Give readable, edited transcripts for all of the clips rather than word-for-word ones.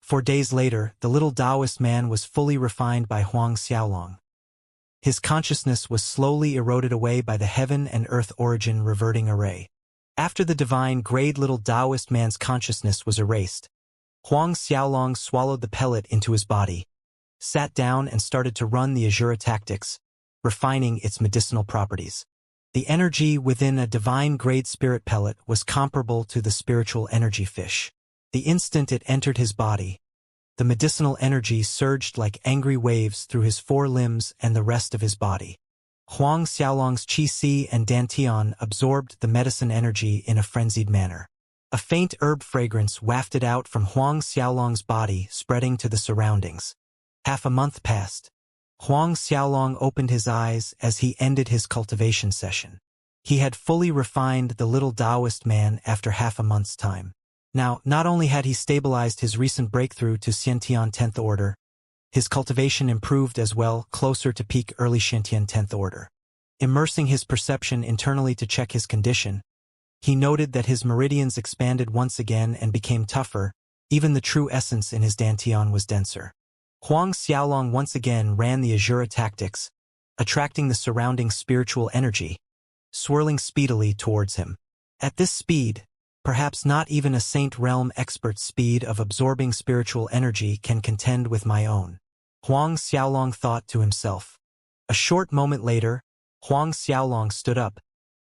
4 days later, the little Taoist man was fully refined by Huang Xiaolong. His consciousness was slowly eroded away by the heaven and earth origin reverting array. After the divine grade little Taoist man's consciousness was erased, Huang Xiaolong swallowed the pellet into his body, sat down and started to run the Azura tactics, refining its medicinal properties. The energy within a divine grade spirit pellet was comparable to the spiritual energy fish. The instant it entered his body, the medicinal energy surged like angry waves through his 4 limbs and the rest of his body. Huang Xiaolong's Qi and Dantian absorbed the medicine energy in a frenzied manner. A faint herb fragrance wafted out from Huang Xiaolong's body, spreading to the surroundings. Half a month passed. Huang Xiaolong opened his eyes as he ended his cultivation session. He had fully refined the little Taoist man after half a month's time. Now, not only had he stabilized his recent breakthrough to Xiantian 10th order, his cultivation improved as well, closer to peak early Xiantian 10th order. Immersing his perception internally to check his condition, he noted that his meridians expanded once again and became tougher. Even the true essence in his Dantian was denser. Huang Xiaolong once again ran the Azura tactics, attracting the surrounding spiritual energy, swirling speedily towards him. At this speed, perhaps not even a Saint Realm expert's speed of absorbing spiritual energy can contend with my own, Huang Xiaolong thought to himself. A short moment later, Huang Xiaolong stood up,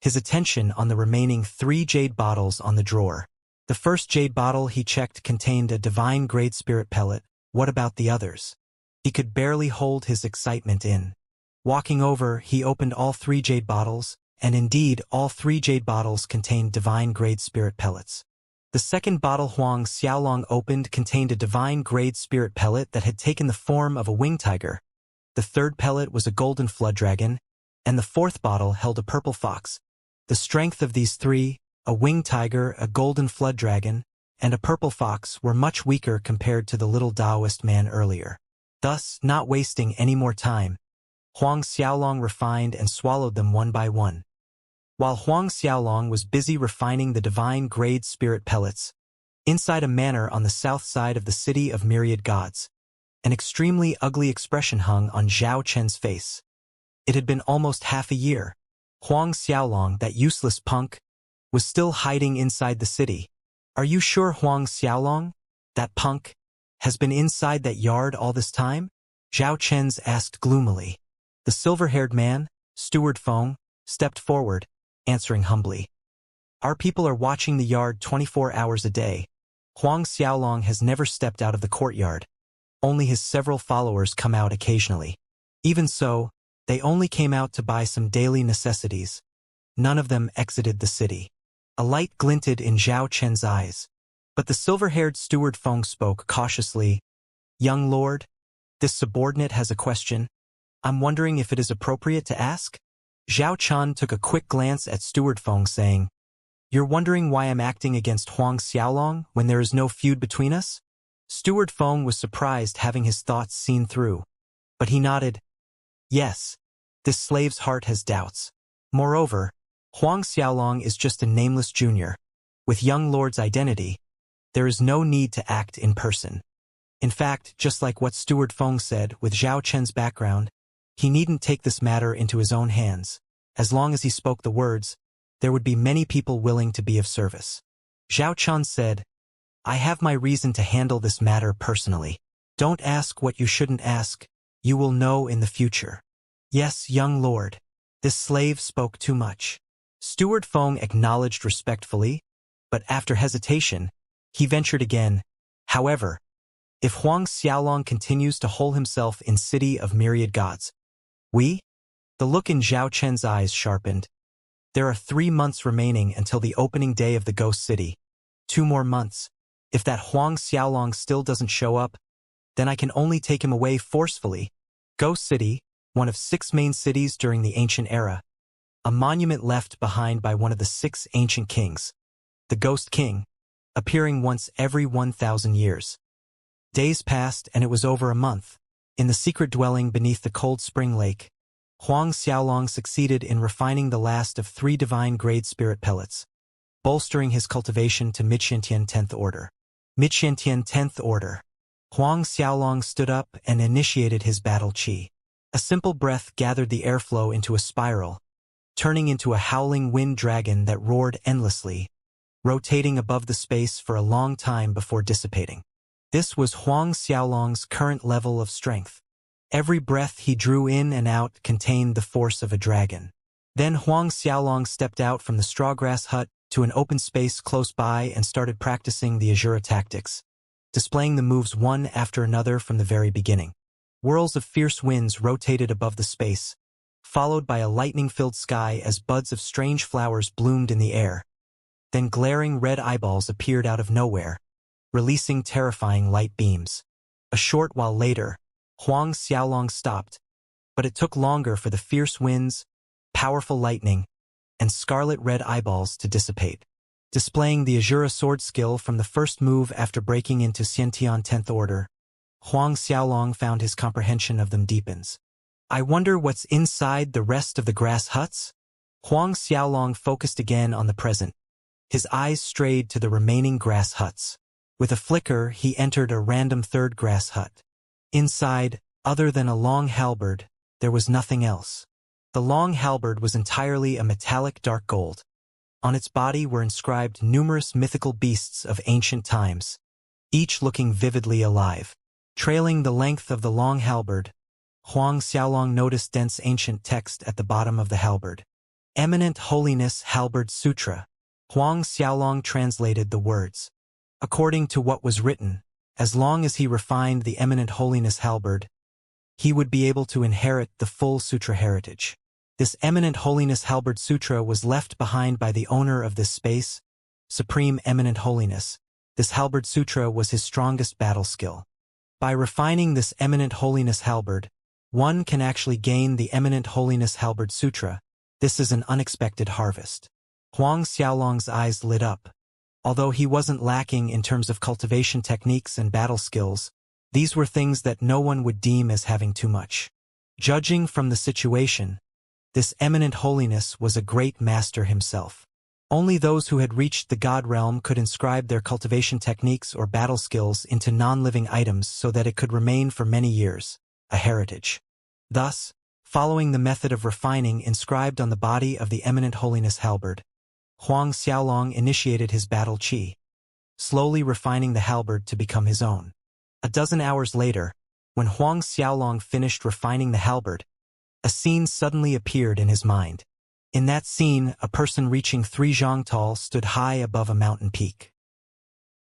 his attention on the remaining 3 jade bottles on the drawer. The first jade bottle he checked contained a divine grade spirit pellet. What about the others? He could barely hold his excitement in. Walking over, he opened all 3 jade bottles, and indeed all 3 jade bottles contained divine grade spirit pellets. The second bottle Huang Xiaolong opened contained a divine grade spirit pellet that had taken the form of a winged tiger. The third pellet was a golden flood dragon, and the fourth bottle held a purple fox. The strength of these 3, a winged tiger, a golden flood dragon, and a purple fox, were much weaker compared to the little Taoist man earlier. Thus, not wasting any more time, Huang Xiaolong refined and swallowed them one by one. While Huang Xiaolong was busy refining the divine grade spirit pellets, inside a manor on the south side of the city of myriad gods, an extremely ugly expression hung on Zhao Chen's face. It had been almost half a year. Huang Xiaolong, that useless punk, was still hiding inside the city. Are you sure Huang Xiaolong, that punk, has been inside that yard all this time? Zhao Chen's asked gloomily. The silver-haired man, Steward Feng, stepped forward, answering humbly. Our people are watching the yard 24 hours a day. Huang Xiaolong has never stepped out of the courtyard. Only his several followers come out occasionally. Even so, they only came out to buy some daily necessities. None of them exited the city. A light glinted in Zhao Chen's eyes. But the silver-haired Steward Feng spoke cautiously. Young lord, this subordinate has a question. I'm wondering if it is appropriate to ask? Zhao Chen took a quick glance at Steward Feng, saying, You're wondering why I'm acting against Huang Xiaolong when there is no feud between us? Steward Feng was surprised having his thoughts seen through. But he nodded. Yes, this slave's heart has doubts. Moreover, Huang Xiaolong is just a nameless junior. With young lord's identity, there is no need to act in person. In fact, just like what Steward Feng said, with Zhao Chen's background, he needn't take this matter into his own hands. As long as he spoke the words, there would be many people willing to be of service. Zhao Chen said, I have my reason to handle this matter personally. Don't ask what you shouldn't ask. You will know in the future. Yes, young lord. This slave spoke too much. Steward Feng acknowledged respectfully, but after hesitation, he ventured again. However, if Huang Xiaolong continues to hole himself in city of myriad gods, the look in Zhao Chen's eyes sharpened. There are 3 months remaining until the opening day of the Ghost City. 2 more months. If that Huang Xiaolong still doesn't show up, then I can only take him away forcefully. Ghost City, one of 6 main cities during the ancient era. A monument left behind by one of the 6 ancient kings. The Ghost King, appearing once every 1,000 years. Days passed and it was over a month. In the secret dwelling beneath the cold spring lake, Huang Xiaolong succeeded in refining the last of 3 divine grade spirit pellets, bolstering his cultivation to Mid-Xiantian 10th order. Mid-Xiantian 10th order. Huang Xiaolong stood up and initiated his battle qi. A simple breath gathered the airflow into a spiral, turning into a howling wind dragon that roared endlessly, rotating above the space for a long time before dissipating. This was Huang Xiaolong's current level of strength. Every breath he drew in and out contained the force of a dragon. Then Huang Xiaolong stepped out from the strawgrass hut to an open space close by and started practicing the Azura tactics, displaying the moves one after another from the very beginning. Whirls of fierce winds rotated above the space, followed by a lightning-filled sky as buds of strange flowers bloomed in the air. Then glaring red eyeballs appeared out of nowhere, releasing terrifying light beams. A short while later, Huang Xiaolong stopped, but it took longer for the fierce winds, powerful lightning, and scarlet-red eyeballs to dissipate. Displaying the Azura sword skill from the first move after breaking into Xiantian 10th Order, Huang Xiaolong found his comprehension of them deepens. I wonder what's inside the rest of the grass huts? Huang Xiaolong focused again on the present. His eyes strayed to the remaining grass huts. With a flicker, he entered a random third grass hut. Inside, other than a long halberd, there was nothing else. The long halberd was entirely a metallic dark gold. On its body were inscribed numerous mythical beasts of ancient times, each looking vividly alive. Trailing the length of the long halberd, Huang Xiaolong noticed dense ancient text at the bottom of the halberd. Eminent Holiness Halberd Sutra. Huang Xiaolong translated the words. According to what was written, as long as he refined the Eminent Holiness halberd, he would be able to inherit the full sutra heritage. This Eminent Holiness Halberd Sutra was left behind by the owner of this space, Supreme Eminent Holiness. This Halberd Sutra was his strongest battle skill. By refining this Eminent Holiness halberd, one can actually gain the Eminent Holiness Halberd Sutra. This is an unexpected harvest. Huang Xiaolong's eyes lit up. Although he wasn't lacking in terms of cultivation techniques and battle skills, these were things that no one would deem as having too much. Judging from the situation, this Eminent Holiness was a great master himself. Only those who had reached the God realm could inscribe their cultivation techniques or battle skills into non-living items so that it could remain for many years, a heritage. Thus, following the method of refining inscribed on the body of the Eminent Holiness halberd, Huang Xiaolong initiated his battle qi, slowly refining the halberd to become his own. A dozen hours later, when Huang Xiaolong finished refining the halberd, a scene suddenly appeared in his mind. In that scene, a person reaching 3 zhang tall stood high above a mountain peak.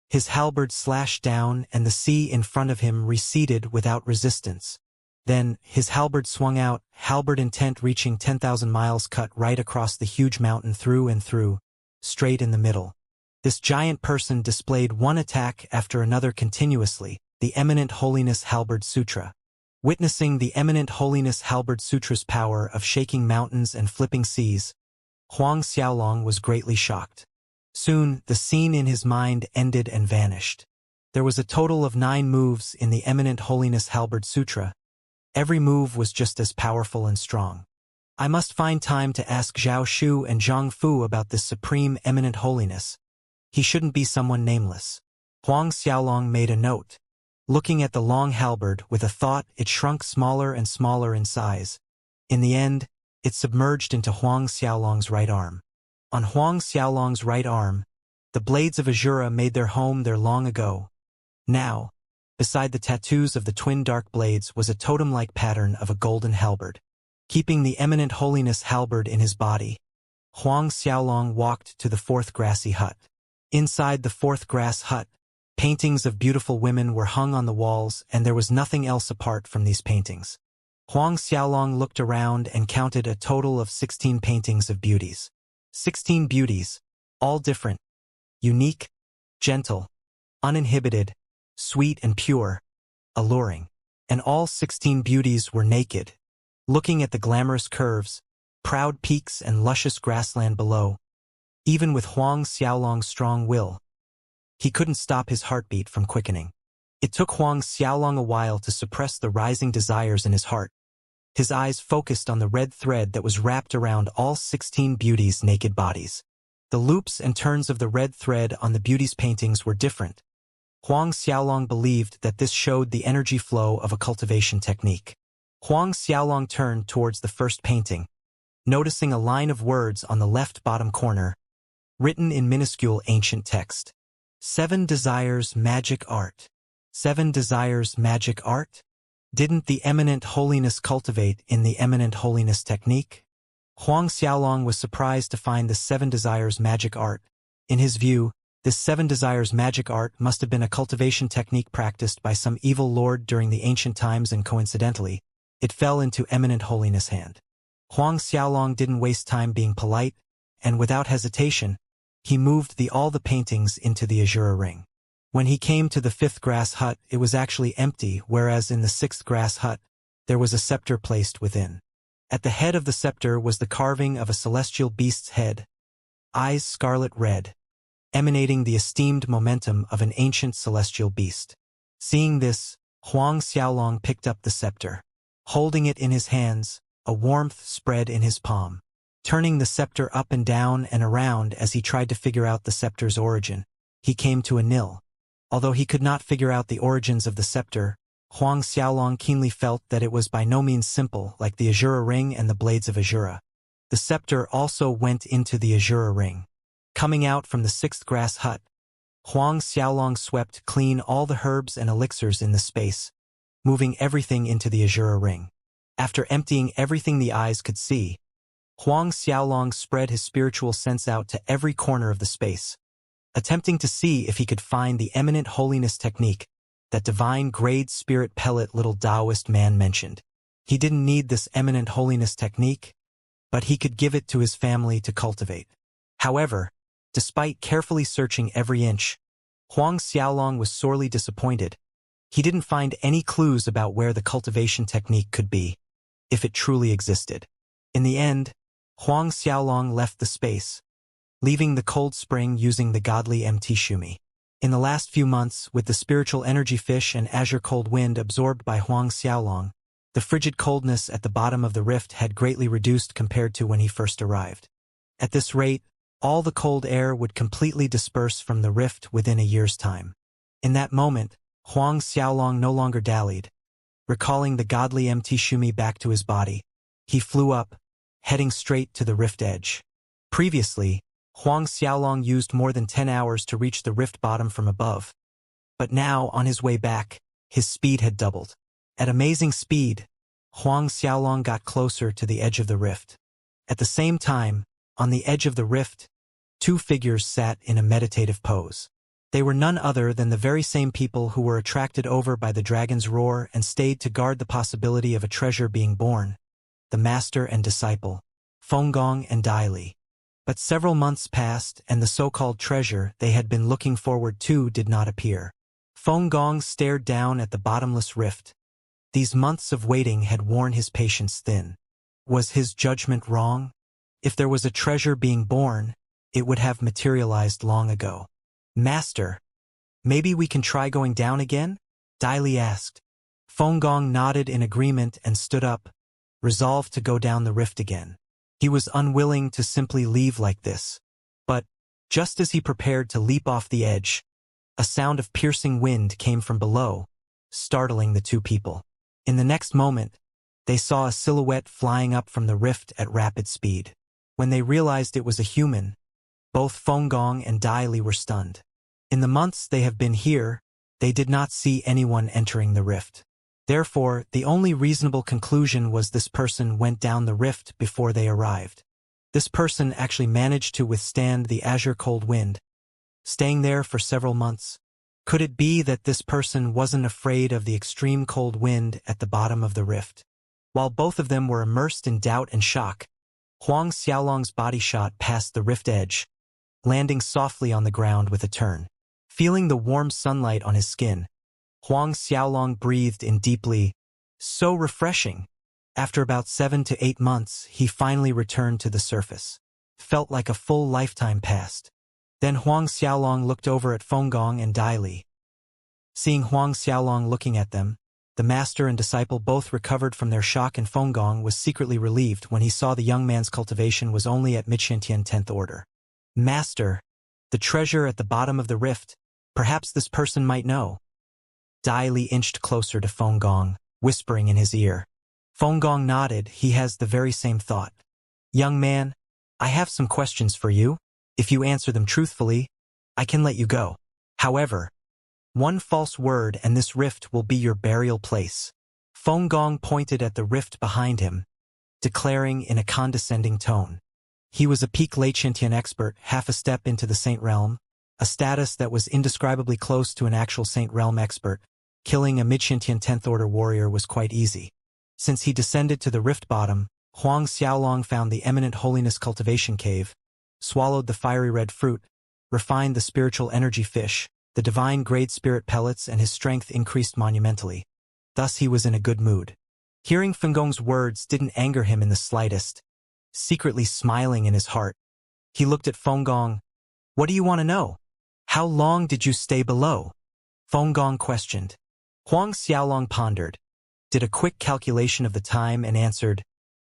His halberd slashed down and the sea in front of him receded without resistance. Then, his halberd swung out, halberd intent reaching 10,000 miles cut right across the huge mountain through and through, straight in the middle. This giant person displayed one attack after another continuously, the Eminent Holiness Halberd Sutra. Witnessing the Eminent Holiness Halberd Sutra's power of shaking mountains and flipping seas, Huang Xiaolong was greatly shocked. Soon, the scene in his mind ended and vanished. There was a total of 9 moves in the Eminent Holiness Halberd Sutra. Every move was just as powerful and strong. I must find time to ask Zhao Shu and Zhang Fu about this supreme eminent holiness. He shouldn't be someone nameless. Huang Xiaolong made a note. Looking at the long halberd with a thought, it shrunk smaller and smaller in size. In the end, it submerged into Huang Xiaolong's right arm. On Huang Xiaolong's right arm, the blades of Azura made their home there long ago. Now, beside the tattoos of the twin dark blades was a totem-like pattern of a golden halberd. Keeping the eminent holiness halberd in his body, Huang Xiaolong walked to the 4th grassy hut. Inside the 4th grass hut, paintings of beautiful women were hung on the walls and there was nothing else apart from these paintings. Huang Xiaolong looked around and counted a total of 16 paintings of beauties. 16 beauties, all different, unique, gentle, uninhibited, sweet and pure, alluring. And all 16 beauties were naked. Looking at the glamorous curves, proud peaks and luscious grassland below, even with Huang Xiaolong's strong will, he couldn't stop his heartbeat from quickening. It took Huang Xiaolong a while to suppress the rising desires in his heart. His eyes focused on the red thread that was wrapped around all 16 beauties' naked bodies. The loops and turns of the red thread on the beauties' paintings were different. Huang Xiaolong believed that this showed the energy flow of a cultivation technique. Huang Xiaolong turned towards the first painting, noticing a line of words on the left bottom corner, written in minuscule ancient text. 7 Desires Magic Art. 7 Desires Magic Art? Didn't the eminent holiness cultivate in the eminent holiness technique? Huang Xiaolong was surprised to find the 7 Desires Magic Art. In his view, this 7 Desires Magic Art must have been a cultivation technique practiced by some evil lord during the ancient times, and coincidentally, it fell into eminent holiness' hand. Huang Xiaolong didn't waste time being polite, and without hesitation, he moved all the paintings into the Azura ring. When he came to the 5th grass hut, it was actually empty, whereas in the 6th grass hut, there was a scepter placed within. At the head of the scepter was the carving of a celestial beast's head, eyes scarlet red, emanating the esteemed momentum of an ancient celestial beast. Seeing this, Huang Xiaolong picked up the scepter. Holding it in his hands, a warmth spread in his palm. Turning the scepter up and down and around as he tried to figure out the scepter's origin, he came to a nil. Although he could not figure out the origins of the scepter, Huang Xiaolong keenly felt that it was by no means simple, like the Azura ring and the blades of Azura. The scepter also went into the Azura ring. Coming out from the 6th grass hut, Huang Xiaolong swept clean all the herbs and elixirs in the space, moving everything into the Azura ring. After emptying everything the eyes could see, Huang Xiaolong spread his spiritual sense out to every corner of the space, attempting to see if he could find the eminent holiness technique that divine grade spirit pellet little Taoist man mentioned. He didn't need this eminent holiness technique, but he could give it to his family to cultivate. However, despite carefully searching every inch, Huang Xiaolong was sorely disappointed. He didn't find any clues about where the cultivation technique could be, if it truly existed. In the end, Huang Xiaolong left the space, leaving the cold spring using the godly MT Shumi. In the last few months, with the spiritual energy fish and azure cold wind absorbed by Huang Xiaolong, the frigid coldness at the bottom of the rift had greatly reduced compared to when he first arrived. At this rate, all the cold air would completely disperse from the rift within a year's time. In that moment, Huang Xiaolong no longer dallied. Recalling the godly MT Shumi back to his body, he flew up, heading straight to the rift edge. Previously, Huang Xiaolong used more than 10 hours to reach the rift bottom from above. But now, on his way back, his speed had doubled. At amazing speed, Huang Xiaolong got closer to the edge of the rift. At the same time, on the edge of the rift, 2 figures sat in a meditative pose. They were none other than the very same people who were attracted over by the dragon's roar and stayed to guard the possibility of a treasure being born, the master and disciple, Fenggong and Dai Li. But several months passed, and the so-called treasure they had been looking forward to did not appear. Fenggong stared down at the bottomless rift. These months of waiting had worn his patience thin. Was his judgment wrong? If there was a treasure being born, it would have materialized long ago. Master, maybe we can try going down again? Dai Li asked. Fenggong nodded in agreement and stood up, resolved to go down the rift again. He was unwilling to simply leave like this. But, just as he prepared to leap off the edge, a sound of piercing wind came from below, startling the 2 people. In the next moment, they saw a silhouette flying up from the rift at rapid speed. When they realized it was a human, both Fenggong and Dai Li were stunned. In the months they have been here, they did not see anyone entering the rift. Therefore, the only reasonable conclusion was this person went down the rift before they arrived. This person actually managed to withstand the azure cold wind, staying there for several months. Could it be that this person wasn't afraid of the extreme cold wind at the bottom of the rift? While both of them were immersed in doubt and shock, Huang Xiaolong's body shot past the rift edge, landing softly on the ground with a turn. Feeling the warm sunlight on his skin, Huang Xiaolong breathed in deeply. So refreshing. After about 7 to 8 months, he finally returned to the surface. Felt like a full lifetime passed. Then Huang Xiaolong looked over at Fenggong and Dai Li. Seeing Huang Xiaolong looking at them, the master and disciple both recovered from their shock, and Fenggong was secretly relieved when he saw the young man's cultivation was only at Mid-Shantian 10th order. Master, the treasure at the bottom of the rift, Perhaps this person might know. Dai Li inched closer to Feng Gong, whispering in his ear. Feng Gong nodded. He has the very same thought. Young man, I have some questions for you. If you answer them truthfully, I can let you go. However, one false word and this rift will be your burial place. Feng Gong pointed at the rift behind him, declaring in a condescending tone. He was a peak Xianxia expert, half a step into the Saint Realm, a status that was indescribably close to an actual Saint Realm expert. Killing a mid-Xianxian 10th Order warrior was quite easy. Since he descended to the rift bottom, Huang Xiaolong found the eminent holiness cultivation cave, swallowed the fiery red fruit, refined the spiritual energy fish, the divine grade spirit pellets, and his strength increased monumentally. Thus he was in a good mood. Hearing Feng Gong's words didn't anger him in the slightest. Secretly smiling in his heart, he looked at Feng Gong. What do you want to know? How long did you stay below? Feng Gong questioned. Huang Xiaolong pondered, did a quick calculation of the time and answered,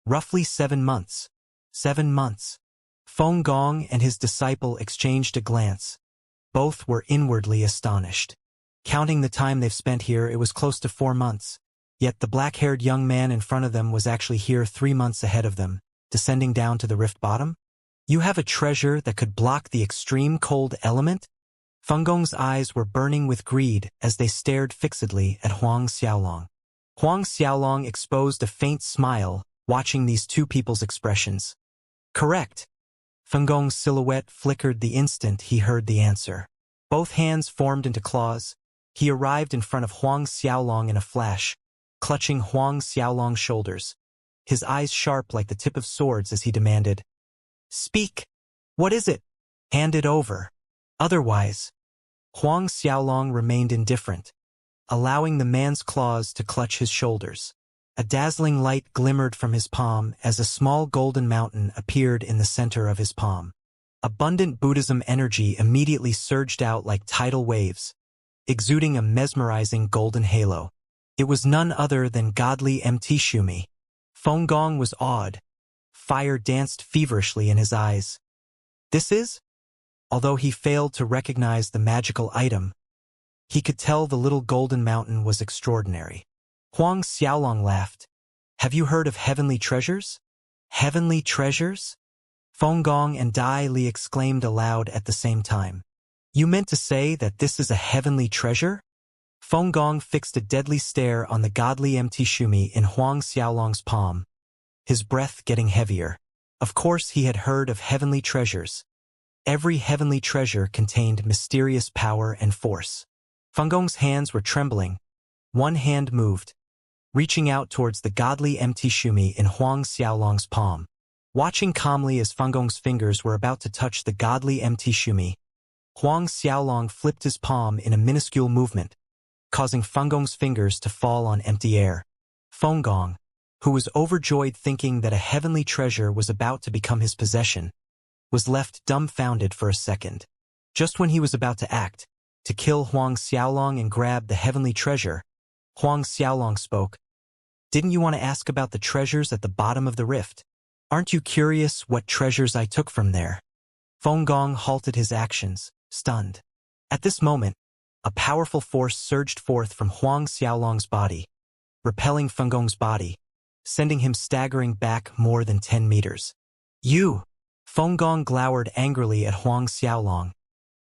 roughly 7 months. 7 months. Feng Gong and his disciple exchanged a glance. Both were inwardly astonished. Counting the time they've spent here, it was close to 4 months. Yet the black-haired young man in front of them was actually here 3 months ahead of them, descending down to the rift bottom? You have a treasure that could block the extreme cold element? Feng Gong's eyes were burning with greed as they stared fixedly at Huang Xiaolong. Huang Xiaolong exposed a faint smile, watching these two people's expressions. Correct. Feng Gong's silhouette flickered the instant he heard the answer. Both hands formed into claws. He arrived in front of Huang Xiaolong in a flash, clutching Huang Xiaolong's shoulders, his eyes sharp like the tip of swords as he demanded, Speak! What is it? Hand it over. Otherwise, Huang Xiaolong remained indifferent, allowing the man's claws to clutch his shoulders. A dazzling light glimmered from his palm as a small golden mountain appeared in the center of his palm. Abundant Buddhism energy immediately surged out like tidal waves, exuding a mesmerizing golden halo. It was none other than godly Mtshumi. Feng Gong was awed. Fire danced feverishly in his eyes. This is? Although he failed to recognize the magical item, he could tell the little golden mountain was extraordinary. Huang Xiaolong laughed. Have you heard of heavenly treasures? Heavenly treasures? Feng Gong and Dai Li exclaimed aloud at the same time. You meant to say that this is a heavenly treasure? Feng Gong fixed a deadly stare on the godly Mtshumi in Huang Xiaolong's palm, his breath getting heavier. Of course he had heard of heavenly treasures. Every heavenly treasure contained mysterious power and force. Feng Gong's hands were trembling. One hand moved, reaching out towards the godly Mtshumi in Huang Xiaolong's palm. Watching calmly as Feng Gong's fingers were about to touch the godly Mtshumi, Huang Xiaolong flipped his palm in a minuscule movement, causing Feng Gong's fingers to fall on empty air. Feng Gong, who was overjoyed thinking that a heavenly treasure was about to become his possession, was left dumbfounded for a second. Just when he was about to act, to kill Huang Xiaolong and grab the heavenly treasure, Huang Xiaolong spoke. Didn't you want to ask about the treasures at the bottom of the rift? Aren't you curious what treasures I took from there? Feng Gong halted his actions, stunned. At this moment, a powerful force surged forth from Huang Xiaolong's body, repelling Feng Gong's body, sending him staggering back more than 10 meters. You! Feng Gong glowered angrily at Huang Xiaolong.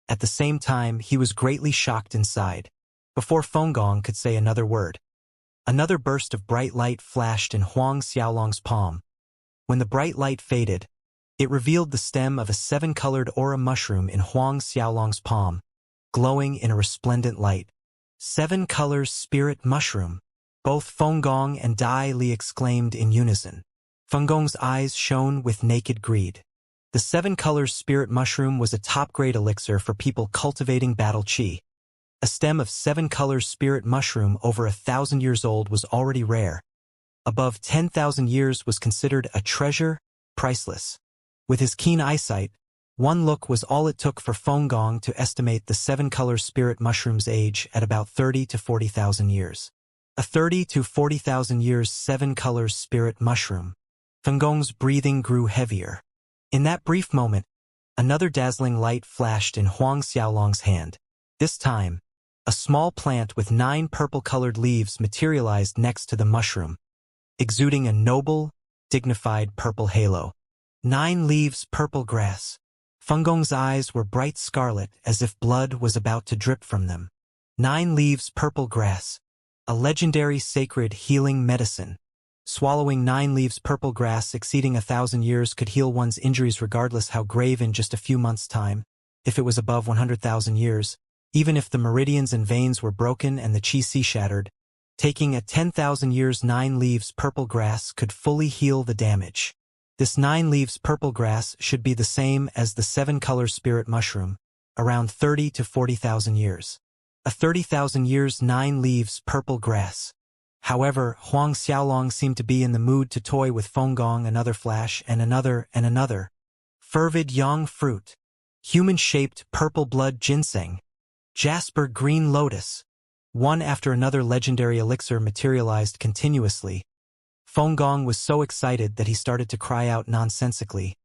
At the same time, he was greatly shocked inside. Before Feng Gong could say another word, another burst of bright light flashed in Huang Xiaolong's palm. When the bright light faded, it revealed the stem of a 7-colored aura mushroom in Huang Xiaolong's palm, glowing in a resplendent light. 7 colors spirit mushroom. Both Feng Gong and Dai Li exclaimed in unison. Feng Gong's eyes shone with naked greed. The 7 colors spirit mushroom was a top-grade elixir for people cultivating battle chi. A stem of 7 colors spirit mushroom over 1,000 years old was already rare. Above 10,000 years was considered a treasure, priceless. With his keen eyesight, one look was all it took for Feng Gong to estimate the 7 colors spirit mushroom's age at about 30 to 40,000 years. A 30 to 40,000 years 7 colors spirit mushroom. Feng Gong's breathing grew heavier. In that brief moment, another dazzling light flashed in Huang Xiaolong's hand. This time, a small plant with 9 purple-colored leaves materialized next to the mushroom, exuding a noble, dignified purple halo. 9 leaves purple grass. Fengong's eyes were bright scarlet as if blood was about to drip from them. 9 leaves purple grass. A legendary sacred healing medicine. Swallowing 9 leaves purple grass exceeding 1,000 years could heal one's injuries regardless how grave in just a few months' time, if it was above 100,000 years, even if the meridians and veins were broken and the qi shattered. Taking a 10,000 years 9 leaves purple grass could fully heal the damage. This 9 leaves purple grass should be the same as the 7-color spirit mushroom, around 30 to 40,000 years. A 30,000 years 9 leaves purple grass. However, Huang Xiaolong seemed to be in the mood to toy with Fengong another flash and another and another. Fervid yang fruit. Human-shaped purple blood ginseng. Jasper green lotus. One after another legendary elixir materialized continuously. Fengong was so excited that he started to cry out nonsensically,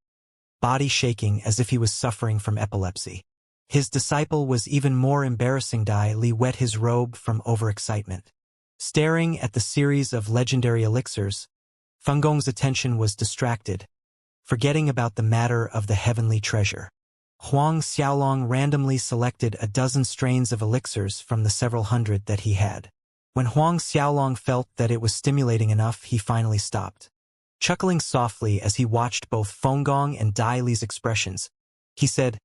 body shaking as if he was suffering from epilepsy. His disciple was even more embarrassing. Dai Li wet his robe from overexcitement. Staring at the series of legendary elixirs, Fengong's attention was distracted, forgetting about the matter of the heavenly treasure. Huang Xiaolong randomly selected a dozen strains of elixirs from the several hundred that he had. When Huang Xiaolong felt that it was stimulating enough, he finally stopped. Chuckling softly as he watched both Fengong and Dai Li's expressions, he said,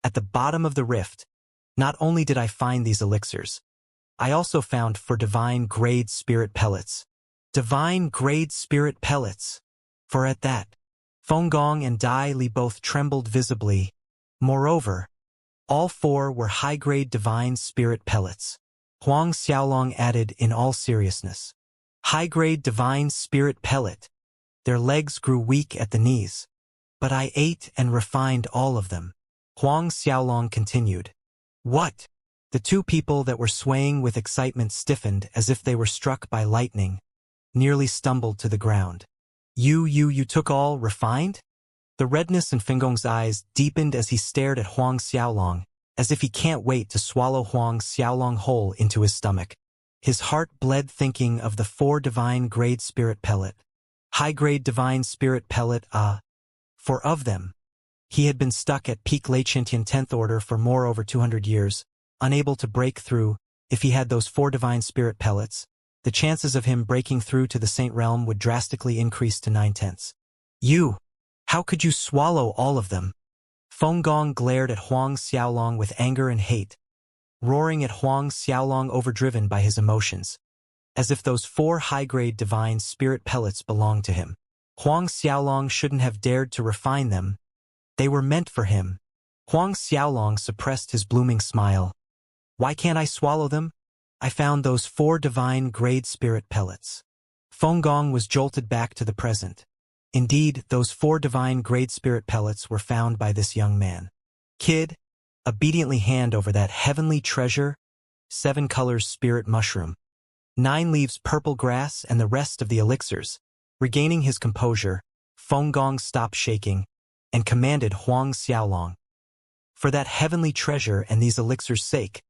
"At the bottom of the rift, not only did I find these elixirs, I also found for divine grade spirit pellets. Divine grade spirit pellets. For at that, Fengong and Dai Li both trembled visibly. Moreover, all 4 were high-grade divine spirit pellets." Huang Xiaolong added in all seriousness. "High-grade divine spirit pellet. Their legs grew weak at the knees. But I ate and refined all of them." Huang Xiaolong continued. "What?" The 2 people that were swaying with excitement stiffened as if they were struck by lightning, nearly stumbled to the ground. You took all refined?" The redness in Fengong's eyes deepened as he stared at Huang Xiaolong, as if he can't wait to swallow Huang Xiaolong whole into his stomach. His heart bled thinking of the 4 divine grade spirit pellet. High-grade divine spirit pellet, 4 of them. He had been stuck at peak Xianxia 10th order for more over 200 years, unable to break through. If he had those 4 divine spirit pellets, the chances of him breaking through to the Saint Realm would drastically increase to 9/10. How could you swallow all of them?" Fengong glared at Huang Xiaolong with anger and hate, roaring at Huang Xiaolong overdriven by his emotions, as if those 4 high-grade divine spirit pellets belonged to him. Huang Xiaolong shouldn't have dared to refine them. They were meant for him. Huang Xiaolong suppressed his blooming smile. "Why can't I swallow them? I found those 4 divine grade spirit pellets." Fengong was jolted back to the present. Indeed, those 4 divine grade spirit pellets were found by this young man. "Kid, obediently hand over that heavenly treasure, 7 colors spirit mushroom, 9 leaves purple grass and the rest of the elixirs." Regaining his composure, Fengong stopped shaking and commanded Huang Xiaolong, "For that heavenly treasure and these elixirs' sake,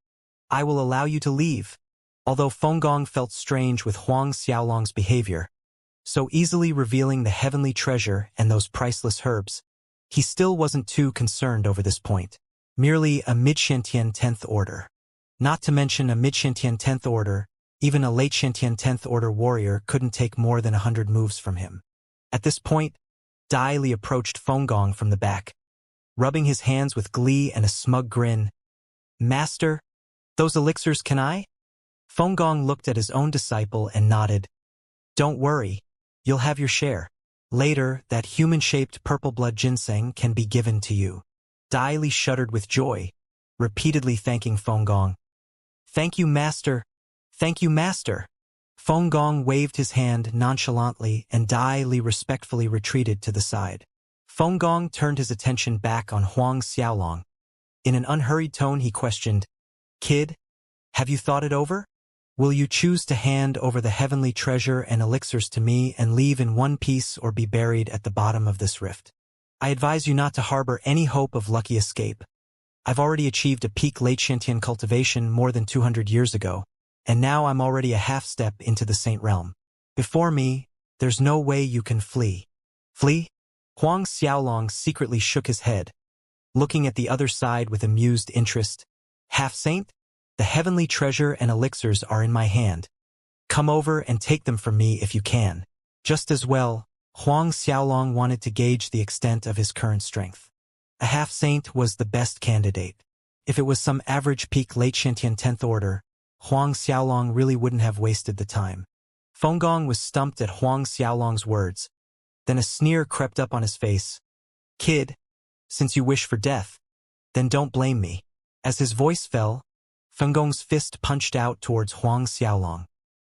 I will allow you to leave." Although Fengong felt strange with Huang Xiaolong's behavior, so easily revealing the heavenly treasure and those priceless herbs, he still wasn't too concerned over this point. Merely a mid-Xianxia 10th order. Not to mention a mid-Xianxia 10th order, even a late Xianxia 10th order warrior couldn't take more than 100 moves from him. At this point, Dai Li approached Fengong from the back, rubbing his hands with glee and a smug grin. "Master, those elixirs can I?" Fengong looked at his own disciple and nodded. "Don't worry. You'll have your share. Later, that human-shaped purple blood ginseng can be given to you." Dai Li shuddered with joy, repeatedly thanking Fengong. "Thank you, Master. Thank you, Master." Fengong waved his hand nonchalantly and Dai Li respectfully retreated to the side. Fengong turned his attention back on Huang Xiaolong. In an unhurried tone he questioned, "Kid, have you thought it over? Will you choose to hand over the heavenly treasure and elixirs to me and leave in one piece or be buried at the bottom of this rift? I advise you not to harbor any hope of lucky escape. I've already achieved a peak late Xianxian cultivation more than 200 years ago, and now I'm already a half-step into the Saint realm. Before me, there's no way you can flee. Flee? Huang Xiaolong secretly shook his head, looking at the other side with amused interest. Half-saint? The heavenly treasure and elixirs are in my hand. Come over and take them from me if you can. Just as well, Huang Xiaolong wanted to gauge the extent of his current strength. A half-saint was the best candidate. If it was some average peak late Xiantian 10th order, Huang Xiaolong really wouldn't have wasted the time. Fenggong was stumped at Huang Xiaolong's words. Then a sneer crept up on his face. Kid, since you wish for death, then don't blame me. As his voice fell, Fenggong's fist punched out towards Huang Xiaolong.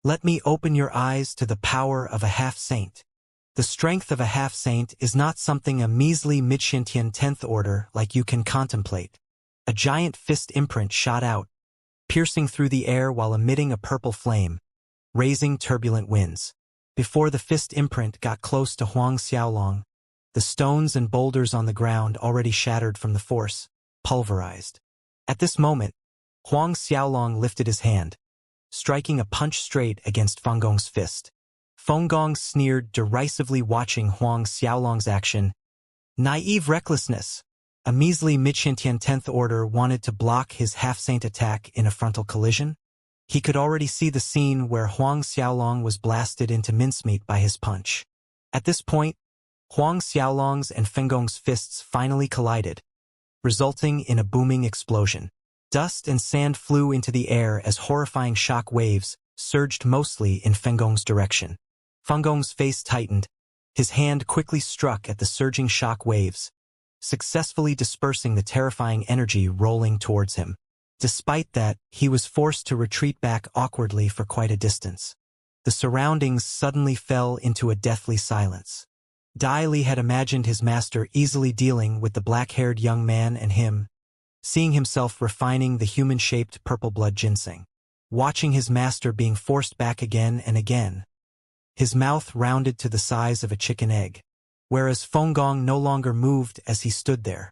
Let me open your eyes to the power of a half-saint. The strength of a half-saint is not something a measly mid-Xiantian 10th order like you can contemplate. A giant fist imprint shot out, piercing through the air while emitting a purple flame, raising turbulent winds. Before the fist imprint got close to Huang Xiaolong, the stones and boulders on the ground already shattered from the force, pulverized. At this moment, Huang Xiaolong lifted his hand, striking a punch straight against Fenggong's fist. Fenggong sneered derisively, watching Huang Xiaolong's action. Naive recklessness. A measly mid-Xiantian 10th order wanted to block his half-saint attack in a frontal collision? He could already see the scene where Huang Xiaolong was blasted into mincemeat by his punch. At this point, Huang Xiaolong's and Fenggong's fists finally collided, resulting in a booming explosion. Dust and sand flew into the air as horrifying shock waves surged mostly in Fenggong's direction. Fenggong's face tightened. His hand quickly struck at the surging shock waves, successfully dispersing the terrifying energy rolling towards him. Despite that, he was forced to retreat back awkwardly for quite a distance. The surroundings suddenly fell into a deathly silence. Dai Li had imagined his master easily dealing with the black-haired young man and him, seeing himself refining the human-shaped purple blood ginseng, watching his master being forced back again and again, his mouth rounded to the size of a chicken egg, whereas Fenggong no longer moved as he stood there.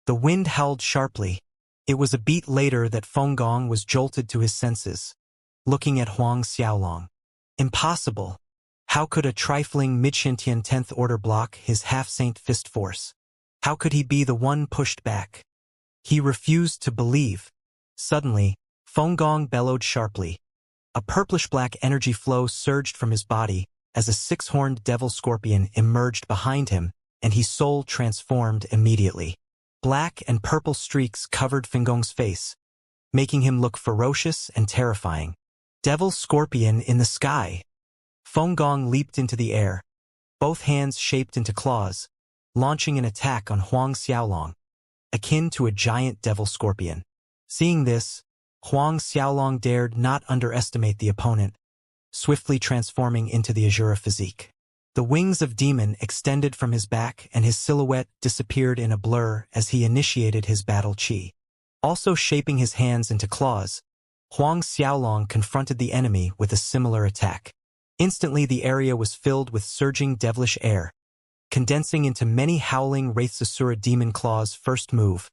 The wind howled sharply. It was a beat later that Fenggong was jolted to his senses, looking at Huang Xiaolong. Impossible! How could a trifling mid-Xiantian 10th order block his half-saint fist force? How could he be the one pushed back? He refused to believe. Suddenly, Fenggong bellowed sharply. A purplish-black energy flow surged from his body as a six-horned devil scorpion emerged behind him, and he soul transformed immediately. Black and purple streaks covered Fenggong's face, making him look ferocious and terrifying. Devil scorpion in the sky! Fenggong leaped into the air, both hands shaped into claws, launching an attack on Huang Xiaolong, akin to a giant devil scorpion. Seeing this, Huang Xiaolong dared not underestimate the opponent, swiftly transforming into the Azura physique. The wings of demon extended from his back and his silhouette disappeared in a blur as he initiated his battle chi. Also shaping his hands into claws, Huang Xiaolong confronted the enemy with a similar attack. Instantly the area was filled with surging devilish air, condensing into many howling Wraithsasura demon claws' first move.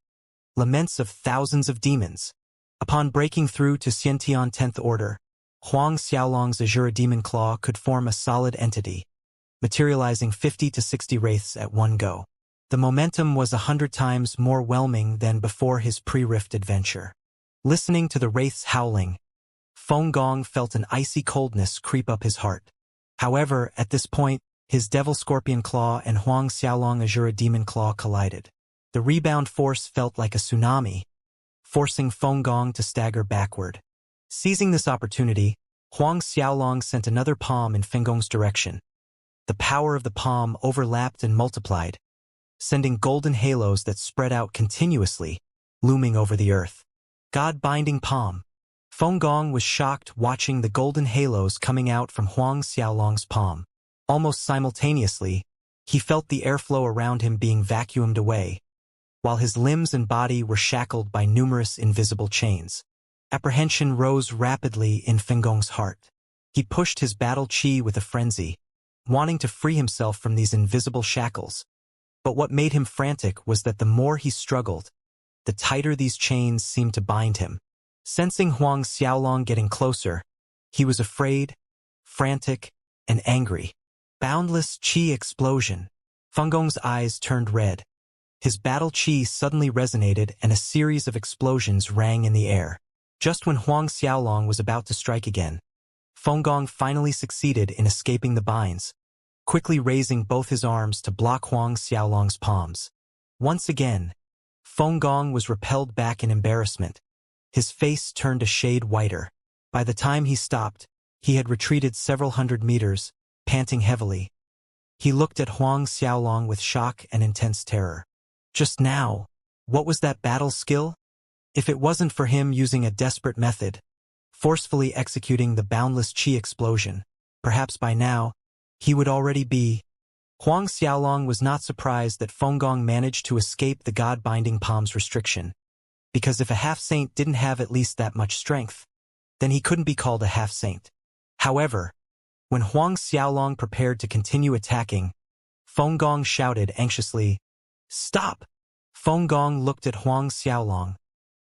Laments of thousands of demons. Upon breaking through to Xiantian 10th order, Huang Xiaolong's Azura demon claw could form a solid entity, materializing 50 to 60 wraiths at one go. The momentum was 100 times more whelming than before his pre-rift adventure. Listening to the wraiths howling, Fenggong felt an icy coldness creep up his heart. However, at this point, his Devil Scorpion Claw and Huang Xiaolong Azura Demon Claw collided. The rebound force felt like a tsunami, forcing Fenggong to stagger backward. Seizing this opportunity, Huang Xiaolong sent another palm in Fenggong's direction. The power of the palm overlapped and multiplied, sending golden halos that spread out continuously, looming over the earth. God-binding palm. Fenggong was shocked watching the golden halos coming out from Huang Xiaolong's palm. Almost simultaneously, he felt the airflow around him being vacuumed away, while his limbs and body were shackled by numerous invisible chains. Apprehension rose rapidly in Fenggong's heart. He pushed his battle chi with a frenzy, wanting to free himself from these invisible shackles. But what made him frantic was that the more he struggled, the tighter these chains seemed to bind him. Sensing Huang Xiaolong getting closer, he was afraid, frantic, and angry. Boundless qi explosion. Feng Gong's eyes turned red. His battle qi suddenly resonated and a series of explosions rang in the air. Just when Huang Xiaolong was about to strike again, Feng Gong finally succeeded in escaping the binds, quickly raising both his arms to block Huang Xiaolong's palms. Once again, Feng Gong was repelled back in embarrassment. His face turned a shade whiter. By the time he stopped, he had retreated several hundred meters, panting heavily. He looked at Huang Xiaolong with shock and intense terror. Just now, what was that battle skill? If it wasn't for him using a desperate method, forcefully executing the boundless qi explosion, perhaps by now, he would already be. Huang Xiaolong was not surprised that Feng Gong managed to escape the God-binding palms restriction, because if a half-saint didn't have at least that much strength, then he couldn't be called a half-saint. However, when Huang Xiaolong prepared to continue attacking, Feng Gong shouted anxiously, "Stop!" Feng Gong looked at Huang Xiaolong.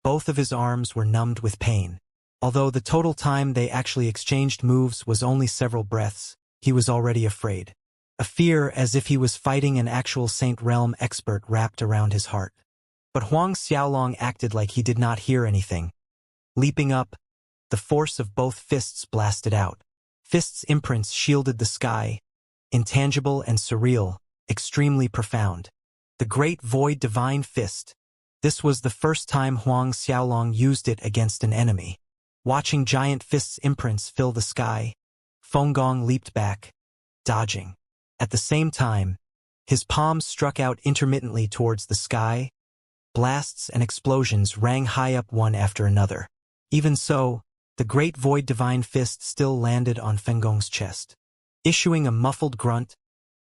Both of his arms were numbed with pain. Although the total time they actually exchanged moves was only several breaths, he was already afraid. A fear as if he was fighting an actual Saint Realm expert wrapped around his heart. But Huang Xiaolong acted like he did not hear anything. Leaping up, the force of both fists blasted out. Fists' imprints shielded the sky, intangible and surreal, extremely profound. The Great Void Divine Fist. This was the first time Huang Xiaolong used it against an enemy. Watching giant fists' imprints fill the sky, Feng Gong leaped back, dodging. At the same time, his palms struck out intermittently towards the sky. Blasts and explosions rang high up one after another. Even so, the Great Void Divine Fist still landed on Feng Gong's chest. Issuing a muffled grunt,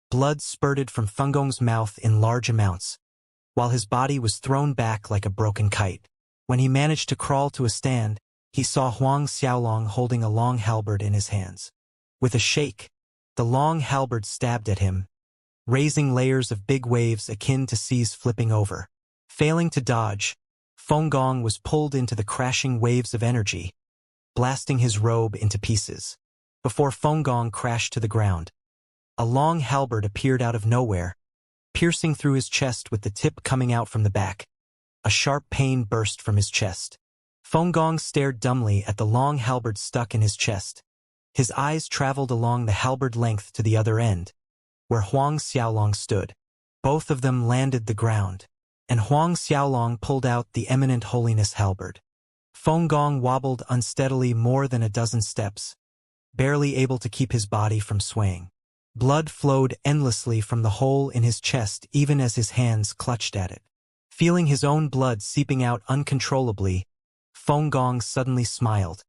blood spurted from Feng Gong's mouth in large amounts, while his body was thrown back like a broken kite. When he managed to crawl to a stand, he saw Huang Xiaolong holding a long halberd in his hands. With a shake, the long halberd stabbed at him, raising layers of big waves akin to seas flipping over. Failing to dodge, Feng Gong was pulled into the crashing waves of energy, blasting his robe into pieces. Before Feng Gong crashed to the ground, a long halberd appeared out of nowhere, piercing through his chest with the tip coming out from the back. A sharp pain burst from his chest. Feng Gong stared dumbly at the long halberd stuck in his chest. His eyes traveled along the halberd length to the other end, where Huang Xiaolong stood. Both of them landed the ground, and Huang Xiaolong pulled out the Eminent Holiness halberd. Feng Gong wobbled unsteadily more than a dozen steps, barely able to keep his body from swaying. Blood flowed endlessly from the hole in his chest even as his hands clutched at it. Feeling his own blood seeping out uncontrollably, Feng Gong suddenly smiled,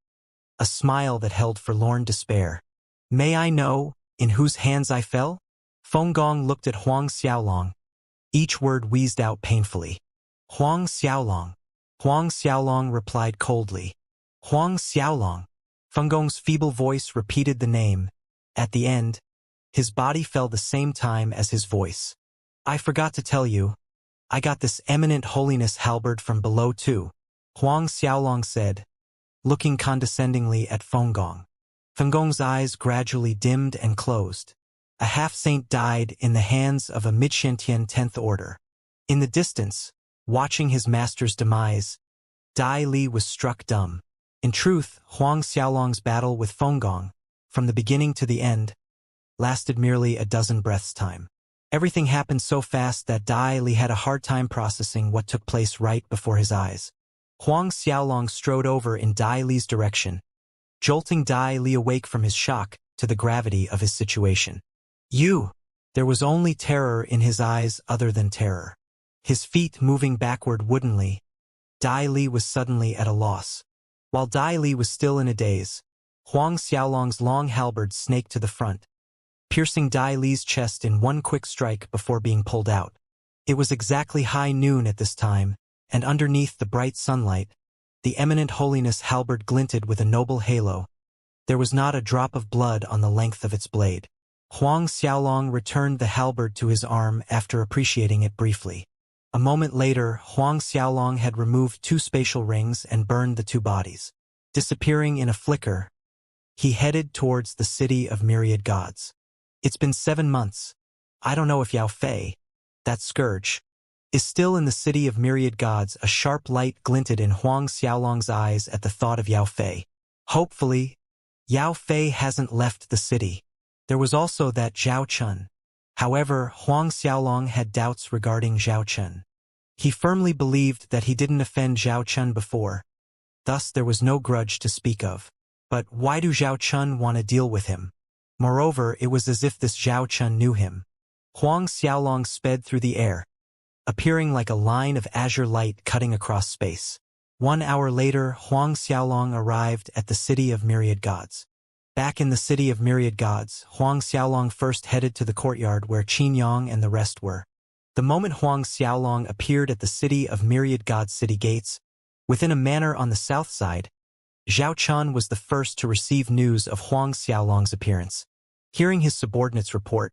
a smile that held forlorn despair. "May I know in whose hands I fell?" Feng Gong looked at Huang Xiaolong. Each word wheezed out painfully. "Huang Xiaolong." Huang Xiaolong replied coldly. "Huang Xiaolong." Feng Gong's feeble voice repeated the name. At the end, his body fell the same time as his voice. "I forgot to tell you, I got this Eminent Holiness halberd from below too," Huang Xiaolong said, looking condescendingly at Feng Gong. Feng Gong's eyes gradually dimmed and closed. A half-saint died in the hands of a Midshantian 10th Order. In the distance, watching his master's demise, Dai Li was struck dumb. In truth, Huang Xiaolong's battle with Feng Gong, from the beginning to the end, lasted merely a dozen breaths' time. Everything happened so fast that Dai Li had a hard time processing what took place right before his eyes. Huang Xiaolong strode over in Dai Li's direction, jolting Dai Li awake from his shock to the gravity of his situation. "You!" There was only terror in his eyes other than terror. His feet moving backward woodenly, Dai Li was suddenly at a loss. While Dai Li was still in a daze, Huang Xiaolong's long halberd snaked to the front, piercing Dai Li's chest in one quick strike before being pulled out. It was exactly high noon at this time, and underneath the bright sunlight, the Eminent Holiness halberd glinted with a noble halo. There was not a drop of blood on the length of its blade. Huang Xiaolong returned the halberd to his arm after appreciating it briefly. A moment later, Huang Xiaolong had removed 2 spatial rings and burned the 2 bodies. Disappearing in a flicker, he headed towards the city of myriad gods. It's been 7 months. I don't know if Yao Fei, that scourge, is still in the city of myriad gods. A sharp light glinted in Huang Xiaolong's eyes at the thought of Yao Fei. Hopefully, Yao Fei hasn't left the city. There was also that Zhao Chun. However, Huang Xiaolong had doubts regarding Zhao Chun. He firmly believed that he didn't offend Zhao Chun before, thus there was no grudge to speak of. But why do Zhao Chun want to deal with him? Moreover, it was as if this Zhao Chun knew him. Huang Xiaolong sped through the air, appearing like a line of azure light cutting across space. 1 hour later, Huang Xiaolong arrived at the city of myriad gods. Back in the city of myriad gods, Huang Xiaolong first headed to the courtyard where Qin Yang and the rest were. The moment Huang Xiaolong appeared at the city of myriad gods city gates, within a manor on the south side, Zhao Chun was the first to receive news of Huang Xiaolong's appearance. Hearing his subordinates report,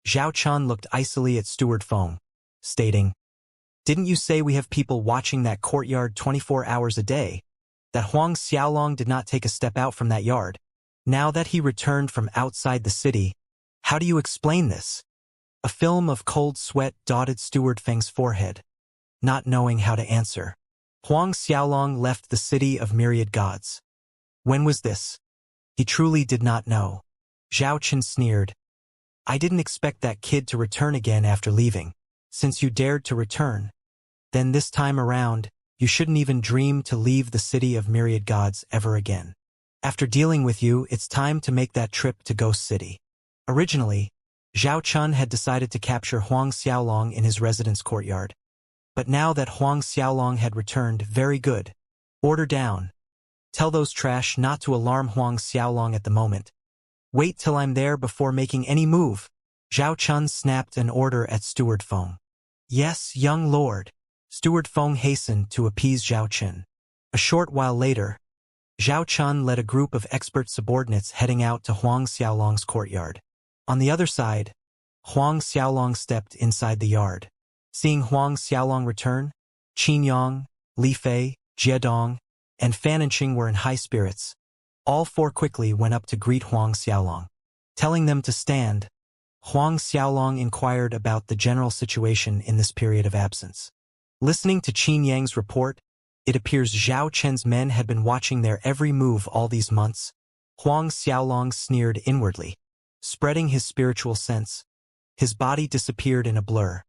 Zhao Chun looked icily at Steward Feng, stating, "Didn't you say we have people watching that courtyard 24 hours a day? That Huang Xiaolong did not take a step out from that yard. Now that he returned from outside the city, how do you explain this?" A film of cold sweat dotted Steward Feng's forehead, not knowing how to answer. Huang Xiaolong left the city of myriad gods. When was this? He truly did not know. Zhao Chun sneered. "I didn't expect that kid to return again after leaving. Since you dared to return, then this time around, you shouldn't even dream to leave the city of myriad gods ever again. After dealing with you, it's time to make that trip to Ghost City." Originally, Zhao Chun had decided to capture Huang Xiaolong in his residence courtyard. But now that Huang Xiaolong had returned, very good. Order down. Tell those trash not to alarm Huang Xiaolong at the moment. Wait till I'm there before making any move. Zhao Chun snapped an order at Steward Feng. Yes, young lord. Steward Feng hastened to appease Zhao Chun. A short while later, Zhao Chun led a group of expert subordinates heading out to Huang Xiaolong's courtyard. On the other side, Huang Xiaolong stepped inside the yard. Seeing Huang Xiaolong return, Qin Yang, Li Fei, Jie Dong, and Fan Enqing were in high spirits. All 4 quickly went up to greet Huang Xiaolong. Telling them to stand, Huang Xiaolong inquired about the general situation in this period of absence. Listening to Qin Yang's report, it appears Zhao Chen's men had been watching their every move all these months. Huang Xiaolong sneered inwardly. Spreading his spiritual sense, his body disappeared in a blur,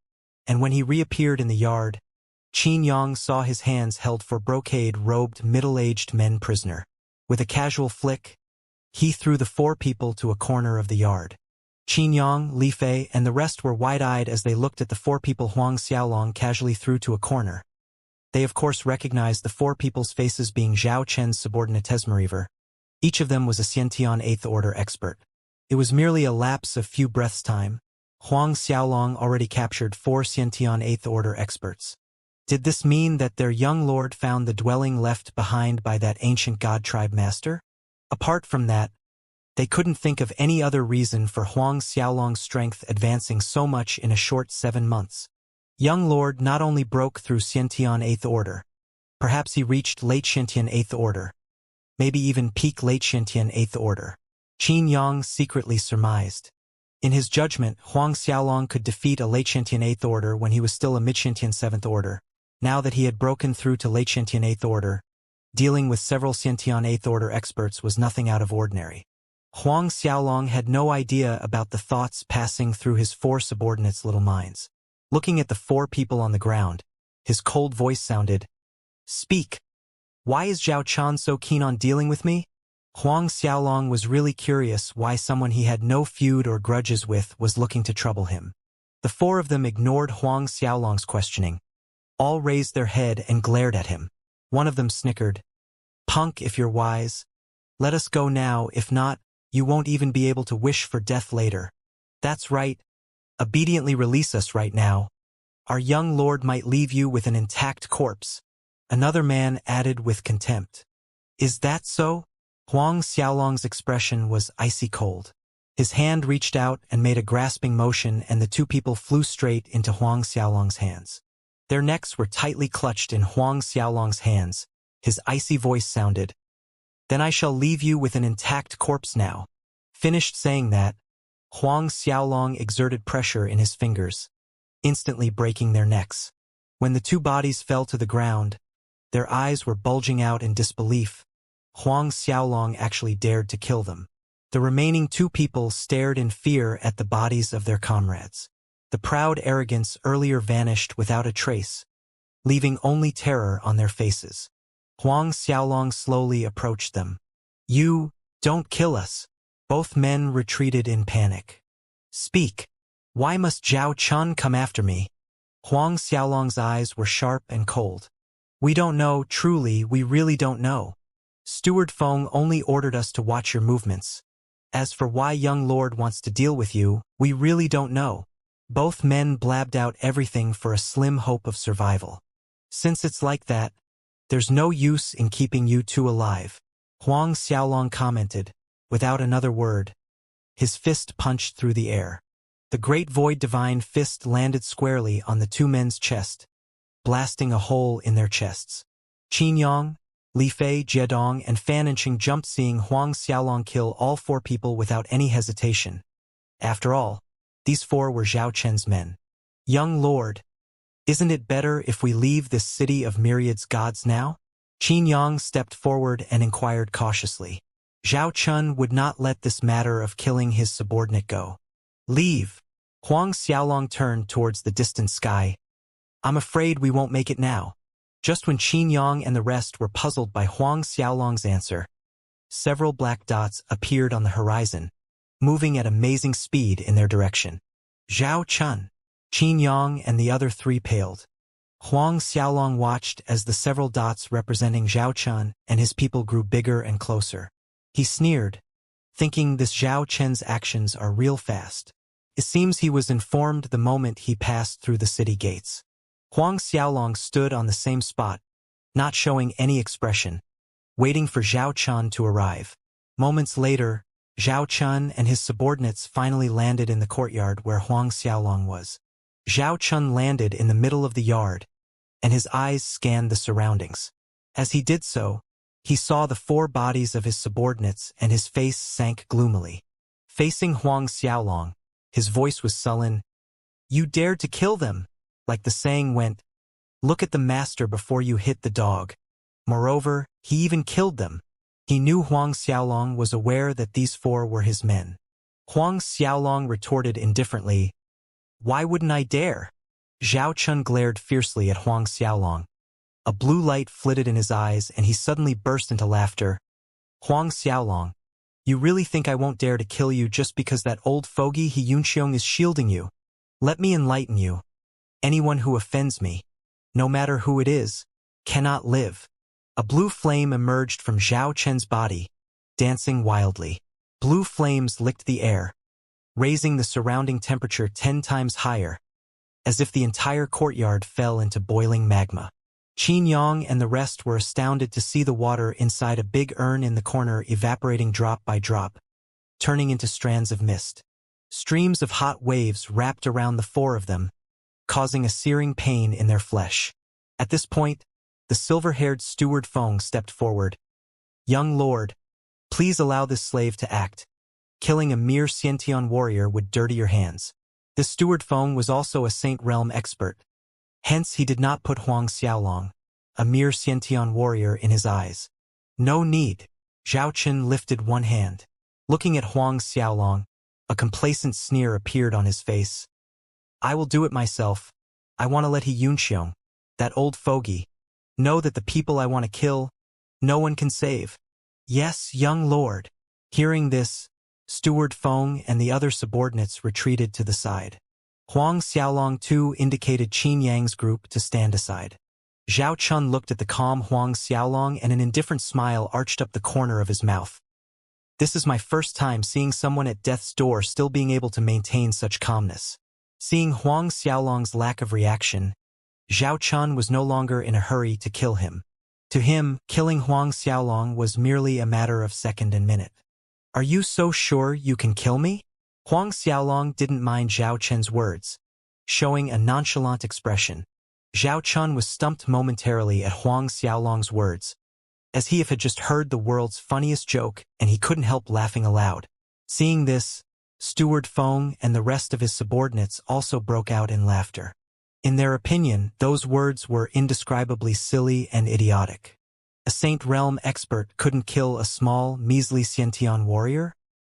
and when he reappeared in the yard, Qin Yang saw his hands held for brocade-robed middle-aged men prisoner. With a casual flick, he threw the 4 people to a corner of the yard. Qin Yang, Li Fei, and the rest were wide-eyed as they looked at the 4 people Huang Xiaolong casually threw to a corner. They of course recognized the 4 people's faces being Zhao Chen's subordinate Tesmeriver. Each of them was a Xiantian 8th Order expert. It was merely a lapse of few breaths' time. Huang Xiaolong already captured 4 Xiantian 8th Order experts. Did this mean that their young lord found the dwelling left behind by that ancient god tribe master? Apart from that, they couldn't think of any other reason for Huang Xiaolong's strength advancing so much in a short 7 months. Young lord not only broke through Xiantian 8th Order, perhaps he reached late Xiantian 8th Order, maybe even peak late Xiantian 8th Order. Qin Yang secretly surmised. In his judgment, Huang Xiaolong could defeat a late Xiantian 8th Order when he was still a mid-Xiantian 7th Order. Now that he had broken through to late Xiantian 8th Order, dealing with several Xiantian 8th Order experts was nothing out of ordinary. Huang Xiaolong had no idea about the thoughts passing through his 4 subordinates' little minds. Looking at the 4 people on the ground, his cold voice sounded, "Speak. Why is Zhao Chun so keen on dealing with me?" Huang Xiaolong was really curious why someone he had no feud or grudges with was looking to trouble him. The 4 of them ignored Huang Xiaolong's questioning. All raised their head and glared at him. One of them snickered. "Punk, if you're wise. Let us go now, if not, you won't even be able to wish for death later." "That's right. Obediently release us right now. Our young lord might leave you with an intact corpse." Another man added with contempt. "Is that so?" Huang Xiaolong's expression was icy cold. His hand reached out and made a grasping motion, and the 2 people flew straight into Huang Xiaolong's hands. Their necks were tightly clutched in Huang Xiaolong's hands. His icy voice sounded, "Then I shall leave you with an intact corpse now." Finished saying that, Huang Xiaolong exerted pressure in his fingers, instantly breaking their necks. When the two bodies fell to the ground, their eyes were bulging out in disbelief. Huang Xiaolong actually dared to kill them. The remaining two people stared in fear at the bodies of their comrades. The proud arrogance earlier vanished without a trace, leaving only terror on their faces. Huang Xiaolong slowly approached them. "You, don't kill us." Both men retreated in panic. "Speak. Why must Zhao Chun come after me?" Huang Xiaolong's eyes were sharp and cold. "We don't know, truly, we really don't know. Steward Feng only ordered us to watch your movements. As for why young lord wants to deal with you, we really don't know." Both men blabbed out everything for a slim hope of survival. "Since it's like that, there's no use in keeping you two alive," Huang Xiaolong commented, without another word. His fist punched through the air. The great void divine fist landed squarely on the two men's chest, blasting a hole in their chests. Qin Yang, Li Fei, Jiedong, and Fan Enqing jumped, seeing Huang Xiaolong kill all four people without any hesitation. After all, these four were Zhao Chen's men. "Young lord, isn't it better if we leave this city of myriads gods now?" Qin Yang stepped forward and inquired cautiously. Zhao Chun would not let this matter of killing his subordinate go. "Leave." Huang Xiaolong turned towards the distant sky. "I'm afraid we won't make it now." Just when Qin Yang and the rest were puzzled by Huang Xiaolong's answer, several black dots appeared on the horizon, moving at amazing speed in their direction. "Zhao Chun." Qin Yang and the other three paled. Huang Xiaolong watched as the several dots representing Zhao Chun and his people grew bigger and closer. He sneered, thinking this Zhao Chen's actions are real fast. It seems he was informed the moment he passed through the city gates. Huang Xiaolong stood on the same spot, not showing any expression, waiting for Zhao Chun to arrive. Moments later, Zhao Chun and his subordinates finally landed in the courtyard where Huang Xiaolong was. Zhao Chun landed in the middle of the yard, and his eyes scanned the surroundings. As he did so, he saw the four bodies of his subordinates and his face sank gloomily. Facing Huang Xiaolong, his voice was sullen. "You dared to kill them!" Like the saying went, "Look at the master before you hit the dog." Moreover, he even killed them. He knew Huang Xiaolong was aware that these four were his men. Huang Xiaolong retorted indifferently, "Why wouldn't I dare?" Zhao Chun glared fiercely at Huang Xiaolong. A blue light flitted in his eyes and he suddenly burst into laughter. "Huang Xiaolong, you really think I won't dare to kill you just because that old fogey He Yunxiong is shielding you? Let me enlighten you. Anyone who offends me, no matter who it is, cannot live." A blue flame emerged from Zhao Chen's body, dancing wildly. Blue flames licked the air, raising the surrounding temperature 10 times higher, as if the entire courtyard fell into boiling magma. Qin Yang and the rest were astounded to see the water inside a big urn in the corner evaporating drop by drop, turning into strands of mist. Streams of hot waves wrapped around the four of them, causing a searing pain in their flesh. At this point, the silver-haired steward Feng stepped forward. "Young lord, please allow this slave to act. Killing a mere Xiantian warrior would dirty your hands." This steward Feng was also a Saint Realm expert. Hence he did not put Huang Xiaolong, a mere Xiantian warrior, in his eyes. "No need." Zhao Chun lifted one hand. Looking at Huang Xiaolong, a complacent sneer appeared on his face. "I will do it myself. I want to let He Yunxiong, that old fogey, know that the people I want to kill, no one can save." "Yes, young lord." Hearing this, Steward Feng and the other subordinates retreated to the side. Huang Xiaolong too indicated Qin Yang's group to stand aside. Zhao Chun looked at the calm Huang Xiaolong and an indifferent smile arched up the corner of his mouth. "This is my first time seeing someone at death's door still being able to maintain such calmness." Seeing Huang Xiaolong's lack of reaction, Zhao Chun was no longer in a hurry to kill him. To him, killing Huang Xiaolong was merely a matter of second and minute. "Are you so sure you can kill me?" Huang Xiaolong didn't mind Zhao Chen's words, showing a nonchalant expression. Zhao Chun was stumped momentarily at Huang Xiaolong's words, as he had just heard the world's funniest joke, and he couldn't help laughing aloud. Seeing this, Steward Feng and the rest of his subordinates also broke out in laughter. In their opinion, those words were indescribably silly and idiotic. A Saint Realm expert couldn't kill a small, measly Xiantian warrior?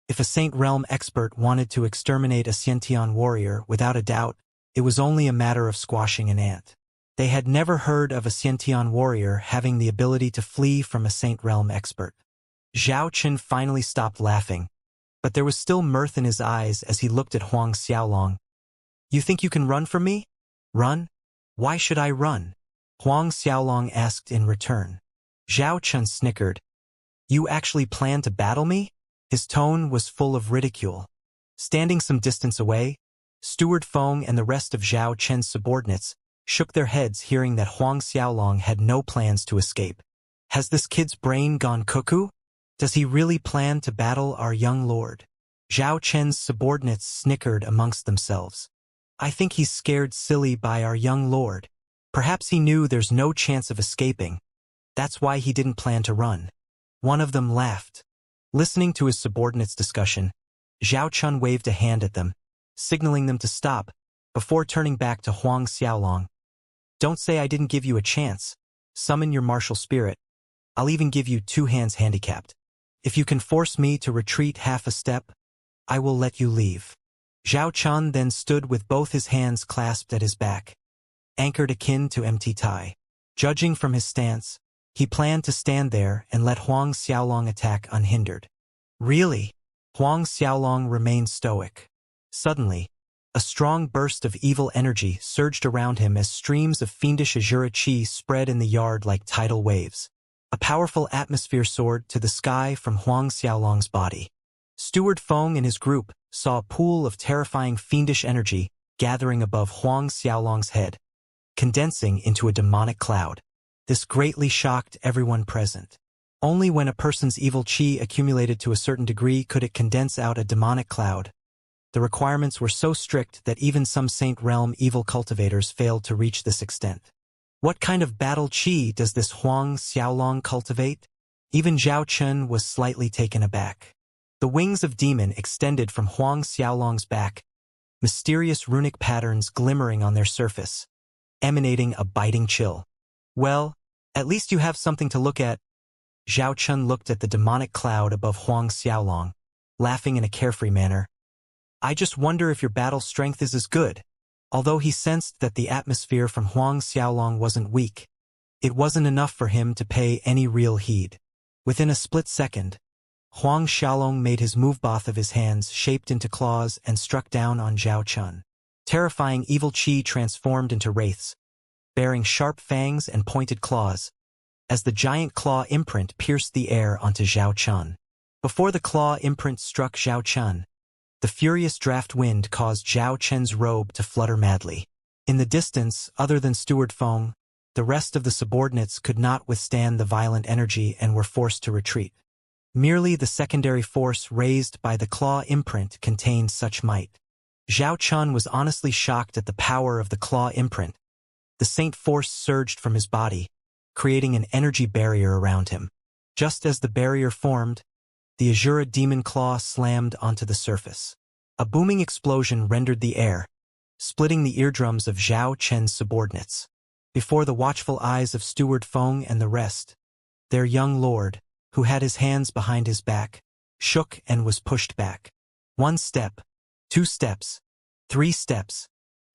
If a Saint Realm expert wanted to exterminate a Xiantian warrior, without a doubt, it was only a matter of squashing an ant. They had never heard of a Xiantian warrior having the ability to flee from a Saint Realm expert. Zhao Chun finally stopped laughing, but there was still mirth in his eyes as he looked at Huang Xiaolong. "You think you can run from me?" "Run? Why should I run?" Huang Xiaolong asked in return. Zhao Chun snickered. "You actually plan to battle me?" His tone was full of ridicule. Standing some distance away, Steward Feng and the rest of Zhao Chen's subordinates shook their heads hearing that Huang Xiaolong had no plans to escape. Has this kid's brain gone cuckoo? Does he really plan to battle our young lord? Zhao Chen's subordinates snickered amongst themselves. I think he's scared silly by our young lord. Perhaps he knew there's no chance of escaping. That's why he didn't plan to run. One of them laughed. Listening to his subordinates' discussion, Zhao Chun waved a hand at them, signaling them to stop, before turning back to Huang Xiaolong. Don't say I didn't give you a chance. Summon your martial spirit. I'll even give you 2 hands handicapped. If you can force me to retreat half a step, I will let you leave. Zhao Chun then stood with both his hands clasped at his back, anchored akin to empty tie. Judging from his stance, he planned to stand there and let Huang Xiaolong attack unhindered. Really? Huang Xiaolong remained stoic. Suddenly, a strong burst of evil energy surged around him as streams of fiendish Azura Qi spread in the yard like tidal waves. A powerful atmosphere soared to the sky from Huang Xiaolong's body. Steward Feng and his group saw a pool of terrifying fiendish energy gathering above Huang Xiaolong's head, condensing into a demonic cloud. This greatly shocked everyone present. Only when a person's evil qi accumulated to a certain degree could it condense out a demonic cloud. The requirements were so strict that even some Saint Realm evil cultivators failed to reach this extent. What kind of battle qi does this Huang Xiaolong cultivate? Even Zhao Chun was slightly taken aback. The wings of demon extended from Huang Xiaolong's back, mysterious runic patterns glimmering on their surface, emanating a biting chill. Well, at least you have something to look at. Zhao Chun looked at the demonic cloud above Huang Xiaolong, laughing in a carefree manner. I just wonder if your battle strength is as good. Although he sensed that the atmosphere from Huang Xiaolong wasn't weak, it wasn't enough for him to pay any real heed. Within a split second, Huang Xiaolong made his move-both of his hands shaped into claws and struck down on Zhao Chun. Terrifying evil qi transformed into wraiths, bearing sharp fangs and pointed claws, as the giant claw imprint pierced the air onto Zhao Chun. Before the claw imprint struck Zhao Chun, the furious draft wind caused Zhao Chen's robe to flutter madly. In the distance, other than Steward Feng, the rest of the subordinates could not withstand the violent energy and were forced to retreat. Merely the secondary force raised by the claw imprint contained such might. Zhao Chun was honestly shocked at the power of the claw imprint. The saint force surged from his body, creating an energy barrier around him. Just as the barrier formed, the Azura demon claw slammed onto the surface. A booming explosion rendered the air, splitting the eardrums of Zhao Chen's subordinates. Before the watchful eyes of Steward Feng and the rest, their young lord, who had his hands behind his back, shook and was pushed back. 1 step, 2 steps, 3 steps.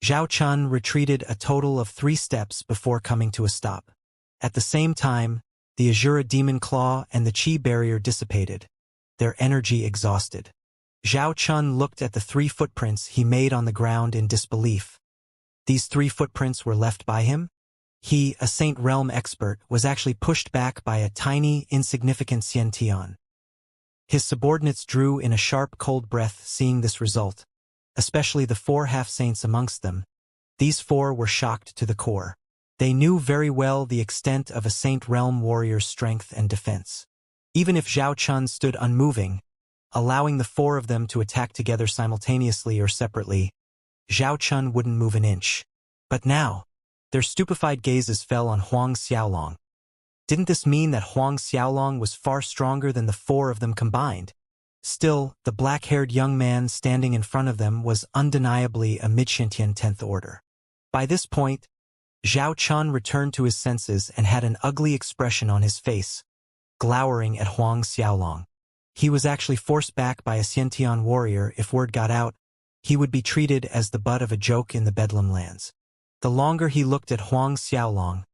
Zhao Chun retreated a total of 3 steps before coming to a stop. At the same time, the Azura demon claw and the qi barrier dissipated, their energy exhausted. Zhao Chun looked at the 3 footprints he made on the ground in disbelief. These 3 footprints were left by him? He, a Saint Realm expert, was actually pushed back by a tiny, insignificant Xiantian. His subordinates drew in a sharp, cold breath seeing this result, especially the 4 half-saints amongst them. These 4 were shocked to the core. They knew very well the extent of a Saint Realm warrior's strength and defense. Even if Zhao Chun stood unmoving, allowing the 4 of them to attack together simultaneously or separately, Zhao Chun wouldn't move an inch. But now, Their stupefied gazes fell on Huang Xiaolong. Didn't this mean that Huang Xiaolong was far stronger than the four of them combined? Still, the black-haired young man standing in front of them was undeniably a mid-Shintian 10th order. By this point, Zhao Chun returned to his senses and had an ugly expression on his face, glowering at Huang Xiaolong. He was actually forced back by a Xiantian warrior. If word got out, he would be treated as the butt of a joke in the Bedlam lands. The longer he looked at Huang Xiaolong,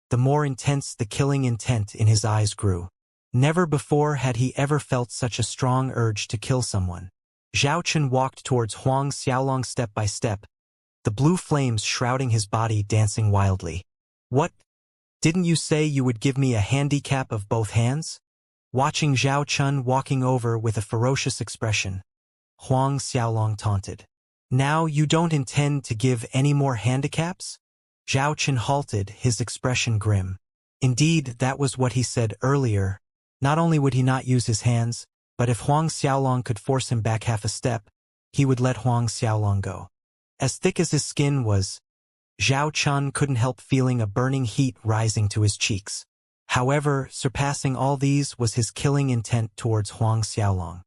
the more intense the killing intent in his eyes grew. Never before had he ever felt such a strong urge to kill someone. Zhao Chun walked towards Huang Xiaolong step by step, the blue flames shrouding his body dancing wildly. What? Didn't you say you would give me a handicap of both hands? Watching Zhao Chun walking over with a ferocious expression, Huang Xiaolong taunted. Now you don't intend to give any more handicaps? Zhao Chun halted, his expression grim. Indeed, that was what he said earlier. Not only would he not use his hands, but if Huang Xiaolong could force him back half a step, he would let Huang Xiaolong go. As thick as his skin was, Zhao Chun couldn't help feeling a burning heat rising to his cheeks. However, surpassing all these was his killing intent towards Huang Xiaolong.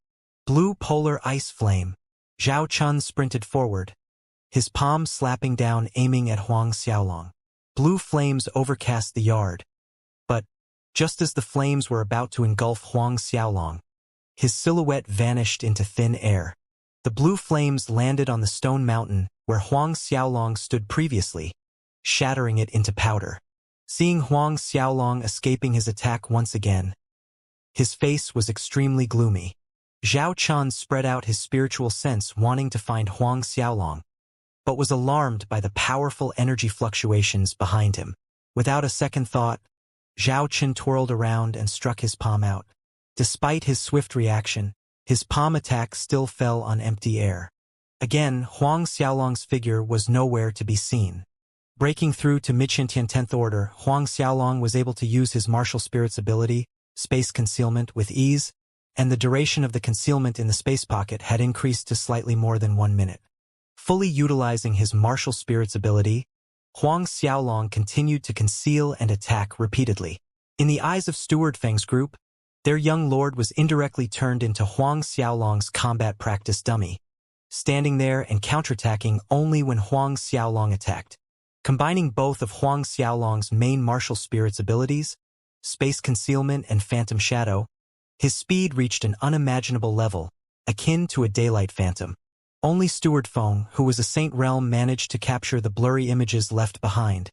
Blue polar ice flame. Zhao Chun sprinted forward, his palm slapping down, aiming at Huang Xiaolong. Blue flames overcast the yard. But, just as the flames were about to engulf Huang Xiaolong, his silhouette vanished into thin air. The blue flames landed on the stone mountain where Huang Xiaolong stood previously, shattering it into powder. Seeing Huang Xiaolong escaping his attack once again, his face was extremely gloomy. Zhao Chun spread out his spiritual sense, wanting to find Huang Xiaolong, but was alarmed by the powerful energy fluctuations behind him. Without a second thought, Zhao Chun twirled around and struck his palm out. Despite his swift reaction, his palm attack still fell on empty air. Again, Huang Xiaolong's figure was nowhere to be seen. Breaking through to mid-Shintian 10th order, Huang Xiaolong was able to use his martial spirit's ability, space concealment, with ease, and the duration of the concealment in the space pocket had increased to slightly more than 1 minute. Fully utilizing his martial spirit's ability, Huang Xiaolong continued to conceal and attack repeatedly. In the eyes of Steward Feng's group, their young lord was indirectly turned into Huang Xiaolong's combat practice dummy, standing there and counterattacking only when Huang Xiaolong attacked. Combining both of Huang Xiaolong's main martial spirit's abilities, space concealment and phantom shadow, his speed reached an unimaginable level, akin to a daylight phantom. Only Steward Feng, who was a Saint Realm, managed to capture the blurry images left behind,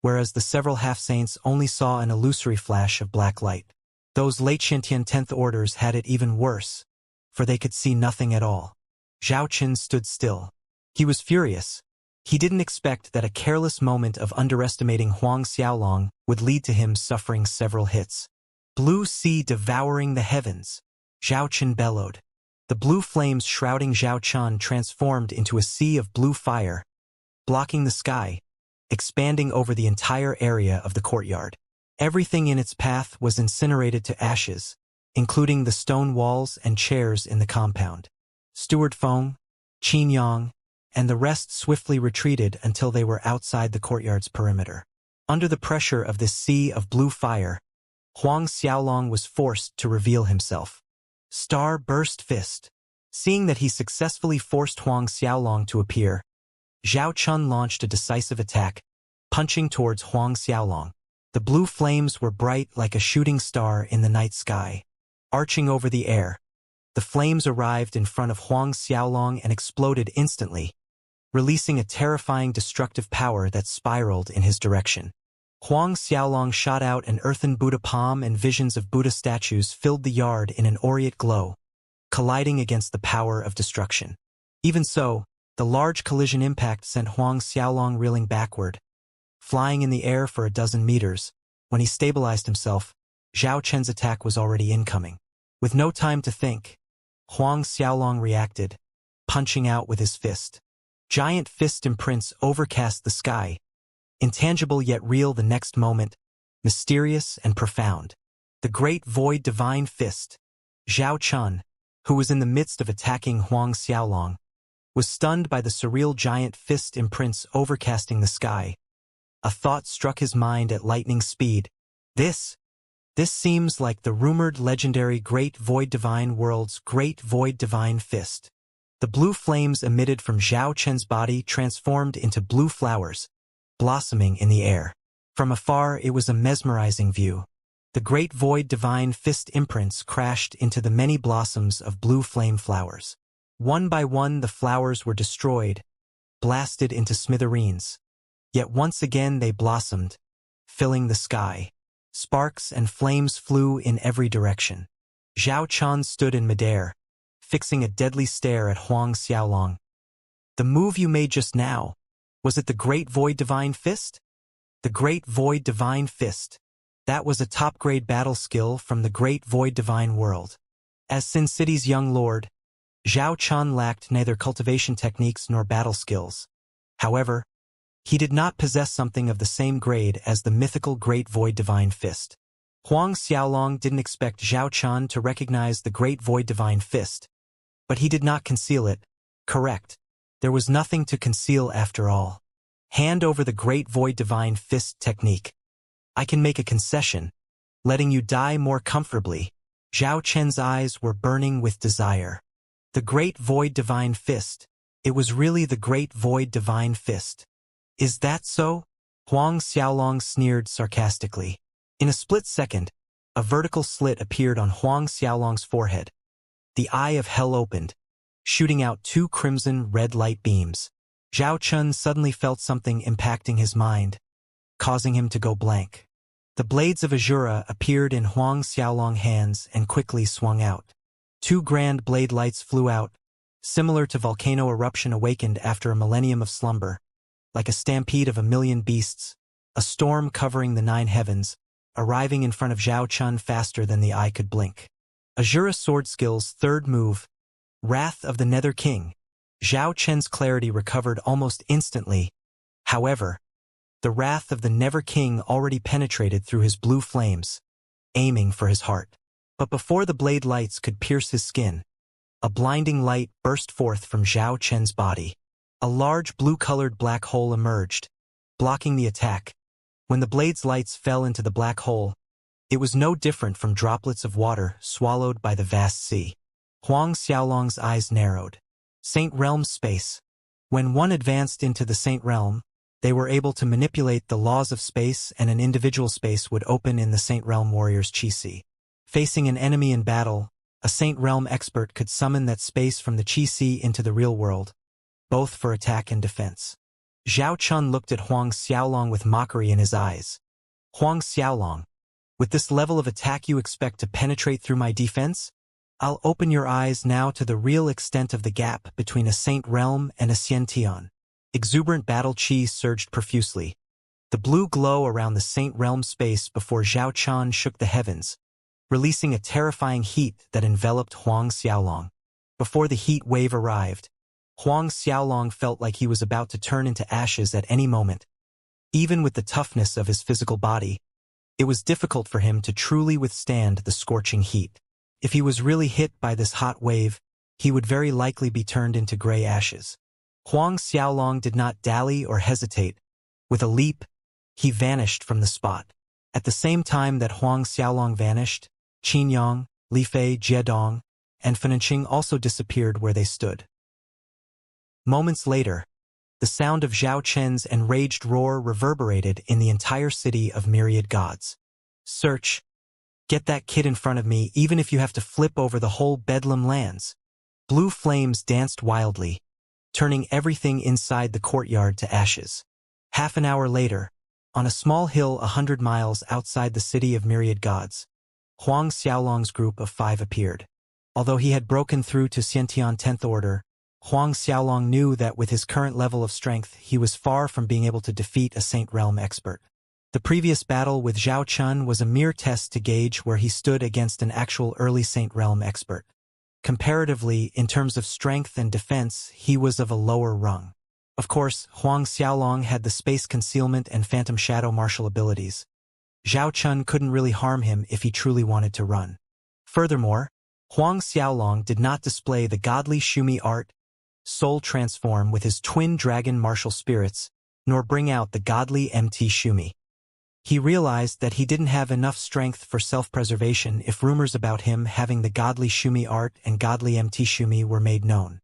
whereas the several half-saints only saw an illusory flash of black light. Those late Shintian 10th orders had it even worse, for they could see nothing at all. Zhao Chun stood still. He was furious. He didn't expect that a careless moment of underestimating Huang Xiaolong would lead to him suffering several hits. Blue sea devouring the heavens, Zhao Chun bellowed. The blue flames shrouding Zhao Chun transformed into a sea of blue fire, blocking the sky, expanding over the entire area of the courtyard. Everything in its path was incinerated to ashes, including the stone walls and chairs in the compound. Steward Feng, Qin Yang, and the rest swiftly retreated until they were outside the courtyard's perimeter. Under the pressure of this sea of blue fire, Huang Xiaolong was forced to reveal himself. Star-burst fist. Seeing that he successfully forced Huang Xiaolong to appear, Zhao Chun launched a decisive attack, punching towards Huang Xiaolong. The blue flames were bright like a shooting star in the night sky. Arching over the air, the flames arrived in front of Huang Xiaolong and exploded instantly, releasing a terrifying destructive power that spiraled in his direction. Huang Xiaolong shot out an earthen Buddha palm, and visions of Buddha statues filled the yard in an aureate glow, colliding against the power of destruction. Even so, the large collision impact sent Huang Xiaolong reeling backward, flying in the air for a dozen meters. When he stabilized himself, Zhao Chun's attack was already incoming. With no time to think, Huang Xiaolong reacted, punching out with his fist. Giant fist imprints overcast the sky, intangible yet real the next moment, mysterious and profound. The great void divine fist. Zhao Chun, who was in the midst of attacking Huang Xiaolong, was stunned by the surreal giant fist imprints overcasting the sky, A thought struck his mind at lightning speed. This seems like the rumored legendary Great Void Divine World's Great Void Divine Fist. The blue flames emitted from Zhao Chen's body transformed into blue flowers, blossoming in the air. From afar, it was a mesmerizing view. The Great Void Divine Fist imprints crashed into the many blossoms of blue flame flowers. One by one, the flowers were destroyed, blasted into smithereens. Yet once again they blossomed, filling the sky. Sparks and flames flew in every direction. Zhao Chen stood in midair, fixing a deadly stare at Huang Xiaolong. The move you made just now, was it the Great Void Divine Fist? The Great Void Divine Fist. That was a top-grade battle skill from the Great Void Divine World. As Sin City's young lord, Zhao Chen lacked neither cultivation techniques nor battle skills. However, he did not possess something of the same grade as the mythical Great Void Divine Fist. Huang Xiaolong didn't expect Zhao Chen to recognize the Great Void Divine Fist, but he did not conceal it. Correct. There was nothing to conceal after all. Hand over the Great Void Divine Fist technique. I can make a concession, letting you die more comfortably. Zhao Chen's eyes were burning with desire. The Great Void Divine Fist. It was really the Great Void Divine Fist. Is that so? Huang Xiaolong sneered sarcastically. In a split second, a vertical slit appeared on Huang Xiaolong's forehead. The eye of hell opened, shooting out two crimson red light beams. Zhao Chen suddenly felt something impacting his mind, causing him to go blank. The blades of Azura appeared in Huang Xiaolong's hands and quickly swung out. Two grand blade lights flew out, similar to volcano eruption awakened after a millennium of slumber. Like a stampede of a million beasts, a storm covering the nine heavens, arriving in front of Zhao Chen faster than the eye could blink. Azura sword skill's third move, Wrath of the Nether King. Zhao Chen's clarity recovered almost instantly. However, the wrath of the Nether King already penetrated through his blue flames, aiming for his heart. But before the blade lights could pierce his skin, a blinding light burst forth from Zhao Chen's body. A large blue-colored black hole emerged, blocking the attack. When the blade's lights fell into the black hole, it was no different from droplets of water swallowed by the vast sea. Huang Xiaolong's eyes narrowed. Saint Realm space. When one advanced into the Saint Realm, they were able to manipulate the laws of space, and an individual space would open in the Saint Realm warrior's chi si. Facing an enemy in battle, a Saint Realm expert could summon that space from the chi si into the real world, both for attack and defense. Zhao Chen looked at Huang Xiaolong with mockery in his eyes. Huang Xiaolong, with this level of attack you expect to penetrate through my defense? I'll open your eyes now to the real extent of the gap between a Saint Realm and a Xianxia. Exuberant battle chi surged profusely. The blue glow around the Saint Realm space before Zhao Chen shook the heavens, releasing a terrifying heat that enveloped Huang Xiaolong. Before the heat wave arrived, Huang Xiaolong felt like he was about to turn into ashes at any moment. Even with the toughness of his physical body, it was difficult for him to truly withstand the scorching heat. If he was really hit by this hot wave, he would very likely be turned into gray ashes. Huang Xiaolong did not dally or hesitate. With a leap, he vanished from the spot. At the same time that Huang Xiaolong vanished, Qin Yang, Li Fei, Jiedong, and Fenenqing also disappeared where they stood. Moments later, the sound of Zhao Chen's enraged roar reverberated in the entire city of myriad gods. Search. Get that kid in front of me, even if you have to flip over the whole Bedlam lands. Blue flames danced wildly, turning everything inside the courtyard to ashes. Half an hour later, on a small hill 100 miles outside the city of myriad gods, Huang Xiaolong's group of 5 appeared. Although he had broken through to Xiantian 10th Order, Huang Xiaolong knew that with his current level of strength, he was far from being able to defeat a Saint Realm expert. The previous battle with Zhao Chen was a mere test to gauge where he stood against an actual early Saint Realm expert. Comparatively, in terms of strength and defense, he was of a lower rung. Of course, Huang Xiaolong had the space concealment and phantom shadow martial abilities. Zhao Chen couldn't really harm him if he truly wanted to run. Furthermore, Huang Xiaolong did not display the godly Shumi art, soul transform with his twin dragon martial spirits, nor bring out the godly MT Shumi. He realized that he didn't have enough strength for self-preservation if rumors about him having the godly Shumi art and godly MT Shumi were made known.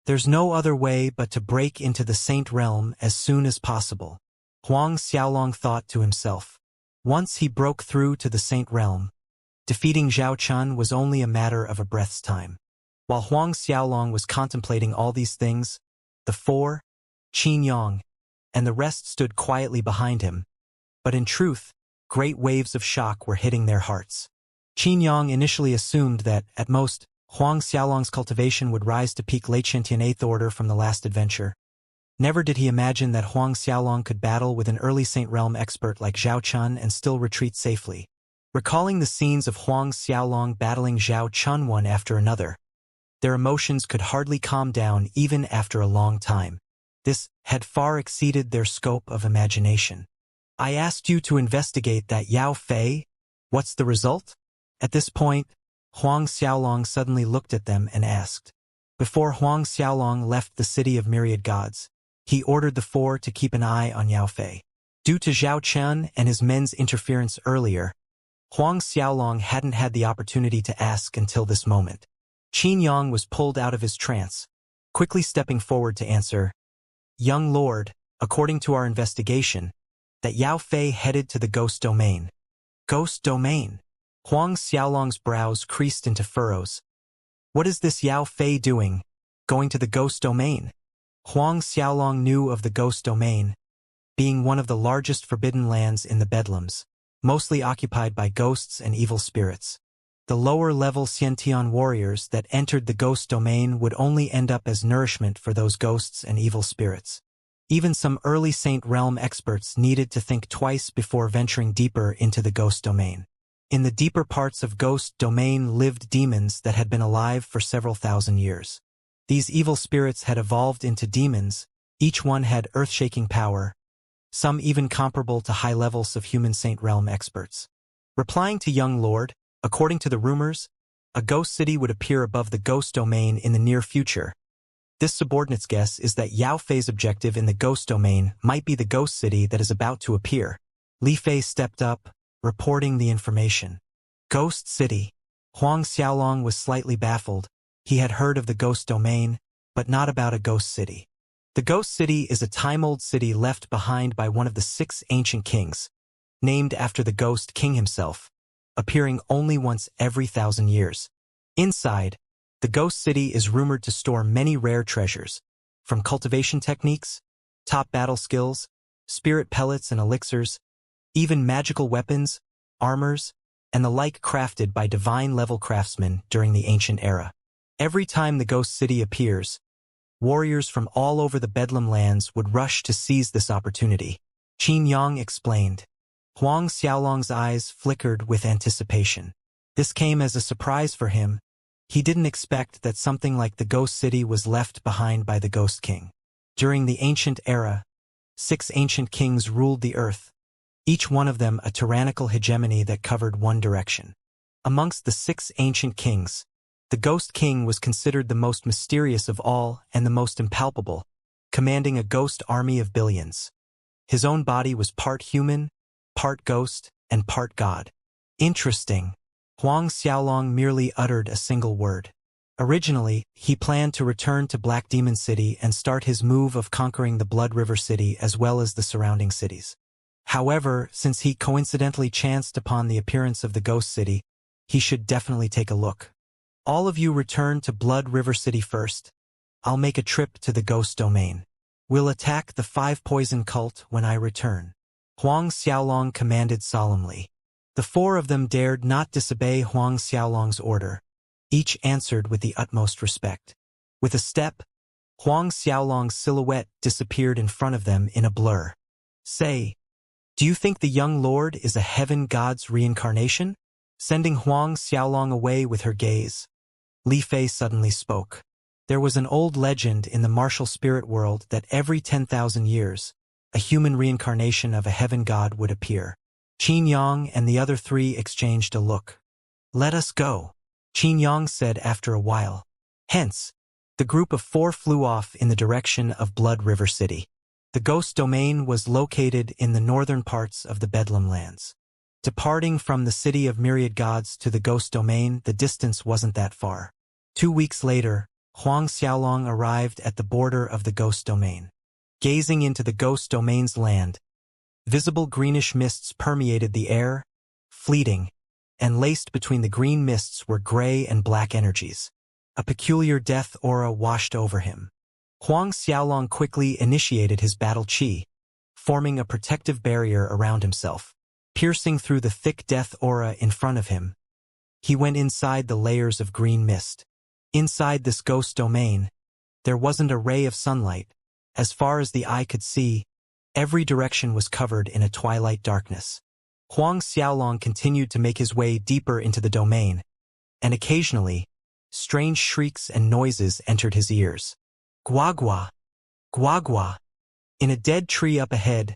There's no other way but to break into the Saint Realm as soon as possible, Huang Xiaolong thought to himself. Once he broke through to the Saint Realm, defeating Zhao Chun was only a matter of a breath's time. While Huang Xiaolong was contemplating all these things, the four, Qin Yang, and the rest stood quietly behind him. But in truth, great waves of shock were hitting their hearts. Qin Yang initially assumed that, at most, Huang Xiaolong's cultivation would rise to peak late Shintian 8th Order from the last adventure. Never did he imagine that Huang Xiaolong could battle with an early Saint Realm expert like Zhao Chun and still retreat safely. Recalling the scenes of Huang Xiaolong battling Zhao Chun one after another, their emotions could hardly calm down even after a long time. This had far exceeded their scope of imagination. I asked you to investigate that Yao Fei. What's the result? At this point, Huang Xiaolong suddenly looked at them and asked. Before Huang Xiaolong left the city of myriad gods, he ordered the four to keep an eye on Yao Fei. Due to Zhao Chun and his men's interference earlier, Huang Xiaolong hadn't had the opportunity to ask until this moment. Qin Yang was pulled out of his trance, quickly stepping forward to answer. Young Lord, according to our investigation, that Yao Fei headed to the Ghost Domain. Ghost Domain? Huang Xiaolong's brows creased into furrows. What is this Yao Fei doing, going to the Ghost Domain? Huang Xiaolong knew of the Ghost Domain, being one of the largest forbidden lands in the Bedlams, mostly occupied by ghosts and evil spirits. The lower-level Xiantian warriors that entered the Ghost Domain would only end up as nourishment for those ghosts and evil spirits. Even some early Saint Realm experts needed to think twice before venturing deeper into the Ghost Domain. In the deeper parts of Ghost Domain lived demons that had been alive for several thousand years. These evil spirits had evolved into demons, each one had earth-shaking power, some even comparable to high levels of human Saint Realm experts. Replying to Young Lord, according to the rumors, a ghost city would appear above the Ghost Domain in the near future. This subordinate's guess is that Yao Fei's objective in the Ghost Domain might be the ghost city that is about to appear. Li Fei stepped up, reporting the information. Ghost City. Huang Xiaolong was slightly baffled. He had heard of the Ghost Domain, but not about a ghost city. The Ghost City is a time-old city left behind by one of the 6 ancient kings, named after the Ghost King himself, appearing only once every 1,000 years. Inside, the Ghost City is rumored to store many rare treasures, from cultivation techniques, top battle skills, spirit pellets and elixirs, even magical weapons, armors, and the like crafted by divine-level craftsmen during the ancient era. Every time the Ghost City appears, warriors from all over the Bedlam lands would rush to seize this opportunity. Qin Yang explained. Huang Xiaolong's eyes flickered with anticipation. This came as a surprise for him. He didn't expect that something like the Ghost City was left behind by the Ghost King. During the ancient era, 6 ancient kings ruled the earth, each one of them a tyrannical hegemony that covered one direction. Amongst the 6 ancient kings, the Ghost King was considered the most mysterious of all and the most impalpable, commanding a ghost army of billions. His own body was part human, part ghost, and part god. Interesting. Huang Xiaolong merely uttered a single word. Originally, he planned to return to Black Demon City and start his move of conquering the Blood River City as well as the surrounding cities. However, since he coincidentally chanced upon the appearance of the Ghost City, he should definitely take a look. All of you return to Blood River City first. I'll make a trip to the Ghost Domain. We'll attack the 5 Poison Cult when I return. Huang Xiaolong commanded solemnly. The 4 of them dared not disobey Huang Xiaolong's order. Each answered with the utmost respect. With a step, Huang Xiaolong's silhouette disappeared in front of them in a blur. Say, do you think the young lord is a heaven god's reincarnation? Sending Huang Xiaolong away with her gaze, Li Fei suddenly spoke. There was an old legend in the martial spirit world that every 10,000 years, a human reincarnation of a heaven god would appear. Qin Yang and the other 3 exchanged a look. Let us go, Qin Yang said after a while. Hence, the group of 4 flew off in the direction of Blood River City. The ghost domain was located in the northern parts of the Bedlam lands. Departing from the city of myriad gods to the ghost domain, the distance wasn't that far. 2 weeks later, Huang Xiaolong arrived at the border of the ghost domain. Gazing into the ghost domain's land, visible greenish mists permeated the air, fleeting, and laced between the green mists were gray and black energies. A peculiar death aura washed over him. Huang Xiaolong quickly initiated his battle qi, forming a protective barrier around himself. Piercing through the thick death aura in front of him, he went inside the layers of green mist. Inside this ghost domain, there wasn't a ray of sunlight. As far as the eye could see, every direction was covered in a twilight darkness. Huang Xiaolong continued to make his way deeper into the domain, and occasionally, strange shrieks and noises entered his ears. Gua-gua! Gua-gua! In a dead tree up ahead,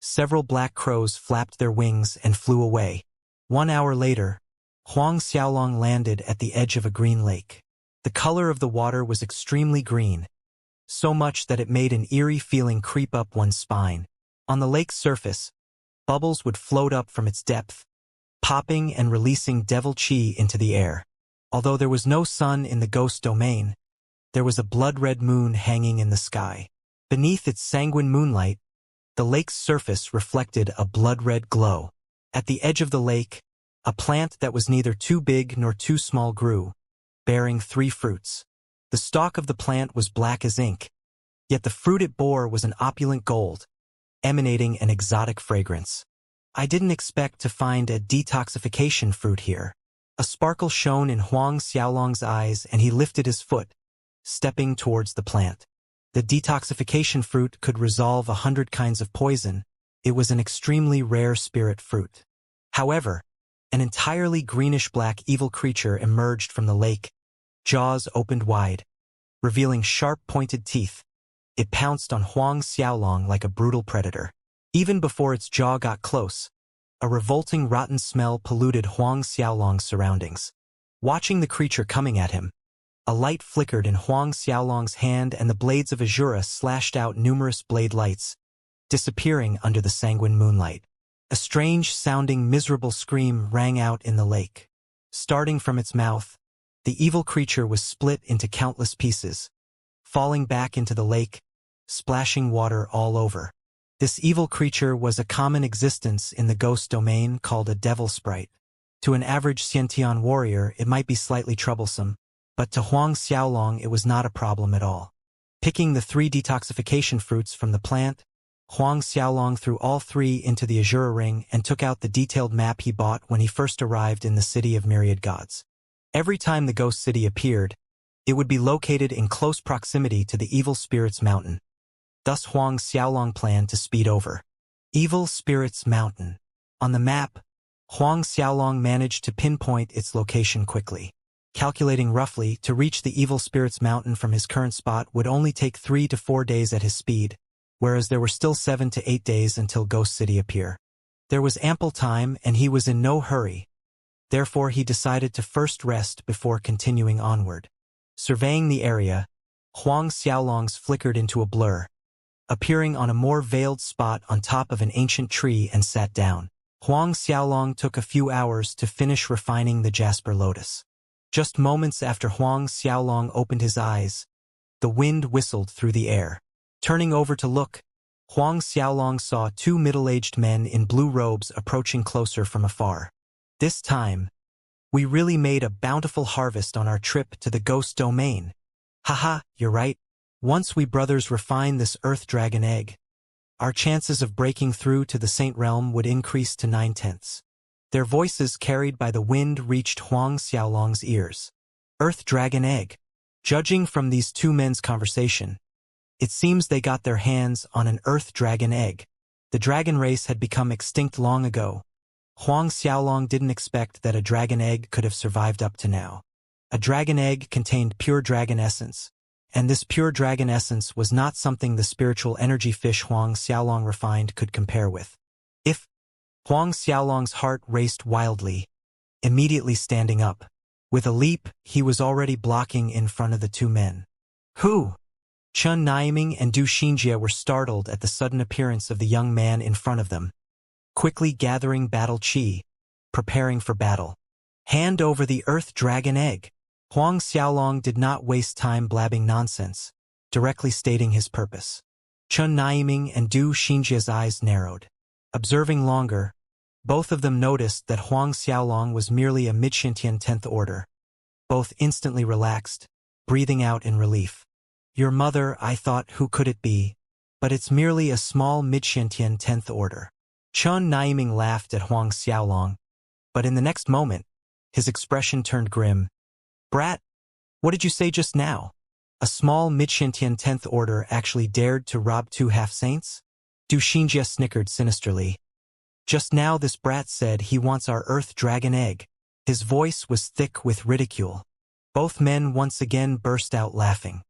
several black crows flapped their wings and flew away. 1 hour later, Huang Xiaolong landed at the edge of a green lake. The color of the water was extremely green, so much that it made an eerie feeling creep up one's spine. On the lake's surface, bubbles would float up from its depth, popping and releasing devil qi into the air. Although there was no sun in the ghost domain, there was a blood-red moon hanging in the sky. Beneath its sanguine moonlight, the lake's surface reflected a blood-red glow. At the edge of the lake, a plant that was neither too big nor too small grew, bearing 3 fruits. The stalk of the plant was black as ink, yet the fruit it bore was an opulent gold, emanating an exotic fragrance. I didn't expect to find a detoxification fruit here. A sparkle shone in Huang Xiaolong's eyes and he lifted his foot, stepping towards the plant. The detoxification fruit could resolve 100 kinds of poison. It was an extremely rare spirit fruit. However, an entirely greenish-black evil creature emerged from the lake, jaws opened wide, revealing sharp pointed teeth. It pounced on Huang Xiaolong like a brutal predator. Even before its jaw got close, a revolting rotten smell polluted Huang Xiaolong's surroundings. Watching the creature coming at him, a light flickered in Huang Xiaolong's hand and the blades of Azura slashed out numerous blade lights, disappearing under the sanguine moonlight. A strange-sounding miserable scream rang out in the lake. Starting from its mouth, the evil creature was split into countless pieces, falling back into the lake, splashing water all over. This evil creature was a common existence in the ghost domain called a devil sprite. To an average Xiantian warrior, it might be slightly troublesome, but to Huang Xiaolong it was not a problem at all. Picking the 3 detoxification fruits from the plant, Huang Xiaolong threw all 3 into the Azura ring and took out the detailed map he bought when he first arrived in the city of myriad gods. Every time the ghost city appeared, it would be located in close proximity to the Evil Spirits Mountain. Thus Huang Xiaolong planned to speed over. Evil Spirits Mountain. On the map, Huang Xiaolong managed to pinpoint its location quickly. Calculating roughly, to reach the Evil Spirits Mountain from his current spot would only take 3 to 4 days at his speed, whereas there were still 7 to 8 days until Ghost City appear. There was ample time and he was in no hurry. Therefore he decided to first rest before continuing onward. Surveying the area, Huang Xiaolong's flickered into a blur, appearing on a more veiled spot on top of an ancient tree and sat down. Huang Xiaolong took a few hours to finish refining the jasper lotus. Just moments after Huang Xiaolong opened his eyes, the wind whistled through the air. Turning over to look, Huang Xiaolong saw 2 middle-aged men in blue robes approaching closer from afar. This time, we really made a bountiful harvest on our trip to the ghost domain. Haha, you're right. Once we brothers refine this earth dragon egg, our chances of breaking through to the Saint Realm would increase to 9/10. Their voices carried by the wind reached Huang Xiaolong's ears. Earth dragon egg. Judging from these 2 men's conversation, it seems they got their hands on an earth dragon egg. The dragon race had become extinct long ago. Huang Xiaolong didn't expect that a dragon egg could have survived up to now. A dragon egg contained pure dragon essence, and this pure dragon essence was not something the spiritual energy fish Huang Xiaolong refined could compare with. If Huang Xiaolong's heart raced wildly, immediately standing up. With a leap, he was already blocking in front of the 2 men. Who? Chun Naiming and Du Xinjie were startled at the sudden appearance of the young man in front of them, quickly gathering battle chi, preparing for battle. Hand over the Earth Dragon Egg. Huang Xiaolong did not waste time blabbing nonsense, directly stating his purpose. Chun Naiming and Du Xinjie's eyes narrowed. Observing longer, both of them noticed that Huang Xiaolong was merely a mid-Shintian 10th order. Both instantly relaxed, breathing out in relief. Your mother, I thought, who could it be? But it's merely a small mid-Shintian 10th order. Chun Naiming laughed at Huang Xiaolong, but in the next moment, his expression turned grim. Brat, what did you say just now? A small mid-Shintian 10th order actually dared to rob 2 half-saints? Du Xinjie snickered sinisterly. Just now this brat said he wants our Earth Dragon Egg. His voice was thick with ridicule. Both men once again burst out laughing.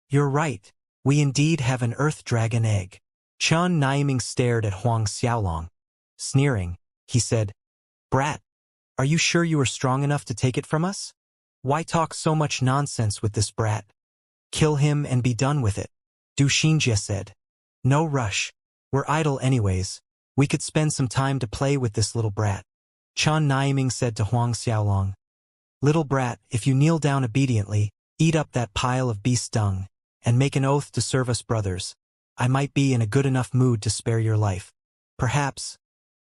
You're right, we indeed have an Earth Dragon Egg. Chun Naiming stared at Huang Xiaolong. Sneering, he said, Brat, are you sure you are strong enough to take it from us? Why talk so much nonsense with this brat? Kill him and be done with it. Du Xinjie said. No rush. We're idle anyways. We could spend some time to play with this little brat. Chun Naiming said to Huang Xiaolong. Little brat, if you kneel down obediently, eat up that pile of beast dung, and make an oath to serve us brothers, I might be in a good enough mood to spare your life. Perhaps,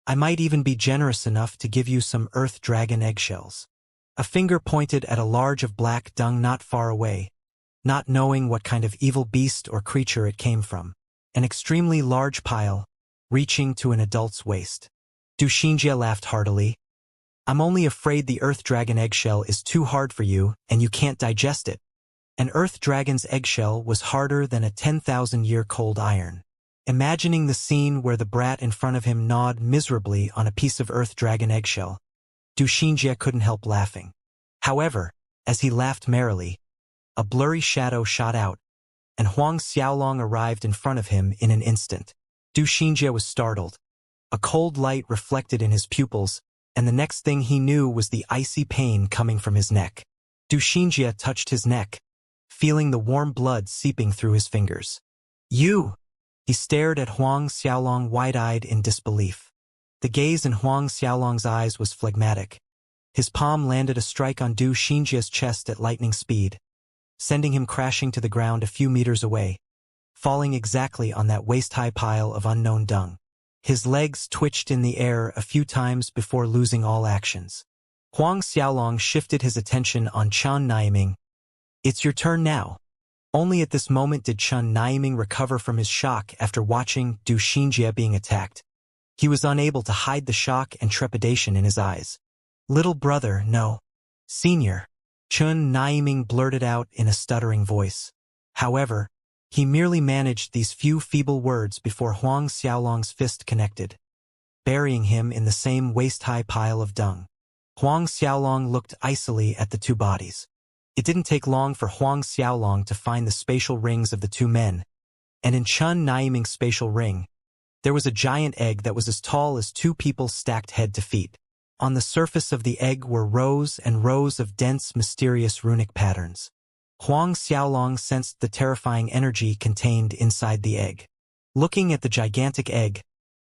I might even be generous enough to give you some Earth Dragon eggshells. A finger pointed at a large of black dung not far away, not knowing what kind of evil beast or creature it came from. An extremely large pile, reaching to an adult's waist. Du Xinjie laughed heartily. I'm only afraid the Earth Dragon eggshell is too hard for you and you can't digest it. An Earth Dragon's eggshell was harder than a 10,000-year cold iron. Imagining the scene where the brat in front of him gnawed miserably on a piece of Earth Dragon eggshell, Du Xinjie couldn't help laughing. However, as he laughed merrily, a blurry shadow shot out, and Huang Xiaolong arrived in front of him in an instant. Du Xinjie was startled. A cold light reflected in his pupils, and the next thing he knew was the icy pain coming from his neck. Du Xinjie touched his neck, feeling the warm blood seeping through his fingers. You! He stared at Huang Xiaolong wide-eyed in disbelief. The gaze in Huang Xiaolong's eyes was phlegmatic. His palm landed a strike on Du Xinjie's chest at lightning speed, sending him crashing to the ground a few meters away, falling exactly on that waist-high pile of unknown dung. His legs twitched in the air a few times before losing all actions. Huang Xiaolong shifted his attention on Chun Naiming. It's your turn now. Only at this moment did Chun Naiming recover from his shock after watching Du Xinjie being attacked. He was unable to hide the shock and trepidation in his eyes. Little brother, no. Senior. Chun Naiming blurted out in a stuttering voice. However, he merely managed these few feeble words before Huang Xiaolong's fist connected, burying him in the same waist-high pile of dung. Huang Xiaolong looked icily at the two bodies. It didn't take long for Huang Xiaolong to find the spatial rings of the two men, and in Chun Naiming's spatial ring, there was a giant egg that was as tall as 2 people stacked head to feet. On the surface of the egg were rows and rows of dense, mysterious runic patterns. Huang Xiaolong sensed the terrifying energy contained inside the egg. Looking at the gigantic egg,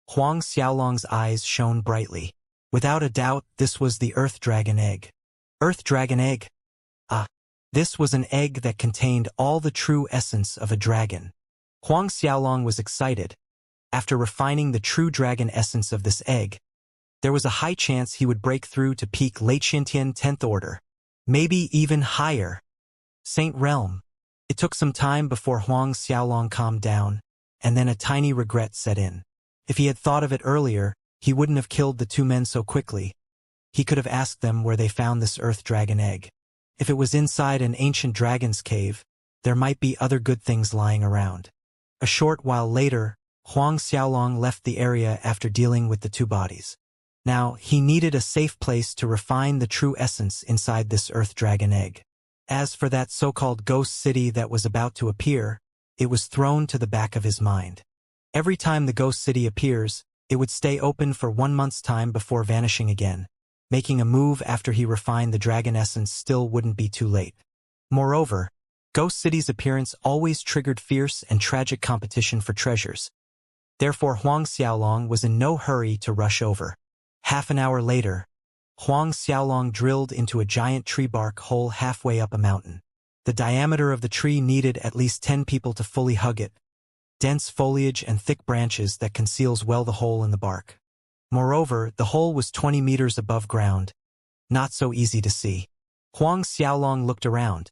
Huang Xiaolong's eyes shone brightly. Without a doubt, this was the Earth Dragon Egg. Earth Dragon Egg? Ah, this was an egg that contained all the true essence of a dragon. Huang Xiaolong was excited. After refining the true dragon essence of this egg, there was a high chance he would break through to peak late Shintian 10th order, maybe even higher. Saint Realm. It took some time before Huang Xiaolong calmed down, and then a tiny regret set in. If he had thought of it earlier, he wouldn't have killed the 2 men so quickly. He could have asked them where they found this Earth Dragon Egg. If it was inside an ancient dragon's cave, there might be other good things lying around. A short while later, Huang Xiaolong left the area after dealing with the 2 bodies. Now, he needed a safe place to refine the true essence inside this Earth Dragon Egg. As for that so-called ghost city that was about to appear, it was thrown to the back of his mind. Every time the ghost city appears, it would stay open for 1 month's time before vanishing again. Making a move after he refined the dragon essence still wouldn't be too late. Moreover, Ghost City's appearance always triggered fierce and tragic competition for treasures. Therefore Huang Xiaolong was in no hurry to rush over. Half an hour later, Huang Xiaolong drilled into a giant tree bark hole halfway up a mountain. The diameter of the tree needed at least 10 people to fully hug it. Dense foliage and thick branches that conceals well the hole in the bark. Moreover, the hole was 20 meters above ground. Not so easy to see. Huang Xiaolong looked around.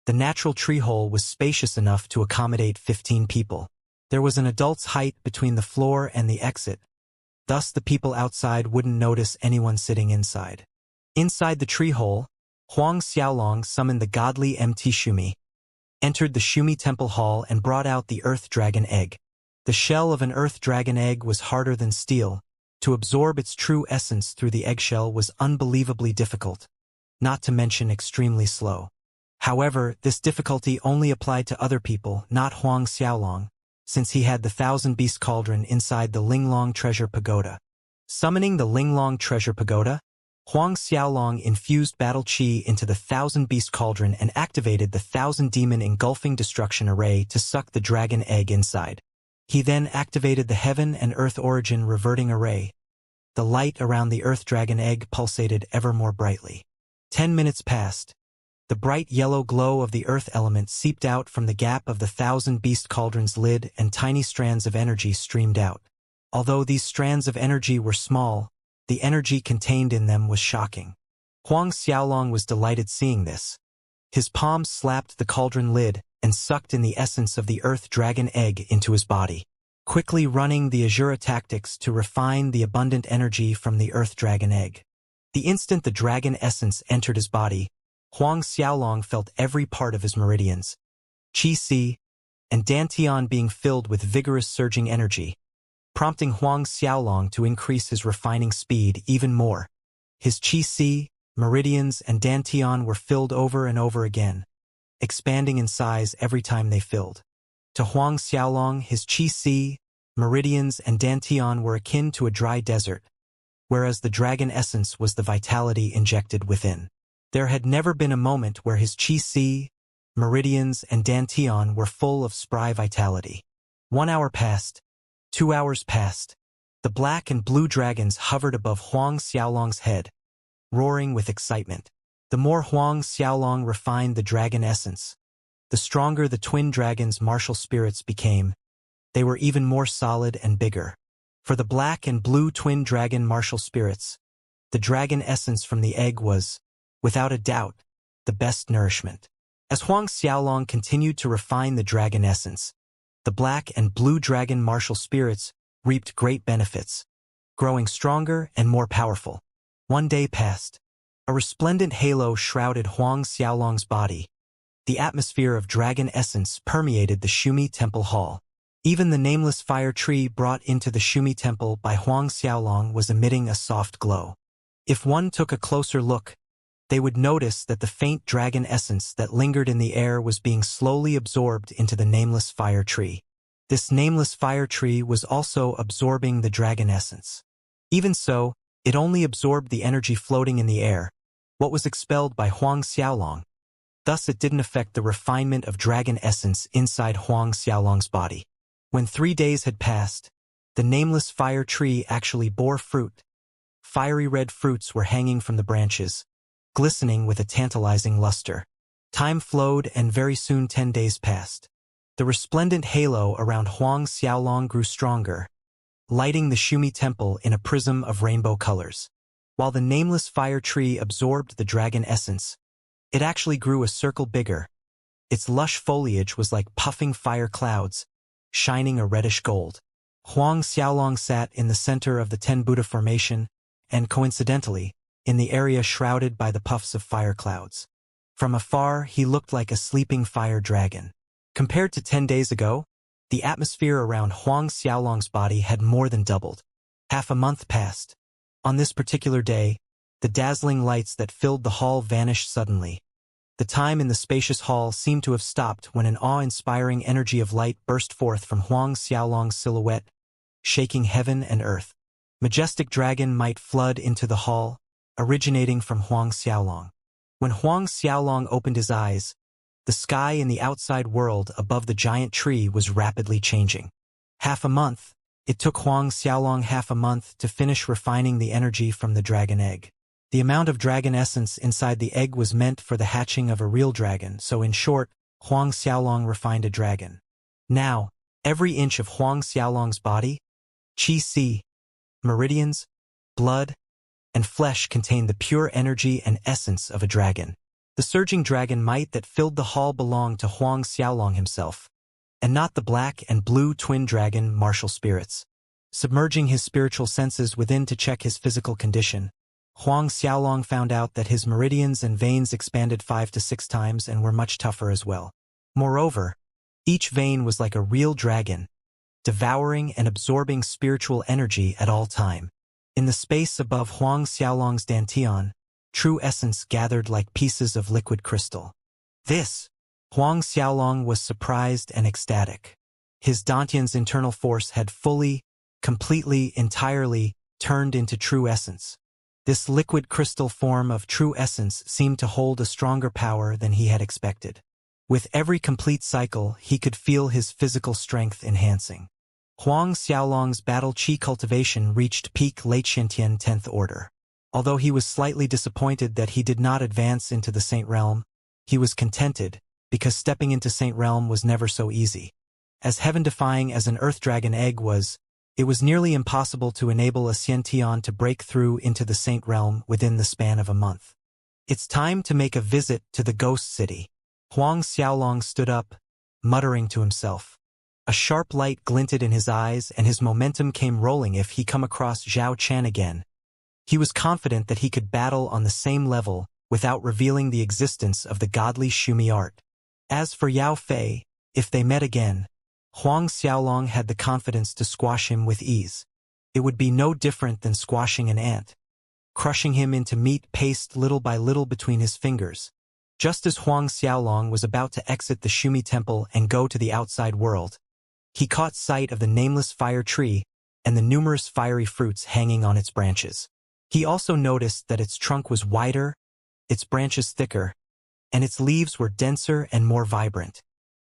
The natural tree hole was spacious enough to accommodate 15 people. There was an adult's height between the floor and the exit. Thus the people outside wouldn't notice anyone sitting inside. Inside the tree hole, Huang Xiaolong summoned the godly Mt Shumi, entered the Shumi temple hall and brought out the earth dragon egg. The shell of an earth dragon egg was harder than steel. To absorb its true essence through the eggshell was unbelievably difficult, not to mention extremely slow. However, this difficulty only applied to other people, not Huang Xiaolong, since he had the 1,000-beast cauldron inside the Linglong treasure pagoda. Summoning the Linglong treasure pagoda, Huang Xiaolong infused battle chi into the 1,000-beast cauldron and activated the 1,000-demon engulfing destruction array to suck the dragon egg inside. He then activated the heaven and earth origin reverting array. The light around the earth dragon egg pulsated ever more brightly. 10 minutes passed. The bright yellow glow of the earth element seeped out from the gap of the 1,000-beast cauldron's lid and tiny strands of energy streamed out. Although these strands of energy were small, the energy contained in them was shocking. Huang Xiaolong was delighted seeing this. His palm slapped the cauldron lid and sucked in the essence of the earth dragon egg into his body, quickly running the Azura tactics to refine the abundant energy from the earth dragon egg. The instant the dragon essence entered his body, Huang Xiaolong felt every part of his meridians, Qi and Dantian being filled with vigorous surging energy, prompting Huang Xiaolong to increase his refining speed even more. His Qi, meridians, and Dantian were filled over and over again, expanding in size every time they filled. To Huang Xiaolong, his Qi, meridians, and Dantian were akin to a dry desert, whereas the dragon essence was the vitality injected within. There had never been a moment where his Qi, meridians, and Dantian were full of spry vitality. 1 hour passed. 2 hours passed. The black and blue dragons hovered above Huang Xiaolong's head, roaring with excitement. The more Huang Xiaolong refined the dragon essence, the stronger the twin dragons' martial spirits became. They were even more solid and bigger. For the black and blue twin dragon martial spirits, the dragon essence from the egg was, without a doubt, the best nourishment. As Huang Xiaolong continued to refine the dragon essence, the black and blue dragon martial spirits reaped great benefits, growing stronger and more powerful. 1 day passed. A resplendent halo shrouded Huang Xiaolong's body. The atmosphere of dragon essence permeated the Shumi temple hall. Even the nameless fire tree brought into the Shumi temple by Huang Xiaolong was emitting a soft glow. If one took a closer look, they would notice that the faint dragon essence that lingered in the air was being slowly absorbed into the nameless fire tree. This nameless fire tree was also absorbing the dragon essence. Even so, it only absorbed the energy floating in the air, what was expelled by Huang Xiaolong. Thus it didn't affect the refinement of dragon essence inside Huang Xiaolong's body. When 3 days had passed, the nameless fire tree actually bore fruit. Fiery red fruits were hanging from the branches, glistening with a tantalizing luster. Time flowed and very soon 10 days passed. The resplendent halo around Huang Xiaolong grew stronger, lighting the Shumi temple in a prism of rainbow colors. While the nameless fire tree absorbed the dragon essence, it actually grew a circle bigger. Its lush foliage was like puffing fire clouds, shining a reddish gold. Huang Xiaolong sat in the center of the Ten Buddha formation, and coincidentally, in the area shrouded by the puffs of fire clouds. From afar, he looked like a sleeping fire dragon. Compared to 10 days ago, the atmosphere around Huang Xiaolong's body had more than doubled. Half a month passed. On this particular day, the dazzling lights that filled the hall vanished suddenly. The time in the spacious hall seemed to have stopped when an awe-inspiring energy of light burst forth from Huang Xiaolong's silhouette, shaking heaven and earth. Majestic dragon might flood into the hall, originating from Huang Xiaolong. When Huang Xiaolong opened his eyes, the The sky in the outside world above the giant tree was rapidly changing. Half a month. It took Huang Xiaolong half a month to finish refining the energy from the dragon egg. The amount of dragon essence inside the egg was meant for the hatching of a real dragon, so in short, Huang Xiaolong refined a dragon. Now, every inch of Huang Xiaolong's body, qi, meridians, blood, and flesh contained the pure energy and essence of a dragon. The surging dragon might that filled the hall belonged to Huang Xiaolong himself, and not the black and blue twin dragon martial spirits. Submerging his spiritual senses within to check his physical condition, Huang Xiaolong found out that his meridians and veins expanded 5 to 6 times and were much tougher as well. Moreover, each vein was like a real dragon, devouring and absorbing spiritual energy at all time. In the space above Huang Xiaolong's dantian, true essence gathered like pieces of liquid crystal. This, Huang Xiaolong was surprised and ecstatic. His dantian's internal force had fully, completely, entirely turned into true essence. This liquid crystal form of true essence seemed to hold a stronger power than he had expected. With every complete cycle, he could feel his physical strength enhancing. Huang Xiaolong's battle chi cultivation reached peak late Xiantian 10th order. Although he was slightly disappointed that he did not advance into the Saint Realm, he was contented, because stepping into Saint Realm was never so easy. As heaven-defying as an Earth Dragon egg was, it was nearly impossible to enable a Xiantian to break through into the Saint Realm within the span of a month. It's time to make a visit to the Ghost City. Huang Xiaolong stood up, muttering to himself. A sharp light glinted in his eyes and his momentum came rolling if he come across Zhao Qian again. He was confident that he could battle on the same level without revealing the existence of the godly Shumi art. As for Yao Fei, if they met again, Huang Xiaolong had the confidence to squash him with ease. It would be no different than squashing an ant, crushing him into meat paste little by little between his fingers. Just as Huang Xiaolong was about to exit the Shumi temple and go to the outside world, he caught sight of the nameless fire tree and the numerous fiery fruits hanging on its branches. He also noticed that its trunk was wider, its branches thicker, and its leaves were denser and more vibrant.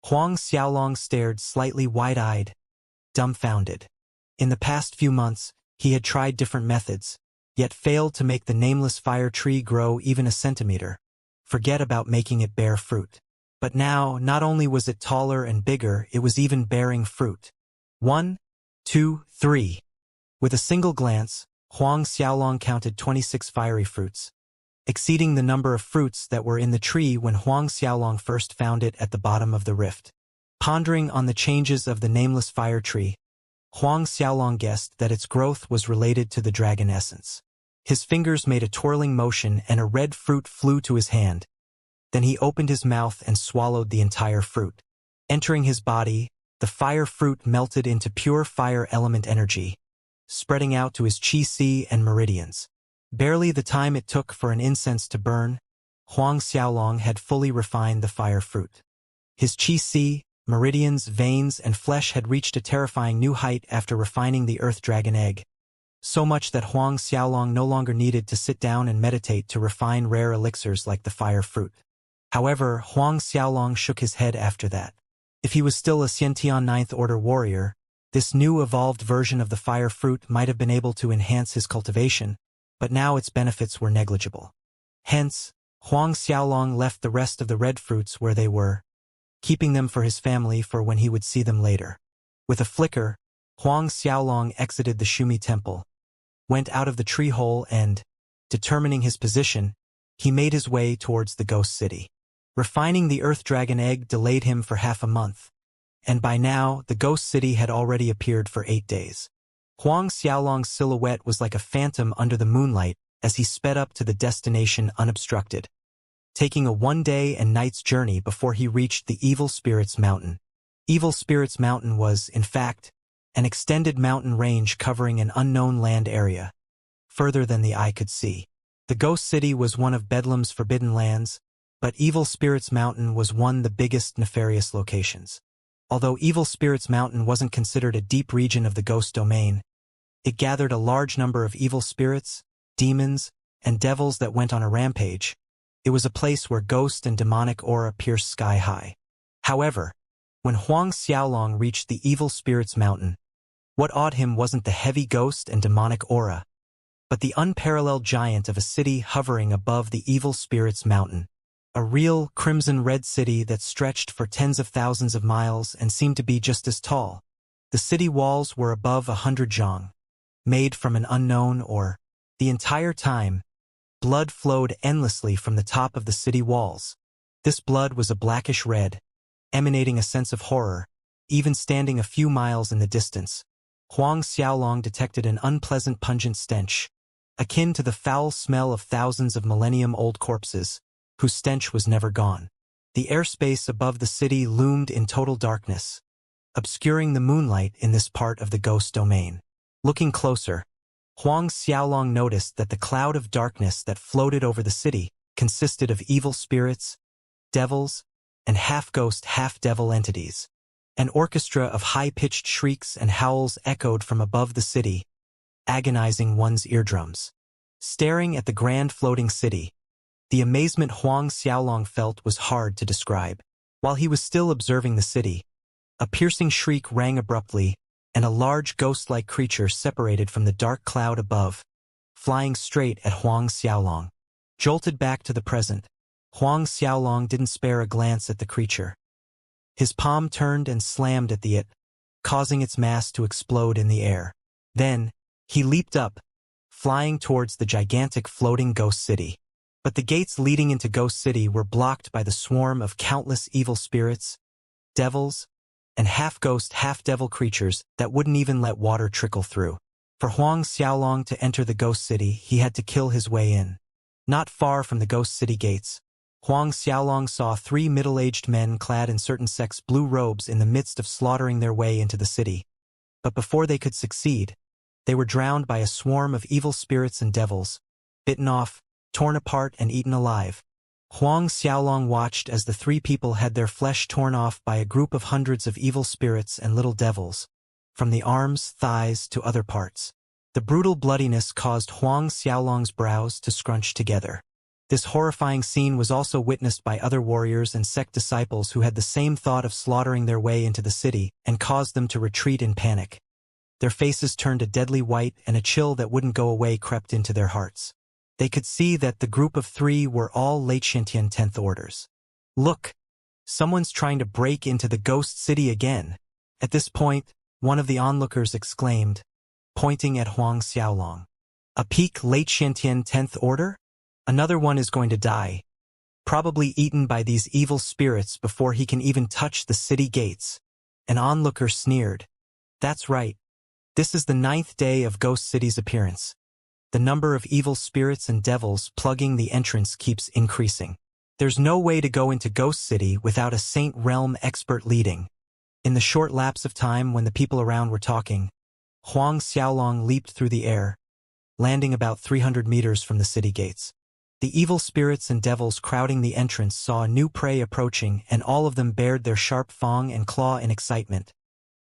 Huang Xiaolong stared slightly wide-eyed, dumbfounded. In the past few months, he had tried different methods, yet failed to make the nameless fire tree grow even a centimeter. Forget about making it bear fruit. But now, not only was it taller and bigger, it was even bearing fruit. 1, 2, 3. With a single glance, Huang Xiaolong counted 26 fiery fruits, exceeding the number of fruits that were in the tree when Huang Xiaolong first found it at the bottom of the rift. Pondering on the changes of the nameless fire tree, Huang Xiaolong guessed that its growth was related to the dragon essence. His fingers made a twirling motion and a red fruit flew to his hand. Then he opened his mouth and swallowed the entire fruit. Entering his body, the fire fruit melted into pure fire element energy, spreading out to his qi and meridians. Barely the time it took for an incense to burn, Huang Xiaolong had fully refined the fire fruit. His qi, meridians, veins, and flesh had reached a terrifying new height after refining the Earth Dragon egg. So much that Huang Xiaolong no longer needed to sit down and meditate to refine rare elixirs like the fire fruit. However, Huang Xiaolong shook his head after that. If he was still a Xiantian 9th Order warrior, this new evolved version of the fire fruit might have been able to enhance his cultivation, but now its benefits were negligible. Hence, Huang Xiaolong left the rest of the red fruits where they were, keeping them for his family for when he would see them later. With a flicker, Huang Xiaolong exited the Shumi temple, went out of the tree hole and, determining his position, he made his way towards the Ghost City. Refining the Earth Dragon egg delayed him for half a month, and by now the Ghost City had already appeared for 8 days. Huang Xiaolong's silhouette was like a phantom under the moonlight as he sped up to the destination unobstructed, taking a 1-day and night's journey before he reached the Evil Spirits Mountain. Evil Spirits Mountain was, in fact, an extended mountain range covering an unknown land area, further than the eye could see. The Ghost City was one of Bedlam's forbidden lands, but Evil Spirits Mountain was one of the biggest nefarious locations. Although Evil Spirits Mountain wasn't considered a deep region of the ghost domain, it gathered a large number of evil spirits, demons, and devils that went on a rampage, It was a place where ghost and demonic aura pierced sky high. However, when Huang Xiaolong reached the evil spirit's mountain, what awed him wasn't the heavy ghost and demonic aura, but the unparalleled giant of a city hovering above the evil spirit's mountain. A real crimson-red city that stretched for tens of thousands of miles and seemed to be just as tall. The city walls were above 100 zhang, made from an unknown ore. The entire time, blood flowed endlessly from the top of the city walls. This blood was a blackish red, emanating a sense of horror, even standing a few miles in the distance. Huang Xiaolong detected an unpleasant pungent stench, akin to the foul smell of thousands of millennium-old corpses, whose stench was never gone. The airspace above the city loomed in total darkness, obscuring the moonlight in this part of the ghost domain. Looking closer, Huang Xiaolong noticed that the cloud of darkness that floated over the city consisted of evil spirits, devils, and half-ghost, half-devil entities. An orchestra of high-pitched shrieks and howls echoed from above the city, agonizing one's eardrums. Staring at the grand floating city, the amazement Huang Xiaolong felt was hard to describe. While he was still observing the city, a piercing shriek rang abruptly, and a large ghost-like creature separated from the dark cloud above, flying straight at Huang Xiaolong. Jolted back to the present, Huang Xiaolong didn't spare a glance at the creature. His palm turned and slammed at it, causing its mass to explode in the air. Then, he leaped up, flying towards the gigantic floating ghost city. But the gates leading into Ghost City were blocked by the swarm of countless evil spirits, devils, and half-ghost, half-devil creatures that wouldn't even let water trickle through. For Huang Xiaolong to enter the Ghost City, he had to kill his way in. Not far from the Ghost City gates, Huang Xiaolong saw 3 middle-aged men clad in certain sects' blue robes in the midst of slaughtering their way into the city. But before they could succeed, they were drowned by a swarm of evil spirits and devils, bitten off, torn apart and eaten alive. Huang Xiaolong watched as the 3 people had their flesh torn off by a group of hundreds of evil spirits and little devils, from the arms, thighs, to other parts. The brutal bloodiness caused Huang Xiaolong's brows to scrunch together. This horrifying scene was also witnessed by other warriors and sect disciples who had the same thought of slaughtering their way into the city and caused them to retreat in panic. Their faces turned a deadly white and a chill that wouldn't go away crept into their hearts. They could see that the group of 3 were all late Xianxia 10th orders. Look! Someone's trying to break into the ghost city again. At this point, one of the onlookers exclaimed, pointing at Huang Xiaolong. A peak late Xianxia 10th order? Another one is going to die, probably eaten by these evil spirits before he can even touch the city gates. An onlooker sneered. That's right. This is the 9th day of Ghost City's appearance. The number of evil spirits and devils plugging the entrance keeps increasing. There's no way to go into Ghost City without a Saint Realm expert leading. In the short lapse of time when the people around were talking, Huang Xiaolong leaped through the air, landing about 300 meters from the city gates. The evil spirits and devils crowding the entrance saw a new prey approaching, and all of them bared their sharp fang and claw in excitement,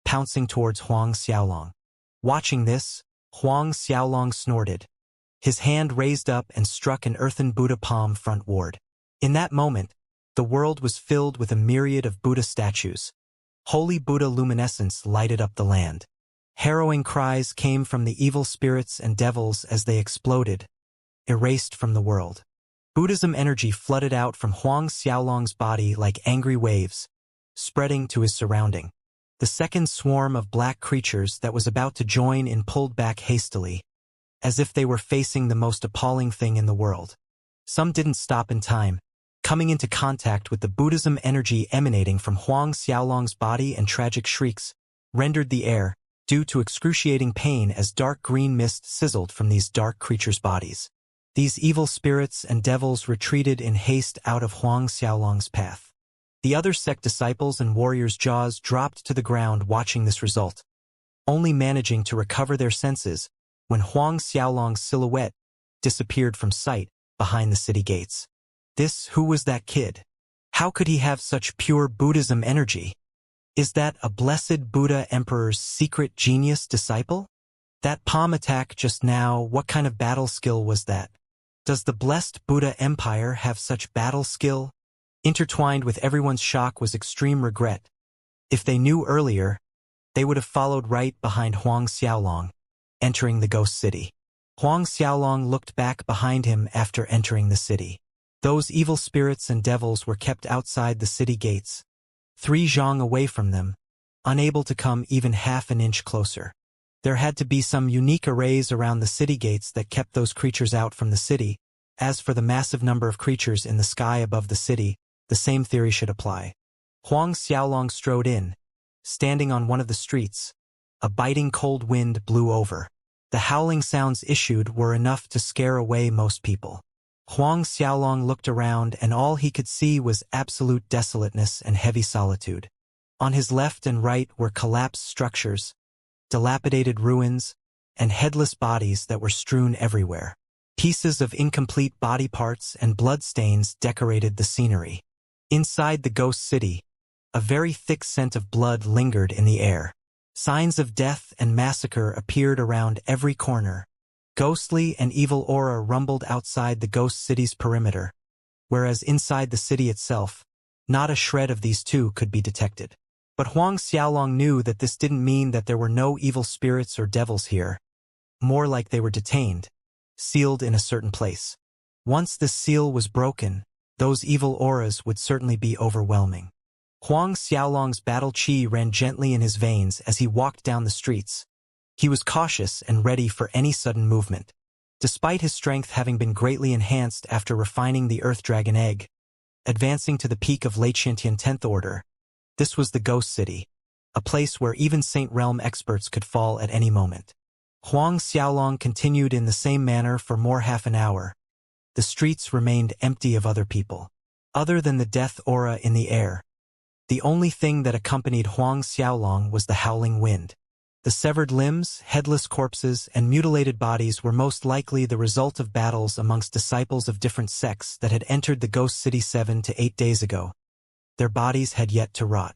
pouncing towards Huang Xiaolong. Watching this, Huang Xiaolong snorted. His hand raised up and struck an earthen Buddha palm frontward. In that moment, the world was filled with a myriad of Buddha statues. Holy Buddha luminescence lighted up the land. Harrowing cries came from the evil spirits and devils as they exploded, erased from the world. Buddhism energy flooded out from Huang Xiaolong's body like angry waves, spreading to his surrounding. The second swarm of black creatures that was about to join in pulled back hastily, as if they were facing the most appalling thing in the world. Some didn't stop in time, coming into contact with the Buddhism energy emanating from Huang Xiaolong's body, and tragic shrieks rendered the air, due to excruciating pain as dark green mist sizzled from these dark creatures' bodies. These evil spirits and devils retreated in haste out of Huang Xiaolong's path. The other sect disciples and warriors' jaws dropped to the ground watching this result, only managing to recover their senses when Huang Xiaolong's silhouette disappeared from sight behind the city gates. Who was that kid? How could he have such pure Buddhism energy? Is that a blessed Buddha Emperor's secret genius disciple? That palm attack just now, what kind of battle skill was that? Does the blessed Buddha Empire have such battle skill? Intertwined with everyone's shock was extreme regret. If they knew earlier, they would have followed right behind Huang Xiaolong, entering the ghost city. Huang Xiaolong looked back behind him after entering the city. Those evil spirits and devils were kept outside the city gates, 3 zhang away from them, unable to come even half an inch closer. There had to be some unique arrays around the city gates that kept those creatures out from the city. As for the massive number of creatures in the sky above the city, the same theory should apply. Huang Xiaolong strode in. Standing on one of the streets, a biting cold wind blew over. The howling sounds issued were enough to scare away most people. Huang Xiaolong looked around and all he could see was absolute desolateness and heavy solitude. On his left and right were collapsed structures, dilapidated ruins, and headless bodies that were strewn everywhere. Pieces of incomplete body parts and bloodstains decorated the scenery. Inside the ghost city, a very thick scent of blood lingered in the air. Signs of death and massacre appeared around every corner. Ghostly and evil aura rumbled outside the ghost city's perimeter, whereas inside the city itself, not a shred of these two could be detected. But Huang Xiaolong knew that this didn't mean that there were no evil spirits or devils here. More like they were detained, sealed in a certain place. Once this seal was broken, those evil auras would certainly be overwhelming. Huang Xiaolong's battle chi ran gently in his veins as he walked down the streets. He was cautious and ready for any sudden movement. Despite his strength having been greatly enhanced after refining the Earth Dragon Egg, advancing to the peak of late Xianxia 10th Order, this was the Ghost City, a place where even Saint Realm experts could fall at any moment. Huang Xiaolong continued in the same manner for more half an hour. The streets remained empty of other people. Other than the death aura in the air, the only thing that accompanied Huang Xiaolong was the howling wind. The severed limbs, headless corpses, and mutilated bodies were most likely the result of battles amongst disciples of different sects that had entered the Ghost City 7 to 8 days ago. Their bodies had yet to rot.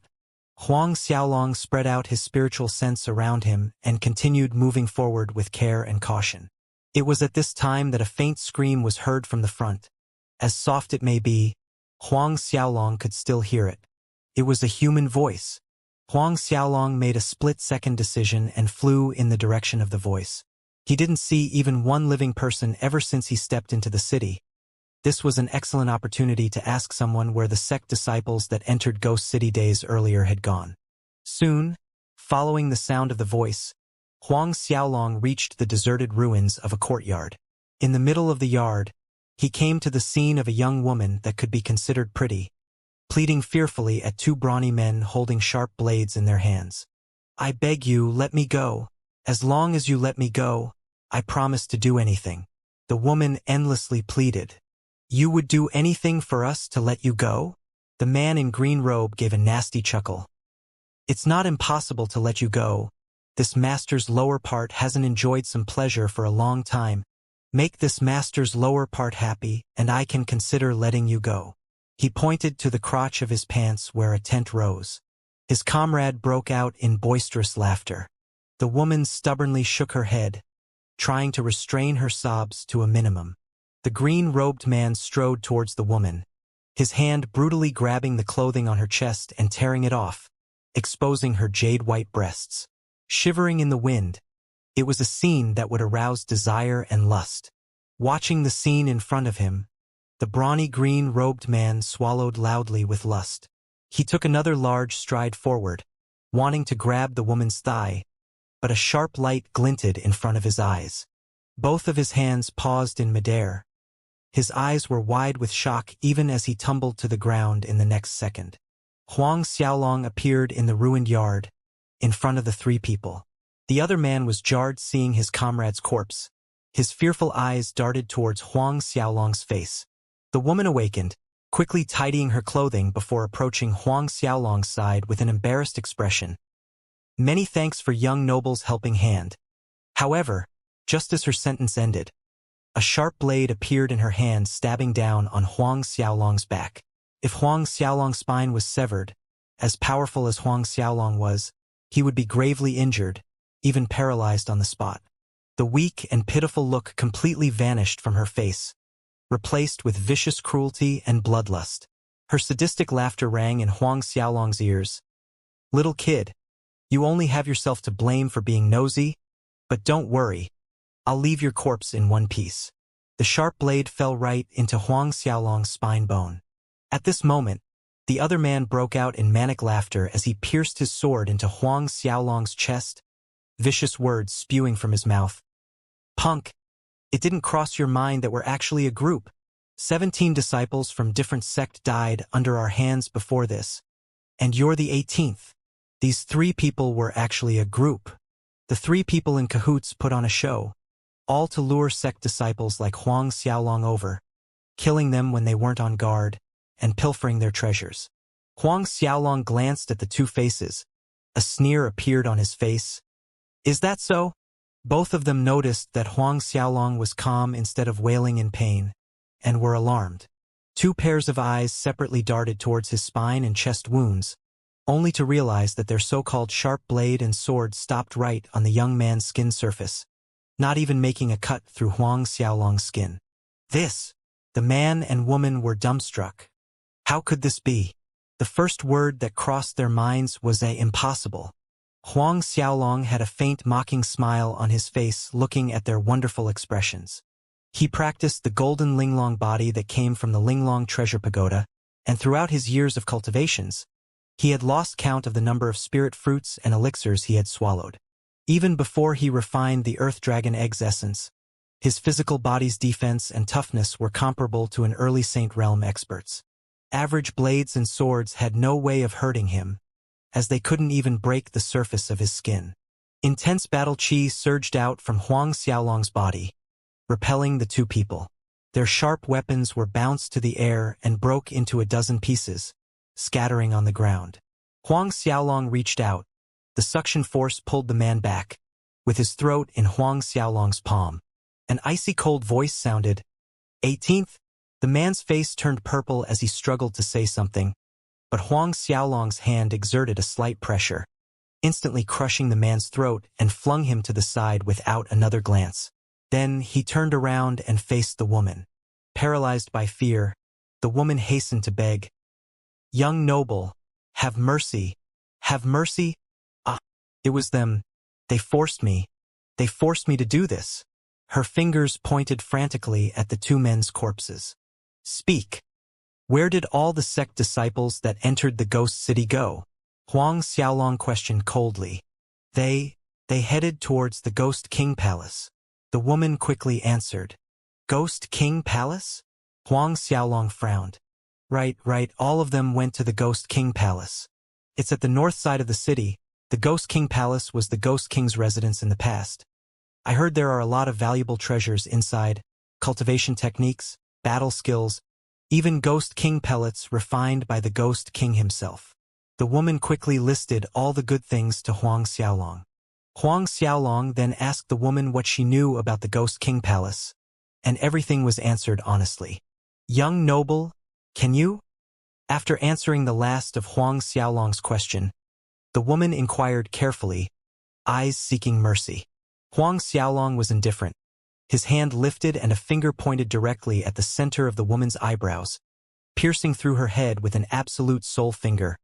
Huang Xiaolong spread out his spiritual sense around him and continued moving forward with care and caution. It was at this time that a faint scream was heard from the front. As soft it may be, Huang Xiaolong could still hear it. It was a human voice. Huang Xiaolong made a split-second decision and flew in the direction of the voice. He didn't see even one living person ever since he stepped into the city. This was an excellent opportunity to ask someone where the sect disciples that entered Ghost City days earlier had gone. Soon, following the sound of the voice, Huang Xiaolong reached the deserted ruins of a courtyard. In the middle of the yard, he came to the scene of a young woman that could be considered pretty, pleading fearfully at 2 brawny men holding sharp blades in their hands. "I beg you, let me go. As long as you let me go, I promise to do anything," the woman endlessly pleaded. "You would do anything for us to let you go?" The man in green robe gave a nasty chuckle. "It's not impossible to let you go. This master's lower part hasn't enjoyed some pleasure for a long time. Make this master's lower part happy, and I can consider letting you go." He pointed to the crotch of his pants where a tent rose. His comrade broke out in boisterous laughter. The woman stubbornly shook her head, trying to restrain her sobs to a minimum. The green-robed man strode towards the woman, his hand brutally grabbing the clothing on her chest and tearing it off, exposing her jade-white breasts. Shivering in the wind, it was a scene that would arouse desire and lust. Watching the scene in front of him, the brawny green-robed man swallowed loudly with lust. He took another large stride forward, wanting to grab the woman's thigh, but a sharp light glinted in front of his eyes. Both of his hands paused in midair. His eyes were wide with shock even as he tumbled to the ground in the next second. Huang Xiaolong appeared in the ruined yard, in front of the 3 people. The other man was jarred seeing his comrade's corpse. His fearful eyes darted towards Huang Xiaolong's face. The woman awakened, quickly tidying her clothing before approaching Huang Xiaolong's side with an embarrassed expression. "Many thanks for young noble's helping hand." However, just as her sentence ended, a sharp blade appeared in her hand, stabbing down on Huang Xiaolong's back. If Huang Xiaolong's spine was severed, as powerful as Huang Xiaolong was, he would be gravely injured, even paralyzed on the spot. The weak and pitiful look completely vanished from her face. replaced with vicious cruelty and bloodlust. Her sadistic laughter rang in Huang Xiaolong's ears. "Little kid, you only have yourself to blame for being nosy, but don't worry, I'll leave your corpse in one piece." The sharp blade fell right into Huang Xiaolong's spine bone. At this moment, the other man broke out in manic laughter as he pierced his sword into Huang Xiaolong's chest, vicious words spewing from his mouth. "Punk, it didn't cross your mind that we're actually a group. 17 disciples from different sect died under our hands before this, and you're the 18th. These 3 people were actually a group. The 3 people in cahoots put on a show, all to lure sect disciples like Huang Xiaolong over, killing them when they weren't on guard, and pilfering their treasures." Huang Xiaolong glanced at the 2 faces. A sneer appeared on his face. "Is that so?" Both of them noticed that Huang Xiaolong was calm instead of wailing in pain, and were alarmed. 2 pairs of eyes separately darted towards his spine and chest wounds, only to realize that their so-called sharp blade and sword stopped right on the young man's skin surface, not even making a cut through Huang Xiaolong's skin. The man and woman were dumbstruck. How could this be? The first word that crossed their minds was impossible. Huang Xiaolong had a faint mocking smile on his face looking at their wonderful expressions. He practiced the golden linglong body that came from the Linglong treasure pagoda, and throughout his years of cultivations, he had lost count of the number of spirit fruits and elixirs he had swallowed. Even before he refined the Earth Dragon Egg's essence, his physical body's defense and toughness were comparable to an early Saint Realm expert's. Average blades and swords had no way of hurting him, as they couldn't even break the surface of his skin. Intense battle chi surged out from Huang Xiaolong's body, repelling the 2 people. Their sharp weapons were bounced to the air and broke into a dozen pieces, scattering on the ground. Huang Xiaolong reached out. The suction force pulled the man back, with his throat in Huang Xiaolong's palm. An icy cold voice sounded. 18th? The man's face turned purple as he struggled to say something, but Huang Xiaolong's hand exerted a slight pressure, instantly crushing the man's throat and flung him to the side without another glance. Then he turned around and faced the woman. Paralyzed by fear, the woman hastened to beg, "Young noble, have mercy, have mercy. Ah, it was them. They forced me to do this." Her fingers pointed frantically at the 2 men's corpses. "Speak. Where did all the sect disciples that entered the ghost city go?" Huang Xiaolong questioned coldly. They headed towards the Ghost King Palace." The woman quickly answered. "Ghost King Palace?" Huang Xiaolong frowned. Right, all of them went to the Ghost King Palace. It's at the north side of the city. The Ghost King Palace was the Ghost King's residence in the past. I heard there are a lot of valuable treasures inside, cultivation techniques, battle skills, even Ghost King pellets refined by the Ghost King himself." The woman quickly listed all the good things to Huang Xiaolong. Huang Xiaolong then asked the woman what she knew about the Ghost King Palace, and everything was answered honestly. "Young noble, can you?" After answering the last of Huang Xiaolong's question, the woman inquired carefully, eyes seeking mercy. Huang Xiaolong was indifferent. His hand lifted and a finger pointed directly at the center of the woman's eyebrows, piercing through her head with an absolute soul finger.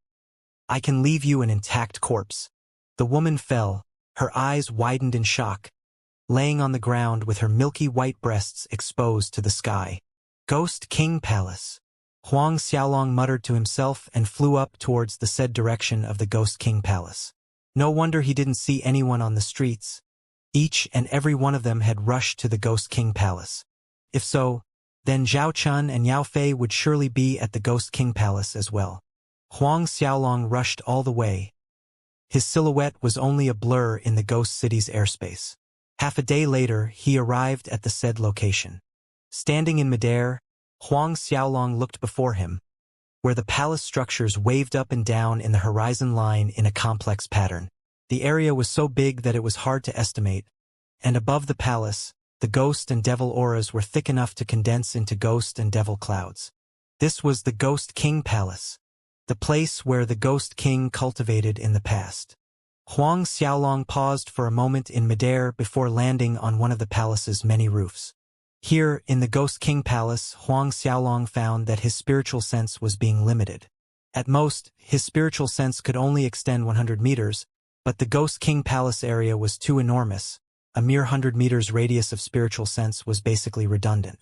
"I can leave you an intact corpse." The woman fell, her eyes widened in shock, laying on the ground with her milky white breasts exposed to the sky. "Ghost King Palace." Huang Xiaolong muttered to himself and flew up towards the said direction of the Ghost King Palace. No wonder he didn't see anyone on the streets. Each and every one of them had rushed to the Ghost King Palace. If so, then Zhao Chun and Yao Fei would surely be at the Ghost King Palace as well. Huang Xiaolong rushed all the way. His silhouette was only a blur in the ghost city's airspace. Half a day later, he arrived at the said location. Standing in midair, Huang Xiaolong looked before him, where the palace structures waved up and down in the horizon line in a complex pattern. The area was so big that it was hard to estimate, and above the palace, the ghost and devil auras were thick enough to condense into ghost and devil clouds. This was the Ghost King Palace, the place where the Ghost King cultivated in the past. Huang Xiaolong paused for a moment in midair before landing on one of the palace's many roofs. Here, in the Ghost King Palace, Huang Xiaolong found that his spiritual sense was being limited. At most, his spiritual sense could only extend 100 meters, but the Ghost King Palace area was too enormous. A mere 100 meters radius of spiritual sense was basically redundant.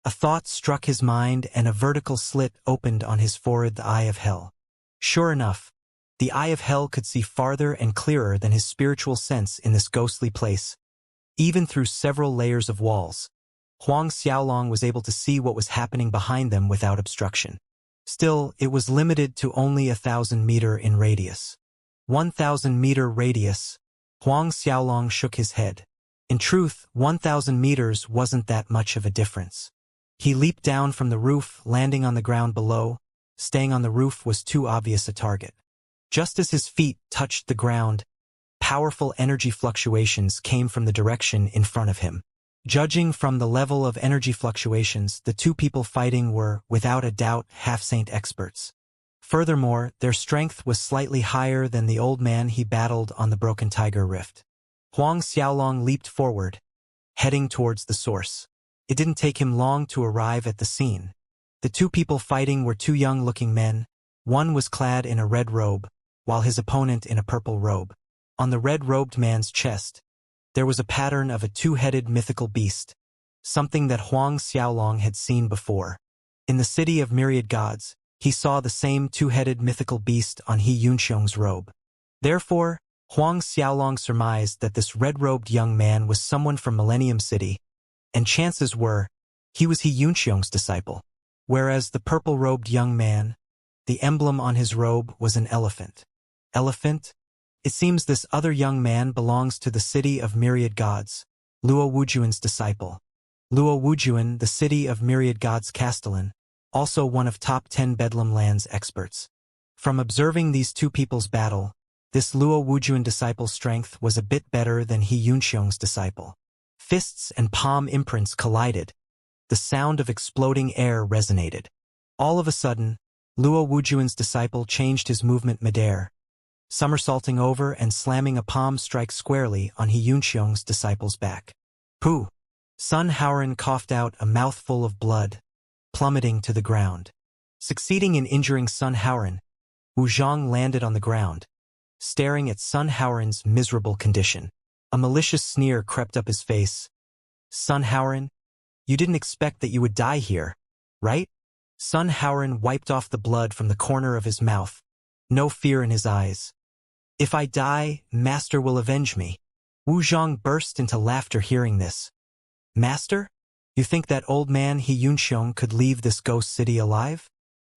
A thought struck his mind and a vertical slit opened on his forehead, the Eye of Hell. Sure enough, the Eye of Hell could see farther and clearer than his spiritual sense in this ghostly place. Even through several layers of walls, Huang Xiaolong was able to see what was happening behind them without obstruction. Still, it was limited to only 1,000 meter in radius. 1,000 meter radius. Huang Xiaolong shook his head. In truth, 1,000 meters wasn't that much of a difference. He leaped down from the roof, landing on the ground below. Staying on the roof was too obvious a target. Just as his feet touched the ground, powerful energy fluctuations came from the direction in front of him. Judging from the level of energy fluctuations, the two people fighting were, without a doubt, half-saint experts. Furthermore, their strength was slightly higher than the old man he battled on the Broken Tiger Rift. Huang Xiaolong leaped forward, heading towards the source. It didn't take him long to arrive at the scene. The two people fighting were two young-looking men. One was clad in a red robe, while his opponent in a purple robe. On the red-robed man's chest, there was a pattern of a two-headed mythical beast, something that Huang Xiaolong had seen before. In the city of myriad gods, he saw the same two-headed mythical beast on He Yunxiong's robe. Therefore, Huang Xiaolong surmised that this red-robed young man was someone from Millennium City, and chances were, he was He Yunxiong's disciple. Whereas the purple-robed young man, the emblem on his robe was an elephant. Elephant? It seems this other young man belongs to the city of myriad gods, Luo Wujuan's disciple. Luo Wujuan, the city of myriad gods castellan, also one of top 10 Bedlam lands experts. From observing these two people's battle, this Luo Wujuan disciple's strength was a bit better than He Yunxiong's disciple. Fists and palm imprints collided. The sound of exploding air resonated. All of a sudden, Luo Wujuan's disciple changed his movement midair, somersaulting over and slamming a palm strike squarely on He Yunxiong's disciple's back. Pooh! Sun Haoran coughed out a mouthful of blood, plummeting to the ground. Succeeding in injuring Sun Haoran, Wu Zhang landed on the ground, staring at Sun Haoran's miserable condition. A malicious sneer crept up his face. Sun Haoran, you didn't expect that you would die here, right? Sun Haoran wiped off the blood from the corner of his mouth, no fear in his eyes. If I die, Master will avenge me. Wu Zhang burst into laughter hearing this. Master? You think that old man He Yunxiong could leave this ghost city alive?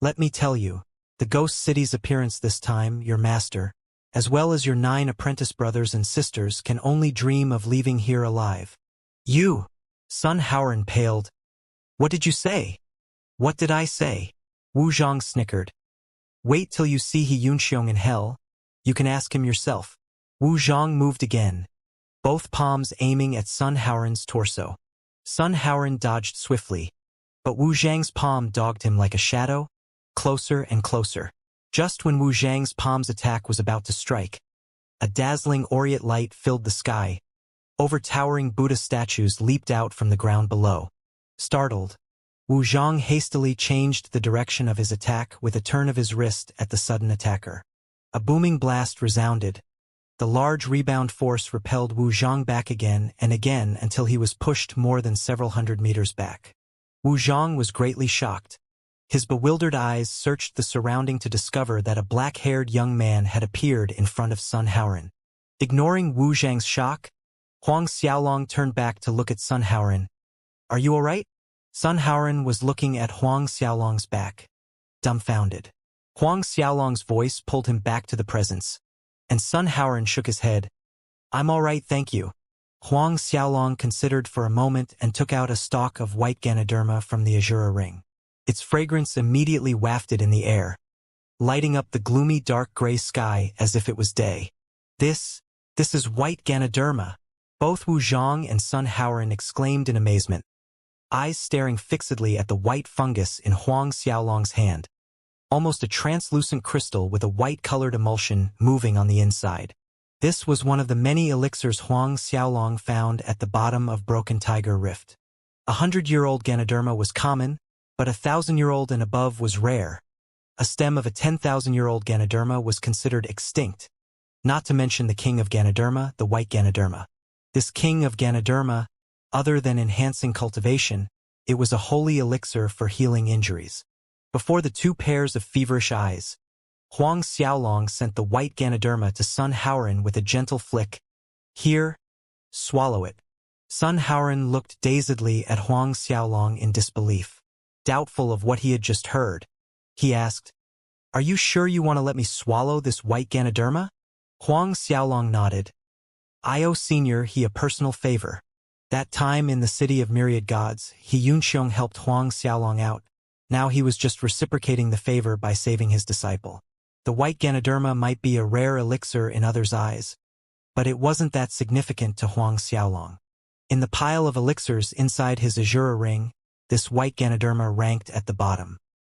Let me tell you, the ghost city's appearance this time, your master, as well as your 9 apprentice brothers and sisters, can only dream of leaving here alive. You! Sun Haoran paled. What did you say? What did I say? Wu Zhang snickered. Wait till you see He Yunxiong in hell. You can ask him yourself. Wu Zhang moved again, both palms aiming at Sun Haoran's torso. Sun Haoran dodged swiftly, but Wu Zhang's palm dogged him like a shadow, closer and closer. Just when Wu Zhang's palm's attack was about to strike, a dazzling aureate light filled the sky. Overtowering Buddha statues leaped out from the ground below. Startled, Wu Zhang hastily changed the direction of his attack with a turn of his wrist at the sudden attacker. A booming blast resounded. The large rebound force repelled Wu Zhang back again and again until he was pushed more than several hundred meters back. Wu Zhang was greatly shocked. His bewildered eyes searched the surrounding to discover that a black-haired young man had appeared in front of Sun Haoran. Ignoring Wu Zhang's shock, Huang Xiaolong turned back to look at Sun Haoran. Are you all right? Sun Haoran was looking at Huang Xiaolong's back, dumbfounded. Huang Xiaolong's voice pulled him back to the presence, and Sun Haoran shook his head. I'm all right, thank you. Huang Xiaolong considered for a moment and took out a stalk of white Ganoderma from the Azura ring. Its fragrance immediately wafted in the air, lighting up the gloomy dark gray sky as if it was day. This is white Ganoderma. Both Wu Zhang and Sun Haoran exclaimed in amazement, eyes staring fixedly at the white fungus in Huang Xiaolong's hand. Almost a translucent crystal with a white-colored emulsion moving on the inside. This was one of the many elixirs Huang Xiaolong found at the bottom of Broken Tiger Rift. 100-year-old Ganoderma was common, but 1,000-year-old and above was rare. A stem of a 10,000-year-old Ganoderma was considered extinct, not to mention the king of Ganoderma, the white Ganoderma. This king of Ganoderma, other than enhancing cultivation, it was a holy elixir for healing injuries. Before the two pairs of feverish eyes, Huang Xiaolong sent the white Ganoderma to Sun Haoran with a gentle flick. Here, swallow it. Sun Haoran looked dazedly at Huang Xiaolong in disbelief. Doubtful of what he had just heard, he asked, "Are you sure you want to let me swallow this white Ganoderma?" Huang Xiaolong nodded. "I owe Senior he a personal favor. That time in the city of myriad gods, he Yunxiong helped Huang Xiaolong out. Now he was just reciprocating the favor by saving his disciple. The white Ganoderma might be a rare elixir in others' eyes, but it wasn't that significant to Huang Xiaolong. In the pile of elixirs inside his Azura ring, this white Ganoderma ranked at the bottom.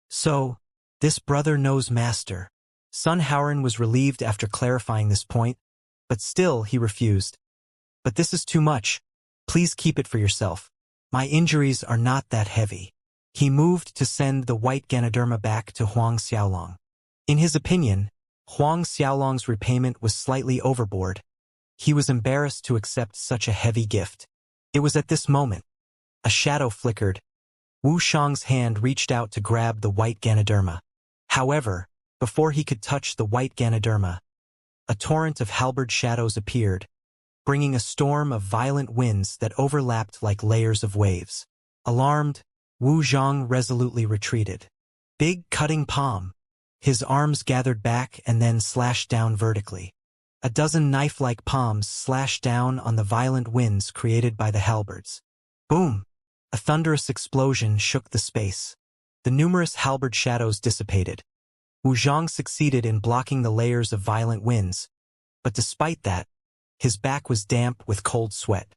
So, this brother knows master. Sun Haoran was relieved after clarifying this point, but still he refused. "But this is too much. Please keep it for yourself. My injuries are not that heavy." He moved to send the white Ganoderma back to Huang Xiaolong. In his opinion, Huang Xiaolong's repayment was slightly overboard. He was embarrassed to accept such a heavy gift. It was at this moment. A shadow flickered. Wu Shang's hand reached out to grab the white Ganoderma. However, before he could touch the white Ganoderma, a torrent of halberd shadows appeared, bringing a storm of violent winds that overlapped like layers of waves. Alarmed, Wu Zhang resolutely retreated. Big cutting palm. His arms gathered back and then slashed down vertically. A dozen knife-like palms slashed down on the violent winds created by the halberds. Boom! A thunderous explosion shook the space. The numerous halberd shadows dissipated. Wu Zhang succeeded in blocking the layers of violent winds, but despite that, his back was damp with cold sweat.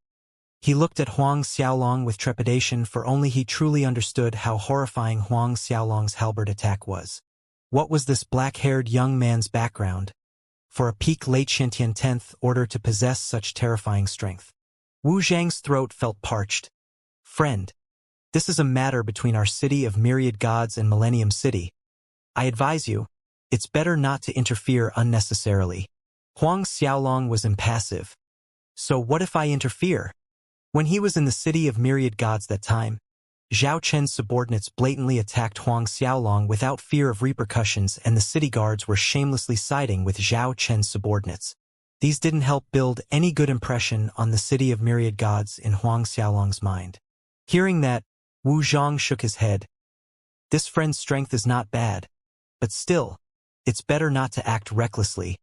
He looked at Huang Xiaolong with trepidation, for only he truly understood how horrifying Huang Xiaolong's halberd attack was. What was this black-haired young man's background for a peak late Xianxia 10th order to possess such terrifying strength? Wu Zhang's throat felt parched. "Friend, this is a matter between our city of myriad gods and Millennium City. I advise you, it's better not to interfere unnecessarily." Huang Xiaolong was impassive. "So what if I interfere?" When he was in the city of myriad gods that time, Zhao Chen's subordinates blatantly attacked Huang Xiaolong without fear of repercussions, and the city guards were shamelessly siding with Zhao Chen's subordinates. These didn't help build any good impression on the city of myriad gods in Huang Xiaolong's mind. Hearing that, Wu Zhang shook his head. "This friend's strength is not bad, but still, it's better not to act recklessly.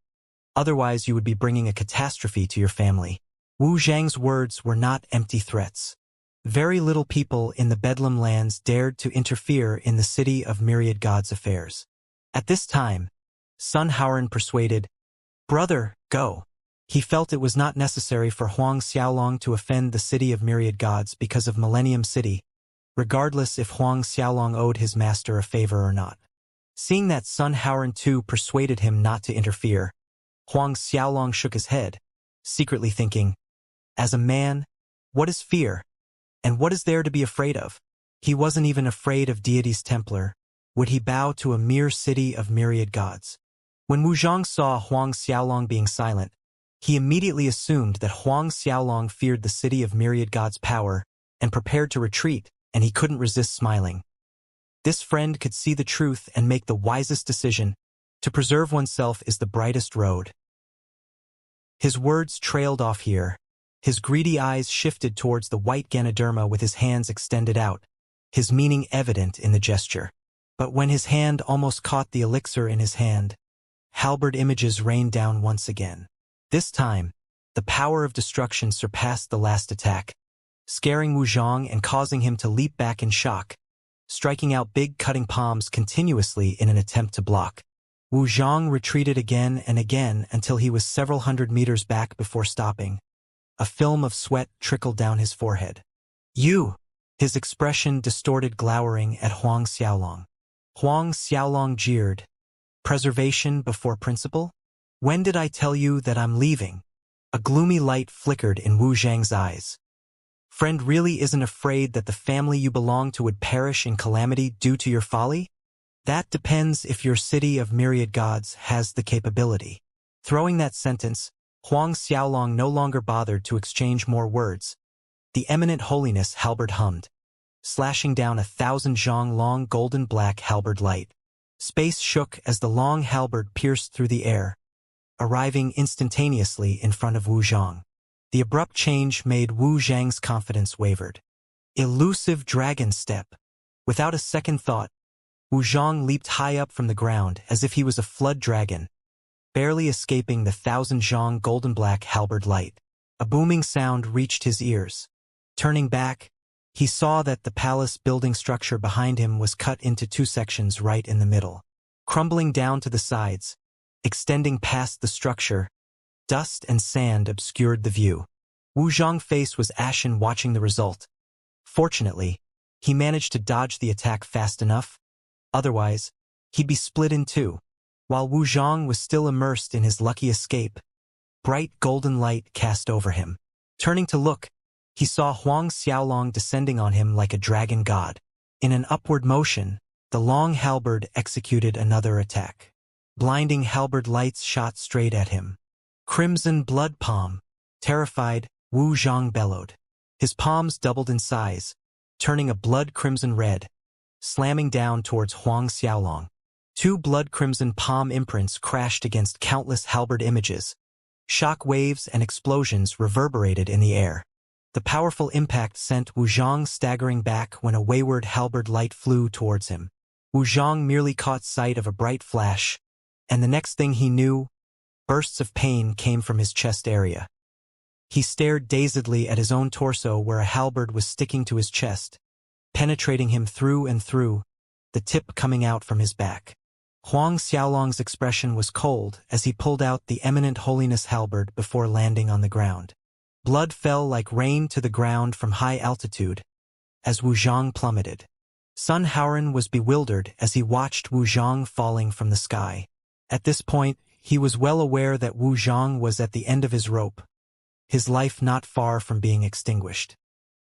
Otherwise you would be bringing a catastrophe to your family." Wu Zhang's words were not empty threats. Very little people in the Bedlam lands dared to interfere in the city of myriad gods' affairs. At this time, Sun Haoran persuaded, "Brother, go." He felt it was not necessary for Huang Xiaolong to offend the city of myriad gods because of Millennium City, regardless if Huang Xiaolong owed his master a favor or not. Seeing that Sun Haoran too persuaded him not to interfere, Huang Xiaolong shook his head, secretly thinking, as a man, what is fear? And what is there to be afraid of? He wasn't even afraid of deity's Templar. Would he bow to a mere city of myriad gods? When Wu Zhang saw Huang Xiaolong being silent, he immediately assumed that Huang Xiaolong feared the city of myriad gods' power and prepared to retreat, and he couldn't resist smiling. This friend could see the truth and make the wisest decision. To preserve oneself is the brightest road. His words trailed off here. His greedy eyes shifted towards the white Ganoderma with his hands extended out, his meaning evident in the gesture. But when his hand almost caught the elixir in his hand, halberd images rained down once again. This time, the power of destruction surpassed the last attack, scaring Wu Zhang and causing him to leap back in shock, striking out big cutting palms continuously in an attempt to block. Wu Zhang retreated again and again until he was several hundred meters back before stopping. A film of sweat trickled down his forehead. "You!" His expression distorted, glowering at Huang Xiaolong. Huang Xiaolong jeered. "Preservation before principle? When did I tell you that I'm leaving?" A gloomy light flickered in Wu Zhang's eyes. Friend really isn't afraid that the family you belong to would perish in calamity due to your folly? That depends if your city of myriad gods has the capability. Throwing that sentence, Huang Xiaolong no longer bothered to exchange more words. The eminent holiness halberd hummed, slashing down 1,000 zhang long golden black halberd light. Space shook as the long halberd pierced through the air, arriving instantaneously in front of Wu Zhang. The abrupt change made Wu Zhang's confidence wavered. Elusive dragon step. Without a second thought, Wu Zhang leaped high up from the ground as if he was a flood dragon, barely escaping the 1,000 zhang golden black halberd light. A booming sound reached his ears. Turning back, he saw that the palace building structure behind him was cut into 2 sections right in the middle. Crumbling down to the sides, extending past the structure, dust and sand obscured the view. Wu Zhang's face was ashen watching the result. Fortunately, he managed to dodge the attack fast enough. Otherwise, he'd be split in 2. While Wu Zhang was still immersed in his lucky escape, bright golden light cast over him. Turning to look, he saw Huang Xiaolong descending on him like a dragon god. In an upward motion, the long halberd executed another attack. Blinding halberd lights shot straight at him. Crimson blood palm. Terrified, Wu Zhang bellowed. His palms doubled in size, turning a blood crimson red, slamming down towards Huang Xiaolong. 2 blood crimson palm imprints crashed against countless halberd images. Shock waves and explosions reverberated in the air. The powerful impact sent Wu Zhang staggering back when a wayward halberd light flew towards him. Wu Zhang merely caught sight of a bright flash, and the next thing he knew, bursts of pain came from his chest area. He stared dazedly at his own torso where a halberd was sticking to his chest, penetrating him through and through, the tip coming out from his back. Huang Xiaolong's expression was cold as he pulled out the eminent holiness halberd before landing on the ground. Blood fell like rain to the ground from high altitude as Wu Zhang plummeted. Sun Haoran was bewildered as he watched Wu Zhang falling from the sky. At this point, he was well aware that Wu Zhang was at the end of his rope, his life not far from being extinguished.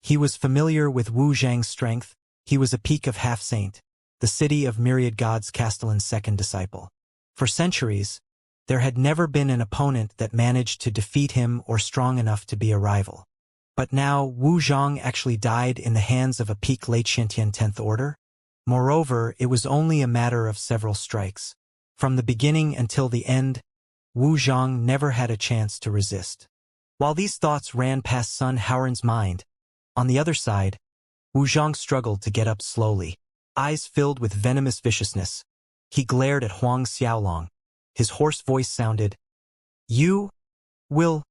He was familiar with Wu Zhang's strength. He was a peak of half-saint, the city of myriad gods Castellan's second disciple. For centuries, there had never been an opponent that managed to defeat him or strong enough to be a rival. But now Wu Zhang actually died in the hands of a peak late Xianxia 10th Order. Moreover, it was only a matter of several strikes. From the beginning until the end, Wu Zhang never had a chance to resist. While these thoughts ran past Sun Haoran's mind, on the other side, Wu Zhang struggled to get up slowly. Eyes filled with venomous viciousness, he glared at Huang Xiaolong. His hoarse voice sounded, "You will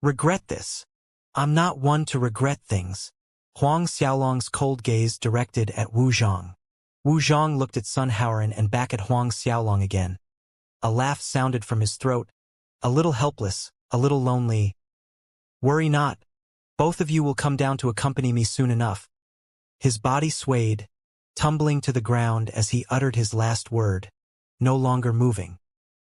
regret this." "I'm not one to regret things." Huang Xiaolong's cold gaze directed at Wu Zhang. Wu Zhang looked at Sun Haoran and back at Huang Xiaolong again. A laugh sounded from his throat, a little helpless, a little lonely. "Worry not. Both of you will come down to accompany me soon enough." His body swayed, tumbling to the ground as he uttered his last word, no longer moving.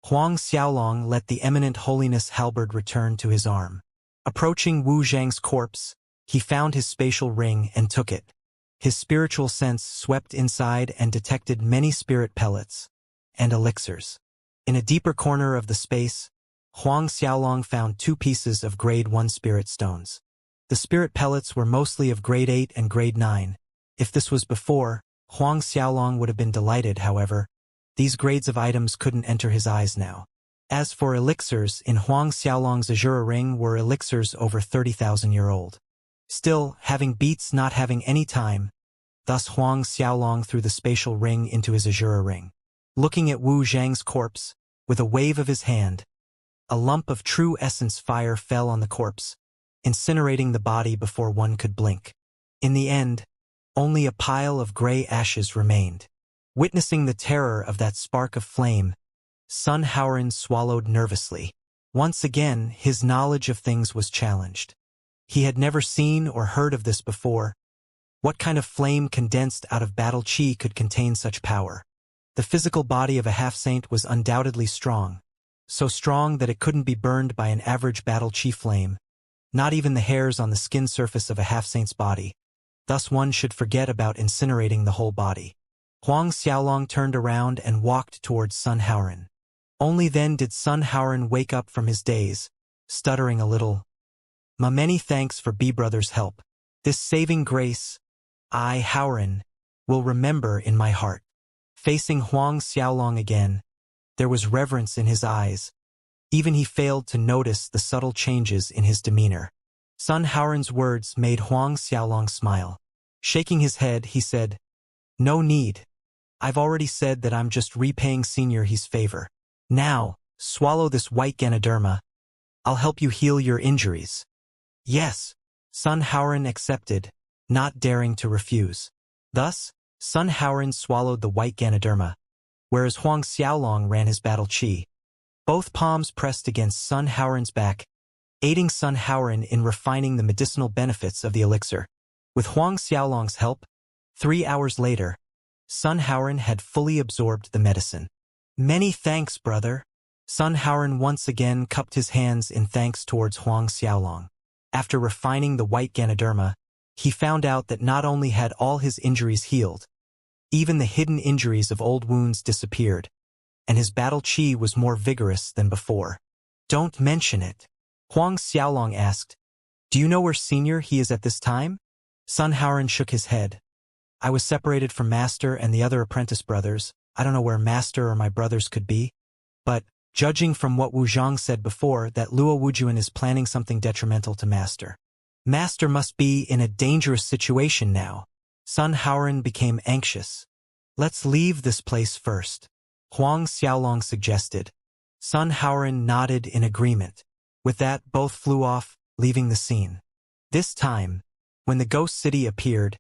Huang Xiaolong let the eminent holiness halberd return to his arm. Approaching Wu Zhang's corpse, he found his spatial ring and took it. His spiritual sense swept inside and detected many spirit pellets and elixirs. In a deeper corner of the space, Huang Xiaolong found 2 pieces of grade 1 spirit stones. The spirit pellets were mostly of grade 8 and grade 9. If this was before, Huang Xiaolong would have been delighted. However, these grades of items couldn't enter his eyes now. As for elixirs, in Huang Xiaolong's azure ring were elixirs over 30,000 years old. Still, having beats not having any time, thus Huang Xiaolong threw the spatial ring into his azure ring. Looking at Wu Zhang's corpse, with a wave of his hand, a lump of true essence fire fell on the corpse, incinerating the body before one could blink. In the end, only a pile of gray ashes remained. Witnessing the terror of that spark of flame, Sun Haoran swallowed nervously. Once again, his knowledge of things was challenged. He had never seen or heard of this before. What kind of flame condensed out of battle chi could contain such power? The physical body of a half-saint was undoubtedly strong, so strong that it couldn't be burned by an average battle chi flame. not even the hairs on the skin surface of a half-saint's body. Thus one should forget about incinerating the whole body. Huang Xiaolong turned around and walked towards Sun Haoran. Only then did Sun Haoran wake up from his daze, stuttering a little. Many thanks for B-brother's help. This saving grace, I, Haoran, will remember in my heart. Facing Huang Xiaolong again, there was reverence in his eyes. Even he failed to notice the subtle changes in his demeanor. Sun Haoran's words made Huang Xiaolong smile. Shaking his head, he said, "No need. I've already said that I'm just repaying Senior his favor. Now, swallow this white Ganoderma. I'll help you heal your injuries." Yes, Sun Haoran accepted, not daring to refuse. Thus, Sun Haoran swallowed the white Ganoderma, whereas Huang Xiaolong ran his battle chi. Both palms pressed against Sun Haoran's back, aiding Sun Haoran in refining the medicinal benefits of the elixir. With Huang Xiaolong's help, 3 hours later, Sun Haoran had fully absorbed the medicine. Many thanks, brother. Sun Haoran once again cupped his hands in thanks towards Huang Xiaolong. After refining the white Ganoderma, he found out that not only had all his injuries healed, even the hidden injuries of old wounds disappeared, and his battle chi was more vigorous than before. Don't mention it. Huang Xiaolong asked, "Do you know where Senior he is at this time?" Sun Haoran shook his head. "I was separated from Master and the other apprentice brothers. I don't know where Master or my brothers could be. But, judging from what Wu Zhang said before, that Luo Wujuan is planning something detrimental to Master. Master must be in a dangerous situation now." Sun Haoran became anxious. "Let's leave this place first," Huang Xiaolong suggested. Sun Haoran nodded in agreement. With that, both flew off, leaving the scene. This time, when the ghost city appeared,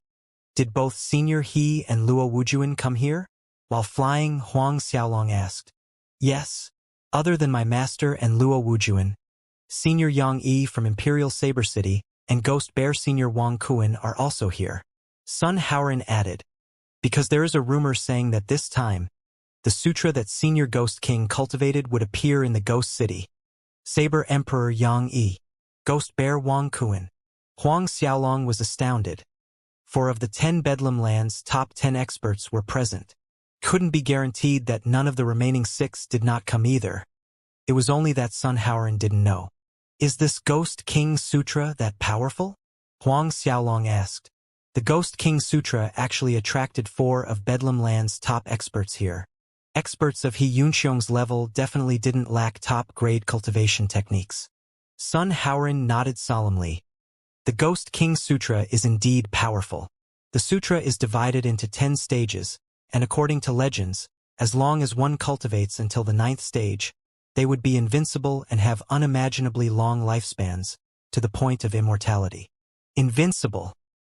did both Senior He and Luo Wujuan come here? While flying, Huang Xiaolong asked. Yes. Other than my master and Luo Wujuan, Senior Yang Yi from Imperial Saber City and Ghost Bear Senior Wang Kuan are also here. Sun Haoran added, because there is a rumor saying that this time, the sutra that Senior Ghost King cultivated would appear in the Ghost City. Saber Emperor Yang Yi, Ghost Bear Wang Kuan. Huang Xiaolong was astounded. For of the 10 Bedlam lands, top 10 experts were present. Couldn't be guaranteed that none of the remaining 6 did not come either. It was only that Sun Haoran didn't know. Is this Ghost King Sutra that powerful? Huang Xiaolong asked. The Ghost King Sutra actually attracted 4 of Bedlam land's top experts here. Experts of He Yunxiong's level definitely didn't lack top-grade cultivation techniques. Sun Haoran nodded solemnly. The Ghost King Sutra is indeed powerful. The sutra is divided into 10 stages, and according to legends, as long as one cultivates until the 9th stage, they would be invincible and have unimaginably long lifespans, to the point of immortality. Invincible,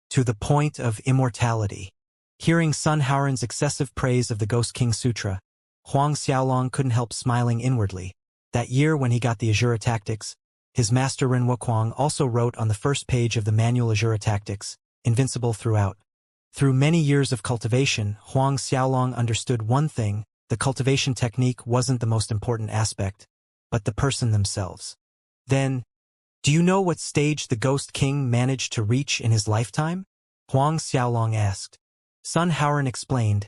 to the point of immortality. Hearing Sun Haoran's excessive praise of the Ghost King Sutra, Huang Xiaolong couldn't help smiling inwardly. That year when he got the Azura Tactics, his master Ren Wuquang also wrote on the first page of the manual Azura Tactics, invincible throughout. Through many years of cultivation, Huang Xiaolong understood one thing: the cultivation technique wasn't the most important aspect, but the person themselves. Then, do you know what stage the Ghost King managed to reach in his lifetime? Huang Xiaolong asked. Sun Haoran explained.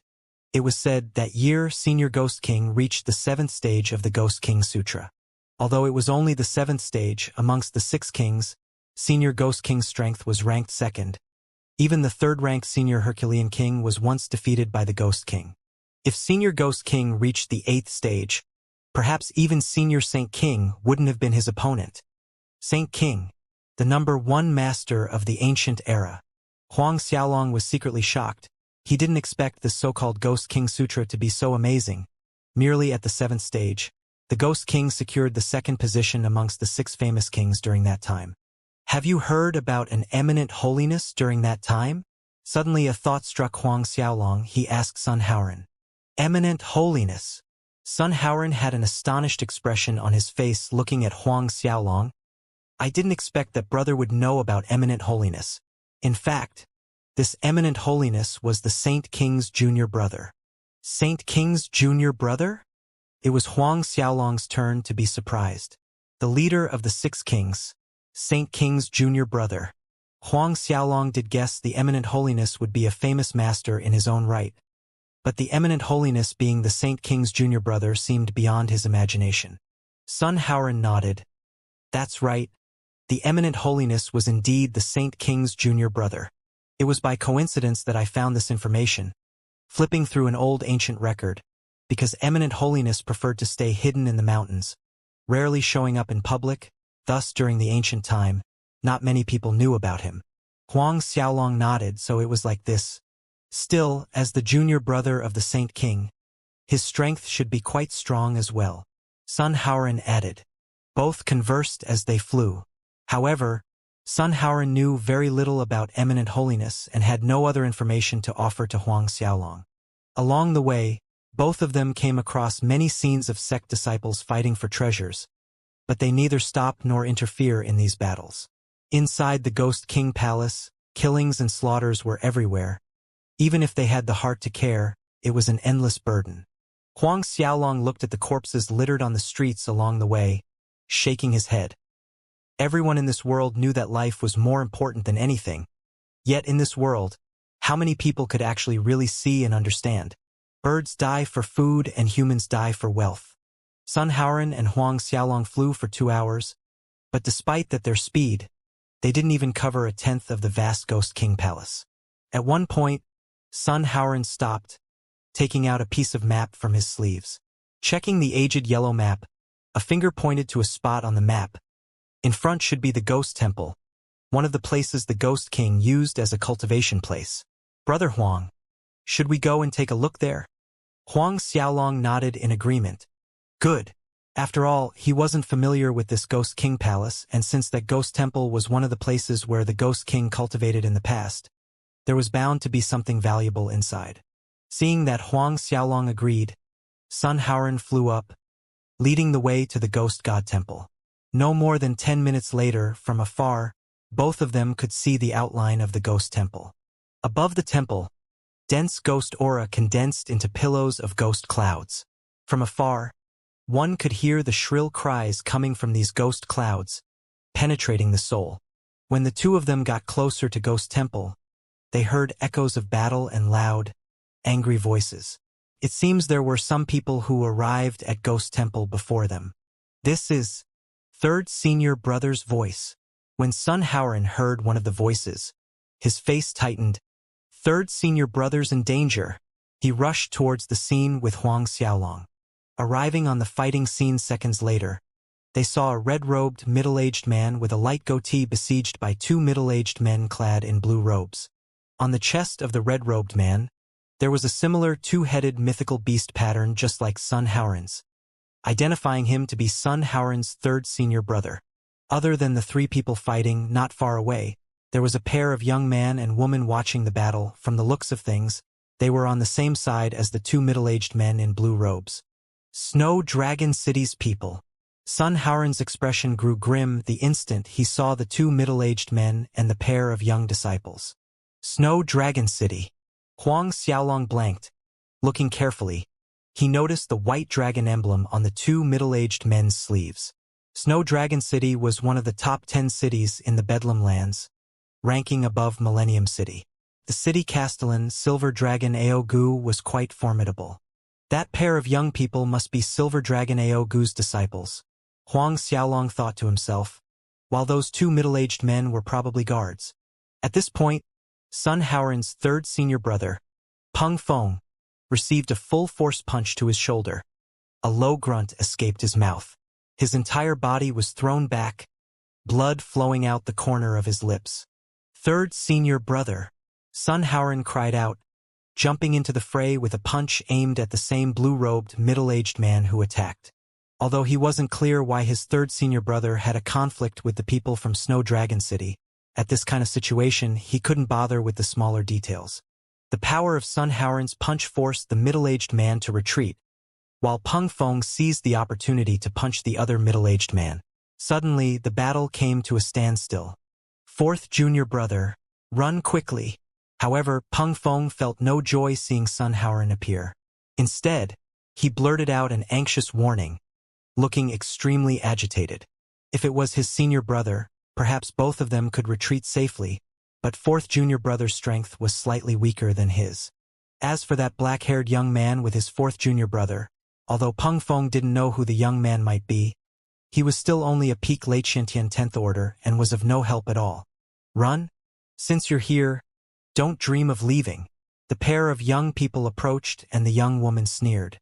It was said that year Senior Ghost King reached the 7th stage of the Ghost King Sutra. Although it was only the 7th stage amongst the 6 kings, Senior Ghost King's strength was ranked 2nd. Even the 3rd-ranked Senior Herculean King was once defeated by the Ghost King. If Senior Ghost King reached the 8th stage, perhaps even Senior Saint King wouldn't have been his opponent. Saint King, the number 1 master of the ancient era. Huang Xiaolong was secretly shocked. He didn't expect the so-called Ghost King Sutra to be so amazing. Merely at the 7th stage, the Ghost King secured the 2nd position amongst the 6 famous kings during that time. Have you heard about an eminent holiness during that time? Suddenly a thought struck Huang Xiaolong. He asked Sun Haoran. Eminent holiness. Sun Haoran had an astonished expression on his face looking at Huang Xiaolong. I didn't expect that brother would know about eminent holiness. In fact, this eminent holiness was the Saint King's junior brother. Saint King's junior brother? It was Huang Xiaolong's turn to be surprised. The leader of the 6 kings, Saint King's junior brother. Huang Xiaolong did guess the Eminent Holiness would be a famous master in his own right. But the Eminent Holiness being the Saint King's junior brother seemed beyond his imagination. Sun Haoran nodded. That's right. The Eminent Holiness was indeed the Saint King's junior brother. It was by coincidence that I found this information, flipping through an old ancient record, because Eminent Holiness preferred to stay hidden in the mountains, rarely showing up in public. Thus, during the ancient time, not many people knew about him. Huang Xiaolong nodded, so it was like this. Still, as the junior brother of the Saint King, his strength should be quite strong as well. Sun Haoran added. Both conversed as they flew. However, Sun Haoran knew very little about Eminent Holiness and had no other information to offer to Huang Xiaolong. Along the way, both of them came across many scenes of sect disciples fighting for treasures, but they neither stop nor interfere in these battles. Inside the Ghost King Palace, killings and slaughters were everywhere. Even if they had the heart to care, it was an endless burden. Huang Xiaolong looked at the corpses littered on the streets along the way, shaking his head. Everyone in this world knew that life was more important than anything. Yet in this world, how many people could actually really see and understand? Birds die for food and humans die for wealth. Sun Haoran and Huang Xiaolong flew for 2 hours, but despite their speed, they didn't even cover a tenth of the vast Ghost King Palace. At one point, Sun Haoran stopped, taking out a piece of map from his sleeves. Checking the aged yellow map, a finger pointed to a spot on the map. In front should be the Ghost Temple, one of the places the Ghost King used as a cultivation place. Brother Huang, should we go and take a look there? Huang Xiaolong nodded in agreement. Good. After all, he wasn't familiar with this Ghost King Palace, and since that Ghost Temple was one of the places where the Ghost King cultivated in the past, there was bound to be something valuable inside. Seeing that Huang Xiaolong agreed, Sun Haoran flew up, leading the way to the Ghost God Temple. No more than 10 minutes later, from afar, both of them could see the outline of the Ghost Temple. Above the temple, dense ghost aura condensed into pillows of ghost clouds. From afar, one could hear the shrill cries coming from these ghost clouds, penetrating the soul. When the two of them got closer to Ghost Temple, they heard echoes of battle and loud, angry voices. It seems there were some people who arrived at Ghost Temple before them. This is Third Senior Brother's voice. When Sun Haoran heard one of the voices, his face tightened. Third Senior Brother's in danger. He rushed towards the scene with Huang Xiaolong. Arriving on the fighting scene seconds later, they saw a red-robed, middle-aged man with a light goatee besieged by 2 middle-aged men clad in blue robes. On the chest of the red-robed man, there was a similar 2-headed mythical beast pattern just like Sun Haoran's, identifying him to be Sun Haoran's third senior brother. Other than the 3 people fighting not far away, there was a pair of young man and woman watching the battle. From the looks of things, they were on the same side as the 2 middle-aged men in blue robes. Snow Dragon City's people. Sun Haoran's expression grew grim the instant he saw the 2 middle-aged men and the pair of young disciples. Snow Dragon City. Huang Xiaolong blanked. Looking carefully, he noticed the white dragon emblem on the 2 middle-aged men's sleeves. Snow Dragon City was one of the top 10 cities in the Bedlam lands, ranking above Millennium City. The city castellan, Silver Dragon Aogu, was quite formidable. That pair of young people must be Silver Dragon Aogu's disciples, Huang Xiaolong thought to himself, while those 2 middle-aged men were probably guards. At this point, Sun Haoran's third senior brother, Peng Feng, received a full-force punch to his shoulder. A low grunt escaped his mouth. His entire body was thrown back, blood flowing out the corner of his lips. Third senior brother, Sun Haoran cried out, jumping into the fray with a punch aimed at the same blue-robed, middle-aged man who attacked. Although he wasn't clear why his third senior brother had a conflict with the people from Snow Dragon City, at this kind of situation he couldn't bother with the smaller details. The power of Sun Haoran's punch forced the middle-aged man to retreat, while Peng Feng seized the opportunity to punch the other middle-aged man. Suddenly, the battle came to a standstill. Fourth junior brother, run quickly. However, Peng Feng felt no joy seeing Sun Haoran appear. Instead, he blurted out an anxious warning, looking extremely agitated. If it was his senior brother, perhaps both of them could retreat safely, but fourth junior brother's strength was slightly weaker than his. As for that black-haired young man with his fourth junior brother, although Peng Feng didn't know who the young man might be, he was still only a peak late Shintian 10th order and was of no help at all. Run? Since you're here, don't dream of leaving. The pair of young people approached and the young woman sneered.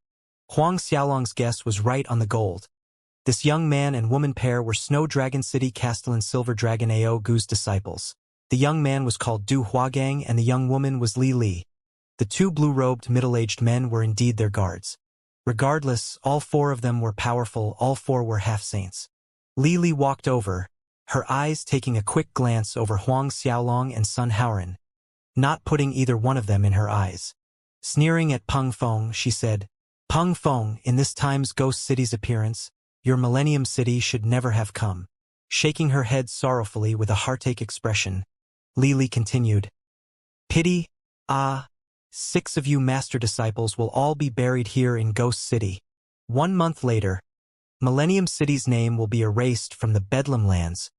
Huang Xiaolong's guess was right on the gold. This young man and woman pair were Snow Dragon City Castellan Silver Dragon Ao Gu's disciples. The young man was called Du Huagang and the young woman was Li Li. The two blue-robed middle-aged men were indeed their guards. Regardless, all four of them were powerful, all four were half-saints. Li Li walked over, her eyes taking a quick glance over Huang Xiaolong and Sun Haoran, not putting either one of them in her eyes. Sneering at Peng Feng, she said, "Peng Feng, in this time's Ghost City's appearance, your Millennium City should never have come." Shaking her head sorrowfully with a heartache expression, Li Li continued, "Pity, ah, 6 of you master disciples will all be buried here in Ghost City. 1 month later, Millennium City's name will be erased from the Bedlam lands.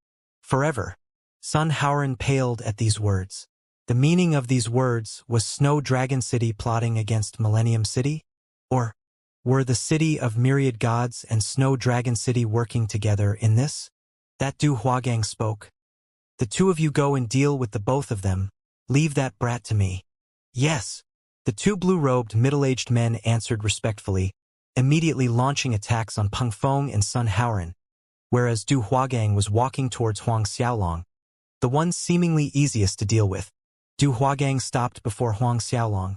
Forever." Sun Haoran paled at these words. The meaning of these words was Snow Dragon City plotting against Millennium City? Or were the city of myriad gods and Snow Dragon City working together in this? That Du Huagang spoke. "The two of you go and deal with the both of them. Leave that brat to me." "Yes." The two blue-robed middle-aged men answered respectfully, immediately launching attacks on Peng Feng and Sun Haoran, whereas Du Huagang was walking towards Huang Xiaolong, the one seemingly easiest to deal with. Du Huagang stopped before Huang Xiaolong,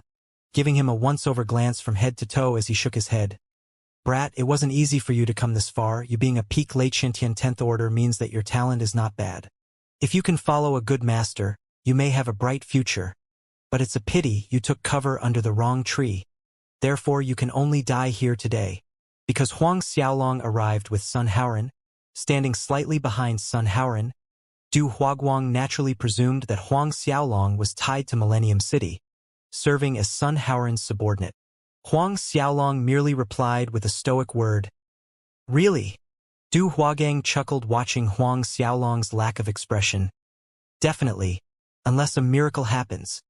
giving him a once-over glance from head to toe as he shook his head. "Brat, it wasn't easy for you to come this far. You being a peak late Shintian 10th order means that your talent is not bad. If you can follow a good master, you may have a bright future. But it's a pity you took cover under the wrong tree. Therefore you can only die here today." Because Huang Xiaolong arrived with Sun Haoran, standing slightly behind Sun Haoran, Du Huaguang naturally presumed that Huang Xiaolong was tied to Millennium City, serving as Sun Haoran's subordinate. Huang Xiaolong merely replied with a stoic word, "Really?" Du Huagang chuckled watching Huang Xiaolong's lack of expression. "Definitely, unless a miracle happens.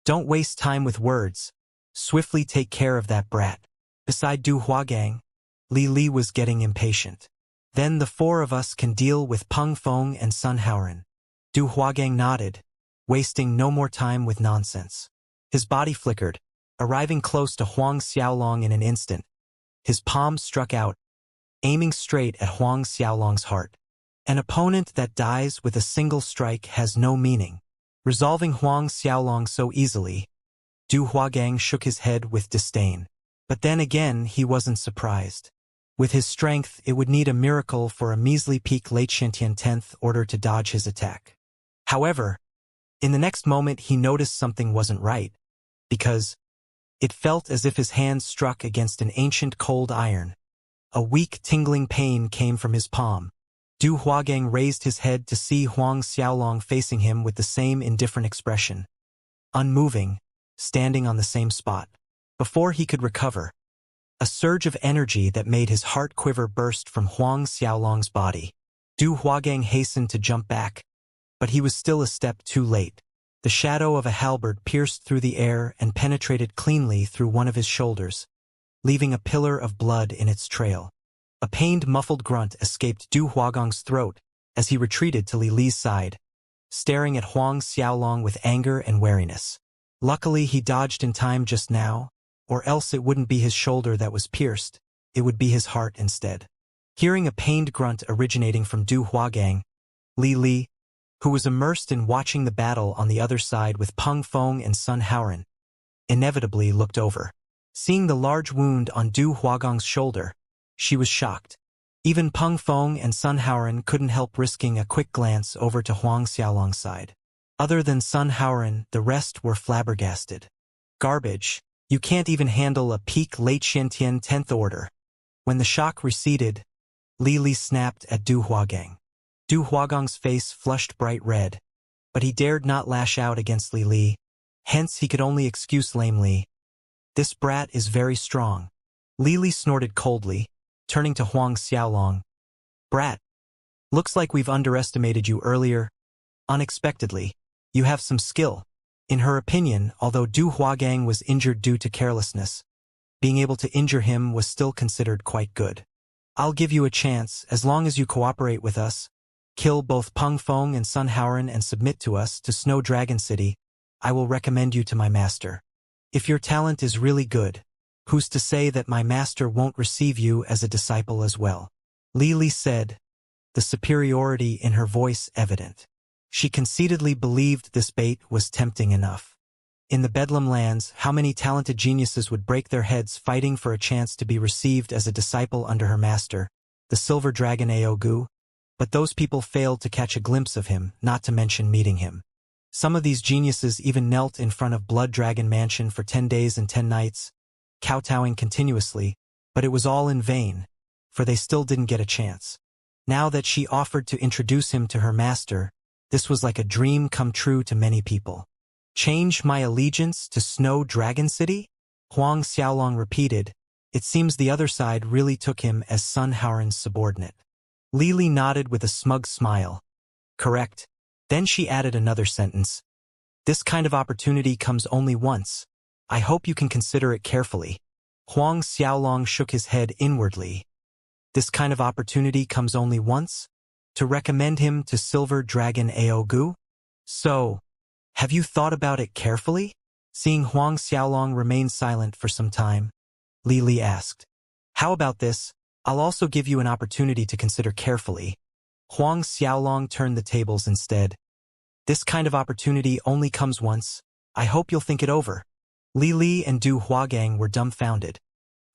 Don't waste time with words. Swiftly take care of that brat." Beside Du Huagang, Li Li was getting impatient. "Then the 4 of us can deal with Peng Feng and Sun Haoran." Du Huagang nodded, wasting no more time with nonsense. His body flickered, arriving close to Huang Xiaolong in an instant. His palm struck out, aiming straight at Huang Xiaolong's heart. An opponent that dies with a single strike has no meaning. Resolving Huang Xiaolong so easily, Du Huagang shook his head with disdain. But then again, he wasn't surprised. With his strength, it would need a miracle for a measly peak late Shintian 10th order to dodge his attack. However, in the next moment he noticed something wasn't right, because it felt as if his hand struck against an ancient cold iron. A weak, tingling pain came from his palm. Du Huagang raised his head to see Huang Xiaolong facing him with the same indifferent expression. Unmoving, standing on the same spot. Before he could recover, a surge of energy that made his heart quiver burst from Huang Xiaolong's body. Du Huagang hastened to jump back, but he was still a step too late. The shadow of a halberd pierced through the air and penetrated cleanly through one of his shoulders, leaving a pillar of blood in its trail. A pained, muffled grunt escaped Du Huagang's throat as he retreated to Li Li's side, staring at Huang Xiaolong with anger and wariness. Luckily, he dodged in time just now, or else it wouldn't be his shoulder that was pierced, it would be his heart instead. Hearing a pained grunt originating from Du Huagang, Li Li, who was immersed in watching the battle on the other side with Peng Feng and Sun Haoran, inevitably looked over. Seeing the large wound on Du Huagang's shoulder, she was shocked. Even Peng Feng and Sun Haoran couldn't help risking a quick glance over to Huang Xiaolong's side. Other than Sun Haoran, the rest were flabbergasted. "Garbage. You can't even handle a peak late Shintian 10th order." When the shock receded, Li Li snapped at Du Huagang. Du Huagang's face flushed bright red, but he dared not lash out against Li Li, hence he could only excuse lamely, "This brat is very strong." Li Li snorted coldly, turning to Huang Xiaolong. "Brat, Looks like we've underestimated you earlier. Unexpectedly, you have some skill. In her opinion, although Du Huagang was injured due to carelessness, being able to injure him was still considered quite good. I'll give you a chance as long as you cooperate with us. Kill both Peng Feng and Sun Haoren and submit to us to Snow Dragon City. I will recommend you to my master. If your talent is really good, who's to say that my master won't receive you as a disciple as well? Li Li said, the superiority in her voice evident. She conceitedly believed this bait was tempting enough. In the Bedlam lands, how many talented geniuses would break their heads fighting for a chance to be received as a disciple under her master, the Silver Dragon Aogu? But those people failed to catch a glimpse of him, not to mention meeting him. Some of these geniuses even knelt in front of Blood Dragon Mansion for 10 days and 10 nights, kowtowing continuously, but it was all in vain, for they still didn't get a chance. Now that she offered to introduce him to her master, this was like a dream come true to many people. Change my allegiance to Snow Dragon City? Huang Xiaolong repeated. It seems the other side really took him as Sun Haoren's subordinate. Li Li nodded with a smug smile. Correct. Then she added another sentence. This kind of opportunity comes only once. I hope you can consider it carefully. Huang Xiaolong shook his head inwardly. This kind of opportunity comes only once? To recommend him to Silver Dragon Aogu? So, have you thought about it carefully? Seeing Huang Xiaolong remain silent for some time, Li Li asked. How about this? I'll also give you an opportunity to consider carefully. Huang Xiaolong turned the tables instead. This kind of opportunity only comes once. I hope you'll think it over. Li Li and Du Huagang were dumbfounded.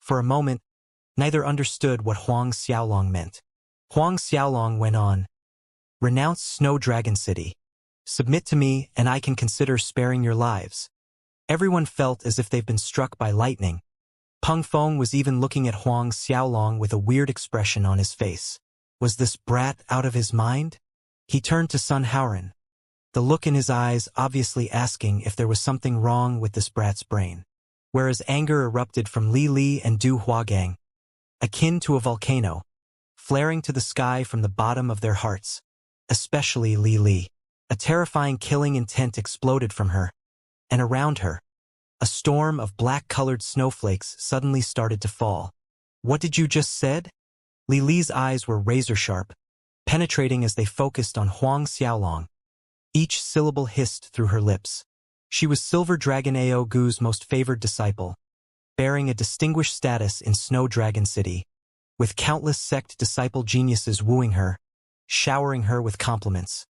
For a moment, neither understood what Huang Xiaolong meant. Huang Xiaolong went on. Renounce Snow Dragon City. Submit to me and I can consider sparing your lives. Everyone felt as if they've been struck by lightning. Peng Feng was even looking at Huang Xiaolong with a weird expression on his face. Was this brat out of his mind? He turned to Sun Haoren, the look in his eyes obviously asking if there was something wrong with this brat's brain. Whereas anger erupted from Li Li and Du Huagang, akin to a volcano, flaring to the sky from the bottom of their hearts, especially Li Li. A terrifying killing intent exploded from her, and around her, a storm of black-colored snowflakes suddenly started to fall. What did you just said? Li Li's eyes were razor-sharp, penetrating as they focused on Huang Xiaolong. Each syllable hissed through her lips. She was Silver Dragon Aogu's most favored disciple, bearing a distinguished status in Snow Dragon City, with countless sect disciple geniuses wooing her, showering her with compliments.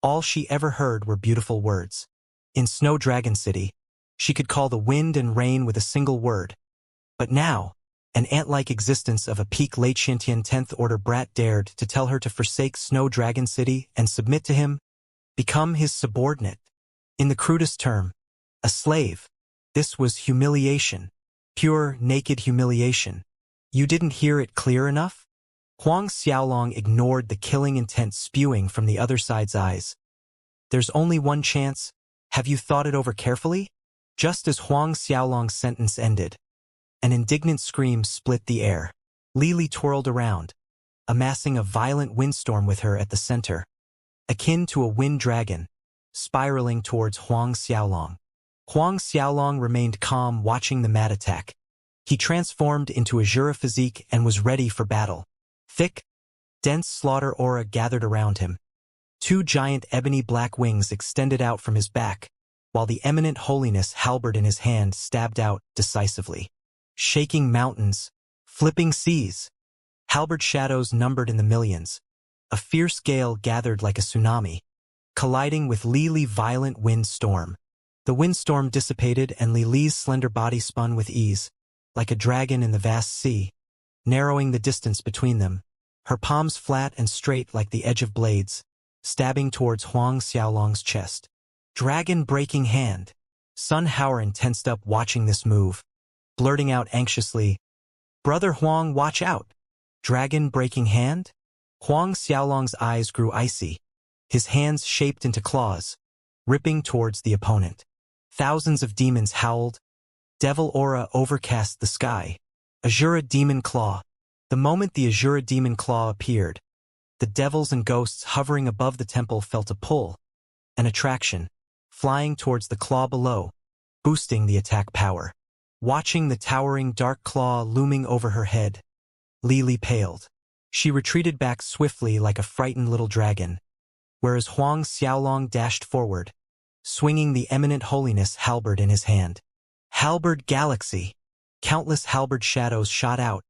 All she ever heard were beautiful words. In Snow Dragon City, she could call the wind and rain with a single word. But now, an ant-like existence of a peak late Xiantian 10th Order brat dared to tell her to forsake Snow Dragon City and submit to him, become his subordinate. In the crudest term, a slave. This was humiliation. Pure, naked humiliation. You didn't hear it clear enough? Huang Xiaolong ignored the killing intent spewing from the other side's eyes. There's only one chance. Have you thought it over carefully? Just as Huang Xiaolong's sentence ended, an indignant scream split the air. Li Li twirled around, amassing a violent windstorm with her at the center, akin to a wind dragon, spiraling towards Huang Xiaolong. Huang Xiaolong remained calm watching the mad attack. He transformed into a Jura physique and was ready for battle. Thick, dense slaughter aura gathered around him. Two giant ebony black wings extended out from his back, while the eminent holiness halberd in his hand stabbed out decisively. Shaking mountains, flipping seas. Halberd shadows numbered in the millions. A fierce gale gathered like a tsunami, colliding with Li Li's violent wind storm. The windstorm dissipated and Li Li's slender body spun with ease, like a dragon in the vast sea, narrowing the distance between them, her palms flat and straight like the edge of blades, stabbing towards Huang Xiaolong's chest. Dragon-breaking hand. Sun Haoren tensed up watching this move, blurting out anxiously, "Brother Huang, watch out! Dragon-breaking hand?" Huang Xiaolong's eyes grew icy, his hands shaped into claws, ripping towards the opponent. Thousands of demons howled. Devil aura overcast the sky. Azura Demon Claw. The moment the Azura Demon Claw appeared, The devils and ghosts hovering above the temple felt a pull, an attraction, flying towards the claw below, boosting the attack power. Watching the towering dark claw looming over her head, Li paled. She retreated back swiftly like a frightened little dragon, whereas Huang Xiaolong dashed forward, swinging the eminent holiness halberd in his hand. Halberd galaxy! Countless halberd shadows shot out,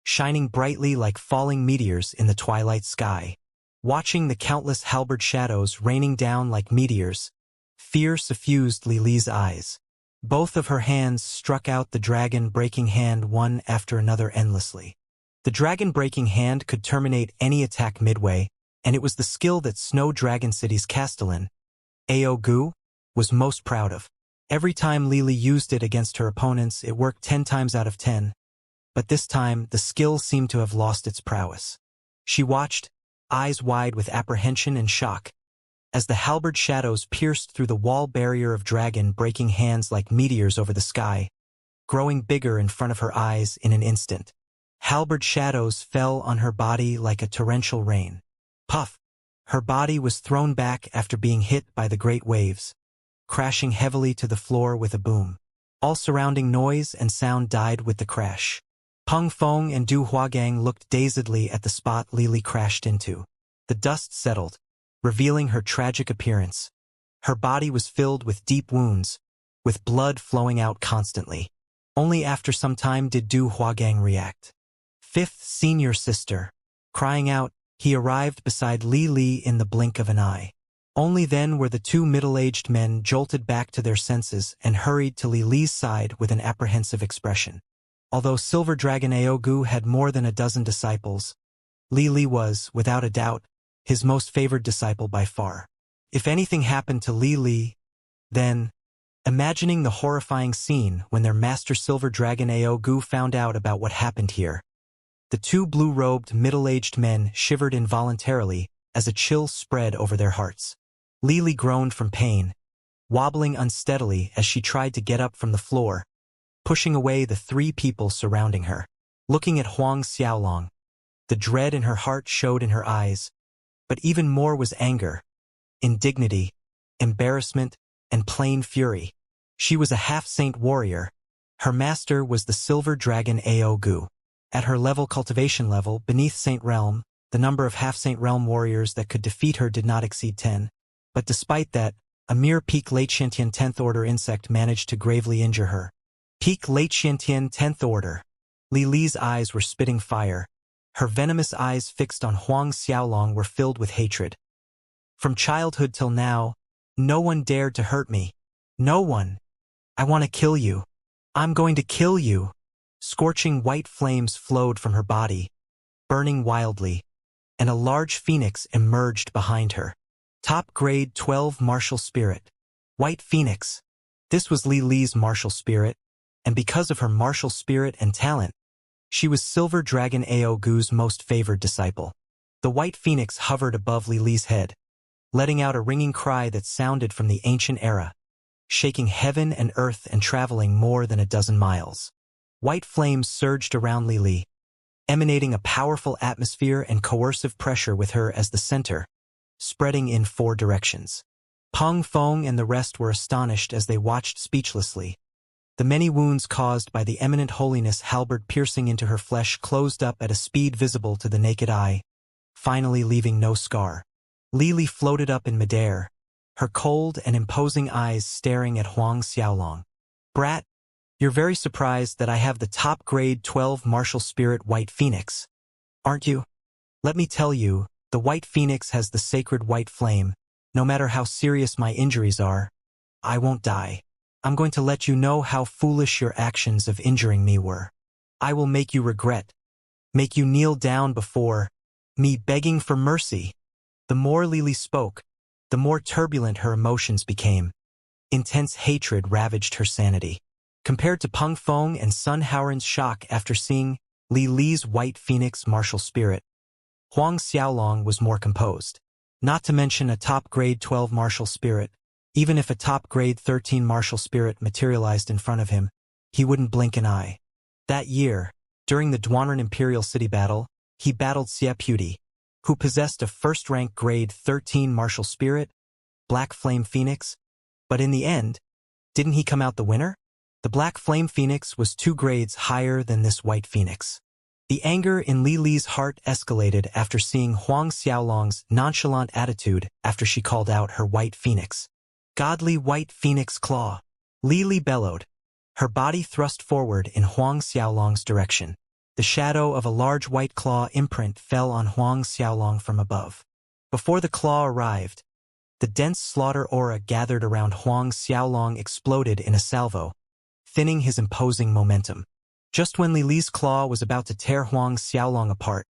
shining brightly like falling meteors in the twilight sky. Watching the countless halberd shadows raining down like meteors, fear suffused Li's eyes. Both of her hands struck out the dragon-breaking hand one after another endlessly. The dragon-breaking hand could terminate any attack midway, and it was the skill that Snow Dragon City's castellan, Ao Gu, was most proud of. Every time Li used it against her opponents, it worked 10 times out of 10. But this time, the skill seemed to have lost its prowess. She watched, eyes wide with apprehension and shock, as the halberd shadows pierced through the wall barrier of dragon-breaking hands like meteors over the sky, growing bigger in front of her eyes in an instant. Halberd shadows fell on her body like a torrential rain. Puff! Her body was thrown back after being hit by the great waves, crashing heavily to the floor with a boom. All surrounding noise and sound died with the crash. Peng Feng and Du Huagang looked dazedly at the spot Li crashed into. The dust settled, revealing her tragic appearance. Her body was filled with deep wounds, with blood flowing out constantly. Only after some time did Du Huagang react. Fifth senior sister. Crying out, he arrived beside Li in the blink of an eye. Only then were the two middle-aged men jolted back to their senses and hurried to Li's side with an apprehensive expression. Although Silver Dragon Aogu had more than a dozen disciples, Li was, without a doubt, his most favored disciple by far. If anything happened to Li, then, imagining the horrifying scene when their master Silver Dragon Aogu found out about what happened here, the two blue-robed middle-aged men shivered involuntarily as a chill spread over their hearts. Li groaned from pain, wobbling unsteadily as she tried to get up from the floor, pushing away the three people surrounding her. Looking at Huang Xiaolong, the dread in her heart showed in her eyes, but even more was anger, indignity, embarrassment, and plain fury. She was a half-saint warrior. Her master was the Silver Dragon Ao Gu. At her level cultivation level, beneath Saint Realm, the number of half-saint realm warriors that could defeat her did not exceed 10. But despite that, a mere peak late Xiantian 10th Order insect managed to gravely injure her. Peak late Xiantian 10th Order. Li's eyes were spitting fire. Her venomous eyes fixed on Huang Xiaolong were filled with hatred. From childhood till now, no one dared to hurt me. No one. I want to kill you. I'm going to kill you. Scorching white flames flowed from her body, burning wildly, and a large phoenix emerged behind her. Top grade 12 martial spirit. White Phoenix. This was Li's martial spirit, and because of her martial spirit and talent, she was Silver Dragon Ao Gu's most favored disciple. The White Phoenix hovered above Li's head, letting out a ringing cry that sounded from the ancient era, shaking heaven and earth and traveling more than a dozen miles. White flames surged around Li, emanating a powerful atmosphere and coercive pressure with her as the center, spreading in 4 directions. Peng Feng and the rest were astonished as they watched speechlessly. The many wounds caused by the eminent holiness halberd piercing into her flesh closed up at a speed visible to the naked eye, finally leaving no scar. Li floated up in midair, her cold and imposing eyes staring at Huang Xiaolong. Brat, you're very surprised that I have the top grade 12 martial spirit White Phoenix, aren't you? Let me tell you, the White Phoenix has the sacred white flame. No matter how serious my injuries are, I won't die. I'm going to let you know how foolish your actions of injuring me were. I will make you regret. Make you kneel down before me begging for mercy. The more Li spoke, the more turbulent her emotions became. Intense hatred ravaged her sanity. Compared to Peng Feng and Sun Haoran's shock after seeing Li's White Phoenix martial spirit, Huang Xiaolong was more composed. Not to mention a top grade 12 martial spirit. Even if a top grade 13 martial spirit materialized in front of him, he wouldn't blink an eye. That year, during the Duanren Imperial City battle, he battled Xia Puti, who possessed a first-rank grade 13 martial spirit, Black Flame Phoenix, but in the end, didn't he come out the winner? The Black Flame Phoenix was 2 grades higher than this White Phoenix. The anger in Li Li's heart escalated after seeing Huang Xiaolong's nonchalant attitude after she called out her White Phoenix. Godly White Phoenix Claw. Li Li bellowed, her body thrust forward in Huang Xiaolong's direction. The shadow of a large white claw imprint fell on Huang Xiaolong from above. Before the claw arrived, the dense slaughter aura gathered around Huang Xiaolong exploded in a salvo, thinning his imposing momentum. Just when Li Li's claw was about to tear Huang Xiaolong apart,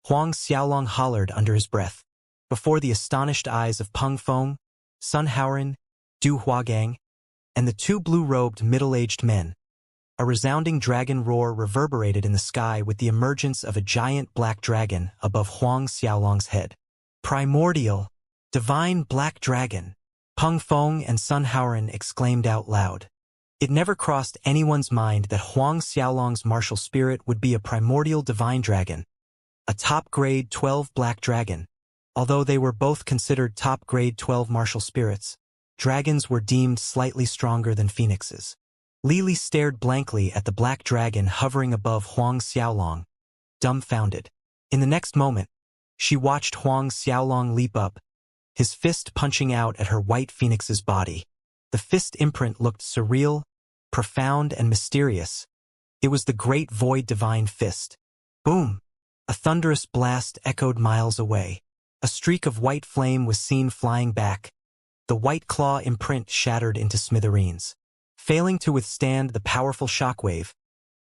Huang Xiaolong hollered under his breath. Before the astonished eyes of Peng Feng, Sun Haoran, Du Huagang, and the 2 blue-robed middle-aged men, a resounding dragon roar reverberated in the sky with the emergence of a giant black dragon above Huang Xiaolong's head. Primordial, divine black dragon, Peng Feng and Sun Haoran exclaimed out loud. It never crossed anyone's mind that Huang Xiaolong's martial spirit would be a primordial divine dragon, a top-grade 12 black dragon. Although they were both considered top-grade 12 martial spirits, dragons were deemed slightly stronger than phoenixes. Li Li stared blankly at the black dragon hovering above Huang Xiaolong, dumbfounded. In the next moment, she watched Huang Xiaolong leap up, his fist punching out at her White Phoenix's body. The fist imprint looked surreal, profound, and mysterious. It was the Great Void Divine Fist. Boom! A thunderous blast echoed miles away. A streak of white flame was seen flying back. The white claw imprint shattered into smithereens. Failing to withstand the powerful shockwave,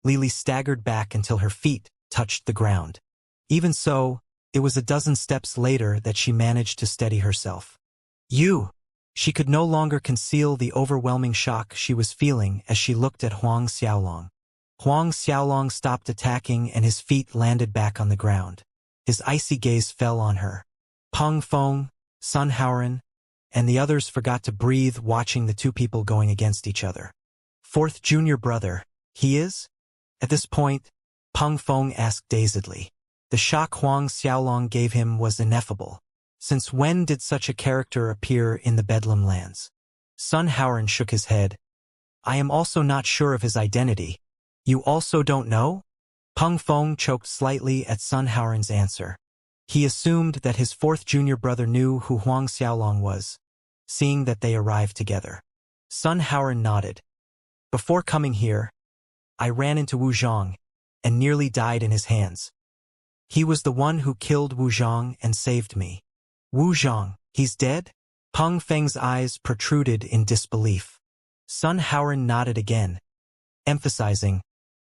Li Li staggered back until her feet touched the ground. Even so, it was a dozen steps later that she managed to steady herself. You! She could no longer conceal the overwhelming shock she was feeling as she looked at Huang Xiaolong. Huang Xiaolong stopped attacking and his feet landed back on the ground. His icy gaze fell on her. Peng Feng, Sun Haoran, and the others forgot to breathe watching the 2 people going against each other. 4th junior brother, he is? At this point, Peng Feng asked dazedly. The shock Huang Xiaolong gave him was ineffable. Since when did such a character appear in the Bedlam lands? Sun Haoran shook his head. I am also not sure of his identity. You also don't know? Peng Feng choked slightly at Sun Haoran's answer. He assumed that his 4th junior brother knew who Huang Xiaolong was, seeing that they arrived together. Sun Haoran nodded. Before coming here, I ran into Wu Zhang and nearly died in his hands. He was the one who killed Wu Zhang and saved me. Wu Zhang, he's dead? Peng Feng's eyes protruded in disbelief. Sun Haoran nodded again, emphasizing,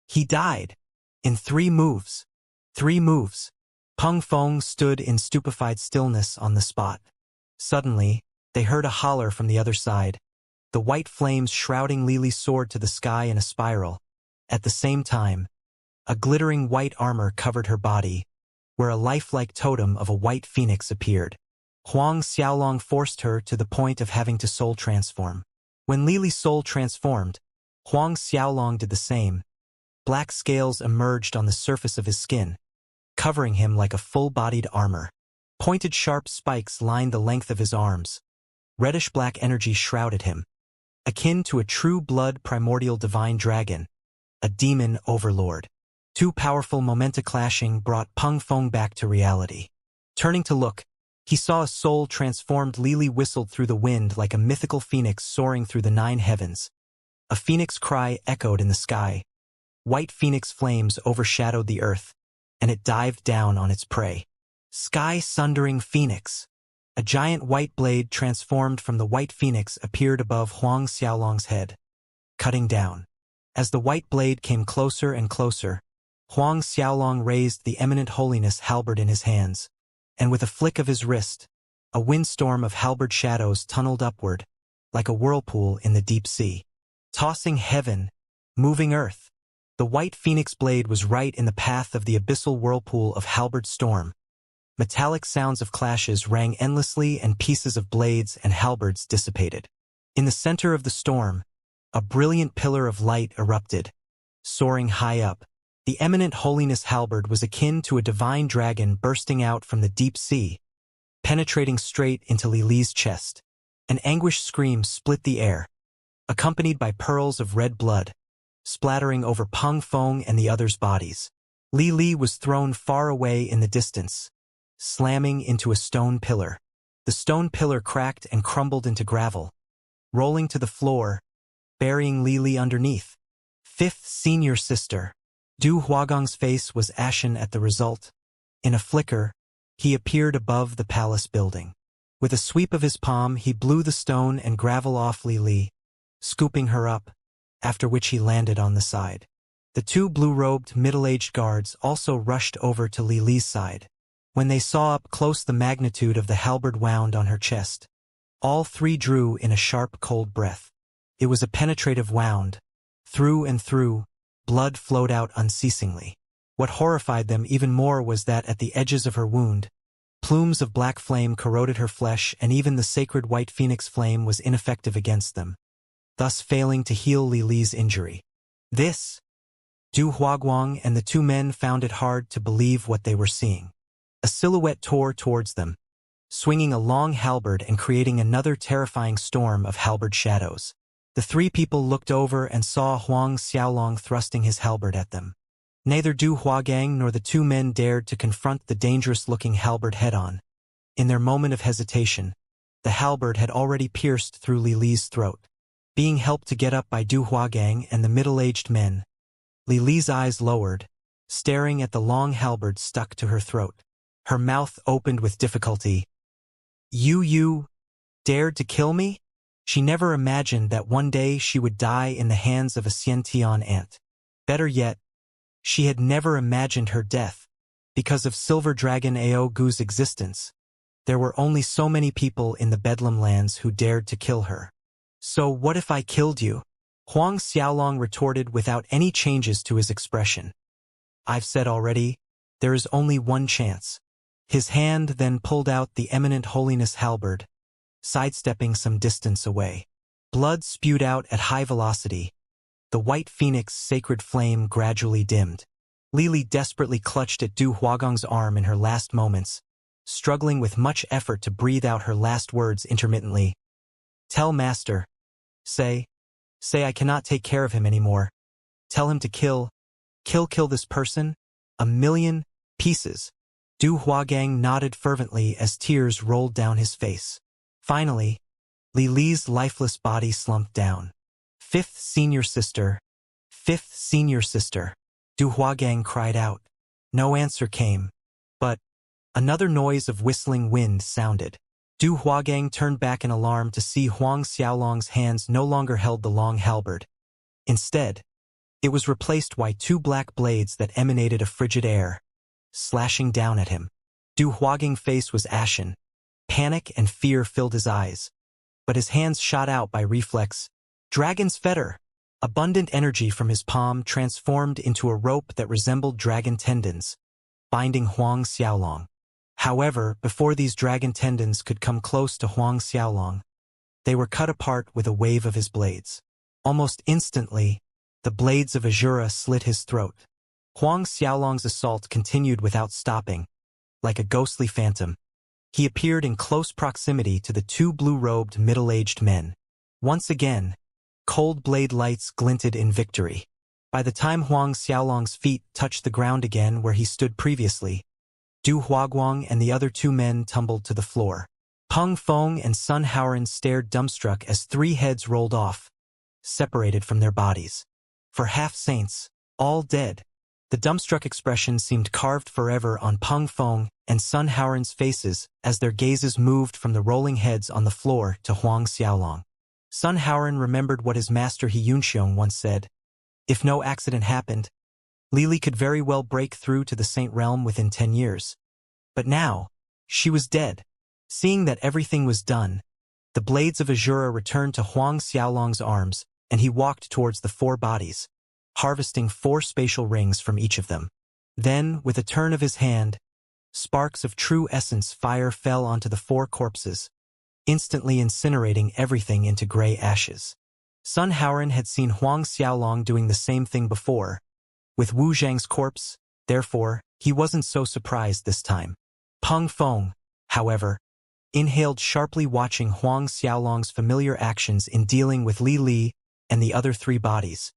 he died. In 3 moves. 3 moves. Peng Feng stood in stupefied stillness on the spot. Suddenly, they heard a holler from the other side. The white flames shrouding Li Li soared to the sky in a spiral. At the same time, a glittering white armor covered her body, where a lifelike totem of a white phoenix appeared. Huang Xiaolong forced her to the point of having to soul transform. When Li Li's soul transformed, Huang Xiaolong did the same. Black scales emerged on the surface of his skin, covering him like a full-bodied armor. Pointed sharp spikes lined the length of his arms. Reddish-black energy shrouded him, akin to a true-blood primordial divine dragon, a demon overlord. 2 powerful momenta clashing brought Peng Feng back to reality. Turning to look, he saw a soul-transformed Li Li whistled through the wind like a mythical phoenix soaring through the 9 heavens. A phoenix cry echoed in the sky. White phoenix flames overshadowed the earth, and it dived down on its prey. Sky-sundering phoenix. A giant white blade transformed from the white phoenix appeared above Huang Xiaolong's head, cutting down. As the white blade came closer and closer, Huang Xiaolong raised the eminent holiness halberd in his hands, and with a flick of his wrist, a windstorm of halberd shadows tunneled upward, like a whirlpool in the deep sea. Tossing heaven, moving earth. The white phoenix blade was right in the path of the abyssal whirlpool of halberd storm. Metallic sounds of clashes rang endlessly and pieces of blades and halberds dissipated. In the center of the storm, a brilliant pillar of light erupted, soaring high up, The eminent holiness halberd was akin to a divine dragon bursting out from the deep sea, penetrating straight into Li Li's chest. An anguished scream split the air, accompanied by pearls of red blood, splattering over Peng Feng and the others' bodies. Li Li was thrown far away in the distance, slamming into a stone pillar. The stone pillar cracked and crumbled into gravel, rolling to the floor, burying Li Li underneath. Fifth senior sister. Du Huagong's face was ashen at the result. In a flicker, he appeared above the palace building. With a sweep of his palm, he blew the stone and gravel off Li Li, scooping her up, after which he landed on the side. The two blue-robed, middle-aged guards also rushed over to Li Li's side. When they saw up close the magnitude of the halberd wound on her chest, all three drew in a sharp, cold breath. It was a penetrative wound. Through and through, blood flowed out unceasingly. What horrified them even more was that at the edges of her wound, plumes of black flame corroded her flesh, and even the sacred white phoenix flame was ineffective against them, thus failing to heal Li Li's injury. This, Du Huaguang and the two men found it hard to believe what they were seeing. A silhouette tore towards them, swinging a long halberd and creating another terrifying storm of halberd shadows. The three people looked over and saw Huang Xiaolong thrusting his halberd at them. Neither Du Huagang nor the two men dared to confront the dangerous-looking halberd head-on. In their moment of hesitation, the halberd had already pierced through Li Li's throat. Being helped to get up by Du Huagang and the middle-aged men, Li Li's eyes lowered, staring at the long halberd stuck to her throat. Her mouth opened with difficulty. You dared to kill me? She never imagined that one day she would die in the hands of a Xiantian ant. Better yet, she had never imagined her death. Because of Silver Dragon Ao Gu's existence, there were only so many people in the Bedlam lands who dared to kill her. So what if I killed you? Huang Xiaolong retorted without any changes to his expression. I've said already, there is only one chance. His hand then pulled out the eminent holiness halberd, sidestepping some distance away. Blood spewed out at high velocity. The white phoenix sacred flame gradually dimmed. Li Li desperately clutched at Du Huagong's arm in her last moments, struggling with much effort to breathe out her last words intermittently. Tell Master. Say I cannot take care of him anymore. Tell him to kill this person. 1,000,000 pieces. Du Huagang nodded fervently as tears rolled down his face. Finally, Li Li's lifeless body slumped down. Fifth senior sister. Du Huagang cried out. No answer came, but another noise of whistling wind sounded. Du Huagang turned back in alarm to see Huang Xiaolong's hands no longer held the long halberd. Instead, it was replaced by two black blades that emanated a frigid air, slashing down at him. Du Huagang's face was ashen. Panic and fear filled his eyes, but his hands shot out by reflex. Dragon's fetter! Abundant energy from his palm transformed into a rope that resembled dragon tendons, binding Huang Xiaolong. However, before these dragon tendons could come close to Huang Xiaolong, they were cut apart with a wave of his blades. Almost instantly, the blades of Azura slit his throat. Huang Xiaolong's assault continued without stopping, like a ghostly phantom. He appeared in close proximity to the two blue-robed middle-aged men. Once again, cold blade lights glinted in victory. By the time Huang Xiaolong's feet touched the ground again where he stood previously, Du Huaguang and the other two men tumbled to the floor. Peng Feng and Sun Haoran stared dumbstruck as three heads rolled off, separated from their bodies. For half-saints, all dead. The dumbstruck expression seemed carved forever on Peng Feng and Sun Haoran's faces as their gazes moved from the rolling heads on the floor to Huang Xiaolong. Sun Haoran remembered what his master He Yunxiong once said. If no accident happened, Li Li could very well break through to the Saint Realm within 10 years. But now, she was dead. Seeing that everything was done, the blades of Azura returned to Huang Xiaolong's arms, and he walked towards the four bodies, harvesting 4 spatial rings from each of them. Then, with a turn of his hand, sparks of true essence fire fell onto the 4 corpses, instantly incinerating everything into gray ashes. Sun Haoran had seen Huang Xiaolong doing the same thing before, With Wu Zhang's corpse, therefore, he wasn't so surprised this time. Peng Feng, however, inhaled sharply, watching Huang Xiaolong's familiar actions in dealing with Li Li and the other three bodies,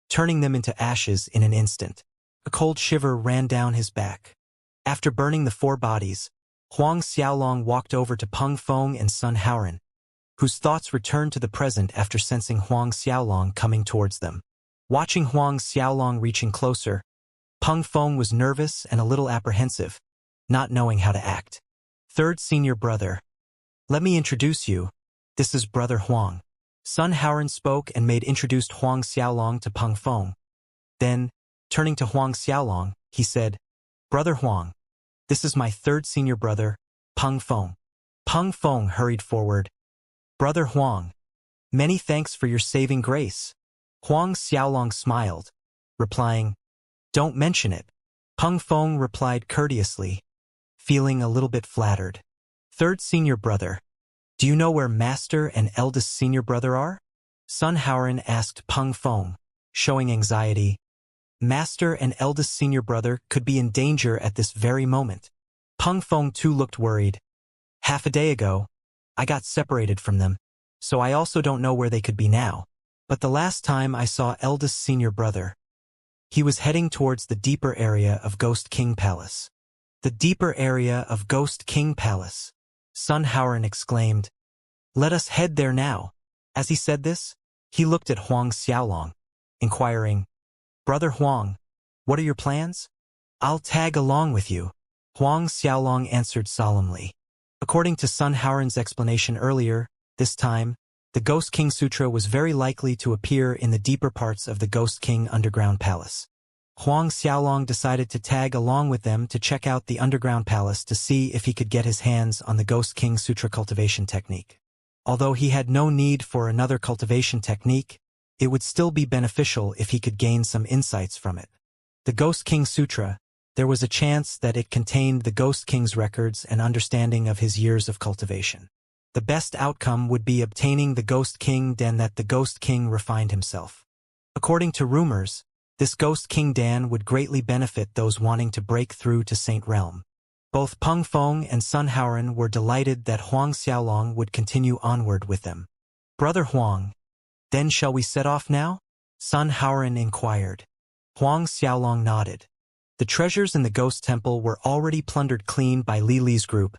turning them into ashes in an instant. A cold shiver ran down his back. After burning the four bodies, Huang Xiaolong walked over to Peng Feng and Sun Haoran, whose thoughts returned to the present after sensing Huang Xiaolong coming towards them. Watching Huang Xiaolong reaching closer, Peng Feng was nervous and a little apprehensive, not knowing how to act. Third senior brother. Let me introduce you. This is Brother Huang. Sun Haoran spoke and introduced Huang Xiaolong to Peng Feng. Then, turning to Huang Xiaolong, he said, Brother Huang, this is my third senior brother, Peng Feng. Peng Feng hurried forward. Brother Huang, many thanks for your saving grace. Huang Xiaolong smiled, replying, Don't mention it. Peng Feng replied courteously, feeling a little bit flattered. Third senior brother, do you know where master and eldest senior brother are? Sun Haoran asked Peng Feng, showing anxiety. Master and eldest senior brother could be in danger at this very moment. Peng Feng too looked worried. Half a day ago, I got separated from them, so I also don't know where they could be now. But the last time I saw eldest senior brother, he was heading towards the deeper area of Ghost King Palace. The deeper area of Ghost King Palace. Sun Haoran exclaimed, Let us head there now. As he said this, he looked at Huang Xiaolong, inquiring, Brother Huang, what are your plans? I'll tag along with you. Huang Xiaolong answered solemnly. According to Sun Haoran's explanation earlier, this time, the Ghost King Sutra was very likely to appear in the deeper parts of the Ghost King underground palace. Huang Xiaolong decided to tag along with them to check out the underground palace to see if he could get his hands on the Ghost King Sutra cultivation technique. Although he had no need for another cultivation technique, it would still be beneficial if he could gain some insights from it. The Ghost King Sutra, there was a chance that it contained the Ghost King's records and understanding of his years of cultivation. The best outcome would be obtaining the Ghost King Dan that the Ghost King refined himself. According to rumors, this Ghost King Dan would greatly benefit those wanting to break through to Saint Realm. Both Peng Feng and Sun Haoran were delighted that Huang Xiaolong would continue onward with them. Brother Huang, then shall we set off now? Sun Haoran inquired. Huang Xiaolong nodded. The treasures in the Ghost Temple were already plundered clean by Li Li's group,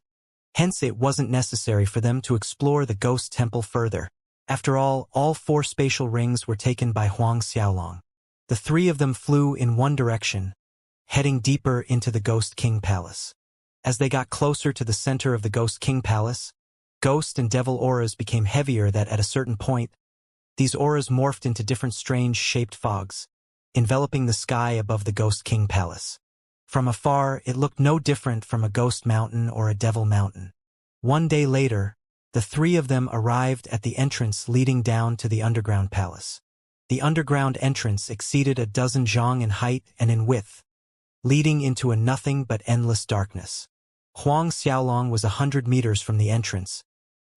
hence it wasn't necessary for them to explore the Ghost Temple further. After all four spatial rings were taken by Huang Xiaolong. The three of them flew in one direction, heading deeper into the Ghost King Palace. As they got closer to the center of the Ghost King Palace, ghost and devil auras became heavier that at a certain point, these auras morphed into different strange-shaped fogs, enveloping the sky above the Ghost King Palace. From afar, it looked no different from a ghost mountain or a devil mountain. One day later, the three of them arrived at the entrance leading down to the underground palace. The underground entrance exceeded a dozen zhang in height and in width, leading into a nothing but endless darkness. Huang Xiaolong was 100 meters from the entrance,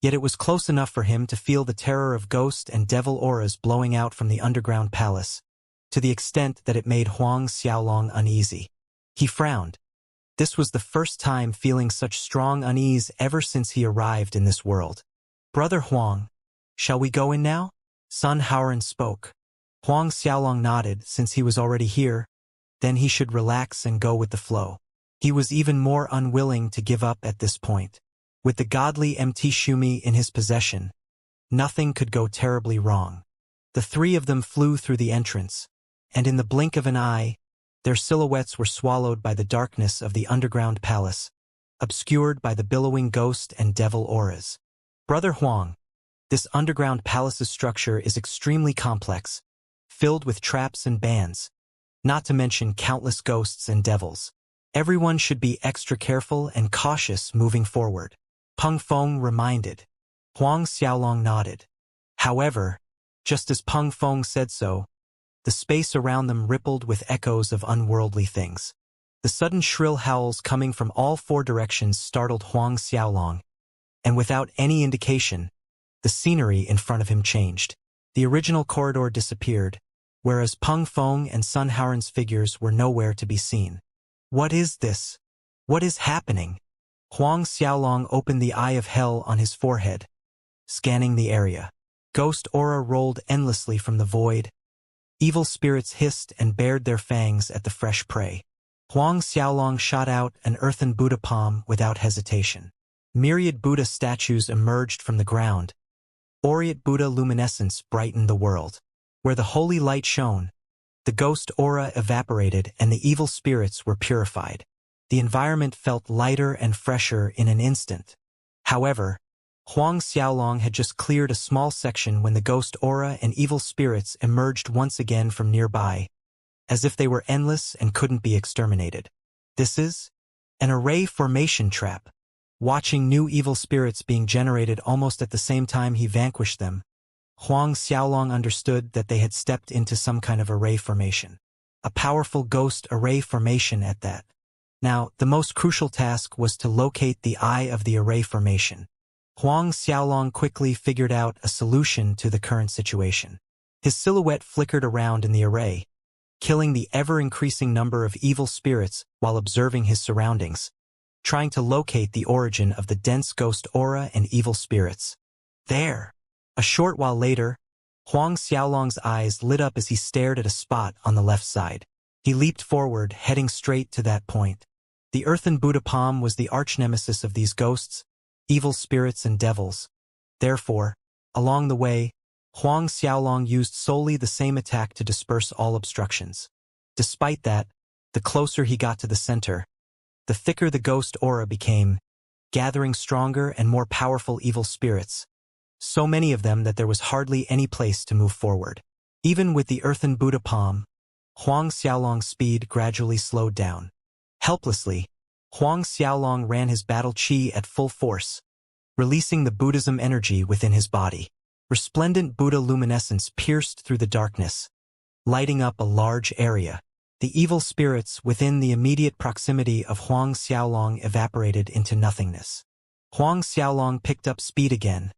yet it was close enough for him to feel the terror of ghost and devil auras blowing out from the underground palace, to the extent that it made Huang Xiaolong uneasy. He frowned. This was the first time feeling such strong unease ever since he arrived in this world. Brother Huang, shall we go in now? Sun Haoran spoke. Huang Xiaolong nodded since he was already here, then he should relax and go with the flow. He was even more unwilling to give up at this point. With the godly MT Shumi in his possession, nothing could go terribly wrong. The three of them flew through the entrance, and in the blink of an eye, their silhouettes were swallowed by the darkness of the underground palace, obscured by the billowing ghost and devil auras. Brother Huang, this underground palace's structure is extremely complex, filled with traps and bands, not to mention countless ghosts and devils. Everyone should be extra careful and cautious moving forward. Peng Feng reminded. Huang Xiaolong nodded. However, just as Peng Feng said so, the space around them rippled with echoes of unworldly things. The sudden shrill howls coming from all four directions startled Huang Xiaolong, and without any indication, the scenery in front of him changed. The original corridor disappeared, whereas Peng Feng and Sun Haoran's figures were nowhere to be seen. What is this? What is happening? Huang Xiaolong opened the eye of hell on his forehead, scanning the area. Ghost aura rolled endlessly from the void. Evil spirits hissed and bared their fangs at the fresh prey. Huang Xiaolong shot out an earthen Buddha palm without hesitation. Myriad Buddha statues emerged from the ground. Aureate Buddha luminescence brightened the world. Where the holy light shone, the ghost aura evaporated and the evil spirits were purified. The environment felt lighter and fresher in an instant. However, Huang Xiaolong had just cleared a small section when the ghost aura and evil spirits emerged once again from nearby, as if they were endless and couldn't be exterminated. This is an array formation trap. Watching new evil spirits being generated almost at the same time he vanquished them, Huang Xiaolong understood that they had stepped into some kind of array formation. A powerful ghost array formation at that. Now, the most crucial task was to locate the eye of the array formation. Huang Xiaolong quickly figured out a solution to the current situation. His silhouette flickered around in the array, killing the ever-increasing number of evil spirits while observing his surroundings, trying to locate the origin of the dense ghost aura and evil spirits. There! A short while later, Huang Xiaolong's eyes lit up as he stared at a spot on the left side. He leaped forward, heading straight to that point. The earthen Buddha palm was the arch-nemesis of these ghosts, evil spirits and devils. Therefore, along the way, Huang Xiaolong used solely the same attack to disperse all obstructions. Despite that, the closer he got to the center, the thicker the ghost aura became, gathering stronger and more powerful evil spirits. So many of them that there was hardly any place to move forward. Even with the earthen Buddha palm, Huang Xiaolong's speed gradually slowed down. Helplessly, Huang Xiaolong ran his battle chi at full force, releasing the Buddhism energy within his body. Resplendent Buddha luminescence pierced through the darkness, lighting up a large area. The evil spirits within the immediate proximity of Huang Xiaolong evaporated into nothingness. Huang Xiaolong picked up speed again,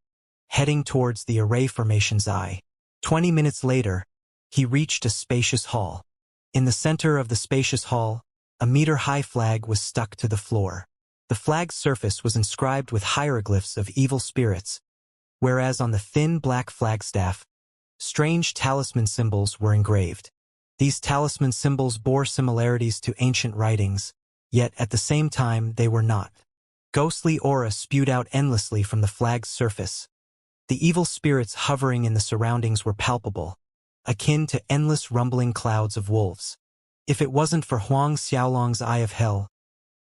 heading towards the array formation's eye. 20 minutes later, he reached a spacious hall. In the center of the spacious hall, a meter-high flag was stuck to the floor. The flag's surface was inscribed with hieroglyphs of evil spirits, whereas on the thin black flagstaff, strange talisman symbols were engraved. These talisman symbols bore similarities to ancient writings, yet at the same time they were not. Ghostly aura spewed out endlessly from the flag's surface. The evil spirits hovering in the surroundings were palpable, akin to endless rumbling clouds of wolves. If it wasn't for Huang Xiaolong's eye of hell,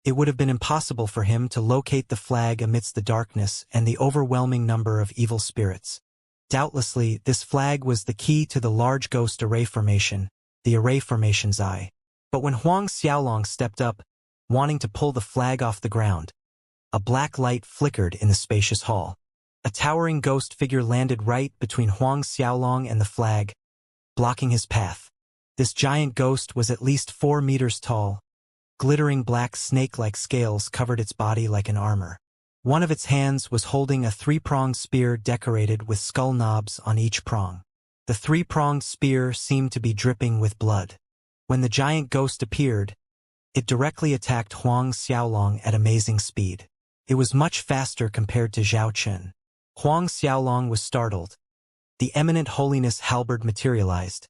it would have been impossible for him to locate the flag amidst the darkness and the overwhelming number of evil spirits. Doubtlessly, this flag was the key to the large ghost array formation, the array formation's eye. But when Huang Xiaolong stepped up, wanting to pull the flag off the ground, a black light flickered in the spacious hall. A towering ghost figure landed right between Huang Xiaolong and the flag, blocking his path. This giant ghost was at least 4 meters tall. Glittering black snake-like scales covered its body like an armor. One of its hands was holding a 3-pronged spear decorated with skull knobs on each prong. The 3-pronged spear seemed to be dripping with blood. When the giant ghost appeared, it directly attacked Huang Xiaolong at amazing speed. It was much faster compared to Zhao Chen. Huang Xiaolong was startled. The eminent holiness halberd materialized,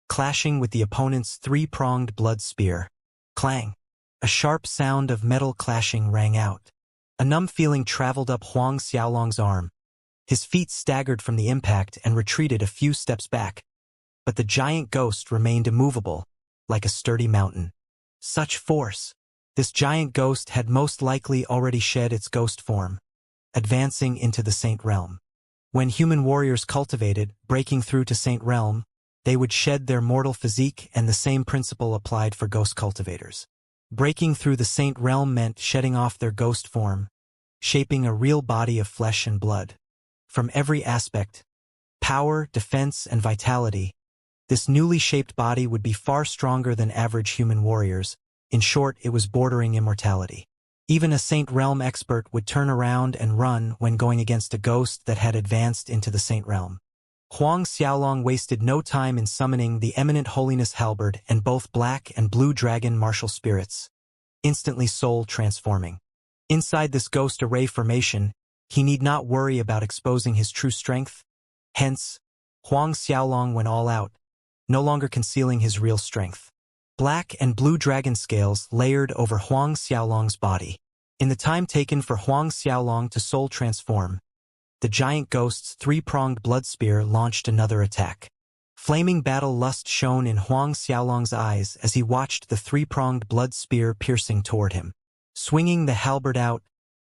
clashing with the opponent's 3-pronged blood spear. Clang! A sharp sound of metal clashing rang out. A numb feeling traveled up Huang Xiaolong's arm. His feet staggered from the impact and retreated a few steps back. But the giant ghost remained immovable, like a sturdy mountain. Such force! This giant ghost had most likely already shed its ghost form, advancing into the Saint Realm. When human warriors cultivated, breaking through to Saint Realm, they would shed their mortal physique, and the same principle applied for ghost cultivators. Breaking through the Saint Realm meant shedding off their ghost form, shaping a real body of flesh and blood. From every aspect, power, defense, and vitality, this newly shaped body would be far stronger than average human warriors. In short, it was bordering immortality. Even a Saint Realm expert would turn around and run when going against a ghost that had advanced into the Saint Realm. Huang Xiaolong wasted no time in summoning the Eminent Holiness Halberd and both black and blue dragon martial spirits, instantly soul transforming. Inside this ghost array formation, he need not worry about exposing his true strength. Hence, Huang Xiaolong went all out, no longer concealing his real strength. Black and blue dragon scales layered over Huang Xiaolong's body. In the time taken for Huang Xiaolong to soul transform, the giant ghost's three-pronged blood spear launched another attack. Flaming battle lust shone in Huang Xiaolong's eyes as he watched the three-pronged blood spear piercing toward him. Swinging the halberd out,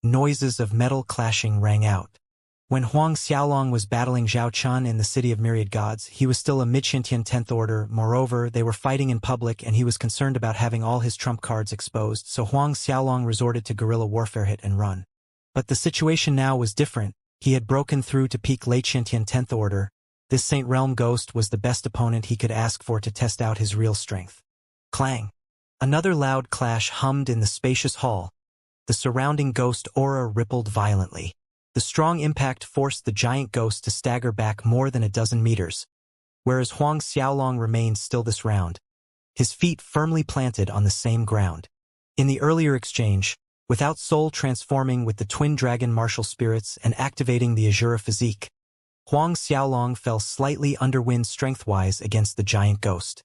noises of metal clashing rang out. When Huang Xiaolong was battling Zhao Chun in the City of Myriad Gods, he was still a mid-Shintian 10th Order. Moreover, they were fighting in public and he was concerned about having all his trump cards exposed, so Huang Xiaolong resorted to guerrilla warfare, hit and run. But the situation now was different. He had broken through to peak late Shintian 10th Order. This Saint Realm Ghost was the best opponent he could ask for to test out his real strength. Clang! Another loud clash hummed in the spacious hall. The surrounding ghost aura rippled violently. The strong impact forced the giant ghost to stagger back more than a dozen meters, whereas Huang Xiaolong remained still this round, his feet firmly planted on the same ground. In the earlier exchange, without soul transforming with the twin dragon martial spirits and activating the Azura physique, Huang Xiaolong fell slightly underwind strength-wise against the giant ghost.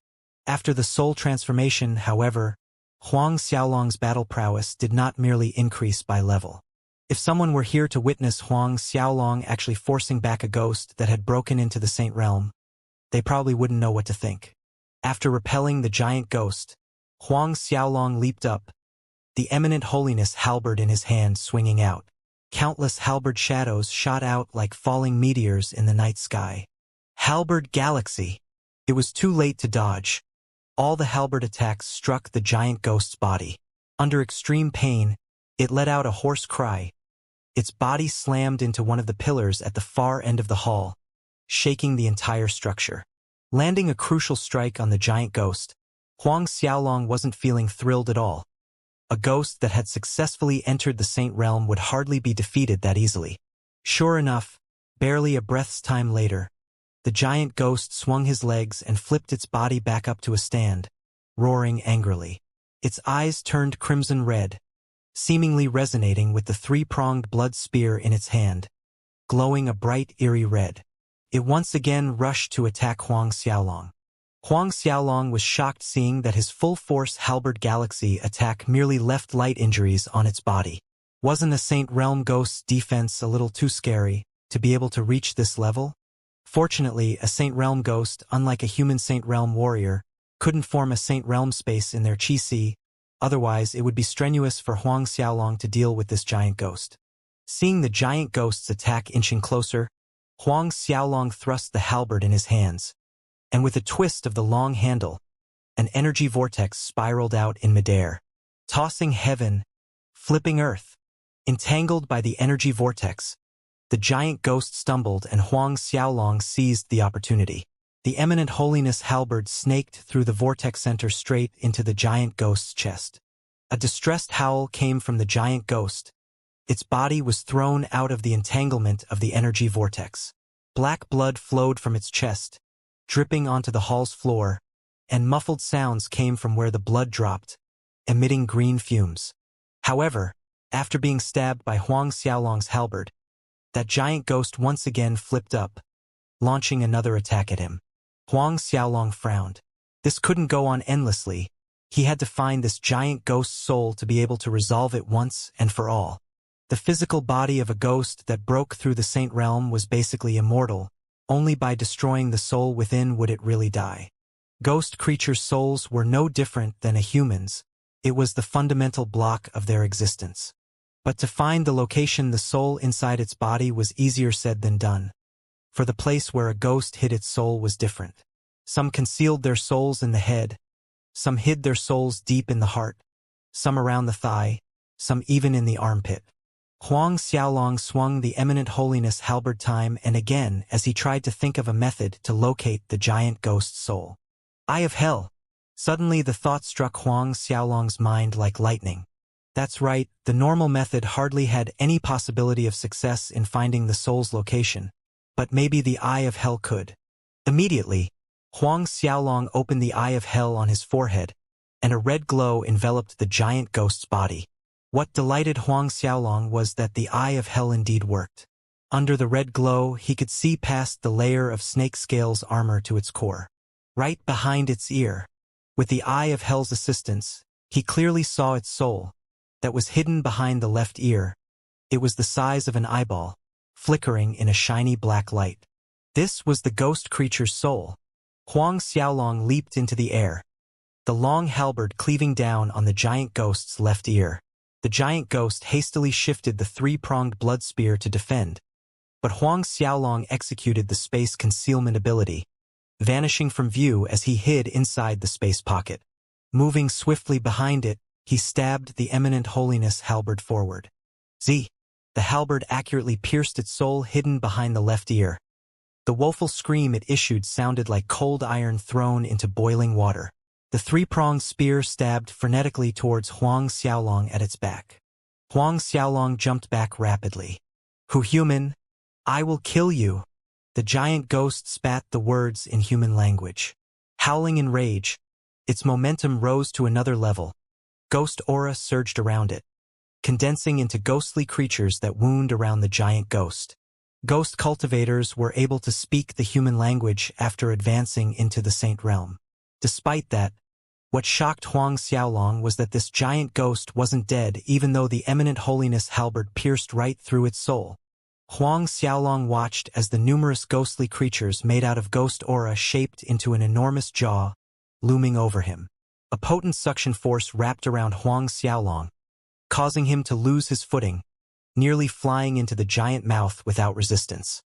After the soul transformation, however, Huang Xiaolong's battle prowess did not merely increase by level. If someone were here to witness Huang Xiaolong actually forcing back a ghost that had broken into the Saint Realm, they probably wouldn't know what to think. After repelling the giant ghost, Huang Xiaolong leaped up, the Eminent Holiness halberd in his hand swinging out. Countless halberd shadows shot out like falling meteors in the night sky. Halberd Galaxy! It was too late to dodge. All the halberd attacks struck the giant ghost's body. Under extreme pain, it let out a hoarse cry. Its body slammed into one of the pillars at the far end of the hall, shaking the entire structure. Landing a crucial strike on the giant ghost, Huang Xiaolong wasn't feeling thrilled at all. A ghost that had successfully entered the Saint Realm would hardly be defeated that easily. Sure enough, barely a breath's time later, the giant ghost swung his legs and flipped its body back up to a stand, roaring angrily. Its eyes turned crimson red, seemingly resonating with the three-pronged blood spear in its hand, glowing a bright, eerie red. It once again rushed to attack Huang Xiaolong. Huang Xiaolong was shocked seeing that his full-force halberd galaxy attack merely left light injuries on its body. Wasn't a Saint Realm Ghost's defense a little too scary to be able to reach this level? Fortunately, a Saint Realm Ghost, unlike a human Saint Realm warrior, couldn't form a Saint Realm space in their chi-si. Otherwise, it would be strenuous for Huang Xiaolong to deal with this giant ghost. Seeing the giant ghost's attack inching closer, Huang Xiaolong thrust the halberd in his hands, and with a twist of the long handle, an energy vortex spiraled out in midair, tossing heaven, flipping earth. Entangled by the energy vortex, the giant ghost stumbled and Huang Xiaolong seized the opportunity. The Eminent Holiness halberd snaked through the vortex center straight into the giant ghost's chest. A distressed howl came from the giant ghost. Its body was thrown out of the entanglement of the energy vortex. Black blood flowed from its chest, dripping onto the hall's floor, and muffled sounds came from where the blood dropped, emitting green fumes. However, after being stabbed by Huang Xiaolong's halberd, that giant ghost once again flipped up, launching another attack at him. Huang Xiaolong frowned. This couldn't go on endlessly. He had to find this giant ghost's soul to be able to resolve it once and for all. The physical body of a ghost that broke through the Saint Realm was basically immortal. Only by destroying the soul within would it really die. Ghost creatures' souls were no different than a human's. It was the fundamental block of their existence. But to find the location the soul inside its body was easier said than done. For the place where a ghost hid its soul was different. Some concealed their souls in the head, some hid their souls deep in the heart, some around the thigh, some even in the armpit. Huang Xiaolong swung the Eminent Holiness halberd time and again as he tried to think of a method to locate the giant ghost's soul. Eye of hell! Suddenly the thought struck Huang Xiaolong's mind like lightning. That's right, the normal method hardly had any possibility of success in finding the soul's location. but maybe the Eye of Hell could. Immediately, Huang Xiaolong opened the Eye of Hell on his forehead, and a red glow enveloped the giant ghost's body. What delighted Huang Xiaolong was that the Eye of Hell indeed worked. Under the red glow, he could see past the layer of snake scales armor to its core. Right behind its ear, with the Eye of Hell's assistance, he clearly saw its soul, that was hidden behind the left ear. It was the size of an eyeball, flickering in a shiny black light. This was the ghost creature's soul. Huang Xiaolong leaped into the air, the long halberd cleaving down on the giant ghost's left ear. The giant ghost hastily shifted the three-pronged blood spear to defend, but Huang Xiaolong executed the space concealment ability, vanishing from view as he hid inside the space pocket. Moving swiftly behind it, he stabbed the eminent holiness halberd forward. Z. The halberd accurately pierced its soul hidden behind the left ear. The woeful scream it issued sounded like cold iron thrown into boiling water. The three-pronged spear stabbed frenetically towards Huang Xiaolong at its back. Huang Xiaolong jumped back rapidly. "Hu human, I will kill you." The giant ghost spat the words in human language. Howling in rage, its momentum rose to another level. Ghost aura surged around it, condensing into ghostly creatures that wound around the giant ghost. Ghost cultivators were able to speak the human language after advancing into the Saint Realm. Despite that, what shocked Huang Xiaolong was that this giant ghost wasn't dead even though the eminent holiness halberd pierced right through its soul. Huang Xiaolong watched as the numerous ghostly creatures made out of ghost aura shaped into an enormous jaw, looming over him. A potent suction force wrapped around Huang Xiaolong, causing him to lose his footing, nearly flying into the giant mouth without resistance.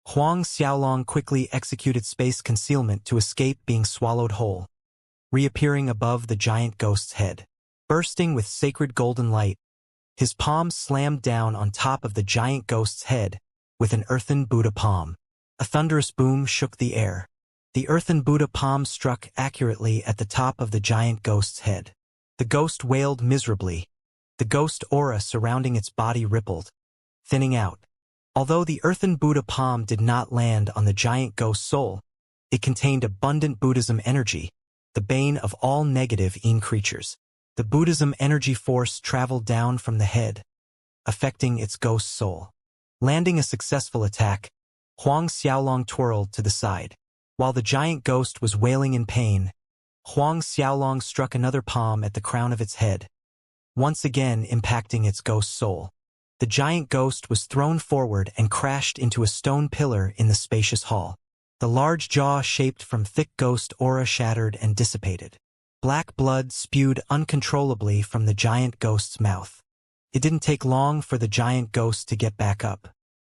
Huang Xiaolong quickly executed space concealment to escape being swallowed whole, reappearing above the giant ghost's head. Bursting with sacred golden light, his palm slammed down on top of the giant ghost's head with an earthen Buddha palm. A thunderous boom shook the air. The earthen Buddha palm struck accurately at the top of the giant ghost's head. The ghost wailed miserably. The ghost aura surrounding its body rippled, thinning out. Although the earthen Buddha palm did not land on the giant ghost's soul, it contained abundant Buddhism energy, the bane of all negative Yin creatures. The Buddhism energy force traveled down from the head, affecting its ghost soul. Landing a successful attack, Huang Xiaolong twirled to the side. While the giant ghost was wailing in pain, Huang Xiaolong struck another palm at the crown of its head, once again impacting its ghost soul. The giant ghost was thrown forward and crashed into a stone pillar in the spacious hall. The large jaw shaped from thick ghost aura shattered and dissipated. Black blood spewed uncontrollably from the giant ghost's mouth. It didn't take long for the giant ghost to get back up.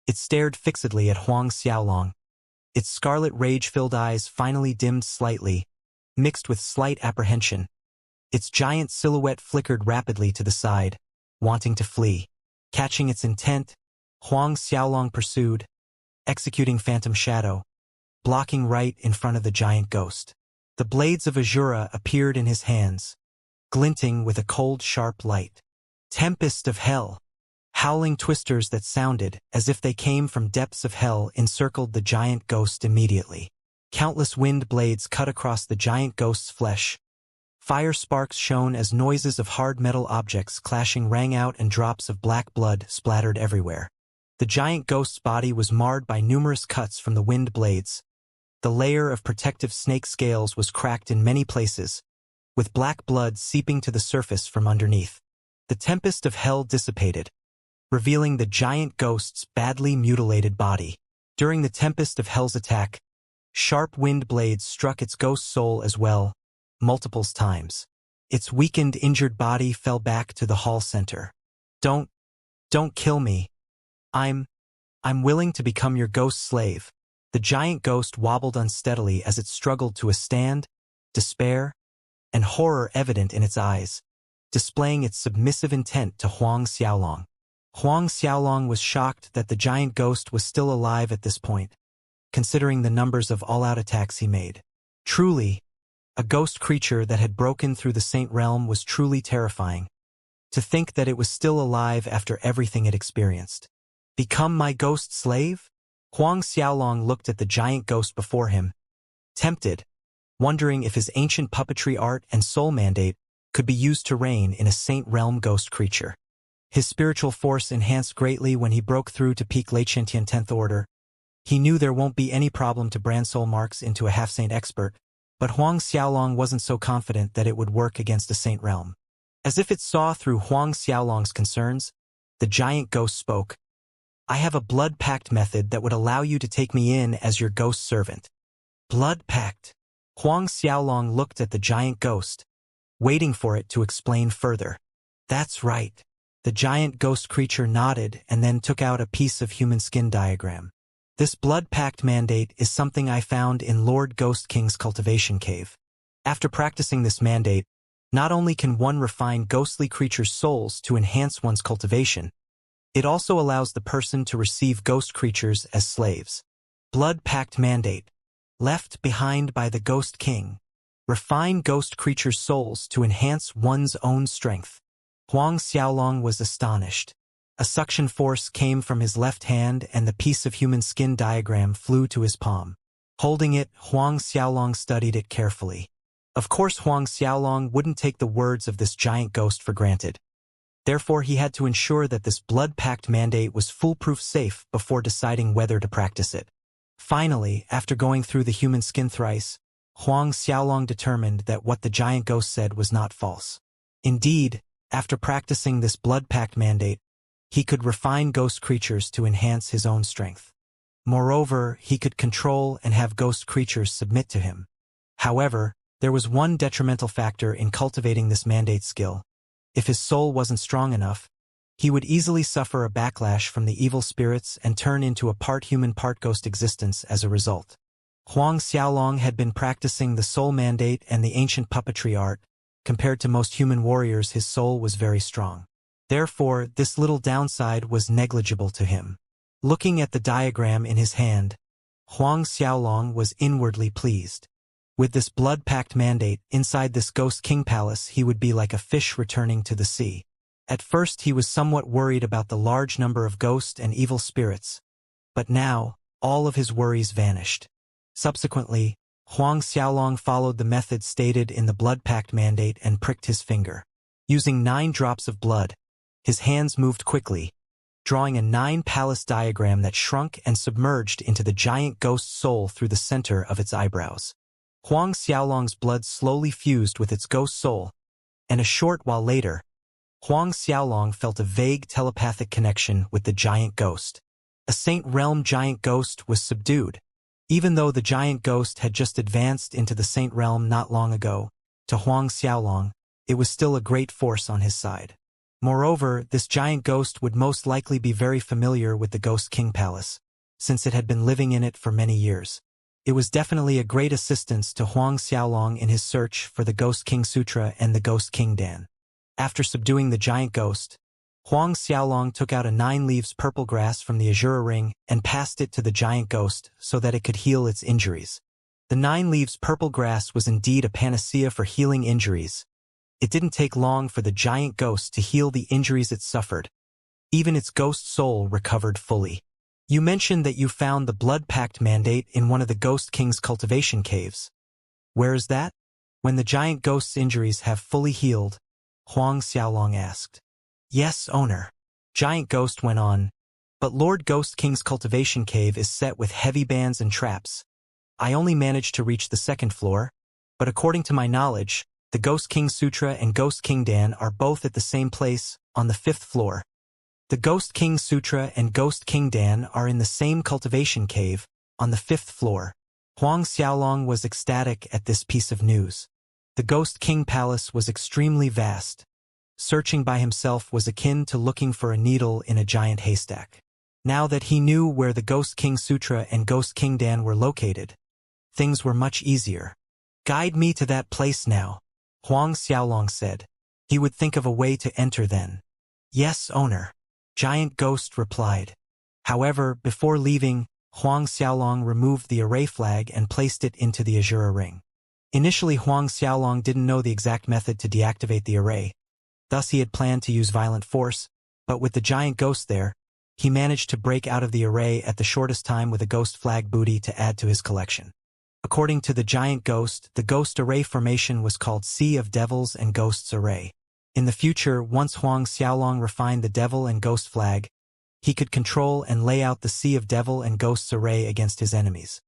It stared fixedly at Huang Xiaolong. Its scarlet rage-filled eyes finally dimmed slightly, mixed with slight apprehension. Its giant silhouette flickered rapidly to the side, wanting to flee. Catching its intent, Huang Xiaolong pursued, executing Phantom Shadow, blocking right in front of the giant ghost. The blades of Azura appeared in his hands, glinting with a cold, sharp light. Tempest of Hell. Howling twisters that sounded as if they came from depths of hell encircled the giant ghost immediately. Countless wind blades cut across the giant ghost's flesh. Fire sparks shone as noises of hard metal objects clashing rang out and drops of black blood splattered everywhere. The giant ghost's body was marred by numerous cuts from the wind blades. The layer of protective snake scales was cracked in many places, with black blood seeping to the surface from underneath. The tempest of hell dissipated, revealing the giant ghost's badly mutilated body. During the tempest of hell's attack, sharp wind blades struck its ghost soul as well, multiple times. Its weakened, injured body fell back to the hall center. Don't kill me. I'm willing to become your ghost slave." The giant ghost wobbled unsteadily as it struggled to a stand, despair, and horror evident in its eyes, displaying its submissive intent to Huang Xiaolong. Huang Xiaolong was shocked that the giant ghost was still alive at this point, considering the numbers of all-out attacks he made. Truly, a ghost creature that had broken through the Saint Realm was truly terrifying. To think that it was still alive after everything it experienced. "Become my ghost slave?" Huang Xiaolong looked at the giant ghost before him, tempted, wondering if his ancient puppetry art and soul mandate could be used to reign in a saint realm ghost creature. His spiritual force enhanced greatly when he broke through to peak Xianxia 10th order. He knew there won't be any problem to brand soul marks into a half-saint expert, but Huang Xiaolong wasn't so confident that it would work against a saint realm. As if it saw through Huang Xiaolong's concerns, the giant ghost spoke. I have a blood pact method that would allow you to take me in as your ghost servant. Blood pact. Huang Xiaolong looked at the giant ghost, waiting for it to explain further. That's right. The giant ghost creature nodded and then took out a piece of human skin diagram. This blood pact mandate is something I found in Lord Ghost King's Cultivation cave. After practicing this mandate, not only can one refine ghostly creatures' souls to enhance one's cultivation, it also allows the person to receive ghost creatures as slaves. Blood pact mandate. Left behind by the Ghost King. Refine ghost creatures' souls to enhance one's own strength. Huang Xiaolong was astonished. A suction force came from his left hand and the piece of human skin diagram flew to his palm. Holding it, Huang Xiaolong studied it carefully. Of course Huang Xiaolong wouldn't take the words of this giant ghost for granted. Therefore he had to ensure that this blood pact mandate was foolproof safe before deciding whether to practice it. Finally, after going through the human skin thrice, Huang Xiaolong determined that what the giant ghost said was not false. Indeed, after practicing this blood pact mandate, he could refine ghost creatures to enhance his own strength. Moreover, he could control and have ghost creatures submit to him. However, there was one detrimental factor in cultivating this mandate skill. If his soul wasn't strong enough, he would easily suffer a backlash from the evil spirits and turn into a part human part ghost existence as a result. Huang Xiaolong had been practicing the soul mandate and the ancient puppetry art. Compared to most human warriors, his soul was very strong. Therefore, this little downside was negligible to him. Looking at the diagram in his hand, Huang Xiaolong was inwardly pleased. With this blood pact mandate, inside this Ghost King palace he would be like a fish returning to the sea. At first he was somewhat worried about the large number of ghost and evil spirits, but now, all of his worries vanished. Subsequently, Huang Xiaolong followed the method stated in the blood pact mandate and pricked his finger. Using 9 drops of blood, his hands moved quickly, drawing a 9-palace diagram that shrunk and submerged into the giant ghost soul through the center of its eyebrows. Huang Xiaolong's blood slowly fused with its ghost soul, and a short while later, Huang Xiaolong felt a vague telepathic connection with the giant ghost. A Saint Realm giant ghost was subdued. Even though the giant ghost had just advanced into the Saint Realm not long ago, to Huang Xiaolong, it was still a great force on his side. Moreover, this giant ghost would most likely be very familiar with the Ghost King Palace, since it had been living in it for many years. It was definitely a great assistance to Huang Xiaolong in his search for the Ghost King Sutra and the Ghost King Dan. After subduing the giant ghost, Huang Xiaolong took out a 9-leaves purple grass from the Azura ring and passed it to the giant ghost so that it could heal its injuries. The 9-leaves purple grass was indeed a panacea for healing injuries. It didn't take long for the giant ghost to heal the injuries it suffered. Even its ghost soul recovered fully. You mentioned that you found the blood pact mandate in one of the Ghost King's cultivation caves. Where is that? When the giant ghost's injuries have fully healed, Huang Xiaolong asked. Yes, owner. Giant Ghost went on. But Lord Ghost King's cultivation cave is set with heavy bands and traps. I only managed to reach the 2nd floor, but according to my knowledge, the Ghost King Sutra and Ghost King Dan are both at the same place, on the 5th floor. The Ghost King Sutra and Ghost King Dan are in the same cultivation cave, on the 5th floor. Huang Xiaolong was ecstatic at this piece of news. The Ghost King Palace was extremely vast. Searching by himself was akin to looking for a needle in a giant haystack. Now that he knew where the Ghost King Sutra and Ghost King Dan were located, things were much easier. Guide me to that place now, Huang Xiaolong said. He would think of a way to enter then. Yes, owner. Giant Ghost replied. However, before leaving, Huang Xiaolong removed the array flag and placed it into the Azura ring. Initially, Huang Xiaolong didn't know the exact method to deactivate the array. Thus he had planned to use violent force, but with the giant ghost there, he managed to break out of the array at the shortest time with a ghost flag booty to add to his collection. According to the giant ghost, the ghost array formation was called Sea of Devils and Ghosts Array. In the future, once Huang Xiaolong refined the devil and ghost flag, he could control and lay out the Sea of Devil and Ghosts Array against his enemies.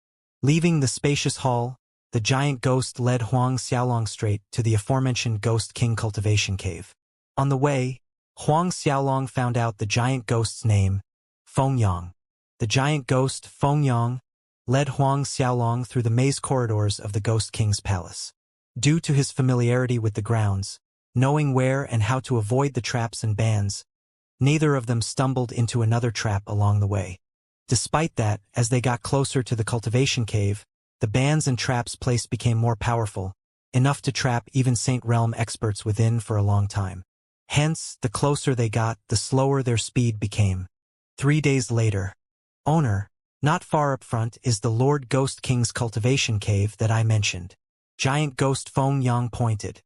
Leaving the spacious hall, the giant ghost led Huang Xiaolong straight to the aforementioned Ghost King Cultivation Cave. On the way, Huang Xiaolong found out the giant ghost's name, Fengyang. The giant ghost, Fengyang, led Huang Xiaolong through the maze corridors of the Ghost King's palace. Due to his familiarity with the grounds, knowing where and how to avoid the traps and bans, neither of them stumbled into another trap along the way. Despite that, as they got closer to the cultivation cave, the bans and traps placed became more powerful, enough to trap even Saint Realm experts within for a long time. Hence, the closer they got, the slower their speed became. 3 days later. Owner, not far up front is the Lord Ghost King's cultivation cave that I mentioned. Giant Ghost Fengyang pointed.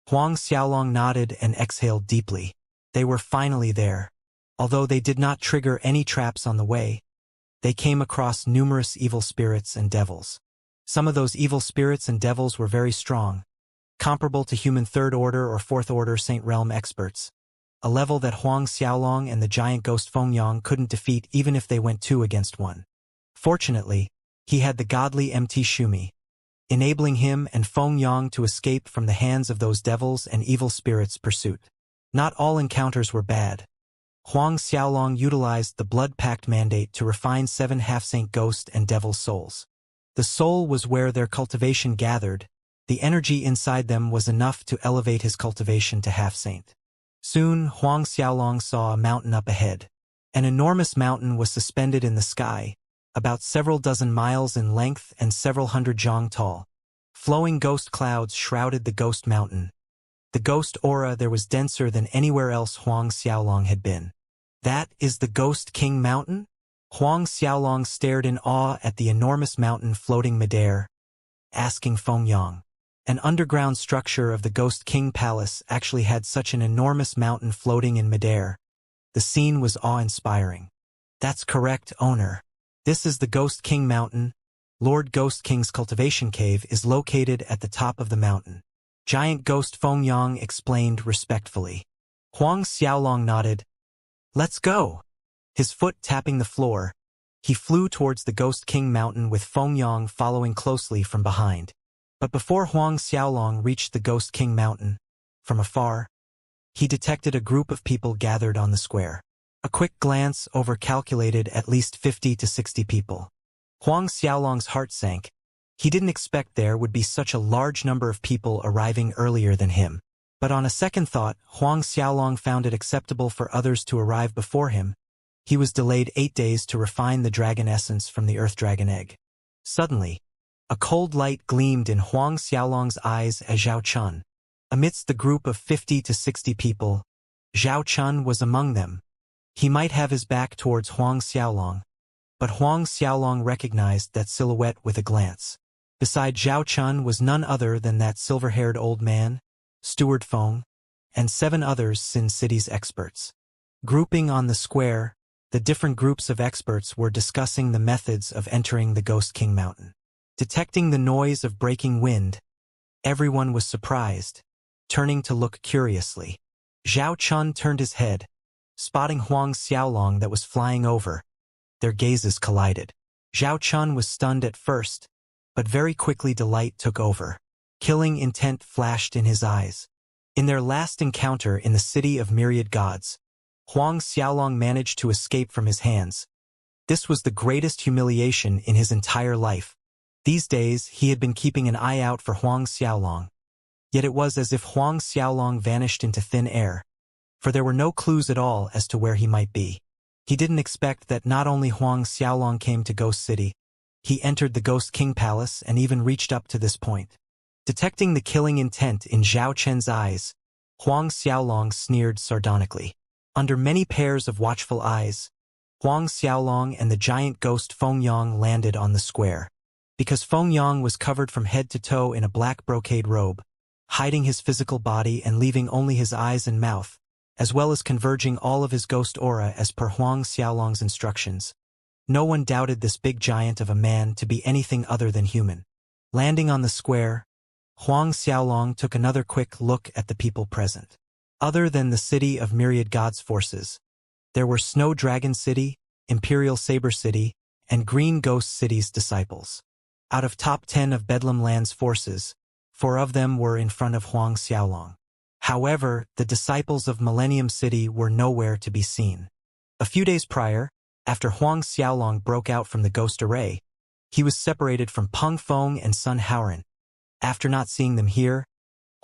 Huang Xiaolong nodded and exhaled deeply. They were finally there. Although they did not trigger any traps on the way, they came across numerous evil spirits and devils. Some of those evil spirits and devils were very strong, comparable to human 3rd order or 4th order Saint Realm experts, a level that Huang Xiaolong and the giant ghost Fengyang couldn't defeat even if they went 2 against 1. Fortunately, he had the godly MT Shumi, enabling him and Fengyang to escape from the hands of those devils and evil spirits' pursuit. Not all encounters were bad. Huang Xiaolong utilized the Blood Pact mandate to refine 7 half-saint ghost and devil souls. The soul was where their cultivation gathered. The energy inside them was enough to elevate his cultivation to half-saint. Soon, Huang Xiaolong saw a mountain up ahead. An enormous mountain was suspended in the sky, about several dozen miles in length and several hundred zhang tall. Flowing ghost clouds shrouded the ghost mountain. The ghost aura there was denser than anywhere else Huang Xiaolong had been. That is the Ghost King Mountain? Huang Xiaolong stared in awe at the enormous mountain floating midair, asking Fengyang. An underground structure of the Ghost King Palace actually had such an enormous mountain floating in midair. The scene was awe-inspiring. That's correct, owner. This is the Ghost King Mountain. Lord Ghost King's cultivation cave is located at the top of the mountain. Giant Ghost Fengyang explained respectfully. Huang Xiaolong nodded. Let's go. His foot tapping the floor, he flew towards the Ghost King Mountain with Fengyang following closely from behind. But before Huang Xiaolong reached the Ghost King Mountain, from afar, he detected a group of people gathered on the square. A quick glance over calculated at least 50 to 60 people. Huang Xiaolong's heart sank. He didn't expect there would be such a large number of people arriving earlier than him. But on a second thought, Huang Xiaolong found it acceptable for others to arrive before him. He was delayed 8 days to refine the dragon essence from the earth dragon egg. Suddenly, a cold light gleamed in Huang Xiaolong's eyes as Zhao Chun. Amidst the group of 50 to 60 people, Zhao Chun was among them. He might have his back towards Huang Xiaolong, but Huang Xiaolong recognized that silhouette with a glance. Beside Zhao Chun was none other than that silver-haired old man, Steward Feng, and 7 others Sin City's experts. Grouping on the square, the different groups of experts were discussing the methods of entering the Ghost King Mountain. Detecting the noise of breaking wind, everyone was surprised, turning to look curiously. Zhao Chun turned his head, spotting Huang Xiaolong that was flying over. Their gazes collided. Zhao Chun was stunned at first, but very quickly delight took over. Killing intent flashed in his eyes. In their last encounter in the City of Myriad Gods, Huang Xiaolong managed to escape from his hands. This was the greatest humiliation in his entire life. These days, he had been keeping an eye out for Huang Xiaolong. Yet it was as if Huang Xiaolong vanished into thin air, for there were no clues at all as to where he might be. He didn't expect that not only Huang Xiaolong came to Ghost City, he entered the Ghost King Palace and even reached up to this point. Detecting the killing intent in Zhao Chen's eyes, Huang Xiaolong sneered sardonically. Under many pairs of watchful eyes, Huang Xiaolong and the giant ghost Fengyang landed on the square. Because Fengyang was covered from head to toe in a black brocade robe, hiding his physical body and leaving only his eyes and mouth, as well as converging all of his ghost aura as per Huang Xiaolong's instructions. No one doubted this big giant of a man to be anything other than human. Landing on the square, Huang Xiaolong took another quick look at the people present. Other than the city of myriad gods' forces, there were Snow Dragon City, Imperial Saber City, and Green Ghost City's disciples. Out of top 10 of Bedlam Land's forces, 4 of them were in front of Huang Xiaolong. However, the disciples of Millennium City were nowhere to be seen. A few days prior, after Huang Xiaolong broke out from the ghost array, he was separated from Peng Feng and Sun Haoran. After not seeing them here,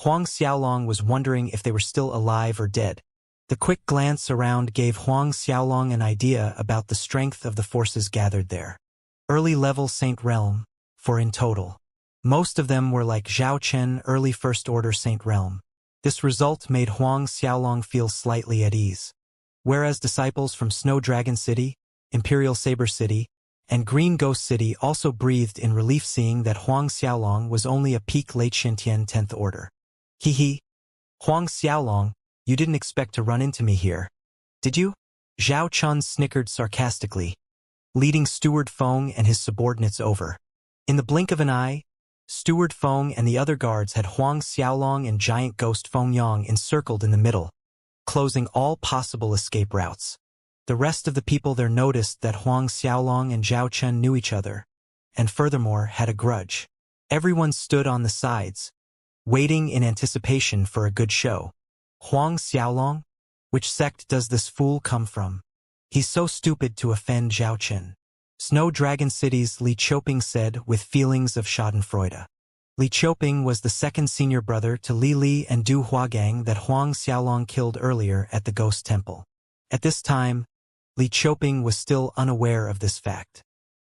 Huang Xiaolong was wondering if they were still alive or dead. The quick glance around gave Huang Xiaolong an idea about the strength of the forces gathered there. Early-level Saint Realm, 4 in total. Most of them were like Zhao Chen early First Order Saint Realm. This result made Huang Xiaolong feel slightly at ease. Whereas disciples from Snow Dragon City, Imperial Saber City, and Green Ghost City also breathed in relief seeing that Huang Xiaolong was only a peak late Shintian 10th Order. Hee. Huang Xiaolong, you didn't expect to run into me here, did you? Zhao Chun snickered sarcastically, leading Steward Feng and his subordinates over. In the blink of an eye, Steward Feng and the other guards had Huang Xiaolong and giant ghost Feng Yang encircled in the middle, closing all possible escape routes. The rest of the people there noticed that Huang Xiaolong and Zhao Chen knew each other, and furthermore had a grudge. Everyone stood on the sides, waiting in anticipation for a good show. Huang Xiaolong? Which sect does this fool come from? He's so stupid to offend Zhao Chen. Snow Dragon City's Li Qiuping said with feelings of schadenfreude. Li Qiuping was the second senior brother to Li Li and Du Huagang that Huang Xiaolong killed earlier at the Ghost Temple. At this time, Li Qiuping was still unaware of this fact.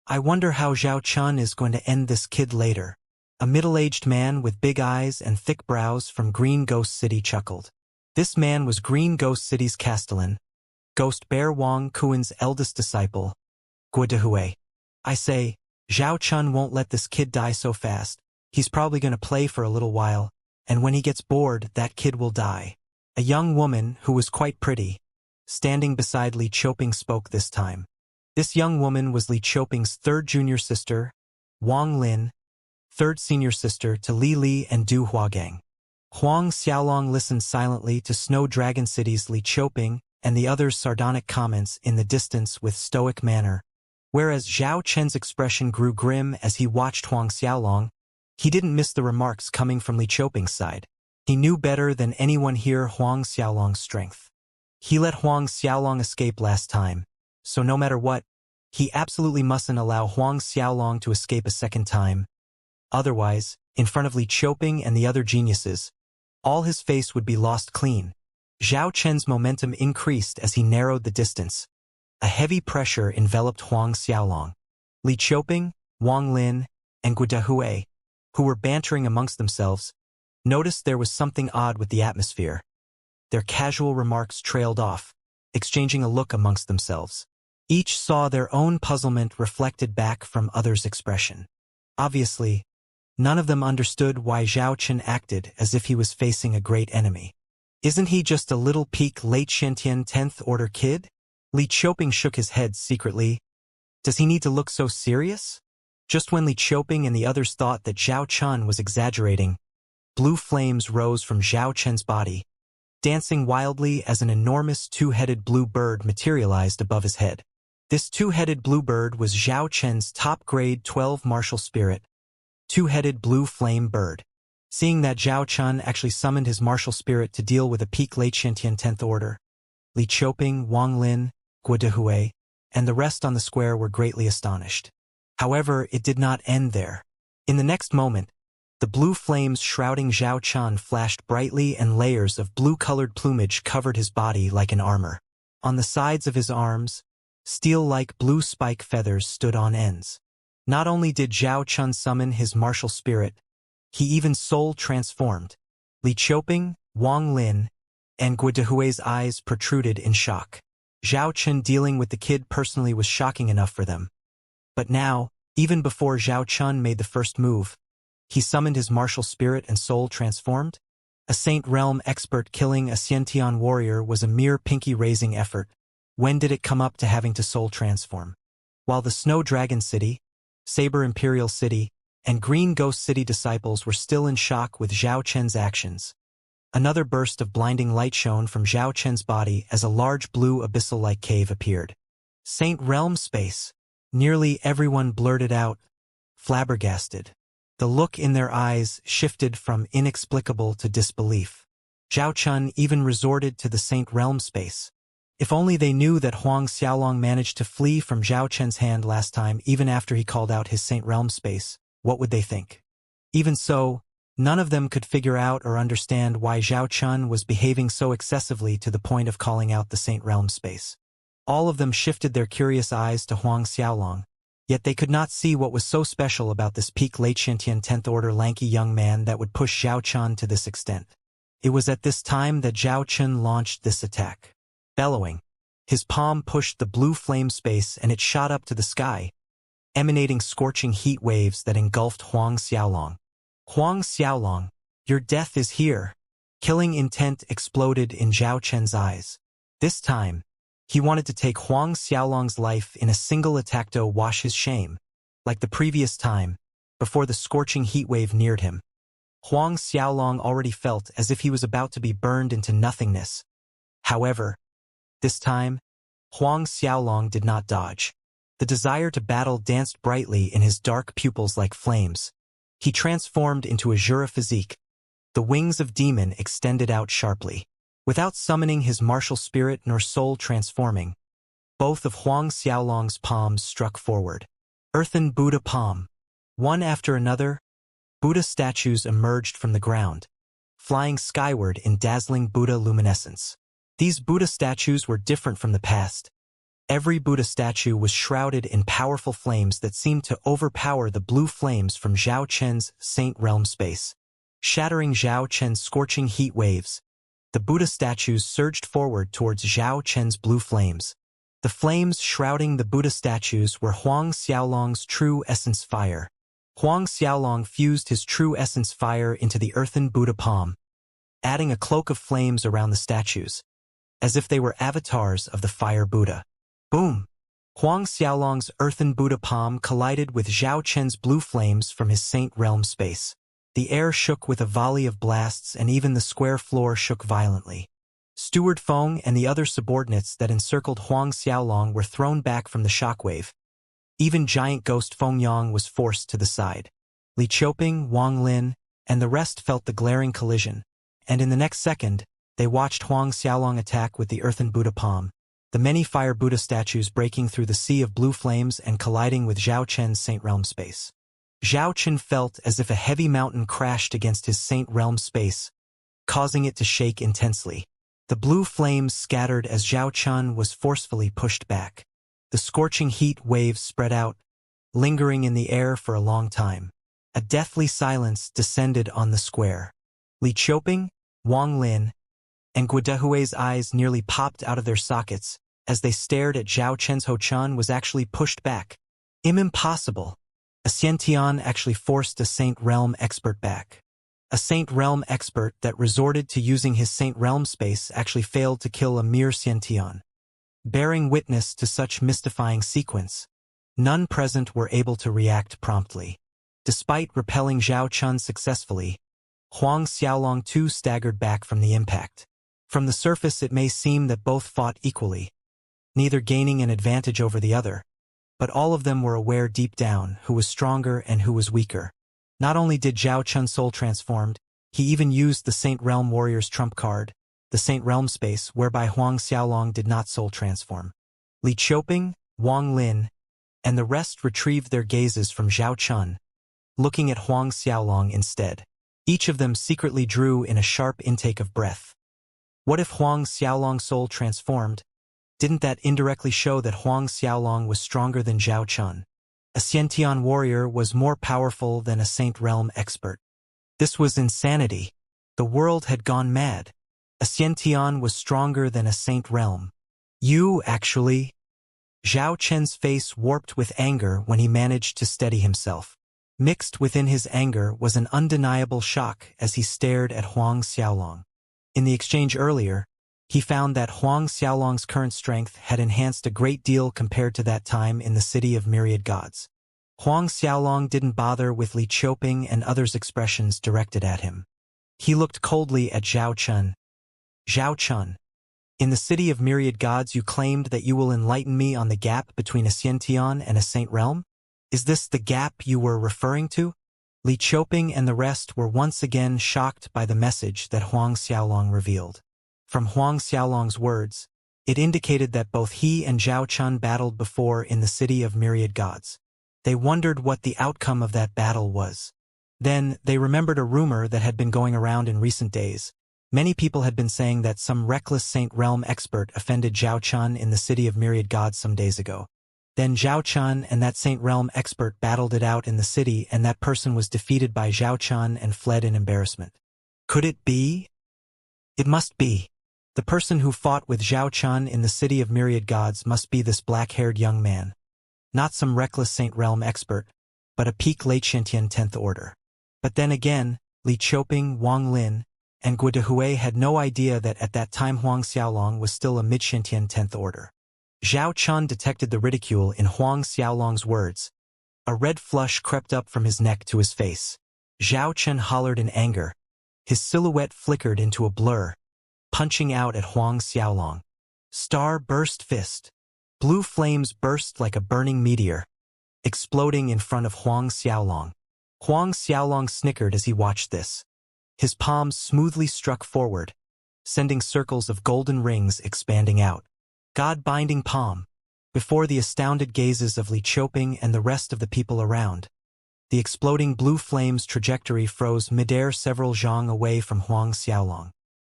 I wonder how Zhao Chun is going to end this kid later. A middle-aged man with big eyes and thick brows from Green Ghost City chuckled. This man was Green Ghost City's castellan, Ghost Bear Wang Kuan's eldest disciple, Guodehui. I say, Zhao Chun won't let this kid die so fast. He's probably going to play for a little while, and when he gets bored, that kid will die. A young woman, who was quite pretty, standing beside Li Qiuping spoke this time. This young woman was Li Qiuping's third junior sister, Wang Lin, third senior sister to Li Li and Du Huagang. Huang Xiaolong listened silently to Snow Dragon City's Li Qiuping and the others' sardonic comments in the distance with stoic manner. Whereas Zhao Chen's expression grew grim as he watched Huang Xiaolong, he didn't miss the remarks coming from Li Qiuping's side. He knew better than anyone here Huang Xiaolong's strength. He let Huang Xiaolong escape last time, so no matter what, he absolutely mustn't allow Huang Xiaolong to escape a second time. Otherwise, in front of Li Qiuping and the other geniuses, all his face would be lost clean. Zhao Chen's momentum increased as he narrowed the distance. A heavy pressure enveloped Huang Xiaolong. Li Qiuping, Wang Lin, and Guodehui, who were bantering amongst themselves, noticed there was something odd with the atmosphere. Their casual remarks trailed off, exchanging a look amongst themselves. Each saw their own puzzlement reflected back from others' expression. Obviously, none of them understood why Zhao Chen acted as if he was facing a great enemy. Isn't he just a little peak late Shintian 10th Order kid? Li Qiuping shook his head secretly. Does he need to look so serious? Just when Li Qiuping and the others thought that Zhao Chen was exaggerating, blue flames rose from Zhao Chen's body, dancing wildly as an enormous two-headed blue bird materialized above his head. This two-headed blue bird was Zhao Chen's top-grade 12 martial spirit, two-headed blue flame bird. Seeing that Zhao Chen actually summoned his martial spirit to deal with a peak late Shintian 10th Order, Li Qiuping, Wang Lin, Guodehui, and the rest on the square were greatly astonished. However, it did not end there. In the next moment, the blue flames shrouding Zhao Chen flashed brightly and layers of blue-colored plumage covered his body like an armor. On the sides of his arms, steel-like blue spike feathers stood on ends. Not only did Zhao Chen summon his martial spirit, he even soul transformed. Li Qiuping, Wang Lin, and Guodehui's eyes protruded in shock. Zhao Chen dealing with the kid personally was shocking enough for them. But now, even before Zhao Chen made the first move, he summoned his martial spirit and soul transformed? A Saint Realm expert killing a Xiantian warrior was a mere pinky-raising effort. When did it come up to having to soul transform? While the Snow Dragon City, Saber Imperial City, and Green Ghost City disciples were still in shock with Zhao Chen's actions, another burst of blinding light shone from Zhao Chen's body as a large blue abyssal-like cave appeared. Saint Realm space. Nearly everyone blurted out, flabbergasted. The look in their eyes shifted from inexplicable to disbelief. Zhao Chun even resorted to the Saint Realm space. If only they knew that Huang Xiaolong managed to flee from Zhao Chen's hand last time even after he called out his Saint Realm space, what would they think? Even so, none of them could figure out or understand why Zhao Chun was behaving so excessively to the point of calling out the Saint Realm space. All of them shifted their curious eyes to Huang Xiaolong, yet they could not see what was so special about this peak late Xiantian 10th order lanky young man that would push Zhao Chun to this extent. It was at this time that Zhao Chun launched this attack. Bellowing, his palm pushed the blue flame space and it shot up to the sky, emanating scorching heat waves that engulfed Huang Xiaolong. Huang Xiaolong, your death is here. Killing intent exploded in Zhao Chen's eyes. This time, he wanted to take Huang Xiaolong's life in a single attack to wash his shame. Like the previous time, before the scorching heat wave neared him, Huang Xiaolong already felt as if he was about to be burned into nothingness. However, this time, Huang Xiaolong did not dodge. The desire to battle danced brightly in his dark pupils like flames. He transformed into a Jura physique. The wings of demon extended out sharply. Without summoning his martial spirit nor soul transforming, both of Huang Xiaolong's palms struck forward. Earthen Buddha palm. One after another, Buddha statues emerged from the ground, flying skyward in dazzling Buddha luminescence. These Buddha statues were different from the past. Every Buddha statue was shrouded in powerful flames that seemed to overpower the blue flames from Zhao Chen's Saint Realm space. Shattering Zhao Chen's scorching heat waves, the Buddha statues surged forward towards Zhao Chen's blue flames. The flames shrouding the Buddha statues were Huang Xiaolong's true essence fire. Huang Xiaolong fused his true essence fire into the earthen Buddha palm, adding a cloak of flames around the statues, as if they were avatars of the fire Buddha. Boom! Huang Xiaolong's earthen Buddha palm collided with Zhao Chen's blue flames from his Saint Realm space. The air shook with a volley of blasts and even the square floor shook violently. Steward Feng and the other subordinates that encircled Huang Xiaolong were thrown back from the shockwave. Even giant ghost Feng Yang was forced to the side. Li Qiuping, Wang Lin, and the rest felt the glaring collision, and in the next second, they watched Huang Xiaolong attack with the earthen Buddha palm, the many fire Buddha statues breaking through the sea of blue flames and colliding with Zhao Chen's Saint Realm space. Zhao Chen felt as if a heavy mountain crashed against his Saint Realm space, causing it to shake intensely. The blue flames scattered as Zhao Chen was forcefully pushed back. The scorching heat waves spread out, lingering in the air for a long time. A deathly silence descended on the square. Li Qiuping, Wang Lin, and Guodehui's eyes nearly popped out of their sockets as they stared at Zhao Chen's Ho Chun was actually pushed back. Impossible. A Xiantian actually forced a Saint Realm expert back. A Saint Realm expert that resorted to using his Saint Realm space actually failed to kill a mere Xiantian. Bearing witness to such mystifying sequence, none present were able to react promptly. Despite repelling Zhao Chun successfully, Huang Xiaolong too staggered back from the impact. From the surface it may seem that both fought equally, neither gaining an advantage over the other, but all of them were aware deep down who was stronger and who was weaker. Not only did Zhao Chun soul transformed, he even used the Saint Realm Warrior's trump card, the Saint Realm space, whereby Huang Xiaolong did not soul transform. Li Qiuping, Wang Lin, and the rest retrieved their gazes from Zhao Chun, looking at Huang Xiaolong instead. Each of them secretly drew in a sharp intake of breath. What if Huang Xiaolong soul transformed? Didn't that indirectly show that Huang Xiaolong was stronger than Zhao Chun? A Xiantian warrior was more powerful than a Saint Realm expert. This was insanity. The world had gone mad. A Xiantian was stronger than a Saint Realm. You, actually. Zhao Chen's face warped with anger when he managed to steady himself. Mixed within his anger was an undeniable shock as he stared at Huang Xiaolong. In the exchange earlier, he found that Huang Xiaolong's current strength had enhanced a great deal compared to that time in the City of Myriad Gods. Huang Xiaolong didn't bother with Li Qiuping and others' expressions directed at him. He looked coldly at Zhao Chun. Zhao Chun, in the City of Myriad Gods you claimed that you will enlighten me on the gap between a Xiantian and a Saint Realm? Is this the gap you were referring to? Li Qiuping and the rest were once again shocked by the message that Huang Xiaolong revealed. From Huang Xiaolong's words, it indicated that both he and Zhao Chun battled before in the City of Myriad Gods. They wondered what the outcome of that battle was. Then, they remembered a rumor that had been going around in recent days. Many people had been saying that some reckless Saint Realm expert offended Zhao Chun in the City of Myriad Gods some days ago. Then Zhao Chun and that Saint Realm expert battled it out in the city and that person was defeated by Zhao Chun and fled in embarrassment. Could it be? It must be. The person who fought with Zhao Chun in the City of Myriad Gods must be this black-haired young man. Not some reckless Saint Realm expert, but a peak late Xiantian 10th Order. But then again, Li Qiuping, Wang Lin, and Guo Dehui had no idea that at that time Huang Xiaolong was still a mid-Xiantian 10th Order. Zhao Chun detected the ridicule in Huang Xiaolong's words. A red flush crept up from his neck to his face. Zhao Chun hollered in anger. His silhouette flickered into a blur, punching out at Huang Xiaolong. Star burst fist. Blue flames burst like a burning meteor, exploding in front of Huang Xiaolong. Huang Xiaolong snickered as he watched this. His palms smoothly struck forward, sending circles of golden rings expanding out. God-binding palm, before the astounded gazes of Li Qiuping and the rest of the people around. The exploding blue flames trajectory froze midair several zhang away from Huang Xiaolong.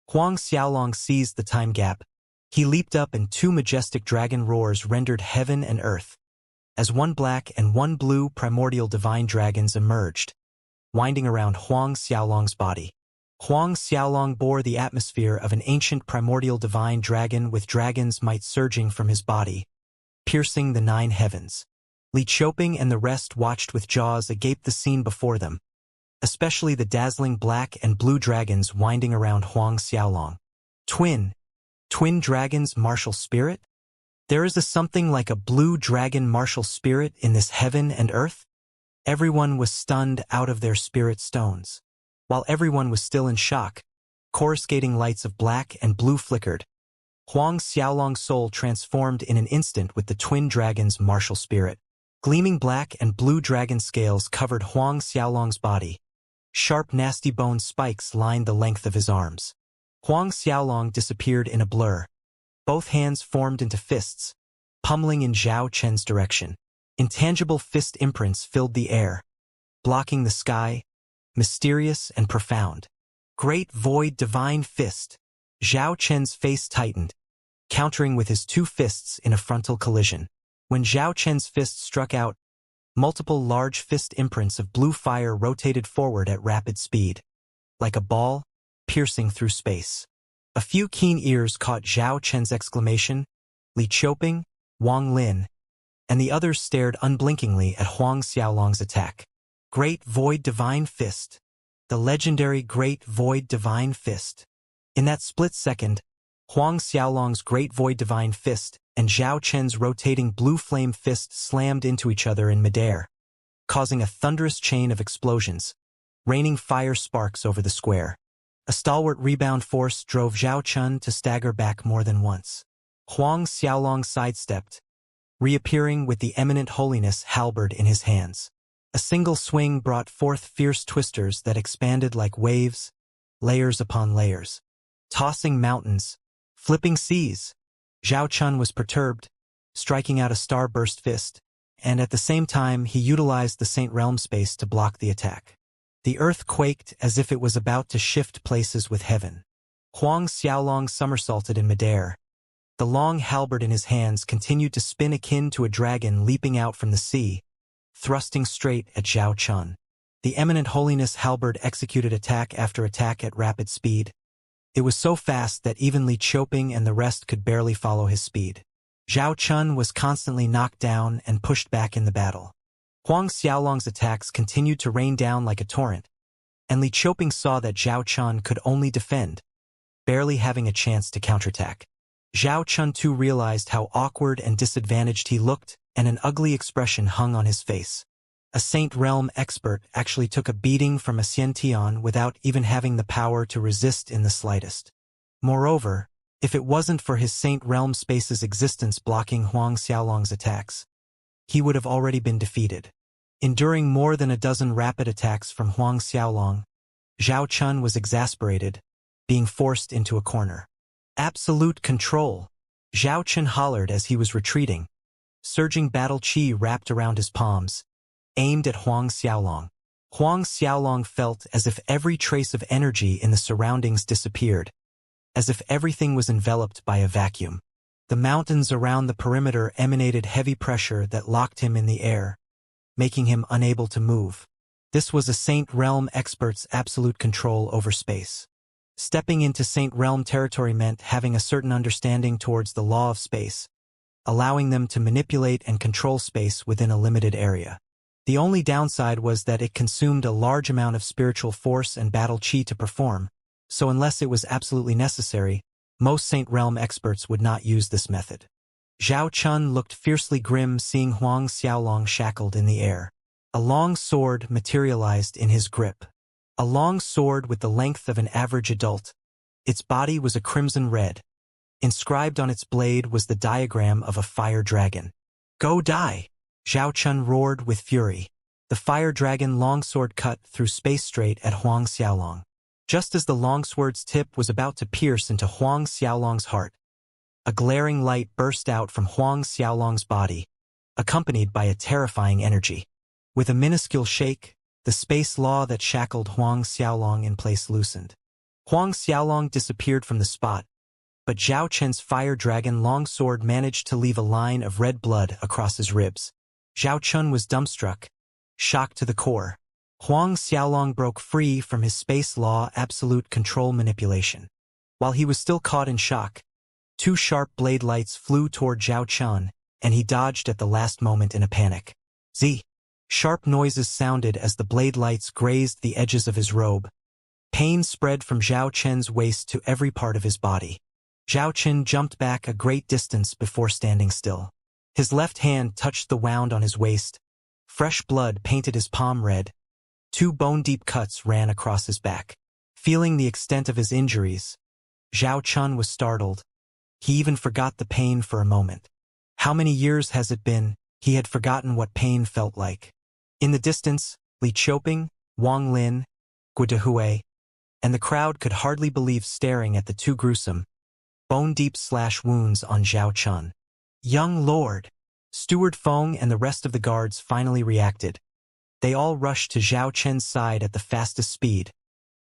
Huang Xiaolong seized the time gap. He leaped up and two majestic dragon roars rendered heaven and earth, as one black and one blue primordial divine dragons emerged, winding around Huang Xiaolong's body. Huang Xiaolong bore the atmosphere of an ancient primordial divine dragon with dragon's might surging from his body, piercing the 9 heavens. Li Qiuping and the rest watched with jaws agape the scene before them, especially the dazzling black and blue dragons winding around Huang Xiaolong. Twin dragons martial spirit? There is something like a blue dragon martial spirit in this heaven and earth? Everyone was stunned out of their spirit stones. While everyone was still in shock, coruscating lights of black and blue flickered. Huang Xiaolong's soul transformed in an instant with the twin dragon's martial spirit. Gleaming black and blue dragon scales covered Huang Xiaolong's body. Sharp nasty bone spikes lined the length of his arms. Huang Xiaolong disappeared in a blur. Both hands formed into fists, pummeling in Zhao Chen's direction. Intangible fist imprints filled the air, blocking the sky, mysterious and profound. Great void divine fist. Zhao Chen's face tightened, countering with his 2 fists in a frontal collision. When Zhao Chen's fist struck out, multiple large fist imprints of blue fire rotated forward at rapid speed, like a ball, piercing through space. A few keen ears caught Zhao Chen's exclamation. Li Qiuping, Wang Lin, and the others stared unblinkingly at Huang Xiaolong's attack. Great Void Divine Fist. The legendary Great Void Divine Fist. In that split second, Huang Xiaolong's Great Void Divine Fist and Zhao Chen's rotating blue flame fist slammed into each other in midair, causing a thunderous chain of explosions, raining fire sparks over the square. A stalwart rebound force drove Zhao Chun to stagger back more than once. Huang Xiaolong sidestepped, reappearing with the eminent holiness halberd in his hands. A single swing brought forth fierce twisters that expanded like waves, layers upon layers, tossing mountains, flipping seas. Zhao Chun was perturbed, striking out a starburst fist, and at the same time he utilized the Saint Realm space to block the attack. The earth quaked as if it was about to shift places with heaven. Huang Xiaolong somersaulted in midair. The long halberd in his hands continued to spin akin to a dragon leaping out from the sea, thrusting straight at Zhao Chun. The eminent holiness halberd executed attack after attack at rapid speed. It was so fast that even Li Qiuping and the rest could barely follow his speed. Zhao Chun was constantly knocked down and pushed back in the battle. Huang Xiaolong's attacks continued to rain down like a torrent, and Li Qiuping saw that Zhao Chun could only defend, barely having a chance to counterattack. Zhao Chun too realized how awkward and disadvantaged he looked, and an ugly expression hung on his face. A Saint Realm expert actually took a beating from a Xiantian without even having the power to resist in the slightest. Moreover, if it wasn't for his Saint Realm space's existence blocking Huang Xiaolong's attacks, he would have already been defeated. Enduring more than a dozen rapid attacks from Huang Xiaolong, Zhao Chun was exasperated, being forced into a corner. Absolute control! Zhao Chun hollered as he was retreating. Surging battle chi wrapped around his palms, aimed at Huang Xiaolong. Huang Xiaolong felt as if every trace of energy in the surroundings disappeared, as if everything was enveloped by a vacuum. The mountains around the perimeter emanated heavy pressure that locked him in the air, making him unable to move. This was a Saint Realm expert's absolute control over space. Stepping into Saint Realm territory meant having a certain understanding towards the law of space, allowing them to manipulate and control space within a limited area. The only downside was that it consumed a large amount of spiritual force and battle chi to perform, so unless it was absolutely necessary, most Saint Realm experts would not use this method. Zhao Chun looked fiercely grim seeing Huang Xiaolong shackled in the air. A long sword materialized in his grip. A long sword with the length of an average adult. Its body was a crimson red. Inscribed on its blade was the diagram of a fire dragon. "Go die!" Zhao Chun roared with fury. The fire dragon longsword cut through space straight at Huang Xiaolong. Just as the longsword's tip was about to pierce into Huang Xiaolong's heart, a glaring light burst out from Huang Xiaolong's body, accompanied by a terrifying energy. With a minuscule shake, the space law that shackled Huang Xiaolong in place loosened. Huang Xiaolong disappeared from the spot, but Zhao Chen's fire dragon longsword managed to leave a line of red blood across his ribs. Zhao Chun was dumbstruck, shocked to the core. Huang Xiaolong broke free from his space law absolute control manipulation. While he was still caught in shock, two sharp blade lights flew toward Zhao Chun, and he dodged at the last moment in a panic. Z. Sharp noises sounded as the blade lights grazed the edges of his robe. Pain spread from Zhao Chen's waist to every part of his body. Zhao Chen jumped back a great distance before standing still. His left hand touched the wound on his waist. Fresh blood painted his palm red. Two bone-deep cuts ran across his back. Feeling the extent of his injuries, Zhao Chun was startled. He even forgot the pain for a moment. How many years has it been? He had forgotten what pain felt like. In the distance, Li Qiuping, Wang Lin, Guo, and the crowd could hardly believe staring at the two gruesome, bone-deep slash wounds on Zhao Chun. Young Lord! Steward Feng and the rest of the guards finally reacted. They all rushed to Zhao Chen's side at the fastest speed,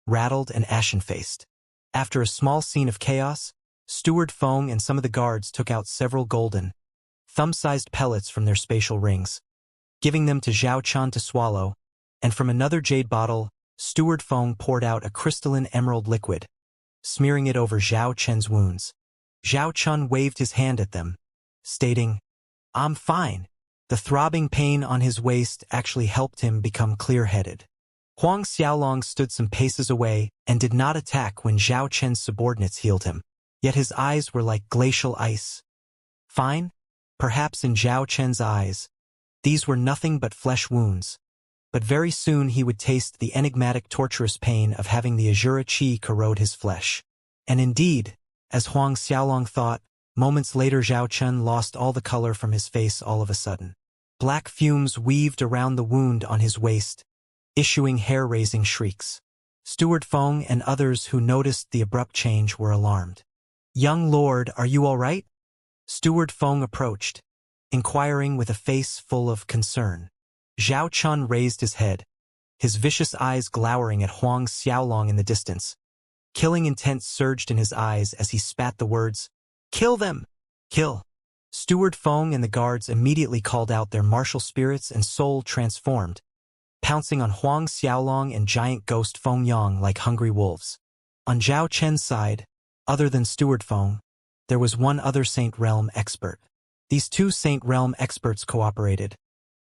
rattled and ashen-faced. After a small scene of chaos, Steward Feng and some of the guards took out several golden, thumb-sized pellets from their spatial rings, giving them to Zhao Chun to swallow, and from another jade bottle, Steward Feng poured out a crystalline emerald liquid, smearing it over Zhao Chen's wounds. Zhao Chun waved his hand at them, stating, "I'm fine." The throbbing pain on his waist actually helped him become clear-headed. Huang Xiaolong stood some paces away and did not attack when Zhao Chen's subordinates healed him. Yet his eyes were like glacial ice. Fine? Perhaps in Zhao Chen's eyes, these were nothing but flesh wounds. But very soon he would taste the enigmatic torturous pain of having the Azura Qi corrode his flesh. And indeed, as Huang Xiaolong thought, moments later Zhao Chun lost all the color from his face all of a sudden. Black fumes weaved around the wound on his waist, issuing hair-raising shrieks. Steward Feng and others who noticed the abrupt change were alarmed. "Young Lord, are you all right?" Steward Feng approached, inquiring with a face full of concern. Zhao Chun raised his head, his vicious eyes glowering at Huang Xiaolong in the distance. Killing intent surged in his eyes as he spat the words, "Kill them! Kill!" Steward Feng and the guards immediately called out their martial spirits and soul transformed, pouncing on Huang Xiaolong and giant ghost Feng Yang like hungry wolves. On Zhao Chen's side, other than Steward Feng, there was one other Saint Realm expert. These two Saint Realm experts cooperated,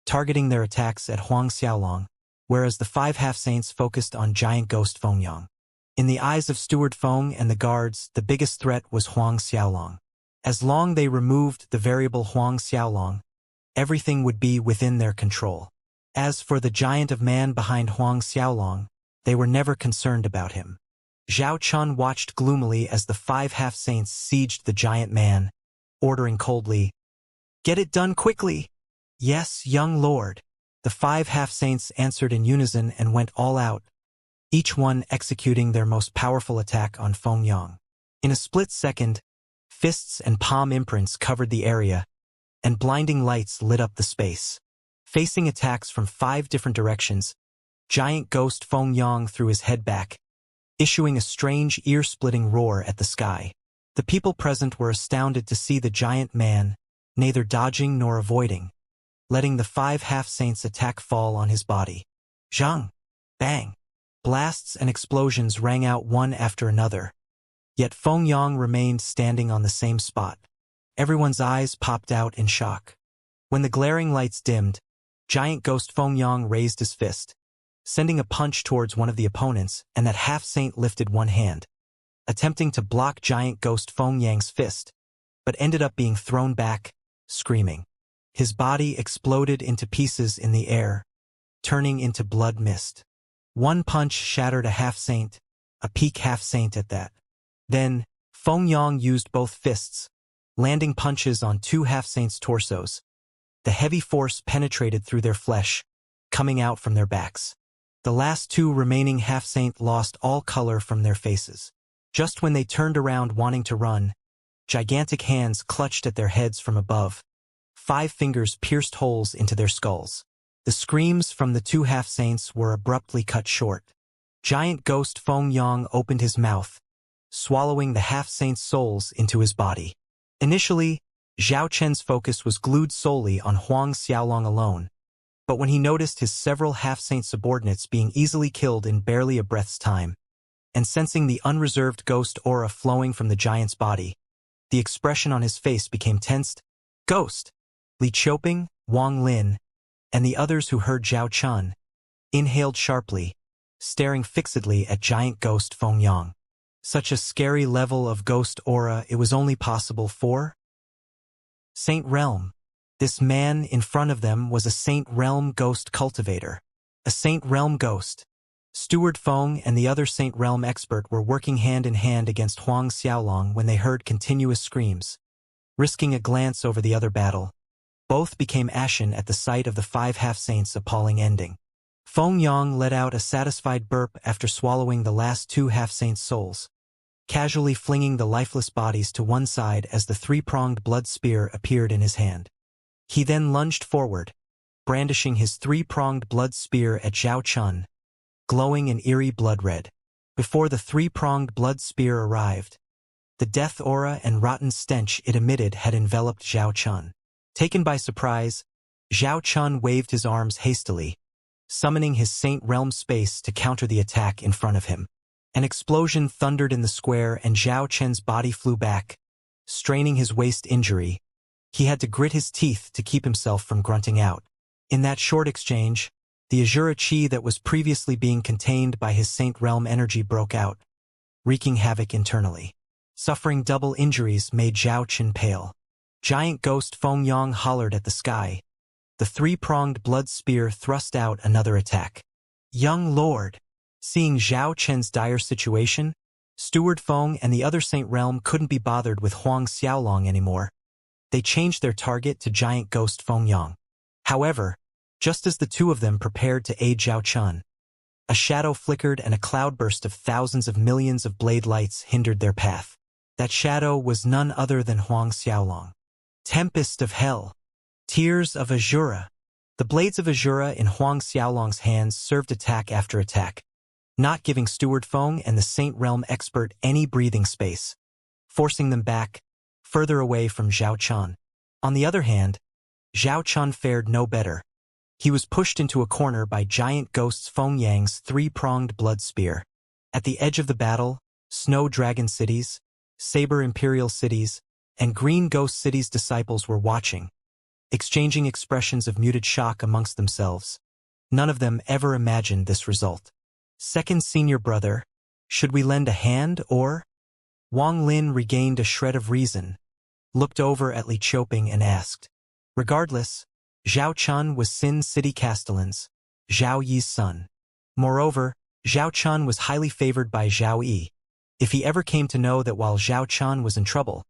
targeting their attacks at Huang Xiaolong, whereas the 5 half-saints focused on giant ghost Fengyang. In the eyes of Steward Feng and the guards, the biggest threat was Huang Xiaolong. As long as they removed the variable Huang Xiaolong, everything would be within their control. As for the giant of man behind Huang Xiaolong, they were never concerned about him. Zhao Chun watched gloomily as the 5 half-saints sieged the giant man, ordering coldly, "Get it done quickly!" "Yes, young lord." The 5 half-saints answered in unison and went all out, each one executing their most powerful attack on Fengyang. In a split second, fists and palm imprints covered the area, and blinding lights lit up the space. Facing attacks from 5 different directions, giant ghost Fengyang threw his head back, issuing a strange ear-splitting roar at the sky. The people present were astounded to see the giant man, neither dodging nor avoiding, letting the 5 half-saints attack fall on his body. Zhang! Bang! Blasts and explosions rang out one after another. Yet Fengyang remained standing on the same spot. Everyone's eyes popped out in shock. When the glaring lights dimmed, giant ghost Fengyang raised his fist, sending a punch towards one of the opponents, and that half-saint lifted one hand, attempting to block giant ghost Fengyang's fist, but ended up being thrown back, screaming. His body exploded into pieces in the air, turning into blood mist. One punch shattered a half-saint, a peak half-saint at that. Then, Fengyang used both fists, landing punches on 2 half-saints' torsos. The heavy force penetrated through their flesh, coming out from their backs. The last 2 remaining half-saint lost all color from their faces. Just when they turned around wanting to run, gigantic hands clutched at their heads from above. 5 fingers pierced holes into their skulls. The screams from the 2 half-saints were abruptly cut short. Giant ghost Fengyang opened his mouth, swallowing the half-saints' souls into his body. Initially, Zhao Chen's focus was glued solely on Huang Xiaolong alone, but when he noticed his several half-saint subordinates being easily killed in barely a breath's time, and sensing the unreserved ghost aura flowing from the giant's body, the expression on his face became tensed. Ghost! Li Qiuping, Wang Lin, and the others who heard Zhao Chun inhaled sharply, staring fixedly at giant ghost Fengyang. Such a scary level of ghost aura it was only possible for Saint Realm. This man in front of them was a Saint Realm ghost cultivator. A Saint Realm ghost. Steward Feng and the other Saint Realm expert were working hand in hand against Huang Xiaolong when they heard continuous screams. Risking a glance over the other battle, both became ashen at the sight of the 5 half-saints' appalling ending. Fengyang let out a satisfied burp after swallowing the last 2 half-saints' souls, casually flinging the lifeless bodies to one side as the 3-pronged blood spear appeared in his hand. He then lunged forward, brandishing his 3-pronged blood spear at Zhao Chun, glowing an eerie blood red. Before the 3-pronged blood spear arrived, the death aura and rotten stench it emitted had enveloped Zhao Chun. Taken by surprise, Zhao Chun waved his arms hastily, summoning his Saint Realm space to counter the attack in front of him. An explosion thundered in the square and Zhao Chen's body flew back, straining his waist injury. He had to grit his teeth to keep himself from grunting out. In that short exchange, the Azura Chi that was previously being contained by his Saint Realm energy broke out, wreaking havoc internally. Suffering double injuries made Zhao Chen pale. Giant ghost Fengyang hollered at the sky. The 3-pronged blood spear thrust out another attack. Young lord! Seeing Zhao Chen's dire situation, Steward Feng and the other Saint Realm couldn't be bothered with Huang Xiaolong anymore. They changed their target to giant ghost Fengyang. However, just as the 2 of them prepared to aid Zhao Chun, a shadow flickered and a cloudburst of thousands of millions of blade lights hindered their path. That shadow was none other than Huang Xiaolong. Tempest of Hell. Tears of Azura. The blades of Azura in Huang Xiaolong's hands served attack after attack, not giving Steward Feng and the Saint Realm expert any breathing space, forcing them back, further away from Zhao Chun. On the other hand, Zhao Chun fared no better. He was pushed into a corner by giant ghosts Fengyang's 3-pronged blood spear. At the edge of the battle, Snow Dragon Cities, Saber Imperial Cities, and Green Ghost Cities disciples were watching, exchanging expressions of muted shock amongst themselves. None of them ever imagined this result. Second senior brother, should we lend a hand or? Wang Lin regained a shred of reason, looked over at Li Qiuping and asked. Regardless, Zhao Chun was Sin City Castellan's, Zhao Yi's son. Moreover, Zhao Chun was highly favored by Zhao Yi. If he ever came to know that while Zhao Chun was in trouble,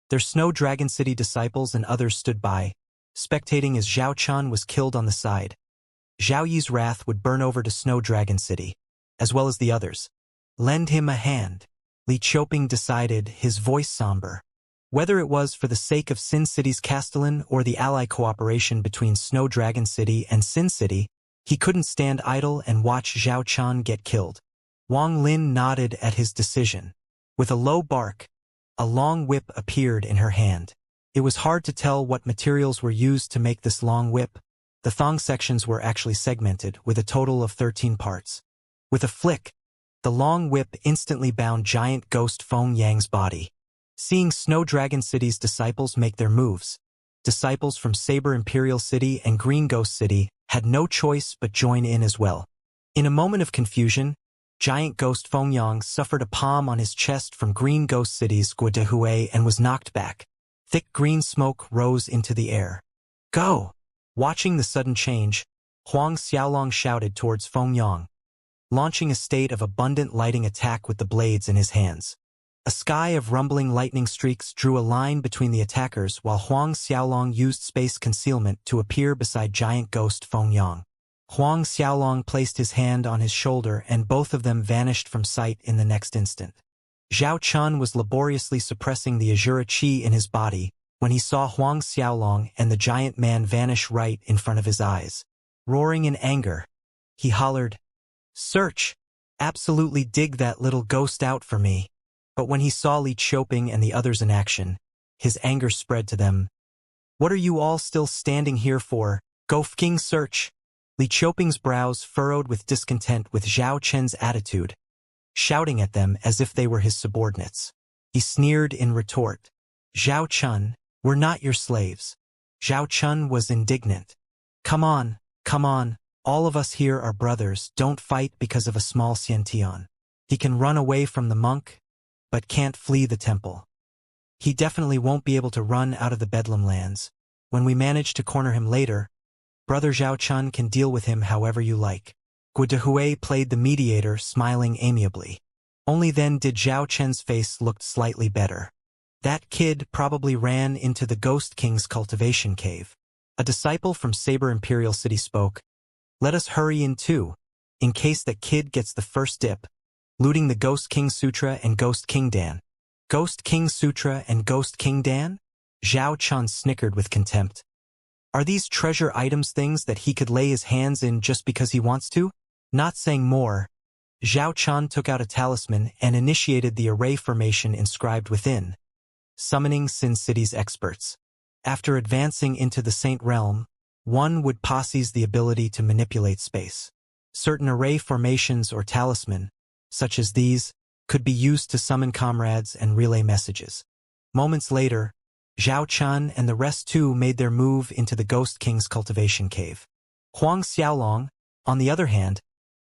their Snow Dragon City disciples and others stood by, spectating as Zhao Chun was killed on the side, Zhao Yi's wrath would burn over to Snow Dragon City, as well as the others. Lend him a hand, Li Qiuping decided, his voice somber. Whether it was for the sake of Sin City's Castellan or the ally cooperation between Snow Dragon City and Sin City, he couldn't stand idle and watch Zhao Chun get killed. Wang Lin nodded at his decision. With a low bark, a long whip appeared in her hand. It was hard to tell what materials were used to make this long whip. The thong sections were actually segmented, with a total of 13 parts. With a flick, the long whip instantly bound giant ghost Feng Yang's body. Seeing Snow Dragon City's disciples make their moves, disciples from Saber Imperial City and Green Ghost City had no choice but join in as well. In a moment of confusion, giant ghost Feng Yang suffered a palm on his chest from Green Ghost City's Guodehui and was knocked back. Thick green smoke rose into the air. Go! Watching the sudden change, Huang Xiaolong shouted towards Feng Yang, launching a state of abundant lighting attack with the blades in his hands. A sky of rumbling lightning streaks drew a line between the attackers while Huang Xiaolong used space concealment to appear beside giant ghost Feng Yang. Huang Xiaolong placed his hand on his shoulder and both of them vanished from sight in the next instant. Zhao Chun was laboriously suppressing the Azura Qi in his body when he saw Huang Xiaolong and the giant man vanish right in front of his eyes. Roaring in anger, he hollered, "Search! Absolutely dig that little ghost out for me." But when he saw Li Qiuping and the others in action, his anger spread to them. "What are you all still standing here for? Go f***ing search!" Li Qiuping's brows furrowed with discontent with Zhao Chen's attitude, shouting at them as if they were his subordinates. He sneered in retort. "Zhao Chun, we're not your slaves." Zhao Chun was indignant. Come on, all of us here are brothers, don't fight because of a small Xiantian. He can run away from the monk, but can't flee the temple. He definitely won't be able to run out of the Bedlam lands. When we manage to corner him later, Brother Zhao Chun can deal with him however you like." Guodehui played the mediator, smiling amiably. Only then did Zhao Chen's face look slightly better. That kid probably ran into the Ghost King's cultivation cave. A disciple from Saber Imperial City spoke. "Let us hurry in too, in case that kid gets the first dip. Looting the Ghost King Sutra and Ghost King Dan." Ghost King Sutra and Ghost King Dan? Zhao Chun snickered with contempt. Are these treasure items things that he could lay his hands in just because he wants to? Not saying more, Zhao Chun took out a talisman and initiated the array formation inscribed within, summoning Sin City's experts. After advancing into the Saint Realm, one would possess the ability to manipulate space. Certain array formations or talisman, such as these, could be used to summon comrades and relay messages. Moments later, Zhao Chun and the rest too made their move into the Ghost King's cultivation cave. Huang Xiaolong, on the other hand,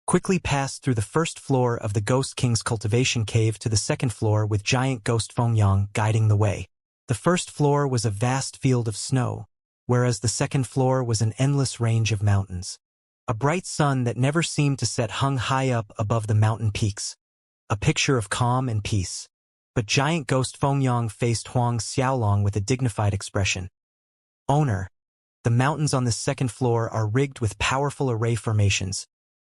quickly passed through the first floor of the Ghost King's cultivation cave to the second floor with giant ghost Feng Yang guiding the way. The first floor was a vast field of snow, whereas the second floor was an endless range of mountains. A bright sun that never seemed to set hung high up above the mountain peaks, a picture of calm and peace. But giant ghost Feng Yang faced Huang Xiaolong with a dignified expression. "Owner, the mountains on this second floor are rigged with powerful array formations,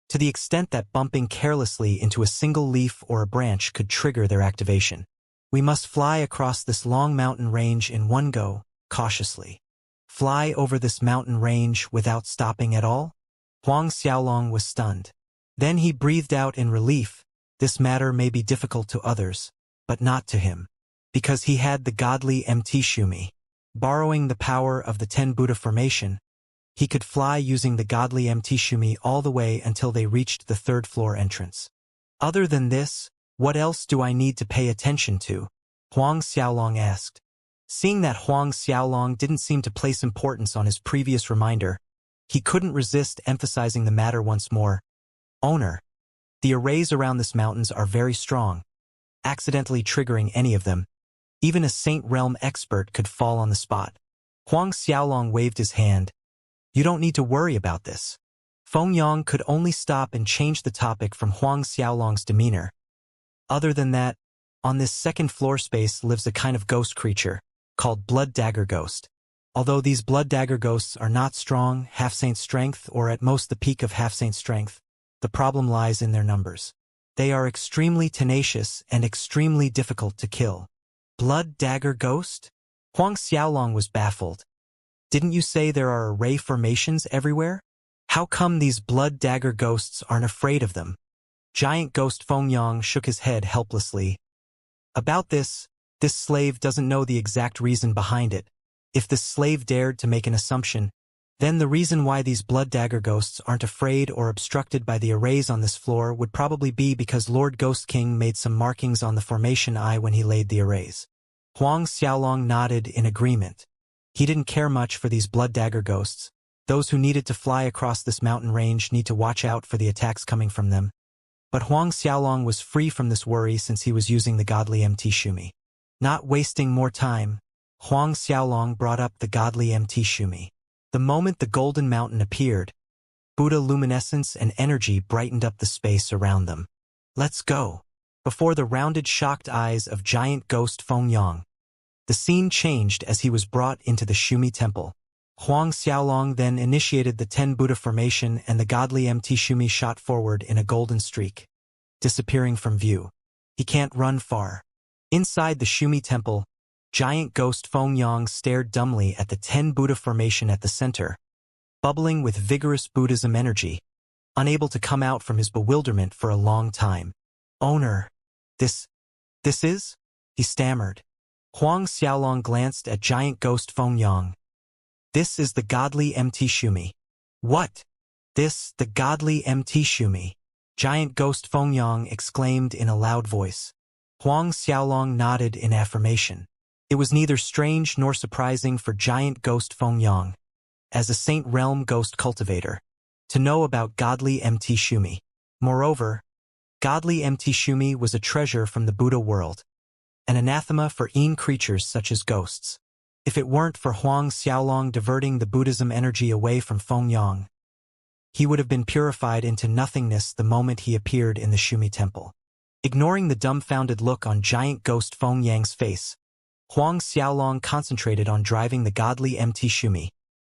to the extent that bumping carelessly into a single leaf or a branch could trigger their activation. We must fly across this long mountain range in one go, cautiously. Fly over this mountain range without stopping at all?" Huang Xiaolong was stunned. Then he breathed out in relief. This matter may be difficult to others, but not to him, because he had the godly MT Shumi. Borrowing the power of the 10 Buddha formation, he could fly using the godly MT Shumi all the way until they reached the third floor entrance. Other than this, what else do I need to pay attention to? Huang Xiaolong asked. Seeing that Huang Xiaolong didn't seem to place importance on his previous reminder, he couldn't resist emphasizing the matter once more. Owner, the arrays around this mountains are very strong. Accidentally triggering any of them, even a Saint Realm expert could fall on the spot. Huang Xiaolong waved his hand. You don't need to worry about this. Feng Yang could only stop and change the topic from Huang Xiaolong's demeanor. Other than that, on this second floor space lives a kind of ghost creature, called Blood Dagger Ghost. Although these Blood Dagger Ghosts are not strong, half-saint strength, or at most the peak of half-saint strength, the problem lies in their numbers. They are extremely tenacious and extremely difficult to kill. Blood Dagger Ghost? Huang Xiaolong was baffled. Didn't you say there are array formations everywhere? How come these Blood Dagger Ghosts aren't afraid of them? Giant Ghost Feng Yang shook his head helplessly. About this slave doesn't know the exact reason behind it. If the slave dared to make an assumption, then the reason why these Blood Dagger Ghosts aren't afraid or obstructed by the arrays on this floor would probably be because Lord Ghost King made some markings on the formation eye when he laid the arrays. Huang Xiaolong nodded in agreement. He didn't care much for these Blood Dagger Ghosts. Those who needed to fly across this mountain range need to watch out for the attacks coming from them. But Huang Xiaolong was free from this worry since he was using the godly MT Shumi. Not wasting more time, Huang Xiaolong brought up the godly MT Shumi. The moment the golden mountain appeared, Buddha luminescence and energy brightened up the space around them. Let's go. Before the rounded shocked eyes of giant ghost Feng Yang, the scene changed as he was brought into the Shumi temple. Huang Xiaolong then initiated the 10 Buddha formation and the godly MT Shumi shot forward in a golden streak, disappearing from view. He can't run far. Inside the Shumi temple, giant ghost Feng Yang stared dumbly at the 10 Buddha formation at the center, bubbling with vigorous Buddhism energy, unable to come out from his bewilderment for a long time. Owner, this is? He stammered. Huang Xiaolong glanced at giant ghost Feng Yang. This is the godly MT Shumi. What? This, the godly MT Shumi? Giant ghost Feng Yang exclaimed in a loud voice. Huang Xiaolong nodded in affirmation. It was neither strange nor surprising for giant ghost Feng Yang, as a Saint Realm ghost cultivator, to know about godly MT Shumi. Moreover, godly MT Shumi was a treasure from the Buddha world, an anathema for ean creatures such as ghosts. If it weren't for Huang Xiaolong diverting the Buddhism energy away from Feng Yang, he would have been purified into nothingness the moment he appeared in the Shumi temple. Ignoring the dumbfounded look on giant ghost Feng Yang's face, Huang Xiaolong concentrated on driving the godly MT Shumi,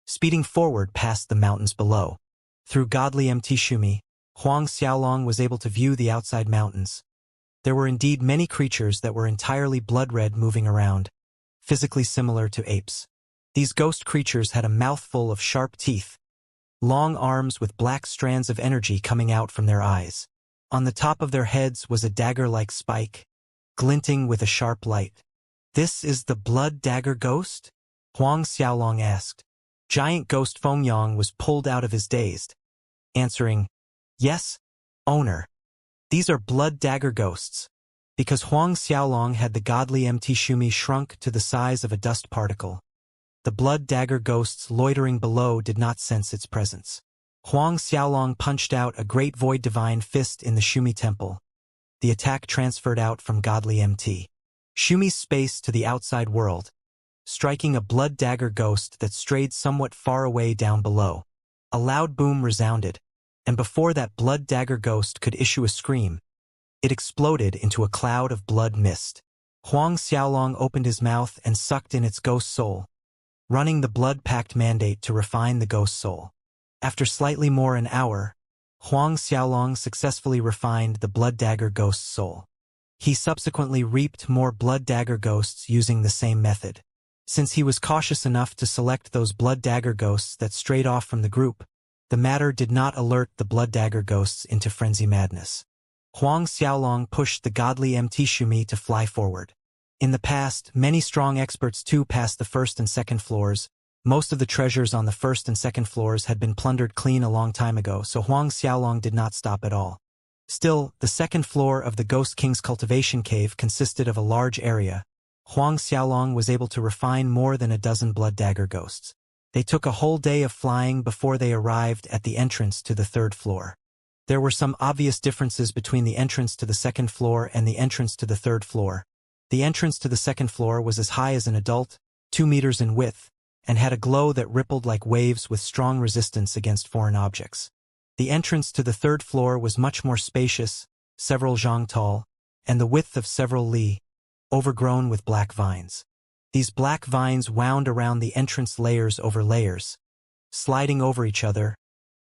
speeding forward past the mountains below. Through godly MT Shumi, Huang Xiaolong was able to view the outside mountains. There were indeed many creatures that were entirely blood-red moving around, physically similar to apes. These ghost creatures had a mouthful of sharp teeth, long arms with black strands of energy coming out from their eyes. On the top of their heads was a dagger-like spike, glinting with a sharp light. This is the Blood Dagger Ghost? Huang Xiaolong asked. Giant ghost Feng Yang was pulled out of his daze, answering, Yes, owner. These are Blood Dagger Ghosts. Because Huang Xiaolong had the godly MT Shumi shrunk to the size of a dust particle, the Blood Dagger Ghosts loitering below did not sense its presence. Huang Xiaolong punched out a great void divine fist in the Shumi temple. The attack transferred out from godly MT Shumi's space to the outside world, striking a Blood Dagger Ghost that strayed somewhat far away down below. A loud boom resounded, and before that Blood Dagger Ghost could issue a scream, it exploded into a cloud of blood mist. Huang Xiaolong opened his mouth and sucked in its ghost soul, running the blood pact mandate to refine the ghost soul. After slightly more an hour, Huang Xiaolong successfully refined the Blood Dagger Ghost soul. He subsequently reaped more Blood Dagger Ghosts using the same method. Since he was cautious enough to select those Blood Dagger Ghosts that strayed off from the group, the matter did not alert the Blood Dagger Ghosts into frenzy madness. Huang Xiaolong pushed the godly MT Shumi to fly forward. In the past, many strong experts too passed the first and second floors. Most of the treasures on the first and second floors had been plundered clean a long time ago, so Huang Xiaolong did not stop at all. Still, the second floor of the Ghost King's cultivation cave consisted of a large area. Huang Xiaolong was able to refine more than a dozen blood dagger ghosts. They took a whole day of flying before they arrived at the entrance to the 3rd floor. There were some obvious differences between the entrance to the 2nd floor and the entrance to the 3rd floor. The entrance to the 2nd floor was as high as an adult, 2 meters in width, and had a glow that rippled like waves with strong resistance against foreign objects. The entrance to the 3rd floor was much more spacious, several zhang tall, and the width of several li, overgrown with black vines. These black vines wound around the entrance layers over layers, sliding over each other,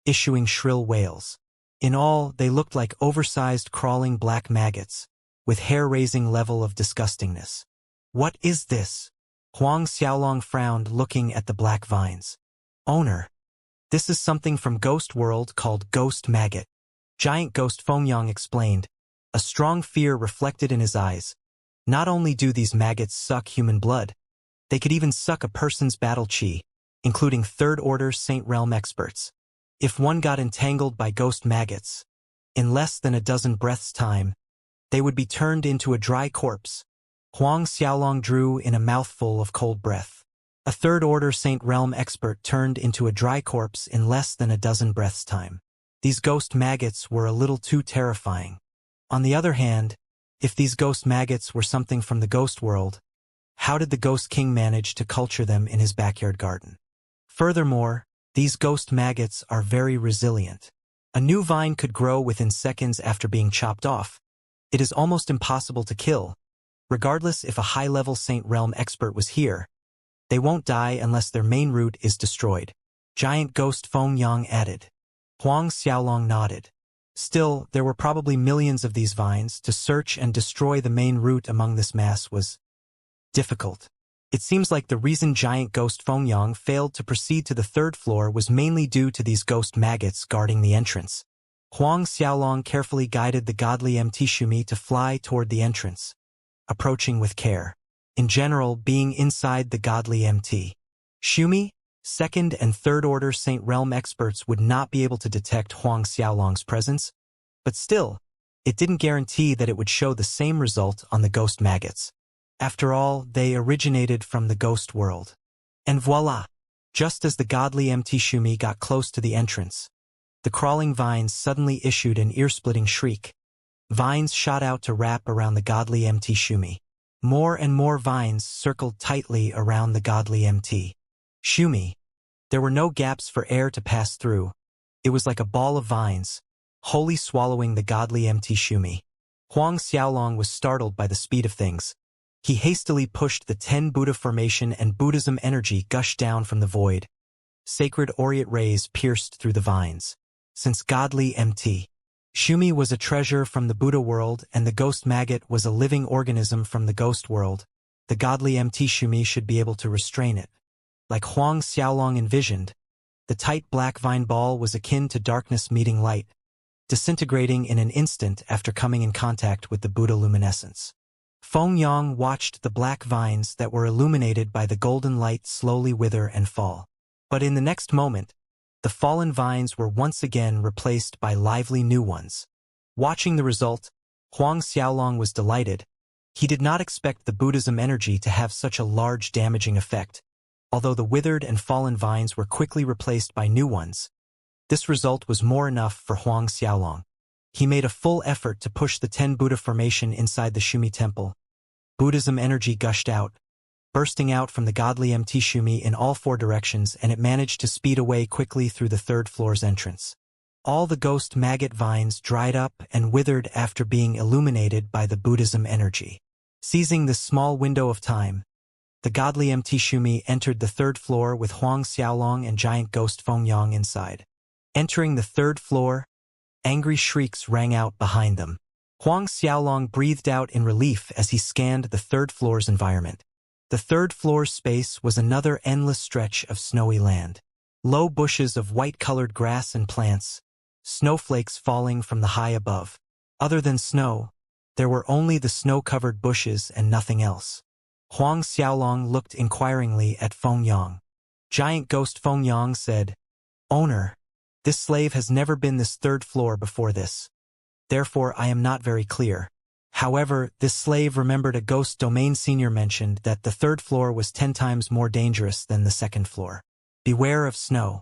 issuing shrill wails. In all, they looked like oversized crawling black maggots, with hair-raising level of disgustingness. What is this? Huang Xiaolong frowned, looking at the black vines. Owner, this is something from Ghost World called Ghost Maggot. Giant Ghost Fengyang explained, a strong fear reflected in his eyes. Not only do these maggots suck human blood, they could even suck a person's battle chi, including 3rd-order Saint Realm experts. If one got entangled by ghost maggots, in less than a dozen breaths' time, they would be turned into a dry corpse. Huang Xiaolong drew in a mouthful of cold breath. A 3rd-order Saint Realm expert turned into a dry corpse in less than a dozen breaths' time. These ghost maggots were a little too terrifying. On the other hand, if these ghost maggots were something from the ghost world, how did the Ghost King manage to culture them in his backyard garden? Furthermore, these ghost maggots are very resilient. A new vine could grow within seconds after being chopped off. It is almost impossible to kill. Regardless if a high-level Saint Realm expert was here, they won't die unless their main root is destroyed. Giant Ghost Fengyang added. Huang Xiaolong nodded. Still, there were probably millions of these vines. To search and destroy the main root among this mass was difficult. It seems like the reason Giant Ghost Fengyang failed to proceed to the 3rd floor was mainly due to these ghost maggots guarding the entrance. Huang Xiaolong carefully guided the godly MT Shumi to fly toward the entrance, approaching with care. In general, being inside the godly MT Shumi, 2nd and 3rd order Saint Realm experts would not be able to detect Huang Xiaolong's presence, but still, it didn't guarantee that it would show the same result on the ghost maggots. After all, they originated from the ghost world. And voila! Just as the godly MT Shumi got close to the entrance, the crawling vines suddenly issued an ear-splitting shriek. Vines shot out to wrap around the godly MT Shumi. More and more vines circled tightly around the godly MT Shumi. There were no gaps for air to pass through. It was like a ball of vines, wholly swallowing the godly MT Shumi. Huang Xiaolong was startled by the speed of things. He hastily pushed the 10 Buddha formation and Buddhism energy gushed down from the void. Sacred Orient rays pierced through the vines. Since godly MT Shumi was a treasure from the Buddha world and the ghost maggot was a living organism from the ghost world, the godly MT Shumi should be able to restrain it. Like Huang Xiaolong envisioned, the tight black vine ball was akin to darkness meeting light, disintegrating in an instant after coming in contact with the Buddha luminescence. Fengyang watched the black vines that were illuminated by the golden light slowly wither and fall. But in the next moment, the fallen vines were once again replaced by lively new ones. Watching the result, Huang Xiaolong was delighted. He did not expect the Buddhism energy to have such a large damaging effect. Although the withered and fallen vines were quickly replaced by new ones, this result was more enough for Huang Xiaolong. He made a full effort to push the 10 Buddha formation inside the Shumi temple. Buddhism energy gushed out, bursting out from the godly MT Shumi in all 4 directions, and it managed to speed away quickly through the 3rd floor's entrance. All the ghost maggot vines dried up and withered after being illuminated by the Buddhism energy. Seizing this small window of time, the godly MT Shumi entered the 3rd floor with Huang Xiaolong and giant ghost Fengyang inside. Entering the 3rd floor, angry shrieks rang out behind them. Huang Xiaolong breathed out in relief as he scanned the 3rd floor's environment. The 3rd floor's space was another endless stretch of snowy land. Low bushes of white-colored grass and plants, snowflakes falling from the high above. Other than snow, there were only the snow-covered bushes and nothing else. Huang Xiaolong looked inquiringly at Fengyang. Giant Ghost Fengyang said, "Owner, this slave has never been this 3rd floor before this. Therefore, I am not very clear. However, this slave remembered a ghost domain senior mentioned that the third floor was 10 times more dangerous than the second floor. Beware of snow.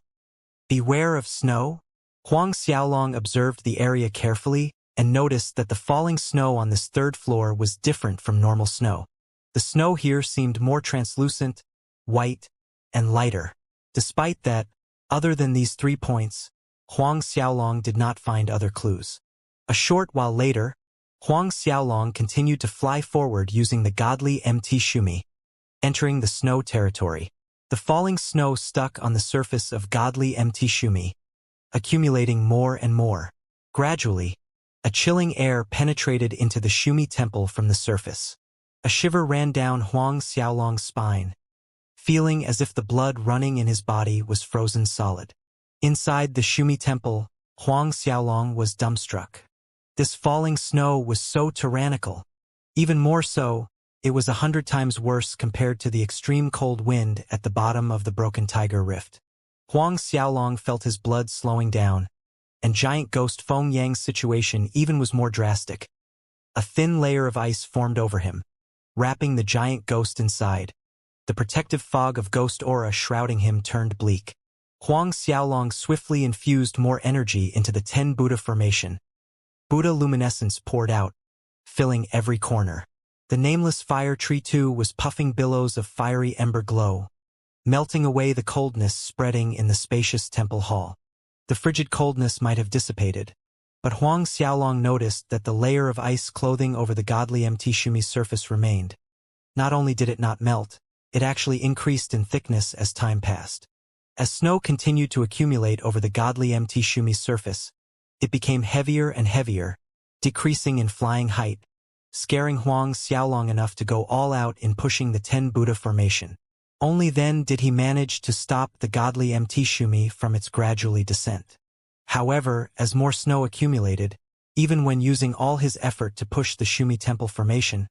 Beware of snow? Huang Xiaolong observed the area carefully and noticed that the falling snow on this third floor was different from normal snow. The snow here seemed more translucent, white, and lighter. Despite that, other than these 3 points, Huang Xiaolong did not find other clues. A short while later, Huang Xiaolong continued to fly forward using the godly MT Shumi, entering the snow territory. The falling snow stuck on the surface of godly MT Shumi, accumulating more and more. Gradually, a chilling air penetrated into the Shumi temple from the surface. A shiver ran down Huang Xiaolong's spine, feeling as if the blood running in his body was frozen solid. Inside the Shumi temple, Huang Xiaolong was dumbstruck. This falling snow was so tyrannical. Even more so, it was 100 times worse compared to the extreme cold wind at the bottom of the Broken Tiger Rift. Huang Xiaolong felt his blood slowing down, and giant ghost Feng Yang's situation even was more drastic. A thin layer of ice formed over him, wrapping the giant ghost inside. The protective fog of ghost aura shrouding him turned bleak. Huang Xiaolong swiftly infused more energy into the 10 Buddha formation. Buddha luminescence poured out, filling every corner. The nameless fire tree too was puffing billows of fiery ember glow, melting away the coldness spreading in the spacious temple hall. The frigid coldness might have dissipated, but Huang Xiaolong noticed that the layer of ice clothing over the godly MT Shumi's surface remained. Not only did it not melt, it actually increased in thickness as time passed. As snow continued to accumulate over the godly MT Shumi's surface, it became heavier and heavier, decreasing in flying height, scaring Huang Xiaolong enough to go all out in pushing the 10 Buddha formation. Only then did he manage to stop the godly MT Shumi from its gradually descent. However, as more snow accumulated, even when using all his effort to push the Shumi temple formation,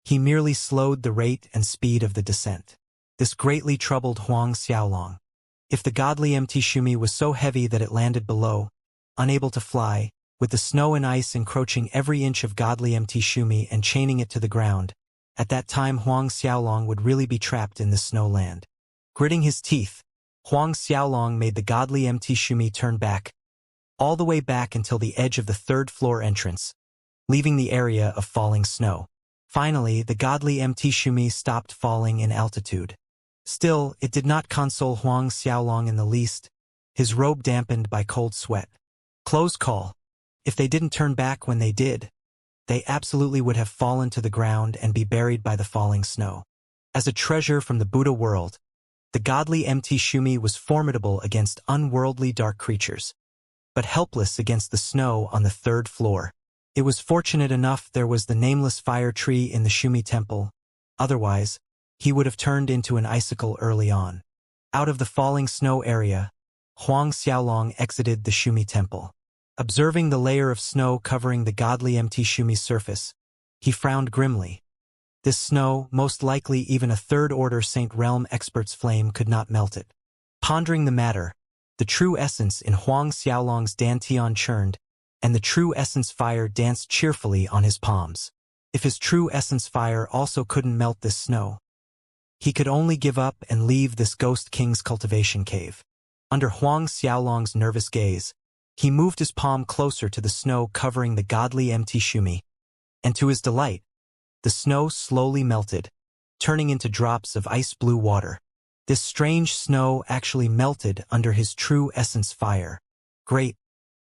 he merely slowed the rate and speed of the descent. This greatly troubled Huang Xiaolong. If the godly MT Shumi was so heavy that it landed below, unable to fly, with the snow and ice encroaching every inch of godly MT Shumi and chaining it to the ground, at that time Huang Xiaolong would really be trapped in the snow land. Gritting his teeth, Huang Xiaolong made the godly MT Shumi turn back, all the way back until the edge of the third floor entrance, leaving the area of falling snow. Finally, the godly MT Shumi stopped falling in altitude. Still, it did not console Huang Xiaolong in the least, his robe dampened by cold sweat. Close call. If they didn't turn back when they did, they absolutely would have fallen to the ground and be buried by the falling snow. As a treasure from the Buddha world, the godly MT Shumi was formidable against unworldly dark creatures, but helpless against the snow on the third floor. It was fortunate enough there was the nameless fire tree in the Shumi temple. Otherwise, he would have turned into an icicle early on. Out of the falling snow area, Huang Xiaolong exited the Shumi temple. Observing the layer of snow covering the godly MT Shumi's surface, he frowned grimly. This snow, most likely even a third-order Saint Realm expert's flame could not melt it. Pondering the matter, the true essence in Huang Xiaolong's dantian churned, and the true essence fire danced cheerfully on his palms. If his true essence fire also couldn't melt this snow, he could only give up and leave this Ghost King's cultivation cave. Under Huang Xiaolong's nervous gaze, he moved his palm closer to the snow covering the godly MT Shumi, and to his delight, the snow slowly melted, turning into drops of ice-blue water. This strange snow actually melted under his true essence fire. Great!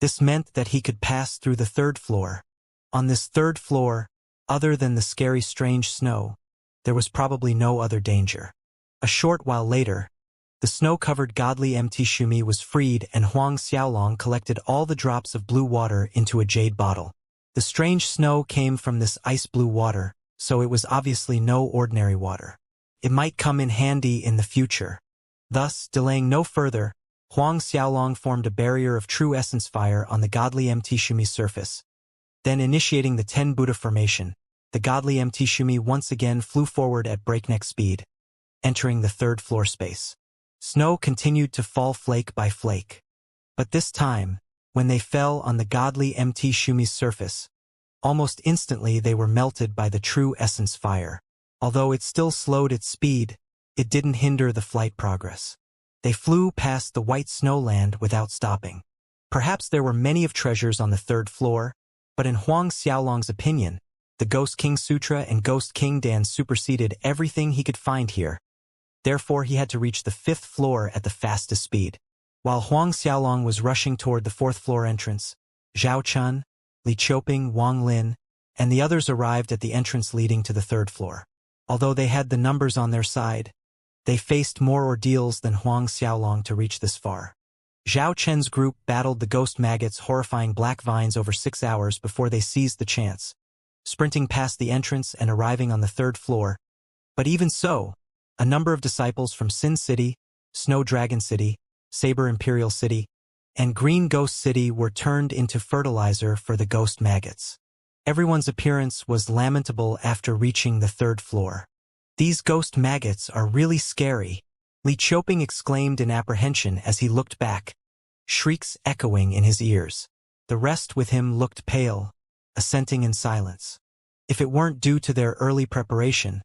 This meant that he could pass through the third floor. On this third floor, other than the scary strange snow, there was probably no other danger. A short while later, the snow-covered godly MT Shumi was freed and Huang Xiaolong collected all the drops of blue water into a jade bottle. The strange snow came from this ice-blue water, so it was obviously no ordinary water. It might come in handy in the future. Thus, delaying no further, Huang Xiaolong formed a barrier of true essence fire on the godly MT Shumi's surface. Then initiating the 10 Buddha formation, the godly MT Shumi once again flew forward at breakneck speed, entering the third floor space. Snow continued to fall flake by flake. But this time, when they fell on the godly MT Shumi's surface, Almost instantly they were melted by the true essence fire. Although it still slowed its speed, it didn't hinder the flight progress. They flew past the white snowland without stopping. Perhaps there were many of treasures on the third floor, but in Huang Xiaolong's opinion, the Ghost King Sutra and Ghost King Dan superseded everything he could find here. Therefore, he had to reach the fifth floor at the fastest speed. While Huang Xiaolong was rushing toward the fourth floor entrance, Zhao Chun, Li Qiuping, Wang Lin, and the others arrived at the entrance leading to the third floor. Although they had the numbers on their side, they faced more ordeals than Huang Xiaolong to reach this far. Zhao Chen's group battled the ghost maggots' horrifying black vines over 6 hours before they seized the chance, sprinting past the entrance and arriving on the third floor. But even so, a number of disciples from Sin City, Snow Dragon City, Saber Imperial City, and Green Ghost City were turned into fertilizer for the ghost maggots. Everyone's appearance was lamentable after reaching the third floor. "These ghost maggots are really scary," Li Qiuping exclaimed in apprehension as he looked back, shrieks echoing in his ears. The rest with him looked pale, assenting in silence. If it weren't due to their early preparation,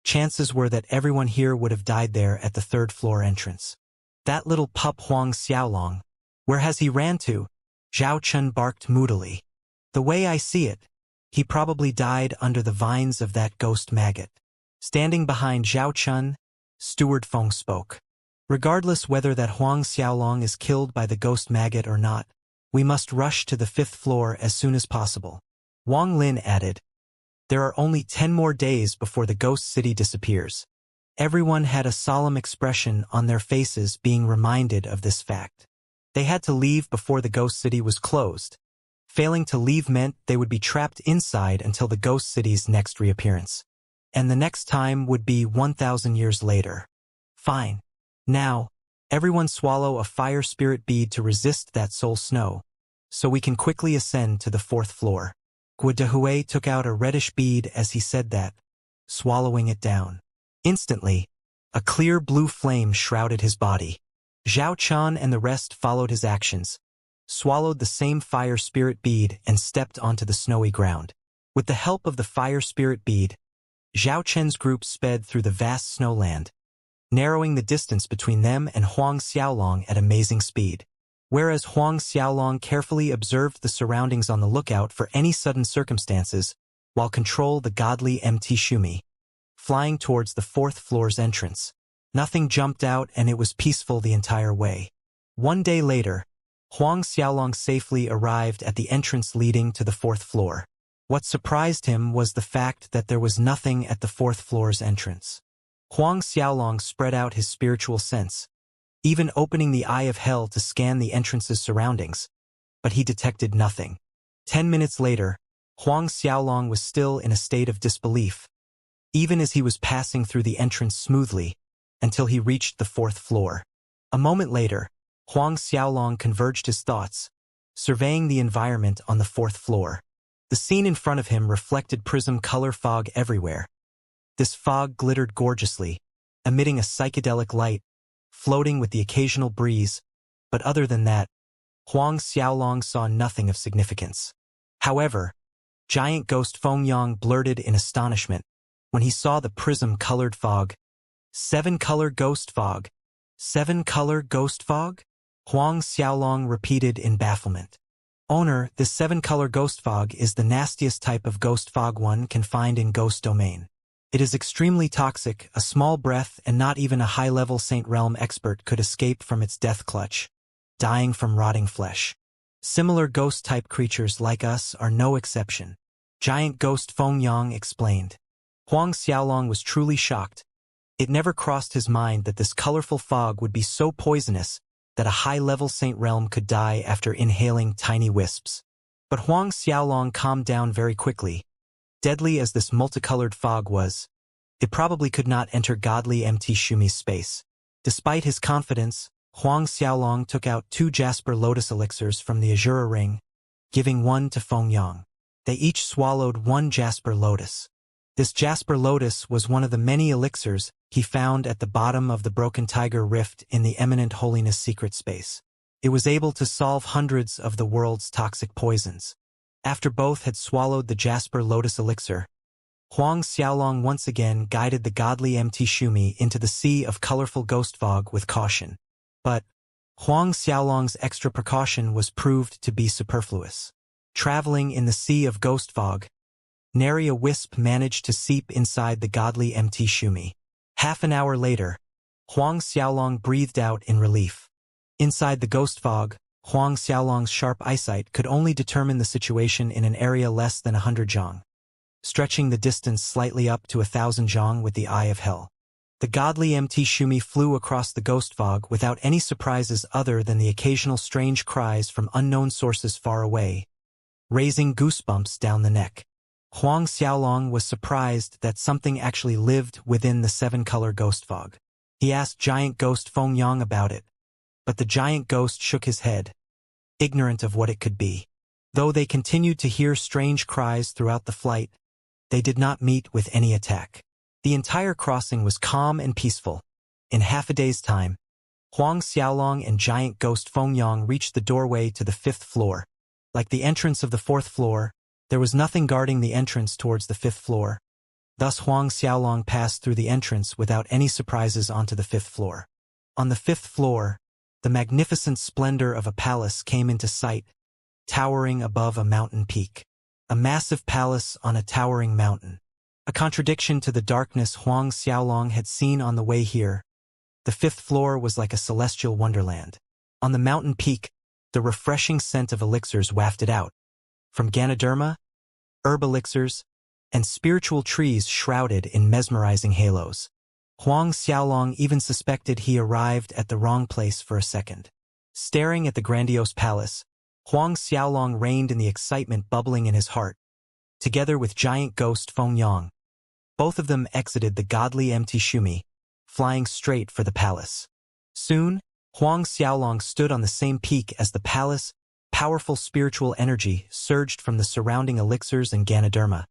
chances were that everyone here would have died there at the third floor entrance. "That little pup Huang Xiaolong, where has he ran to?" Zhao Chun barked moodily. "The way I see it, he probably died under the vines of that ghost maggot." Standing behind Zhao Chun, Steward Feng spoke. "Regardless whether that Huang Xiaolong is killed by the ghost maggot or not, we must rush to the fifth floor as soon as possible." Wang Lin added, "There are only 10 more days before the ghost city disappears." Everyone had a solemn expression on their faces, being reminded of this fact. They had to leave before the ghost city was closed. Failing to leave meant they would be trapped inside until the ghost city's next reappearance. And the next time would be 1,000 years later. "Fine. Now, everyone swallow a fire spirit bead to resist that soul snow, so we can quickly ascend to the fourth floor." Guo Dehui took out a reddish bead as he said that, swallowing it down. Instantly, a clear blue flame shrouded his body. Zhao Chun and the rest followed his actions, swallowed the same fire spirit bead and stepped onto the snowy ground. With the help of the fire spirit bead, Zhao Chen's group sped through the vast snowland, narrowing the distance between them and Huang Xiaolong at amazing speed. Whereas Huang Xiaolong carefully observed the surroundings on the lookout for any sudden circumstances, while control the godly MT Shumi, flying towards the fourth floor's entrance. Nothing jumped out and it was peaceful the entire way. One day later, Huang Xiaolong safely arrived at the entrance leading to the fourth floor. What surprised him was the fact that there was nothing at the fourth floor's entrance. Huang Xiaolong spread out his spiritual sense, even opening the eye of hell to scan the entrance's surroundings, but he detected nothing. 10 minutes later, Huang Xiaolong was still in a state of disbelief, even as he was passing through the entrance smoothly, until he reached the fourth floor. A moment later, Huang Xiaolong converged his thoughts, surveying the environment on the fourth floor. The scene in front of him reflected prism color fog everywhere. This fog glittered gorgeously, emitting a psychedelic light, floating with the occasional breeze, but other than that, Huang Xiaolong saw nothing of significance. However, giant ghost Feng Yang blurted in astonishment when he saw the prism-colored fog. 7-color ghost fog. 7-color ghost fog? Huang Xiaolong repeated in bafflement. "Owner, this 7-color ghost fog is the nastiest type of ghost fog one can find in Ghost Domain. It is extremely toxic, a small breath, and not even a high-level Saint Realm expert could escape from its death clutch, dying from rotting flesh. Similar ghost-type creatures like us are no exception," giant ghost Feng Yang explained. Huang Xiaolong was truly shocked. It never crossed his mind that this colorful fog would be so poisonous that a high-level Saint Realm could die after inhaling tiny wisps. But Huang Xiaolong calmed down very quickly. Deadly as this multicolored fog was, it probably could not enter godly MT Shumi's space. Despite his confidence, Huang Xiaolong took out 2 Jasper Lotus elixirs from the Azura ring, giving one to Feng Yang. They each swallowed 1 Jasper Lotus. This Jasper Lotus was one of the many elixirs he found at the bottom of the Broken Tiger Rift in the Eminent Holiness secret space. It was able to solve hundreds of the world's toxic poisons. After both had swallowed the jasper lotus elixir, Huang Xiaolong once again guided the godly MT Shumi into the sea of colorful ghost fog with caution. But Huang Xiaolong's extra precaution was proved to be superfluous. Traveling in the sea of ghost fog, nary a wisp managed to seep inside the godly MT Shumi. Half an hour later, Huang Xiaolong breathed out in relief. Inside the ghost fog, Huang Xiaolong's sharp eyesight could only determine the situation in an area less than 100 zhang, stretching the distance slightly up to 1,000 zhang with the eye of hell. The godly MT Shumi flew across the ghost fog without any surprises other than the occasional strange cries from unknown sources far away, raising goosebumps down the neck. Huang Xiaolong was surprised that something actually lived within the seven-color ghost fog. He asked giant ghost Feng Yang about it, but the giant ghost shook his head, ignorant of what it could be. Though they continued to hear strange cries throughout the flight, they did not meet with any attack. The entire crossing was calm and peaceful. In half a day's time, Huang Xiaolong and giant ghost Feng Yang reached the doorway to the 5th floor. Like the entrance of the 4th floor, there was nothing guarding the entrance towards the 5th floor. Thus Huang Xiaolong passed through the entrance without any surprises onto the 5th floor. On the 5th floor, the magnificent splendor of a palace came into sight, towering above a mountain peak. A massive palace on a towering mountain. A contradiction to the darkness Huang Xiaolong had seen on the way here. The 5th floor was like a celestial wonderland. On the mountain peak, the refreshing scent of elixirs wafted out. From Ganoderma, herb elixirs, and spiritual trees shrouded in mesmerizing halos. Huang Xiaolong even suspected he arrived at the wrong place for a second. Staring at the grandiose palace, Huang Xiaolong reigned in the excitement bubbling in his heart. Together with giant ghost Feng Yang, both of them exited the godly MT Shumi, flying straight for the palace. Soon, Huang Xiaolong stood on the same peak as the palace. Powerful spiritual energy surged from the surrounding elixirs and Ganoderma,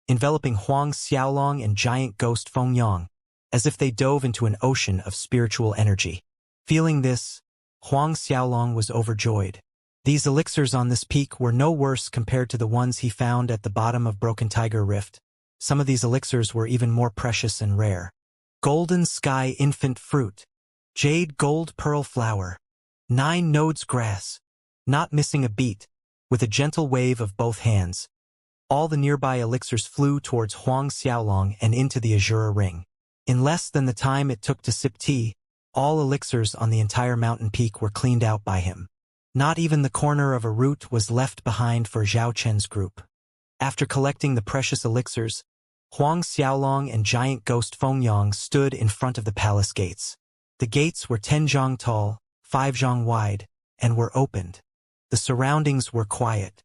enveloping Huang Xiaolong and giant ghost Feng Yang, as if they dove into an ocean of spiritual energy. Feeling this, Huang Xiaolong was overjoyed. These elixirs on this peak were no worse compared to the ones he found at the bottom of Broken Tiger Rift. Some of these elixirs were even more precious and rare. Golden Sky Infant Fruit, Jade Gold Pearl Flower, 9 Nodes Grass. Not missing a beat, with a gentle wave of both hands, all the nearby elixirs flew towards Huang Xiaolong and into the Azura Ring. In less than the time it took to sip tea, all elixirs on the entire mountain peak were cleaned out by him. Not even the corner of a root was left behind for Zhao Chen's group. After collecting the precious elixirs, Huang Xiaolong and giant ghost Feng Yang stood in front of the palace gates. The gates were 10 zhang tall, 5 zhang wide, and were opened. The surroundings were quiet.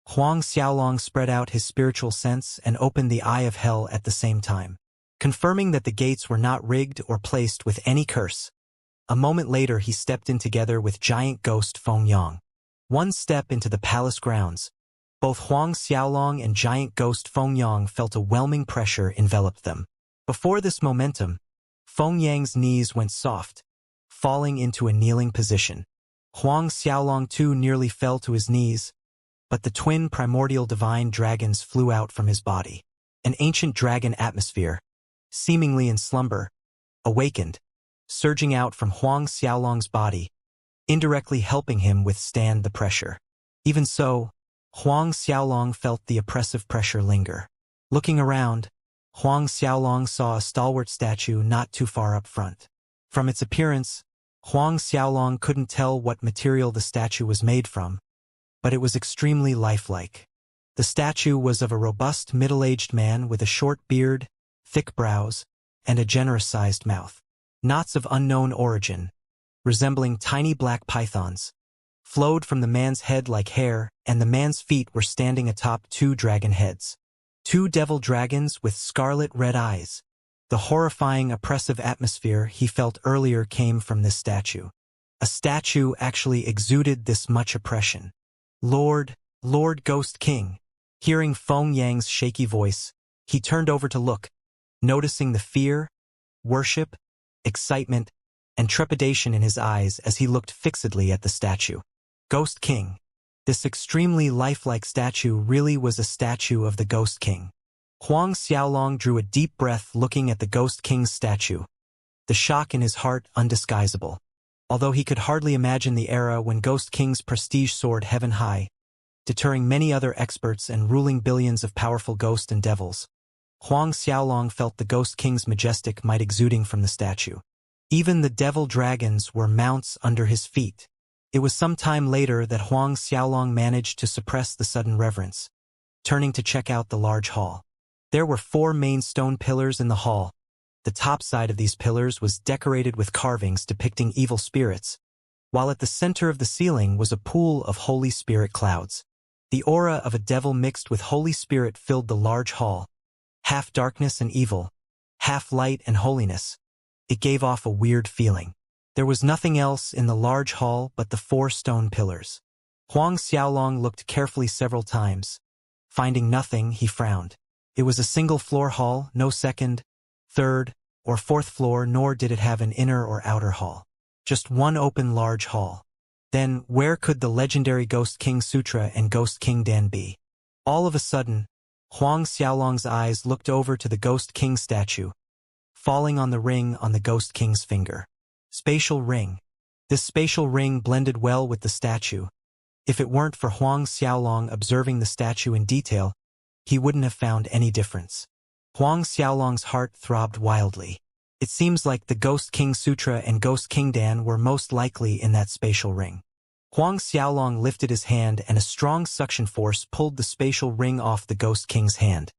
Huang Xiaolong spread out his spiritual sense and opened the Eye of Hell at the same time, confirming that the gates were not rigged or placed with any curse. A moment later he stepped in together with giant ghost Feng Yang. One step into the palace grounds, both Huang Xiaolong and giant ghost Feng Yang felt a whelming pressure envelop them. Before this momentum, Feng Yang's knees went soft, falling into a kneeling position. Huang Xiaolong too nearly fell to his knees, but the twin primordial divine dragons flew out from his body. An ancient dragon atmosphere, seemingly in slumber, awakened, surging out from Huang Xiaolong's body, indirectly helping him withstand the pressure. Even so, Huang Xiaolong felt the oppressive pressure linger. Looking around, Huang Xiaolong saw a stalwart statue not too far up front. From its appearance, Huang Xiaolong couldn't tell what material the statue was made from, but it was extremely lifelike. The statue was of a robust middle-aged man with a short beard, thick brows, and a generous-sized mouth. Knots of unknown origin, resembling tiny black pythons, flowed from the man's head like hair, and the man's feet were standing atop 2 dragon heads. 2 devil dragons with scarlet red eyes. The horrifying, oppressive atmosphere he felt earlier came from this statue. A statue actually exuded this much oppression. Lord Ghost King. Hearing Feng Yang's shaky voice, he turned over to look, noticing the fear, worship, excitement, and trepidation in his eyes as he looked fixedly at the statue. Ghost King. This extremely lifelike statue really was a statue of the Ghost King. Huang Xiaolong drew a deep breath looking at the Ghost King's statue, the shock in his heart undisguisable. Although he could hardly imagine the era when Ghost Kings' prestige soared heaven high, deterring many other experts and ruling billions of powerful ghosts and devils, Huang Xiaolong felt the Ghost King's majestic might exuding from the statue. Even the devil dragons were mounts under his feet. It was some time later that Huang Xiaolong managed to suppress the sudden reverence, turning to check out the large hall. There were 4 main stone pillars in the hall. The top side of these pillars was decorated with carvings depicting evil spirits, while at the center of the ceiling was a pool of Holy Spirit clouds. The aura of a devil mixed with Holy Spirit filled the large hall, half darkness and evil, half light and holiness. It gave off a weird feeling. There was nothing else in the large hall but the 4 stone pillars. Huang Xiaolong looked carefully several times. Finding nothing, he frowned. It was a single-floor hall, no second, third, or fourth floor, nor did it have an inner or outer hall. Just one open large hall. Then, where could the legendary Ghost King Sutra and Ghost King Dan be? All of a sudden, Huang Xiaolong's eyes looked over to the Ghost King statue, falling on the ring on the Ghost King's finger. Spatial ring. This spatial ring blended well with the statue. If it weren't for Huang Xiaolong observing the statue in detail, he wouldn't have found any difference. Huang Xiaolong's heart throbbed wildly. It seems like the Ghost King Sutra and Ghost King Dan were most likely in that spatial ring. Huang Xiaolong lifted his hand and a strong suction force pulled the spatial ring off the Ghost King's hand,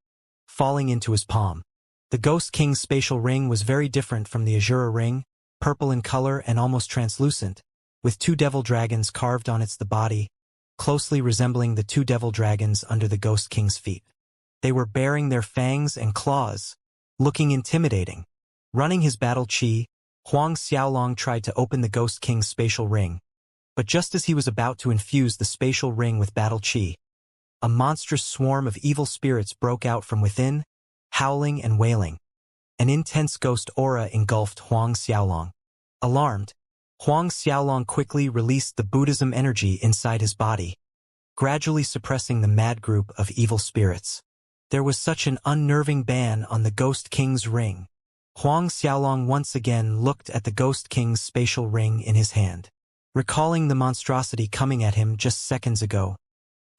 falling into his palm. The Ghost King's spatial ring was very different from the Azura ring, purple in color and almost translucent, with 2 devil dragons carved on its body, closely resembling the 2 devil dragons under the Ghost King's feet. They were baring their fangs and claws, looking intimidating. Running his battle chi, Huang Xiaolong tried to open the Ghost King's spatial ring, but just as he was about to infuse the spatial ring with battle chi, a monstrous swarm of evil spirits broke out from within, howling and wailing. An intense ghost aura engulfed Huang Xiaolong. Alarmed, Huang Xiaolong quickly released the Buddhism energy inside his body, gradually suppressing the mad group of evil spirits. There was such an unnerving ban on the Ghost King's ring. Huang Xiaolong once again looked at the Ghost King's spatial ring in his hand, recalling the monstrosity coming at him just seconds ago.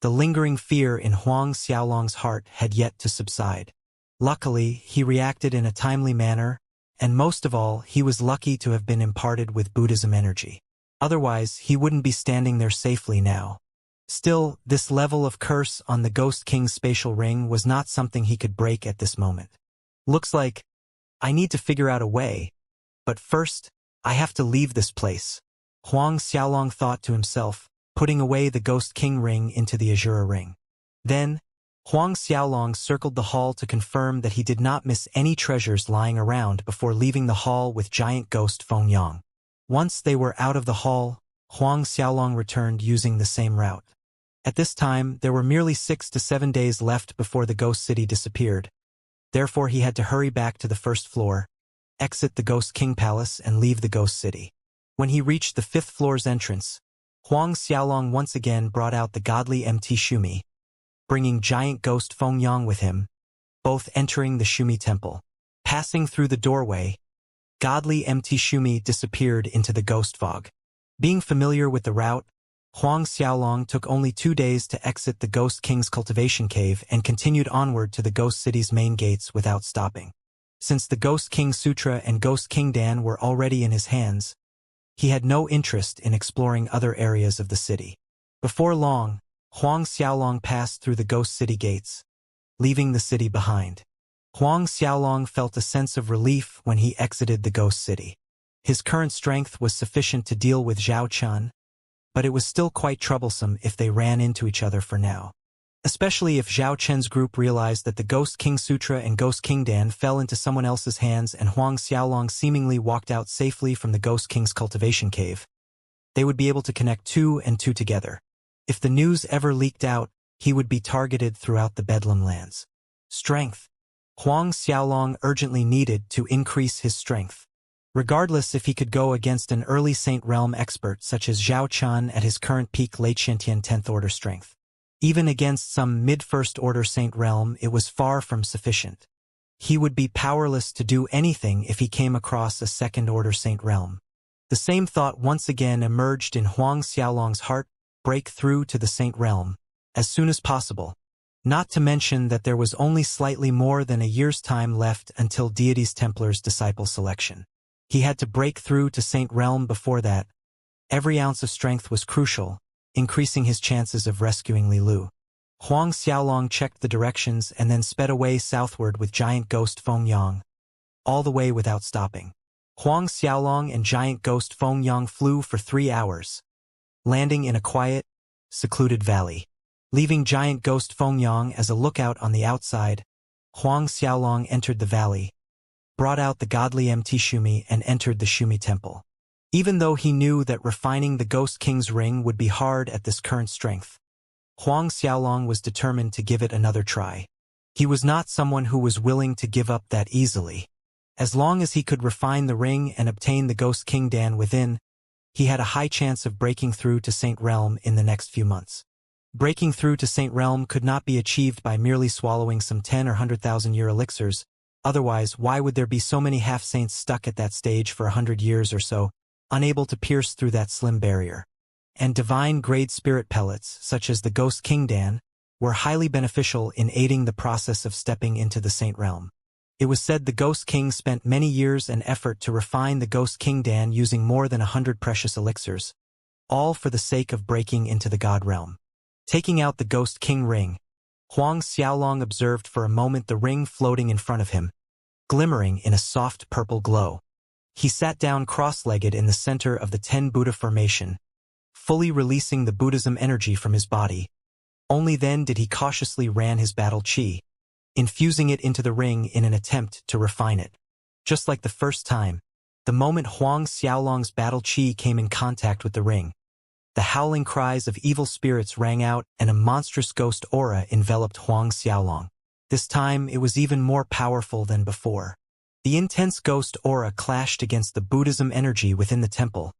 The lingering fear in Huang Xiaolong's heart had yet to subside. Luckily, he reacted in a timely manner, and most of all, he was lucky to have been imparted with Buddhism energy. Otherwise, he wouldn't be standing there safely now. Still, this level of curse on the Ghost King's spatial ring was not something he could break at this moment. Looks like I need to figure out a way, but first, I have to leave this place, Huang Xiaolong thought to himself, putting away the Ghost King ring into the Azura ring. Then, Huang Xiaolong circled the hall to confirm that he did not miss any treasures lying around before leaving the hall with giant ghost Feng Yang. Once they were out of the hall, Huang Xiaolong returned using the same route. At this time, there were merely 6 to 7 days left before the ghost city disappeared. Therefore, he had to hurry back to the first floor, exit the Ghost King Palace, and leave the ghost city. When he reached the 5th floor's entrance, Huang Xiaolong once again brought out the godly Mt. Shumi, bringing giant ghost Feng Yang with him, both entering the Shumi temple. Passing through the doorway, godly Mt. Shumi disappeared into the ghost fog. Being familiar with the route, Huang Xiaolong took only 2 days to exit the Ghost King's cultivation cave and continued onward to the ghost city's main gates without stopping. Since the Ghost King Sutra and Ghost King Dan were already in his hands, he had no interest in exploring other areas of the city. Before long, Huang Xiaolong passed through the ghost city gates, leaving the city behind. Huang Xiaolong felt a sense of relief when he exited the ghost city. His current strength was sufficient to deal with Zhao Chun, but it was still quite troublesome if they ran into each other for now. Especially if Zhao Chen's group realized that the Ghost King Sutra and Ghost King Dan fell into someone else's hands and Huang Xiaolong seemingly walked out safely from the Ghost King's cultivation cave. They would be able to connect 2 and 2 together. If the news ever leaked out, he would be targeted throughout the Bedlam lands. Strength. Huang Xiaolong urgently needed to increase his strength. Regardless if he could go against an early Saint Realm expert such as Zhao Chan at his current peak late Xianxia 10th Order strength. Even against some mid-First Order Saint Realm, it was far from sufficient. He would be powerless to do anything if he came across a Second Order Saint Realm. The same thought once again emerged in Huang Xiaolong's heart: break through to the Saint Realm as soon as possible. Not to mention that there was only slightly more than a year's time left until Deity's Templar's disciple selection. He had to break through to Saint Realm before that. Every ounce of strength was crucial, increasing his chances of rescuing Li Lu. Huang Xiaolong checked the directions and then sped away southward with Giant Ghost Feng Yang, all the way without stopping. Huang Xiaolong and Giant Ghost Feng Yang flew for 3 hours, landing in a quiet, secluded valley. Leaving Giant Ghost Feng Yang as a lookout on the outside, Huang Xiaolong entered the valley, brought out the godly MT Shumi and entered the Shumi temple. Even though he knew that refining the Ghost King's ring would be hard at this current strength, Huang Xiaolong was determined to give it another try. He was not someone who was willing to give up that easily. As long as he could refine the ring and obtain the Ghost King Dan within, he had a high chance of breaking through to Saint Realm in the next few months. Breaking through to Saint Realm could not be achieved by merely swallowing some 10 or 100,000 year elixirs. Otherwise, why would there be so many half-saints stuck at that stage for 100 years or so, unable to pierce through that slim barrier? And divine-grade spirit pellets, such as the Ghost King Dan, were highly beneficial in aiding the process of stepping into the Saint Realm. It was said the Ghost King spent many years and effort to refine the Ghost King Dan using more than 100 precious elixirs, all for the sake of breaking into the God Realm. Taking out the Ghost King ring, Huang Xiaolong observed for a moment the ring floating in front of him, glimmering in a soft purple glow. He sat down cross-legged in the center of the 10 Buddha formation, fully releasing the Buddhism energy from his body. Only then did he cautiously ran his battle chi, infusing it into the ring in an attempt to refine it. Just like the first time, the moment Huang Xiaolong's battle chi came in contact with the ring, the howling cries of evil spirits rang out and a monstrous ghost aura enveloped Huang Xiaolong. This time it was even more powerful than before. The intense ghost aura clashed against the Buddhism energy within the temple,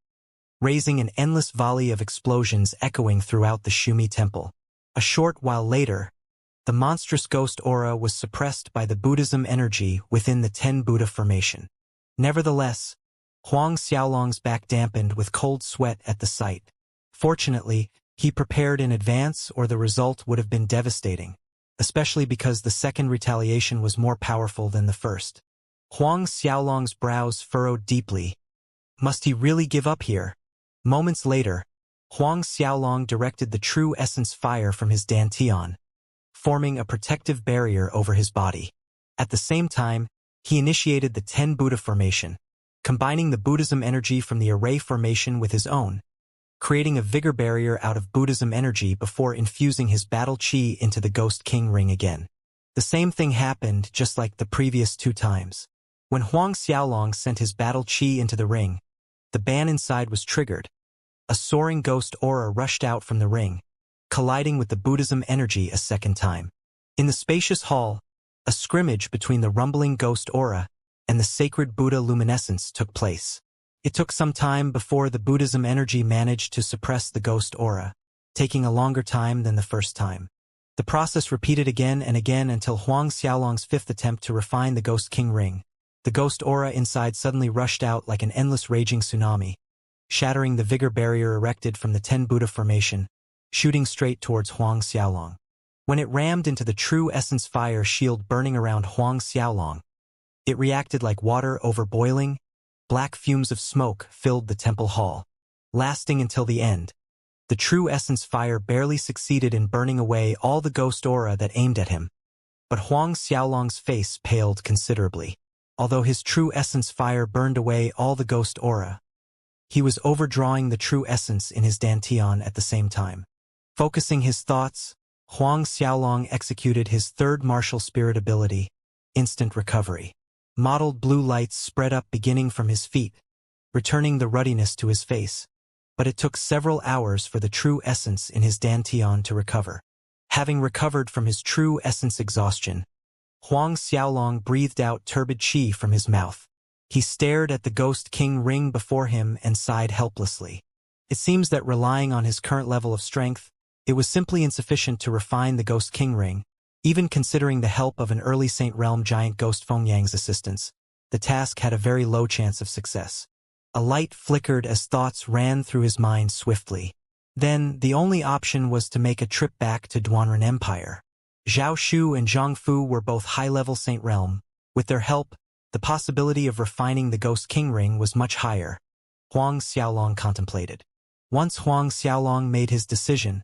raising an endless volley of explosions echoing throughout the Shumi temple. A short while later, the monstrous ghost aura was suppressed by the Buddhism energy within the 10 Buddha formation. Nevertheless, Huang Xiaolong's back dampened with cold sweat at the sight. Fortunately, he prepared in advance or the result would have been devastating, especially because the second retaliation was more powerful than the first. Huang Xiaolong's brows furrowed deeply. Must he really give up here? Moments later, Huang Xiaolong directed the true essence fire from his dantian, forming a protective barrier over his body. At the same time, he initiated the 10 Buddha formation, combining the Buddhism energy from the array formation with his own, creating a vigor barrier out of Buddhism energy before infusing his battle chi into the Ghost King ring again. The same thing happened just like the previous 2 times. When Huang Xiaolong sent his battle chi into the ring, the ban inside was triggered. A soaring ghost aura rushed out from the ring, colliding with the Buddhism energy a second time. In the spacious hall, a scrimmage between the rumbling ghost aura and the sacred Buddha luminescence took place. It took some time before the Buddhism energy managed to suppress the ghost aura, taking a longer time than the first time. The process repeated again and again until Huang Xiaolong's 5th attempt to refine the Ghost King ring. The ghost aura inside suddenly rushed out like an endless raging tsunami, shattering the vigor barrier erected from the 10 Buddha formation, shooting straight towards Huang Xiaolong. When it rammed into the true essence fire shield burning around Huang Xiaolong, it reacted like water over boiling. Black fumes of smoke filled the temple hall, lasting until the end. The true essence fire barely succeeded in burning away all the ghost aura that aimed at him, but Huang Xiaolong's face paled considerably. Although his true essence fire burned away all the ghost aura, he was overdrawing the true essence in his dantian at the same time. Focusing his thoughts, Huang Xiaolong executed his 3rd martial spirit ability, Instant Recovery. Mottled blue lights spread up beginning from his feet, returning the ruddiness to his face. But it took several hours for the true essence in his dantian to recover. Having recovered from his true essence exhaustion, Huang Xiaolong breathed out turbid qi from his mouth. He stared at the Ghost King ring before him and sighed helplessly. It seems that relying on his current level of strength, it was simply insufficient to refine the Ghost King ring. Even considering the help of an early Saint Realm giant Ghost Fengyang's assistance, the task had a very low chance of success. A light flickered as thoughts ran through his mind swiftly. Then, the only option was to make a trip back to Duanren Empire. Zhao Shu and Zhang Fu were both high-level Saint Realm. With their help, the possibility of refining the Ghost King ring was much higher. Huang Xiaolong contemplated. Once Huang Xiaolong made his decision,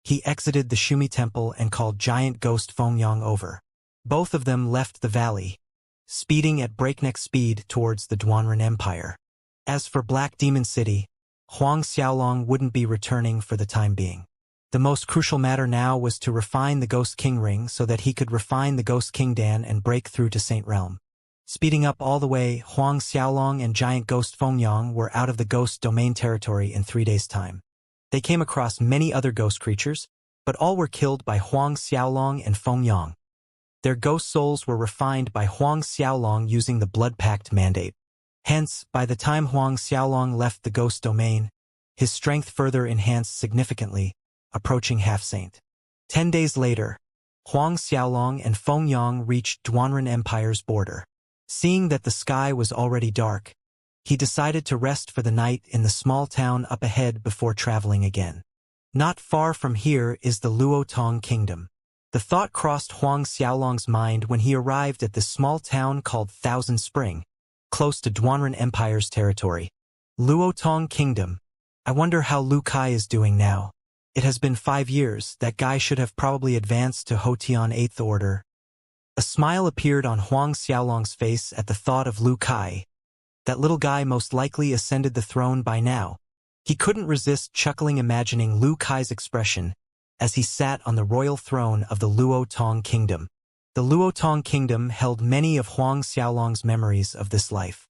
he exited the Shumi Temple and called giant Ghost Fengyang over. Both of them left the valley, speeding at breakneck speed towards the Duanren Empire. As for Black Demon City, Huang Xiaolong wouldn't be returning for the time being. The most crucial matter now was to refine the Ghost King ring so that he could refine the Ghost King Dan and break through to Saint Realm. Speeding up all the way, Huang Xiaolong and giant Ghost Fengyang were out of the Ghost Domain territory in 3 days' time. They came across many other ghost creatures, but all were killed by Huang Xiaolong and Fengyang. Their ghost souls were refined by Huang Xiaolong using the Blood Pact mandate. Hence, by the time Huang Xiaolong left the Ghost Domain, his strength further enhanced significantly, approaching half-saint. 10 days later, Huang Xiaolong and Fengyang reached Duanren Empire's border. Seeing that the sky was already dark, he decided to rest for the night in the small town up ahead before traveling again. Not far from here is the Luotong Kingdom. The thought crossed Huang Xiaolong's mind when he arrived at this small town called Thousand Spring, close to Duanren Empire's territory. Luotong Kingdom. I wonder how Lu Kai is doing now. It has been 5 years, that guy should have probably advanced to Hotian 8th Order. A smile appeared on Huang Xiaolong's face at the thought of Lu Kai. That little guy most likely ascended the throne by now. He couldn't resist chuckling imagining Lu Kai's expression as he sat on the royal throne of the Luotong Kingdom. The Luotong Kingdom held many of Huang Xiaolong's memories of this life.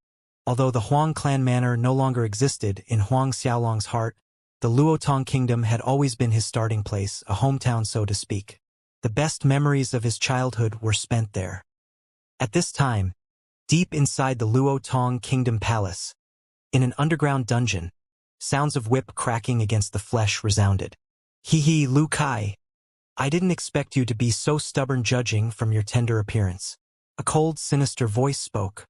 Although the Huang clan manor no longer existed in Huang Xiaolong's heart, the Luotong Kingdom had always been his starting place, a hometown so to speak. The best memories of his childhood were spent there. At this time, deep inside the Luotong Kingdom Palace, in an underground dungeon, sounds of whip cracking against the flesh resounded. Hee, Lu Kai. I didn't expect you to be so stubborn judging from your tender appearance. A cold, sinister voice spoke.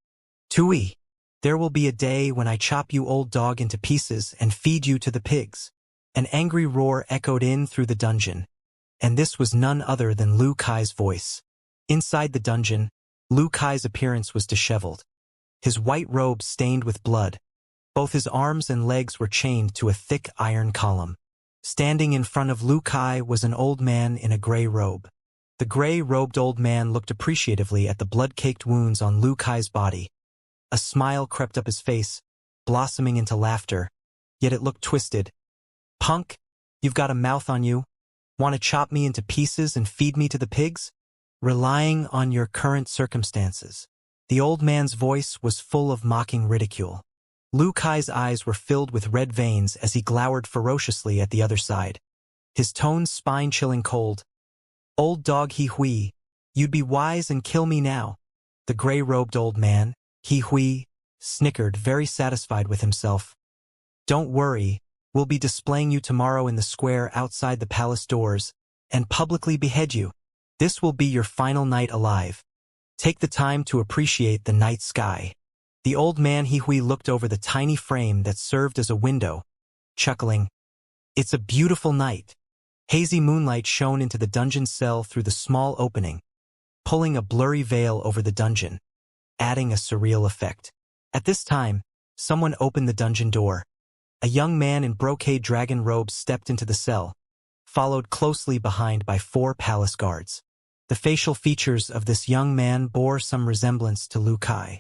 Tui, there will be a day when I chop you old dog into pieces and feed you to the pigs. An angry roar echoed in through the dungeon, and this was none other than Lu Kai's voice. Inside the dungeon, Lu Kai's appearance was disheveled. His white robe stained with blood. Both his arms and legs were chained to a thick iron column. Standing in front of Lu Kai was an old man in a gray robe. The gray-robed old man looked appreciatively at the blood-caked wounds on Lu Kai's body. A smile crept up his face, blossoming into laughter, yet it looked twisted. Punk, you've got a mouth on you. Want to chop me into pieces and feed me to the pigs? Relying on your current circumstances. The old man's voice was full of mocking ridicule. Lu Kai's eyes were filled with red veins as he glowered ferociously at the other side. His tones spine-chilling cold. Old dog He Hui, you'd be wise and kill me now. The gray-robed old man, He Hui, snickered, very satisfied with himself. Don't worry, we'll be displaying you tomorrow in the square outside the palace doors, and publicly behead you. This will be your final night alive. Take the time to appreciate the night sky. The old man He Hui looked over the tiny frame that served as a window, chuckling. It's a beautiful night. Hazy moonlight shone into the dungeon cell through the small opening, pulling a blurry veil over the dungeon, adding a surreal effect. At this time, someone opened the dungeon door. A young man in brocade dragon robes stepped into the cell, followed closely behind by 4 palace guards. The facial features of this young man bore some resemblance to Lu Kai.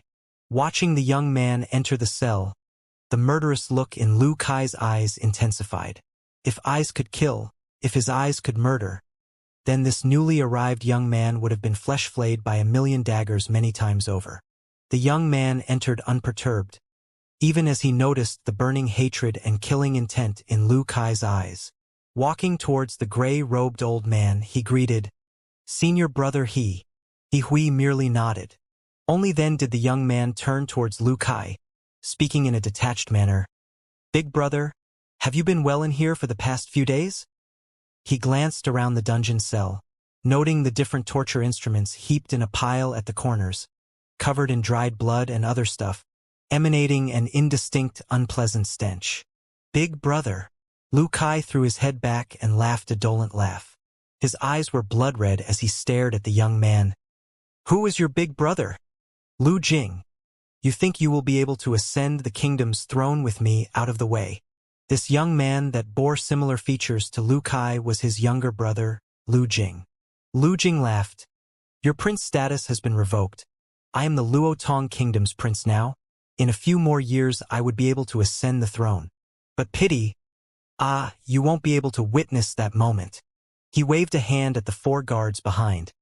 Watching the young man enter the cell, the murderous look in Lu Kai's eyes intensified. If eyes could kill, if his eyes could murder, then this newly arrived young man would have been flesh-flayed by 1,000,000 daggers many times over. The young man entered unperturbed, even as he noticed the burning hatred and killing intent in Lu Kai's eyes. Walking towards the gray-robed old man, he greeted, "Senior brother He." He Hui merely nodded. Only then did the young man turn towards Lu Kai, speaking in a detached manner. "Big brother, have you been well in here for the past few days?" He glanced around the dungeon cell, noting the different torture instruments heaped in a pile at the corners, covered in dried blood and other stuff, emanating an indistinct, unpleasant stench. "Big brother." Lu Kai threw his head back and laughed a dolent laugh. His eyes were blood-red as he stared at the young man. "Who is your big brother?" "Lu Jing. You think you will be able to ascend the kingdom's throne with me out of the way?" This young man that bore similar features to Lu Kai was his younger brother, Lu Jing. Lu Jing laughed. "Your prince status has been revoked. I am the Luotong Kingdom's prince now. In a few more years I would be able to ascend the throne. But pity, you won't be able to witness that moment." He waved a hand at the 4 guards behind.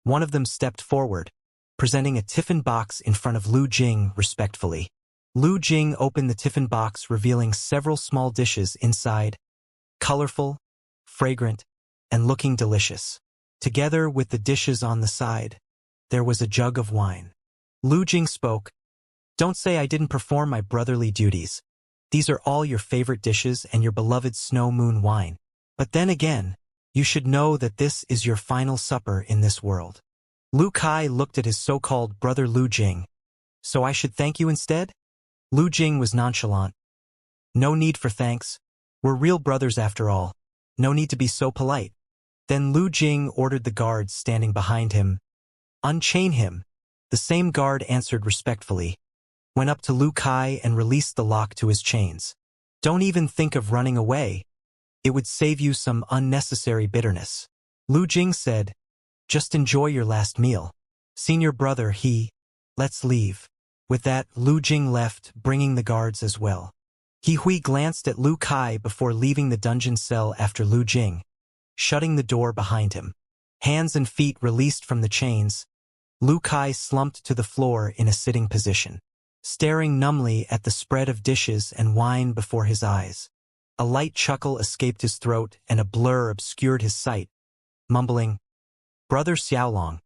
One of them stepped forward, presenting a tiffin box in front of Lu Jing respectfully. Lu Jing opened the tiffin box, revealing several small dishes inside, colorful, fragrant, and looking delicious. Together with the dishes on the side, there was a jug of wine. Lu Jing spoke. "Don't say I didn't perform my brotherly duties. These are all your favorite dishes and your beloved snow moon wine. But then again, you should know that this is your final supper in this world." Lu Kai looked at his so-called brother Lu Jing. "So I should thank you instead?" Lu Jing was nonchalant. "No need for thanks. We're real brothers after all. No need to be so polite." Then Lu Jing ordered the guards standing behind him, "Unchain him." The same guard answered respectfully, went up to Lu Kai and released the lock to his chains. "Don't even think of running away. It would save you some unnecessary bitterness." Lu Jing said, "Just enjoy your last meal. Senior brother, let's leave." With that, Lu Jing left, bringing the guards as well. Hui glanced at Lu Kai before leaving the dungeon cell after Lu Jing, shutting the door behind him. Hands and feet released from the chains, Lu Kai slumped to the floor in a sitting position, staring numbly at the spread of dishes and wine before his eyes. A light chuckle escaped his throat and a blur obscured his sight, mumbling, "Brother Xiaolong,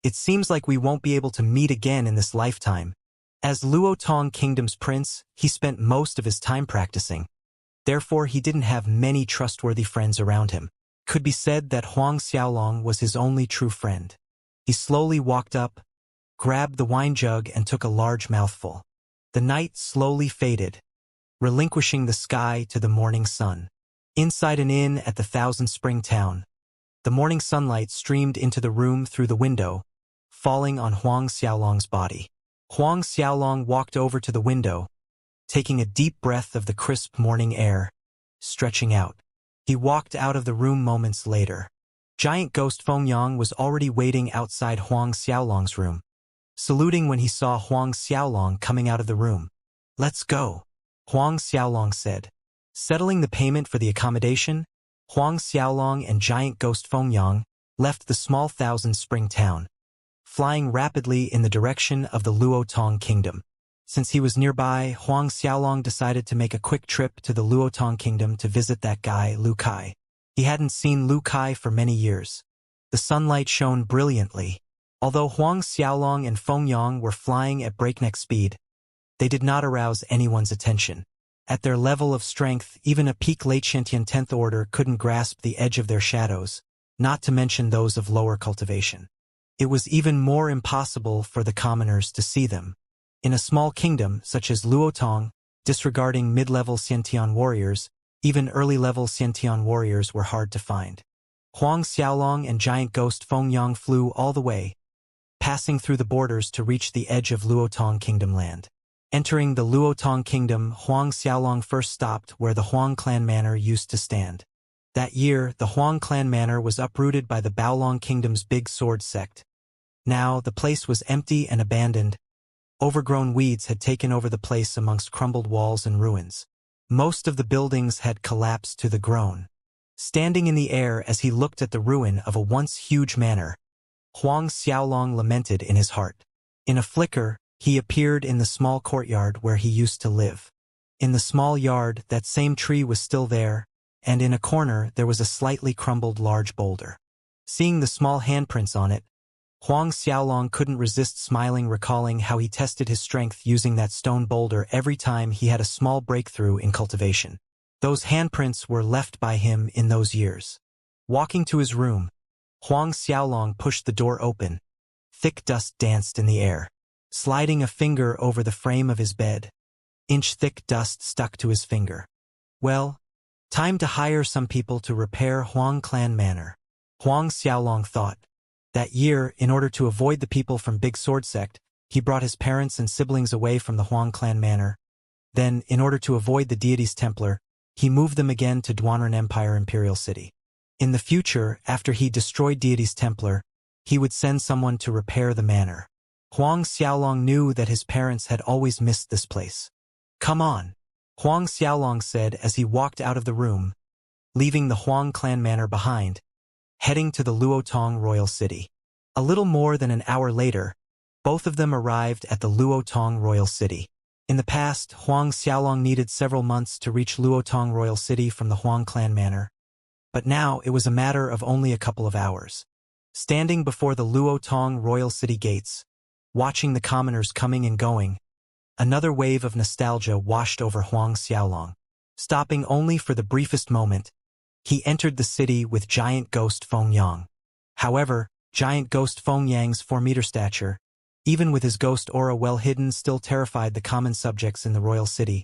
it seems like we won't be able to meet again in this lifetime." As Luotong Kingdom's prince, he spent most of his time practicing. Therefore, he didn't have many trustworthy friends around him. Could be said that Huang Xiaolong was his only true friend. He slowly walked up, grabbed the wine jug and took a large mouthful. The night slowly faded, relinquishing the sky to the morning sun. Inside an inn at the Thousand Spring Town, the morning sunlight streamed into the room through the window, falling on Huang Xiaolong's body. Huang Xiaolong walked over to the window, taking a deep breath of the crisp morning air, stretching out. He walked out of the room moments later. Giant Ghost Fengyang was already waiting outside Huang Xiaolong's room, saluting when he saw Huang Xiaolong coming out of the room. "Let's go," Huang Xiaolong said. Settling the payment for the accommodation, Huang Xiaolong and Giant Ghost Fengyang left the small Thousand Spring town, flying rapidly in the direction of the Luotong Kingdom. Since he was nearby, Huang Xiaolong decided to make a quick trip to the Luotong Kingdom to visit that guy, Lu Kai. He hadn't seen Lu Kai for many years. The sunlight shone brilliantly. Although Huang Xiaolong and Fengyang were flying at breakneck speed, they did not arouse anyone's attention. At their level of strength, even a peak late Sentian 10th order couldn't grasp the edge of their shadows, not to mention those of lower cultivation. It was even more impossible for the commoners to see them. In a small kingdom such as Luotong, disregarding mid-level Xiantian warriors, even early-level Xiantian warriors were hard to find. Huang Xiaolong and Giant Ghost Fengyang flew all the way, passing through the borders to reach the edge of Luotong Kingdom land. Entering the Luotong Kingdom, Huang Xiaolong first stopped where the Huang clan manor used to stand. That year, the Huang clan manor was uprooted by the Baolong Kingdom's Big Sword sect. Now, the place was empty and abandoned. Overgrown weeds had taken over the place amongst crumbled walls and ruins. Most of the buildings had collapsed to the ground. Standing in the air as he looked at the ruin of a once huge manor, Huang Xiaolong lamented in his heart. In a flicker, he appeared in the small courtyard where he used to live. In the small yard, that same tree was still there, and in a corner there was a slightly crumbled large boulder. Seeing the small handprints on it, Huang Xiaolong couldn't resist smiling, recalling how he tested his strength using that stone boulder every time he had a small breakthrough in cultivation. Those handprints were left by him in those years. Walking to his room, Huang Xiaolong pushed the door open. Thick dust danced in the air. Sliding a finger over the frame of his bed, inch-thick dust stuck to his finger. Well, time to hire some people to repair Huang Clan Manor, Huang Xiaolong thought. That year, in order to avoid the people from Big Sword Sect, he brought his parents and siblings away from the Huang Clan Manor. Then, in order to avoid the deity's Templar, he moved them again to Duanren Empire Imperial City. In the future, after he destroyed deity's Templar, he would send someone to repair the manor. Huang Xiaolong knew that his parents had always missed this place. Come on, Huang Xiaolong said as he walked out of the room, leaving the Huang Clan Manor behind, heading to the Luotong Royal City. A little more than an hour later, both of them arrived at the Luotong Royal City. In the past, Huang Xiaolong needed several months to reach Luotong Royal City from the Huang Clan Manor. But now it was a matter of only a couple of hours. Standing before the Luotong Royal City gates, watching the commoners coming and going, another wave of nostalgia washed over Huang Xiaolong. Stopping only for the briefest moment, he entered the city with giant ghost Feng Yang. However, giant ghost Feng Yang's 4-meter stature, even with his ghost aura well hidden, still terrified the common subjects in the royal city.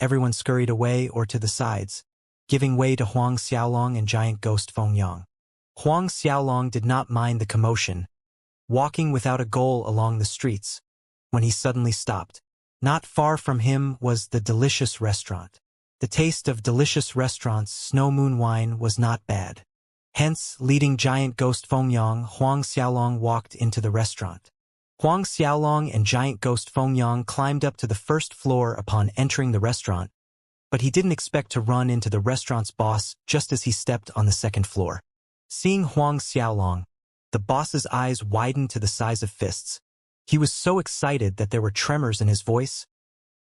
Everyone scurried away or to the sides, giving way to Huang Xiaolong and giant ghost Feng Yang. Huang Xiaolong did not mind the commotion, walking without a goal along the streets, when he suddenly stopped. Not far from him was the delicious restaurant. The taste of delicious restaurants' snow moon wine was not bad. Hence, leading giant ghost Feng Yang, Huang Xiaolong walked into the restaurant. Huang Xiaolong and giant ghost Feng Yang climbed up to the first floor upon entering the restaurant, but he didn't expect to run into the restaurant's boss just as he stepped on the second floor. Seeing Huang Xiaolong, the boss's eyes widened to the size of fists. He was so excited that there were tremors in his voice.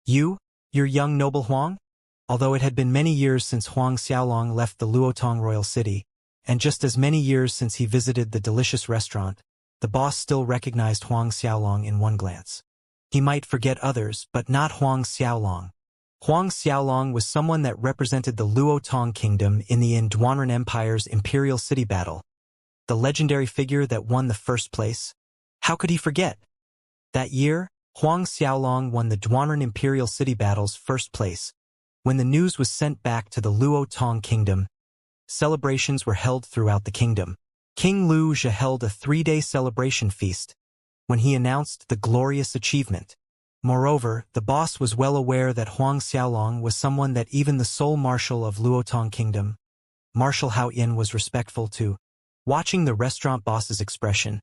You're young noble Huang? Although it had been many years since Huang Xiaolong left the Luotong Royal City, and just as many years since he visited the delicious restaurant, the boss still recognized Huang Xiaolong in one glance. He might forget others, but not Huang Xiaolong. Huang Xiaolong was someone that represented the Luotong Kingdom in the Duanren Empire's Imperial City battle. The legendary figure that won the first place? How could he forget? That year, Huang Xiaolong won the Duanren Imperial City battle's first place. When the news was sent back to the Luotong Kingdom, celebrations were held throughout the kingdom. King Lu Zhe held a 3-day celebration feast when he announced the glorious achievement. Moreover, the boss was well aware that Huang Xiaolong was someone that even the sole marshal of Luotong Kingdom, Marshal Hao Yin, was respectful to. Watching the restaurant boss's expression,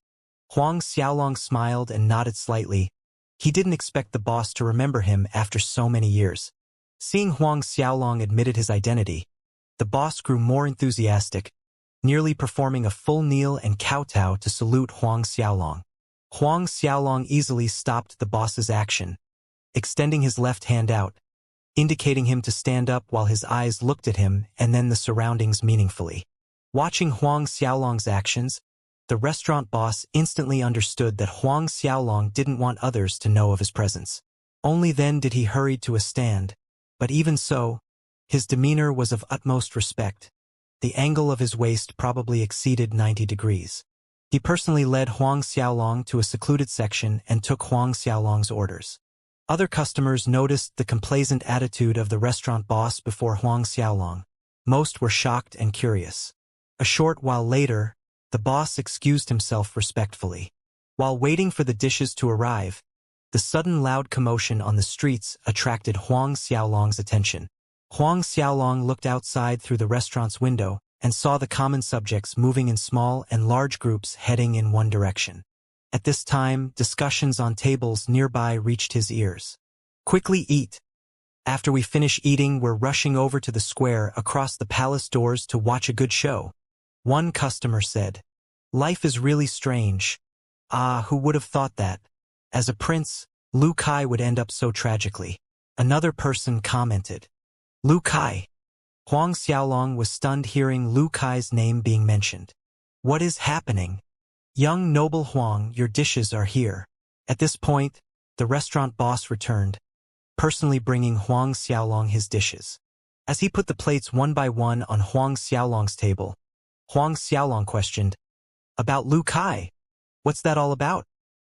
Huang Xiaolong smiled and nodded slightly. He didn't expect the boss to remember him after so many years. Seeing Huang Xiaolong admitted his identity, the boss grew more enthusiastic, nearly performing a full kneel and kowtow to salute Huang Xiaolong. Huang Xiaolong easily stopped the boss's action, extending his left hand out, indicating him to stand up while his eyes looked at him and then the surroundings meaningfully. Watching Huang Xiaolong's actions, the restaurant boss instantly understood that Huang Xiaolong didn't want others to know of his presence. Only then did he hurry to a stand, but even so, his demeanor was of utmost respect. The angle of his waist probably exceeded 90 degrees. He personally led Huang Xiaolong to a secluded section and took Huang Xiaolong's orders. Other customers noticed the complacent attitude of the restaurant boss before Huang Xiaolong. Most were shocked and curious. A short while later, the boss excused himself respectfully. While waiting for the dishes to arrive, the sudden loud commotion on the streets attracted Huang Xiaolong's attention. Huang Xiaolong looked outside through the restaurant's window and saw the common subjects moving in small and large groups heading in one direction. At this time, discussions on tables nearby reached his ears. Quickly eat. After we finish eating, we're rushing over to the square across the palace doors to watch a good show. One customer said. Life is really strange. Ah, who would have thought that? As a prince, Lu Kai would end up so tragically. Another person commented. Lu Kai. Huang Xiaolong was stunned hearing Lu Kai's name being mentioned. What is happening? "Young noble Huang, your dishes are here." At this point, the restaurant boss returned, personally bringing Huang Xiaolong his dishes. As he put the plates one by one on Huang Xiaolong's table, Huang Xiaolong questioned, "About Lu Kai? What's that all about?"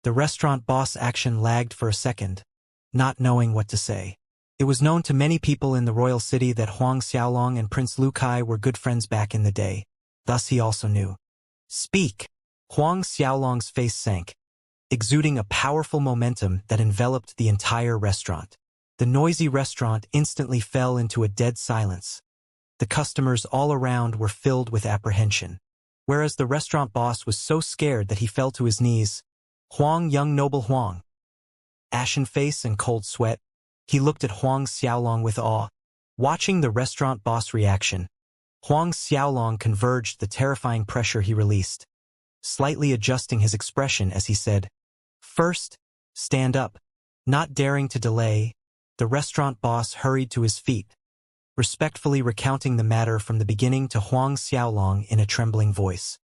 The restaurant boss action lagged for a second, not knowing what to say. It was known to many people in the royal city that Huang Xiaolong and Prince Lu Kai were good friends back in the day. Thus he also knew. "Speak!" Huang Xiaolong's face sank, exuding a powerful momentum that enveloped the entire restaurant. The noisy restaurant instantly fell into a dead silence. The customers all around were filled with apprehension, whereas the restaurant boss was so scared that he fell to his knees. "Huang, young noble Huang." Ashen face and cold sweat, he looked at Huang Xiaolong with awe. Watching the restaurant boss' reaction, Huang Xiaolong converged the terrifying pressure he released, slightly adjusting his expression as he said, "First, stand up." Not daring to delay, the restaurant boss hurried to his feet, respectfully recounting the matter from the beginning to Huang Xiaolong in a trembling voice.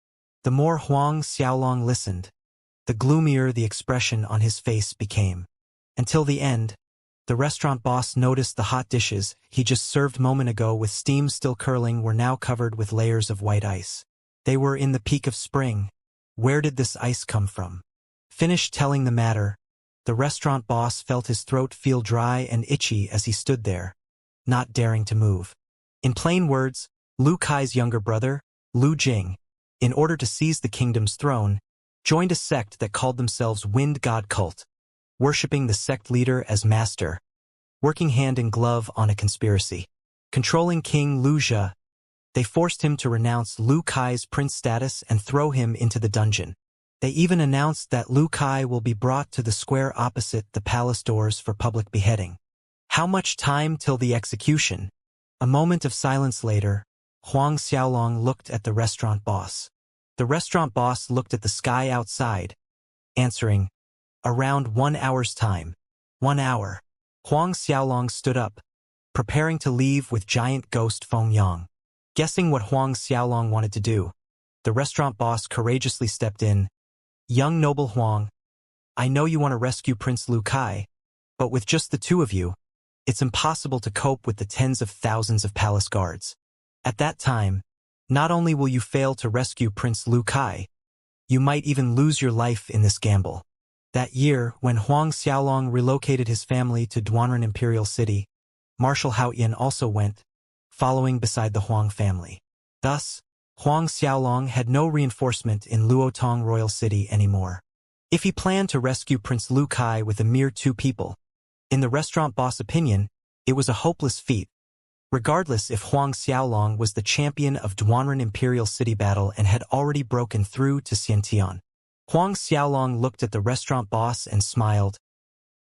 The more Huang Xiaolong listened, the gloomier the expression on his face became. Until the end, the restaurant boss noticed the hot dishes he just served moment ago with steam still curling were now covered with layers of white ice. They were in the peak of spring. Where did this ice come from? Finished telling the matter, the restaurant boss felt his throat feel dry and itchy as he stood there, not daring to move. In plain words, Lu Kai's younger brother, Lu Jing, in order to seize the kingdom's throne, joined a sect that called themselves Wind God Cult, worshipping the sect leader as master, working hand in glove on a conspiracy. Controlling King Lu Jia, they forced him to renounce Lu Kai's prince status and throw him into the dungeon. They even announced that Lu Kai will be brought to the square opposite the palace doors for public beheading. How much time till the execution? A moment of silence later, Huang Xiaolong looked at the restaurant boss. The restaurant boss looked at the sky outside, answering, "Around 1 hour's time." 1 hour. Huang Xiaolong stood up, preparing to leave with giant ghost Feng Yang. Guessing what Huang Xiaolong wanted to do, the restaurant boss courageously stepped in. "Young noble Huang, I know you want to rescue Prince Lu Kai, but with just the two of you, it's impossible to cope with the tens of thousands of palace guards. At that time, not only will you fail to rescue Prince Lu Kai, you might even lose your life in this gamble." That year, when Huang Xiaolong relocated his family to Duanren Imperial City, Marshal Haoyan also went, following beside the Huang family. Thus, Huang Xiaolong had no reinforcement in Luotong Royal City anymore. If he planned to rescue Prince Lu Kai with a mere 2 people, in the restaurant boss' opinion, it was a hopeless feat, regardless if Huang Xiaolong was the champion of Duanren Imperial City battle and had already broken through to Xianxia. Huang Xiaolong looked at the restaurant boss and smiled.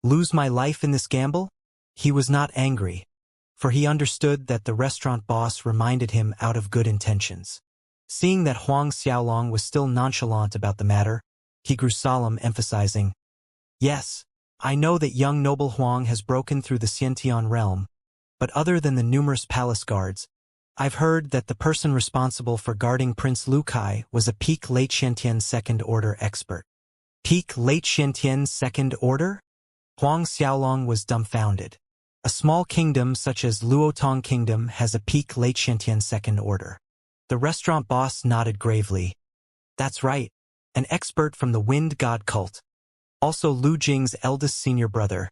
Lose my life in this gamble? He was not angry, for he understood that the restaurant boss reminded him out of good intentions. Seeing that Huang Xiaolong was still nonchalant about the matter, he grew solemn, emphasizing, "Yes, I know that young noble Huang has broken through the Xiantian realm, but other than the numerous palace guards, I've heard that the person responsible for guarding Prince Lu Kai was a peak late Xiantian Second Order expert." Peak late Xiantian Second Order? Huang Xiaolong was dumbfounded. A small kingdom such as Luotong Kingdom has a peak late Xiantian Second Order. The restaurant boss nodded gravely. "That's right, an expert from the Wind God Cult. Also Lu Jing's eldest senior brother,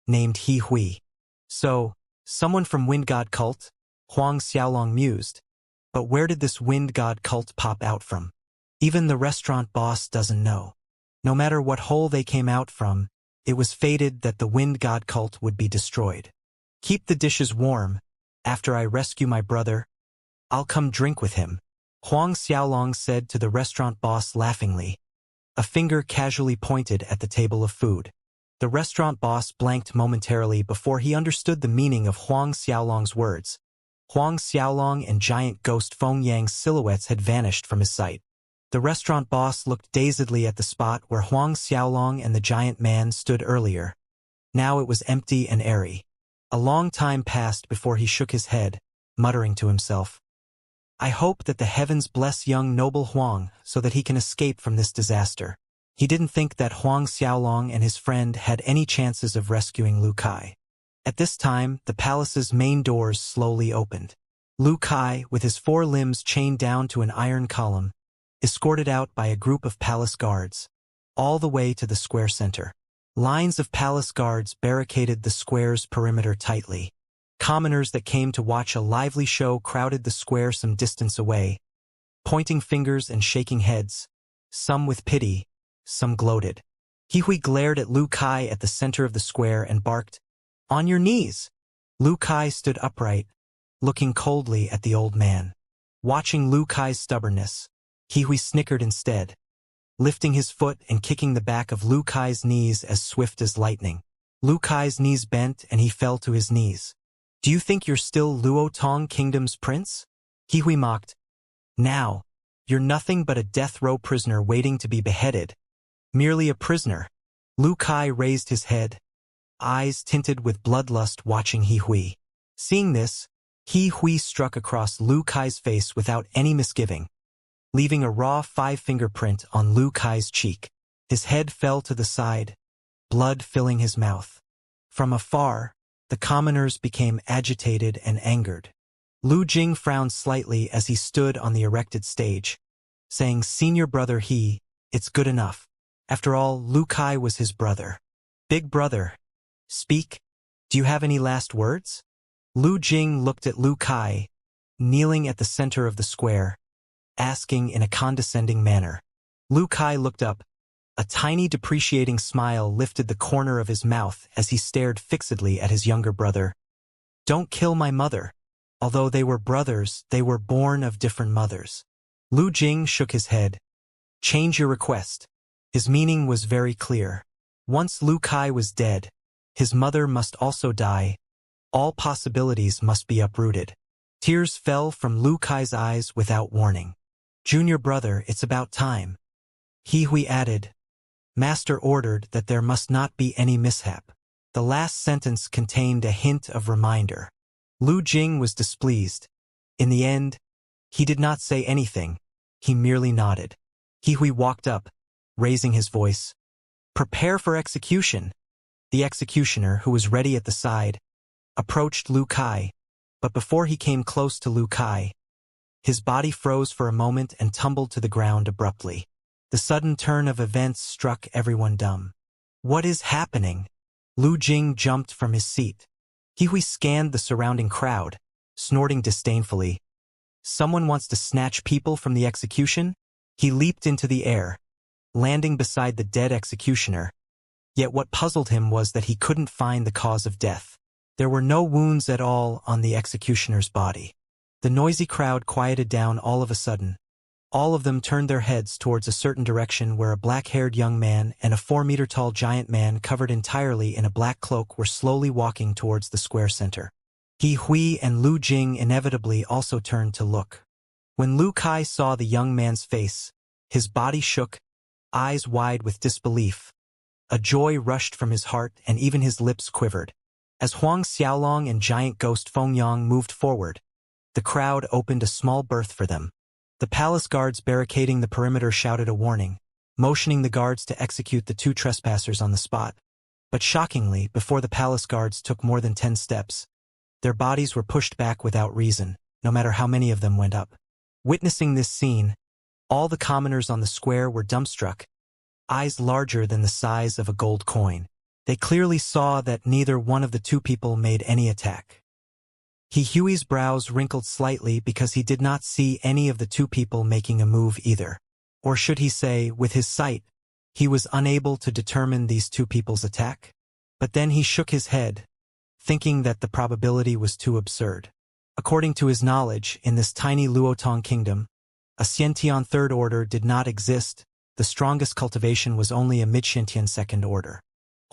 named He Hui." "So, someone from Wind God Cult?" Huang Xiaolong mused. "But where did this Wind God Cult pop out from? Even the restaurant boss doesn't know. No matter what hole they came out from, it was fated that the Wind God Cult would be destroyed. Keep the dishes warm. After I rescue my brother, I'll come drink with him," Huang Xiaolong said to the restaurant boss laughingly. A finger casually pointed at the table of food. The restaurant boss blanked momentarily before he understood the meaning of Huang Xiaolong's words. Huang Xiaolong and giant ghost Feng Yang's silhouettes had vanished from his sight. The restaurant boss looked dazedly at the spot where Huang Xiaolong and the giant man stood earlier. Now it was empty and airy. A long time passed before he shook his head, muttering to himself, I hope that the heavens bless young noble Huang so that he can escape from this disaster. He didn't think that Huang Xiaolong and his friend had any chances of rescuing Lu Kai. At this time, the palace's main doors slowly opened. Lu Kai, with his 4 limbs chained down to an iron column, escorted out by a group of palace guards, all the way to the square center. Lines of palace guards barricaded the square's perimeter tightly. Commoners that came to watch a lively show crowded the square some distance away, pointing fingers and shaking heads, some with pity, some gloated. Hihui glared at Lu Kai at the center of the square and barked, "On your knees!" Lu Kai stood upright, looking coldly at the old man. Watching Lu Kai's stubbornness, Hihui snickered instead, lifting his foot and kicking the back of Lu Kai's knees as swift as lightning. Lu Kai's knees bent and he fell to his knees. "Do you think you're still Luo Tong Kingdom's prince?" Hihui mocked. "Now, you're nothing but a death row prisoner waiting to be beheaded." "Merely a prisoner." Lu Kai raised his head, eyes tinted with bloodlust watching Hihui. Seeing this, Hihui struck across Lu Kai's face without any misgiving, leaving a raw 5-finger print on Lu Kai's cheek. His head fell to the side, blood filling his mouth. From afar, the commoners became agitated and angered. Lu Jing frowned slightly as he stood on the erected stage, saying, "Senior brother it's good enough." After all, Lu Kai was his brother. "Big brother, speak. Do you have any last words?" Lu Jing looked at Lu Kai, kneeling at the center of the square, asking in a condescending manner. Lu Kai looked up. A tiny depreciating smile lifted the corner of his mouth as he stared fixedly at his younger brother. "Don't kill my mother. Although they were brothers, they were born of different mothers." Lu Jing shook his head. "Change your request." His meaning was very clear. Once Lu Kai was dead, his mother must also die. All possibilities must be uprooted. Tears fell from Lu Kai's eyes without warning. "Junior brother, it's about time." Hihui added, "Master ordered that there must not be any mishap." The last sentence contained a hint of reminder. Lu Jing was displeased. In the end, he did not say anything. He merely nodded. Hihui walked up, raising his voice. "Prepare for execution." The executioner, who was ready at the side, approached Lu Kai, but before he came close to Lu Kai, his body froze for a moment and tumbled to the ground abruptly. The sudden turn of events struck everyone dumb. "What is happening?" Lu Jing jumped from his seat. Hihui scanned the surrounding crowd, snorting disdainfully. "Someone wants to snatch people from the execution?" He leaped into the air, landing beside the dead executioner. Yet what puzzled him was that he couldn't find the cause of death. There were no wounds at all on the executioner's body. The noisy crowd quieted down all of a sudden. All of them turned their heads towards a certain direction where a black-haired young man and a 4-meter-tall giant man covered entirely in a black cloak were slowly walking towards the square center. Hihui and Lu Jing inevitably also turned to look. When Lu Kai saw the young man's face, his body shook, eyes wide with disbelief. A joy rushed from his heart and even his lips quivered. As Huang Xiaolong and giant ghost Fengyang moved forward, the crowd opened a small berth for them. The palace guards barricading the perimeter shouted a warning, motioning the guards to execute the 2 trespassers on the spot. But shockingly, before the palace guards took more than 10 steps, their bodies were pushed back without reason, no matter how many of them went up. Witnessing this scene, all the commoners on the square were dumbstruck, eyes larger than the size of a gold coin. They clearly saw that neither one of the 2 people made any attack. Hihui's brows wrinkled slightly because he did not see any of the 2 people making a move either. Or should he say, with his sight, he was unable to determine these 2 people's attack? But then he shook his head, thinking that the probability was too absurd. According to his knowledge, in this tiny Luotong kingdom, a Xiantian 3rd order did not exist. The strongest cultivation was only a mid-Xiantian 2nd order.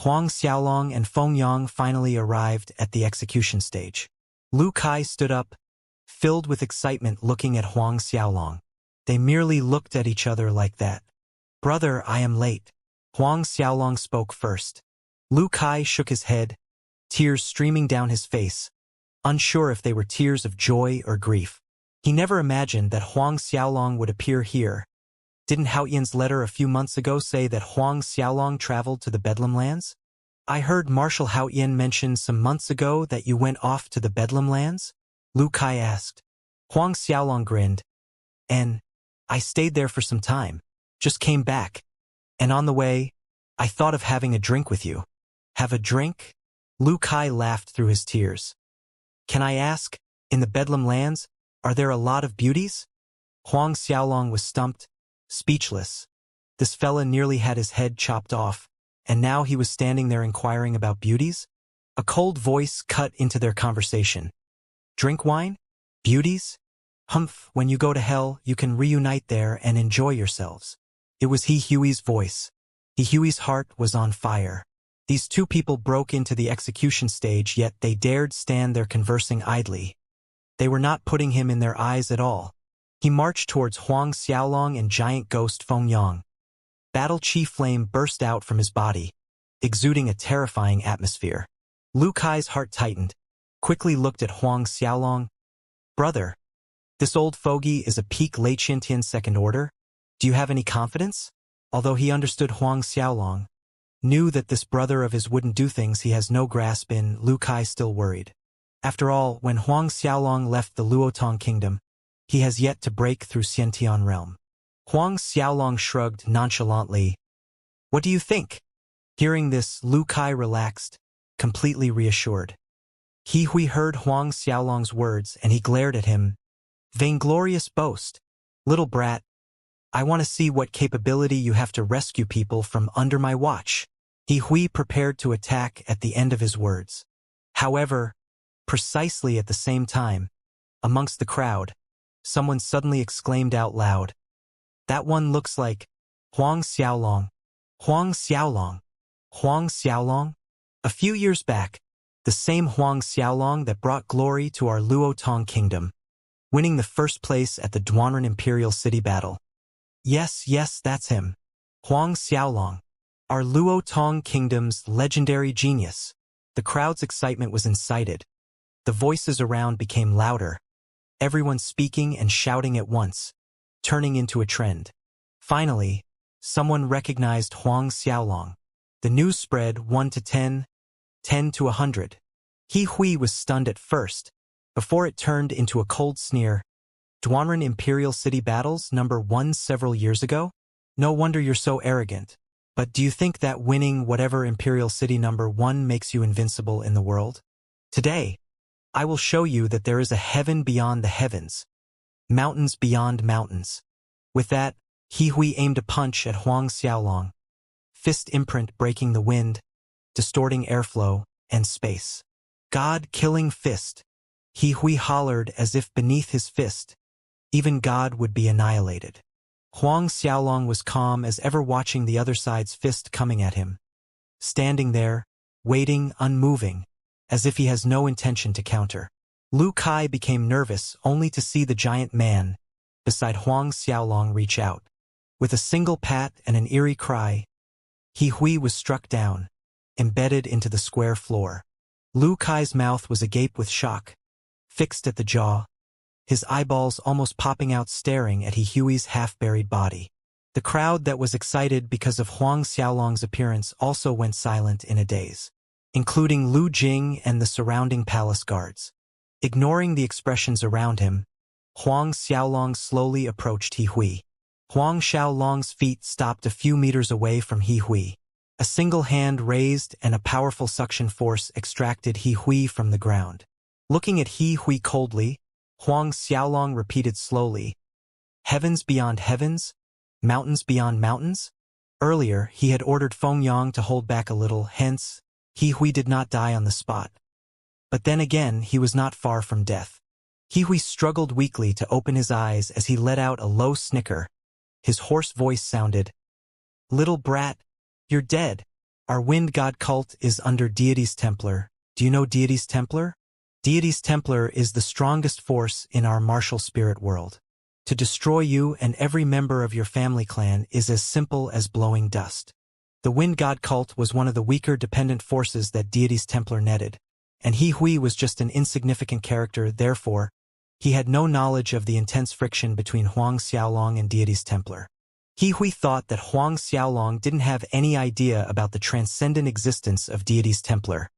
Huang Xiaolong and Fengyang finally arrived at the execution stage. Lu Kai stood up, filled with excitement looking at Huang Xiaolong. They merely looked at each other like that. "Brother, I am late." Huang Xiaolong spoke first. Lu Kai shook his head, tears streaming down his face, unsure if they were tears of joy or grief. He never imagined that Huang Xiaolong would appear here. Didn't Hao Yan's letter a few months ago say that Huang Xiaolong traveled to the Bedlam lands? I heard Marshal Hao Yan mention some months ago that you went off to the Bedlam lands? Lu Kai asked. Huang Xiaolong grinned. And I stayed there for some time. Just came back. And on the way, I thought of having a drink with you. Have a drink? Lu Kai laughed through his tears. Can I ask, in the Bedlam lands, are there a lot of beauties? Huang Xiaolong was stumped, speechless. This fella nearly had his head chopped off, and now he was standing there inquiring about beauties? A cold voice cut into their conversation. Drink wine? Beauties? Humph, when you go to hell, you can reunite there and enjoy yourselves. It was He Hui's voice. He Hui's heart was on fire. These two people broke into the execution stage, yet they dared stand there conversing idly. They were not putting him in their eyes at all. He marched towards Huang Xiaolong and giant ghost Feng Yang. Battle Chi flame burst out from his body, exuding a terrifying atmosphere. Lu Kai's heart tightened, quickly looked at Huang Xiaolong. Brother, this old fogey is a peak late Xintian second order? Do you have any confidence? Although he understood Huang Xiaolong, knew that this brother of his wouldn't do things he has no grasp in, Lu Kai still worried. After all, when Huang Xiaolong left the Luotong kingdom, he has yet to break through Xiantian realm. Huang Xiaolong shrugged nonchalantly. What do you think? Hearing this, Lu Kai relaxed, completely reassured. He Hui heard Huang Xiaolong's words and he glared at him. Vainglorious boast. Little brat, I want to see what capability you have to rescue people from under my watch. He Hui prepared to attack at the end of his words. However, precisely at the same time, amongst the crowd, someone suddenly exclaimed out loud. That one looks like Huang Xiaolong. Huang Xiaolong. Huang Xiaolong? A few years back, the same Huang Xiaolong that brought glory to our Luotong kingdom, winning the first place at the Duanren Imperial City battle. Yes, that's him. Huang Xiaolong. Our Luotong kingdom's legendary genius. The crowd's excitement was incited. The voices around became louder. Everyone speaking and shouting at once, turning into a trend. Finally, someone recognized Huang Xiaolong. The news spread 1 to 10, 10 to 100. He Hui was stunned at first, before it turned into a cold sneer. Duanren Imperial City battles number 1 several years ago? No wonder you're so arrogant. But do you think that winning whatever Imperial City number 1 makes you invincible in the world? Today, I will show you that there is a heaven beyond the heavens, mountains beyond mountains. With that, He Hui aimed a punch at Huang Xiaolong, fist imprint breaking the wind, distorting airflow and space. God-killing fist. He Hui hollered as if beneath his fist, even God would be annihilated. Huang Xiaolong was calm as ever, watching the other side's fist coming at him. Standing there, waiting, unmoving, as if he has no intention to counter. Lu Kai became nervous only to see the giant man beside Huang Xiaolong reach out. With a single pat and an eerie cry, He Hui was struck down, embedded into the square floor. Lu Kai's mouth was agape with shock, fixed at the jaw, his eyeballs almost popping out, staring at He Hui's half-buried body. The crowd that was excited because of Huang Xiaolong's appearance also went silent in a daze, including Lu Jing and the surrounding palace guards. Ignoring the expressions around him, Huang Xiaolong slowly approached He Hui. Huang Xiaolong's feet stopped a few meters away from He Hui. A single hand raised and a powerful suction force extracted He Hui from the ground. Looking at He Hui coldly, Huang Xiaolong repeated slowly, Heavens beyond heavens? Mountains beyond mountains? Earlier, he had ordered Feng Yang to hold back a little, hence, He Hui did not die on the spot. But then again, he was not far from death. He Hui struggled weakly to open his eyes as he let out a low snicker. His hoarse voice sounded, Little brat, you're dead. Our wind god cult is under Deity's Templar. Do you know Deity's Templar? Deity's Templar is the strongest force in our martial spirit world. To destroy you and every member of your family clan is as simple as blowing dust. The wind god cult was one of the weaker dependent forces that Deity's Templar netted, and He Hui was just an insignificant character. Therefore, He had no knowledge of the intense friction between Huang Xiaolong and Deity's Templar. He Hui thought that Huang Xiaolong didn't have any idea about the transcendent existence of Deity's Templar,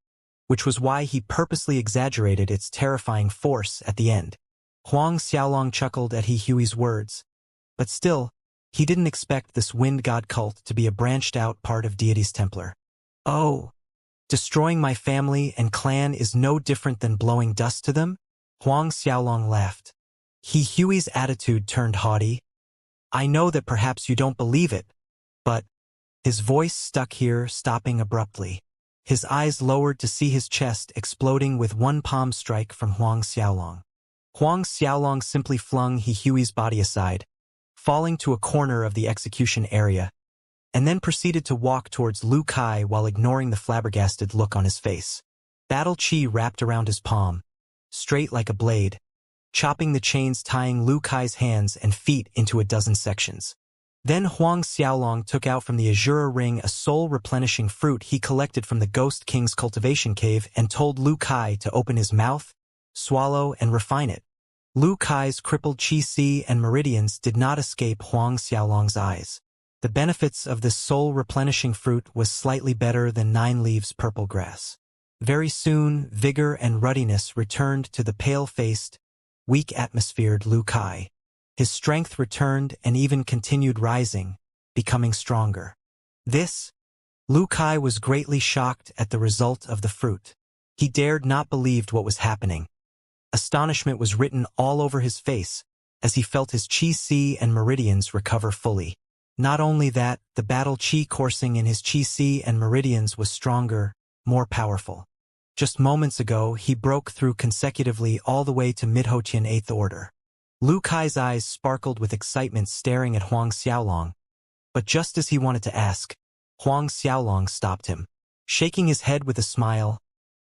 which was why he purposely exaggerated its terrifying force at the end. Huang Xiaolong chuckled at He Hui's words, but still, he didn't expect this wind god cult to be a branched-out part of Deity's Templar. Oh, destroying my family and clan is no different than blowing dust to them? Huang Xiaolong laughed. He Hui's attitude turned haughty. I know that perhaps you don't believe it, but... His voice stuck here, stopping abruptly. His eyes lowered to see his chest exploding with one palm strike from Huang Xiaolong. Huang Xiaolong simply flung He Hui's body aside, falling to a corner of the execution area, and then proceeded to walk towards Lu Kai while ignoring the flabbergasted look on his face. Battle Chi wrapped around his palm, straight like a blade, chopping the chains tying Lu Kai's hands and feet into a dozen sections. Then Huang Xiaolong took out from the Azura ring a soul-replenishing fruit he collected from the Ghost King's cultivation cave and told Lu Kai to open his mouth, swallow, and refine it. Lu Kai's crippled Qi and meridians did not escape Huang Xiaolong's eyes. The benefits of this soul-replenishing fruit was slightly better than 9 leaves purple grass. Very soon, vigor and ruddiness returned to the pale-faced, weak-atmosphered Lu Kai. His strength returned and even continued rising, becoming stronger. Lu Kai was greatly shocked at the result of the fruit. He dared not believe what was happening. Astonishment was written all over his face as he felt his Qi and meridians recover fully. Not only that, the battle Qi coursing in his Qi and meridians was stronger, more powerful. Just moments ago, he broke through consecutively all the way to Midhotian 8th Order. Lu Kai's eyes sparkled with excitement staring at Huang Xiaolong, but just as he wanted to ask, Huang Xiaolong stopped him. Shaking his head with a smile,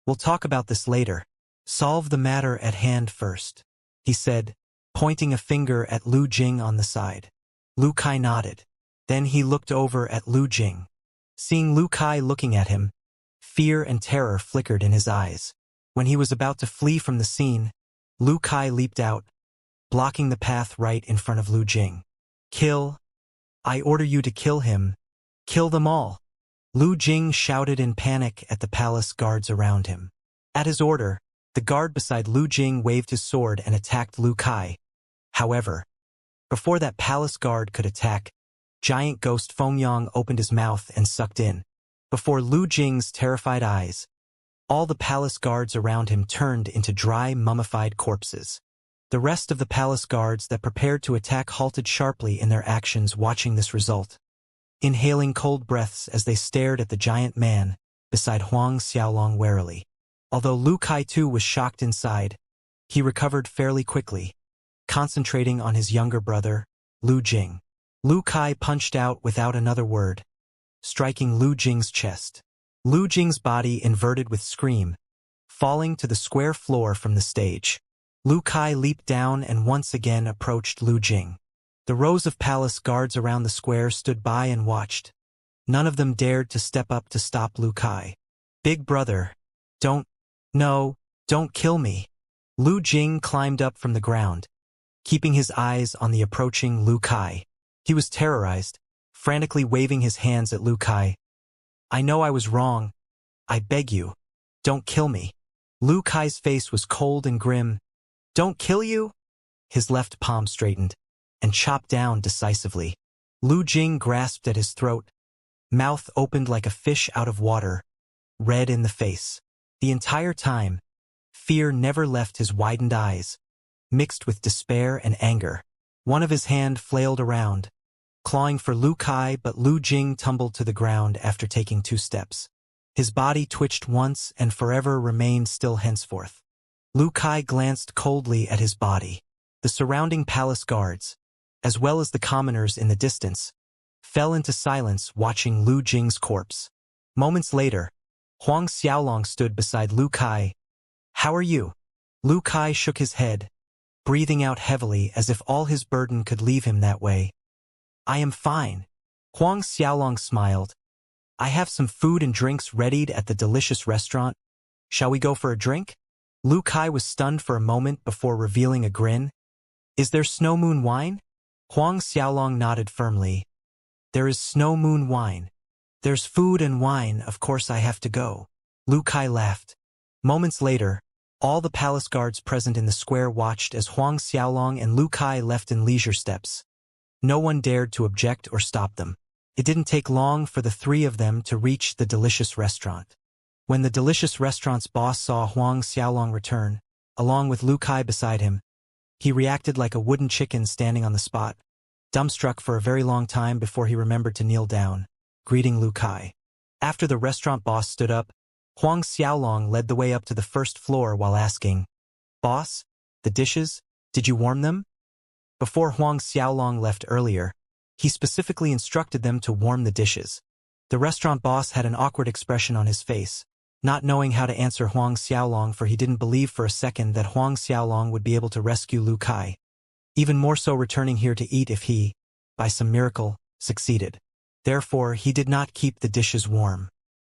"We'll talk about this later. Solve the matter at hand first," he said, pointing a finger at Lu Jing on the side. Lu Kai nodded. Then he looked over at Lu Jing. Seeing Lu Kai looking at him, fear and terror flickered in his eyes. When he was about to flee from the scene, Lu Kai leaped out, blocking the path right in front of Lu Jing. "Kill! I order you to kill him. Kill them all!" Lu Jing shouted in panic at the palace guards around him. At his order, the guard beside Lu Jing waved his sword and attacked Lu Kai. However, before that palace guard could attack, giant ghost Fengyang opened his mouth and sucked in. Before Lu Jing's terrified eyes, all the palace guards around him turned into dry, mummified corpses. The rest of the palace guards that prepared to attack halted sharply in their actions watching this result, inhaling cold breaths as they stared at the giant man beside Huang Xiaolong warily. Although Lu Kai too was shocked inside, he recovered fairly quickly, concentrating on his younger brother, Lu Jing. Lu Kai punched out without another word, striking Lu Jing's chest. Lu Jing's body inverted with scream, falling to the square floor from the stage. Lu Kai leaped down and once again approached Lu Jing. The rows of palace guards around the square stood by and watched. None of them dared to step up to stop Lu Kai. "Big brother, don't kill me." Lu Jing climbed up from the ground, keeping his eyes on the approaching Lu Kai. He was terrorized, frantically waving his hands at Lu Kai. "I know I was wrong. I beg you, don't kill me." Lu Kai's face was cold and grim. "Don't kill you?" His left palm straightened and chopped down decisively. Lu Jing grasped at his throat, mouth opened like a fish out of water, red in the face. The entire time, fear never left his widened eyes, mixed with despair and anger. One of his hand flailed around, clawing for Lu Kai, but Lu Jing tumbled to the ground after taking 2 steps. His body twitched once and forever remained still henceforth. Lu Kai glanced coldly at his body. The surrounding palace guards, as well as the commoners in the distance, fell into silence watching Lu Jing's corpse. Moments later, Huang Xiaolong stood beside Lu Kai. "How are you?" Lu Kai shook his head, breathing out heavily as if all his burden could leave him that way. "I am fine." Huang Xiaolong smiled. "I have some food and drinks readied at the delicious restaurant. Shall we go for a drink?" Lu Kai was stunned for a moment before revealing a grin. Is there snow moon wine? Huang Xiaolong nodded firmly. There is snow moon wine. There's food and wine, of course I have to go. Lu Kai laughed. Moments later, all the palace guards present in the square watched as Huang Xiaolong and Lu Kai left in leisure steps. No one dared to object or stop them. It didn't take long for the three of them to reach the delicious restaurant. When the delicious restaurant's boss saw Huang Xiaolong return, along with Lu Kai beside him, he reacted like a wooden chicken standing on the spot, dumbstruck for a very long time before he remembered to kneel down, greeting Lu Kai. After the restaurant boss stood up, Huang Xiaolong led the way up to the first floor while asking, "Boss, the dishes, did you warm them?" Before Huang Xiaolong left earlier, he specifically instructed them to warm the dishes. The restaurant boss had an awkward expression on his face, not knowing how to answer Huang Xiaolong, for he didn't believe for a second that Huang Xiaolong would be able to rescue Lu Kai, even more so returning here to eat if he, by some miracle, succeeded. Therefore, he did not keep the dishes warm.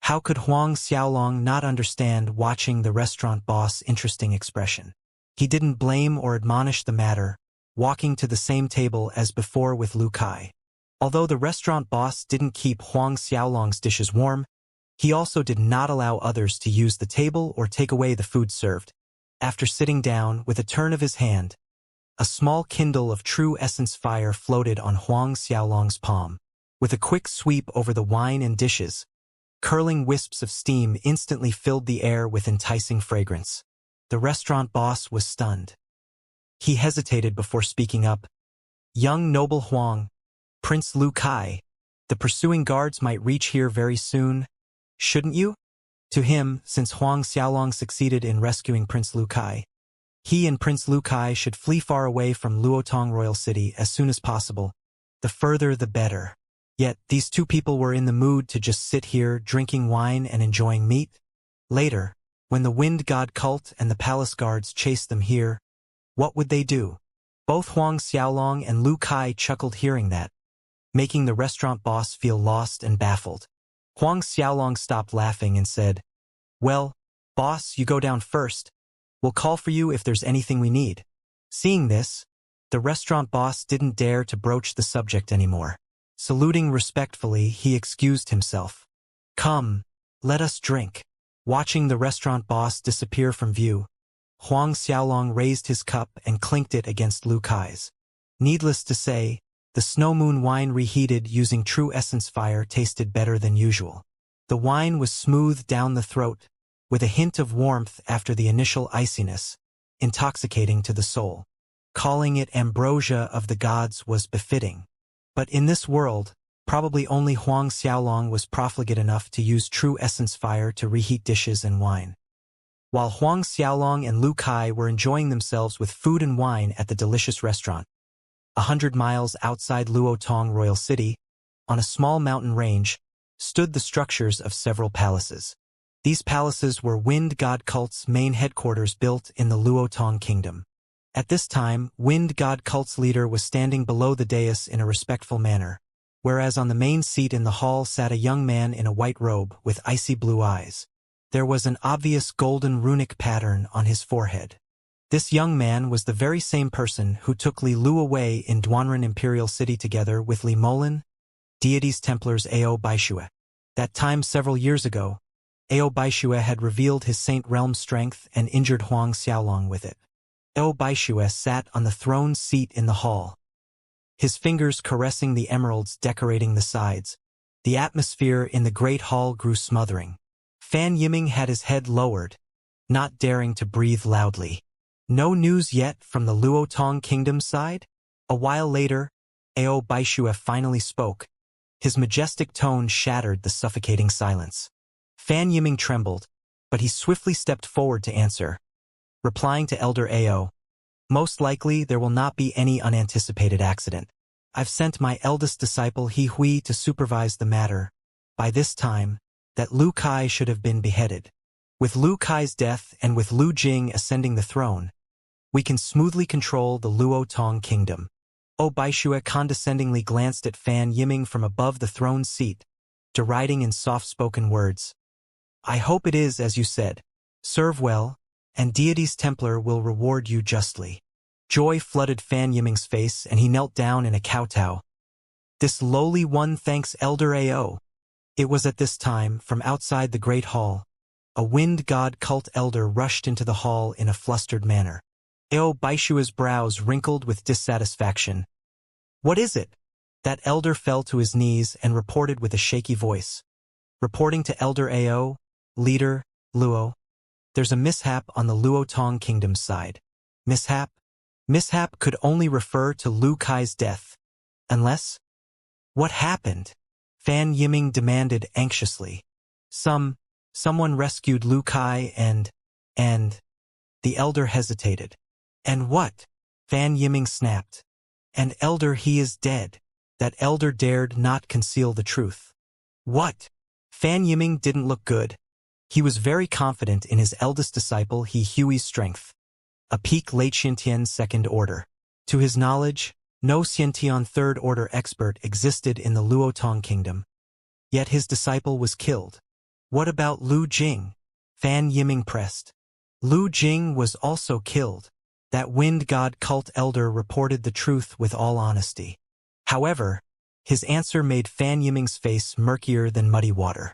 How could Huang Xiaolong not understand watching the restaurant boss' interesting expression? He didn't blame or admonish the matter, walking to the same table as before with Lu Kai. Although the restaurant boss didn't keep Huang Xiaolong's dishes warm, he also did not allow others to use the table or take away the food served. After sitting down, with a turn of his hand, a small kindle of true essence fire floated on Huang Xiaolong's palm. With a quick sweep over the wine and dishes, curling wisps of steam instantly filled the air with enticing fragrance. The restaurant boss was stunned. He hesitated before speaking up. "Young noble Huang, Prince Lu Kai, the pursuing guards might reach here very soon. Shouldn't you?" To him, since Huang Xiaolong succeeded in rescuing Prince Lu Kai, he and Prince Lu Kai should flee far away from Luotong Royal City as soon as possible. The further the better. Yet, these two people were in the mood to just sit here drinking wine and enjoying meat. Later, when the wind god cult and the palace guards chased them here, what would they do? Both Huang Xiaolong and Lu Kai chuckled hearing that, making the restaurant boss feel lost and baffled. Huang Xiaolong stopped laughing and said, "Well, boss, you go down first. We'll call for you if there's anything we need." Seeing this, the restaurant boss didn't dare to broach the subject anymore. Saluting respectfully, he excused himself. "Come, let us drink." Watching the restaurant boss disappear from view, Huang Xiaolong raised his cup and clinked it against Lu Kai's. Needless to say, the snow moon wine reheated using true essence fire tasted better than usual. The wine was smooth down the throat, with a hint of warmth after the initial iciness, intoxicating to the soul. Calling it ambrosia of the gods was befitting. But in this world, probably only Huang Xiaolong was profligate enough to use true essence fire to reheat dishes and wine. While Huang Xiaolong and Lu Kai were enjoying themselves with food and wine at the delicious restaurant, 100 miles outside Luotong Royal City, on a small mountain range, stood the structures of several palaces. These palaces were Wind God Cult's main headquarters built in the Luotong Kingdom. At this time, Wind God Cult's leader was standing below the dais in a respectful manner, whereas on the main seat in the hall sat a young man in a white robe with icy blue eyes. There was an obvious golden runic pattern on his forehead. This young man was the very same person who took Li Lu away in Duanren Imperial City together with Li Molin, Deities Templars Ao Baishue. That time several years ago, Ao Baishue had revealed his Saint Realm strength and injured Huang Xiaolong with it. Ao Baishue sat on the throne seat in the hall, his fingers caressing the emeralds decorating the sides. The atmosphere in the great hall grew smothering. Fan Yiming had his head lowered, not daring to breathe loudly. No news yet from the Luotong Kingdom side? A while later, Ao Baishue finally spoke. His majestic tone shattered the suffocating silence. Fan Yiming trembled, but he swiftly stepped forward to answer, replying to Elder Ao. "Most likely there will not be any unanticipated accident. I've sent my eldest disciple He Hui to supervise the matter. By this time, that Lu Kai should have been beheaded. With Lu Kai's death and with Lu Jing ascending the throne, we can smoothly control the Luotong Kingdom." Ao Baishue condescendingly glanced at Fan Yiming from above the throne seat, deriding in soft-spoken words. "I hope it is as you said. Serve well, and Deity's Templar will reward you justly. Joy flooded Fan Yiming's face, and he knelt down in a kowtow. This lowly one thanks Elder Ao. It was at this time, from outside the great hall, a wind god cult elder rushed into the hall in a flustered manner. Ao Baishua's brows wrinkled with dissatisfaction. What is it? That elder fell to his knees and reported with a shaky voice. Reporting to Elder Ao, leader, Luo. There's a mishap on the Luo Tong Kingdom's side. Mishap? Mishap could only refer to Lu Kai's death. Unless? What happened? Fan Yiming demanded anxiously. Someone rescued Lu Kai and... The elder hesitated. And what? Fan Yiming snapped. And elder, he is dead. That elder dared not conceal the truth. What? Fan Yiming didn't look good. He was very confident in his eldest disciple He Hui's strength. A peak late Xiantian second order. To his knowledge, no Xiantian third order expert existed in the Luo Tong Kingdom. Yet his disciple was killed. What about Lu Jing? Fan Yiming pressed. Lu Jing was also killed. That wind god cult elder reported the truth with all honesty. However, his answer made Fan Yiming's face murkier than muddy water.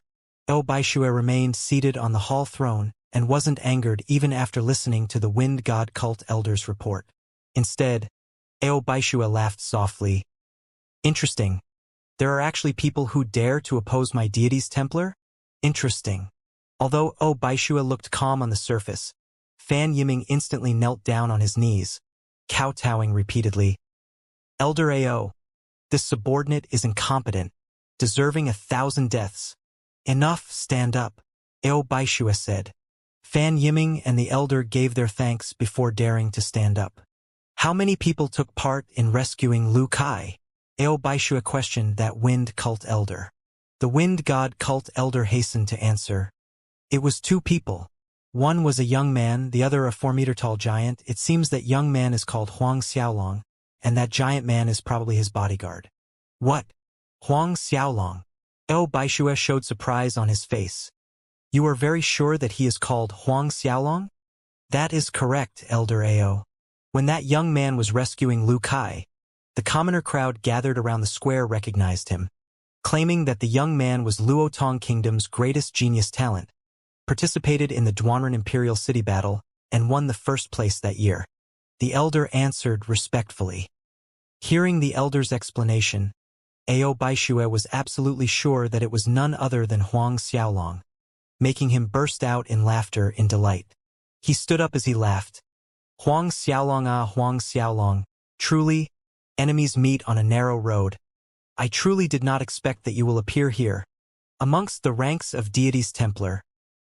Ao Baishue remained seated on the hall throne and wasn't angered even after listening to the wind god cult elder's report. Instead, Ao Baishue laughed softly. Interesting. There are actually people who dare to oppose my deity's Templar? Interesting. Although Ao Baishue looked calm on the surface, Fan Yiming instantly knelt down on his knees, kowtowing repeatedly. Elder Ao, this subordinate is incompetent, deserving 1,000 deaths. Enough, stand up, Ao Baishue said. Fan Yiming and the elder gave their thanks before daring to stand up. How many people took part in rescuing Lu Kai? Ao Baishue questioned that wind cult elder. The wind god cult elder hastened to answer. It was 2 people. One was a young man, the other a 4-meter-tall giant. It seems that young man is called Huang Xiaolong, and that giant man is probably his bodyguard. What? Huang Xiaolong? Ao Baishue showed surprise on his face. You are very sure that he is called Huang Xiaolong? That is correct, Elder Ao. When that young man was rescuing Lu Kai, the commoner crowd gathered around the square recognized him, claiming that the young man was Luo Tong Kingdom's greatest genius talent, participated in the Duanren Imperial City Battle, and won the first place that year. The elder answered respectfully. Hearing the elder's explanation, Ao Baishue was absolutely sure that it was none other than Huang Xiaolong, making him burst out in laughter in delight. He stood up as he laughed. Huang Xiaolong, ah, Huang Xiaolong, truly, enemies meet on a narrow road. I truly did not expect that you will appear here. Amongst the ranks of Deity's Templar,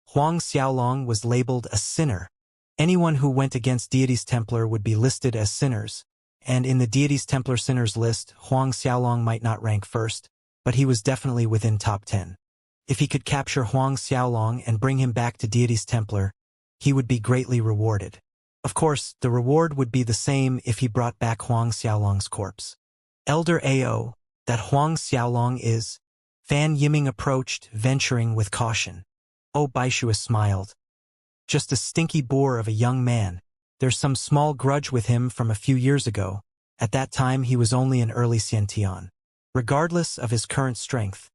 Huang Xiaolong was labeled a sinner. Anyone who went against Deity's Templar would be listed as sinners, and in the Deity's Templar sinners list, Huang Xiaolong might not rank first, but he was definitely within top 10. If he could capture Huang Xiaolong and bring him back to Deity's Templar, he would be greatly rewarded. Of course, the reward would be the same if he brought back Huang Xiaolong's corpse. Elder Ao, that Huang Xiaolong is? Fan Yiming approached, venturing with caution. Ao Baishue smiled. Just a stinky boor of a young man. There's some small grudge with him from a few years ago. At that time he was only an early Xiantian. Regardless of his current strength,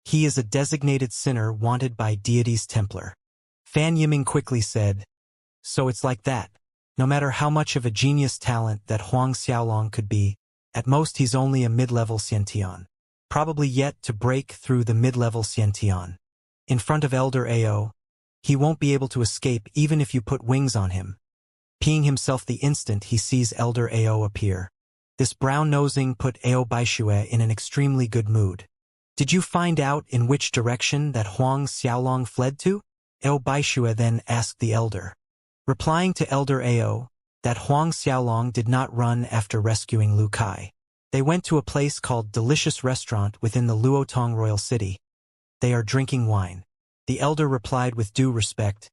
he is a designated sinner wanted by Deity's Templar. Fan Yiming quickly said, so it's like that. No matter how much of a genius talent that Huang Xiaolong could be, at most he's only a mid-level Xiantian. Probably yet to break through the mid-level Xiantian. In front of Elder Ao, he won't be able to escape even if you put wings on him. Peeing himself the instant he sees Elder Ao appear. This brown-nosing put Ao Baishue in an extremely good mood. Did you find out in which direction that Huang Xiaolong fled to? Ao Baishue then asked the elder. Replying to Elder Ao, that Huang Xiaolong did not run after rescuing Lu Kai. They went to a place called Delicious Restaurant within the Luo Tong Royal City. They are drinking wine. The elder replied with due respect.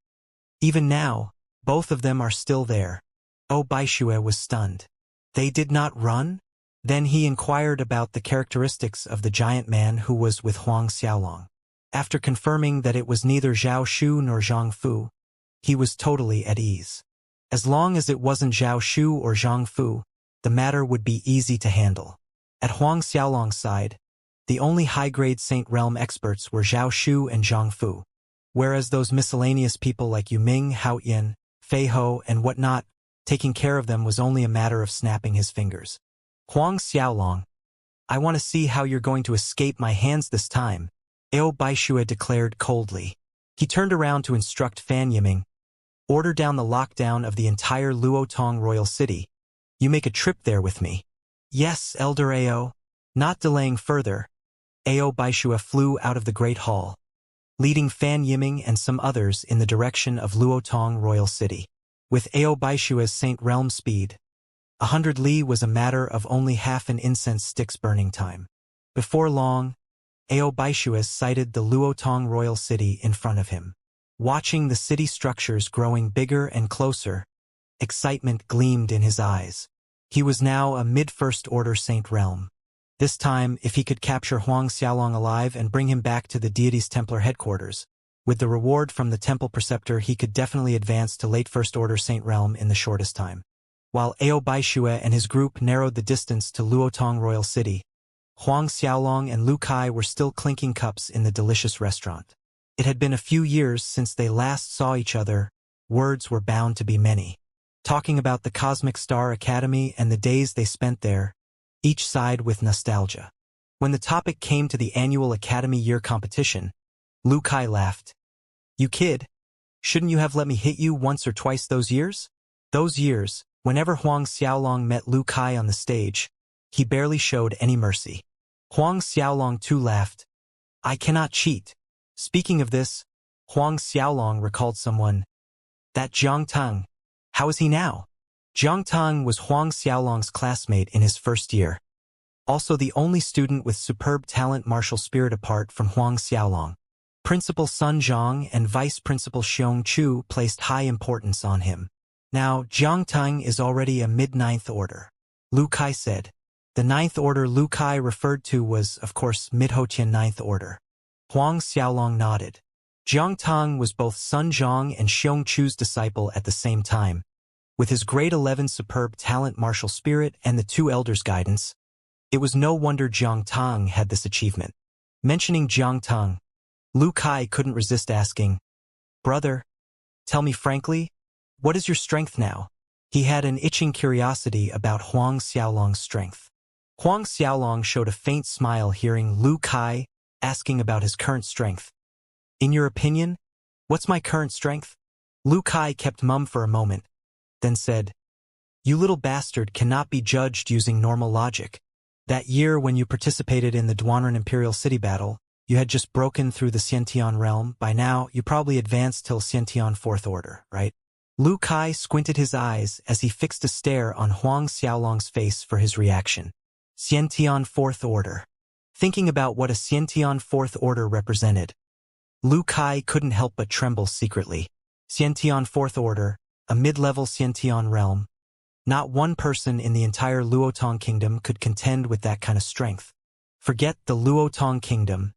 Even now, both of them are still there. Ao Baishue was stunned. They did not run? Then he inquired about the characteristics of the giant man who was with Huang Xiaolong. After confirming that it was neither Zhao Shu nor Zhang Fu, he was totally at ease. As long as it wasn't Zhao Shu or Zhang Fu, the matter would be easy to handle. At Huang Xiaolong's side, the only high-grade Saint Realm experts were Zhao Shu and Zhang Fu, whereas those miscellaneous people like Yu Ming, Hao Yin, Fei Ho, and whatnot, taking care of them was only a matter of snapping his fingers. Huang Xiaolong, I want to see how you're going to escape my hands this time, Ao Baishue declared coldly. He turned around to instruct Fan Yiming, order down the lockdown of the entire Luotong royal city. You make a trip there with me. Yes, Elder Ao. Not delaying further, Ao Baishue flew out of the Great Hall, leading Fan Yiming and some others in the direction of Luotong royal city. With Ao Baishue's Saint Realm speed, 100 li was a matter of only half an incense stick's burning time. Before long, Ao Baishue sighted the Luotong royal city in front of him. Watching the city structures growing bigger and closer, excitement gleamed in his eyes. He was now a mid-first order Saint Realm. This time, if he could capture Huang Xiaolong alive and bring him back to the deity's Templar headquarters, with the reward from the Temple Preceptor he could definitely advance to late First Order Saint Realm in the shortest time. While Ao Baishue and his group narrowed the distance to Luotong Royal City, Huang Xiaolong and Lu Kai were still clinking cups in the delicious restaurant. It had been a few years since they last saw each other. Words were bound to be many. Talking about the Cosmic Star Academy and the days they spent there, each side with nostalgia. When the topic came to the annual Academy Year competition, Lu Kai laughed. You kid, shouldn't you have let me hit you once or twice those years? Those years, whenever Huang Xiaolong met Lu Kai on the stage, he barely showed any mercy. Huang Xiaolong too laughed. I cannot cheat. Speaking of this, Huang Xiaolong recalled someone. That Jiang Tang. How is he now? Jiang Tang was Huang Xiaolong's classmate in his first year. Also the only student with superb talent martial spirit apart from Huang Xiaolong. Principal Sun Zhang and Vice Principal Xiong Chu placed high importance on him. Now, Jiang Tang is already a mid-ninth order, Lu Kai said. The ninth order Lu Kai referred to was, of course, Mid-Hotian ninth order. Huang Xiaolong nodded. Jiang Tang was both Sun Zhang and Xiong Chu's disciple at the same time. With his grade 11 superb talent martial spirit and the two elders' guidance, it was no wonder Jiang Tang had this achievement. Mentioning Jiang Tang, Lu Kai couldn't resist asking, Brother, tell me frankly, what is your strength now? He had an itching curiosity about Huang Xiaolong's strength. Huang Xiaolong showed a faint smile hearing Lu Kai asking about his current strength. In your opinion, what's my current strength? Lu Kai kept mum for a moment, then said, You little bastard cannot be judged using normal logic. That year when you participated in the Duanren Imperial City battle, you had just broken through the Xiantian realm. By now, you probably advanced till Xiantian 4th Order, right? Lu Kai squinted his eyes as he fixed a stare on Huang Xiaolong's face for his reaction. Xiantian 4th Order. Thinking about what a Xiantian 4th Order represented, Lu Kai couldn't help but tremble secretly. Xiantian 4th Order, a mid-level Xiantian realm. Not one person in the entire Luotong Kingdom could contend with that kind of strength. Forget the Luotong Kingdom.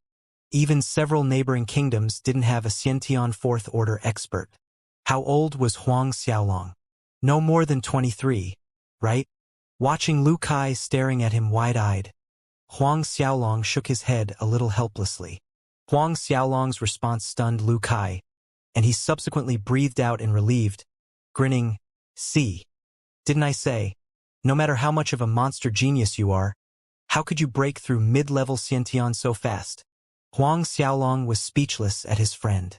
Even several neighboring kingdoms didn't have a Xiantian 4th Order expert. How old was Huang Xiaolong? No more than 23, right? Watching Lu Kai staring at him wide-eyed, Huang Xiaolong shook his head a little helplessly. Huang Xiaolong's response stunned Lu Kai, and he subsequently breathed out in relieved, grinning, See, didn't I say, no matter how much of a monster genius you are, how could you break through mid-level Xiantian so fast? Huang Xiaolong was speechless at his friend.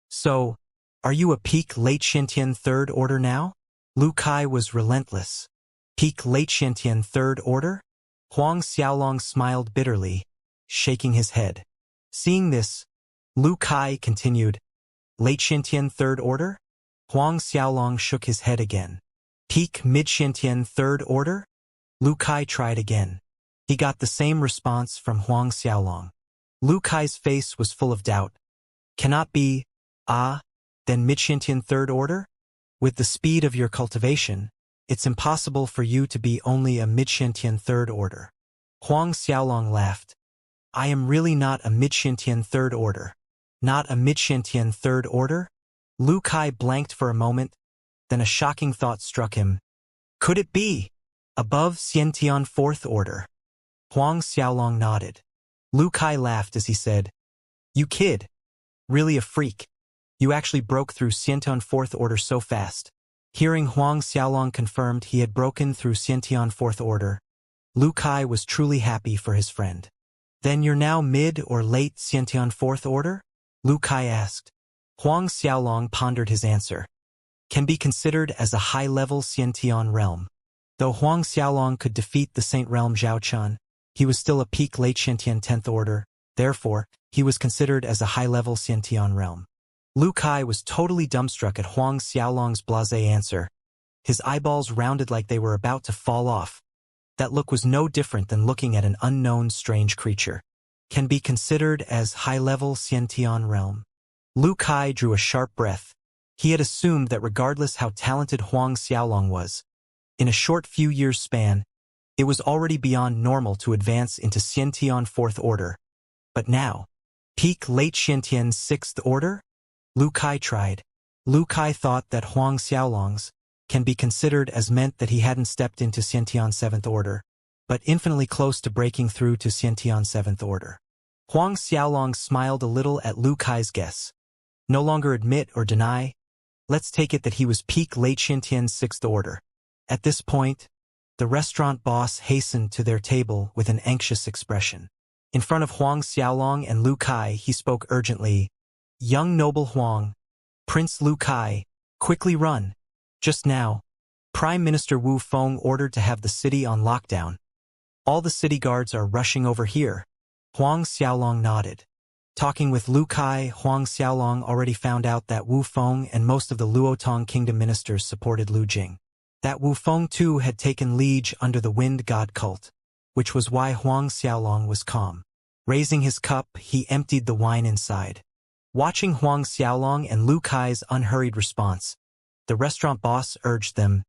So, are you a peak late Xiantian 3rd Order now? Lu Kai was relentless. Peak late Xiantian 3rd Order? Huang Xiaolong smiled bitterly, shaking his head. Seeing this, Lu Kai continued, Late Xiantian 3rd Order? Huang Xiaolong shook his head again. Peak mid-Xiantian 3rd Order? Lu Kai tried again. He got the same response from Huang Xiaolong. Lu Kai's face was full of doubt. Cannot be, then mid-Xiantian 3rd Order? With the speed of your cultivation, it's impossible for you to be only a mid-Xiantian 3rd Order. Huang Xiaolong laughed. I am really not a mid-Xiantian 3rd Order. Not a mid-Xiantian 3rd Order? Lu Kai blanked for a moment, then a shocking thought struck him. Could it be? Above Xiantian Fourth Order? Huang Xiaolong nodded. Lu Kai laughed as he said, You kid. Really a freak. You actually broke through Xiantian Fourth Order so fast. Hearing Huang Xiaolong confirmed he had broken through Xiantian Fourth Order, Lu Kai was truly happy for his friend. Then you're now mid or late Xiantian Fourth Order? Lu Kai asked. Huang Xiaolong pondered his answer. Can be considered as a high-level Xiantian realm. Though Huang Xiaolong could defeat the Saint Realm Zhaochan, he was still a peak late Xiantian 10th Order, therefore, he was considered as a high-level Xiantian realm. Lu Kai was totally dumbstruck at Huang Xiaolong's blasé answer. His eyeballs rounded like they were about to fall off. That look was no different than looking at an unknown strange creature. Can be considered as high-level Xiantian realm. Lu Kai drew a sharp breath. He had assumed that regardless how talented Huang Xiaolong was, in a short few years span, it was already beyond normal to advance into Xiantian Fourth Order. But now, peak late Xiantian Sixth Order? Lu Kai tried. Lu Kai thought that Huang Xiaolong's can be considered as meant that he hadn't stepped into Xiantian Seventh Order, but infinitely close to breaking through to Xiantian Seventh Order. Huang Xiaolong smiled a little at Lu Kai's guess. No longer admit or deny. Let's take it that he was peak late Xiantian Sixth Order. At this point, the restaurant boss hastened to their table with an anxious expression. In front of Huang Xiaolong and Lu Kai, he spoke urgently. Young noble Huang, Prince Lu Kai, quickly run. Just now, Prime Minister Wu Feng ordered to have the city on lockdown. All the city guards are rushing over here. Huang Xiaolong nodded. Talking with Lu Kai, Huang Xiaolong already found out that Wu Feng and most of the Luotong Kingdom ministers supported Lu Jing. That Wu Feng too had taken liege under the Wind God cult, which was why Huang Xiaolong was calm. Raising his cup, he emptied the wine inside. Watching Huang Xiaolong and Lu Kai's unhurried response, the restaurant boss urged them,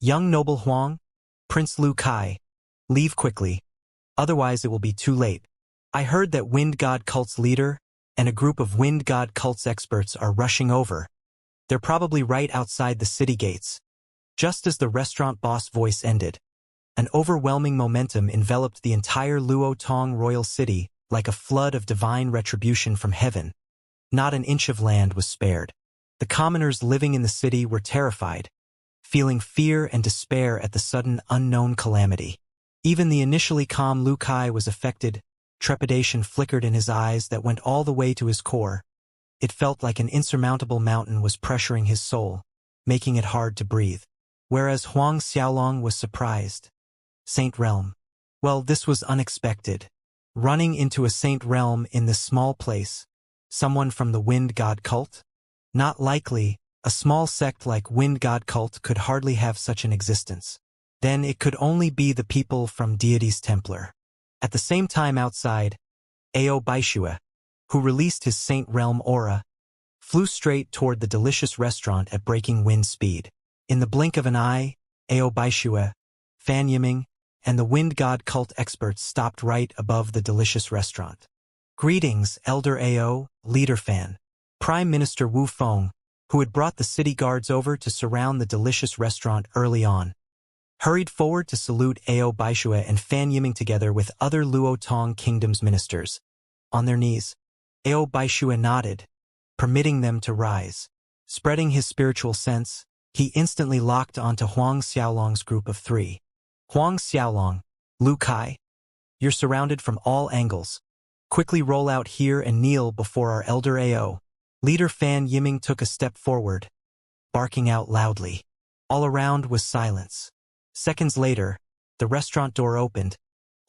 Young noble Huang, Prince Lu Kai, leave quickly. Otherwise it will be too late. I heard that Wind God cult's leader and a group of Wind God cult's experts are rushing over. They're probably right outside the city gates. Just as the restaurant boss voice ended, an overwhelming momentum enveloped the entire Luotong royal city like a flood of divine retribution from heaven. Not an inch of land was spared. The commoners living in the city were terrified, feeling fear and despair at the sudden unknown calamity. Even the initially calm Lu Kai was affected. Trepidation flickered in his eyes that went all the way to his core. It felt like an insurmountable mountain was pressuring his soul, making it hard to breathe. Whereas Huang Xiaolong was surprised. Saint Realm. Well, this was unexpected. Running into a Saint Realm in this small place. Someone from the Wind God cult? Not likely. A small sect like Wind God cult could hardly have such an existence. Then it could only be the people from Deity's Templar. At the same time outside, Ao Baishua, who released his Saint Realm aura, flew straight toward the delicious restaurant at breaking wind speed. In the blink of an eye, Ao Baishua, Fan Yiming, and the Wind God cult experts stopped right above the delicious restaurant. Greetings, Elder Ao, Leader Fan. Prime Minister Wu Feng, who had brought the city guards over to surround the delicious restaurant early on, hurried forward to salute Ao Baishua and Fan Yiming together with other Luotong Kingdom's ministers. On their knees, Ao Baishua nodded, permitting them to rise. Spreading his spiritual sense, he instantly locked onto Huang Xiaolong's group of three. Huang Xiaolong, Lu Kai, you're surrounded from all angles. Quickly roll out here and kneel before our Elder Ao. Leader Fan Yiming took a step forward, barking out loudly. All around was silence. Seconds later, the restaurant door opened.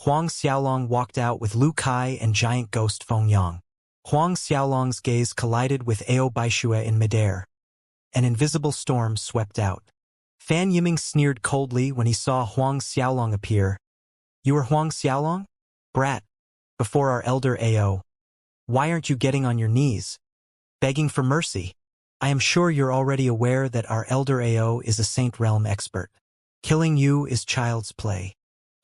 Huang Xiaolong walked out with Lu Kai and giant ghost Feng Yang. Huang Xiaolong's gaze collided with Ao Baishua in midair. An invisible storm swept out. Fan Yiming sneered coldly when he saw Huang Xiaolong appear. You are Huang Xiaolong? Brat. Before our Elder Ao. Why aren't you getting on your knees? Begging for mercy. I am sure you're already aware that our Elder Ao is a Saint Realm expert. Killing you is child's play.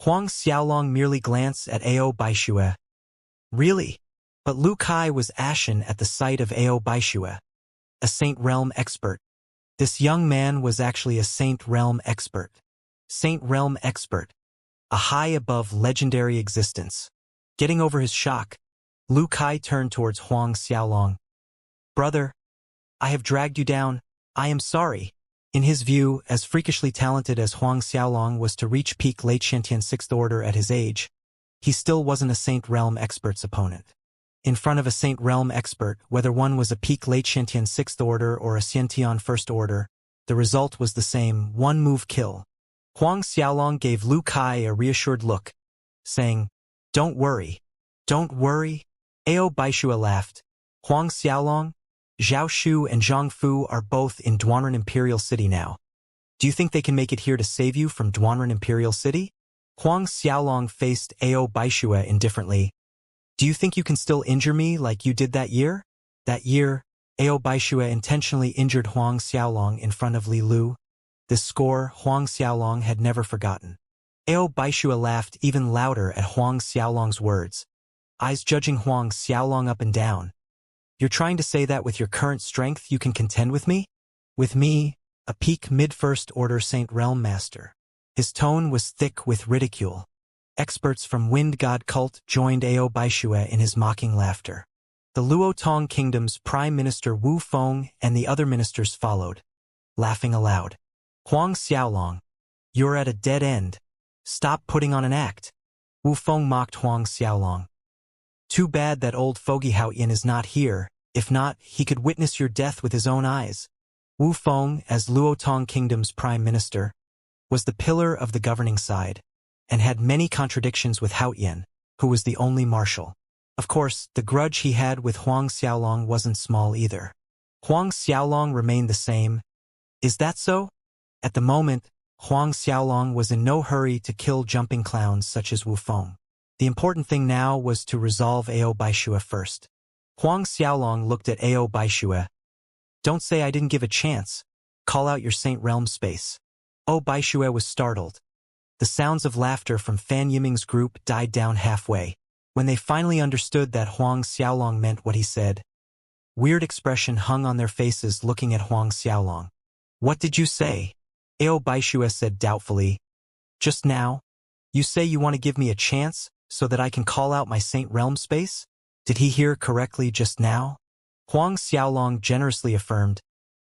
Huang Xiaolong merely glanced at Ao Baishua. Really? But Lu Kai was ashen at the sight of Ao Baishua. a Saint Realm expert. This young man was actually a Saint Realm expert. Saint Realm expert. A high above legendary existence. Getting over his shock, Lu Kai turned towards Huang Xiaolong. Brother, I have dragged you down. I am sorry. In his view, as freakishly talented as Huang Xiaolong was to reach peak late Shantian 6th Order at his age, he still wasn't a Saint Realm expert's opponent. In front of a Saint Realm expert, whether one was a peak late Shantian 6th Order or a Xiantian 1st Order, the result was the same, one-move kill. Huang Xiaolong gave Lu Kai a reassured look, saying, "Don't worry. Don't worry." Ao Baishua laughed. Huang Xiaolong, Zhao Shu and Zhang Fu are both in Duanren Imperial City now. Do you think they can make it here to save you from Duanren Imperial City? Huang Xiaolong faced Ao Baishua indifferently. Do you think you can still injure me like you did that year? That year, Ao Baishua intentionally injured Huang Xiaolong in front of Li Lu. This score Huang Xiaolong had never forgotten. Ao Baishua laughed even louder at Huang Xiaolong's words, eyes judging Huang Xiaolong up and down. You're trying to say that with your current strength you can contend with me? With me, a peak mid-first order Saint Realm Master. His tone was thick with ridicule. Experts from Wind God Cult joined Ao Baishua in his mocking laughter. The Luo Tong Kingdom's Prime Minister Wu Feng and the other ministers followed, laughing aloud. Huang Xiaolong, you're at a dead end. Stop putting on an act. Wu Feng mocked Huang Xiaolong. Too bad that old fogey Hao Yin is not here. If not, he could witness your death with his own eyes. Wu Feng, as Luo Tong Kingdom's Prime Minister, was the pillar of the governing side, and had many contradictions with Hao Yin, who was the only marshal. Of course, the grudge he had with Huang Xiaolong wasn't small either. Huang Xiaolong remained the same. Is that so? At the moment, Huang Xiaolong was in no hurry to kill jumping clowns such as Wu Feng. The important thing now was to resolve Ao Baishua first. Huang Xiaolong looked at Ao Baishua. Don't say I didn't give a chance. Call out your Saint Realm space. Ao Baishua was startled. The sounds of laughter from Fan Yiming's group died down halfway. When they finally understood that Huang Xiaolong meant what he said, weird expression hung on their faces looking at Huang Xiaolong. What did you say? Ao Baishua said doubtfully. Just now? You say you want to give me a chance so that I can call out my Saint Realm space? Did he hear correctly just now? Huang Xiaolong generously affirmed.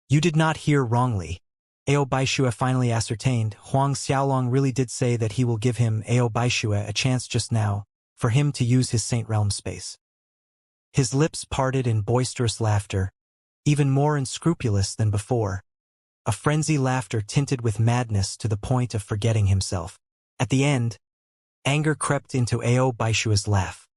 You did not hear wrongly. Ao Baishua finally ascertained Huang Xiaolong really did say that he will give him, Ao Baishua, a chance just now for him to use his Saint Realm space. His lips parted in boisterous laughter, even more unscrupulous than before. A frenzy laughter tinted with madness to the point of forgetting himself. At the end, anger crept into Ao Baishua's laugh.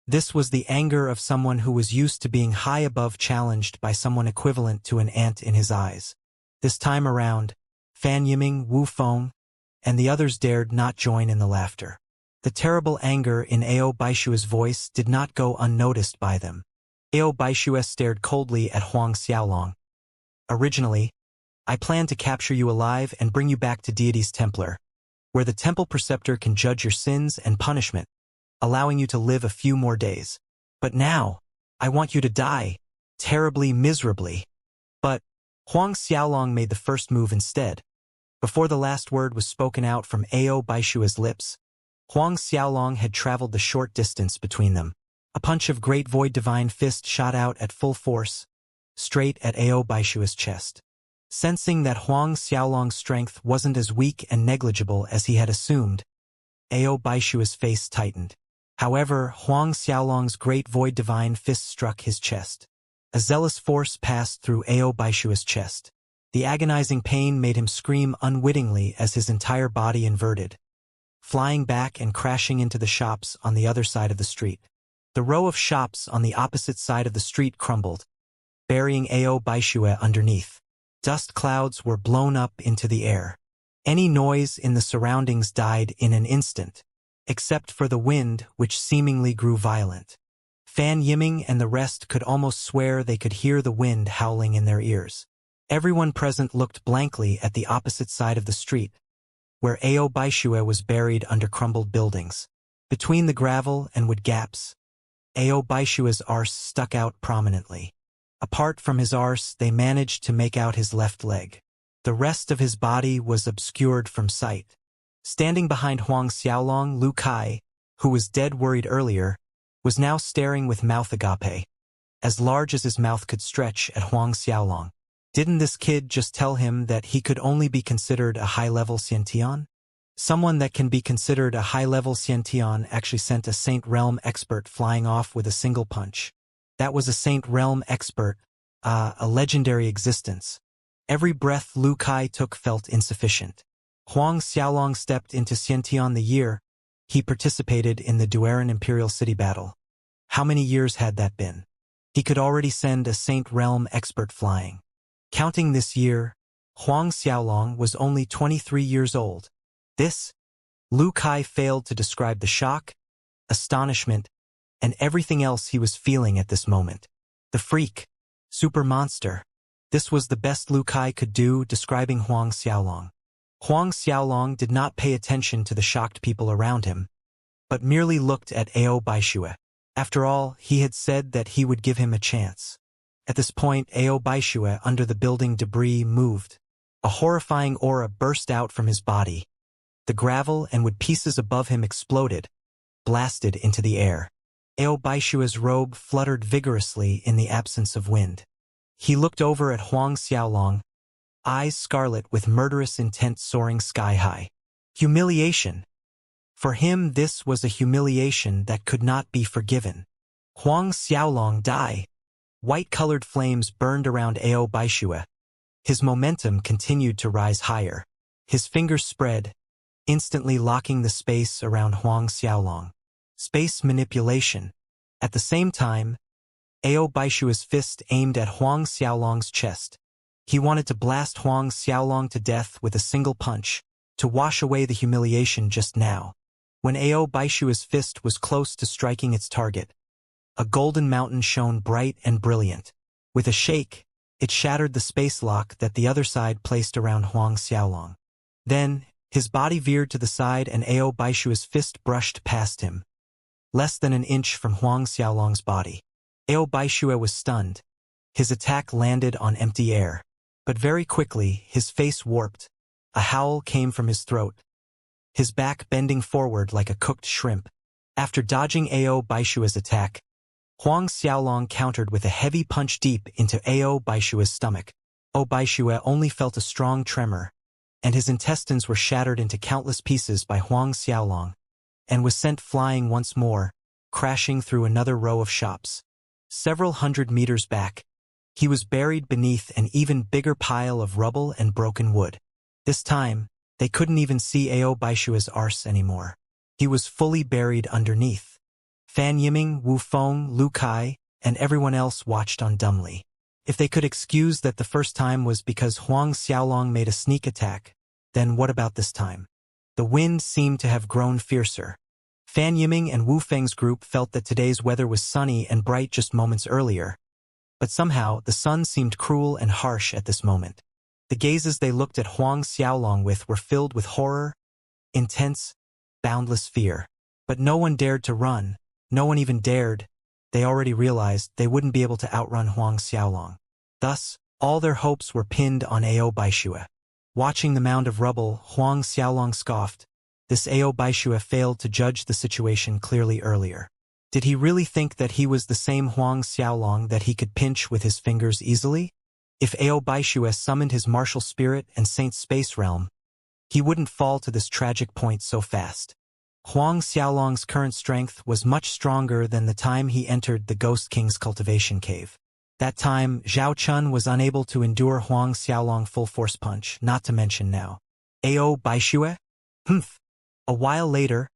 This was the anger of someone who was used to being high above challenged by someone equivalent to an ant in his eyes. This time around, Fan Yiming, Wu Feng, and the others dared not join in the laughter. The terrible anger in Ao Baishua's voice did not go unnoticed by them. Ao Baishua stared coldly at Huang Xiaolong. Originally, I planned to capture you alive and bring you back to Deity's Templar, where the temple preceptor can judge your sins and punishment, allowing you to live a few more days. But now, I want you to die, terribly, miserably. But Huang Xiaolong made the first move instead. Before the last word was spoken out from Ao Baishua's lips, Huang Xiaolong had traveled the short distance between them. A punch of Great Void Divine Fist shot out at full force, straight at Ao Baishua's chest. Sensing that Huang Xiaolong's strength wasn't as weak and negligible as he had assumed, Ao Baishua's face tightened. However, Huang Xiaolong's Great Void Divine Fist struck his chest. A zealous force passed through Ao Baishua's chest. The agonizing pain made him scream unwittingly as his entire body inverted, flying back and crashing into the shops on the other side of the street. The row of shops on the opposite side of the street crumbled, burying Ao Baishua underneath. Dust clouds were blown up into the air. Any noise in the surroundings died in an instant, except for the wind, which seemingly grew violent. Fan Yiming and the rest could almost swear they could hear the wind howling in their ears. Everyone present looked blankly at the opposite side of the street, where Ao Baishua was buried under crumbled buildings. Between the gravel and wood gaps, Ao Baishua's arse stuck out prominently. Apart from his arse, they managed to make out his left leg. The rest of his body was obscured from sight. Standing behind Huang Xiaolong, Lu Kai, who was dead worried earlier, was now staring with mouth agape, as large as his mouth could stretch, at Huang Xiaolong. Didn't this kid just tell him that he could only be considered a high-level Xiantian? Someone that can be considered a high-level Xiantian actually sent a Saint Realm expert flying off with a single punch. That was a Saint Realm expert, a legendary existence. Every breath Lu Kai took felt insufficient. Huang Xiaolong stepped into Xiantian the year he participated in the Dueran Imperial City battle. How many years had that been? He could already send a Saint Realm expert flying. Counting this year, Huang Xiaolong was only 23 years old. This? Lu Kai failed to describe the shock, astonishment, and everything else he was feeling at this moment. The freak, super monster. This was the best Lu Kai could do, describing Huang Xiaolong. Huang Xiaolong did not pay attention to the shocked people around him, but merely looked at Ao Baishue. After all, he had said that he would give him a chance. At this point, Ao Baishue, under the building debris, moved. A horrifying aura burst out from his body. The gravel and wood pieces above him exploded, blasted into the air. Ao Baishue's robe fluttered vigorously in the absence of wind. He looked over at Huang Xiaolong, eyes scarlet with murderous intent soaring sky-high. Humiliation. For him, this was a humiliation that could not be forgiven. Huang Xiaolong die. White-colored flames burned around Ao Baishue. His momentum continued to rise higher. His fingers spread, instantly locking the space around Huang Xiaolong. Space manipulation. At the same time, Ao Baishue's fist aimed at Huang Xiaolong's chest. He wanted to blast Huang Xiaolong to death with a single punch, to wash away the humiliation just now. When Ao Baishue's fist was close to striking its target, a golden mountain shone bright and brilliant. With a shake, it shattered the space lock that the other side placed around Huang Xiaolong. Then, his body veered to the side and Ao Baishue's fist brushed past him, less than an inch from Huang Xiaolong's body. Ao Baishue was stunned. His attack landed on empty air. But very quickly, his face warped. A howl came from his throat, his back bending forward like a cooked shrimp. After dodging Ao Baishue's attack, Huang Xiaolong countered with a heavy punch deep into Ao Baishue's stomach. Ao Baishue only felt a strong tremor, and his intestines were shattered into countless pieces by Huang Xiaolong, and was sent flying once more, crashing through another row of shops. Several hundred meters back, he was buried beneath an even bigger pile of rubble and broken wood. This time, they couldn't even see Ao Baishue's arse anymore. He was fully buried underneath. Fan Yiming, Wu Feng, Lu Kai, and everyone else watched on dumbly. If they could excuse that the first time was because Huang Xiaolong made a sneak attack, then what about this time? The wind seemed to have grown fiercer. Fan Yiming and Wu Feng's group felt that today's weather was sunny and bright just moments earlier, but somehow the sun seemed cruel and harsh at this moment. The gazes they looked at Huang Xiaolong with were filled with horror, intense, boundless fear. But no one dared to run, no one even dared. They already realized they wouldn't be able to outrun Huang Xiaolong. Thus, all their hopes were pinned on Ao Baishue. Watching the mound of rubble, Huang Xiaolong scoffed. This Ao Baishue failed to judge the situation clearly earlier. Did he really think that he was the same Huang Xiaolong that he could pinch with his fingers easily? If Ao Baishue summoned his martial spirit and Saint Space Realm, he wouldn't fall to this tragic point so fast. Huang Xiaolong's current strength was much stronger than the time he entered the Ghost King's cultivation cave. That time, Zhao Chun was unable to endure Huang Xiaolong full force punch, not to mention now. Ao Baishue? Humph. A while later,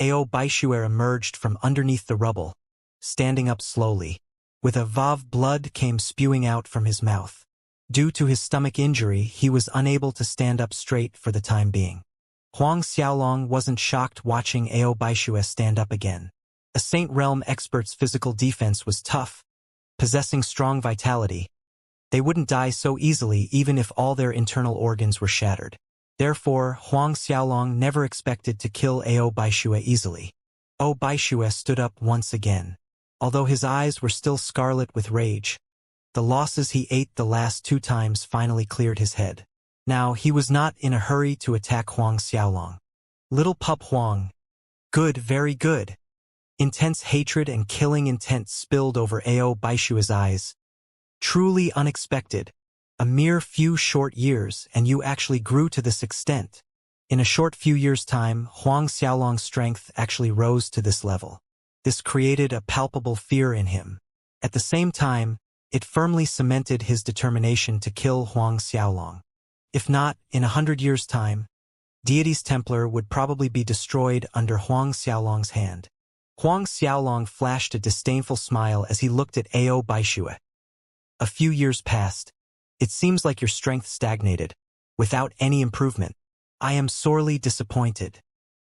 Ao Baishue emerged from underneath the rubble, standing up slowly. With a vav, blood came spewing out from his mouth. Due to his stomach injury, he was unable to stand up straight for the time being. Huang Xiaolong wasn't shocked watching Ao Baishue stand up again. A Saint Realm expert's physical defense was tough, possessing strong vitality. They wouldn't die so easily even if all their internal organs were shattered. Therefore, Huang Xiaolong never expected to kill Ao Baishue easily. Ao Baishue stood up once again. Although his eyes were still scarlet with rage, The losses he ate the last 2 times finally cleared his head. Now, he was not in a hurry to attack Huang Xiaolong. Little pup Huang. Good, very good. Intense hatred and killing intent spilled over Ao Baishua's eyes. Truly unexpected. A mere few short years, and you actually grew to this extent. In a short few years' time, Huang Xiaolong's strength actually rose to this level. This created a palpable fear in him. At the same time, it firmly cemented his determination to kill Huang Xiaolong. If not, in 100 years' time, Deity's Templar would probably be destroyed under Huang Xiaolong's hand. Huang Xiaolong flashed a disdainful smile as he looked at Ao Baishue. A few years passed. It seems like your strength stagnated, without any improvement. I am sorely disappointed.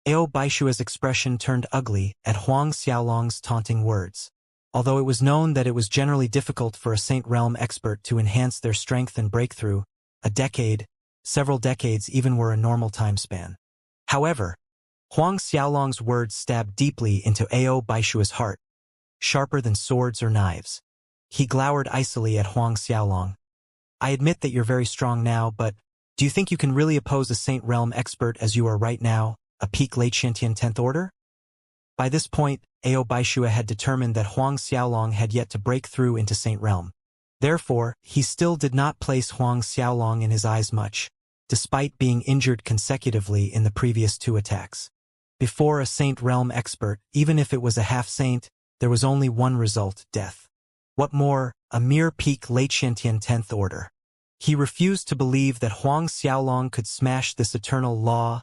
Ao Baishue's expression turned ugly at Huang Xiaolong's taunting words. Although it was known that it was generally difficult for a Saint Realm expert to enhance their strength and breakthrough, a decade, several decades even were a normal time span. However, Huang Xiaolong's words stabbed deeply into Ao Baishue's heart, sharper than swords or knives. He glowered icily at Huang Xiaolong. I admit that you're very strong now, but do you think you can really oppose a Saint Realm expert as you are right now, a peak late Xianxian 10th Order? By this point, Ao Baishue had determined that Huang Xiaolong had yet to break through into Saint Realm. Therefore, he still did not place Huang Xiaolong in his eyes much, despite being injured consecutively in the previous 2 attacks. Before a Saint Realm expert, even if it was a half-saint, there was only one result, death. What more, a mere peak late Xianxian 10th Order. He refused to believe that Huang Xiaolong could smash this eternal law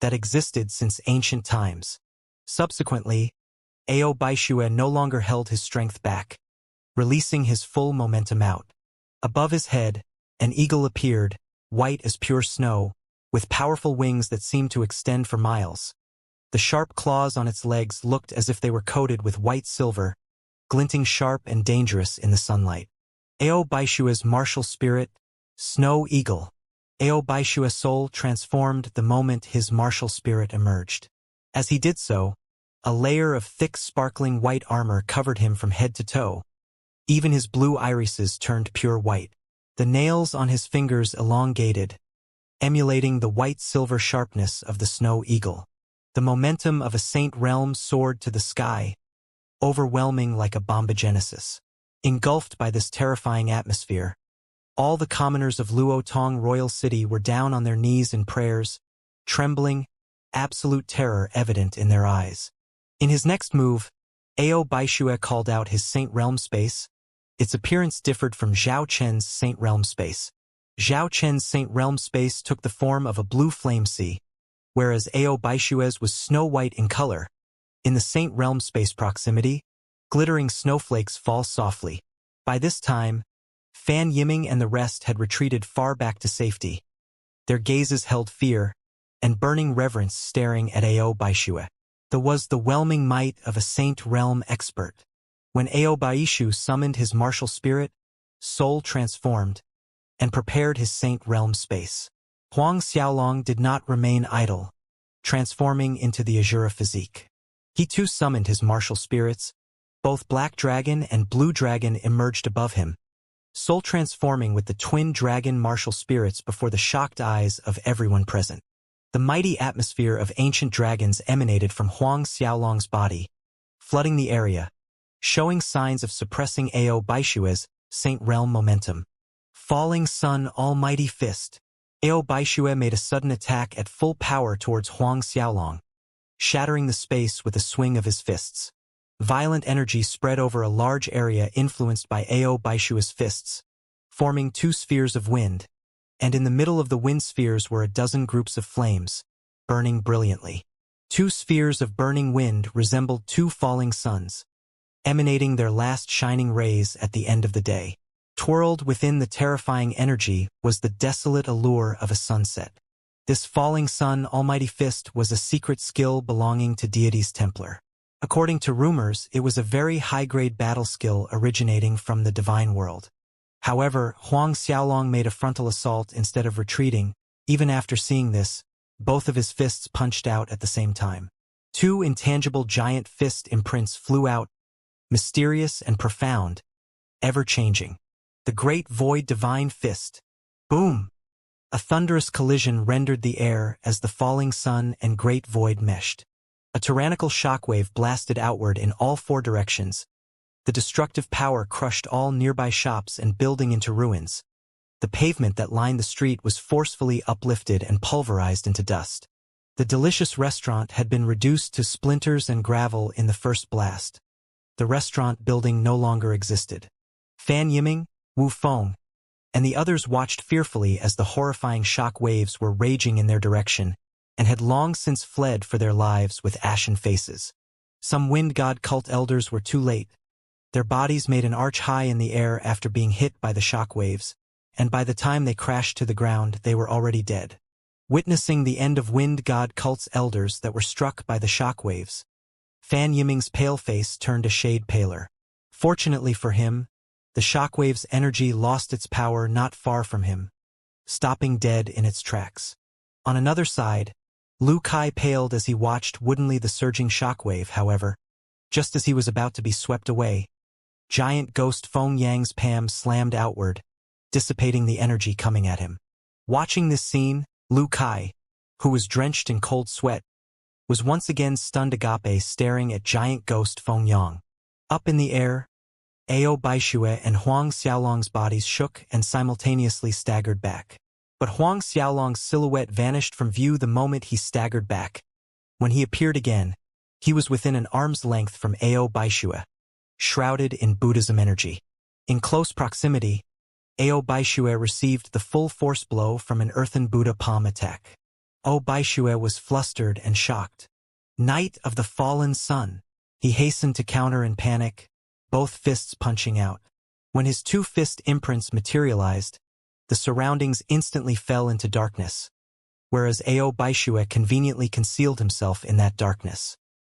that existed since ancient times. Subsequently, Ao Baishue no longer held his strength back, releasing his full momentum out. Above his head, an eagle appeared, white as pure snow, with powerful wings that seemed to extend for miles. The sharp claws on its legs looked as if they were coated with white silver, glinting sharp and dangerous in the sunlight. Ao Baishue's martial spirit, Snow Eagle. Ao Baishue's soul transformed the moment his martial spirit emerged. As he did so, a layer of thick sparkling white armor covered him from head to toe. Even his blue irises turned pure white. The nails on his fingers elongated, emulating the white-silver sharpness of the Snow Eagle. The momentum of a Saint Realm soared to the sky, overwhelming like a bombogenesis. Engulfed by this terrifying atmosphere, all the commoners of Luo Tong Royal City were down on their knees in prayers, trembling, absolute terror evident in their eyes. In his next move, Ao Baishue called out his Saint Realm space. Its appearance differed from Zhao Chen's Saint Realm space. Zhao Chen's Saint Realm space took the form of a blue flame sea, whereas Ao Baishue's was snow-white in color. In the Saint Realm space proximity, glittering snowflakes fall softly. By this time, Fan Yiming and the rest had retreated far back to safety. Their gazes held fear and burning reverence staring at Ao Baishue. There was the whelming might of a Saint Realm expert. When Ao Baishu summoned his martial spirit, soul transformed, and prepared his Saint Realm space. Huang Xiaolong did not remain idle, transforming into the Azura physique. He too summoned his martial spirits. Both Black Dragon and Blue Dragon emerged above him, soul transforming with the twin dragon martial spirits before the shocked eyes of everyone present. The mighty atmosphere of ancient dragons emanated from Huang Xiaolong's body, flooding the area, showing signs of suppressing Ao Baishue's Saint Realm momentum. Falling Sun Almighty Fist. Ao Baishue made a sudden attack at full power towards Huang Xiaolong, shattering the space with a swing of his fists. Violent energy spread over a large area influenced by Ao Baishue's fists, forming 2 spheres of wind, and in the middle of the wind spheres were a dozen groups of flames, burning brilliantly. 2 spheres of burning wind resembled 2 falling suns, emanating their last shining rays at the end of the day. Twirled within the terrifying energy was the desolate allure of a sunset. This falling sun almighty fist was a secret skill belonging to Deity's Templar. According to rumors, it was a very high-grade battle skill originating from the divine world. However, Huang Xiaolong made a frontal assault instead of retreating. Even after seeing this, both of his fists punched out at the same time. 2 intangible giant fist imprints flew out, mysterious and profound, ever-changing. The Great Void Divine Fist. Boom! A thunderous collision rendered the air as the falling sun and Great Void meshed. A tyrannical shockwave blasted outward in all four directions. The destructive power crushed all nearby shops and building into ruins. The pavement that lined the street was forcefully uplifted and pulverized into dust. The delicious restaurant had been reduced to splinters and gravel in the first blast. The restaurant building no longer existed. Fan Yiming, Wu Feng, and the others watched fearfully as the horrifying shock waves were raging in their direction and had long since fled for their lives with ashen faces. Some wind god cult elders were too late. Their bodies made an arch high in the air after being hit by the shock waves, and by the time they crashed to the ground they were already dead. Witnessing the end of wind god cult's elders that were struck by the shock waves, Fan Yiming's pale face turned a shade paler. Fortunately for him, the shockwave's energy lost its power not far from him, stopping dead in its tracks. On another side, Lu Kai paled as he watched woodenly the surging shockwave. However, just as he was about to be swept away, giant ghost Feng Yang's palm slammed outward, dissipating the energy coming at him. Watching this scene, Lu Kai, who was drenched in cold sweat, was once again stunned agape staring at giant ghost Feng Yang. Up in the air, Ao Baixue and Huang Xiaolong's bodies shook and simultaneously staggered back. But Huang Xiaolong's silhouette vanished from view the moment he staggered back. When he appeared again, he was within an arm's length from Ao Baixue, shrouded in Buddhism energy. In close proximity, Ao Baixue received the full force blow from an earthen Buddha palm attack. Ao Baixue was flustered and shocked. Knight of the fallen sun. He hastened to counter in panic, both fists punching out. When his two fist imprints materialized, the surroundings instantly fell into darkness, whereas Ao Baixue conveniently concealed himself in that darkness.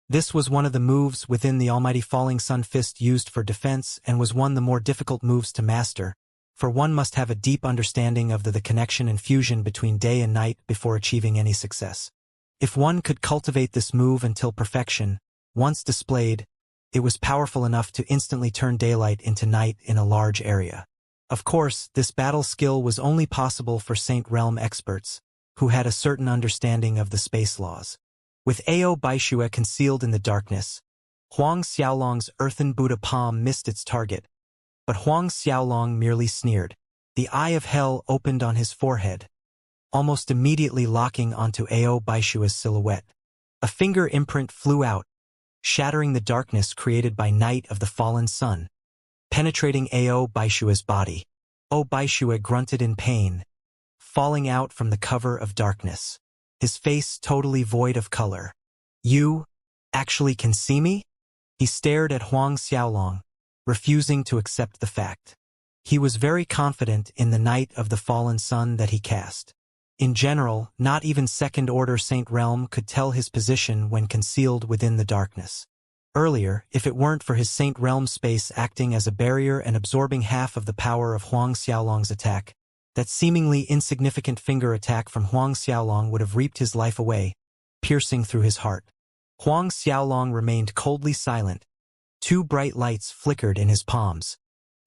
This was one of the moves within the almighty falling sun fist used for defense and was one of the more difficult moves to master, for one must have a deep understanding of the connection and fusion between day and night before achieving any success. If one could cultivate this move until perfection, once displayed, it was powerful enough to instantly turn daylight into night in a large area. Of course, this battle skill was only possible for Saint Realm experts, who had a certain understanding of the space laws. With Ao Baixue concealed in the darkness, Huang Xiaolong's earthen Buddha palm missed its target, but Huang Xiaolong merely sneered. The eye of hell opened on his forehead, almost immediately locking onto Ao Baixue's silhouette. A finger imprint flew out, shattering the darkness created by night of the fallen sun, penetrating Ao Baixue's body. Ao Baixue grunted in pain, falling out from the cover of darkness, his face totally void of color. You actually can see me? He stared at Huang Xiaolong, refusing to accept the fact. He was very confident in the Night of the Fallen Sun that he cast. In general, not even second-order Saint Realm could tell his position when concealed within the darkness. Earlier, if it weren't for his Saint Realm space acting as a barrier and absorbing half of the power of Huang Xiaolong's attack, that seemingly insignificant finger attack from Huang Xiaolong would have reaped his life away, piercing through his heart. Huang Xiaolong remained coldly silent. Two bright lights flickered in his palms,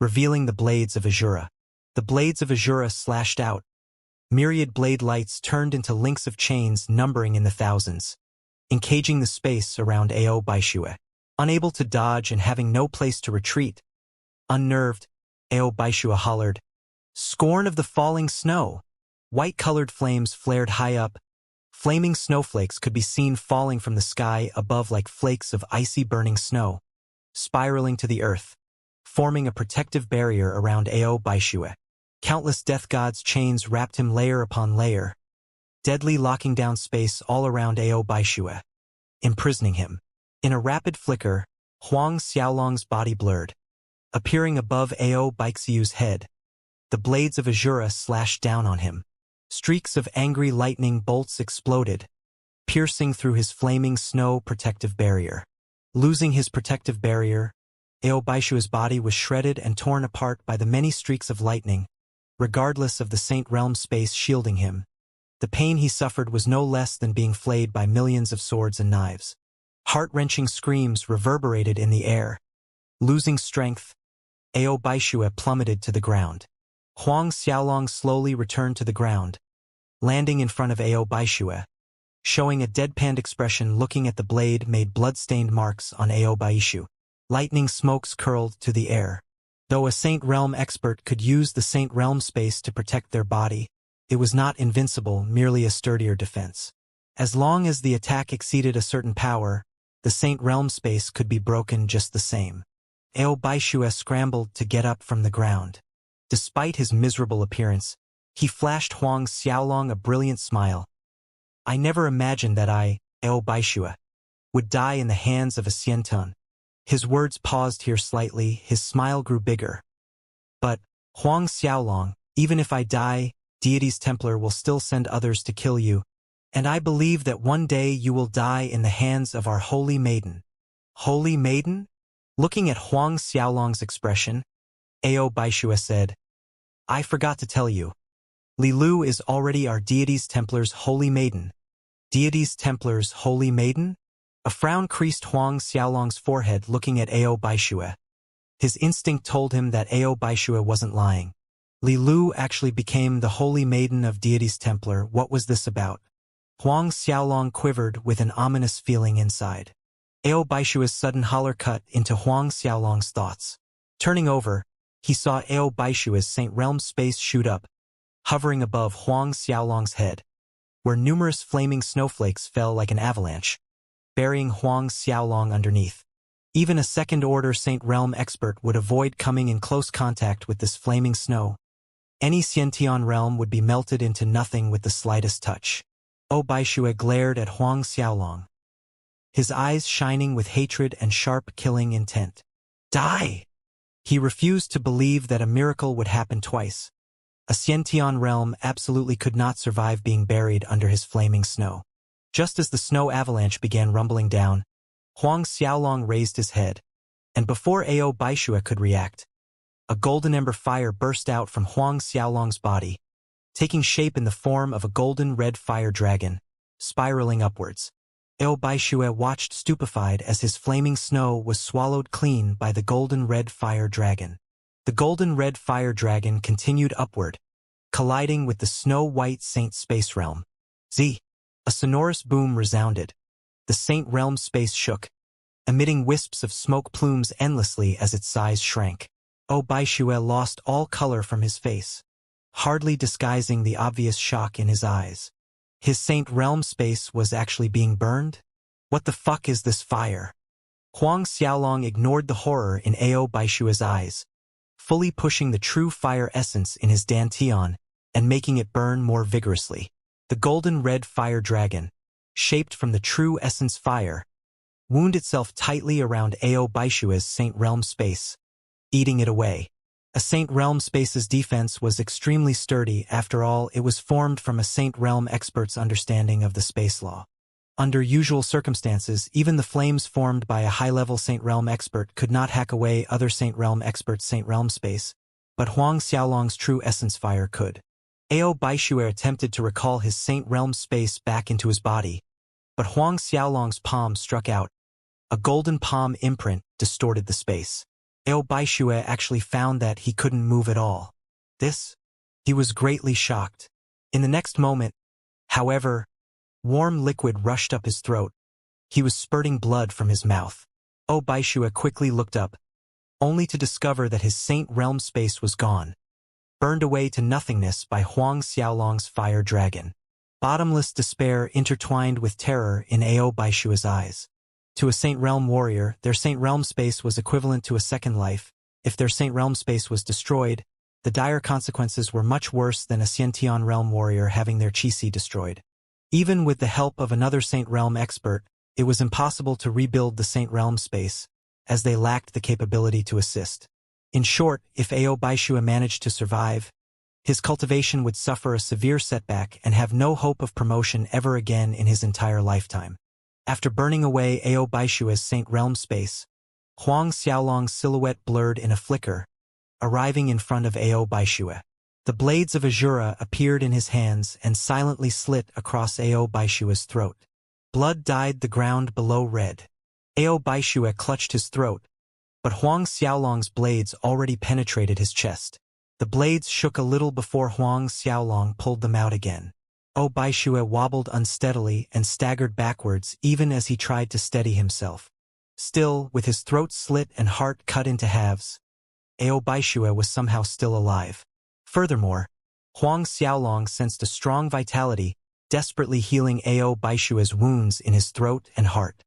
revealing the blades of Azura. The blades of Azura slashed out. Myriad blade lights turned into links of chains numbering in the thousands, encaging the space around Ao Baixue. Unable to dodge and having no place to retreat, unnerved, Ao Baixue hollered, "Scorn of the falling snow!" White-colored flames flared high up. Flaming snowflakes could be seen falling from the sky above like flakes of icy burning snow, spiraling to the earth, forming a protective barrier around Ao Baixue. Countless death gods' chains wrapped him layer upon layer, deadly locking down space all around Ao Baixue, imprisoning him. In a rapid flicker, Huang Xiaolong's body blurred, appearing above Ao Baixiu's head. The blades of Azura slashed down on him. Streaks of angry lightning bolts exploded, piercing through his flaming snow protective barrier. Losing his protective barrier, Ao Baixue's body was shredded and torn apart by the many streaks of lightning, regardless of the Saint Realm space shielding him. The pain he suffered was no less than being flayed by millions of swords and knives. Heart-wrenching screams reverberated in the air. Losing strength, Ao Baishue plummeted to the ground. Huang Xiaolong slowly returned to the ground, landing in front of Ao Baishue, showing a deadpanned expression. Looking at the blade made blood-stained marks on Ao Baishu. Lightning smokes curled to the air. Though a Saint Realm expert could use the Saint Realm space to protect their body, it was not invincible, merely a sturdier defense. As long as the attack exceeded a certain power, the Saint Realm space could be broken just the same. Ao Baishue scrambled to get up from the ground. Despite his miserable appearance, he flashed Huang Xiaolong a brilliant smile. I never imagined that I, Ao Baishue, would die in the hands of a Xiantan. His words paused here slightly, his smile grew bigger. But, Huang Xiaolong, even if I die, Deity's Templar will still send others to kill you, and I believe that one day you will die in the hands of our Holy Maiden. Holy Maiden? Looking at Huang Xiaolong's expression, Ao Baishue said, I forgot to tell you. Li Lu is already our Deity's Templar's Holy Maiden. Deity's Templar's Holy Maiden? A frown creased Huang Xiaolong's forehead looking at Ao Baishue. His instinct told him that Ao Baishue wasn't lying. Li Lu actually became the Holy Maiden of Deity's Templar. What was this about? Huang Xiaolong quivered with an ominous feeling inside. Ao Baishue's sudden holler cut into Huang Xiaolong's thoughts. Turning over, he saw Ao Baishue's Saint Realm space shoot up, hovering above Huang Xiaolong's head, where numerous flaming snowflakes fell like an avalanche, burying Huang Xiaolong underneath. Even a second-order Saint Realm expert would avoid coming in close contact with this flaming snow. Any Xiantian realm would be melted into nothing with the slightest touch. Ao Baishue glared at Huang Xiaolong, his eyes shining with hatred and sharp killing intent. Die! He refused to believe that a miracle would happen twice. A Xiantian realm absolutely could not survive being buried under his flaming snow. Just as the snow avalanche began rumbling down, Huang Xiaolong raised his head, and before Ao Baishue could react, a golden ember fire burst out from Huang Xiaolong's body, taking shape in the form of a golden-red fire dragon, spiraling upwards. Ao Baishue watched stupefied as his flaming snow was swallowed clean by the golden-red fire dragon. The golden-red fire dragon continued upward, colliding with the snow-white Saint Space Realm. Z! A sonorous boom resounded. The Saint Realm space shook, emitting wisps of smoke plumes endlessly as its size shrank. Ao Baishue lost all color from his face, hardly disguising the obvious shock in his eyes. His Saint Realm space was actually being burned? What the fuck is this fire? Huang Xiaolong ignored the horror in Ao Baishue's eyes, fully pushing the true fire essence in his dantian and making it burn more vigorously. The golden-red fire dragon, shaped from the true essence fire, wound itself tightly around Ao Baishue's Saint Realm space, eating it away. A Saint Realm space's defense was extremely sturdy. After all, it was formed from a Saint Realm expert's understanding of the space law. Under usual circumstances, even the flames formed by a high-level Saint Realm expert could not hack away other Saint Realm experts' Saint Realm space, but Huang Xiaolong's true essence fire could. Ao Baishue attempted to recall his Saint Realm space back into his body, but Huang Xiaolong's palm struck out. A golden palm imprint distorted the space. Ao Baishue actually found that he couldn't move at all. He was greatly shocked. In the next moment, however, warm liquid rushed up his throat. He was spurting blood from his mouth. Ao Baishue quickly looked up, only to discover that his Saint Realm space was gone, burned away to nothingness by Huang Xiaolong's fire dragon. Bottomless despair intertwined with terror in Ao Baishue's eyes. To a Saint Realm warrior, their Saint Realm space was equivalent to a second life. If their Saint Realm space was destroyed, the dire consequences were much worse than a Xiantian Realm warrior having their chi-si destroyed. Even with the help of another Saint Realm expert, it was impossible to rebuild the Saint Realm space, as they lacked the capability to assist. In short, if Ao Baishue managed to survive, his cultivation would suffer a severe setback and have no hope of promotion ever again in his entire lifetime. After burning away Ao Baishue's Saint Realm space, Huang Xiaolong's silhouette blurred in a flicker, arriving in front of Ao Baishue. The blades of Azura appeared in his hands and silently slit across Ao Baishue's throat. Blood dyed the ground below red. Ao Baishue clutched his throat, but Huang Xiaolong's blades already penetrated his chest. The blades shook a little before Huang Xiaolong pulled them out again. Ao Baishue wobbled unsteadily and staggered backwards even as he tried to steady himself. Still, with his throat slit and heart cut into halves, Ao Baishue was somehow still alive. Furthermore, Huang Xiaolong sensed a strong vitality, desperately healing Ao Baishue's wounds in his throat and heart.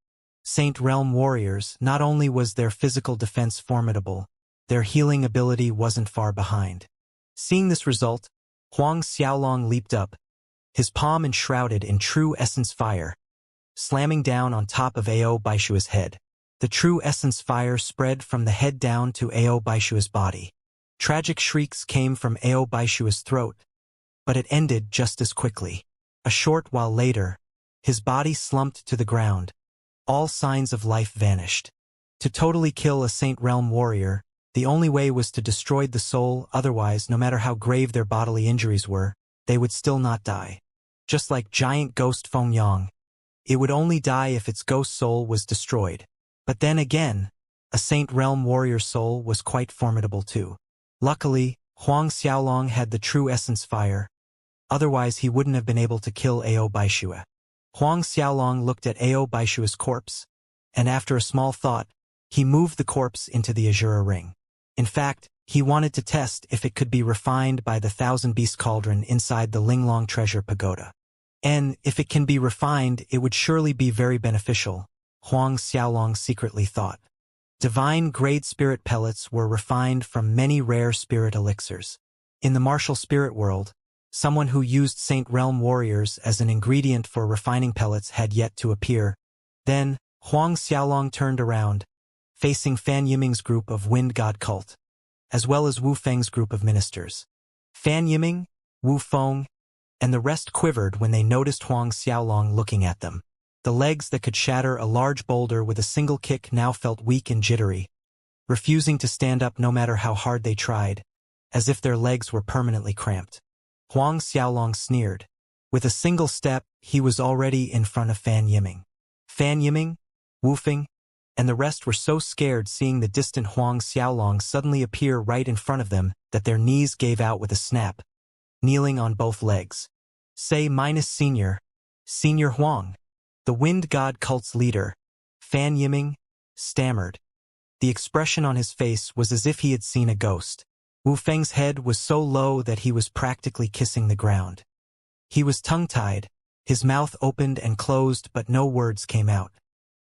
Saint Realm warriors, not only was their physical defense formidable, their healing ability wasn't far behind. Seeing this result, Huang Xiaolong leaped up, his palm enshrouded in true essence fire, slamming down on top of Ao Baishue's head. The true essence fire spread from the head down to Ao Baishue's body. Tragic shrieks came from Ao Baishue's throat, but it ended just as quickly. A short while later, his body slumped to the ground. All signs of life vanished. To totally kill a Saint Realm warrior, the only way was to destroy the soul, otherwise, no matter how grave their bodily injuries were, they would still not die. Just like giant ghost Feng Yang, it would only die if its ghost soul was destroyed. But then again, a Saint Realm warrior's soul was quite formidable too. Luckily, Huang Xiaolong had the true essence fire, otherwise he wouldn't have been able to kill Ao Baishue. Huang Xiaolong looked at Ao Baishue's corpse, and after a small thought, he moved the corpse into the Azura ring. In fact, he wanted to test if it could be refined by the Thousand Beast Cauldron inside the Linglong Treasure Pagoda. And if it can be refined, it would surely be very beneficial, Huang Xiaolong secretly thought. Divine grade spirit pellets were refined from many rare spirit elixirs. In the martial spirit world, someone who used Saint Realm warriors as an ingredient for refining pellets had yet to appear. Then, Huang Xiaolong turned around, facing Fan Yiming's group of Wind God cult, as well as Wu Feng's group of ministers. Fan Yiming, Wu Feng, and the rest quivered when they noticed Huang Xiaolong looking at them. The legs that could shatter a large boulder with a single kick now felt weak and jittery, refusing to stand up no matter how hard they tried, as if their legs were permanently cramped. Huang Xiaolong sneered. With a single step, he was already in front of Fan Yiming. Fan Yiming, Wu Feng, and the rest were so scared seeing the distant Huang Xiaolong suddenly appear right in front of them that their knees gave out with a snap, kneeling on both legs. Say minus Senior Huang. The Wind God cult's leader, Fan Yiming, stammered. The expression on his face was as if he had seen a ghost. Wu Feng's head was so low that he was practically kissing the ground. He was tongue-tied, his mouth opened and closed but no words came out.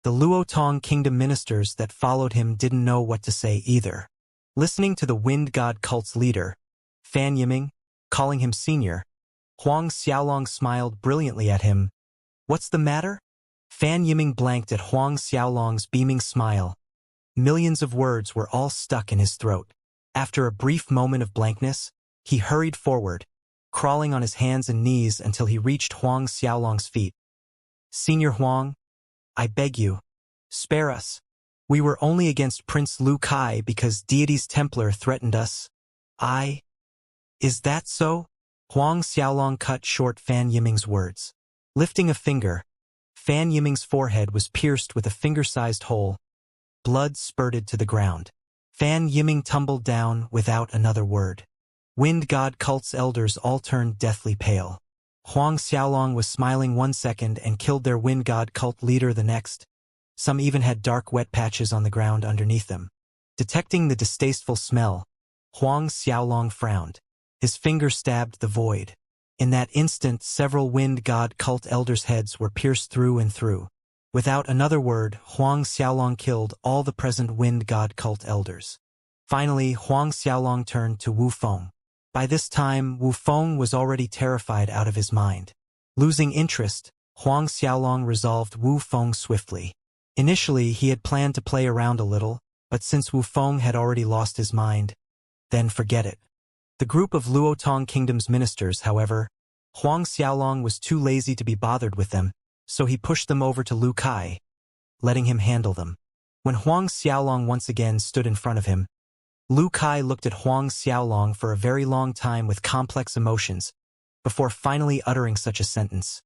The Luotong Kingdom ministers that followed him didn't know what to say either. Listening to the Wind God cult's leader, Fan Yiming, calling him Senior, Huang Xiaolong smiled brilliantly at him. What's the matter? Fan Yiming blanked at Huang Xiaolong's beaming smile. Millions of words were all stuck in his throat. After a brief moment of blankness, he hurried forward, crawling on his hands and knees until he reached Huang Xiaolong's feet. Senior Huang, I beg you, spare us. We were only against Prince Lu Kai because Deity's Templar threatened us. Is that so? Huang Xiaolong cut short Fan Yiming's words. Lifting a finger, Fan Yiming's forehead was pierced with a finger-sized hole. Blood spurted to the ground. Fan Yiming tumbled down without another word. Wind God cult's elders all turned deathly pale. Huang Xiaolong was smiling 1 second and killed their Wind God cult leader the next. Some even had dark wet patches on the ground underneath them. Detecting the distasteful smell, Huang Xiaolong frowned. His finger stabbed the void. In that instant, several Wind God cult elders' heads were pierced through and through. Without another word, Huang Xiaolong killed all the present Wind God cult elders. Finally, Huang Xiaolong turned to Wu Feng. By this time, Wu Feng was already terrified out of his mind. Losing interest, Huang Xiaolong resolved Wu Feng swiftly. Initially, he had planned to play around a little, but since Wu Feng had already lost his mind, then forget it. The group of Luotong Kingdom's ministers, however, Huang Xiaolong was too lazy to be bothered with them, so he pushed them over to Lu Kai, letting him handle them. When Huang Xiaolong once again stood in front of him, Lu Kai looked at Huang Xiaolong for a very long time with complex emotions, before finally uttering such a sentence.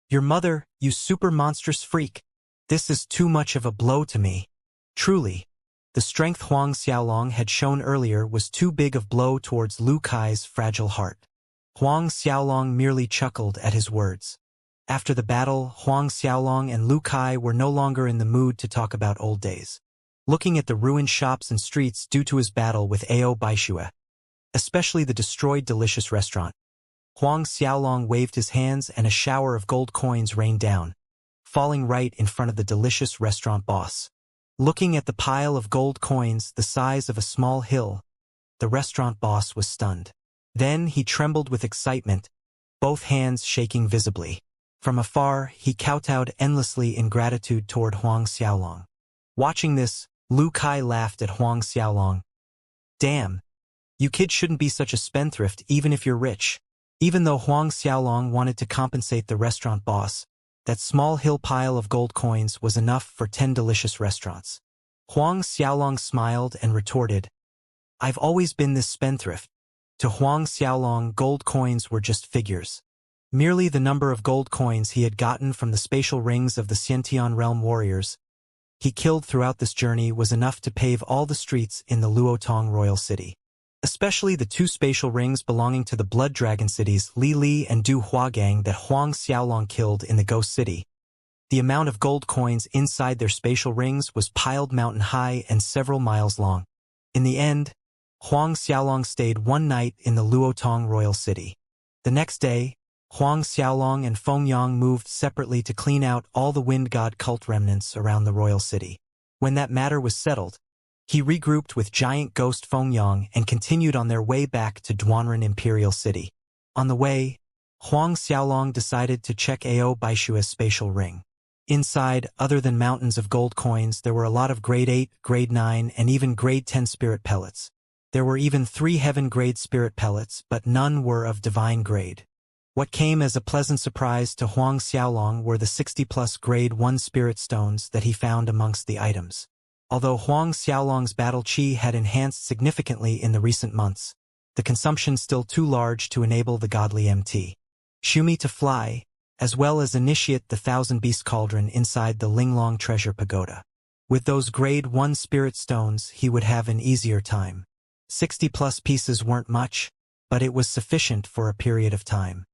Your mother, you super monstrous freak. This is too much of a blow to me. Truly. The strength Huang Xiaolong had shown earlier was too big of blow towards Lu Kai's fragile heart. Huang Xiaolong merely chuckled at his words. After the battle, Huang Xiaolong and Lu Kai were no longer in the mood to talk about old days. Looking at the ruined shops and streets due to his battle with Ao Baishue, especially the destroyed delicious restaurant, Huang Xiaolong waved his hands and a shower of gold coins rained down, falling right in front of the delicious restaurant boss. Looking at the pile of gold coins the size of a small hill, the restaurant boss was stunned. Then he trembled with excitement, both hands shaking visibly. From afar, he kowtowed endlessly in gratitude toward Huang Xiaolong. Watching this, Lu Kai laughed at Huang Xiaolong. Damn, you kids shouldn't be such a spendthrift even if you're rich. Even though Huang Xiaolong wanted to compensate the restaurant boss, that small hill pile of gold coins was enough for 10 delicious restaurants. Huang Xiaolong smiled and retorted, I've always been this spendthrift. To Huang Xiaolong, gold coins were just figures. Merely the number of gold coins he had gotten from the spatial rings of the Xiantian realm warriors he killed throughout this journey was enough to pave all the streets in the Luotong royal city. Especially the 2 spatial rings belonging to the Blood Dragon cities Li Li and Du Huagang that Huang Xiaolong killed in the Ghost City. The amount of gold coins inside their spatial rings was piled mountain high and several miles long. In the end, Huang Xiaolong stayed one night in the Luotong royal city. The next day, Huang Xiaolong and Feng Yang moved separately to clean out all the wind god cult remnants around the royal city. When that matter was settled, he regrouped with giant ghost Feng Yang and continued on their way back to Duanren Imperial City. On the way, Huang Xiaolong decided to check Ao Baishua's spatial ring. Inside, other than mountains of gold coins, there were a lot of grade 8, grade 9, and even grade 10 spirit pellets. There were even 3 heaven-grade spirit pellets, but none were of divine grade. What came as a pleasant surprise to Huang Xiaolong were the 60-plus grade 1 spirit stones that he found amongst the items. Although Huang Xiaolong's battle chi had enhanced significantly in the recent months, the consumption still too large to enable the godly Mt. Shumi to fly, as well as initiate the 1,000 Beast Cauldron inside the Linglong Treasure Pagoda. With those grade 1 spirit stones, he would have an easier time. 60-plus pieces weren't much, but it was sufficient for a period of time.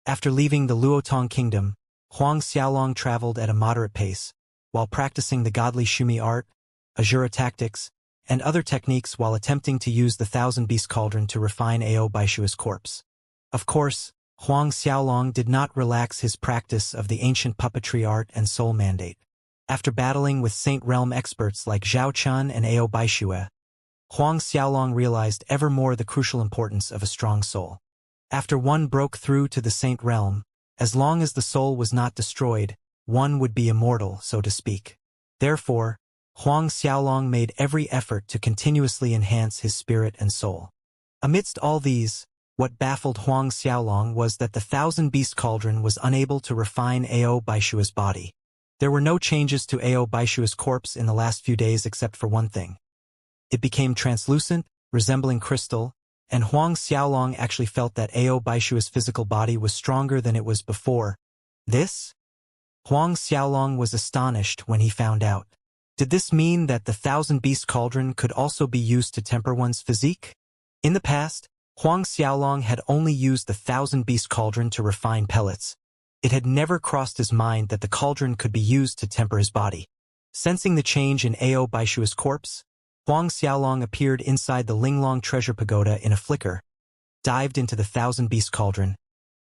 After leaving the Luotong Kingdom, Huang Xiaolong traveled at a moderate pace, while practicing the godly Shumi art, Azura tactics, and other techniques while attempting to use the 1,000 Beast Cauldron to refine Ao Baishua's corpse. Of course, Huang Xiaolong did not relax his practice of the ancient puppetry art and soul mandate. After battling with Saint Realm experts like Zhao Chun and Ao Baishue, Huang Xiaolong realized ever more the crucial importance of a strong soul. After one broke through to the Saint Realm, as long as the soul was not destroyed, one would be immortal, so to speak. Therefore, Huang Xiaolong made every effort to continuously enhance his spirit and soul. Amidst all these, what baffled Huang Xiaolong was that the 1,000 Beast Cauldron was unable to refine Ao Baishua's body. There were no changes to Ao Baishua's corpse in the last few days except for one thing. It became translucent, resembling crystal, and Huang Xiaolong actually felt that Ao Baishua's physical body was stronger than it was before. This? Huang Xiaolong was astonished when he found out. Did this mean that the 1,000 Beast Cauldron could also be used to temper one's physique? In the past, Huang Xiaolong had only used the 1,000 Beast Cauldron to refine pellets. It had never crossed his mind that the cauldron could be used to temper his body. Sensing the change in Ao Baishua's corpse, Huang Xiaolong appeared inside the Linglong Treasure Pagoda in a flicker, dived into the 1,000 Beast Cauldron,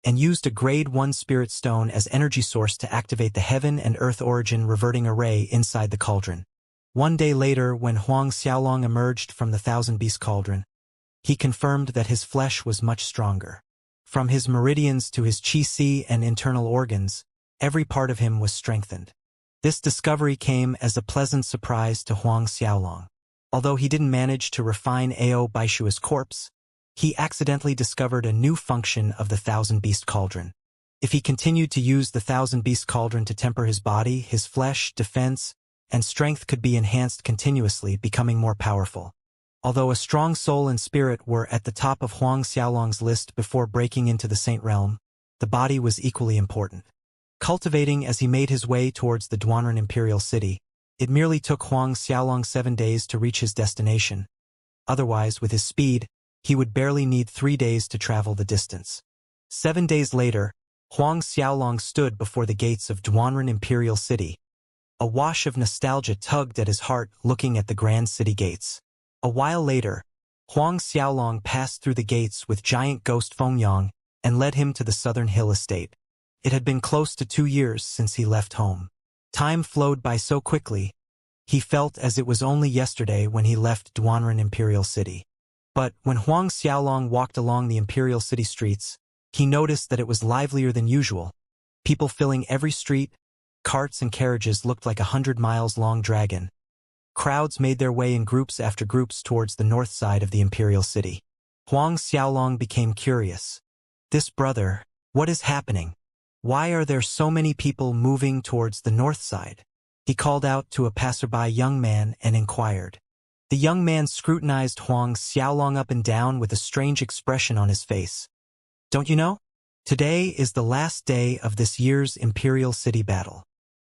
and used a grade 1 spirit stone as energy source to activate the heaven and earth origin reverting array inside the cauldron. One day later, when Huang Xiaolong emerged from the 1,000 Beast Cauldron, he confirmed that his flesh was much stronger. From his meridians to his qi and internal organs, every part of him was strengthened. This discovery came as a pleasant surprise to Huang Xiaolong. Although he didn't manage to refine Ao Baishua's corpse, he accidentally discovered a new function of the 1,000 Beast Cauldron. If he continued to use the 1,000 Beast Cauldron to temper his body, his flesh, defense, and strength could be enhanced continuously, becoming more powerful. Although a strong soul and spirit were at the top of Huang Xiaolong's list before breaking into the Saint Realm, the body was equally important. Cultivating as he made his way towards the Duanren Imperial City, It merely took Huang Xiaolong 7 days to reach his destination. Otherwise, with his speed, he would barely need 3 days to travel the distance. 7 days later, Huang Xiaolong stood before the gates of Duanren Imperial City. A wash of nostalgia tugged at his heart looking at the grand city gates. A while later, Huang Xiaolong passed through the gates with giant ghost Fengyang and led him to the southern hill estate. It had been close to 2 years since he left home. Time flowed by so quickly, he felt as it was only yesterday when he left Duanren Imperial City. But when Huang Xiaolong walked along the Imperial City streets, he noticed that it was livelier than usual. People filling every street, carts and carriages looked like a 100-mile-long dragon. Crowds made their way in groups after groups towards the north side of the Imperial City. Huang Xiaolong became curious. This brother, what is happening? Why are there so many people moving towards the north side? He called out to a passerby young man and inquired. The young man scrutinized Huang Xiaolong up and down with a strange expression on his face. Don't you know? Today is the last day of this year's Imperial City Battle.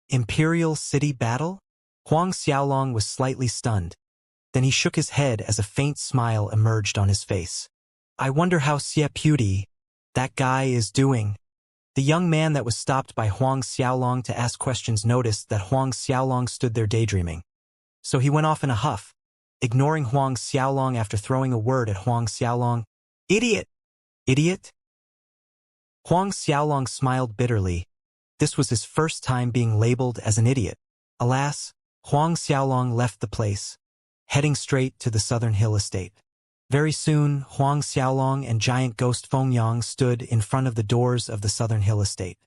Imperial City Battle? Huang Xiaolong was slightly stunned. Then he shook his head as a faint smile emerged on his face. I wonder how Xie Puti, that guy, is doing. The young man that was stopped by Huang Xiaolong to ask questions noticed that Huang Xiaolong stood there daydreaming. So he went off in a huff, ignoring Huang Xiaolong after throwing a word at Huang Xiaolong. Idiot! Idiot? Huang Xiaolong smiled bitterly. This was his first time being labeled as an idiot. Alas, Huang Xiaolong left the place, heading straight to the southern hill estate. Very soon, Huang Xiaolong and giant ghost Fengyang stood in front of the doors of the southern hill estate.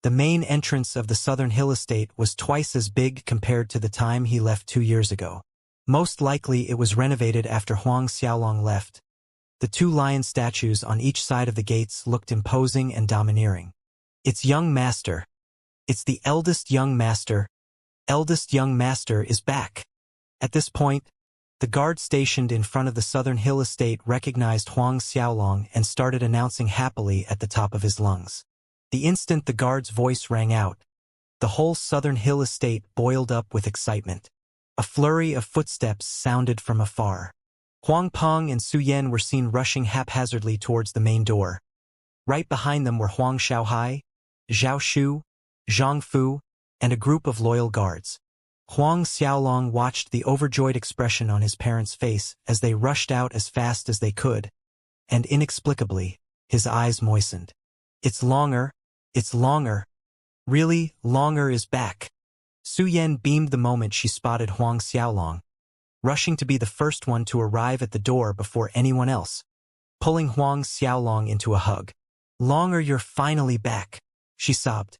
The main entrance of the southern hill estate was twice as big compared to the time he left 2 years ago. Most likely it was renovated after Huang Xiaolong left. The 2 lion statues on each side of the gates looked imposing and domineering. It's young master. It's the eldest young master. Eldest young master is back. At this point, the guard stationed in front of the southern hill estate recognized Huang Xiaolong and started announcing happily at the top of his lungs. The instant the guard's voice rang out, the whole southern hill estate boiled up with excitement. A flurry of footsteps sounded from afar. Huang Peng and Su Yan were seen rushing haphazardly towards the main door. Right behind them were Huang Shaohai, Zhao Shu, Zhang Fu, and a group of loyal guards. Huang Xiaolong watched the overjoyed expression on his parents' face as they rushed out as fast as they could, and inexplicably, his eyes moistened. It's Longer. Really, Longer is back. Su Yan beamed the moment she spotted Huang Xiaolong, rushing to be the first one to arrive at the door before anyone else, pulling Huang Xiaolong into a hug. Longer, you're finally back, she sobbed.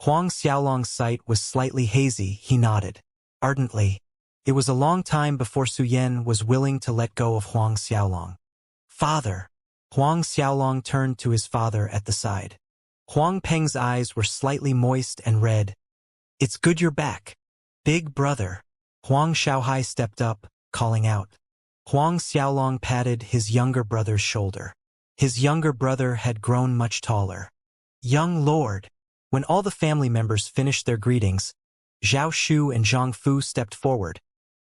Huang Xiaolong's sight was slightly hazy. He nodded ardently. It was a long time before Su Yan was willing to let go of Huang Xiaolong. Father! Huang Xiaolong turned to his father at the side. Huang Peng's eyes were slightly moist and red. It's good you're back. Big brother. Huang Shaohai stepped up, calling out. Huang Xiaolong patted his younger brother's shoulder. His younger brother had grown much taller. Young lord. When all the family members finished their greetings, Zhao Shu and Zhang Fu stepped forward,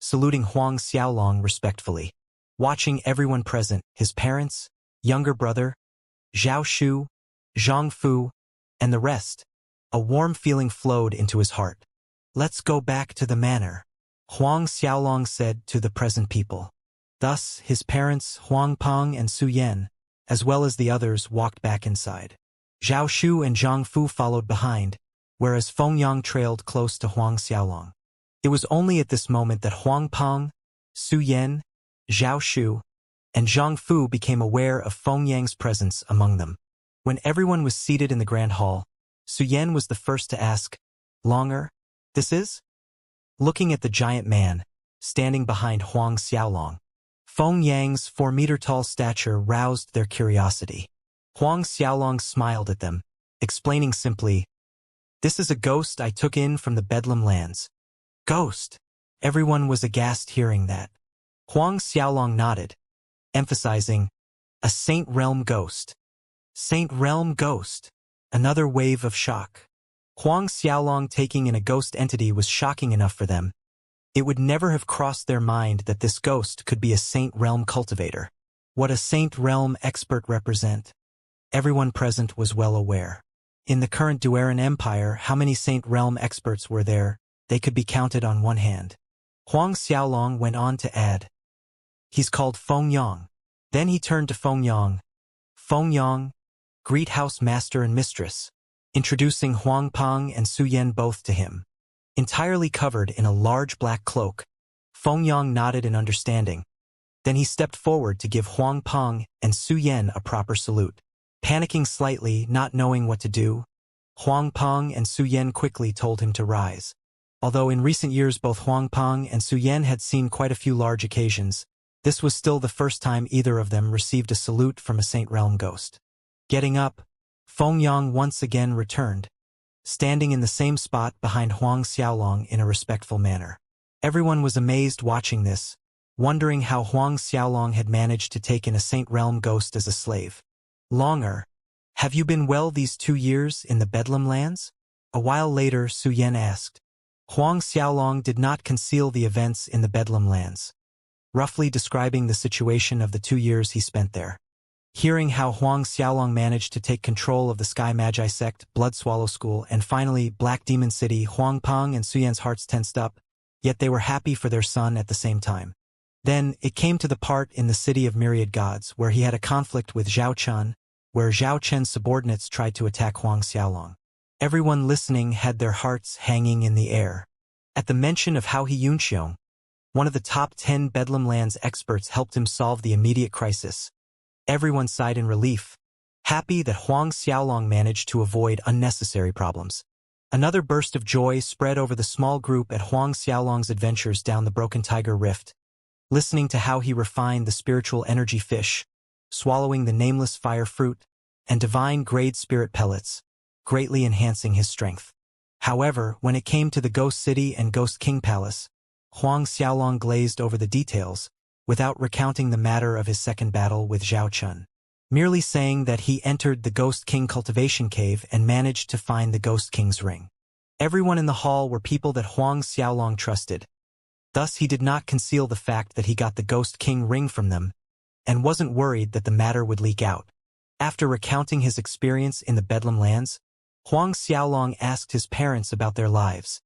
saluting Huang Xiaolong respectfully. Watching everyone present, his parents, younger brother, Zhao Shu, Zhang Fu, and the rest, a warm feeling flowed into his heart. Let's go back to the manor, Huang Xiaolong said to the present people. Thus, his parents, Huang Peng and Su Yan, as well as the others, walked back inside. Zhao Shu and Zhang Fu followed behind, whereas Fengyang trailed close to Huang Xiaolong. It was only at this moment that Huang Peng, Su Yan, Zhao Shu, and Zhang Fu became aware of Fengyang's presence among them. When everyone was seated in the grand hall, Su Yan was the first to ask, Longer, this is? Looking at the giant man, standing behind Huang Xiaolong, Fengyang's 4-meter-tall stature roused their curiosity. Huang Xiaolong smiled at them, explaining simply, This is a ghost I took in from the Bedlam lands. Ghost! Everyone was aghast hearing that. Huang Xiaolong nodded, emphasizing, A Saint Realm ghost. Saint Realm ghost. Another wave of shock. Huang Xiaolong taking in a ghost entity was shocking enough for them, It would never have crossed their mind that this ghost could be a Saint Realm cultivator. What a Saint Realm expert represent? Everyone present was well aware. In the current Dueran Empire, how many Saint Realm experts were there? They could be counted on one hand. Huang Xiaolong went on to add, "He's called Feng Yang." Then he turned to Feng Yang. "Feng Yang, greet house master and mistress," introducing Huang Peng and Su Yan both to him. Entirely covered in a large black cloak, Feng Yang nodded in understanding. Then he stepped forward to give Huang Peng and Su Yan a proper salute. Panicking slightly, not knowing what to do, Huang Peng and Su Yan quickly told him to rise. Although in recent years both Huang Peng and Su Yan had seen quite a few large occasions, this was still the first time either of them received a salute from a Saint Realm ghost. Getting up, Feng Yang once again returned, standing in the same spot behind Huang Xiaolong in a respectful manner. Everyone was amazed watching this, wondering how Huang Xiaolong had managed to take in a Saint Realm ghost as a slave. "Longer, have you been well these 2 years in the Bedlam lands?" A while later Su Yan asked. Huang Xiaolong did not conceal the events in the Bedlam lands, roughly describing the situation of the 2 years he spent there. Hearing how Huang Xiaolong managed to take control of the Sky Magi sect, Blood Swallow School, and finally Black Demon City, Huang Peng and Su Yan's hearts tensed up, yet they were happy for their son at the same time. Then it came to the part in the City of Myriad Gods where he had a conflict with Zhao Chun, where Zhao Chen's subordinates tried to attack Huang Xiaolong. Everyone listening had their hearts hanging in the air. At the mention of how Xianxia, one of the top 10 Bedlam Lands experts, helped him solve the immediate crisis, everyone sighed in relief, happy that Huang Xiaolong managed to avoid unnecessary problems. Another burst of joy spread over the small group at Huang Xiaolong's adventures down the Broken Tiger Rift, listening to how he refined the spiritual energy fish, swallowing the nameless fire fruit, and divine grade spirit pellets, greatly enhancing his strength. However, when it came to the Ghost City and Ghost King Palace, Huang Xiaolong glazed over the details, without recounting the matter of his second battle with Zhao Chun, merely saying that he entered the Ghost King Cultivation Cave and managed to find the Ghost King's ring. Everyone in the hall were people that Huang Xiaolong trusted. Thus he did not conceal the fact that he got the Ghost King ring from them, and wasn't worried that the matter would leak out. After recounting his experience in the Bedlam Lands, Huang Xiaolong asked his parents about their lives,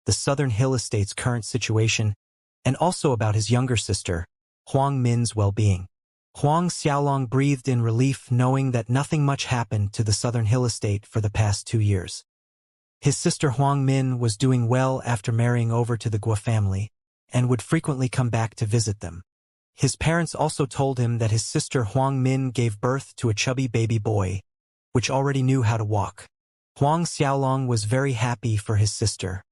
the Southern Hill Estate's current situation, and also about his younger sister, Huang Min's well-being. Huang Xiaolong breathed in relief knowing that nothing much happened to the Southern Hill Estate for the past 2 years. His sister Huang Min was doing well after marrying over to the Guo family, and would frequently come back to visit them. His parents also told him that his sister Huang Min gave birth to a chubby baby boy, which already knew how to walk. Huang Xiaolong was very happy for his sister.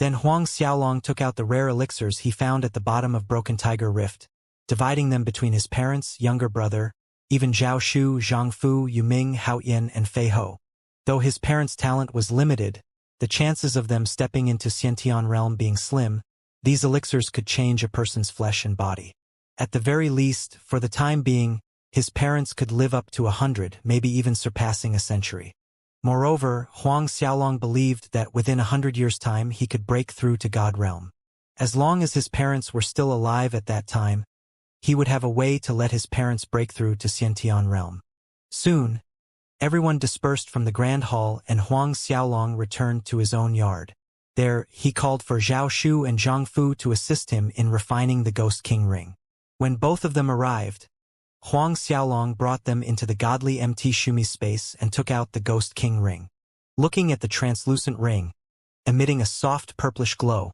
Then Huang Xiaolong took out the rare elixirs he found at the bottom of Broken Tiger Rift, dividing them between his parents, younger brother, even Zhao Shu, Zhang Fu, Yu Ming, Hao Yin, and Fei Ho. Though his parents' talent was limited, the chances of them stepping into Xiantian realm being slim, these elixirs could change a person's flesh and body. At the very least, for the time being, his parents could live up to 100, maybe even surpassing a century. Moreover, Huang Xiaolong believed that within 100 years' time he could break through to God realm. As long as his parents were still alive at that time, he would have a way to let his parents break through to Xiantian realm. Soon, everyone dispersed from the grand hall and Huang Xiaolong returned to his own yard. There, he called for Zhao Shu and Zhang Fu to assist him in refining the Ghost King ring. When both of them arrived, Huang Xiaolong brought them into the godly MT Shumi space and took out the Ghost King ring. Looking at the translucent ring, emitting a soft purplish glow,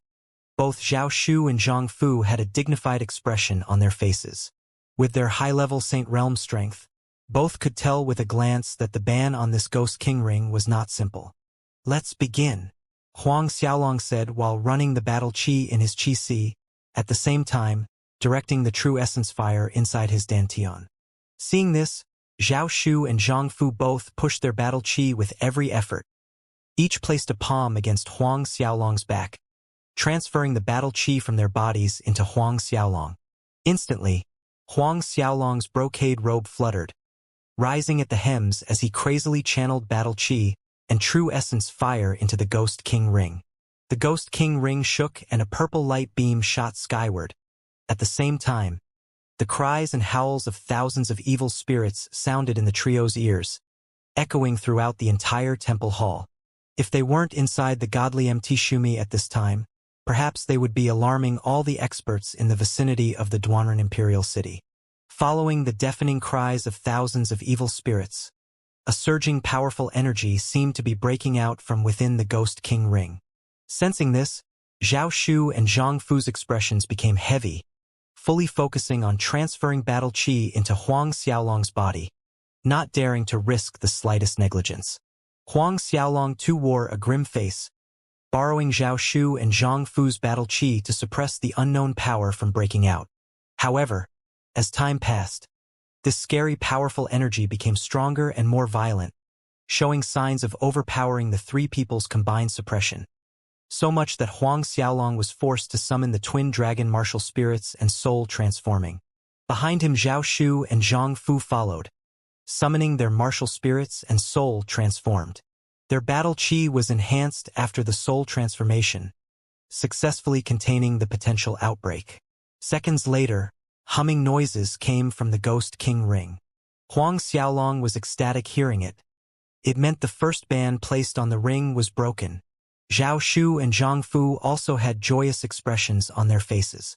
both Zhao Shu and Zhang Fu had a dignified expression on their faces. With their high-level Saint Realm strength, both could tell with a glance that the ban on this Ghost King ring was not simple. "Let's begin," Huang Xiaolong said while running the battle chi in his chi si, at the same time, directing the true essence fire inside his dantian. Seeing this, Zhao Shu and Zhang Fu both pushed their battle chi with every effort. Each placed a palm against Huang Xiaolong's back, transferring the battle chi from their bodies into Huang Xiaolong. Instantly, Huang Xiaolong's brocade robe fluttered, rising at the hems as he crazily channeled battle chi and true essence fire into the Ghost King ring. The Ghost King ring shook and a purple light beam shot skyward. At the same time, the cries and howls of thousands of evil spirits sounded in the trio's ears, echoing throughout the entire temple hall. If they weren't inside the godly MT Shumi at this time, perhaps they would be alarming all the experts in the vicinity of the Duanren Imperial City. Following the deafening cries of thousands of evil spirits, a surging powerful energy seemed to be breaking out from within the Ghost King ring. Sensing this, Zhao Shu and Zhang Fu's expressions became heavy, fully focusing on transferring battle qi into Huang Xiaolong's body, not daring to risk the slightest negligence. Huang Xiaolong too wore a grim face, borrowing Zhao Shu and Zhang Fu's battle qi to suppress the unknown power from breaking out. However, as time passed, this scary powerful energy became stronger and more violent, showing signs of overpowering the three people's combined suppression. So much that Huang Xiaolong was forced to summon the twin dragon martial spirits and soul transforming. Behind him Zhao Shu and Zhang Fu followed, summoning their martial spirits and soul transformed. Their battle qi was enhanced after the soul transformation, successfully containing the potential outbreak. Seconds later, humming noises came from the Ghost King ring. Huang Xiaolong was ecstatic hearing it. It meant the first ban placed on the ring was broken. Zhao Shu and Zhang Fu also had joyous expressions on their faces.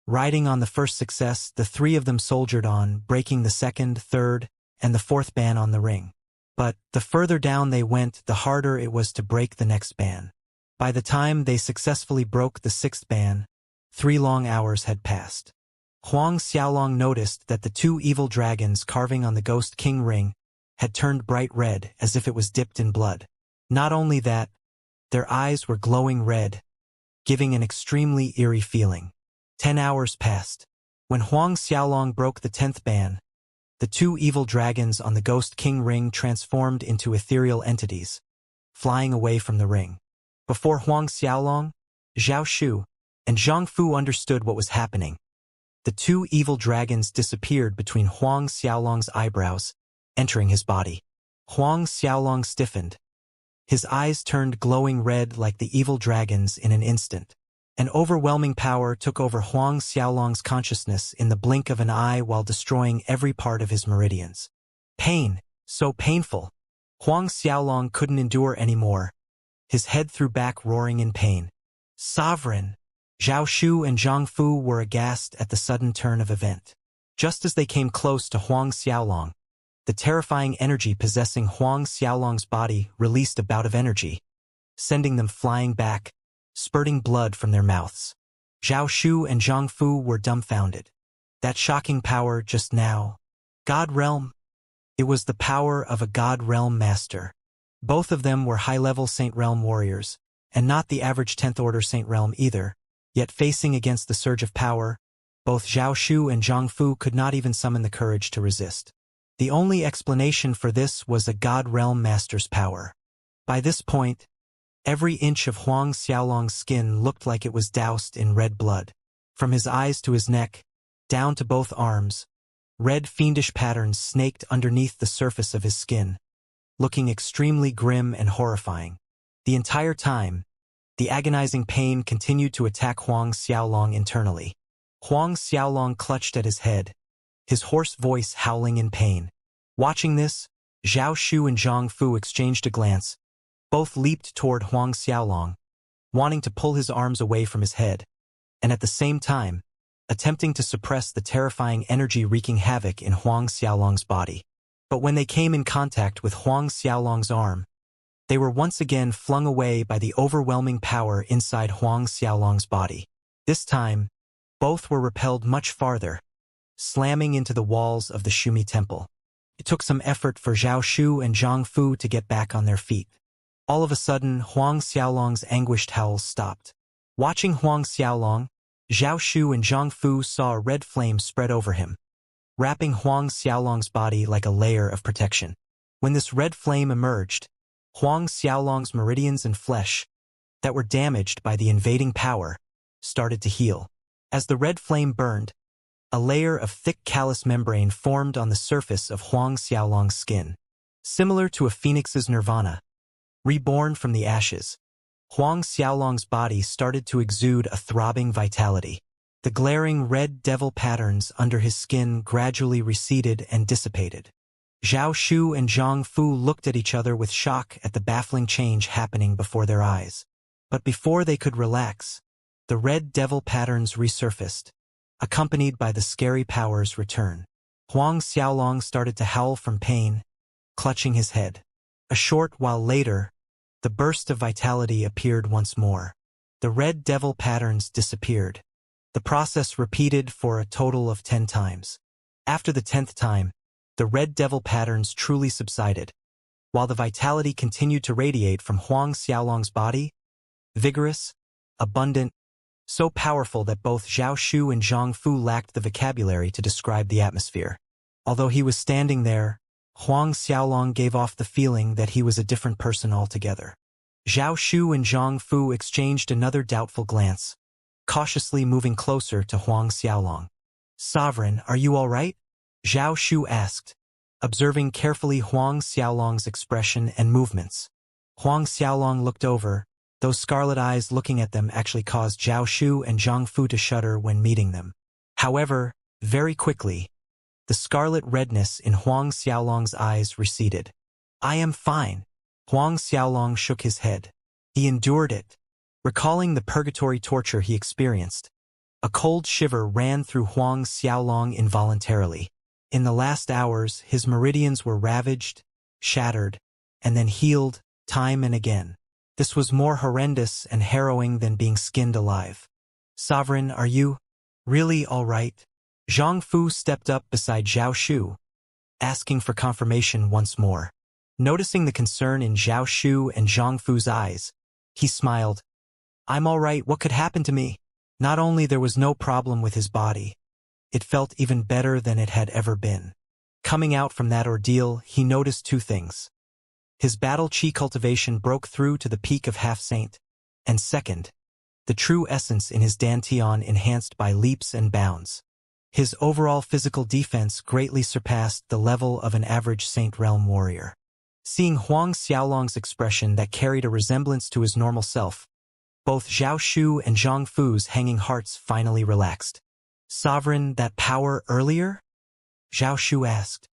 Riding on the first success, the three of them soldiered on, breaking the second, third, and the fourth ban on the ring. But the further down they went, the harder it was to break the next ban. By the time they successfully broke the sixth ban, 3 long hours had passed. Huang Xiaolong noticed that the 2 evil dragons carving on the Ghost King ring had turned bright red as if it was dipped in blood. Not only that, their eyes were glowing red, giving an extremely eerie feeling. 10 hours passed. When Huang Xiaolong broke the 10th ban, the 2 evil dragons on the Ghost King ring transformed into ethereal entities, flying away from the ring. Before Huang Xiaolong, Zhao Shu, and Zhang Fu understood what was happening. The 2 evil dragons disappeared between Huang Xiaolong's eyebrows, entering his body. Huang Xiaolong stiffened. His eyes turned glowing red like the evil dragons in an instant. An overwhelming power took over Huang Xiaolong's consciousness in the blink of an eye while destroying every part of his meridians. Pain, so painful. Huang Xiaolong couldn't endure anymore. His head threw back roaring in pain. Sovereign! Zhao Shu and Zhang Fu were aghast at the sudden turn of event. Just as they came close to Huang Xiaolong, the terrifying energy possessing Huang Xiaolong's body released a bout of energy, sending them flying back, spurting blood from their mouths. Zhao Shu and Zhang Fu were dumbfounded. That shocking power just now. God Realm? It was the power of a God Realm master. Both of them were high-level Saint Realm warriors, and not the average 10th Order Saint Realm either. Yet facing against the surge of power, both Zhao Shu and Zhang Fu could not even summon the courage to resist. The only explanation for this was a God Realm master's power. By this point, every inch of Huang Xiaolong's skin looked like it was doused in red blood. From his eyes to his neck, down to both arms, red fiendish patterns snaked underneath the surface of his skin, looking extremely grim and horrifying. The entire time, the agonizing pain continued to attack Huang Xiaolong internally. Huang Xiaolong clutched at his head, his hoarse voice howling in pain. Watching this, Zhao Shu and Zhang Fu exchanged a glance. Both leaped toward Huang Xiaolong, wanting to pull his arms away from his head, and at the same time, attempting to suppress the terrifying energy wreaking havoc in Huang Xiaolong's body. But when they came in contact with Huang Xiaolong's arm, they were once again flung away by the overwhelming power inside Huang Xiaolong's body. This time, both were repelled much farther, slamming into the walls of the Shumi temple. It took some effort for Zhao Shu and Zhang Fu to get back on their feet. All of a sudden, Huang Xiaolong's anguished howls stopped. Watching Huang Xiaolong, Zhao Shu and Zhang Fu saw a red flame spread over him, wrapping Huang Xiaolong's body like a layer of protection. When this red flame emerged, Huang Xiaolong's meridians and flesh, that were damaged by the invading power, started to heal. As the red flame burned, a layer of thick callus membrane formed on the surface of Huang Xiaolong's skin. Similar to a phoenix's nirvana, reborn from the ashes, Huang Xiaolong's body started to exude a throbbing vitality. The glaring red devil patterns under his skin gradually receded and dissipated. Zhao Shu and Zhang Fu looked at each other with shock at the baffling change happening before their eyes. But before they could relax, the red devil patterns resurfaced, accompanied by the scary power's return. Huang Xiaolong started to howl from pain, clutching his head. A short while later, the burst of vitality appeared once more. The red devil patterns disappeared. The process repeated for a total of 10 times. After the 10th time, the red devil patterns truly subsided, while the vitality continued to radiate from Huang Xiaolong's body, vigorous, abundant, so powerful that both Zhao Shu and Zhang Fu lacked the vocabulary to describe the atmosphere. Although he was standing there, Huang Xiaolong gave off the feeling that he was a different person altogether. Zhao Shu and Zhang Fu exchanged another doubtful glance, cautiously moving closer to Huang Xiaolong. "Sovereign, are you all right?" Zhao Shu asked, observing carefully Huang Xiaolong's expression and movements. Huang Xiaolong looked over. Those scarlet eyes looking at them actually caused Zhao Shu and Zhang Fu to shudder when meeting them. However, very quickly, the scarlet redness in Huang Xiaolong's eyes receded. "I am fine." Huang Xiaolong shook his head. He endured it. Recalling the purgatory torture he experienced, a cold shiver ran through Huang Xiaolong involuntarily. In the last hours, his meridians were ravaged, shattered, and then healed time and again. This was more horrendous and harrowing than being skinned alive. "Sovereign, are you really all right?" Zhang Fu stepped up beside Zhao Shu, asking for confirmation once more. Noticing the concern in Zhao Shu and Zhang Fu's eyes, he smiled. "I'm all right, what could happen to me?" Not only there was no problem with his body, it felt even better than it had ever been. Coming out from that ordeal, he noticed two things. His battle chi cultivation broke through to the peak of half-saint, and second, the true essence in his dantian enhanced by leaps and bounds. His overall physical defense greatly surpassed the level of an average Saint Realm warrior. Seeing Huang Xiaolong's expression that carried a resemblance to his normal self, both Zhao Shu and Zhang Fu's hanging hearts finally relaxed. "Sovereign, that power earlier?" Zhao Shu asked.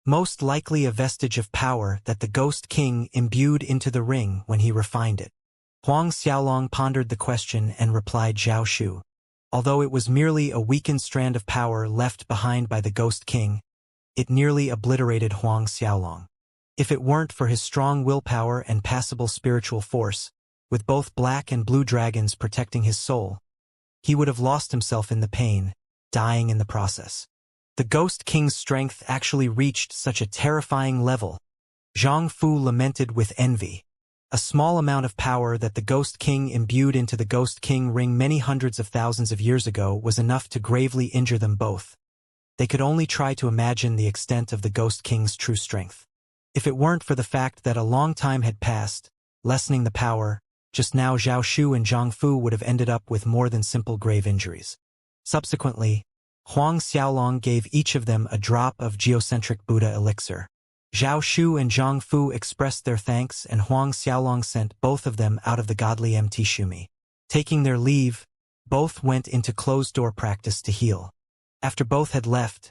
"Most likely a vestige of power that the Ghost King imbued into the ring when he refined it." Huang Xiaolong pondered the question and replied Zhao Shu. Although it was merely a weakened strand of power left behind by the Ghost King, it nearly obliterated Huang Xiaolong. If it weren't for his strong willpower and passable spiritual force, with both black and blue dragons protecting his soul, he would have lost himself in the pain, dying in the process. The Ghost King's strength actually reached such a terrifying level. Zhang Fu lamented with envy. A small amount of power that the Ghost King imbued into the Ghost King ring many hundreds of thousands of years ago was enough to gravely injure them both. They could only try to imagine the extent of the Ghost King's true strength. If it weren't for the fact that a long time had passed, lessening the power, just now Zhao Shu and Zhang Fu would have ended up with more than simple grave injuries. Subsequently, Huang Xiaolong gave each of them a drop of geocentric Buddha elixir. Zhao Shu and Zhang Fu expressed their thanks and Huang Xiaolong sent both of them out of the godly MT Shumi. Taking their leave, both went into closed-door practice to heal. After both had left,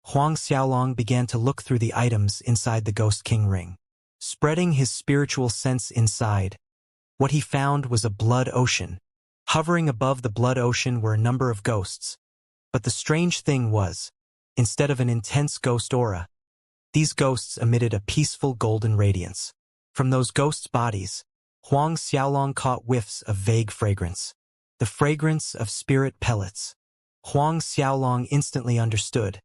Huang Xiaolong began to look through the items inside the Ghost King ring. Spreading his spiritual sense inside, what he found was a blood ocean. Hovering above the blood ocean were a number of ghosts. But the strange thing was, instead of an intense ghost aura, these ghosts emitted a peaceful golden radiance. From those ghosts' bodies, Huang Xiaolong caught whiffs of vague fragrance. The fragrance of spirit pellets. Huang Xiaolong instantly understood.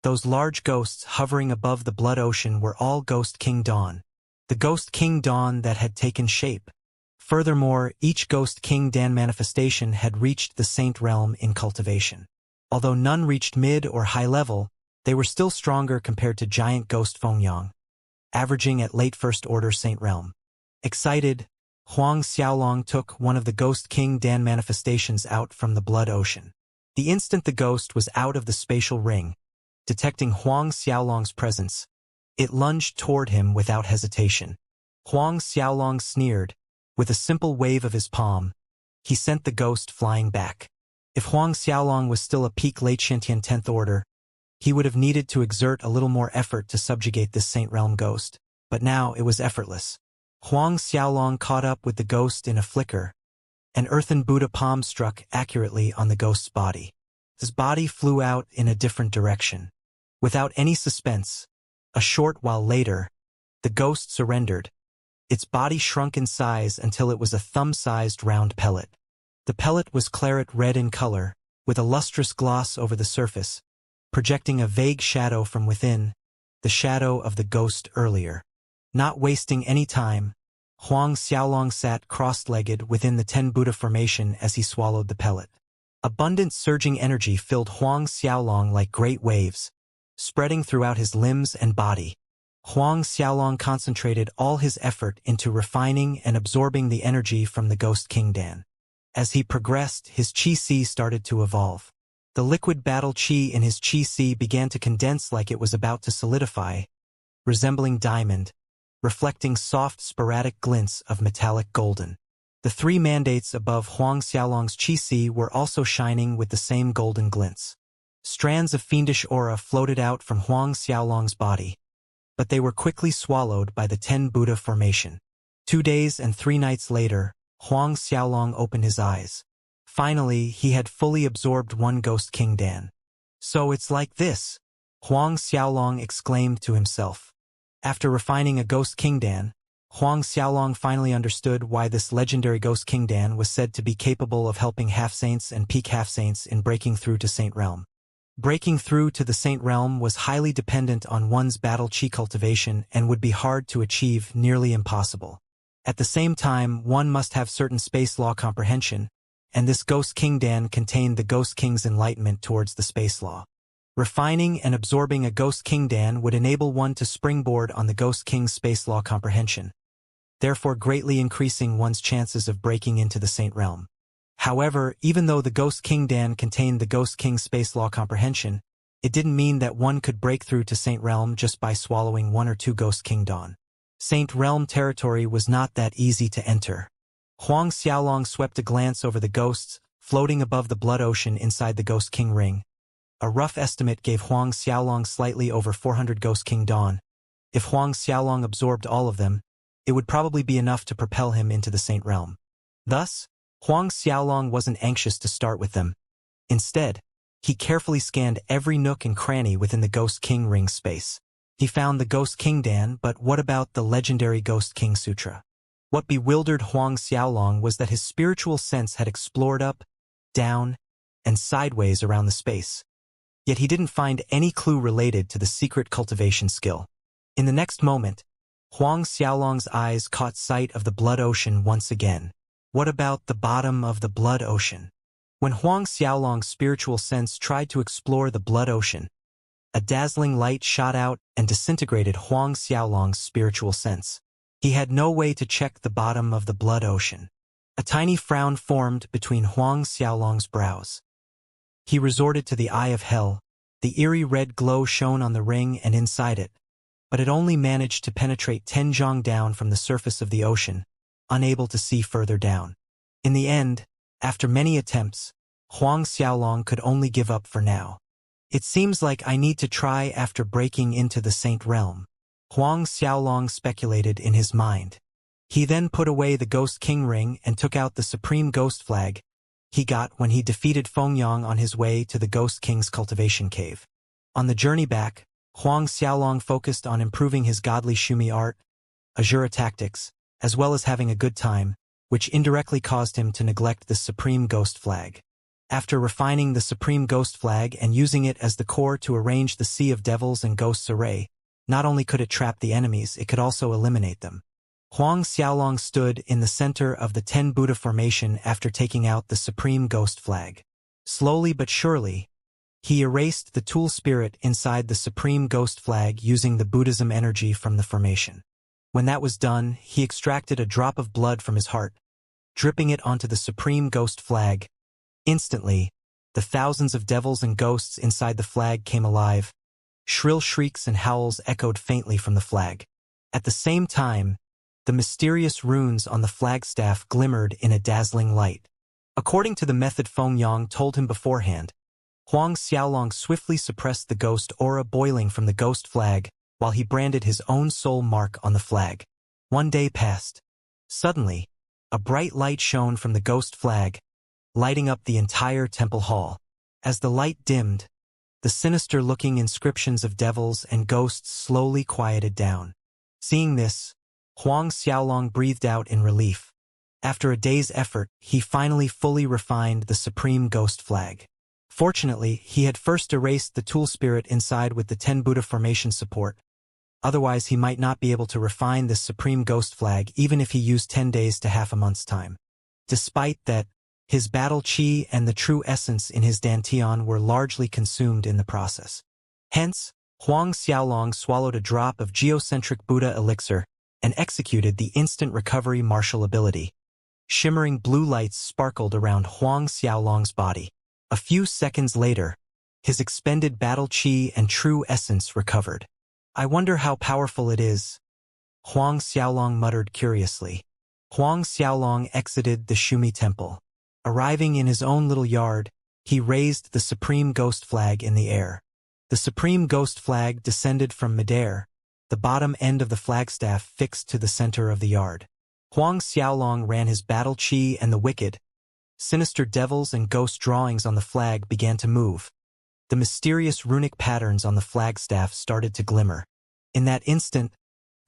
Those large ghosts hovering above the blood ocean were all Ghost King Dawn. The Ghost King Dawn that had taken shape. Furthermore, each Ghost King Dan manifestation had reached the Saint Realm in Cultivation. Although none reached mid or high level, they were still stronger compared to giant Ghost Fengyang, averaging at late First Order Saint Realm. Excited, Huang Xiaolong took one of the Ghost King Dan manifestations out from the blood ocean. The instant the ghost was out of the spatial ring, detecting Huang Xiaolong's presence, it lunged toward him without hesitation. Huang Xiaolong sneered, With a simple wave of his palm, he sent the ghost flying back. If Huang Xiaolong was still a peak late Xiantian 10th order, he would have needed to exert a little more effort to subjugate this Saint Realm ghost, but now it was effortless. Huang Xiaolong caught up with the ghost in a flicker. An earthen Buddha palm struck accurately on the ghost's body. His body flew out in a different direction. Without any suspense, a short while later, the ghost surrendered. Its body shrunk in size until it was a thumb-sized round pellet. The pellet was claret red in color, with a lustrous gloss over the surface, projecting a vague shadow from within, the shadow of the ghost earlier. Not wasting any time, Huang Xiaolong sat cross-legged within the Ten Buddha formation as he swallowed the pellet. Abundant surging energy filled Huang Xiaolong like great waves, spreading throughout his limbs and body. Huang Xiaolong concentrated all his effort into refining and absorbing the energy from the Ghost King Dan. As he progressed, his Qi-Si started to evolve. The liquid battle Qi in his Qi-Si began to condense like it was about to solidify, resembling diamond, reflecting soft sporadic glints of metallic golden. The three mandates above Huang Xiaolong's Qi-Si were also shining with the same golden glints. Strands of fiendish aura floated out from Huang Xiaolong's body, but they were quickly swallowed by the Ten Buddha formation. 2 days and 3 nights later, Huang Xiaolong opened his eyes. Finally, he had fully absorbed one Ghost King Dan. So it's like this, Huang Xiaolong exclaimed to himself. After refining a Ghost King Dan, Huang Xiaolong finally understood why this legendary Ghost King Dan was said to be capable of helping half-saints and peak half-saints in breaking through to Saint Realm. Breaking through to the Saint Realm was highly dependent on one's battle chi cultivation and would be hard to achieve, nearly impossible. At the same time, one must have certain space law comprehension, and this Ghost King Dan contained the Ghost King's enlightenment towards the space law. Refining and absorbing a Ghost King Dan would enable one to springboard on the Ghost King's space law comprehension, therefore greatly increasing one's chances of breaking into the Saint Realm. However, even though the Ghost King Dan contained the Ghost King's space law comprehension, it didn't mean that one could break through to Saint Realm just by swallowing 1 or 2 Ghost King Dan. Saint Realm territory was not that easy to enter. Huang Xiaolong swept a glance over the ghosts, floating above the blood ocean inside the Ghost King ring. A rough estimate gave Huang Xiaolong slightly over 400 Ghost King Dan. If Huang Xiaolong absorbed all of them, it would probably be enough to propel him into the Saint Realm. Thus, Huang Xiaolong wasn't anxious to start with them. Instead, he carefully scanned every nook and cranny within the Ghost King ring space. He found the Ghost King Dan, but what about the legendary Ghost King Sutra? What bewildered Huang Xiaolong was that his spiritual sense had explored up, down, and sideways around the space. Yet he didn't find any clue related to the secret cultivation skill. In the next moment, Huang Xiaolong's eyes caught sight of the blood ocean once again. What about the bottom of the blood ocean? When Huang Xiaolong's spiritual sense tried to explore the blood ocean, a dazzling light shot out and disintegrated Huang Xiaolong's spiritual sense. He had no way to check the bottom of the blood ocean. A tiny frown formed between Huang Xiaolong's brows. He resorted to the Eye of Hell. The eerie red glow shone on the ring and inside it, but it only managed to penetrate 10 zhang down from the surface of the ocean, unable to see further down. In the end, after many attempts, Huang Xiaolong could only give up for now. It seems like I need to try after breaking into the Saint Realm, Huang Xiaolong speculated in his mind. He then put away the Ghost King ring and took out the supreme ghost flag he got when he defeated Fengyang on his way to the Ghost King's cultivation cave. On the journey back, Huang Xiaolong focused on improving his godly Shumi art, Azura tactics, as well as having a good time, which indirectly caused him to neglect the supreme ghost flag. After refining the supreme ghost flag and using it as the core to arrange the sea of devils and ghosts array, not only could it trap the enemies, it could also eliminate them. Huang Xiaolong stood in the center of the Ten Buddha formation after taking out the supreme ghost flag. Slowly but surely, he erased the tool spirit inside the supreme ghost flag using the Buddhism energy from the formation. When that was done, he extracted a drop of blood from his heart, dripping it onto the supreme ghost flag. Instantly, the thousands of devils and ghosts inside the flag came alive. Shrill shrieks and howls echoed faintly from the flag. At the same time, The mysterious runes on the flagstaff glimmered in a dazzling light. According to the method Feng Yang told him beforehand, Huang Xiaolong swiftly suppressed the ghost aura boiling from the ghost flag while he branded his own soul mark on the flag. One day passed. Suddenly, a bright light shone from the ghost flag, lighting up the entire temple hall. As the light dimmed, the sinister-looking inscriptions of devils and ghosts slowly quieted down. Seeing this, Huang Xiaolong breathed out in relief. After a day's effort, he finally fully refined the supreme ghost flag. Fortunately, he had first erased the tool spirit inside with the 10 Buddha formation support. Otherwise, he might not be able to refine this supreme ghost flag even if he used 10 days to half a month's time. Despite that, his battle chi and the true essence in his dantian were largely consumed in the process. Hence, Huang Xiaolong swallowed a drop of geocentric Buddha elixir and executed the instant recovery martial ability. Shimmering blue lights sparkled around Huang Xiaolong's body. A few seconds later, his expended battle chi and true essence recovered. I wonder how powerful it is, Huang Xiaolong muttered curiously. Huang Xiaolong exited the Shumi temple. Arriving in his own little yard, he raised the supreme ghost flag in the air. The supreme ghost flag descended from midair, the bottom end of the flagstaff fixed to the center of the yard. Huang Xiaolong ran his battle chi and the wicked, sinister devils and ghost drawings on the flag began to move. The mysterious runic patterns on the flagstaff started to glimmer. In that instant,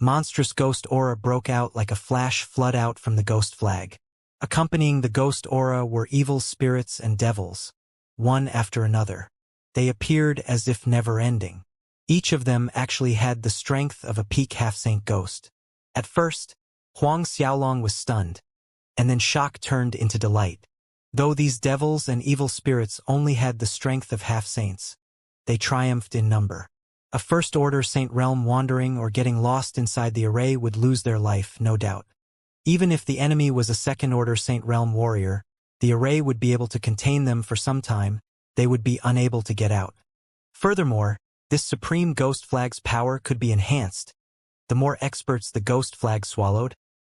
monstrous ghost aura broke out like a flash flood out from the ghost flag. Accompanying the ghost aura were evil spirits and devils, one after another. They appeared as if never-ending. Each of them actually had the strength of a peak half-saint ghost. At first, Huang Xiaolong was stunned, and then shock turned into delight. Though these devils and evil spirits only had the strength of half-saints, they triumphed in number. A first-order Saint Realm wandering or getting lost inside the array would lose their life, no doubt. Even if the enemy was a second-order Saint Realm warrior, the array would be able to contain them for some time. They would be unable to get out. Furthermore, this supreme ghost flag's power could be enhanced. The more experts the ghost flag swallowed,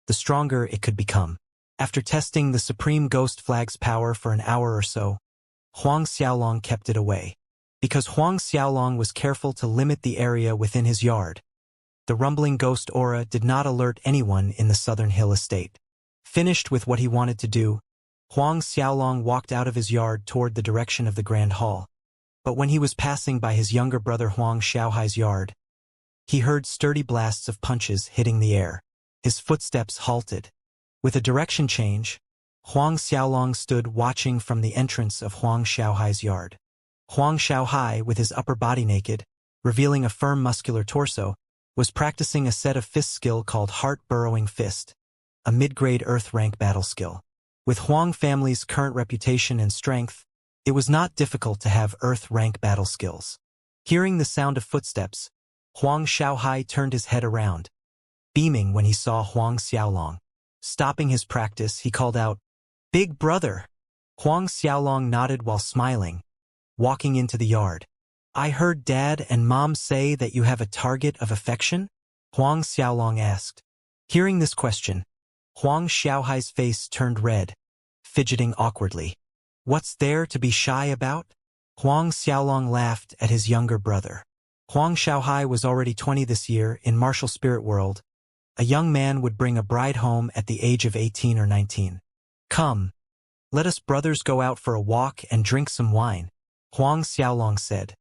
the stronger it could become. After testing the supreme ghost flag's power for an hour or so, Huang Xiaolong kept it away. Because Huang Xiaolong was careful to limit the area within his yard, the rumbling ghost aura did not alert anyone in the Southern Hill estate. Finished with what he wanted to do, Huang Xiaolong walked out of his yard toward the direction of the Grand Hall. But when he was passing by his younger brother Huang Xiaohai's yard, he heard sturdy blasts of punches hitting the air. His footsteps halted. With a direction change, Huang Xiaolong stood watching from the entrance of Huang Xiaohai's yard. Huang Xiaohai, with his upper body naked, revealing a firm muscular torso, was practicing a set of fist skill called Heart-Burrowing Fist, a mid-grade Earth rank battle skill. With Huang family's current reputation and strength, it was not difficult to have Earth rank battle skills. Hearing the sound of footsteps, Huang Xiaohai turned his head around, beaming when he saw Huang Xiaolong. Stopping his practice, he called out, "Big brother!" Huang Xiaolong nodded while smiling, walking into the yard. "I heard Dad and Mom say that you have a target of affection?" Huang Xiaolong asked. Hearing this question, Huang Xiaohai's face turned red, fidgeting awkwardly. "What's there to be shy about?" Huang Xiaolong laughed at his younger brother. Huang Xiaohai was already 20 this year. In martial spirit world, a young man would bring a bride home at the age of 18 or 19. "Come, let us brothers go out for a walk and drink some wine," Huang Xiaolong said.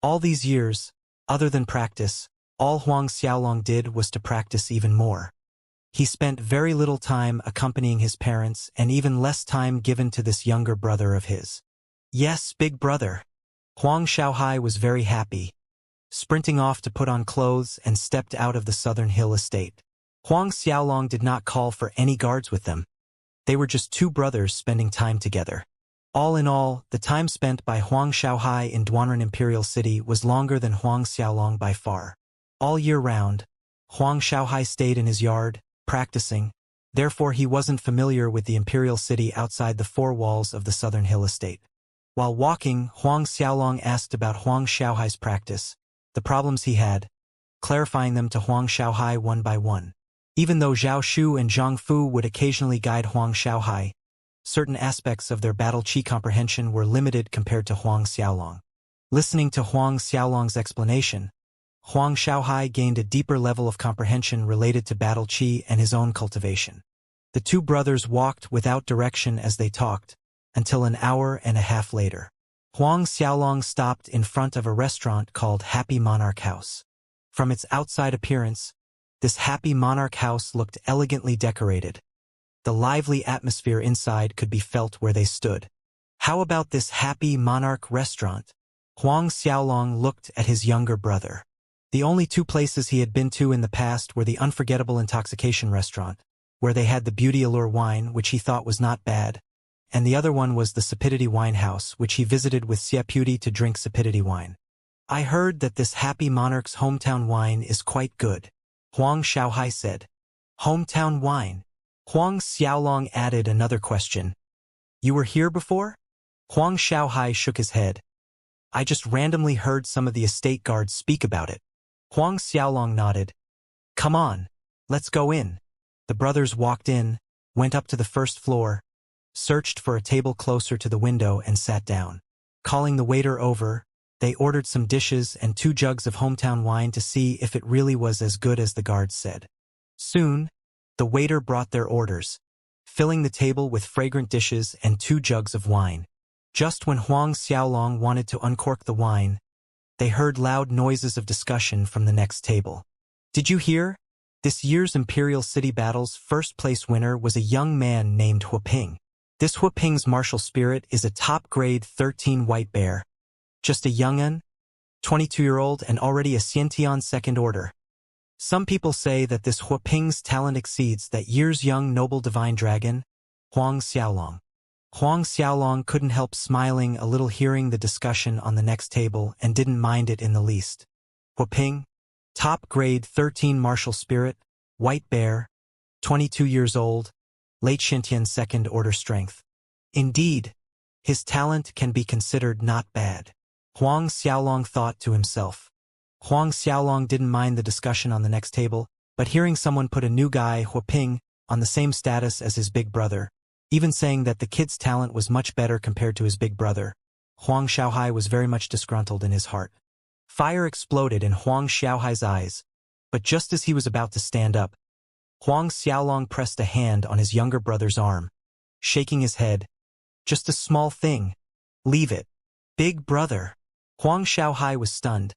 All these years, other than practice, all Huang Xiaolong did was to practice even more. He spent very little time accompanying his parents and even less time given to this younger brother of his. "Yes, big brother." Huang Xiaohai was very happy, sprinting off to put on clothes and stepped out of the Southern Hill estate. Huang Xiaolong did not call for any guards with them. They were just two brothers spending time together. All in all, the time spent by Huang Xiaohai in Duanren Imperial City was longer than Huang Xiaolong by far. All year round, Huang Xiaohai stayed in his yard, practicing. Therefore he wasn't familiar with the Imperial City outside the four walls of the Southern Hill estate. While walking, Huang Xiaolong asked about Huang Xiaohai's practice, the problems he had, clarifying them to Huang Xiaohai one by one. Even though Zhao Shu and Zhang Fu would occasionally guide Huang Xiaohai, certain aspects of their battle qi comprehension were limited compared to Huang Xiaolong. Listening to Huang Xiaolong's explanation, Huang Xiaohai gained a deeper level of comprehension related to battle qi and his own cultivation. The two brothers walked without direction as they talked, until an hour and a half later. Huang Xiaolong stopped in front of a restaurant called Happy Monarch House. From its outside appearance, this Happy Monarch House looked elegantly decorated. The lively atmosphere inside could be felt where they stood. How about this Happy Monarch restaurant? Huang Xiaolong looked at his younger brother. The only two places he had been to in the past were the Unforgettable Intoxication restaurant, where they had the Beauty Allure wine, which he thought was not bad, and the other one was the Sapidity Wine House, which he visited with Xiaputi to drink sapidity wine. I heard that this Happy Monarch's hometown wine is quite good, Huang Xiaohai said. Hometown wine? Huang Xiaolong added another question. You were here before? Huang Xiaohai shook his head. I just randomly heard some of the estate guards speak about it. Huang Xiaolong nodded. Come on, let's go in. The brothers walked in, went up to the first floor, searched for a table closer to the window and sat down. Calling the waiter over, they ordered some dishes and 2 jugs of hometown wine to see if it really was as good as the guards said. Soon, the waiter brought their orders, filling the table with fragrant dishes and 2 jugs of wine. Just when Huang Xiaolong wanted to uncork the wine, they heard loud noises of discussion from the next table. Did you hear? This year's Imperial City Battle's first-place winner was a young man named Huaping. This Huaping's martial spirit is a top-grade 13 white bear. Just a young'un, 22-year-old and already a Xiantian second order. Some people say that this Huaping's talent exceeds that year's young noble divine dragon, Huang Xiaolong. Huang Xiaolong couldn't help smiling a little hearing the discussion on the next table and didn't mind it in the least. Huaping, top grade 13 martial spirit, white bear, 22 years old, late Xiantian second order strength. Indeed, his talent can be considered not bad, Huang Xiaolong thought to himself. Huang Xiaolong didn't mind the discussion on the next table, but hearing someone put a new guy, Huaping, on the same status as his big brother, even saying that the kid's talent was much better compared to his big brother, Huang Xiaohai was very much disgruntled in his heart. Fire exploded in Huang Xiaohai's eyes, but just as he was about to stand up, Huang Xiaolong pressed a hand on his younger brother's arm, shaking his head. Just a small thing. Leave it. Big brother. Huang Xiaohai was stunned,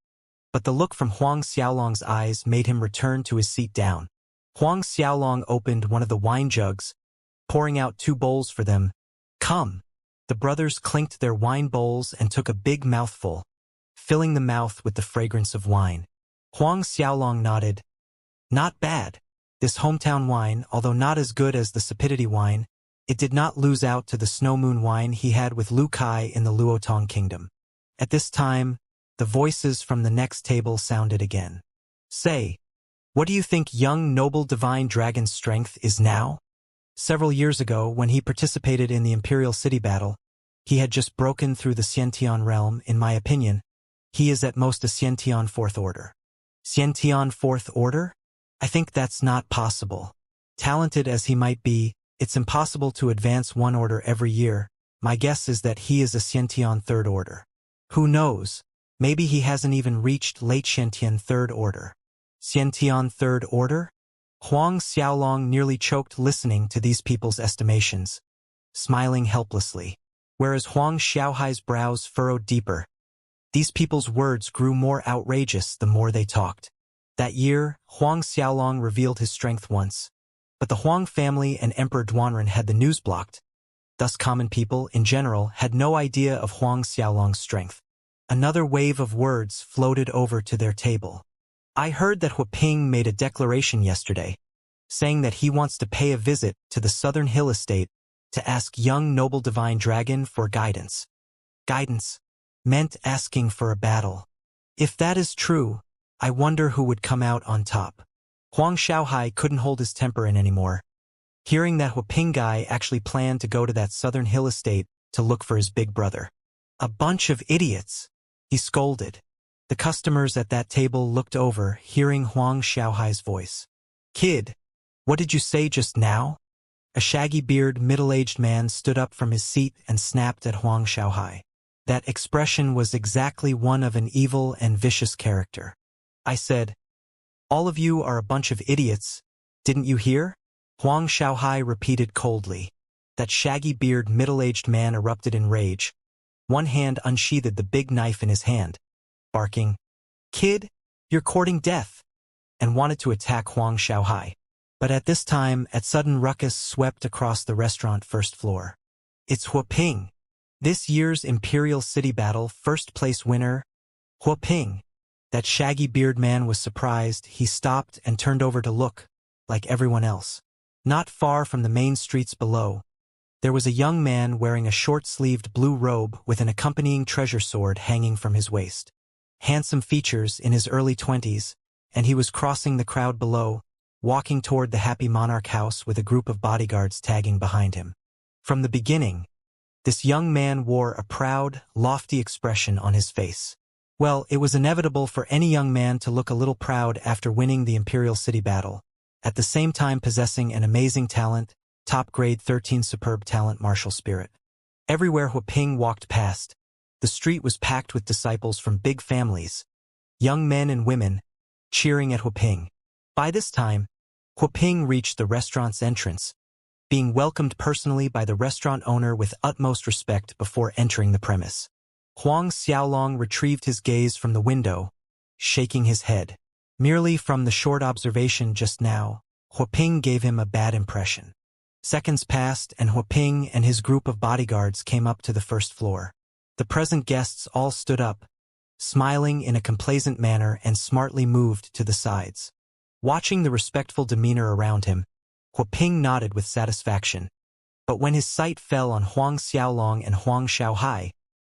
but the look from Huang Xiaolong's eyes made him return to his seat down. Huang Xiaolong opened one of the wine jugs, pouring out 2 bowls for them. Come. The brothers clinked their wine bowls and took a big mouthful, filling the mouth with the fragrance of wine. Huang Xiaolong nodded. Not bad. This hometown wine, although not as good as the sapidity wine, it did not lose out to the snow moon wine he had with Lu Kai in the Luotong kingdom. At this time, the voices from the next table sounded again. Say, what do you think young noble divine dragon's strength is now? Several years ago, when he participated in the Imperial City Battle, he had just broken through the Xiantian realm. In my opinion, he is at most a Xiantian 4th order. Xiantian 4th order? I think that's not possible. Talented as he might be, it's impossible to advance 1 order every year. My guess is that he is a Xiantian 3rd order. Who knows? Maybe he hasn't even reached late Xiantian 3rd order. Xiantian 3rd order? Huang Xiaolong nearly choked listening to these people's estimations, smiling helplessly, whereas Huang Xiaohai's brows furrowed deeper. These people's words grew more outrageous the more they talked. That year, Huang Xiaolong revealed his strength once, but the Huang family and Emperor Duanren had the news blocked. Thus common people, in general, had no idea of Huang Xiaolong's strength. Another wave of words floated over to their table. I heard that Huaping made a declaration yesterday, saying that he wants to pay a visit to the Southern Hill Estate to ask young noble divine dragon for guidance. Guidance meant asking for a battle. If that is true, I wonder who would come out on top. Huang Xiaohai couldn't hold his temper in anymore. Hearing that Huaping guy actually planned to go to that Southern Hill Estate to look for his big brother. A bunch of idiots, he scolded. The customers at that table looked over, hearing Huang Xiaohai's voice. Kid, What did you say just now? A shaggy-bearded, middle-aged man stood up from his seat and snapped at Huang Xiaohai. That expression was exactly one of an evil and vicious character. I said, "All of you are a bunch of idiots, didn't you hear?" Huang Xiaohai repeated coldly. That shaggy-bearded, middle-aged man erupted in rage. One hand unsheathed the big knife in his hand, barking, "Kid, you're courting death," and wanted to attack Huang Xiaohai. But at this time, a sudden ruckus swept across the restaurant first floor. It's Huaping, this year's Imperial City Battle first-place winner. Huaping. That shaggy-bearded man was surprised. He stopped and turned over to look, like everyone else. Not far from the main streets below, there was a young man wearing a short-sleeved blue robe with an accompanying treasure sword hanging from his waist. Handsome features, in his early 20s, and he was crossing the crowd below, walking toward the Happy Monarch house with a group of bodyguards tagging behind him. From the beginning, this young man wore a proud, lofty expression on his face. Well, it was inevitable for any young man to look a little proud after winning the Imperial City Battle, at the same time possessing an amazing talent, top-grade 13 superb talent martial spirit. Everywhere Huaping walked past, the street was packed with disciples from big families, young men and women, cheering at Huaping. By this time, Huaping reached the restaurant's entrance, being welcomed personally by the restaurant owner with utmost respect before entering the premise. Huang Xiaolong retrieved his gaze from the window, shaking his head. Merely from the short observation just now, Huaping gave him a bad impression. Seconds passed and Huaping and his group of bodyguards came up to the first floor. The present guests all stood up, smiling in a complacent manner and smartly moved to the sides. Watching the respectful demeanor around him, Huaping nodded with satisfaction. But when his sight fell on Huang Xiaolong and Huang Xiaohai,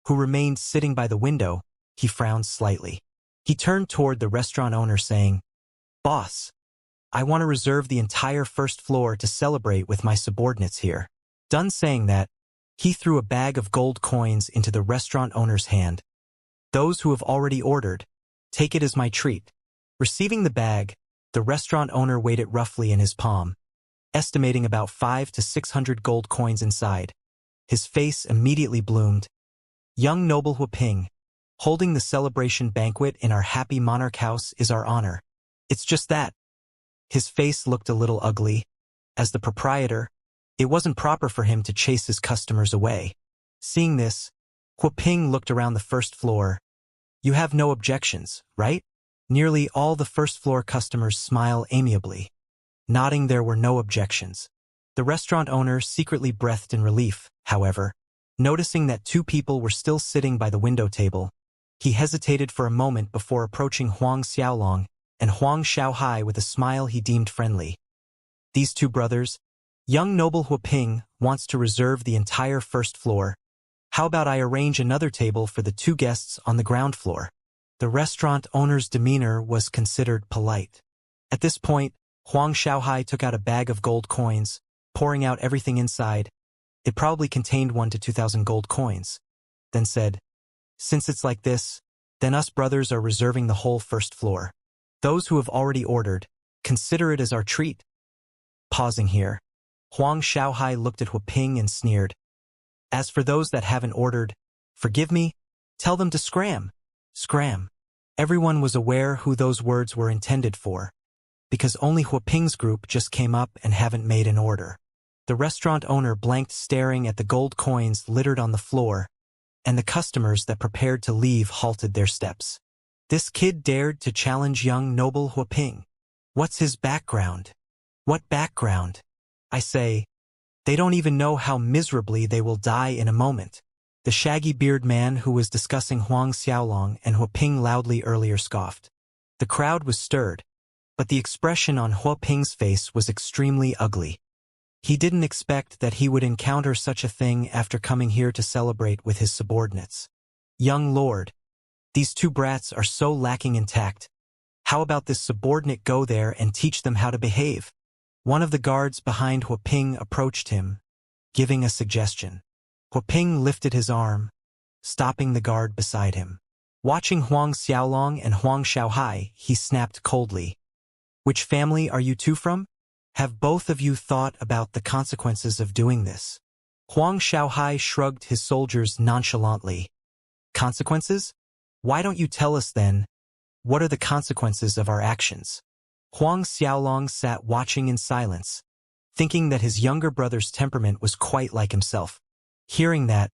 who remained sitting by the window, he frowned slightly. He turned toward the restaurant owner saying, "Boss, I want to reserve the entire first floor to celebrate with my subordinates here." Done saying that, he threw a bag of gold coins into the restaurant owner's hand. "Those who have already ordered, take it as my treat." Receiving the bag, the restaurant owner weighed it roughly in his palm, estimating about 500 to 600 gold coins inside. His face immediately bloomed. "Young noble Huaping, holding the celebration banquet in our Happy Monarch house is our honor. It's just that." His face looked a little ugly. As the proprietor, it wasn't proper for him to chase his customers away. Seeing this, Huaping looked around the first floor. "You have no objections, right?" Nearly all the first-floor customers smile amiably, nodding there were no objections. The restaurant owner secretly breathed in relief, however. Noticing that two people were still sitting by the window table, he hesitated for a moment before approaching Huang Xiaolong and Huang Xiaohai with a smile he deemed friendly. "These two brothers, young noble Huaping wants to reserve the entire first floor. How about I arrange another table for the two guests on the ground floor?" The restaurant owner's demeanor was considered polite. At this point, Huang Xiaohai took out a bag of gold coins, pouring out everything inside. It probably contained 1 to 2,000 gold coins. Then said, "Since it's like this, then us brothers are reserving the whole first floor. Those who have already ordered, consider it as our treat." Pausing here, Huang Xiaohai looked at Huaping and sneered. "As for those that haven't ordered, forgive me, tell them to scram." Scram. Everyone was aware who those words were intended for, because only Huaping's group just came up and haven't made an order. The restaurant owner blanked, staring at the gold coins littered on the floor, and the customers that prepared to leave halted their steps. This kid dared to challenge young noble Huaping. What's his background? What background? I say, they don't even know how miserably they will die in a moment. The shaggy-bearded man who was discussing Huang Xiaolong and Huaping loudly earlier scoffed. The crowd was stirred, but the expression on Huaping's face was extremely ugly. He didn't expect that he would encounter such a thing after coming here to celebrate with his subordinates. "Young lord, these two brats are so lacking in tact. How about this subordinate go there and teach them how to behave?" One of the guards behind Huaping approached him, giving a suggestion. Huaping lifted his arm, stopping the guard beside him. Watching Huang Xiaolong and Huang Xiaohai, he snapped coldly, "Which family are you two from?" Have both of you thought about the consequences of doing this? Huang Xiaohai shrugged his soldiers nonchalantly. Consequences? Why don't you tell us then? What are the consequences of our actions? Huang Xiaolong sat watching in silence, thinking that his younger brother's temperament was quite like himself. Hearing that,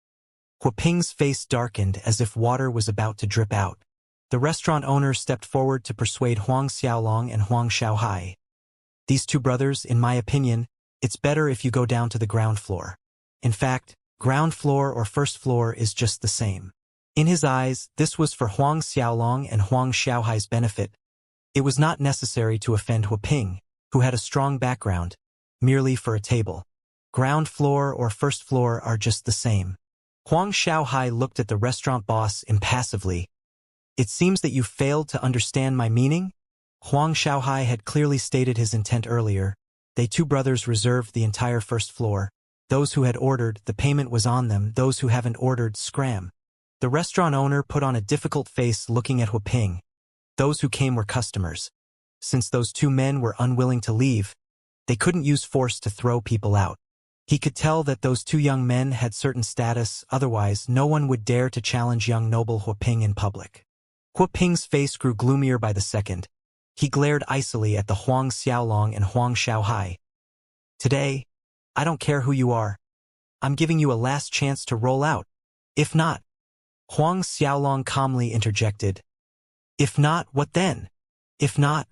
Huaping's face darkened as if water was about to drip out. The restaurant owner stepped forward to persuade Huang Xiaolong and Huang Xiaohai. These two brothers, in my opinion, it's better if you go down to the ground floor. In fact, ground floor or first floor is just the same. In his eyes, this was for Huang Xiaolong and Huang Xiaohai's benefit. It was not necessary to offend Huaping, who had a strong background, merely for a table. Ground floor or first floor are just the same. Huang Xiaohai looked at the restaurant boss impassively. It seems that you failed to understand my meaning? Huang Xiaohai had clearly stated his intent earlier. They two brothers reserved the entire first floor. Those who had ordered, the payment was on them. Those who haven't ordered, scram. The restaurant owner put on a difficult face looking at Huaping. Those who came were customers. Since those two men were unwilling to leave, they couldn't use force to throw people out. He could tell that those two young men had certain status, otherwise no one would dare to challenge young noble Huaping in public. Huaping's face grew gloomier by the second. He glared icily at the Huang Xiaolong and Huang Xiaohai. Today, I don't care who you are. I'm giving you a last chance to roll out. If not, Huang Xiaolong calmly interjected. If not, what then? If not,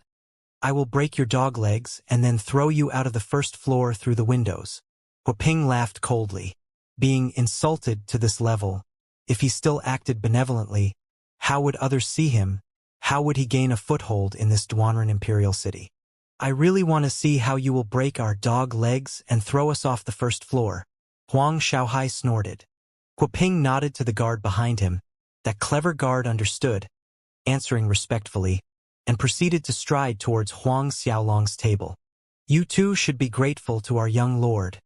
I will break your dog legs and then throw you out of the first floor through the windows. Huaping laughed coldly. Being insulted to this level, if he still acted benevolently, how would others see him? How would he gain a foothold in this Duanren imperial city? I really want to see how you will break our dog legs and throw us off the first floor. Huang Xiaohai snorted. Huaping nodded to the guard behind him. That clever guard understood, answering respectfully, and proceeded to stride towards Huang Xiaolong's table. You two should be grateful to our young lord.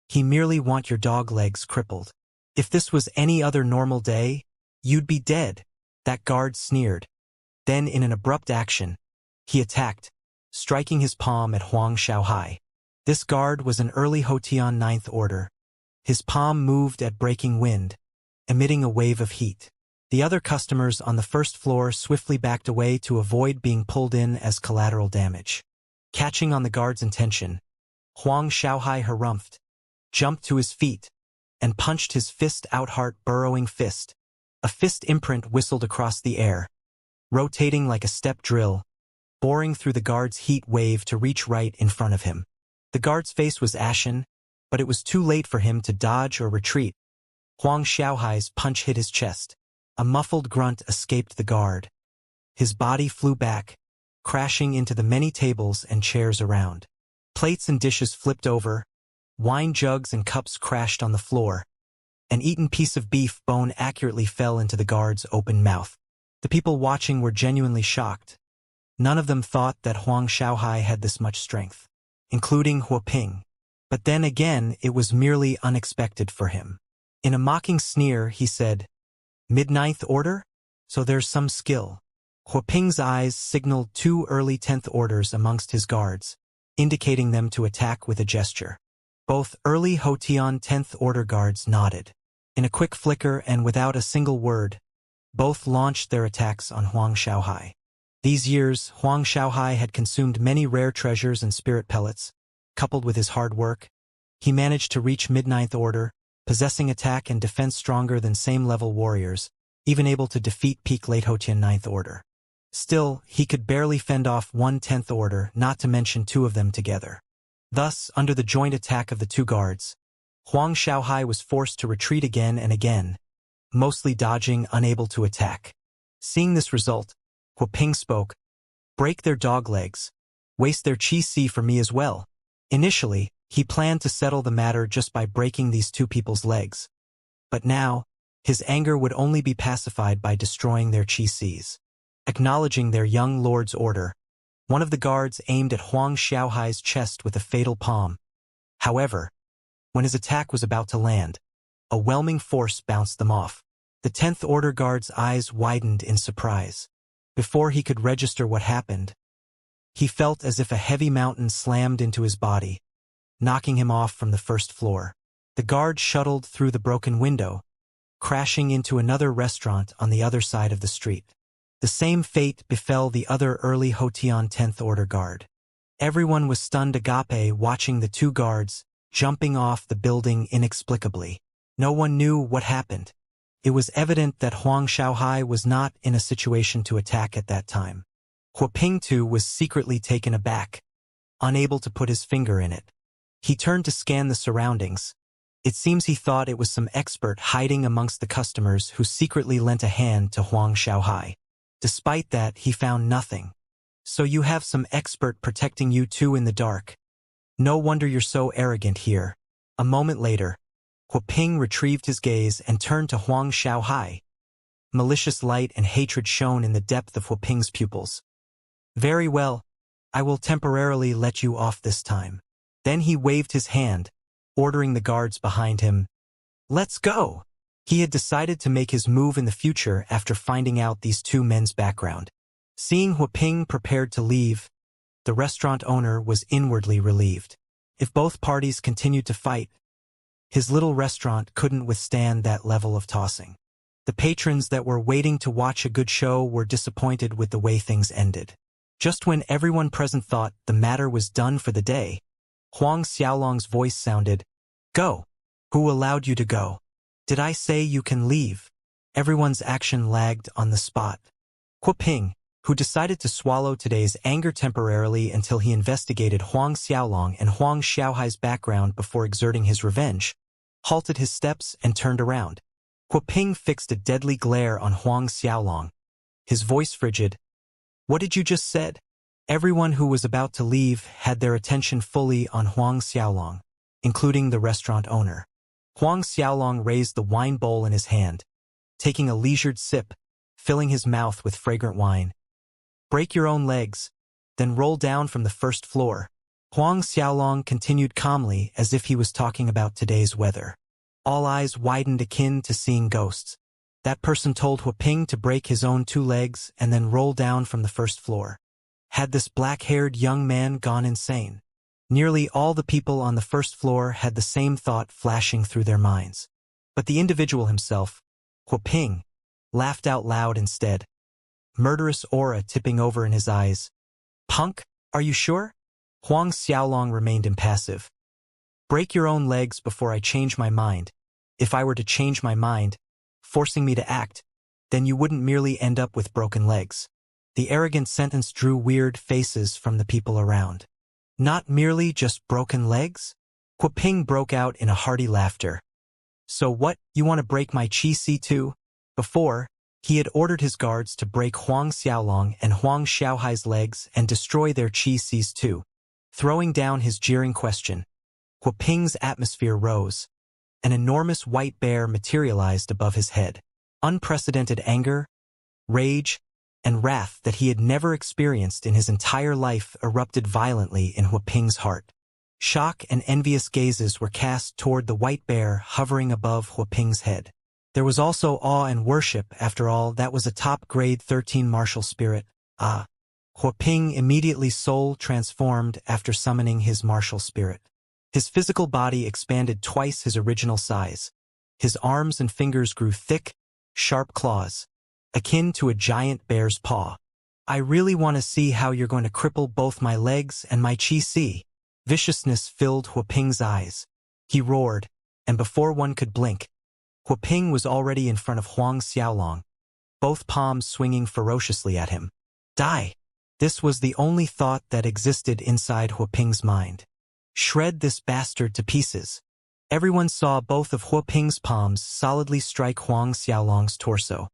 He merely want your dog legs crippled. If this was any other normal day, you'd be dead. That guard sneered. Then in an abrupt action, he attacked, striking his palm at Huang Xiaohai. This guard was an early Hotian Ninth Order. His palm moved at breaking wind, emitting a wave of heat. The other customers on the first floor swiftly backed away to avoid being pulled in as collateral damage. Catching on the guard's intention, Huang Xiaohai harumphed, jumped to his feet, and punched his fist out heart-burrowing fist. A fist imprint whistled across the air, rotating like a step drill, boring through the guard's heat wave to reach right in front of him. The guard's face was ashen, but it was too late for him to dodge or retreat. Huang Xiaohai's punch hit his chest. A muffled grunt escaped the guard. His body flew back, crashing into the many tables and chairs around. Plates and dishes flipped over, wine jugs and cups crashed on the floor. An eaten piece of beef bone accurately fell into the guard's open mouth. The people watching were genuinely shocked. None of them thought that Huang Xiaohai had this much strength, including Huaping. But then again, it was merely unexpected for him. In a mocking sneer, he said, Mid-Ninth Order? So there's some skill. Huaping's eyes signaled two early 10th Orders amongst his guards, indicating them to attack with a gesture. Both early Hotian 10th Order guards nodded. In a quick flicker and without a single word, both launched their attacks on Huang Xiaohai. These years, Huang Xiaohai had consumed many rare treasures and spirit pellets. Coupled with his hard work, he managed to reach mid-ninth order, possessing attack and defense stronger than same-level warriors, even able to defeat peak late Hotian 9th Order. Still, he could barely fend off 1/10th Order, not to mention two of them together. Thus, under the joint attack of the two guards, Huang Xiaohai was forced to retreat again and again, mostly dodging, unable to attack. Seeing this result, Huaping spoke, "Break their dog legs. Waste their qi for me as well." Initially, he planned to settle the matter just by breaking these two people's legs. But now, his anger would only be pacified by destroying their qi. Acknowledging their young lord's order, one of the guards aimed at Huang Xiaohai's chest with a fatal palm. However, when his attack was about to land, a whelming force bounced them off. The 10th Order guard's eyes widened in surprise. Before he could register what happened, He felt as if a heavy mountain slammed into his body, knocking him off from the first floor. The guard shuttled through the broken window, crashing into another restaurant on the other side of the street. The same fate befell the other early Hotion 10th Order guard. Everyone was stunned agape watching the two guards jumping off the building inexplicably. No one knew what happened. It was evident that Huang Xiaohai was not in a situation to attack at that time. Huaping too was secretly taken aback, unable to put his finger in it. He turned to scan the surroundings. It seems he thought it was some expert hiding amongst the customers who secretly lent a hand to Huang Xiaohai. Despite that, he found nothing. So you have some expert protecting you too in the dark. No wonder you're so arrogant here. A moment later, Huaping retrieved his gaze and turned to Huang Xiaohai. Malicious light and hatred shone in the depth of Huaping's pupils. Very well, I will temporarily let you off this time. Then he waved his hand, ordering the guards behind him. Let's go! He had decided to make his move in the future after finding out these two men's background. Seeing Huaping prepared to leave, the restaurant owner was inwardly relieved. If both parties continued to fight, his little restaurant couldn't withstand that level of tossing. The patrons that were waiting to watch a good show were disappointed with the way things ended. Just when everyone present thought the matter was done for the day, Huang Xiaolong's voice sounded, "Go! Who allowed you to go? Did I say you can leave?" Everyone's action lagged on the spot. Huaping, who decided to swallow today's anger temporarily until he investigated Huang Xiaolong and Huang Xiaohai's background before exerting his revenge, halted his steps and turned around. Huaping fixed a deadly glare on Huang Xiaolong, his voice frigid. "What did you just said?" Everyone who was about to leave had their attention fully on Huang Xiaolong, including the restaurant owner. Huang Xiaolong raised the wine bowl in his hand, taking a leisured sip, filling his mouth with fragrant wine. "Break your own legs, then roll down from the first floor." Huang Xiaolong continued calmly as if he was talking about today's weather. All eyes widened akin to seeing ghosts. That person told Huaping to break his own two legs and then roll down from the first floor. Had this black-haired young man gone insane? Nearly all the people on the first floor had the same thought flashing through their minds. But the individual himself, Huaping, laughed out loud instead, murderous aura tipping over in his eyes. "Punk, are you sure?" Huang Xiaolong remained impassive. "Break your own legs before I change my mind. If I were to change my mind, forcing me to act, then you wouldn't merely end up with broken legs." The arrogant sentence drew weird faces from the people around. "Not merely just broken legs?" Huaping broke out in a hearty laughter. "So what, you want to break my chi-si too?" Before, he had ordered his guards to break Huang Xiaolong and Huang Xiaohai's legs and destroy their chi-sis too. Throwing down his jeering question, Huaping's atmosphere rose. An enormous white bear materialized above his head. Unprecedented anger, rage, and wrath that he had never experienced in his entire life erupted violently in Huaping's heart. Shock and envious gazes were cast toward the white bear hovering above Huaping's head. There was also awe and worship. After all, that was a top-grade 13 martial spirit. Huaping immediately soul transformed after summoning his martial spirit. His physical body expanded twice his original size. His arms and fingers grew thick, sharp claws, akin to a giant bear's paw. "I really want to see how you're going to cripple both my legs and my chi-si." Viciousness filled Huaping's eyes. He roared, and before one could blink, Huaping was already in front of Huang Xiaolong, both palms swinging ferociously at him. Die! This was the only thought that existed inside Huaping's mind. Shred this bastard to pieces. Everyone saw both of Huaping's palms solidly strike Huang Xiaolong's torso.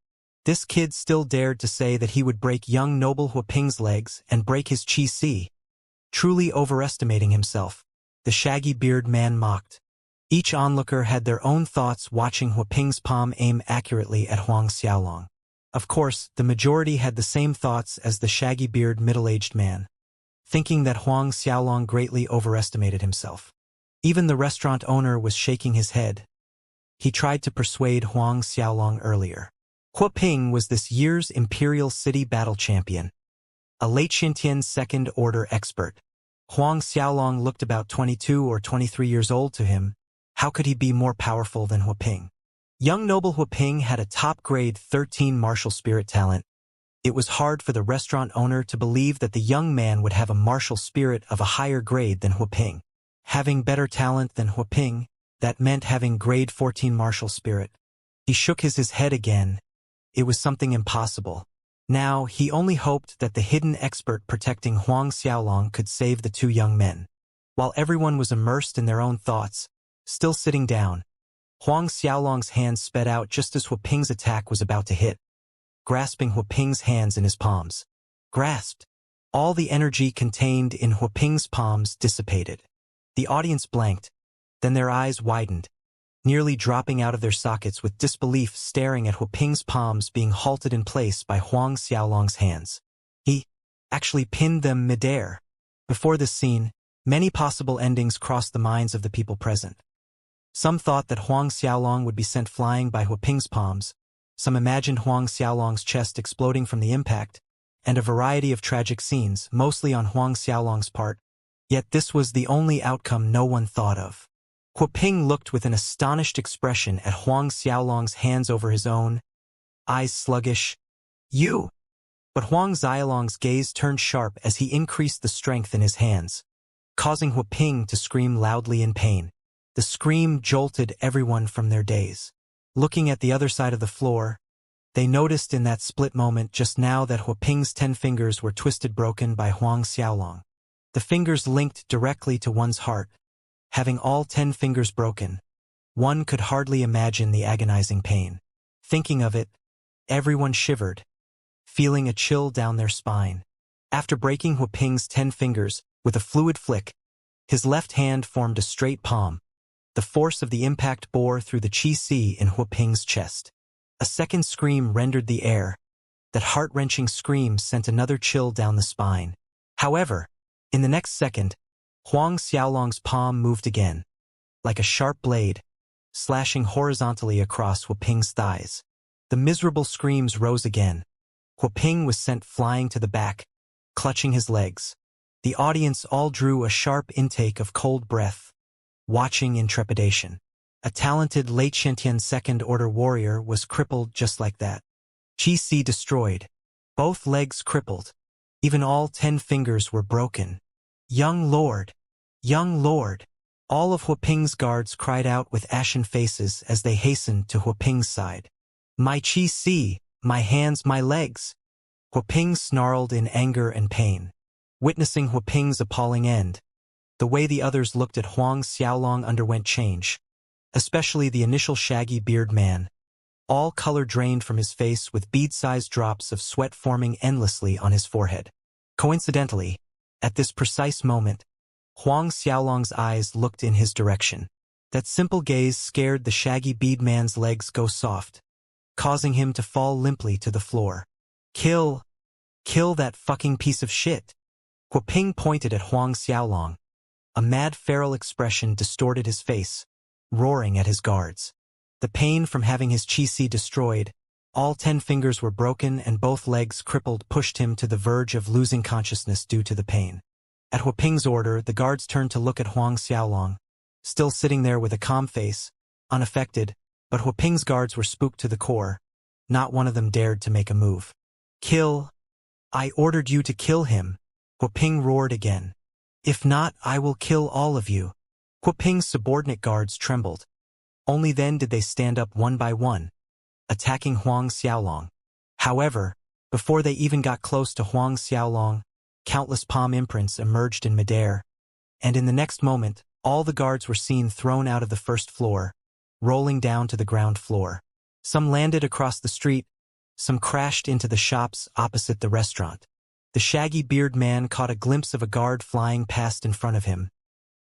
This kid still dared to say that he would break young noble Huaping's legs and break his chi-si. Truly overestimating himself, the shaggy-beard man mocked. Each onlooker had their own thoughts watching Huaping's palm aim accurately at Huang Xiaolong. Of course, the majority had the same thoughts as the shaggy-beard middle-aged man, thinking that Huang Xiaolong greatly overestimated himself. Even the restaurant owner was shaking his head. He tried to persuade Huang Xiaolong earlier. Huaping was this year's Imperial City Battle Champion, a late Xintian second-order expert. Huang Xiaolong looked about 22 or 23 years old to him. How could he be more powerful than Huaping? Young noble Huaping had a top-grade 13 martial spirit talent. It was hard for the restaurant owner to believe that the young man would have a martial spirit of a higher grade than Huaping. Having better talent than Huaping, that meant having grade 14 martial spirit. He shook his head again. It was something impossible. Now, he only hoped that the hidden expert protecting Huang Xiaolong could save the two young men. While everyone was immersed in their own thoughts, still sitting down, Huang Xiaolong's hands sped out just as Huaping's attack was about to hit, grasping Huaping's hands in his palms. Grasped. All the energy contained in Huaping's palms dissipated. The audience blanked, then their eyes widened, nearly dropping out of their sockets with disbelief, staring at Huaping's palms being halted in place by Huang Xiaolong's hands. He actually pinned them midair. Before this scene, many possible endings crossed the minds of the people present. Some thought that Huang Xiaolong would be sent flying by Huaping's palms, some imagined Huang Xiaolong's chest exploding from the impact, and a variety of tragic scenes, mostly on Huang Xiaolong's part, yet this was the only outcome no one thought of. Huaping looked with an astonished expression at Huang Xiaolong's hands over his own, eyes sluggish. You! But Huang Xiaolong's gaze turned sharp as he increased the strength in his hands, causing Huaping to scream loudly in pain. The scream jolted everyone from their daze. Looking at the other side of the floor, they noticed in that split moment just now that Huaping's 10 fingers were twisted broken by Huang Xiaolong. The fingers linked directly to one's heart. Having all 10 fingers broken, one could hardly imagine the agonizing pain. Thinking of it, everyone shivered, feeling a chill down their spine. After breaking Huaping's 10 fingers, with a fluid flick, his left hand formed a straight palm. The force of the impact bore through the qi in Huaping's chest. A second scream rendered the air. That heart-wrenching scream sent another chill down the spine. However, in the next second, Huang Xiaolong's palm moved again, like a sharp blade, slashing horizontally across Huaping's thighs. The miserable screams rose again. Huaping was sent flying to the back, clutching his legs. The audience all drew a sharp intake of cold breath, watching in trepidation. A talented late Xintian second-order warrior was crippled just like that. Qi destroyed. Both legs crippled. Even all 10 fingers were broken. Young Lord! Young Lord! All of Huaping's guards cried out with ashen faces as they hastened to Huaping's side. My qi, my hands, my legs! Huaping snarled in anger and pain. Witnessing Huaping's appalling end, the way the others looked at Huang Xiaolong underwent change, especially the initial shaggy beard man. All color drained from his face with bead-sized drops of sweat forming endlessly on his forehead. Coincidentally, at this precise moment, Huang Xiaolong's eyes looked in his direction. That simple gaze scared the shaggy bead man's legs go soft, causing him to fall limply to the floor. Kill that fucking piece of shit. Huaping pointed at Huang Xiaolong. A mad feral expression distorted his face, roaring at his guards. The pain from having his qi destroyed, all 10 fingers were broken and both legs crippled, pushed him to the verge of losing consciousness due to the pain. At Huaping's order, the guards turned to look at Huang Xiaolong, still sitting there with a calm face, unaffected, but Huaping's guards were spooked to the core. Not one of them dared to make a move. Kill! I ordered you to kill him! Huaping roared again. If not, I will kill all of you. Huaping's subordinate guards trembled. Only then did they stand up one by one, attacking Huang Xiaolong. However, before they even got close to Huang Xiaolong, countless palm imprints emerged in midair, and in the next moment, all the guards were seen thrown out of the first floor, rolling down to the ground floor. Some landed across the street, some crashed into the shops opposite the restaurant. The shaggy beard man caught a glimpse of a guard flying past in front of him.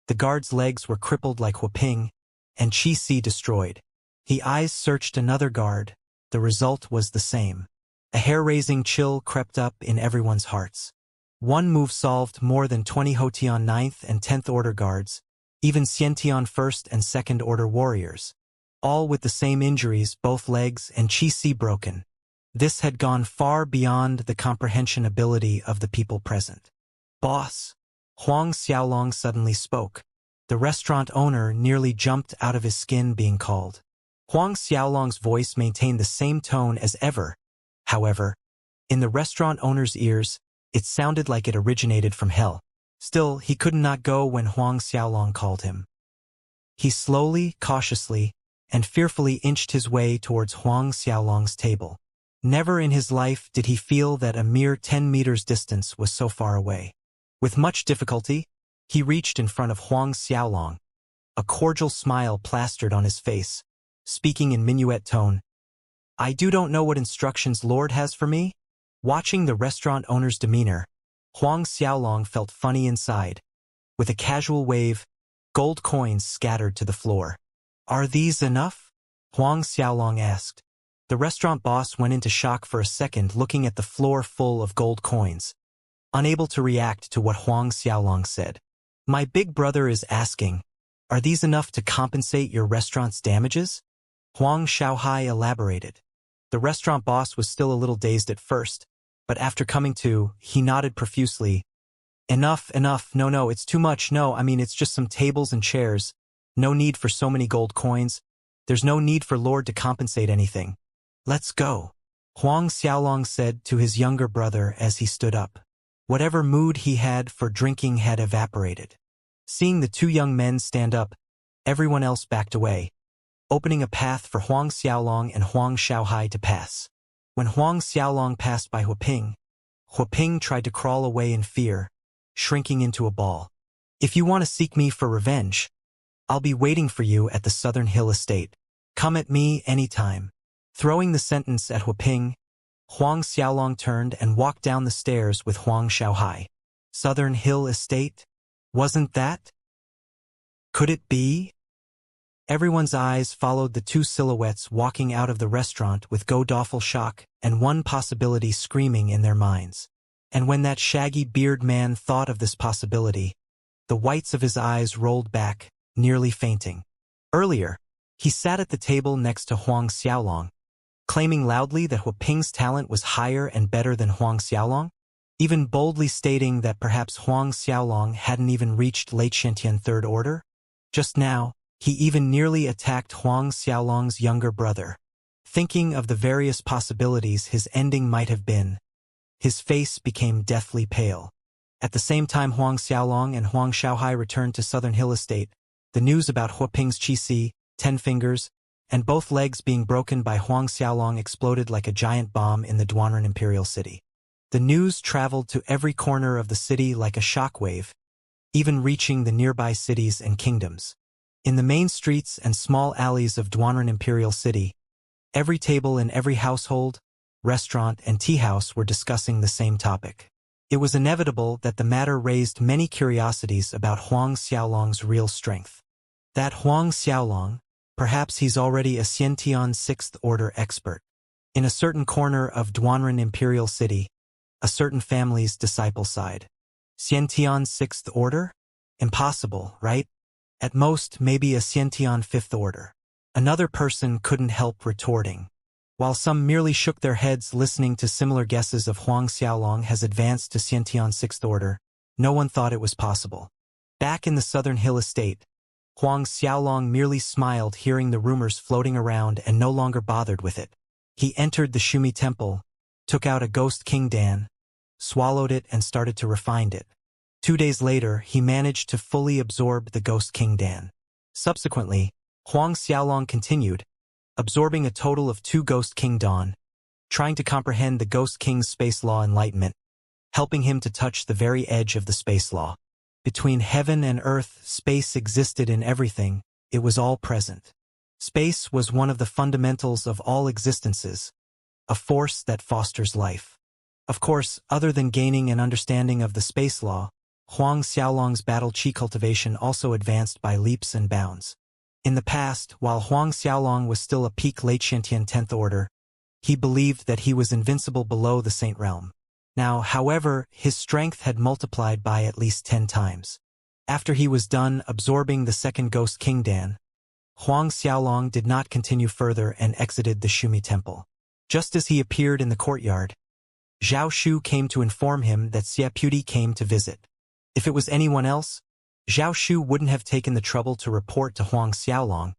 The guard's legs were crippled like Huaping, and qi destroyed. His eyes searched another guard. The result was the same. A hair-raising chill crept up in everyone's hearts. One move solved more than 20 Hotian 9th and 10th order guards, even Xiantian 1st and 2nd order warriors, all with the same injuries, both legs and qi broken. This had gone far beyond the comprehension ability of the people present. "Boss," Huang Xiaolong suddenly spoke. The restaurant owner nearly jumped out of his skin being called. Huang Xiaolong's voice maintained the same tone as ever. However, in the restaurant owner's ears, it sounded like it originated from hell. Still, he could not go when Huang Xiaolong called him. He slowly, cautiously, and fearfully inched his way towards Huang Xiaolong's table. Never in his life did he feel that a mere 10 meters distance was so far away. With much difficulty, he reached in front of Huang Xiaolong, a cordial smile plastered on his face, speaking in minuet tone. "I don't know what instructions Lord has for me?" Watching the restaurant owner's demeanor, Huang Xiaolong felt funny inside. With a casual wave, gold coins scattered to the floor. "Are these enough?" Huang Xiaolong asked. The restaurant boss went into shock for a second, looking at the floor full of gold coins, unable to react to what Huang Xiaolong said. "My big brother is asking, are these enough to compensate your restaurant's damages?" Huang Xiaohai elaborated. The restaurant boss was still a little dazed at first, but after coming to, he nodded profusely. Enough, no, it's too much, no, I mean it's just some tables and chairs. No need for so many gold coins. There's no need for Lord to compensate anything. Let's go," Huang Xiaolong said to his younger brother as he stood up. Whatever mood he had for drinking had evaporated. Seeing the two young men stand up, everyone else backed away, opening a path for Huang Xiaolong and Huang Xiaohai to pass. When Huang Xiaolong passed by Huaping tried to crawl away in fear, shrinking into a ball. "If you want to seek me for revenge, I'll be waiting for you at the Southern Hill Estate. Come at me anytime." Throwing the sentence at Huaping, Huang Xiaolong turned and walked down the stairs with Huang Xiaohai. Southern Hill Estate? Wasn't that? Could it be? Everyone's eyes followed the two silhouettes walking out of the restaurant with godawful shock and one possibility screaming in their minds. And when that shaggy beard man thought of this possibility, the whites of his eyes rolled back, nearly fainting. Earlier, he sat at the table next to Huang Xiaolong, claiming loudly that Huaping's talent was higher and better than Huang Xiaolong, even boldly stating that perhaps Huang Xiaolong hadn't even reached late Shantian Third Order. Just now, he even nearly attacked Huang Xiaolong's younger brother. Thinking of the various possibilities his ending might have been, his face became deathly pale. At the same time Huang Xiaolong and Huang Xiaohai returned to Southern Hill Estate, the news about Huaping's qi, 10 fingers, and both legs being broken by Huang Xiaolong exploded like a giant bomb in the Duanren Imperial City. The news traveled to every corner of the city like a shockwave, even reaching the nearby cities and kingdoms. In the main streets and small alleys of Duanren Imperial City, every table in every household, restaurant, and tea house were discussing the same topic. It was inevitable that the matter raised many curiosities about Huang Xiaolong's real strength. That Huang Xiaolong, perhaps he's already a Xiantian Sixth Order expert. In a certain corner of Duanren Imperial City, a certain family's disciple sighed. Xiantian Sixth Order? Impossible, right? At most, maybe a Xiantian Fifth Order. Another person couldn't help retorting. While some merely shook their heads listening to similar guesses of Huang Xiaolong has advanced to Xiantian Sixth Order, no one thought it was possible. Back in the Southern Hill Estate, Huang Xiaolong merely smiled hearing the rumors floating around and no longer bothered with it. He entered the Shumi Temple, took out a Ghost King Dan, swallowed it and started to refine it. 2 days later, he managed to fully absorb the Ghost King Dan. Subsequently, Huang Xiaolong continued, absorbing a total of 2 Ghost King Dan, trying to comprehend the Ghost King's space law enlightenment, helping him to touch the very edge of the space law. Between heaven and earth, space existed in everything, it was all present. Space was one of the fundamentals of all existences, a force that fosters life. Of course, other than gaining an understanding of the space law, Huang Xiaolong's battle qi cultivation also advanced by leaps and bounds. In the past, while Huang Xiaolong was still a peak late Shantian 10th Order, he believed that he was invincible below the Saint Realm. Now, however, his strength had multiplied by at least 10 times. After he was done absorbing the second Ghost King Dan, Huang Xiaolong did not continue further and exited the Shumi Temple. Just as he appeared in the courtyard, Zhao Shu came to inform him that Xia Puti came to visit. If it was anyone else, Zhao Shu wouldn't have taken the trouble to report to Huang Xiaolong,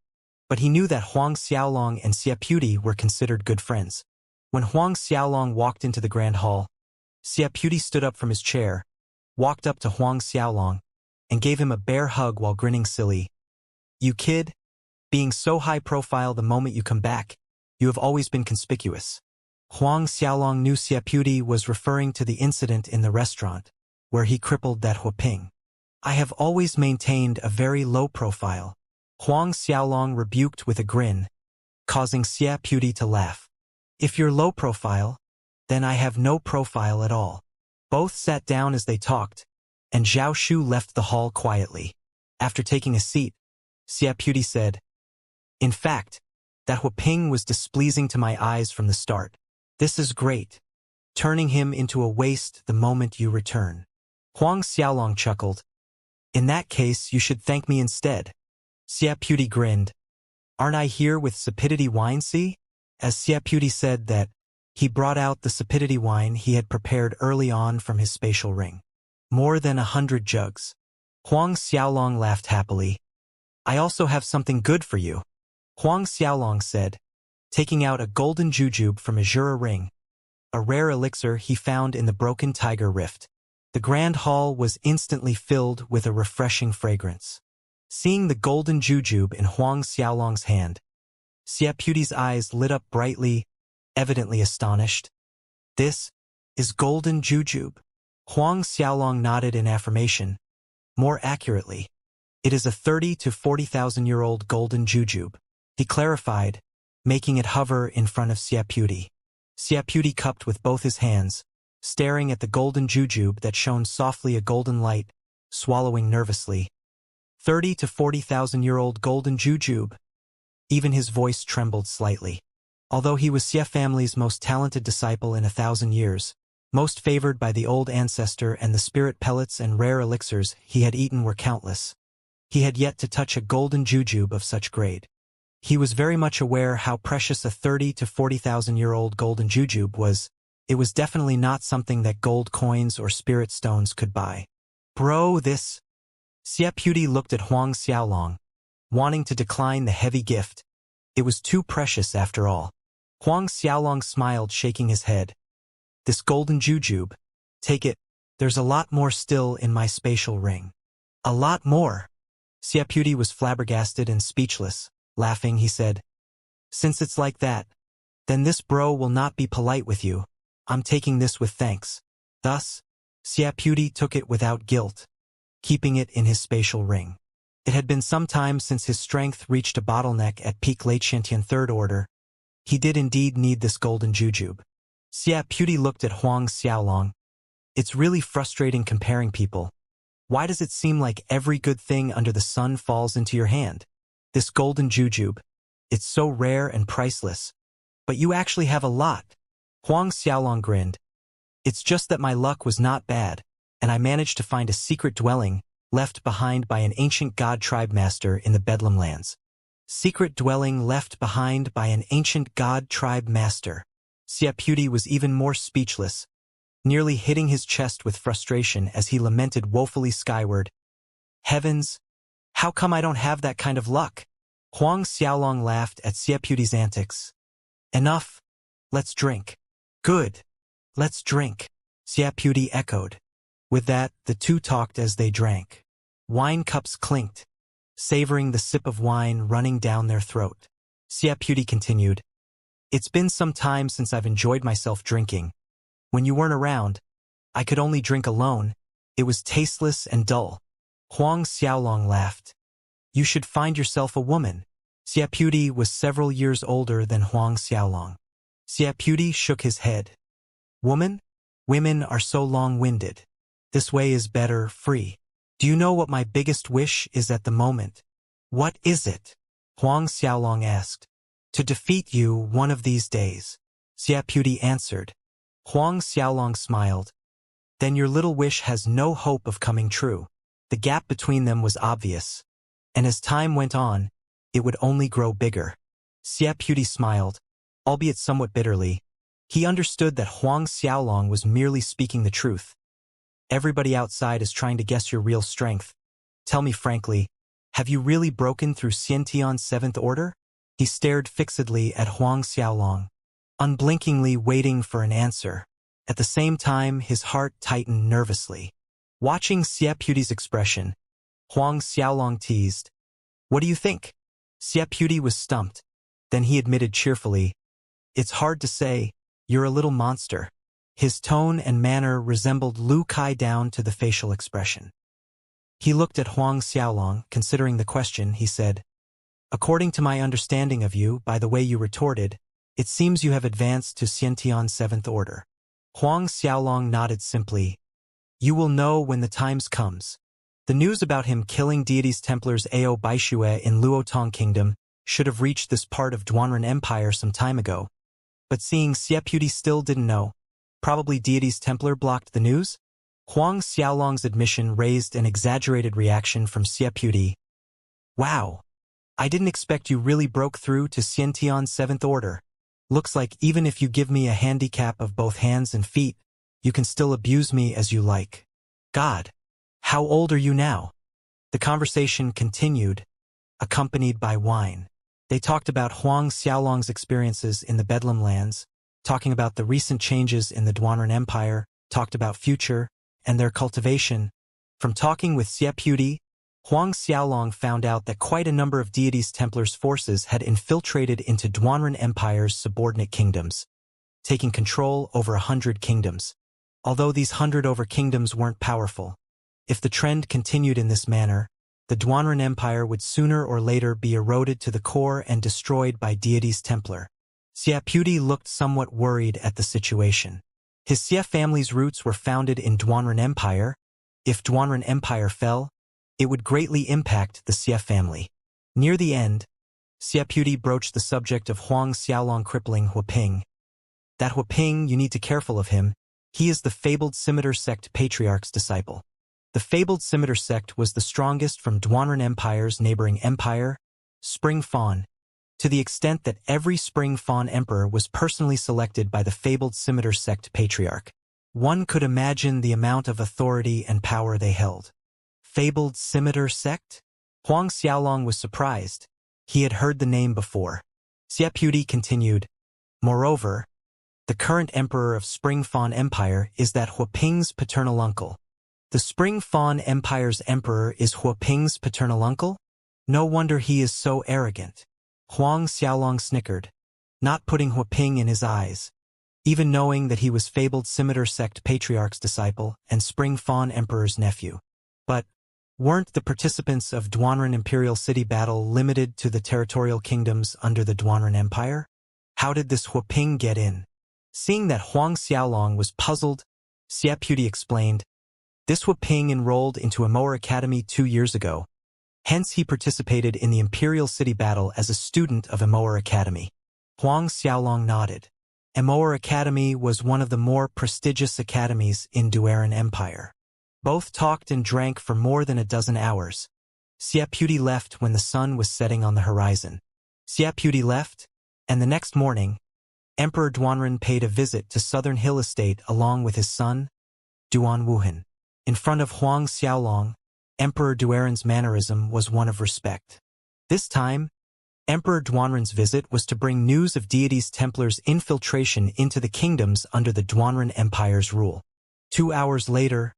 but he knew that Huang Xiaolong and Xia Puti were considered good friends. When Huang Xiaolong walked into the grand hall, Xia Puti stood up from his chair, walked up to Huang Xiaolong, and gave him a bear hug while grinning silly. "You kid, being so high profile the moment you come back, you have always been conspicuous." Huang Xiaolong knew Xia Puti was referring to the incident in the restaurant, where he crippled that Huaping. "I have always maintained a very low profile," Huang Xiaolong rebuked with a grin, causing Xia Puti to laugh. "If you're low profile, then I have no profile at all." Both sat down as they talked, and Zhao Shu left the hall quietly. After taking a seat, Xia Puti said, "In fact, that Huaping was displeasing to my eyes from the start. This is great, turning him into a waste the moment you return." Huang Xiaolong chuckled. "In that case, you should thank me instead." Xia Puti grinned. "Aren't I here with Sapidity wine, see?" As Xia Puti said that, he brought out the Sapidity wine he had prepared early on from his spatial ring. More than 100 jugs. Huang Xiaolong laughed happily. "I also have something good for you," Huang Xiaolong said, taking out a golden jujube from a Jura ring, a rare elixir he found in the Broken Tiger Rift. The grand hall was instantly filled with a refreshing fragrance. Seeing the golden jujube in Huang Xiaolong's hand, Xia Puti's eyes lit up brightly, evidently astonished. "This is golden jujube?" Huang Xiaolong nodded in affirmation. "More accurately, it is a 30 to 40,000-year-old golden jujube," he clarified, making it hover in front of Xia Puti. Xia Puti cupped with both his hands, staring at the golden jujube that shone softly a golden light, swallowing nervously. 30 to 40,000-year-old golden jujube. Even his voice trembled slightly. Although he was Xia family's most talented disciple in 1,000 years, most favored by the old ancestor, and the spirit pellets and rare elixirs he had eaten were countless, he had yet to touch a golden jujube of such grade. He was very much aware how precious a 30 to 40,000-year-old golden jujube was. It was definitely not something that gold coins or spirit stones could buy. "Bro, this..." Xia Puti looked at Huang Xiaolong, wanting to decline the heavy gift. It was too precious after all. Huang Xiaolong smiled, shaking his head. "This golden jujube, take it. There's a lot more still in my spatial ring." "A lot more?" Xia Puti was flabbergasted and speechless. Laughing, he said, "Since it's like that, then this bro will not be polite with you. I'm taking this with thanks." Thus, Xia Puti took it without guilt, keeping it in his spatial ring. It had been some time since his strength reached a bottleneck at peak late Xiantian Third Order. He did indeed need this golden jujube. Xia Puti looked at Huang Xiaolong. "It's really frustrating comparing people. Why does it seem like every good thing under the sun falls into your hand? This golden jujube, it's so rare and priceless. But you actually have a lot." Huang Xiaolong grinned. "It's just that my luck was not bad, and I managed to find a secret dwelling left behind by an ancient god tribe master in the Bedlam lands." Secret dwelling left behind by an ancient god tribe master. Xia Puti was even more speechless, nearly hitting his chest with frustration as he lamented woefully skyward. "Heavens! How come I don't have that kind of luck?" Huang Xiaolong laughed at Xia Puti's antics. "Enough. Let's drink." "Good. Let's drink," Xia Puti echoed. With that, the two talked as they drank. Wine cups clinked, savoring the sip of wine running down their throat. Xia Puti continued, "It's been some time since I've enjoyed myself drinking. When you weren't around, I could only drink alone. It was tasteless and dull." Huang Xiaolong laughed. "You should find yourself a woman." Xia Puti was several years older than Huang Xiaolong. Xia Puti shook his head. "Woman? Women are so long-winded. This way is better, free. Do you know what my biggest wish is at the moment?" "What is it?" Huang Xiaolong asked. "To defeat you one of these days," Xia Puti answered. Huang Xiaolong smiled. "Then your little wish has no hope of coming true." The gap between them was obvious, and as time went on, it would only grow bigger. Xia Puti smiled. albeit somewhat bitterly. He understood that Huang Xiaolong was merely speaking the truth. Everybody outside is trying to guess your real strength. Tell me frankly, have you really broken through Xiantian's seventh order? He stared fixedly at Huang Xiaolong, unblinkingly waiting for an answer. At the same time, his heart tightened nervously. Watching Xie Puti's expression, Huang Xiaolong teased, "What do you think?" Xie Puti was stumped. Then he admitted cheerfully, "It's hard to say, you're a little monster." His tone and manner resembled Lu Kai down to the facial expression. He looked at Huang Xiaolong, considering the question. He said, "According to my understanding of you, by the way you retorted, it seems you have advanced to Xiantian's seventh order." Huang Xiaolong nodded simply. "You will know when the times comes." The news about him killing deities Templars Ao Baishue in Luotong Kingdom should have reached this part of Duanren Empire some time ago. But seeing Xie Puti still didn't know, probably deities Templar blocked the news? Huang Xiaolong's admission raised an exaggerated reaction from Xie Puti. "Wow! I didn't expect you really broke through to Xiantian's seventh order. Looks like even if you give me a handicap of both hands and feet, you can still abuse me as you like. God! How old are you now?" The conversation continued, accompanied by wine. They talked about Huang Xiaolong's experiences in the Bedlam lands, talking about the recent changes in the Duanren Empire, talked about future, and their cultivation. From talking with Xie Puti, Huang Xiaolong found out that quite a number of deities Templars' forces had infiltrated into Duanren Empire's subordinate kingdoms, taking control over 100 kingdoms. Although these 100 over kingdoms weren't powerful, if the trend continued in this manner, the Duanren Empire would sooner or later be eroded to the core and destroyed by deities Templar. Xie Puti looked somewhat worried at the situation. His Xie family's roots were founded in Duanren Empire. If Duanren Empire fell, it would greatly impact the Xie family. Near the end, Xie Puti broached the subject of Huang Xiaolong crippling Huaping. That Huaping, you need to be careful of him. He is the fabled Scimitar sect patriarch's disciple. The fabled Scimitar sect was the strongest from Duanren Empire's neighboring empire, Spring Fawn, to the extent that every Spring Fawn emperor was personally selected by the fabled Scimitar sect patriarch. One could imagine the amount of authority and power they held. Fabled Scimitar sect? Huang Xiaolong was surprised. He had heard the name before. Xie Puti continued, "Moreover, the current emperor of Spring Fawn Empire is that Huaping's paternal uncle." The Spring Fawn Empire's emperor is Huaping's paternal uncle? No wonder he is so arrogant. Huang Xiaolong snickered, not putting Huaping in his eyes. Even knowing that he was fabled Scimitar sect patriarch's disciple and Spring Fawn Emperor's nephew. But weren't the participants of Duanren Imperial City battle limited to the territorial kingdoms under the Duanren Empire? How did this Huaping get in? Seeing that Huang Xiaolong was puzzled, Xie Puti explained, "This Huaping enrolled into Immortal Academy 2 years ago. Hence he participated in the Imperial City battle as a student of Immortal Academy." Huang Xiaolong nodded. Immortal Academy was one of the more prestigious academies in Duanren Empire. Both talked and drank for more than a dozen hours. Xie Puti left when the sun was setting on the horizon. Xie Puti left, and the next morning, Emperor Duanren paid a visit to Southern Hill Estate along with his son, Duan Wuhan. In front of Huang Xiaolong, Emperor Duanren's mannerism was one of respect. This time, Emperor Duanren's visit was to bring news of deities Templars' infiltration into the kingdoms under the Duanren Empire's rule. 2 hours later,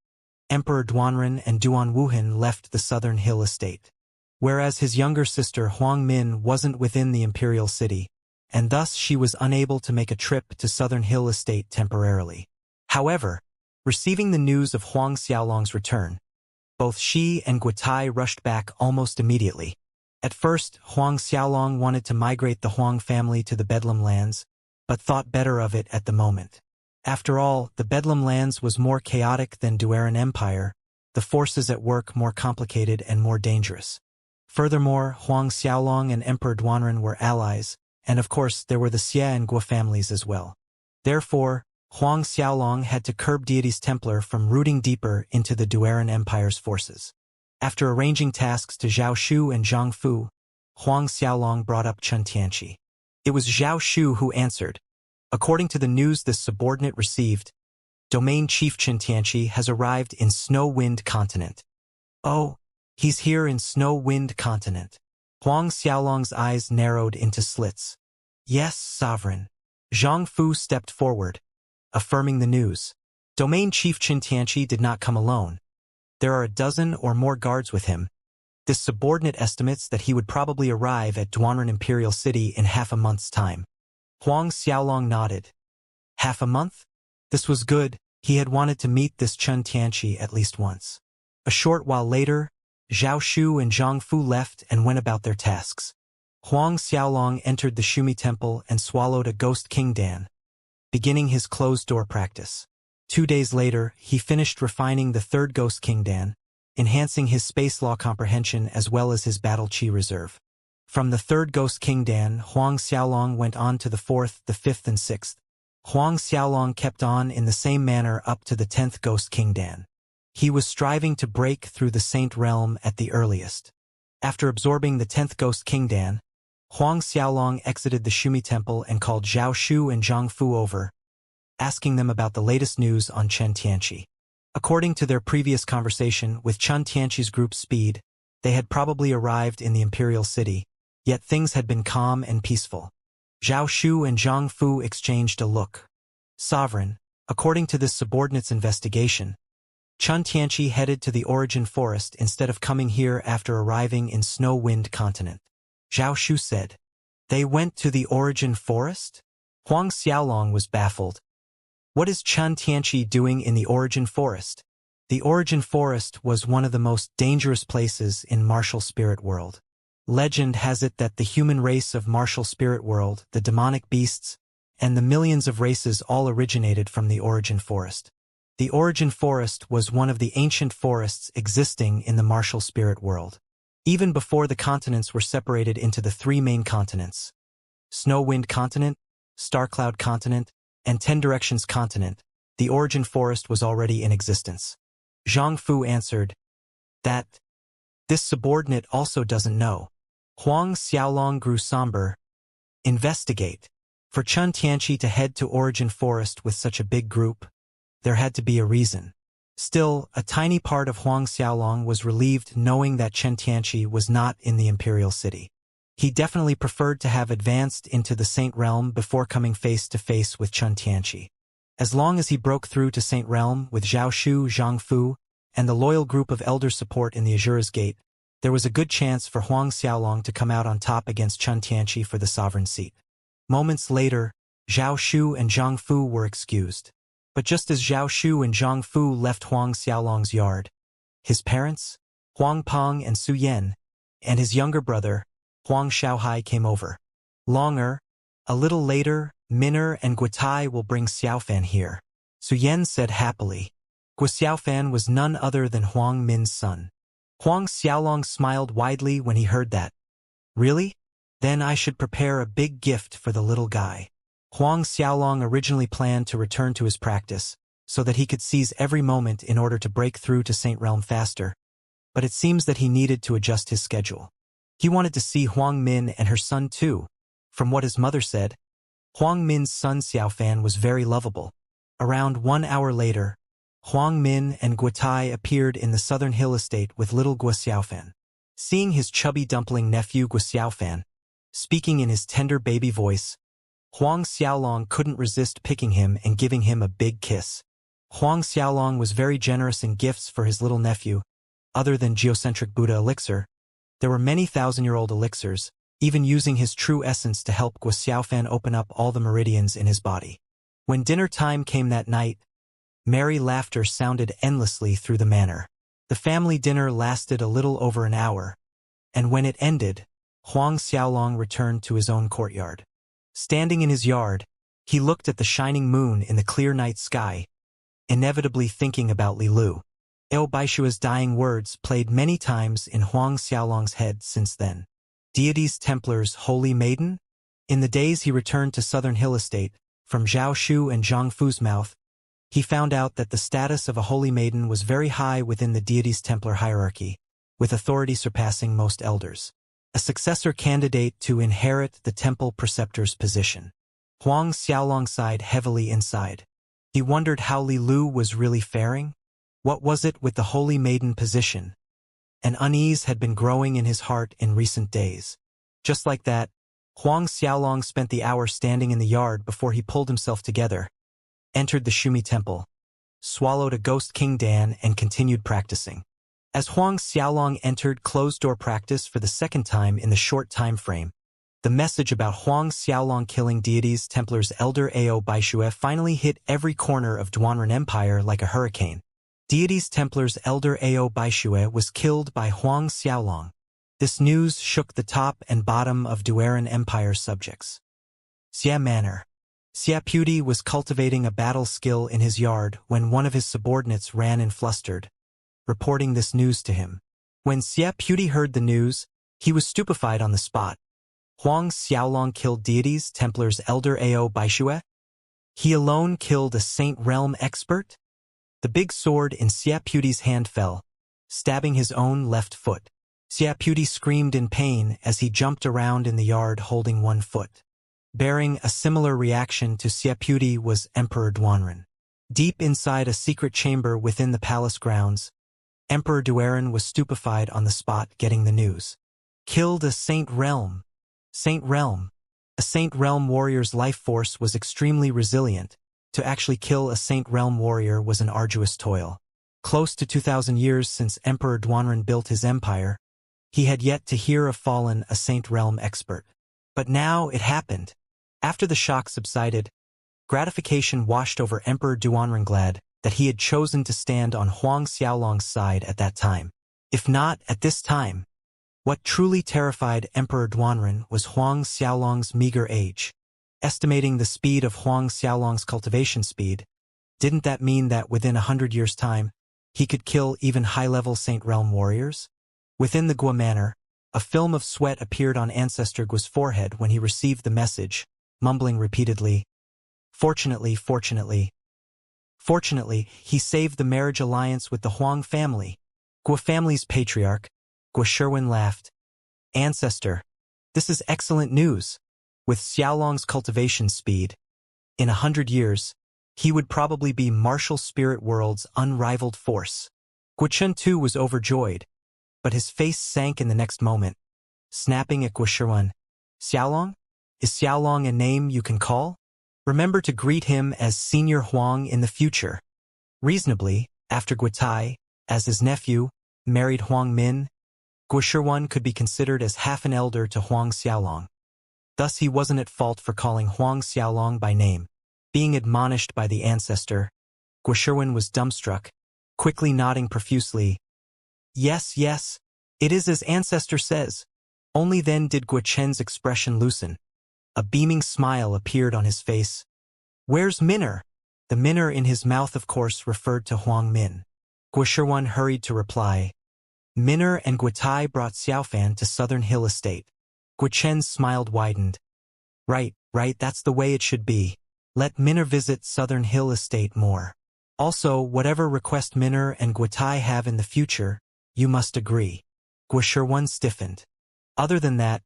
Emperor Duanren and Duan Wuhan left the Southern Hill Estate. Whereas his younger sister Huang Min wasn't within the Imperial City, and thus she was unable to make a trip to Southern Hill Estate temporarily. However, receiving the news of Huang Xiaolong's return, both she and Guotai rushed back almost immediately. At first, Huang Xiaolong wanted to migrate the Huang family to the Bedlam lands, but thought better of it at the moment. After all, the Bedlam lands was more chaotic than Duanren Empire, the forces at work more complicated and more dangerous. Furthermore, Huang Xiaolong and Emperor Duanren were allies, and of course there were the Xie and Guo families as well. Therefore, Huang Xiaolong had to curb deities Templar from rooting deeper into the Duanren Empire's forces. After arranging tasks to Zhao Shu and Zhang Fu, Huang Xiaolong brought up Chen Tianqi. It was Zhao Shu who answered. According to the news this subordinate received, Domain Chief Xianxia has arrived in Snow Wind Continent. Oh, he's here in Snow Wind Continent. Huang Xiaolong's eyes narrowed into slits. Yes, Sovereign. Zhang Fu stepped forward, affirming the news. Domain Chief Xianxia did not come alone. There are a dozen or more guards with him. This subordinate estimates that he would probably arrive at Duanren Imperial City in half a month's time. Huang Xiaolong nodded. Half a month? This was good. He had wanted to meet this Xianxia at least once. A short while later, Zhao Shu and Zhang Fu left and went about their tasks. Huang Xiaolong entered the Shumi Temple and swallowed a ghost king dan, beginning his closed-door practice. 2 days later, he finished refining the third ghost king dan, enhancing his space law comprehension as well as his battle chi reserve. From the third ghost king dan, Huang Xiaolong went on to the fourth, the fifth, and sixth. Huang Xiaolong kept on in the same manner up to the 10th ghost king dan. He was striving to break through the Saint Realm at the earliest. After absorbing the 10th ghost king dan, Huang Xiaolong exited the Shumi Temple and called Zhao Shu and Zhang Fu over, asking them about the latest news on Chen Tianqi. According to their previous conversation with Chen Tianqi's group Speed, they had probably arrived in the Imperial City, yet things had been calm and peaceful. Zhao Shu and Zhang Fu exchanged a look. Sovereign, according to this subordinate's investigation, Chen Tianqi headed to the Origin Forest instead of coming here after arriving in Snow Wind Continent. Zhao Shu said. They went to the Origin Forest? Huang Xiaolong was baffled. What is Chen Tianqi doing in the Origin Forest? The Origin Forest was one of the most dangerous places in Martial Spirit World. Legend has it that the human race of Martial Spirit World, the demonic beasts, and the millions of races all originated from the Origin Forest. The Origin Forest was one of the ancient forests existing in the Martial Spirit World. Even before the continents were separated into the 3 main continents, Snow Wind Continent, Starcloud Continent, and 10 Directions Continent, the Origin Forest was already in existence. Zhang Fu answered, that this subordinate also doesn't know. Huang Xiaolong grew somber. Investigate. For Chen Tianqi to head to Origin Forest with such a big group, there had to be a reason. Still, a tiny part of Huang Xiaolong was relieved knowing that Chen Tianqi was not in the Imperial City. He definitely preferred to have advanced into the Saint Realm before coming face to face with Chen Tianqi. As long as he broke through to Saint Realm with Zhao Shu, Zhang Fu, and the loyal group of elder support in the Azura's Gate, there was a good chance for Huang Xiaolong to come out on top against Chen Tianqi for the sovereign seat. Moments later, Zhao Shu and Zhang Fu were excused. But just as Zhao Shu and Zhang Fu left Huang Xiaolong's yard, his parents, Huang Peng and Su Yan, and his younger brother, Huang Xiaohai came over. A little later, Min'er and Guotai will bring Xiaofan here. Su Yan said happily. Guo Xiaofan was none other than Huang Min's son. Huang Xiaolong smiled widely when he heard that. Really? Then I should prepare a big gift for the little guy. Huang Xiaolong originally planned to return to his practice, so that he could seize every moment in order to break through to Saint Realm faster. But it seems that he needed to adjust his schedule. He wanted to see Huang Min and her son too. From what his mother said, Huang Min's son Xiaofan was very lovable. Around 1 hour later, Huang Min and Guotai appeared in the southern hill estate with little Guo Xiaofan. Seeing his chubby dumpling nephew Guo Xiaofan, speaking in his tender baby voice, Huang Xiaolong couldn't resist picking him and giving him a big kiss. Huang Xiaolong was very generous in gifts for his little nephew. Other than geocentric Buddha elixir, there were many thousand-year-old elixirs, even using his true essence to help Guo Xiaofan open up all the meridians in his body. When dinner time came that night, merry laughter sounded endlessly through the manor. The family dinner lasted a little over an hour, and when it ended, Huang Xiaolong returned to his own courtyard. Standing in his yard, he looked at the shining moon in the clear night sky, inevitably thinking about Li Lu. El Baishua's dying words played many times in Huang Xiaolong's head since then. Deities Templars Holy Maiden? In the days he returned to Southern Hill Estate, from Zhao Shu and Zhang Fu's mouth, he found out that the status of a Holy Maiden was very high within the Deities Templar hierarchy, with authority surpassing most elders. a successor candidate to inherit the temple preceptor's position. Huang Xiaolong sighed heavily inside. He wondered how Li Lu was really faring. What was it with the holy maiden position? An unease had been growing in his heart in recent days. Just like that, Huang Xiaolong spent the hour standing in the yard before he pulled himself together, entered the Shumi temple, swallowed a ghost king Dan, and continued practicing. As Huang Xiaolong entered closed-door practice for the second time in the short time frame, the message about Huang Xiaolong killing deities Templars Elder Ao Baishue finally hit every corner of Duanren Empire like a hurricane. Deities Templars Elder Ao Baishue was killed by Huang Xiaolong. This news shook the top and bottom of Duanren Empire's subjects. Xia Manor. Xia Puti was cultivating a battle skill in his yard when one of his subordinates ran in flustered, reporting this news to him. When Xia Puti heard the news, he was stupefied on the spot. Huang Xiaolong killed deities Templars Elder Ao Baishue? He alone killed a Saint Realm expert? The big sword in Xia Puti's hand fell, stabbing his own left foot. Xia Puti screamed in pain as he jumped around in the yard holding one foot. Bearing a similar reaction to Xia Puti was Emperor Duanren. Deep inside a secret chamber within the palace grounds, Emperor Duanren was stupefied on the spot getting the news. Killed a Saint Realm. Saint Realm. A Saint Realm warrior's life force was extremely resilient. To actually kill a Saint Realm warrior was an arduous toil. Close to 2,000 years since Emperor Duanren built his empire, he had yet to hear of fallen a Saint Realm expert. But now it happened. After the shock subsided, gratification washed over Emperor Duanren, glad that he had chosen to stand on Huang Xiaolong's side at that time. If not at this time, what truly terrified Emperor Duanren was Huang Xiaolong's meager age. Estimating the speed of Huang Xiaolong's cultivation speed, didn't that mean that within 100 years' time, he could kill even high-level Saint Realm warriors? Within the Gua Manor, a film of sweat appeared on Ancestor Gua's forehead when he received the message, mumbling repeatedly, "Fortunately, fortunately. Fortunately, he saved the marriage alliance with the Huang family." Gua family's patriarch, Gua Sherwin, laughed. "Ancestor, this is excellent news. With Xiaolong's cultivation speed, in 100 years, he would probably be Martial Spirit World's unrivaled force." Gua Chen too was overjoyed, but his face sank in the next moment, snapping at Gua Sherwin. "Xiaolong? Is Xiaolong a name you can call? Remember to greet him as Senior Huang in the future." Reasonably, after Gua Tai, as his nephew, married Huang Min, Gua Sherwin could be considered as half an elder to Huang Xiaolong. Thus he wasn't at fault for calling Huang Xiaolong by name. Being admonished by the ancestor, Gua Sherwin was dumbstruck, quickly nodding profusely. "Yes, yes, it is as ancestor says." Only then did Gua Chen's expression loosen. A beaming smile appeared on his face. "Where's Minner?" The Minner in his mouth of course referred to Huang Min. Gua Sherwin hurried to reply. "Minner and Gua Tai brought Xiaofan to Southern Hill Estate." Gua Chen's smile widened. Right, that's the way it should be. Let Minner visit Southern Hill Estate more. Also, whatever request Minner and Gua Tai have in the future, you must agree." Gua Sherwin stiffened. "Other than that,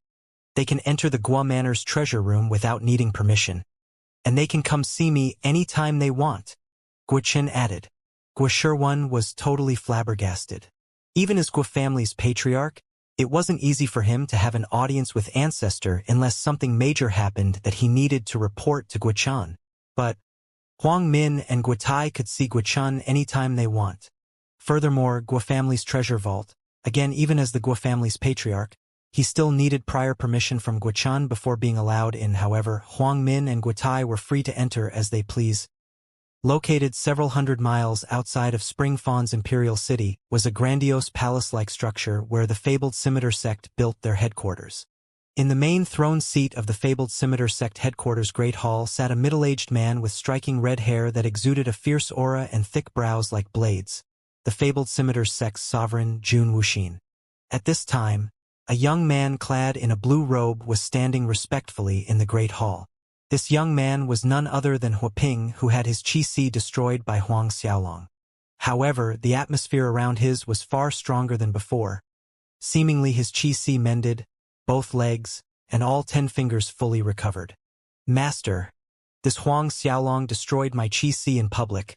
they can enter the Gua Manor's treasure room without needing permission. And they can come see me any time they want," Gua Chen added. Gua Sherwin was totally flabbergasted. Even as Gua family's patriarch, it wasn't easy for him to have an audience with Ancestor unless something major happened that he needed to report to Gua Chen. But Huang Min and Gua Tai could see Gua Chen anytime they want. Furthermore, Gua family's treasure vault, again even as the Gua family's patriarch, he still needed prior permission from Gua Chen before being allowed in. However, Huang Min and Gua Tai were free to enter as they please. Located several hundred miles outside of Spring Fawn's imperial city was a grandiose palace-like structure where the fabled Scimitar sect built their headquarters. In the main throne seat of the fabled Scimitar sect headquarters Great Hall sat a middle-aged man with striking red hair that exuded a fierce aura and thick brows like blades, the fabled Scimitar sect's sovereign, Jun Wuxin. At this time, a young man clad in a blue robe was standing respectfully in the Great Hall. This young man was none other than Huaping, who had his Qi destroyed by Huang Xiaolong. However, the atmosphere around his was far stronger than before. Seemingly his Qi mended, both legs, and all 10 fingers fully recovered. Master, this Huang Xiaolong destroyed my qi in public,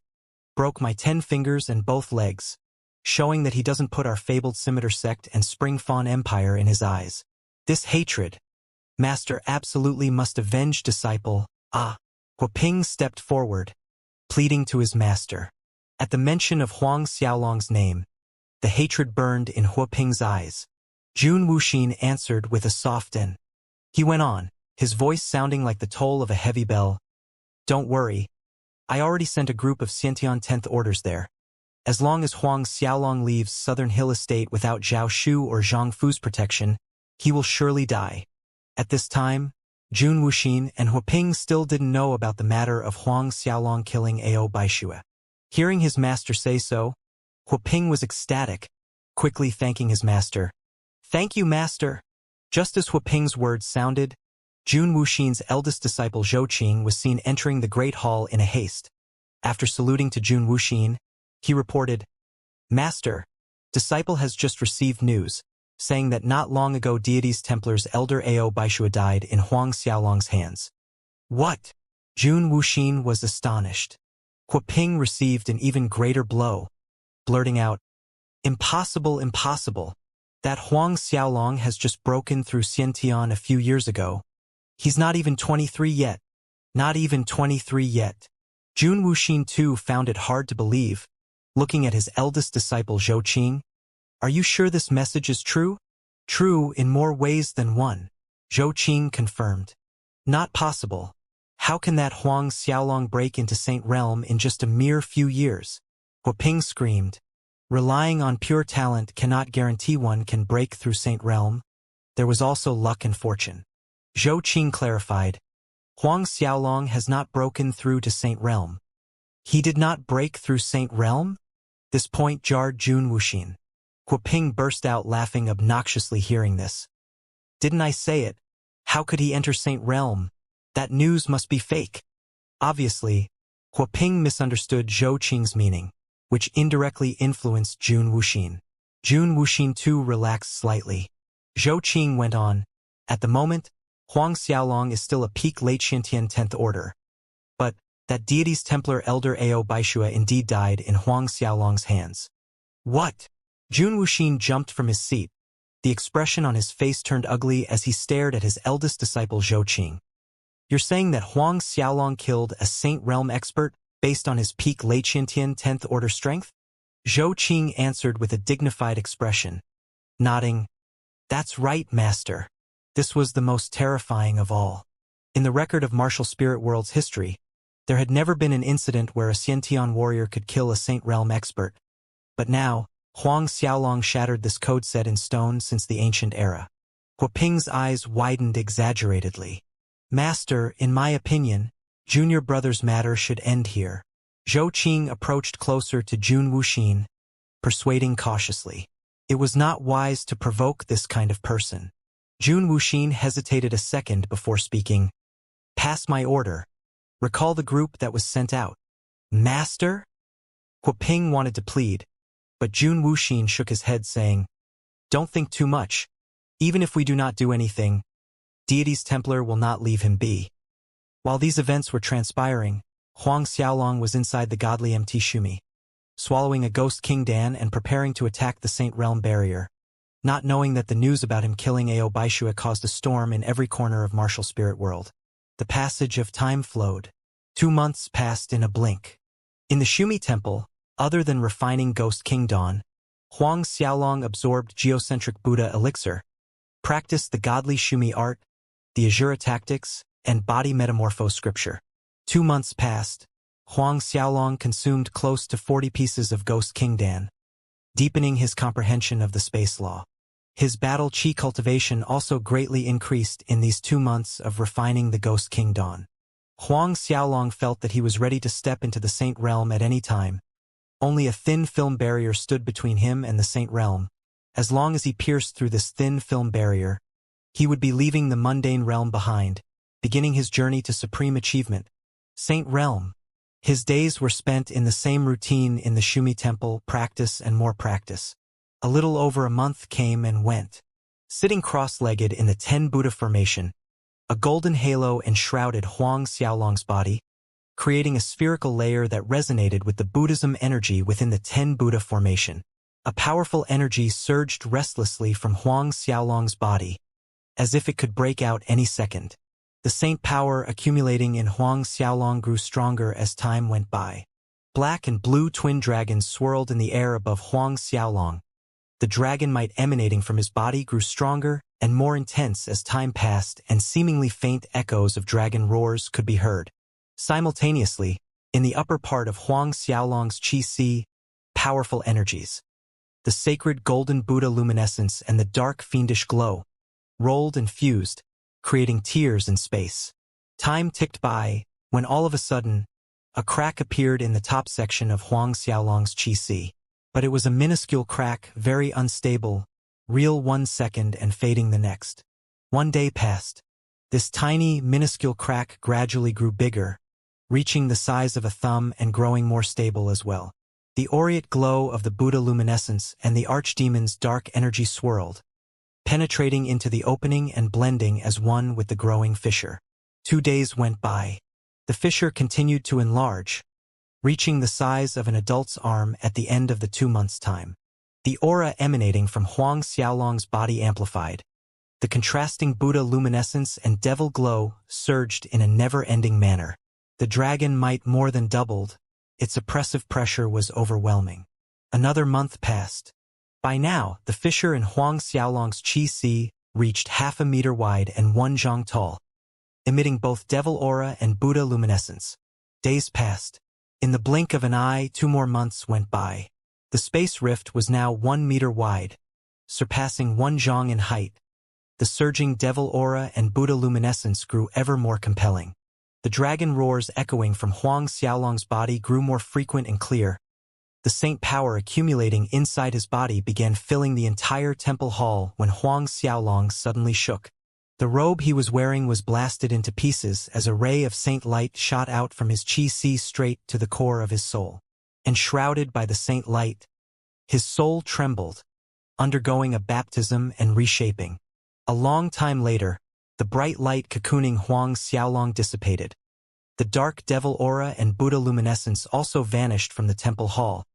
broke my 10 fingers and both legs, showing that he doesn't put our fabled scimitar sect and Spring Fawn Empire in his eyes. This hatred, Master absolutely must avenge disciple. Huaping stepped forward, pleading to his master. At the mention of Huang Xiaolong's name, the hatred burned in Huaping's eyes. Jun Wuxin answered with a soft "n." He went on, his voice sounding like the toll of a heavy bell. Don't worry. I already sent a group of Xiantian 10th orders there. As long as Huang Xiaolong leaves Southern Hill Estate without Zhao Shu or Zhang Fu's protection, he will surely die. At this time, Jun Wuxin and Huaping still didn't know about the matter of Huang Xiaolong killing Ao Baishue. Hearing his master say so, Huaping was ecstatic, quickly thanking his master. Thank you, master. Just as Huaping's words sounded, Jun Wuxin's eldest disciple Zhou was seen entering the Great Hall in a haste. After saluting to Jun Wuxin, he reported, Master, disciple has just received news, saying that not long ago Deity's Templar's elder Ao Baishue died in Huang Xiaolong's hands. What? Jun Wuxin was astonished. Huaping received an even greater blow, blurting out, Impossible, impossible. That Huang Xiaolong has just broken through Xiantian a few years ago. He's not even 23 yet. Not even 23 yet. Jun Wuxin too found it hard to believe, looking at his eldest disciple Zhou. Are you sure this message is true? True in more ways than one, Zhou confirmed. Not possible. How can that Huang Xiaolong break into Saint Realm in just a mere few years? Huaping screamed. Relying on pure talent cannot guarantee one can break through Saint Realm. There was also luck and fortune. Zhou clarified. Huang Xiaolong has not broken through to Saint Realm. He did not break through Saint Realm? This point jarred Jun Wuxin. Huaping burst out laughing obnoxiously hearing this. Didn't I say it? How could he enter Saint Realm? That news must be fake. Obviously, Huaping misunderstood Zhou's meaning, which indirectly influenced Jun Wuxin. Jun Wuxin too relaxed slightly. Zhou went on, At the moment, Huang Xiaolong is still a peak late Xiantian 10th order. But, that Deity's Templar elder Ao Baishue indeed died in Huang Xiaolong's hands. What? Jun Wuxin jumped from his seat. The expression on his face turned ugly as he stared at his eldest disciple Zhou. You're saying that Huang Xiaolong killed a Saint Realm expert based on his peak late Xiantian 10th order strength? Zhou answered with a dignified expression, nodding, That's right, master. This was the most terrifying of all. In the record of martial spirit world's history, there had never been an incident where a Xiantian warrior could kill a Saint Realm expert. But now, Huang Xiaolong shattered this code set in stone since the ancient era. Huaping's eyes widened exaggeratedly. Master, in my opinion, junior brother's matter should end here. Zhou approached closer to Jun Wuxin, persuading cautiously. It was not wise to provoke this kind of person. Jun Wuxin hesitated a second before speaking. Pass my order. Recall the group that was sent out. Master? Huaping wanted to plead, but Jun Wuxin shook his head saying, Don't think too much. Even if we do not do anything, Deity's Templar will not leave him be. While these events were transpiring, Huang Xiaolong was inside the godly MT Shumi, swallowing a ghost King Dan and preparing to attack the Saint Realm barrier, not knowing that the news about him killing Ao Baishue caused a storm in every corner of martial spirit world. The passage of time flowed. 2 months passed in a blink. In the Shumi Temple, other than refining Ghost King Dawn, Huang Xiaolong absorbed geocentric Buddha elixir, practiced the godly Shumi art, the Azura tactics, and body metamorpho scripture. 2 months passed. Huang Xiaolong consumed close to 40 pieces of Ghost King Dan, deepening his comprehension of the space law. His battle chi cultivation also greatly increased in these 2 months of refining the Ghost King Dawn. Huang Xiaolong felt that he was ready to step into the Saint Realm at any time. Only a thin film barrier stood between him and the Saint Realm. As long as he pierced through this thin film barrier, he would be leaving the mundane realm behind, beginning his journey to supreme achievement. Saint Realm. His days were spent in the same routine in the Shumi Temple, practice and more practice. A little over a month came and went. Sitting cross-legged in the Ten Buddha formation, a golden halo enshrouded Huang Xiaolong's body, creating a spherical layer that resonated with the Buddhism energy within the Ten Buddha formation. A powerful energy surged restlessly from Huang Xiaolong's body, as if it could break out any second. The saint power accumulating in Huang Xiaolong grew stronger as time went by. Black and blue twin dragons swirled in the air above Huang Xiaolong. The dragon might emanating from his body grew stronger and more intense as time passed, and seemingly faint echoes of dragon roars could be heard. Simultaneously, in the upper part of Huang Xiaolong's qi, powerful energies, the sacred golden Buddha luminescence and the dark fiendish glow, rolled and fused, creating tears in space. Time ticked by, when all of a sudden, a crack appeared in the top section of Huang Xiaolong's qi. But it was a minuscule crack, very unstable, real 1 second and fading the next. 1 day passed. This tiny, minuscule crack gradually grew bigger, reaching the size of a thumb and growing more stable as well. The aureate glow of the Buddha luminescence and the archdemon's dark energy swirled, penetrating into the opening and blending as one with the growing fissure. 2 days went by. The fissure continued to enlarge, reaching the size of an adult's arm at the end of the 2 months' time. The aura emanating from Huang Xiaolong's body amplified. The contrasting Buddha luminescence and devil glow surged in a never-ending manner. The dragon might more than doubled. Its oppressive pressure was overwhelming. Another month passed. By now, the fissure in Huang Xiaolong's qi reached 1/2 meter wide and 1 zhang tall, emitting both devil aura and Buddha luminescence. Days passed. In the blink of an eye, 2 more months went by. The space rift was now 1 meter wide, surpassing 1 zhang in height. The surging devil aura and Buddha luminescence grew ever more compelling. The dragon roars echoing from Huang Xiaolong's body grew more frequent and clear. The saint power accumulating inside his body began filling the entire temple hall when Huang Xiaolong suddenly shook. The robe he was wearing was blasted into pieces as a ray of saint light shot out from his qi straight to the core of his soul. Enshrouded by the saint light, his soul trembled, undergoing a baptism and reshaping. A long time later, the bright light cocooning Huang Xiaolong dissipated. The dark devil aura and Buddha luminescence also vanished from the temple hall.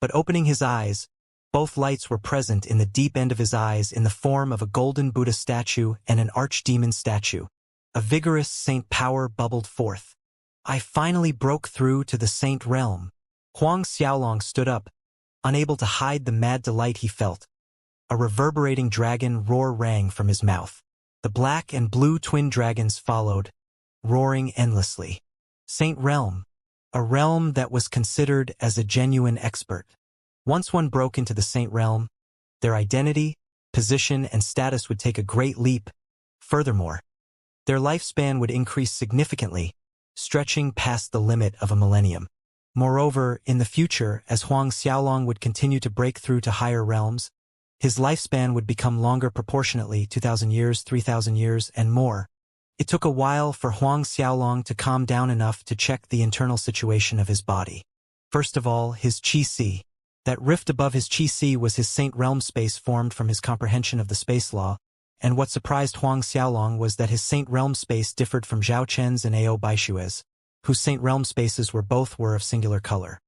But opening his eyes, both lights were present in the deep end of his eyes in the form of a golden Buddha statue and an archdemon statue. A vigorous saint power bubbled forth. I finally broke through to the saint realm. Huang Xiaolong stood up, unable to hide the mad delight he felt. A reverberating dragon roar rang from his mouth. The black and blue twin dragons followed, roaring endlessly. Saint realm, a realm that was considered as a genuine expert. Once one broke into the saint realm, their identity, position, and status would take a great leap. Furthermore, their lifespan would increase significantly, stretching past the limit of a millennium. Moreover, in the future, as Huang Xiaolong would continue to break through to higher realms, his lifespan would become longer proportionately, 2,000 years, 3,000 years, and more. It took a while for Huang Xiaolong to calm down enough to check the internal situation of his body. First of all, his qi. That rift above his qi was his saint realm space formed from his comprehension of the space law, and what surprised Huang Xiaolong was that his saint realm space differed from Zhao Chen's and Ao Baishue's, whose saint realm spaces were of singular color.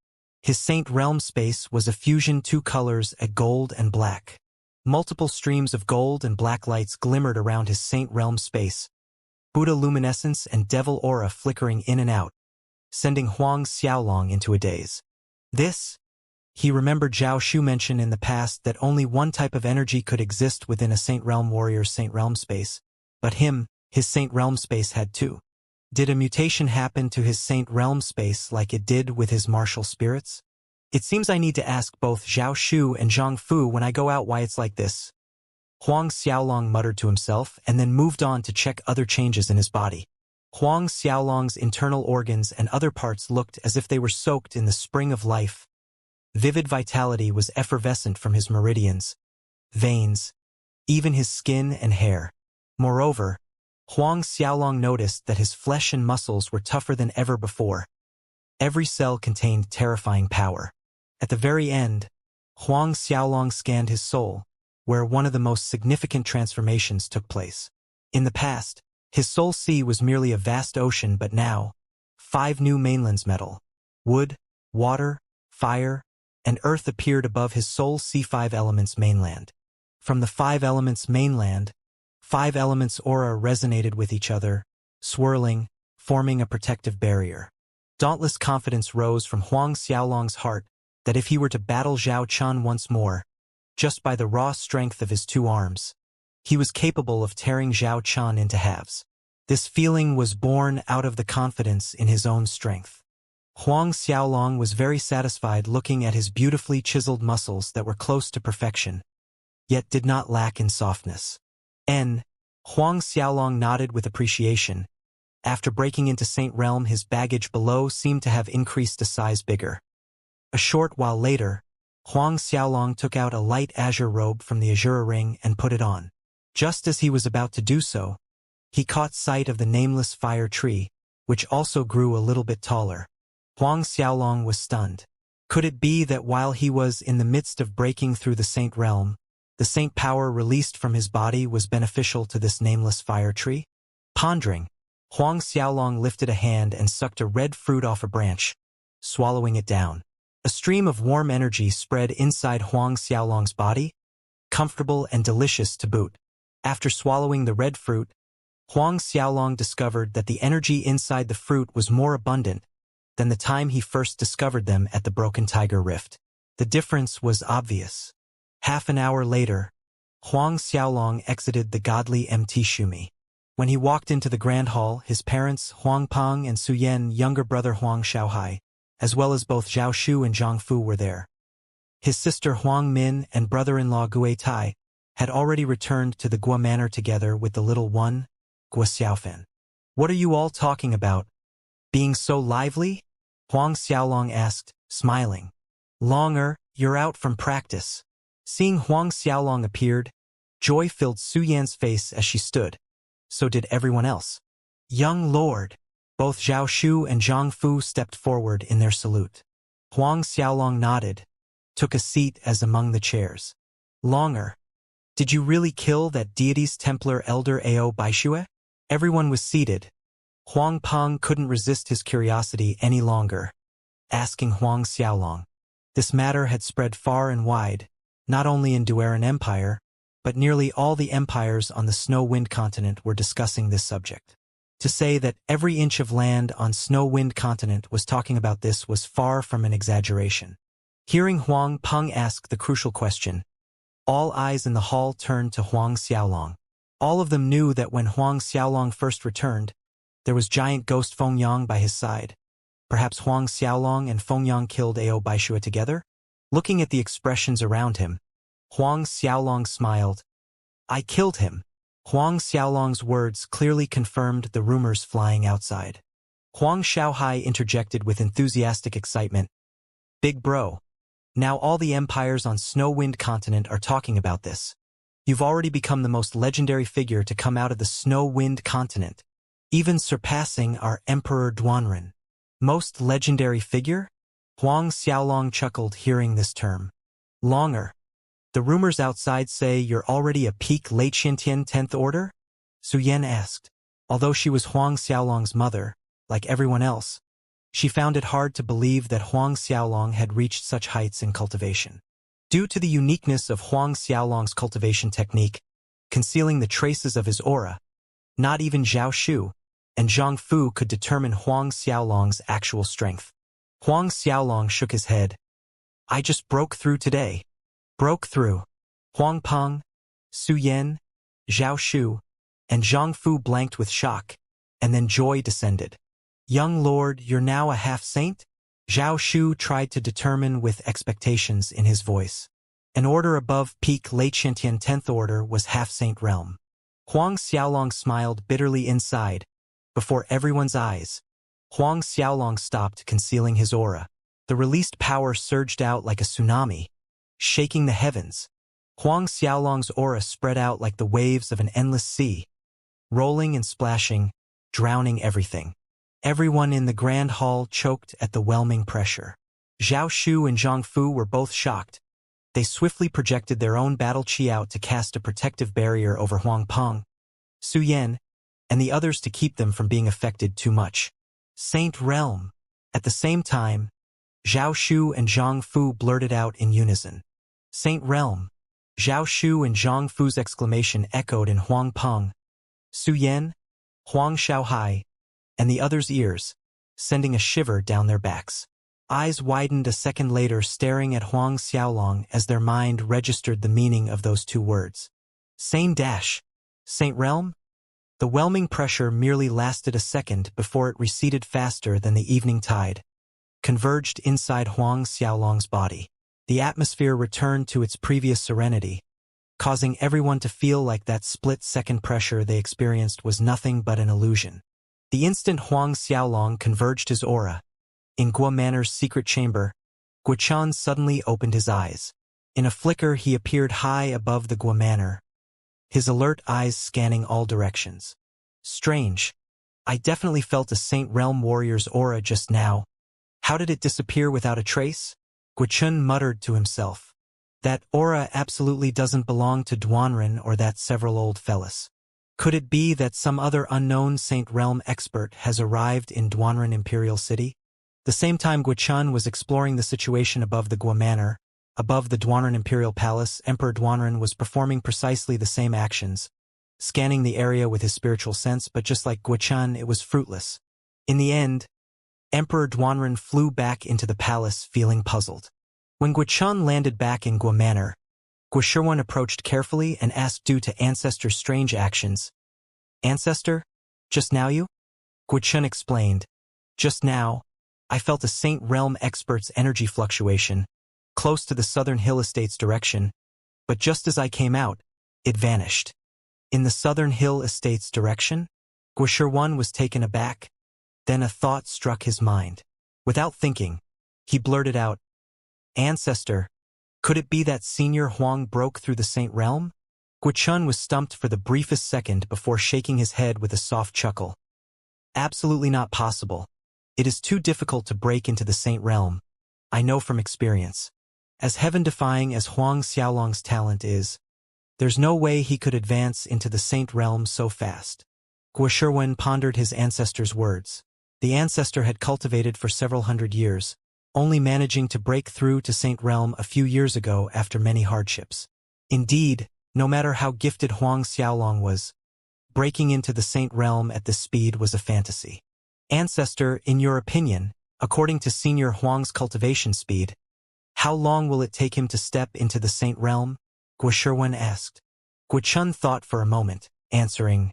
His saint realm space was a fusion 2 colors, a gold and black. Multiple streams of gold and black lights glimmered around his saint realm space, Buddha luminescence and devil aura flickering in and out, sending Huang Xiaolong into a daze. He remembered Zhao Shu mention in the past that only one type of energy could exist within a Saint Realm warrior's Saint Realm space, but his Saint Realm space had 2. Did a mutation happen to his Saint Realm space like it did with his martial spirits? It seems I need to ask both Zhao Shu and Zhang Fu when I go out why it's like this. Huang Xiaolong muttered to himself and then moved on to check other changes in his body. Huang Xiaolong's internal organs and other parts looked as if they were soaked in the spring of life. Vivid vitality was effervescent from his meridians, veins, even his skin and hair. Moreover, Huang Xiaolong noticed that his flesh and muscles were tougher than ever before. Every cell contained terrifying power. At the very end, Huang Xiaolong scanned his soul. where one of the most significant transformations took place. In the past, his soul sea was merely a vast ocean, but now, 5 new mainlands metal, wood, water, fire, and earth appeared above his soul sea 5 elements mainland. From the 5 elements mainland, 5 elements aura resonated with each other, swirling, forming a protective barrier. Dauntless confidence rose from Huang Xiaolong's heart that if he were to battle Zhao Chun once more, just by the raw strength of his 2 arms, he was capable of tearing Zhao Chun into halves. This feeling was born out of the confidence in his own strength. Huang Xiaolong was very satisfied looking at his beautifully chiseled muscles that were close to perfection, yet did not lack in softness. Huang Xiaolong nodded with appreciation. After breaking into Saint Realm, his baggage below seemed to have increased a size bigger. A short while later, Huang Xiaolong took out a light azure robe from the azure ring and put it on. Just as he was about to do so, he caught sight of the nameless fire tree, which also grew a little bit taller. Huang Xiaolong was stunned. Could it be that while he was in the midst of breaking through the Saint Realm, the saint power released from his body was beneficial to this nameless fire tree? Pondering, Huang Xiaolong lifted a hand and sucked a red fruit off a branch, swallowing it down. A stream of warm energy spread inside Huang Xiaolong's body, comfortable and delicious to boot. After swallowing the red fruit, Huang Xiaolong discovered that the energy inside the fruit was more abundant than the time he first discovered them at the Broken Tiger Rift. The difference was obvious. Half an hour later, Huang Xiaolong exited the godly MT Shumi. When he walked into the grand hall, his parents, Huang Peng and Su Yan, younger brother Huang Shaohai, as well as both Zhao Shu and Zhang Fu were there. His sister Huang Min and brother-in-law Gui Tai had already returned to the Gua Manor together with the little one, Gua Xiaofan. "What are you all talking about? Being so lively?" Huang Xiaolong asked, smiling. "Longer, you're out from practice." Seeing Huang Xiaolong appeared, joy filled Su Yan's face as she stood. So did everyone else. "Young lord." Both Zhao Shu and Zhang Fu stepped forward in their salute. Huang Xiaolong nodded, took a seat as among the chairs. "Longer, did you really kill that deity's Templar elder Ao Baishue?" Everyone was seated. Huang Peng couldn't resist his curiosity any longer, asking Huang Xiaolong. This matter had spread far and wide, not only in Dueran Empire, but nearly all the empires on the Snow Wind continent were discussing this subject. To say that every inch of land on Snow Wind continent was talking about this was far from an exaggeration. Hearing Huang Peng ask the crucial question, all eyes in the hall turned to Huang Xiaolong. All of them knew that when Huang Xiaolong first returned, there was giant ghost Fengyang by his side. Perhaps Huang Xiaolong and Fengyang killed Ao Baishue together? Looking at the expressions around him, Huang Xiaolong smiled. "I killed him." Huang Xiaolong's words clearly confirmed the rumors flying outside. Huang Shaohai interjected with enthusiastic excitement. "Big bro. Now all the empires on Snow Wind continent are talking about this. You've already become the most legendary figure to come out of the Snow Wind continent, even surpassing our Emperor Duanren." "Most legendary figure?" Huang Xiaolong chuckled hearing this term. "Longer. The rumors outside say you're already a peak late Xiantian 10th Order?" Su Yan asked. Although she was Huang Xiaolong's mother, like everyone else, she found it hard to believe that Huang Xiaolong had reached such heights in cultivation. Due to the uniqueness of Huang Xiaolong's cultivation technique, concealing the traces of his aura, not even Zhao Shu and Zhang Fu could determine Huang Xiaolong's actual strength. Huang Xiaolong shook his head. "I just broke through today." Broke through. Huang Peng, Su Yan, Zhao Shu, and Zhang Fu blanked with shock, and then joy descended. "Young lord, you're now a half-saint?" Zhao Shu tried to determine with expectations in his voice. An order above peak late Xiantian 10th Order was half-saint realm. Huang Xiaolong smiled bitterly inside. Before everyone's eyes, Huang Xiaolong stopped concealing his aura. The released power surged out like a tsunami, shaking the heavens. Huang Xiaolong's aura spread out like the waves of an endless sea, rolling and splashing, drowning everything. Everyone in the grand hall choked at the whelming pressure. Zhao Shu and Zhang Fu were both shocked, They swiftly projected their own battle chi out to cast a protective barrier over Huang Peng, Su Yan, and the others to keep them from being affected too much. Saint Realm. At the same time, Zhao Shu and Zhang Fu blurted out in unison. Saint Realm. Zhao Shu and Zhang Fu's exclamation echoed in Huang Peng, Su Yan, Huang Xiaohai, and the others' ears, sending a shiver down their backs. Eyes widened a second later, staring at Huang Xiaolong as their mind registered the meaning of those two words. Saint Realm? The whelming pressure merely lasted a second before it receded faster than the evening tide, converged inside Huang Xiaolong's body. The atmosphere returned to its previous serenity, causing everyone to feel like that split-second pressure they experienced was nothing but an illusion. The instant Huang Xiaolong converged his aura, in Guo Manor's secret chamber, Guo Chan suddenly opened his eyes. In a flicker he appeared high above the Guo Manor, his alert eyes scanning all directions. Strange. I definitely felt a Saint Realm warrior's aura just now. How did it disappear without a trace? Guo Chun muttered to himself. That aura absolutely doesn't belong to Duanren or that several old fellas. Could it be that some other unknown Saint Realm expert has arrived in Duanren Imperial City? The same time Guo Chun was exploring the situation above the Guo Manor, above the Duanren Imperial Palace, Emperor Duanren was performing precisely the same actions, scanning the area with his spiritual sense, but just like Guo Chun, it was fruitless. In the end, Emperor Duanren flew back into the palace feeling puzzled. When Guo Chun landed back in Guo Manor, Guo Shiwen approached carefully and asked due to Ancestor's strange actions. Ancestor? Just now you? Guo Chun explained. Just now, I felt a Saint Realm expert's energy fluctuation, close to the Southern Hill Estate's direction, but just as I came out, it vanished. In the Southern Hill Estate's direction? Guo Shiwen was taken aback. Then a thought struck his mind. Without thinking, he blurted out, Ancestor, could it be that Senior Huang broke through the Saint Realm? Guo Chun was stumped for the briefest second before shaking his head with a soft chuckle. Absolutely not possible. It is too difficult to break into the Saint Realm. I know from experience. As heaven-defying as Huang Xiaolong's talent is, there's no way he could advance into the Saint Realm so fast. Guo Shiwen pondered his ancestor's words. The ancestor had cultivated for several hundred years, only managing to break through to Saint Realm a few years ago after many hardships. Indeed, no matter how gifted Huang Xiaolong was, breaking into the Saint Realm at this speed was a fantasy. Ancestor, in your opinion, according to Senior Huang's cultivation speed, how long will it take him to step into the Saint Realm? Guo Shiwen asked. Guo Chun thought for a moment, answering,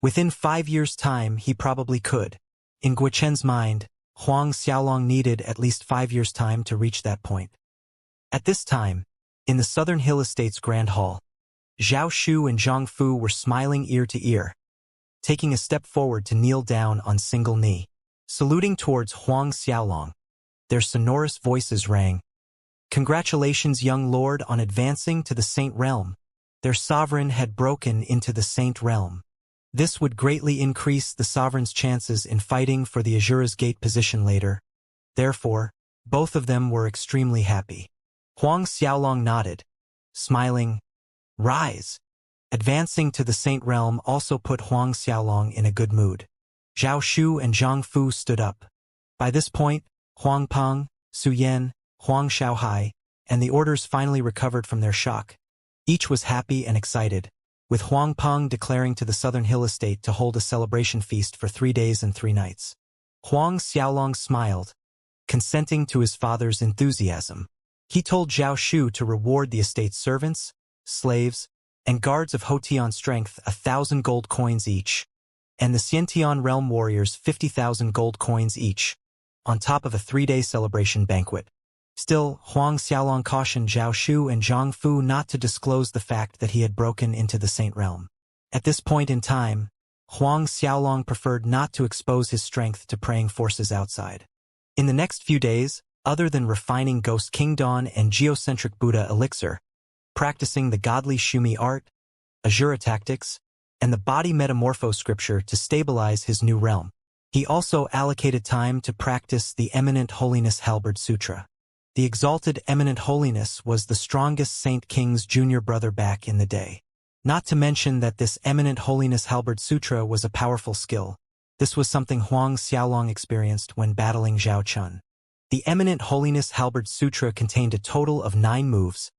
within 5 years' time he probably could. In Guo Chen's mind, Huang Xiaolong needed at least 5 years' time to reach that point. At this time, in the Southern Hill Estate's Grand Hall, Zhao Shu and Zhang Fu were smiling ear to ear, taking a step forward to kneel down on single knee, saluting towards Huang Xiaolong. Their sonorous voices rang. Congratulations, young lord, on advancing to the Saint Realm. Their sovereign had broken into the Saint Realm. This would greatly increase the sovereign's chances in fighting for the Azura's Gate position later. Therefore, both of them were extremely happy. Huang Xiaolong nodded, smiling. Rise. Advancing to the Saint Realm also put Huang Xiaolong in a good mood. Zhao Shu and Zhang Fu stood up. By this point, Huang Peng, Su Yan, Huang Xiaohai, and the orders finally recovered from their shock. Each was happy and excited, with Huang Peng declaring to the Southern Hill Estate to hold a celebration feast for 3 days and 3 nights. Huang Xiaolong smiled, consenting to his father's enthusiasm. He told Zhao Shu to reward the estate's servants, slaves, and guards of Hotian strength 1,000 gold coins each, and the Xiantian realm warriors 50,000 gold coins each, on top of a 3-day celebration banquet. Still, Huang Xiaolong cautioned Zhao Shu and Zhang Fu not to disclose the fact that he had broken into the Saint Realm. At this point in time, Huang Xiaolong preferred not to expose his strength to preying forces outside. In the next few days, other than refining Ghost King Dawn and Geocentric Buddha Elixir, practicing the godly Shumi art, Azura tactics, and the body metamorpho scripture to stabilize his new realm, he also allocated time to practice the Eminent Holiness Halberd Sutra. The exalted eminent holiness was the strongest Saint King's junior brother back in the day. Not to mention that this eminent holiness halberd sutra was a powerful skill. This was something Huang Xiaolong experienced when battling Zhao Chun. The eminent holiness halberd sutra contained a total of 9 moves,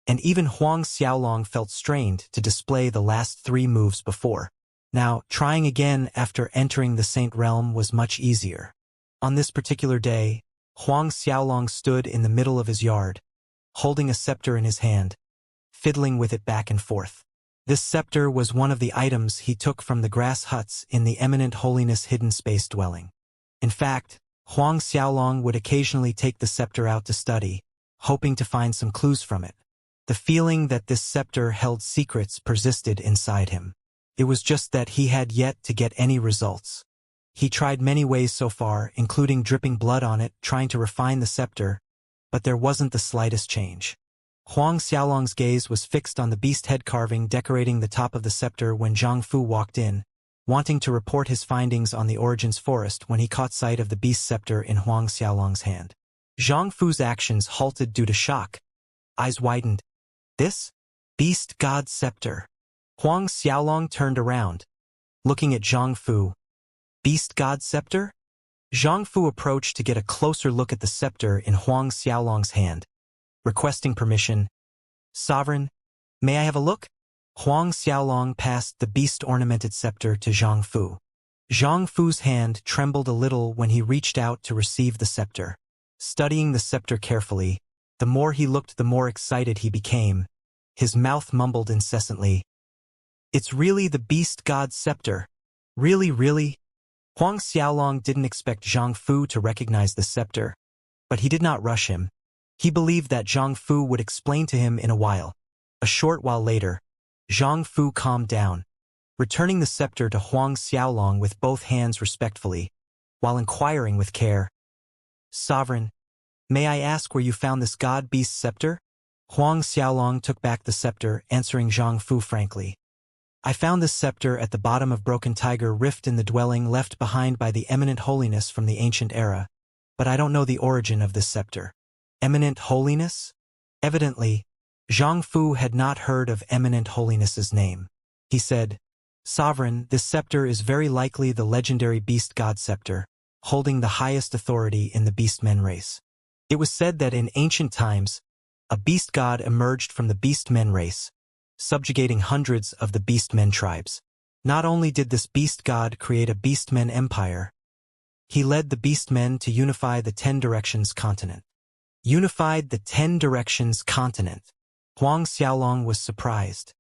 and even Huang Xiaolong felt strained to display the last 3 moves before. Now, trying again after entering the saint realm was much easier. On this particular day, Huang Xiaolong stood in the middle of his yard, holding a scepter in his hand, fiddling with it back and forth. This scepter was one of the items he took from the grass huts in the eminent holiness hidden space dwelling. In fact, Huang Xiaolong would occasionally take the scepter out to study, hoping to find some clues from it. The feeling that this scepter held secrets persisted inside him. It was just that he had yet to get any results. He tried many ways so far, including dripping blood on it, trying to refine the scepter, but there wasn't the slightest change. Huang Xiaolong's gaze was fixed on the beast head carving decorating the top of the scepter when Zhang Fu walked in, wanting to report his findings on the Origins Forest when he caught sight of the beast scepter in Huang Xiaolong's hand. Zhang Fu's actions halted due to shock. Eyes widened. This? Beast God Scepter. Huang Xiaolong turned around, looking at Zhang Fu. Beast God Scepter? Zhang Fu approached to get a closer look at the scepter in Huang Xiaolong's hand, requesting permission. Sovereign, may I have a look? Huang Xiaolong passed the beast-ornamented scepter to Zhang Fu. Zhang Fu's hand trembled a little when he reached out to receive the scepter. Studying the scepter carefully, the more he looked the more excited he became. His mouth mumbled incessantly. It's really the beast god scepter. Really, really? Huang Xiaolong didn't expect Zhang Fu to recognize the scepter, but he did not rush him. He believed that Zhang Fu would explain to him in a while. A short while later, Zhang Fu calmed down, returning the scepter to Huang Xiaolong with both hands respectfully, while inquiring with care. Sovereign, may I ask where you found this god-beast scepter? Huang Xiaolong took back the scepter, answering Zhang Fu frankly. I found this scepter at the bottom of Broken Tiger Rift in the dwelling left behind by the eminent holiness from the ancient era, but I don't know the origin of this scepter. Eminent holiness? Evidently, Zhang Fu had not heard of eminent holiness's name. He said, Sovereign, this scepter is very likely the legendary beast god scepter, holding the highest authority in the beastmen race. It was said that in ancient times, a beast god emerged from the beastmen race, subjugating hundreds of the beastmen tribes. Not only did this beast god create a beastmen empire, he led the beastmen to unify the 10 Directions continent. Unified the 10 Directions continent. Huang Xiaolong was surprised.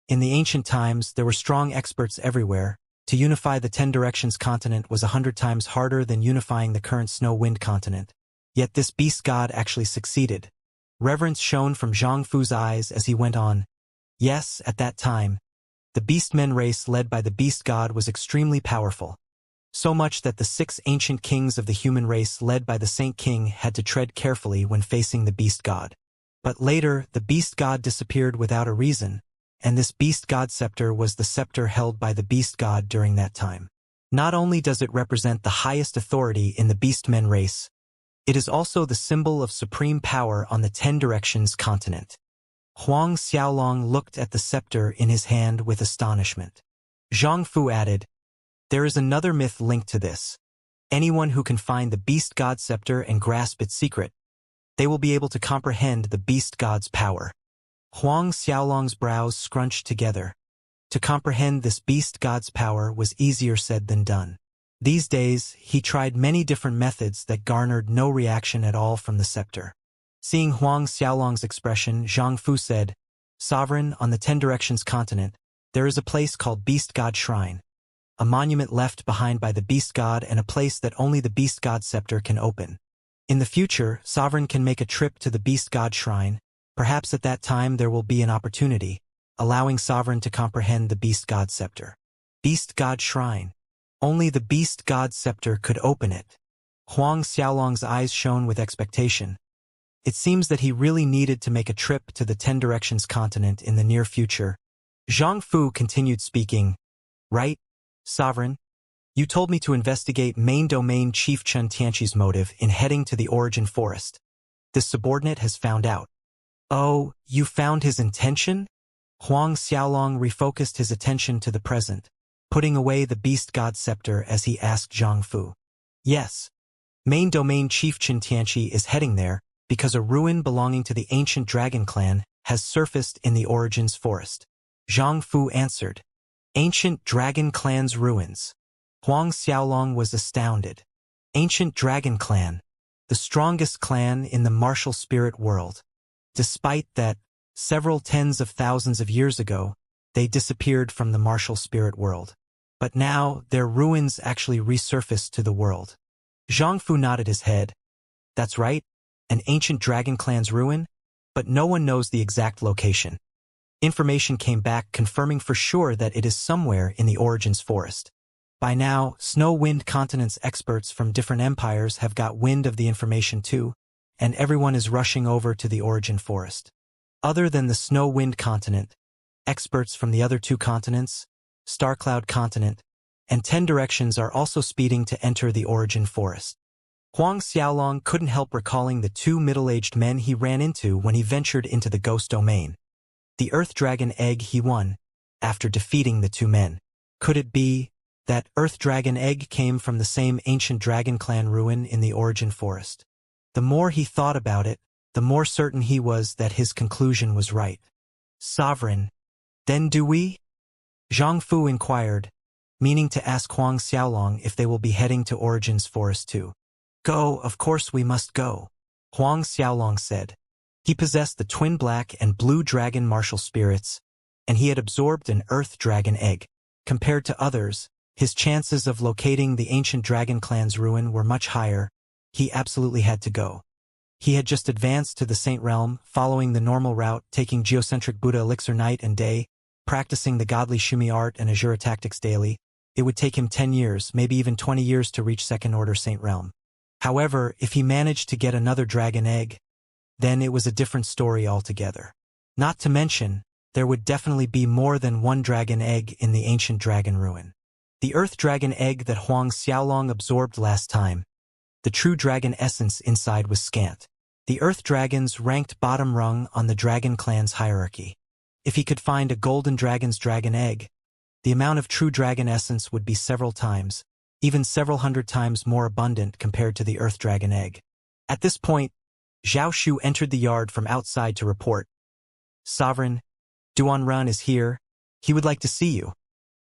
In the ancient times, there were strong experts everywhere. To unify the 10 Directions continent was 100 times harder than unifying the current snow-wind continent. Yet this beast god actually succeeded. Reverence shone from Zhang Fu's eyes as he went on. Yes, at that time, the beastmen race led by the beast god was extremely powerful. So much that the 6 ancient kings of the human race led by the Saint King had to tread carefully when facing the beast god. But later, the beast god disappeared without a reason, and this beast god scepter was the scepter held by the beast god during that time. Not only does it represent the highest authority in the beastmen race, it is also the symbol of supreme power on the 10 Directions continent. Huang Xiaolong looked at the scepter in his hand with astonishment. Zhang Fu added, There is another myth linked to this. Anyone who can find the beast god scepter and grasp its secret, they will be able to comprehend the beast god's power. Huang Xiaolong's brows scrunched together. To comprehend this beast god's power was easier said than done. These days, he tried many different methods that garnered no reaction at all from the scepter. Seeing Huang Xiaolong's expression, Zhang Fu said, Sovereign, on the 10 Directions continent, there is a place called Beast God Shrine, a monument left behind by the beast god and a place that only the beast god scepter can open. In the future, Sovereign can make a trip to the beast god shrine. Perhaps at that time there will be an opportunity, allowing Sovereign to comprehend the beast god scepter. Beast god shrine. Only the beast god scepter could open it. Huang Xiaolong's eyes shone with expectation. It seems that he really needed to make a trip to the 10 Directions continent in the near future. Zhang Fu continued speaking. Right, Sovereign? You told me to investigate main domain Chief Chen Tianqi's motive in heading to the Origin Forest. This subordinate has found out. Oh, you found his intention? Huang Xiaolong refocused his attention to the present, putting away the beast god scepter as he asked Zhang Fu. Yes. Main domain chief Qin Tianqi is heading there because a ruin belonging to the ancient dragon clan has surfaced in the Origins forest. Zhang Fu answered. Ancient dragon clan's ruins. Huang Xiaolong was astounded. Ancient dragon clan, the strongest clan in the martial spirit world. Despite that, several tens of thousands of years ago, they disappeared from the martial spirit world. But now, their ruins actually resurfaced to the world. Zhang Fu nodded his head. That's right, an ancient dragon clan's ruin, but no one knows the exact location. Information came back confirming for sure that it is somewhere in the Origins forest. By now, Snow-Wind Continent's experts from different empires have got wind of the information too, and everyone is rushing over to the Origin forest. Other than the Snow-Wind Continent, experts from the other 2 continents, Starcloud Continent, and 10 Directions are also speeding to enter the Origin forest. Huang Xiaolong couldn't help recalling the 2 middle-aged men he ran into when he ventured into the ghost domain. The Earth Dragon egg he won, after defeating the 2 men. Could it be that Earth Dragon egg came from the same ancient dragon clan ruin in the Origin forest? The more he thought about it, the more certain he was that his conclusion was right. Sovereign, then do we? Zhang Fu inquired, meaning to ask Huang Xiaolong if they will be heading to Origins forest too. Go, of course we must go, Huang Xiaolong said. He possessed the twin black and blue dragon martial spirits, and he had absorbed an earth dragon egg. Compared to others, his chances of locating the ancient dragon clan's ruin were much higher. He absolutely had to go. He had just advanced to the Saint Realm, following the normal route, taking geocentric Buddha elixir night and day, practicing the godly Shumi art and Azura tactics daily. It would take him 10 years, maybe even 20 years to reach Second Order Saint Realm. However, if he managed to get another dragon egg, then it was a different story altogether. Not to mention, there would definitely be more than 1 dragon egg in the ancient dragon ruin. The earth dragon egg that Huang Xiaolong absorbed last time, the true dragon essence inside was scant. The earth dragons ranked bottom rung on the dragon clan's hierarchy. If he could find a golden dragon's dragon egg, the amount of true dragon essence would be several times, even several hundred times more abundant compared to the earth dragon egg. At this point, Zhao Shu entered the yard from outside to report. Sovereign, Duan Run is here. He would like to see you.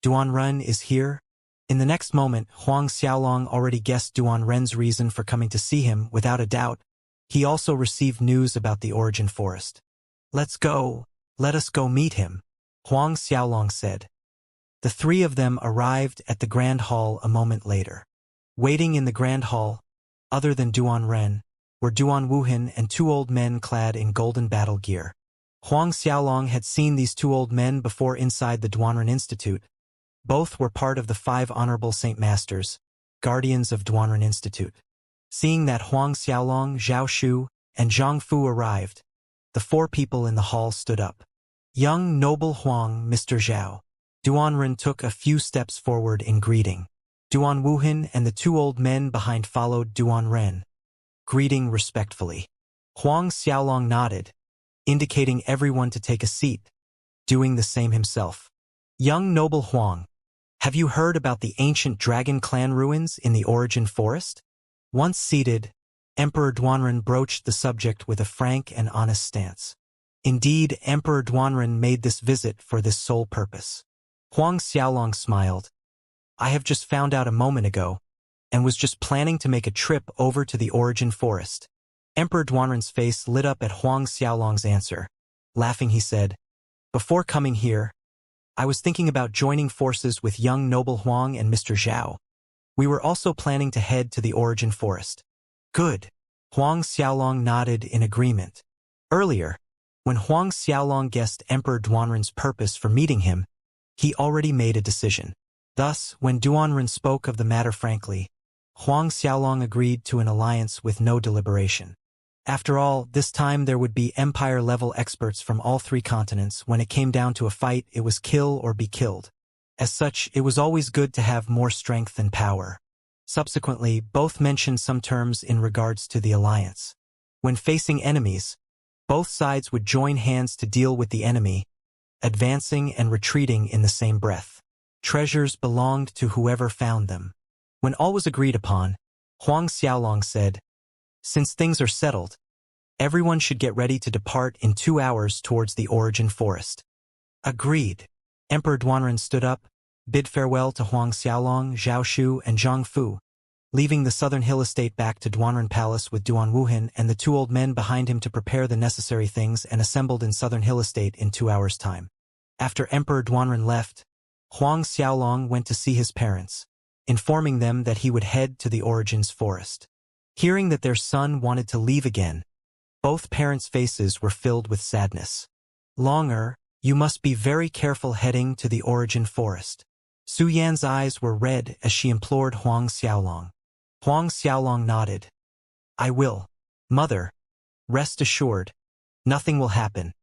Duan Run is here? In the next moment, Huang Xiaolong already guessed Duan Ren's reason for coming to see him without a doubt. He also received news about the Origin forest. Let's go. Let us go meet him, Huang Xiaolong said. The 3 of them arrived at the Grand Hall a moment later. Waiting in the Grand Hall, other than Duan Ren, were Duan Wuhan and 2 old men clad in golden battle gear. Huang Xiaolong had seen these 2 old men before inside the Duanren Institute. Both were part of the 5 Honorable Saint Masters, guardians of Duanren Institute. Seeing that Huang Xiaolong, Zhao Shu, and Zhang Fu arrived, the 4 people in the hall stood up. Young noble Huang, Mr. Zhao. Duanren took a few steps forward in greeting. Duan Wuhan and the 2 old men behind followed Duan Ren, greeting respectfully. Huang Xiaolong nodded, indicating everyone to take a seat, doing the same himself. Young noble Huang, have you heard about the ancient dragon clan ruins in the Origin forest? Once seated, Emperor Duanren broached the subject with a frank and honest stance. Indeed, Emperor Duanren made this visit for this sole purpose. Huang Xiaolong smiled. I have just found out a moment ago, and was just planning to make a trip over to the Origin forest. Emperor Duanren's face lit up at Huang Xiaolong's answer. Laughing, he said, before coming here, I was thinking about joining forces with young noble Huang and Mr. Zhao. We were also planning to head to the Origin forest. Good. Huang Xiaolong nodded in agreement. Earlier, when Huang Xiaolong guessed Emperor Duanren's purpose for meeting him, he already made a decision. Thus, when Duanren spoke of the matter frankly, Huang Xiaolong agreed to an alliance with no deliberation. After all, this time there would be empire-level experts from all 3 continents. When it came down to a fight, it was kill or be killed. As such, it was always good to have more strength and power. Subsequently, both mentioned some terms in regards to the alliance. When facing enemies, both sides would join hands to deal with the enemy, advancing and retreating in the same breath. Treasures belonged to whoever found them. When all was agreed upon, Huang Xiaolong said, "Since things are settled, everyone should get ready to depart in 2 hours towards the origin forest." Agreed. Emperor Duanren stood up, bid farewell to Huang Xiaolong, Zhao Shu, and Zhang Fu, leaving the southern hill estate back to Duanren Palace with Duan Wuhan and the 2 old men behind him to prepare the necessary things, and assembled in southern hill estate in 2 hours' time. After Emperor Duanren left, Huang Xiaolong went to see his parents, informing them that he would head to the Origins Forest. Hearing that their son wanted to leave again, both parents' faces were filled with sadness. "Longer, you must be very careful heading to the Origin Forest." Su Yan's eyes were red as she implored Huang Xiaolong. Huang Xiaolong nodded. "I will. Mother, rest assured, nothing will happen.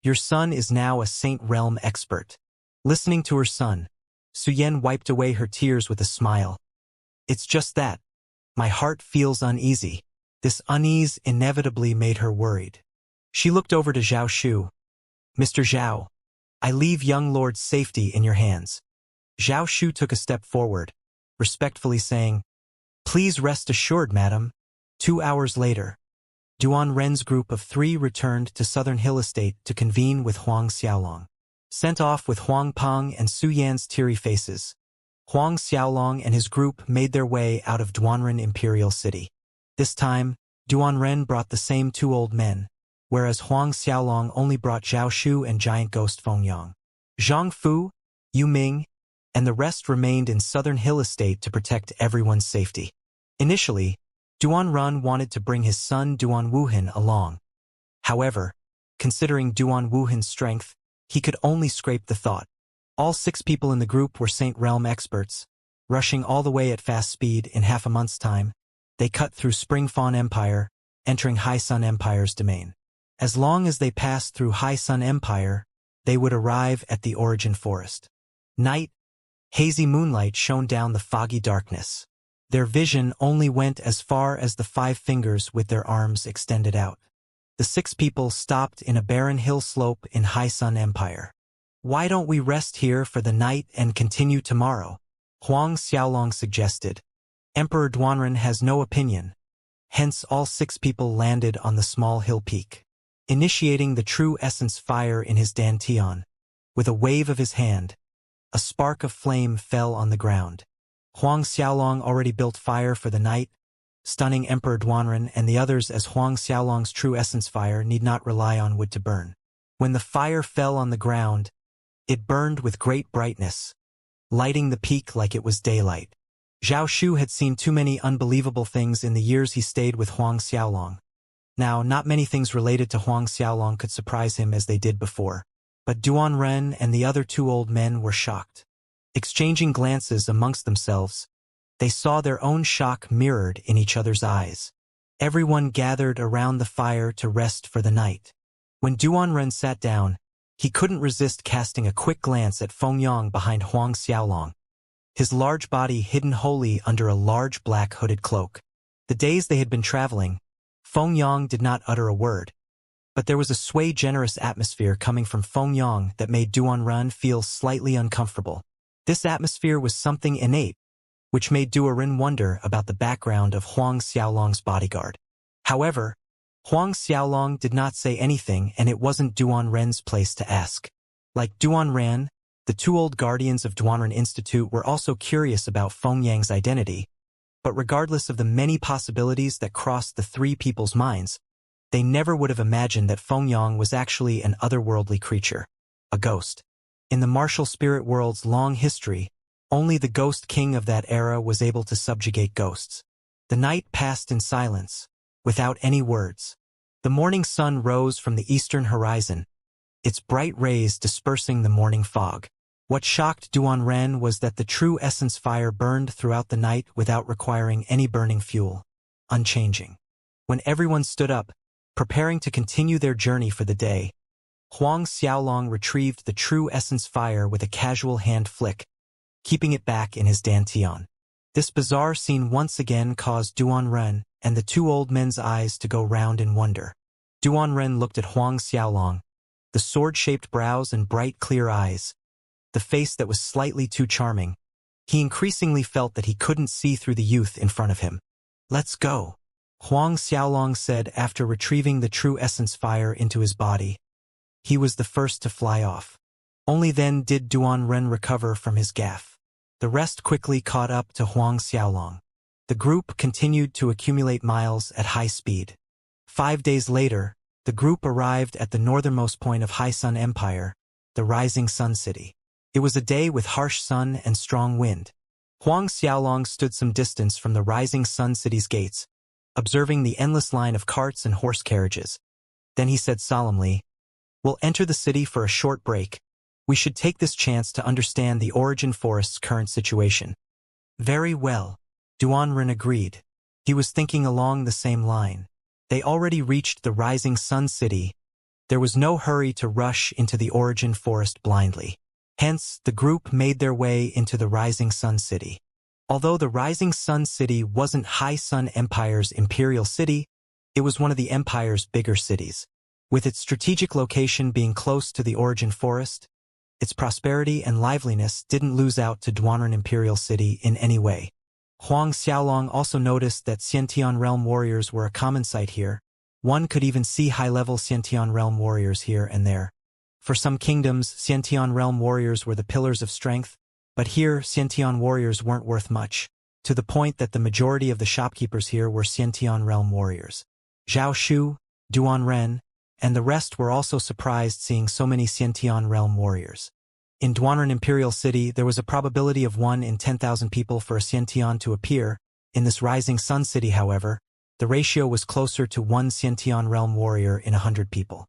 Your son is now a Saint Realm expert." Listening to her son, Su Yan wiped away her tears with a smile. "It's just that. My heart feels uneasy." This unease inevitably made her worried. She looked over to Zhao Shu. "Mr. Zhao, I leave young lord's safety in your hands." Zhao Shu took a step forward, respectfully saying, "Please rest assured, madam." 2 hours later, Duan Ren's group of 3 returned to Southern Hill Estate to convene with Huang Xiaolong. Sent off with Huang Peng and Su Yan's teary faces, Huang Xiaolong and his group made their way out of Duanren Imperial City. This time, Duan Ren brought the same 2 old men, whereas Huang Xiaolong only brought Zhao Shu and giant ghost Feng Yang. Zhang Fu, Yu Ming, and the rest remained in Southern Hill Estate to protect everyone's safety. Initially, Duan Ren wanted to bring his son Duan Wuhan along. However, considering Duan Wuhan's strength, he could only scrape the thought. All 6 people in the group were Saint Realm experts. Rushing all the way at fast speed in half a month's time, they cut through Spring Fawn Empire, entering High Sun Empire's domain. As long as they passed through High Sun Empire, they would arrive at the Origin Forest. Night, hazy moonlight shone down the foggy darkness. Their vision only went as far as the 5 fingers with their arms extended out. The 6 people stopped in a barren hill slope in High Sun Empire. "Why don't we rest here for the night and continue tomorrow?" Huang Xiaolong suggested. Emperor Duanren has no opinion. Hence all 6 people landed on the small hill peak. Initiating the true essence fire in his dantian. With a wave of his hand, a spark of flame fell on the ground. Huang Xiaolong already built fire for the night, stunning Emperor Duanren and the others, as Huang Xiaolong's true essence fire need not rely on wood to burn. When the fire fell on the ground, it burned with great brightness, lighting the peak like it was daylight. Zhao Shu had seen too many unbelievable things in the years he stayed with Huang Xiaolong. Now, not many things related to Huang Xiaolong could surprise him as they did before, but Duan Ren and the other 2 old men were shocked. Exchanging glances amongst themselves, they saw their own shock mirrored in each other's eyes. Everyone gathered around the fire to rest for the night. When Duan Ren sat down, he couldn't resist casting a quick glance at Feng Yang behind Huang Xiaolong, his large body hidden wholly under a large black hooded cloak. The days they had been traveling, Feng Yang did not utter a word, but there was a generous atmosphere coming from Feng Yang that made Duan Ren feel slightly uncomfortable. This atmosphere was something innate, which made Duan Ren wonder about the background of Huang Xiaolong's bodyguard. However, Huang Xiaolong did not say anything, and it wasn't Duan Ren's place to ask. Like Duan Ren, the 2 old guardians of Duanren Institute were also curious about Feng Yang's identity, but regardless of the many possibilities that crossed the 3 people's minds, they never would have imagined that Feng Yang was actually an otherworldly creature, a ghost. In the martial spirit world's long history, only the Ghost King of that era was able to subjugate ghosts. The night passed in silence, without any words. The morning sun rose from the eastern horizon, its bright rays dispersing the morning fog. What shocked Duan Ren was that the true essence fire burned throughout the night without requiring any burning fuel, unchanging. When everyone stood up, preparing to continue their journey for the day, Huang Xiaolong retrieved the true essence fire with a casual hand flick, keeping it back in his dantian. This bizarre scene once again caused Duan Ren and the two old men's eyes to go round in wonder. Duanren looked at Huang Xiaolong, the sword-shaped brows and bright clear eyes, the face that was slightly too charming. He increasingly felt that he couldn't see through the youth in front of him. "Let's go," Huang Xiaolong said after retrieving the true essence fire into his body. He was the first to fly off. Only then did Duanren recover from his gaffe. The rest quickly caught up to Huang Xiaolong. The group continued to accumulate miles at high speed. 5 days later, the group arrived at the northernmost point of High Sun Empire, the Rising Sun City. It was a day with harsh sun and strong wind. Huang Xiaolong stood some distance from the Rising Sun City's gates, observing the endless line of carts and horse carriages. Then he said solemnly, "We'll enter the city for a short break. We should take this chance to understand the Origin Forest's current situation." "Very well," Duanren agreed. He was thinking along the same line. They already reached the Rising Sun City. There was no hurry to rush into the Origin Forest blindly. Hence, the group made their way into the Rising Sun City. Although the Rising Sun City wasn't High Sun Empire's imperial city, it was one of the Empire's bigger cities. With its strategic location being close to the Origin Forest, its prosperity and liveliness didn't lose out to Duanren Imperial City in any way. Huang Xiaolong also noticed that Xiantian Realm warriors were a common sight here. One could even see high-level Xiantian Realm warriors here and there. For some kingdoms, Xiantian Realm warriors were the pillars of strength, but here Xiantian warriors weren't worth much, to the point that the majority of the shopkeepers here were Xiantian Realm warriors. Zhao Shu, Duanren, and the rest were also surprised seeing so many Xiantian Realm warriors. In Duanren Imperial City, there was a probability of 1 in 10,000 people for a Xiantian to appear. In this Rising Sun City, however, the ratio was closer to 1 Xiantian Realm warrior in 100 people.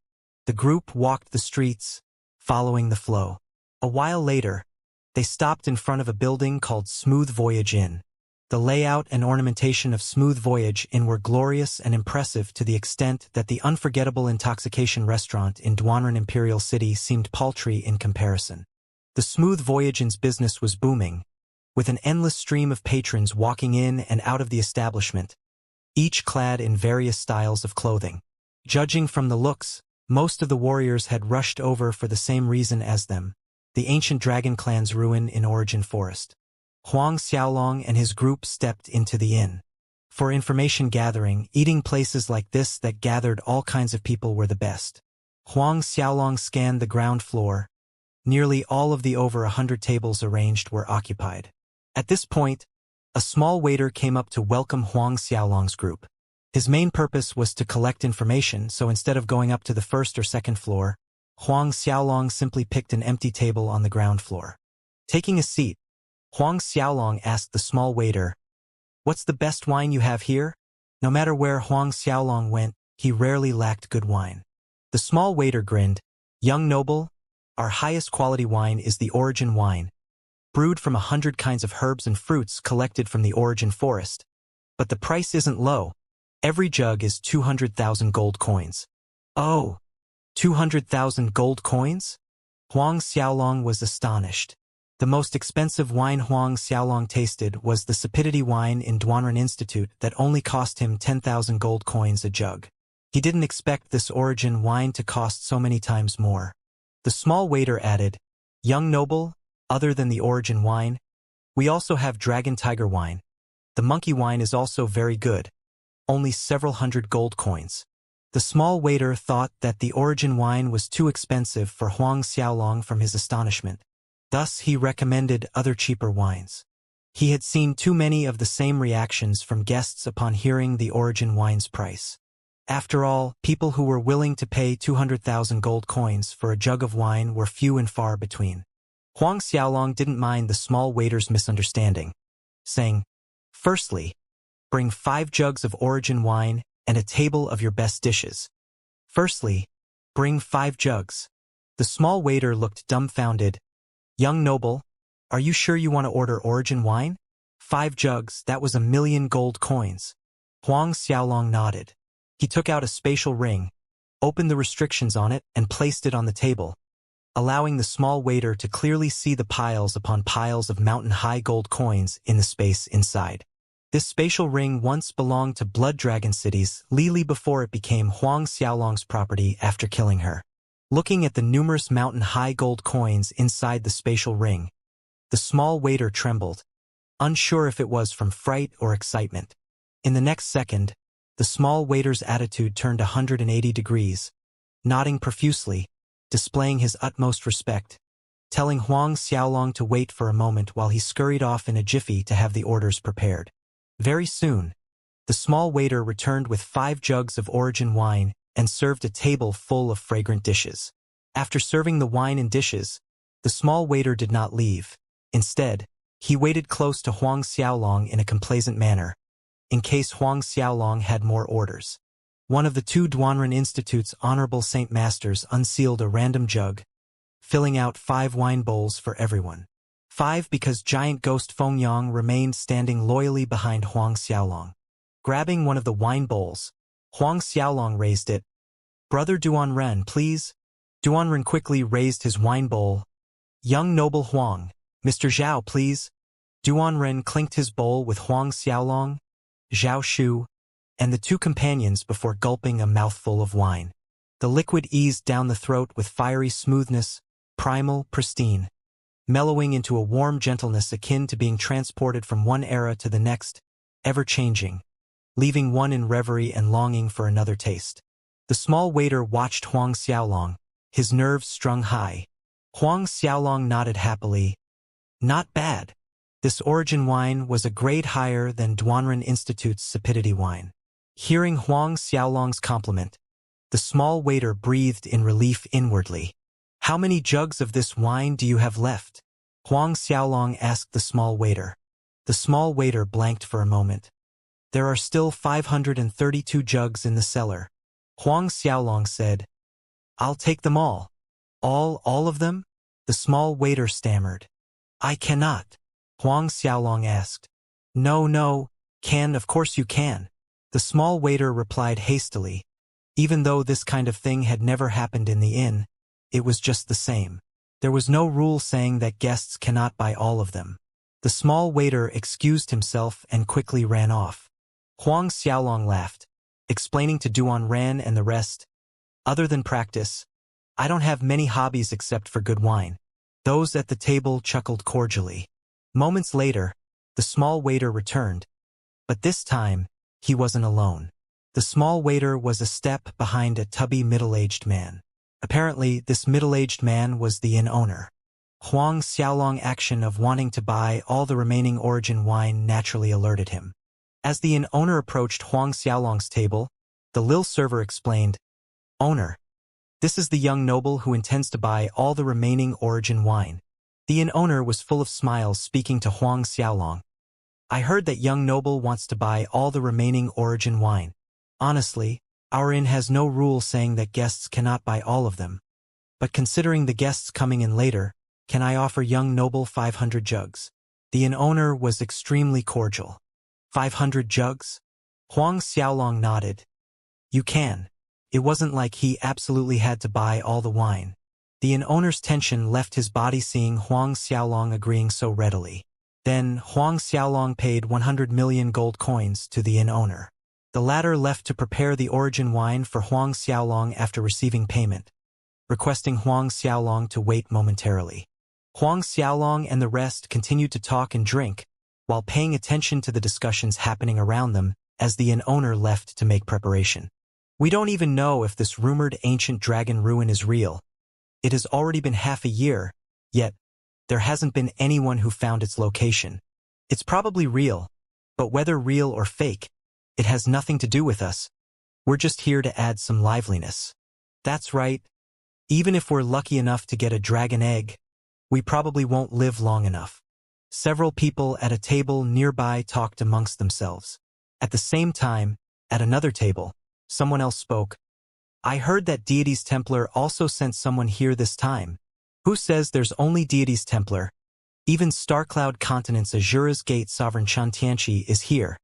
The group walked the streets, following the flow. A while later, they stopped in front of a building called Smooth Voyage Inn. The layout and ornamentation of Smooth Voyage Inn were glorious and impressive to the extent that the unforgettable intoxication restaurant in Duanren Imperial City seemed paltry in comparison. The Smooth Voyage Inn's business was booming, with an endless stream of patrons walking in and out of the establishment, each clad in various styles of clothing. Judging from the looks, most of the warriors had rushed over for the same reason as them, the ancient dragon clan's ruin in Origin Forest. Huang Xiaolong and his group stepped into the inn. For information gathering, eating places like this that gathered all kinds of people were the best. Huang Xiaolong scanned the ground floor. Nearly all of the over 100 tables arranged were occupied. At this point, a small waiter came up to welcome Huang Xiaolong's group. His main purpose was to collect information, so instead of going up to the first or second floor, Huang Xiaolong simply picked an empty table on the ground floor. Taking a seat, Huang Xiaolong asked the small waiter, "What's the best wine you have here?" No matter where Huang Xiaolong went, he rarely lacked good wine. The small waiter grinned, "Young noble, our highest quality wine is the Origin wine, brewed from 100 kinds of herbs and fruits collected from the Origin Forest. But the price isn't low. Every jug is 200,000 gold coins." "Oh, 200,000 gold coins?" Huang Xiaolong was astonished. The most expensive wine Huang Xiaolong tasted was the Sapidity wine in Duanren Institute that only cost him 10,000 gold coins a jug. He didn't expect this Origin wine to cost so many times more. The small waiter added, "Young noble, other than the Origin wine, we also have Dragon Tiger wine. The monkey wine is also very good. Only several hundred gold coins." The small waiter thought that the Origin wine was too expensive for Huang Xiaolong from his astonishment. Thus he recommended other cheaper wines. He had seen too many of the same reactions from guests upon hearing the Origin wine's price. After all, people who were willing to pay 200,000 gold coins for a jug of wine were few and far between. Huang Xiaolong didn't mind the small waiter's misunderstanding, saying, "Firstly, bring 5 jugs of Origin wine and a table of your best dishes." "Firstly, bring 5 jugs." The small waiter looked dumbfounded. "Young noble, are you sure you want to order Origin wine? 5 jugs, that was 1,000,000 gold coins." Huang Xiaolong nodded. He took out a spatial ring, opened the restrictions on it, and placed it on the table, allowing the small waiter to clearly see the piles upon piles of mountain-high gold coins in the space inside. This spatial ring once belonged to Blood Dragon City's Lili before it became Huang Xiaolong's property after killing her. Looking at the numerous mountain-high gold coins inside the spatial ring, the small waiter trembled, unsure if it was from fright or excitement. In the next second, the small waiter's attitude turned 180 degrees, nodding profusely, displaying his utmost respect, telling Huang Xiaolong to wait for a moment while he scurried off in a jiffy to have the orders prepared. Very soon, the small waiter returned with 5 jugs of origin wine and served a table full of fragrant dishes. After serving the wine and dishes, the small waiter did not leave. Instead, he waited close to Huang Xiaolong in a complacent manner, in case Huang Xiaolong had more orders. One of the 2 Duanren Institute's honorable Saint Masters unsealed a random jug, filling out 5 wine bowls for everyone. 5 because giant ghost Fengyang remained standing loyally behind Huang Xiaolong. Grabbing one of the wine bowls, Huang Xiaolong raised it. "Brother Duanren, please." Duanren quickly raised his wine bowl. "Young noble Huang, Mr. Zhao, please." Duanren clinked his bowl with Huang Xiaolong, Zhao Shu, and the 2 companions before gulping a mouthful of wine. The liquid eased down the throat with fiery smoothness, primal, pristine, mellowing into a warm gentleness akin to being transported from one era to the next, ever-changing, leaving one in reverie and longing for another taste. The small waiter watched Huang Xiaolong, his nerves strung high. Huang Xiaolong nodded happily. "Not bad." This origin wine was a grade higher than Duanren Institute's sapidity wine. Hearing Huang Xiaolong's compliment, the small waiter breathed in relief inwardly. "How many jugs of this wine do you have left?" Huang Xiaolong asked the small waiter. The small waiter blanked for a moment. "There are still 532 jugs in the cellar." Huang Xiaolong said, "I'll take them all." All of them?" The small waiter stammered. "I cannot." Huang Xiaolong asked. No, of course you can." The small waiter replied hastily. Even though this kind of thing had never happened in the inn, it was just the same. There was no rule saying that guests cannot buy all of them. The small waiter excused himself and quickly ran off. Huang Xiaolong laughed, explaining to Duanren and the rest, "Other than practice, I don't have many hobbies except for good wine." Those at the table chuckled cordially. Moments later, the small waiter returned, but this time, he wasn't alone. The small waiter was a step behind a tubby middle-aged man. Apparently, this middle-aged man was the inn owner. Huang Xiaolong's action of wanting to buy all the remaining origin wine naturally alerted him. As the inn owner approached Huang Xiaolong's table, the Lil server explained, "Owner, this is the young noble who intends to buy all the remaining origin wine." The inn owner was full of smiles speaking to Huang Xiaolong. "I heard that young noble wants to buy all the remaining origin wine. Honestly, our inn has no rule saying that guests cannot buy all of them. But considering the guests coming in later, can I offer young noble 500 jugs?" The inn owner was extremely cordial. 500 jugs? Huang Xiaolong nodded. "You can." It wasn't like he absolutely had to buy all the wine. The inn owner's tension left his body seeing Huang Xiaolong agreeing so readily. Then, Huang Xiaolong paid 100 million gold coins to the inn owner. The latter left to prepare the origin wine for Huang Xiaolong after receiving payment, requesting Huang Xiaolong to wait momentarily. Huang Xiaolong and the rest continued to talk and drink, while paying attention to the discussions happening around them as the inn owner left to make preparation. "We don't even know if this rumored ancient dragon ruin is real. It has already been half a year, yet there hasn't been anyone who found its location. It's probably real, but whether real or fake, it has nothing to do with us. We're just here to add some liveliness." "That's right. Even if we're lucky enough to get a dragon egg, we probably won't live long enough." Several people at a table nearby talked amongst themselves. At the same time, at another table, someone else spoke. "I heard that Deity's Templar also sent someone here this time. Who says there's only Deity's Templar? Even Starcloud Continent's Azura's Gate Sovereign Xianxia is here,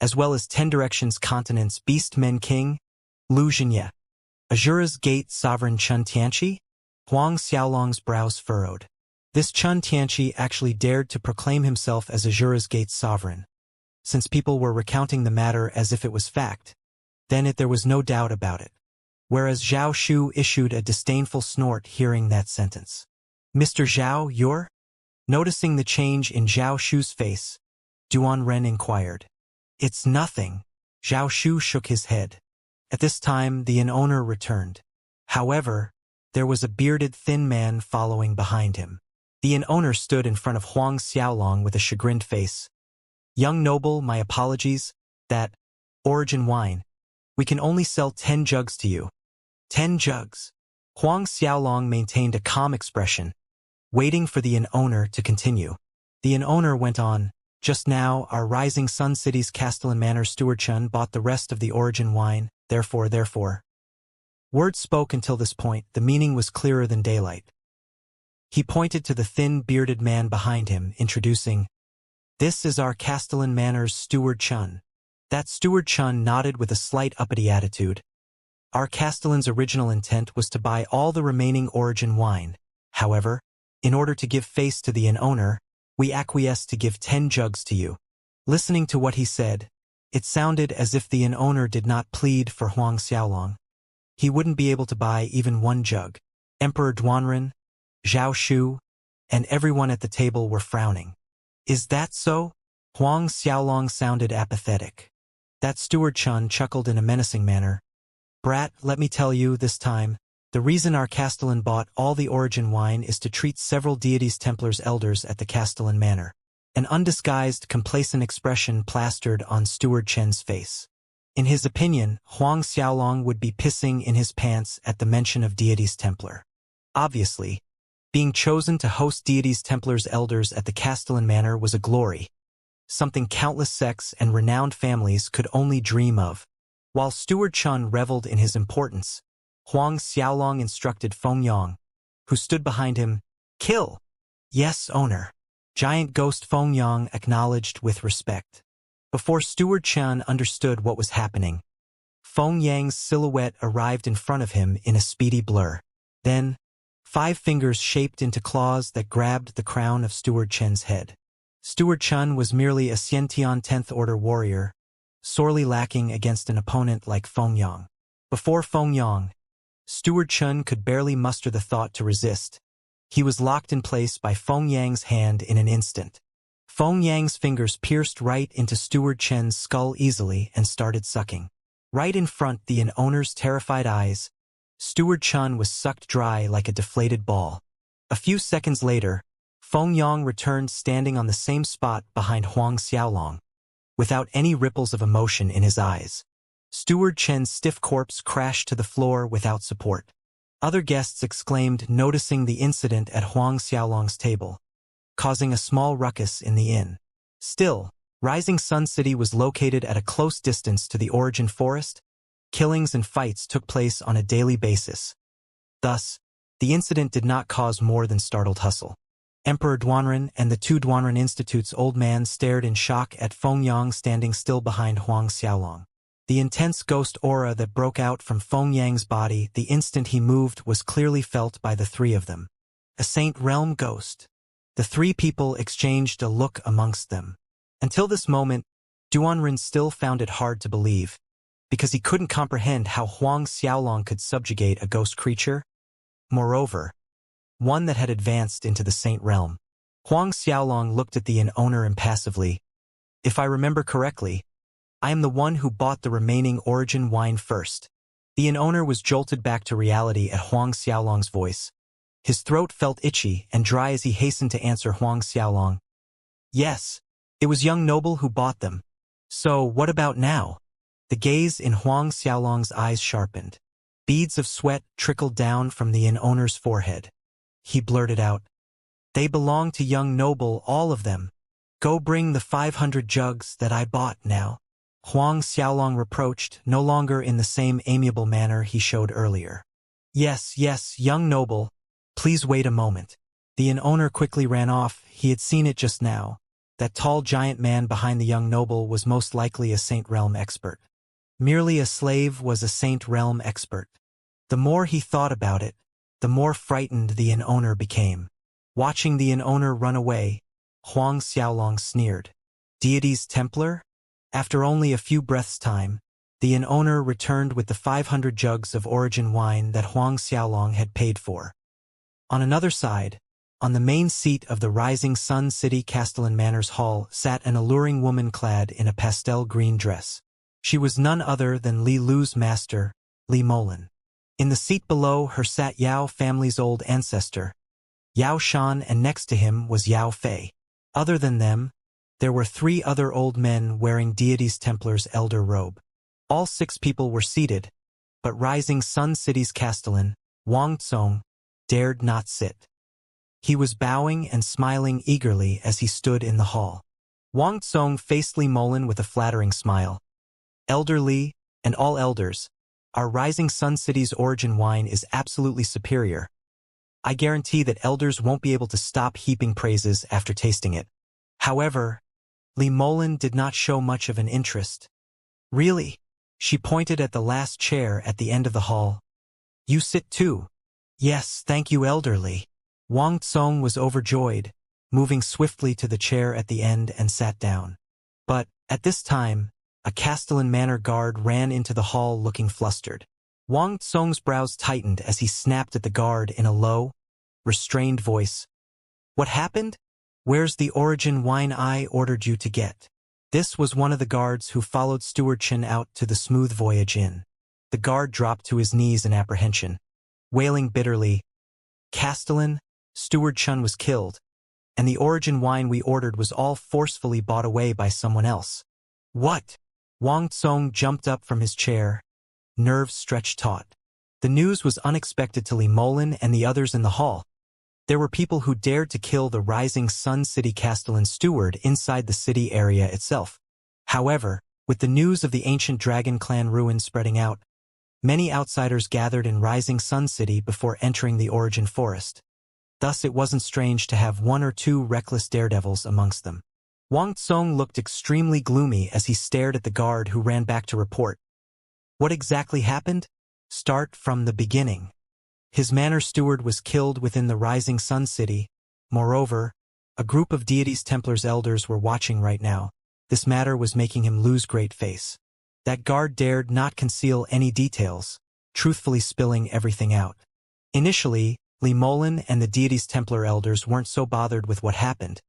as well as 10 Directions Continent's Beastmen King, Xianxia." Azura's Gate Sovereign Xianxia? Huang Xiaolong's brows furrowed. This Xianxia actually dared to proclaim himself as Azura's Gate Sovereign. since people were recounting the matter as if it was fact. Then there was no doubt about it. Whereas Zhao Shu issued a disdainful snort hearing that sentence. Mr. Zhao, you're? Noticing the change in Zhao Shu's face, Duan Ren inquired. It's nothing. Zhao Shu shook his head. At this time, the inn owner returned. However, there was a bearded thin man following behind him. The inn owner stood in front of Huang Xiaolong with a chagrined face. Young noble, my apologies. That origin wine. We can only sell 10 jugs to you. 10 jugs. Huang Xiaolong maintained a calm expression, waiting for the inn owner to continue. The inn owner went on. Just now, our Rising Sun City's Castellan Manor steward Chun bought the rest of the origin wine, therefore. Words spoke until this point, the meaning was clearer than daylight. He pointed to the thin, bearded man behind him, introducing, This is our Castellan Manor's steward Chun. That steward Chun nodded with a slight uppity attitude. Our Castellan's original intent was to buy all the remaining origin wine. However, in order to give face to the inn owner, we acquiesced to give 10 jugs to you. Listening to what he said, it sounded as if the inn owner did not plead for Huang Xiaolong. He wouldn't be able to buy even 1 jug. Emperor Duanren, Zhao Shu, and everyone at the table were frowning. Is that so? Huang Xiaolong sounded apathetic. That steward Chun chuckled in a menacing manner. Brat, let me tell you this time, the reason our Castellan bought all the origin wine is to treat several deities Templars elders at the Castellan Manor. An undisguised, complacent expression plastered on Steward Chen's face. In his opinion, Huang Xiaolong would be pissing in his pants at the mention of deities Templar. Obviously, being chosen to host deities Templars elders at the Castellan Manor was a glory, something countless sects and renowned families could only dream of. While Steward Chun reveled in his importance, Huang Xiaolong instructed Feng Yang, who stood behind him, Kill! Yes, owner. Giant ghost Feng Yang acknowledged with respect. Before Steward Chun understood what was happening, Feng Yang's silhouette arrived in front of him in a speedy blur. Then, 5 fingers shaped into claws that grabbed the crown of Steward Chen's head. Steward Chun was merely a Xiantian 10th Order warrior, sorely lacking against an opponent like Feng Yang. Before Feng Yang, Steward Chun could barely muster the thought to resist. He was locked in place by Feng Yang's hand in an instant. Feng Yang's fingers pierced right into Steward Chen's skull easily and started sucking. Right in front the inn owner's terrified eyes, Steward Chun was sucked dry like a deflated ball. A few seconds later, Feng Yang returned standing on the same spot behind Huang Xiaolong, without any ripples of emotion in his eyes. Steward Chen's stiff corpse crashed to the floor without support. Other guests exclaimed, noticing the incident at Huang Xiaolong's table, causing a small ruckus in the inn. Still, Rising Sun City was located at a close distance to the Origin Forest. Killings and fights took place on a daily basis. Thus, the incident did not cause more than startled hustle. Emperor Duanren and the 2 Duanren Institute's old man stared in shock at Feng Yang standing still behind Huang Xiaolong. The intense ghost aura that broke out from Feng Yang's body the instant he moved was clearly felt by the 3 of them. A Saint Realm ghost. The 3 people exchanged a look amongst them. Until this moment, Duanren still found it hard to believe, because he couldn't comprehend how Huang Xiaolong could subjugate a ghost creature. Moreover, one that had advanced into the Saint Realm. Huang Xiaolong looked at the inn owner impassively. If I remember correctly, I am the one who bought the remaining origin wine first. The inn owner was jolted back to reality at Huang Xiaolong's voice. His throat felt itchy and dry as he hastened to answer Huang Xiaolong. Yes, it was young noble who bought them. So what about now? The gaze in Huang Xiaolong's eyes sharpened. Beads of sweat trickled down from the inn owner's forehead. He blurted out, They belong to young noble, all of them. Go bring the 500 jugs that I bought now. Huang Xiaolong reproached, no longer in the same amiable manner he showed earlier. Yes, young noble. Please wait a moment. The inn owner quickly ran off. He had seen it just now. That tall giant man behind the young noble was most likely a Saint Realm expert. Merely a slave was a Saint Realm expert. The more he thought about it, the more frightened the inn owner became. Watching the inn owner run away, Huang Xiaolong sneered. Deities Templar? After only a few breaths' time, the inn owner returned with the 500 jugs of origin wine that Huang Xiaolong had paid for. On another side, on the main seat of the Rising Sun City Castellan Manor's hall sat an alluring woman clad in a pastel green dress. She was none other than Li Lu's master, Li Molan. In the seat below her sat Yao family's old ancestor, Yao Shan, and next to him was Yao Fei. Other than them, there were 3 other old men wearing Deity's Templar's elder robe. All 6 people were seated, but Rising Sun City's Castellan, Wang Tsong, dared not sit. He was bowing and smiling eagerly as he stood in the hall. Wang Tsong faced Li Molan with a flattering smile. "Elder Li, and all elders, our Rising Sun City's origin wine is absolutely superior. I guarantee that elders won't be able to stop heaping praises after tasting it." However, Li Molan did not show much of an interest. "Really?" She pointed at the last chair at the end of the hall. "You sit too." "Yes, thank you, Elder Li." Wang Tsong was overjoyed, moving swiftly to the chair at the end and sat down. But, at this time, a Castellan Manor guard ran into the hall looking flustered. Wang Tsong's brows tightened as he snapped at the guard in a low, restrained voice. "What happened? Where's the origin wine I ordered you to get?" This was one of the guards who followed Steward Chen out to the Smooth Voyage Inn. The guard dropped to his knees in apprehension, wailing bitterly, "Castellan, Steward Chen was killed, and the origin wine we ordered was all forcefully bought away by someone else." "What?" Wang Tsong jumped up from his chair, nerves stretched taut. The news was unexpected to Li Molan and the others in the hall. There were people who dared to kill the Rising Sun City Castellan steward inside the city area itself. However, with the news of the ancient Dragon Clan ruin spreading out, many outsiders gathered in Rising Sun City before entering the Origin Forest. Thus it wasn't strange to have 1 or 2 reckless daredevils amongst them. Wang Tsong looked extremely gloomy as he stared at the guard who ran back to report. "What exactly happened?" "Start from the beginning. His manor steward was killed within the Rising Sun City. Moreover, a group of Deity's Templar's elders were watching right now. This matter was making him lose great face." That guard dared not conceal any details, truthfully spilling everything out. Initially, Li Molan and the Deity's Templar elders weren't so bothered with what happened.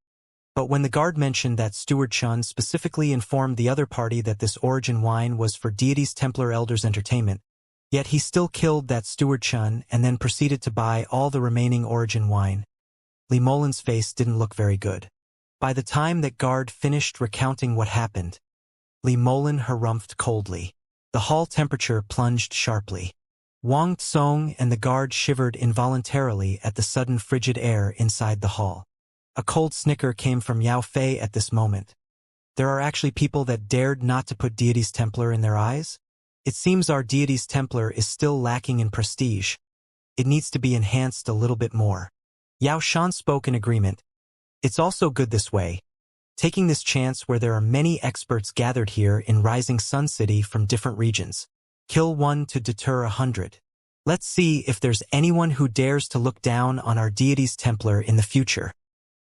But when the guard mentioned that Steward Chun specifically informed the other party that this origin wine was for Deity's Templar elders' entertainment, yet he still killed that Steward Chun and then proceeded to buy all the remaining origin wine, Li Molan's face didn't look very good. By the time that guard finished recounting what happened, Li Molan harumphed coldly. The hall temperature plunged sharply. Wang Tsong and the guard shivered involuntarily at the sudden frigid air inside the hall. A cold snicker came from Yao Fei at this moment. There are actually people that dared not to put Deity's Templar in their eyes? It seems our Deity's Templar is still lacking in prestige. It needs to be enhanced a little bit more. Yao Shan spoke in agreement. It's also good this way, taking this chance where there are many experts gathered here in Rising Sun City from different regions. Kill 1 to deter 100. Let's see if there's anyone who dares to look down on our Deity's Templar in the future.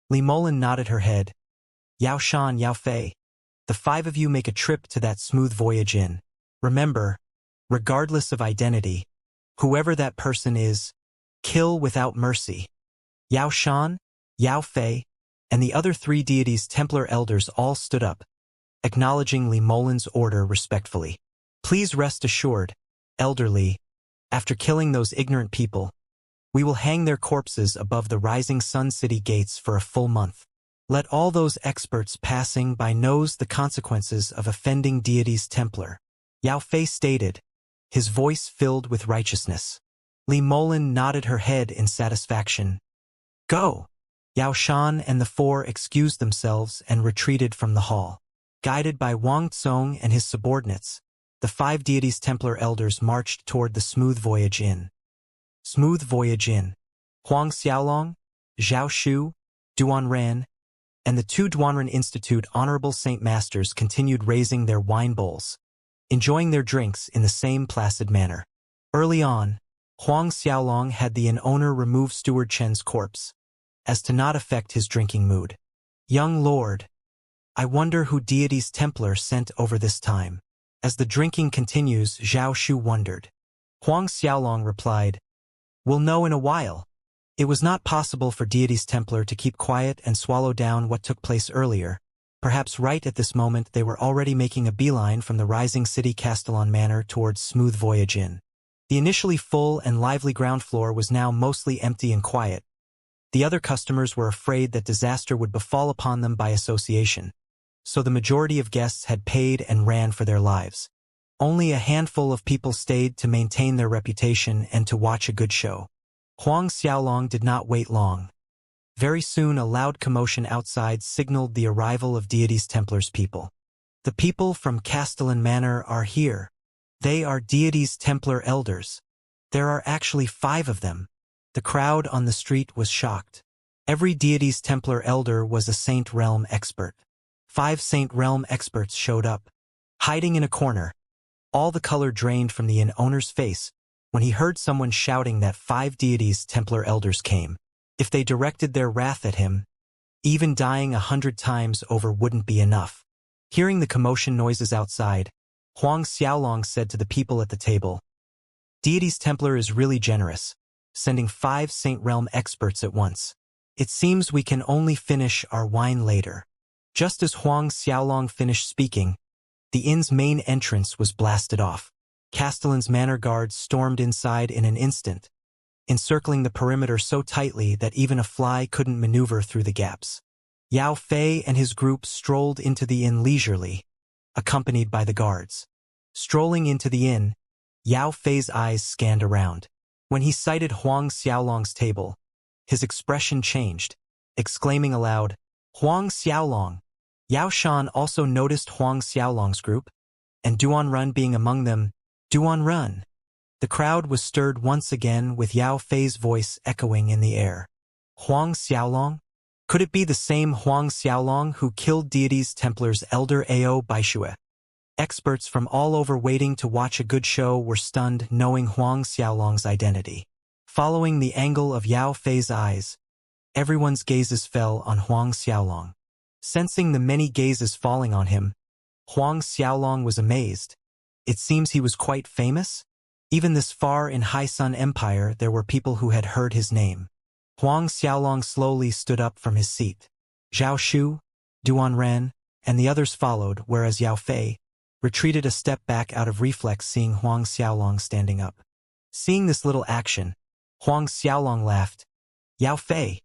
Li Molan nodded her head. Yao Shan, Yao Fei, the 5 of you make a trip to that Smooth Voyage Inn. Remember, regardless of identity, whoever that person is, kill without mercy. Yao Shan, Yao Fei, and the other 3 Deity's Templar elders all stood up, acknowledging Li Molan's order respectfully. Please rest assured, Elder Li, after killing those ignorant people, we will hang their corpses above the Rising Sun City gates for a full month. Let all those experts passing by know the consequences of offending Deity's Templar. Yao Fei stated, his voice filled with righteousness. Li Molan nodded her head in satisfaction. Go! Yao Shan and the 4 excused themselves and retreated from the hall. Guided by Wang Tsong and his subordinates, the 5 Deity's Templar elders marched toward the Smooth Voyage Inn. Smooth Voyage Inn. Huang Xiaolong, Zhao Shu, Duan Ran, and the 2 Duanren Institute Honorable Saint Masters continued raising their wine bowls, enjoying their drinks in the same placid manner. Early on, Huang Xiaolong had the inn owner remove Steward Chen's corpse, as to not affect his drinking mood. Young lord, I wonder who deity's Templar sent over this time. As the drinking continues, Zhao Shu wondered. Huang Xiaolong replied, We'll know in a while. It was not possible for deity's Templar to keep quiet and swallow down what took place earlier. Perhaps right at this moment they were already making a beeline from the rising city Castellan Manor towards Smooth Voyage Inn. The initially full and lively ground floor was now mostly empty and quiet. The other customers were afraid that disaster would befall upon them by association, so the majority of guests had paid and ran for their lives. Only a handful of people stayed to maintain their reputation and to watch a good show. Huang Xiaolong did not wait long. Very soon a loud commotion outside signaled the arrival of deity's Templar's people. The people from Castellan Manor are here. They are deity's Templar elders. There are actually 5 of them. The crowd on the street was shocked. Every deity's Templar elder was a Saint Realm expert. 5 Saint Realm experts showed up, hiding in a corner. All the color drained from the inn owner's face when he heard someone shouting that 5 deity's Templar elders came. If they directed their wrath at him, even dying 100 times over wouldn't be enough. Hearing the commotion noises outside, Huang Xiaolong said to the people at the table, Deity's Templar is really generous, sending 5 Saint Realm experts at once. It seems we can only finish our wine later. Just as Huang Xiaolong finished speaking, the inn's main entrance was blasted off. Castellan's manor guards stormed inside in an instant, encircling the perimeter so tightly that even a fly couldn't maneuver through the gaps. Yao Fei and his group strolled into the inn leisurely, accompanied by the guards. Strolling into the inn, Yao Fei's eyes scanned around. When he sighted Huang Xiaolong's table, his expression changed, exclaiming aloud, Huang Xiaolong! Yao Shan also noticed Huang Xiaolong's group, and Duanrun being among them. Duanrun! The crowd was stirred once again with Yao Fei's voice echoing in the air. Huang Xiaolong? Could it be the same Huang Xiaolong who killed deity's Templar's elder Ao Baishue? Experts from all over waiting to watch a good show were stunned knowing Huang Xiaolong's identity. Following the angle of Yao Fei's eyes, everyone's gazes fell on Huang Xiaolong. Sensing the many gazes falling on him, Huang Xiaolong was amazed. It seems he was quite famous? Even this far in High Sun Empire there were people who had heard his name. Huang Xiaolong slowly stood up from his seat. Zhao Shu, Duanren, and the others followed, whereas Yao Fei retreated a step back out of reflex seeing Huang Xiaolong standing up. Seeing this little action, Huang Xiaolong laughed. Yao Fei,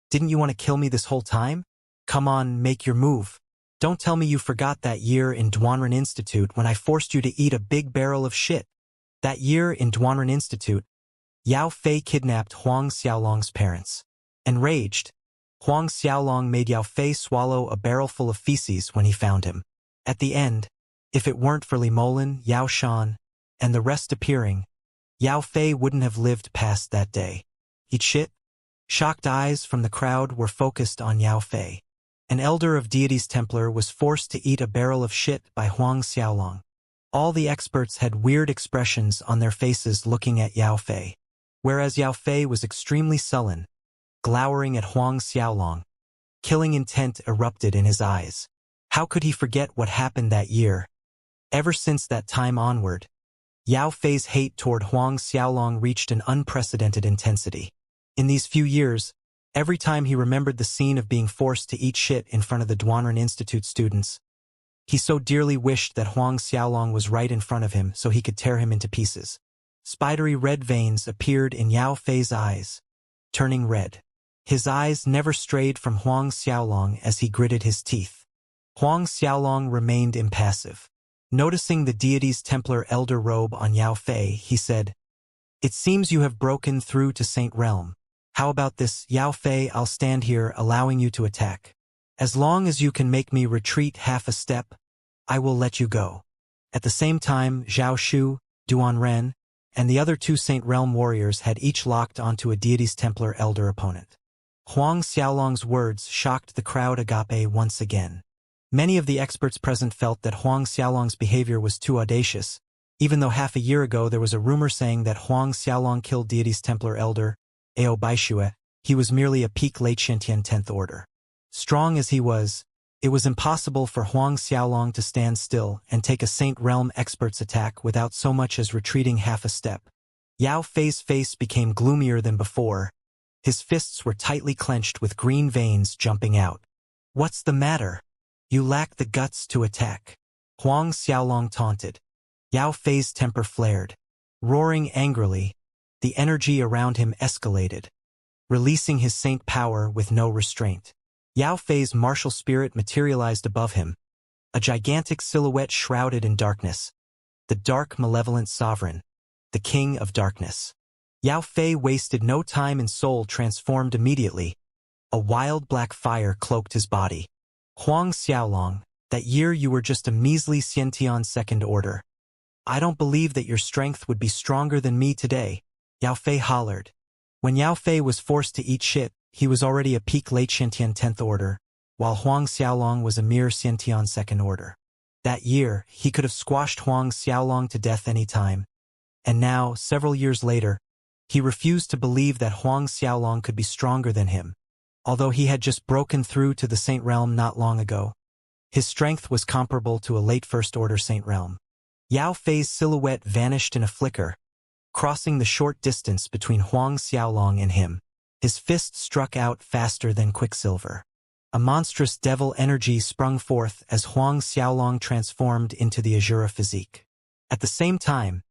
didn't you want to kill me this whole time? Come on, make your move. Don't tell me you forgot that year in Duanren Institute when I forced you to eat a big barrel of shit. That year in Duanren Institute, Yao Fei kidnapped Huang Xiaolong's parents. Enraged, Huang Xiaolong made Yao Fei swallow a barrel full of feces when he found him. At the end, if it weren't for Li Molin, Yao Shan, and the rest appearing, Yao Fei wouldn't have lived past that day. Eat shit? Shocked eyes from the crowd were focused on Yao Fei. An elder of deity's Templar was forced to eat a barrel of shit by Huang Xiaolong. All the experts had weird expressions on their faces looking at Yao Fei, whereas Yao Fei was extremely sullen, glowering at Huang Xiaolong. Killing intent erupted in his eyes. How could he forget what happened that year? Ever since that time onward, Yao Fei's hate toward Huang Xiaolong reached an unprecedented intensity. In these few years, every time he remembered the scene of being forced to eat shit in front of the Duanren Institute students, he so dearly wished that Huang Xiaolong was right in front of him so he could tear him into pieces. Spidery red veins appeared in Yao Fei's eyes, turning red. His eyes never strayed from Huang Xiaolong as he gritted his teeth. Huang Xiaolong remained impassive. Noticing the deity's Templar elder robe on Yao Fei, he said, It seems you have broken through to Saint Realm. How about this, Yao Fei? I'll stand here allowing you to attack. As long as you can make me retreat half a step, I will let you go. At the same time, Zhao Shu, Duanren, and the other 2 Saint Realm warriors had each locked onto a deity's Templar elder opponent. Huang Xiaolong's words shocked the crowd agape once again. Many of the experts present felt that Huang Xiaolong's behavior was too audacious, even though half a year ago there was a rumor saying that Huang Xiaolong killed deity's Templar elder Ao Baishue. He was merely a peak late Shintian 10th order. Strong as he was, It was impossible for Huang Xiaolong to stand still and take a Saint Realm expert's attack without so much as retreating half a step. Yao Fei's face became gloomier than before. His fists were tightly clenched with green veins jumping out. "What's the matter? You lack the guts to attack," Huang Xiaolong taunted. Yao Fei's temper flared. Roaring angrily, the energy around him escalated, releasing his saint power with no restraint. Yao Fei's martial spirit materialized above him, a gigantic silhouette shrouded in darkness. The dark, malevolent sovereign, the king of darkness. Yao Fei wasted no time and soul transformed immediately. A wild black fire cloaked his body. "Huang Xiaolong, that year you were just a measly Xiantian second order. I don't believe that your strength would be stronger than me today," Yao Fei hollered. When Yao Fei was forced to eat shit, he was already a peak late Xiantian 10th order, while Huang Xiaolong was a mere Xiantian second order. That year, he could have squashed Huang Xiaolong to death any time. And now, several years later, he refused to believe that Huang Xiaolong could be stronger than him, although he had just broken through to the Saint Realm not long ago. His strength was comparable to a late First Order Saint Realm. Yao Fei's silhouette vanished in a flicker, crossing the short distance between Huang Xiaolong and him. His fist struck out faster than quicksilver. A monstrous devil energy sprung forth as Huang Xiaolong transformed into the Azura physique. At the same time,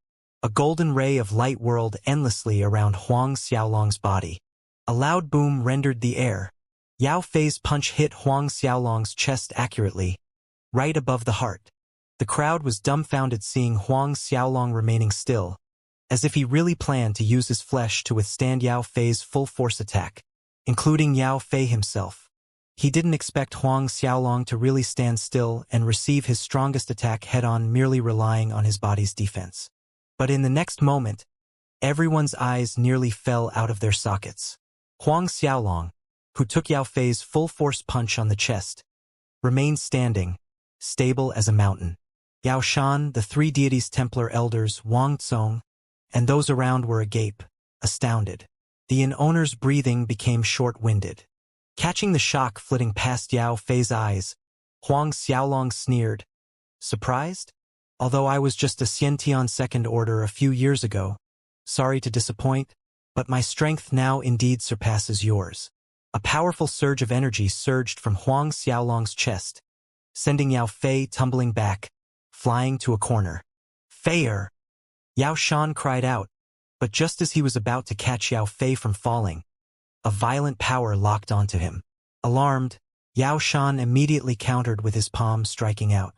a golden ray of light whirled endlessly around Huang Xiaolong's body. A loud boom rendered the air. Yao Fei's punch hit Huang Xiaolong's chest accurately, right above the heart. The crowd was dumbfounded seeing Huang Xiaolong remaining still, as if he really planned to use his flesh to withstand Yao Fei's full-force attack, including Yao Fei himself. He didn't expect Huang Xiaolong to really stand still and receive his strongest attack head-on, merely relying on his body's defense. But in the next moment, everyone's eyes nearly fell out of their sockets. Huang Xiaolong, who took Yao Fei's full-force punch on the chest, remained standing, stable as a mountain. Yao Shan, the three deities' Templar elders, Wang Tsong, and those around were agape, astounded. The inn owner's breathing became short-winded. Catching the shock flitting past Yao Fei's eyes, Huang Xiaolong sneered. "Surprised? Although I was just a Xiantian second order a few years ago. Sorry to disappoint, but my strength now indeed surpasses yours." A powerful surge of energy surged from Huang Xiaolong's chest, sending Yao Fei tumbling back, flying to a corner. "Feier!" Yao Shan cried out, but just as he was about to catch Yao Fei from falling, a violent power locked onto him. Alarmed, Yao Shan immediately countered with his palm striking out.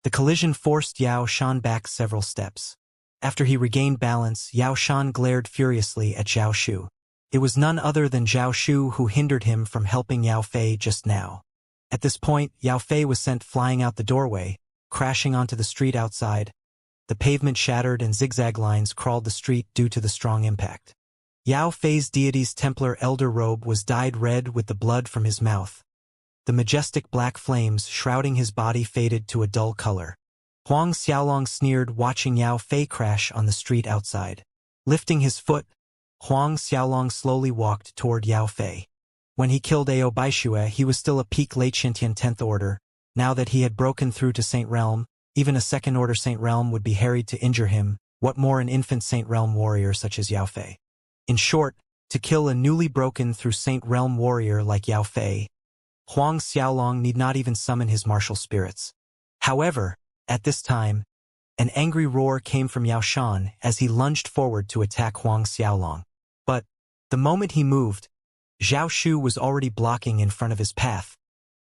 The collision forced Yao Shan back several steps. After he regained balance, Yao Shan glared furiously at Zhao Shu. It was none other than Zhao Shu who hindered him from helping Yao Fei just now. At this point, Yao Fei was sent flying out the doorway, crashing onto the street outside. The pavement shattered and zigzag lines crawled the street due to the strong impact. Yao Fei's deity's Templar elder robe was dyed red with the blood from his mouth. The majestic black flames shrouding his body faded to a dull color. Huang Xiaolong sneered watching Yao Fei crash on the street outside. Lifting his foot, Huang Xiaolong slowly walked toward Yao Fei. When he killed Ao Baishue, he was still a peak late Xiantian 10th order. Now that he had broken through to Saint Realm, even a second order Saint Realm would be harried to injure him, what more an infant Saint Realm warrior such as Yao Fei. In short, to kill a newly broken through Saint Realm warrior like Yao Fei, Huang Xiaolong need not even summon his martial spirits. However, at this time, an angry roar came from Yao Shan as he lunged forward to attack Huang Xiaolong. But, the moment he moved, Zhao Shu was already blocking in front of his path,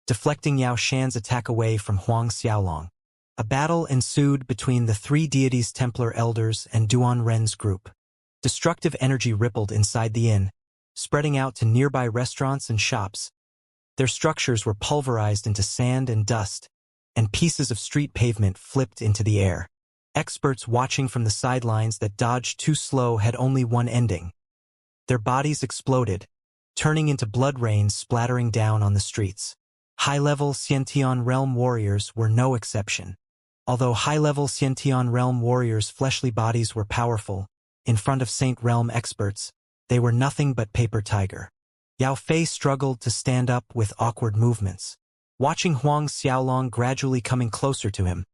deflecting Yao Shan's attack away from Huang Xiaolong. A battle ensued between the three deities' Templar elders and Duan Ren's group. Destructive energy rippled inside the inn, spreading out to nearby restaurants and shops. Their structures were pulverized into sand and dust, and pieces of street pavement flipped into the air. Experts watching from the sidelines that dodged too slow had only one ending. Their bodies exploded, turning into blood rains splattering down on the streets. High-level Xiantian Realm warriors were no exception. Although high-level Xiantian Realm warriors' fleshly bodies were powerful, in front of Saint Realm experts, they were nothing but paper tiger. Yao Fei struggled to stand up with awkward movements. Watching Huang Xiaolong gradually coming closer to him,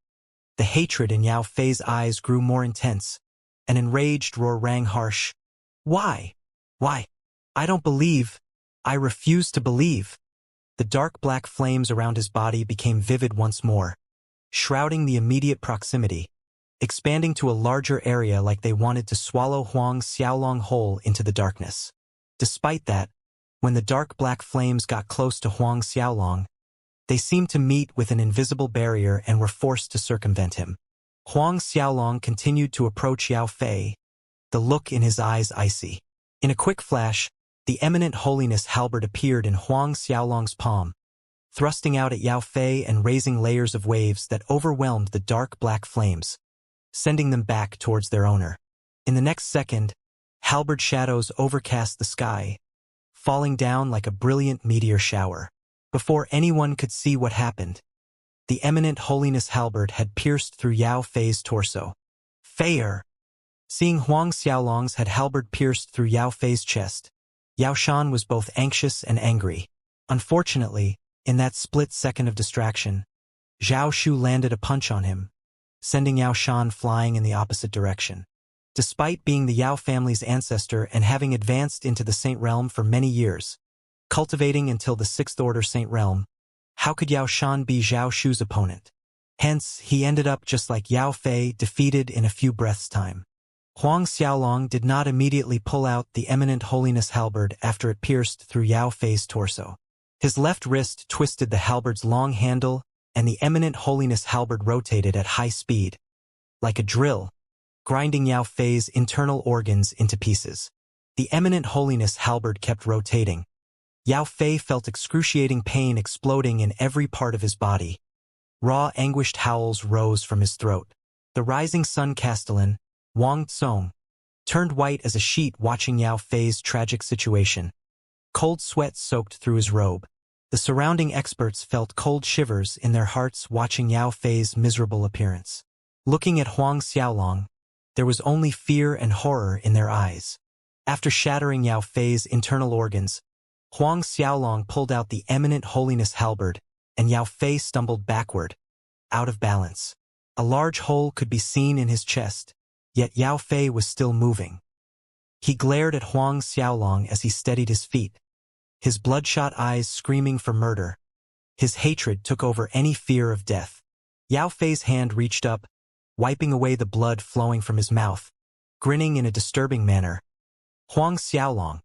the hatred in Yao Fei's eyes grew more intense. An enraged roar rang harsh. Why? Why? I don't believe. I refuse to believe. The dark black flames around his body became vivid once more, shrouding the immediate proximity, expanding to a larger area like they wanted to swallow Huang Xiaolong whole into the darkness. Despite that, when the dark black flames got close to Huang Xiaolong, they seemed to meet with an invisible barrier and were forced to circumvent him. Huang Xiaolong continued to approach Yao Fei, the look in his eyes icy. In a quick flash, the eminent holiness halberd appeared in Huang Xiaolong's palm, thrusting out at Yao Fei and raising layers of waves that overwhelmed the dark black flames, sending them back towards their owner. In the next second, halberd shadows overcast the sky, falling down like a brilliant meteor shower. Before anyone could see what happened, the eminent holiness halberd had pierced through Yao Fei's torso. Feier! Seeing Huang Xiaolong's had halberd pierced through Yao Fei's chest, Yao Shan was both anxious and angry. Unfortunately, in that split second of distraction, Zhao Shu landed a punch on him, sending Yao Shan flying in the opposite direction. Despite being the Yao family's ancestor and having advanced into the Saint Realm for many years, cultivating until the 6th Order Saint Realm, how could Yao Shan be Zhao Shu's opponent? Hence, he ended up just like Yao Fei, defeated in a few breaths' time. Huang Xiaolong did not immediately pull out the eminent holiness halberd after it pierced through Yao Fei's torso. His left wrist twisted the halberd's long handle, and the eminent holiness halberd rotated at high speed, like a drill, grinding Yao Fei's internal organs into pieces. The eminent holiness halberd kept rotating. Yao Fei felt excruciating pain exploding in every part of his body. Raw, anguished howls rose from his throat. The rising sun castellan, Wang Tsong, turned white as a sheet watching Yao Fei's tragic situation. Cold sweat soaked through his robe. The surrounding experts felt cold shivers in their hearts watching Yao Fei's miserable appearance. Looking at Huang Xiaolong, there was only fear and horror in their eyes. After shattering Yao Fei's internal organs, Huang Xiaolong pulled out the eminent holiness halberd, and Yao Fei stumbled backward, out of balance. A large hole could be seen in his chest, yet Yao Fei was still moving. He glared at Huang Xiaolong as he steadied his feet, his bloodshot eyes screaming for murder. His hatred took over any fear of death. Yao Fei's hand reached up, wiping away the blood flowing from his mouth, grinning in a disturbing manner. Huang Xiaolong,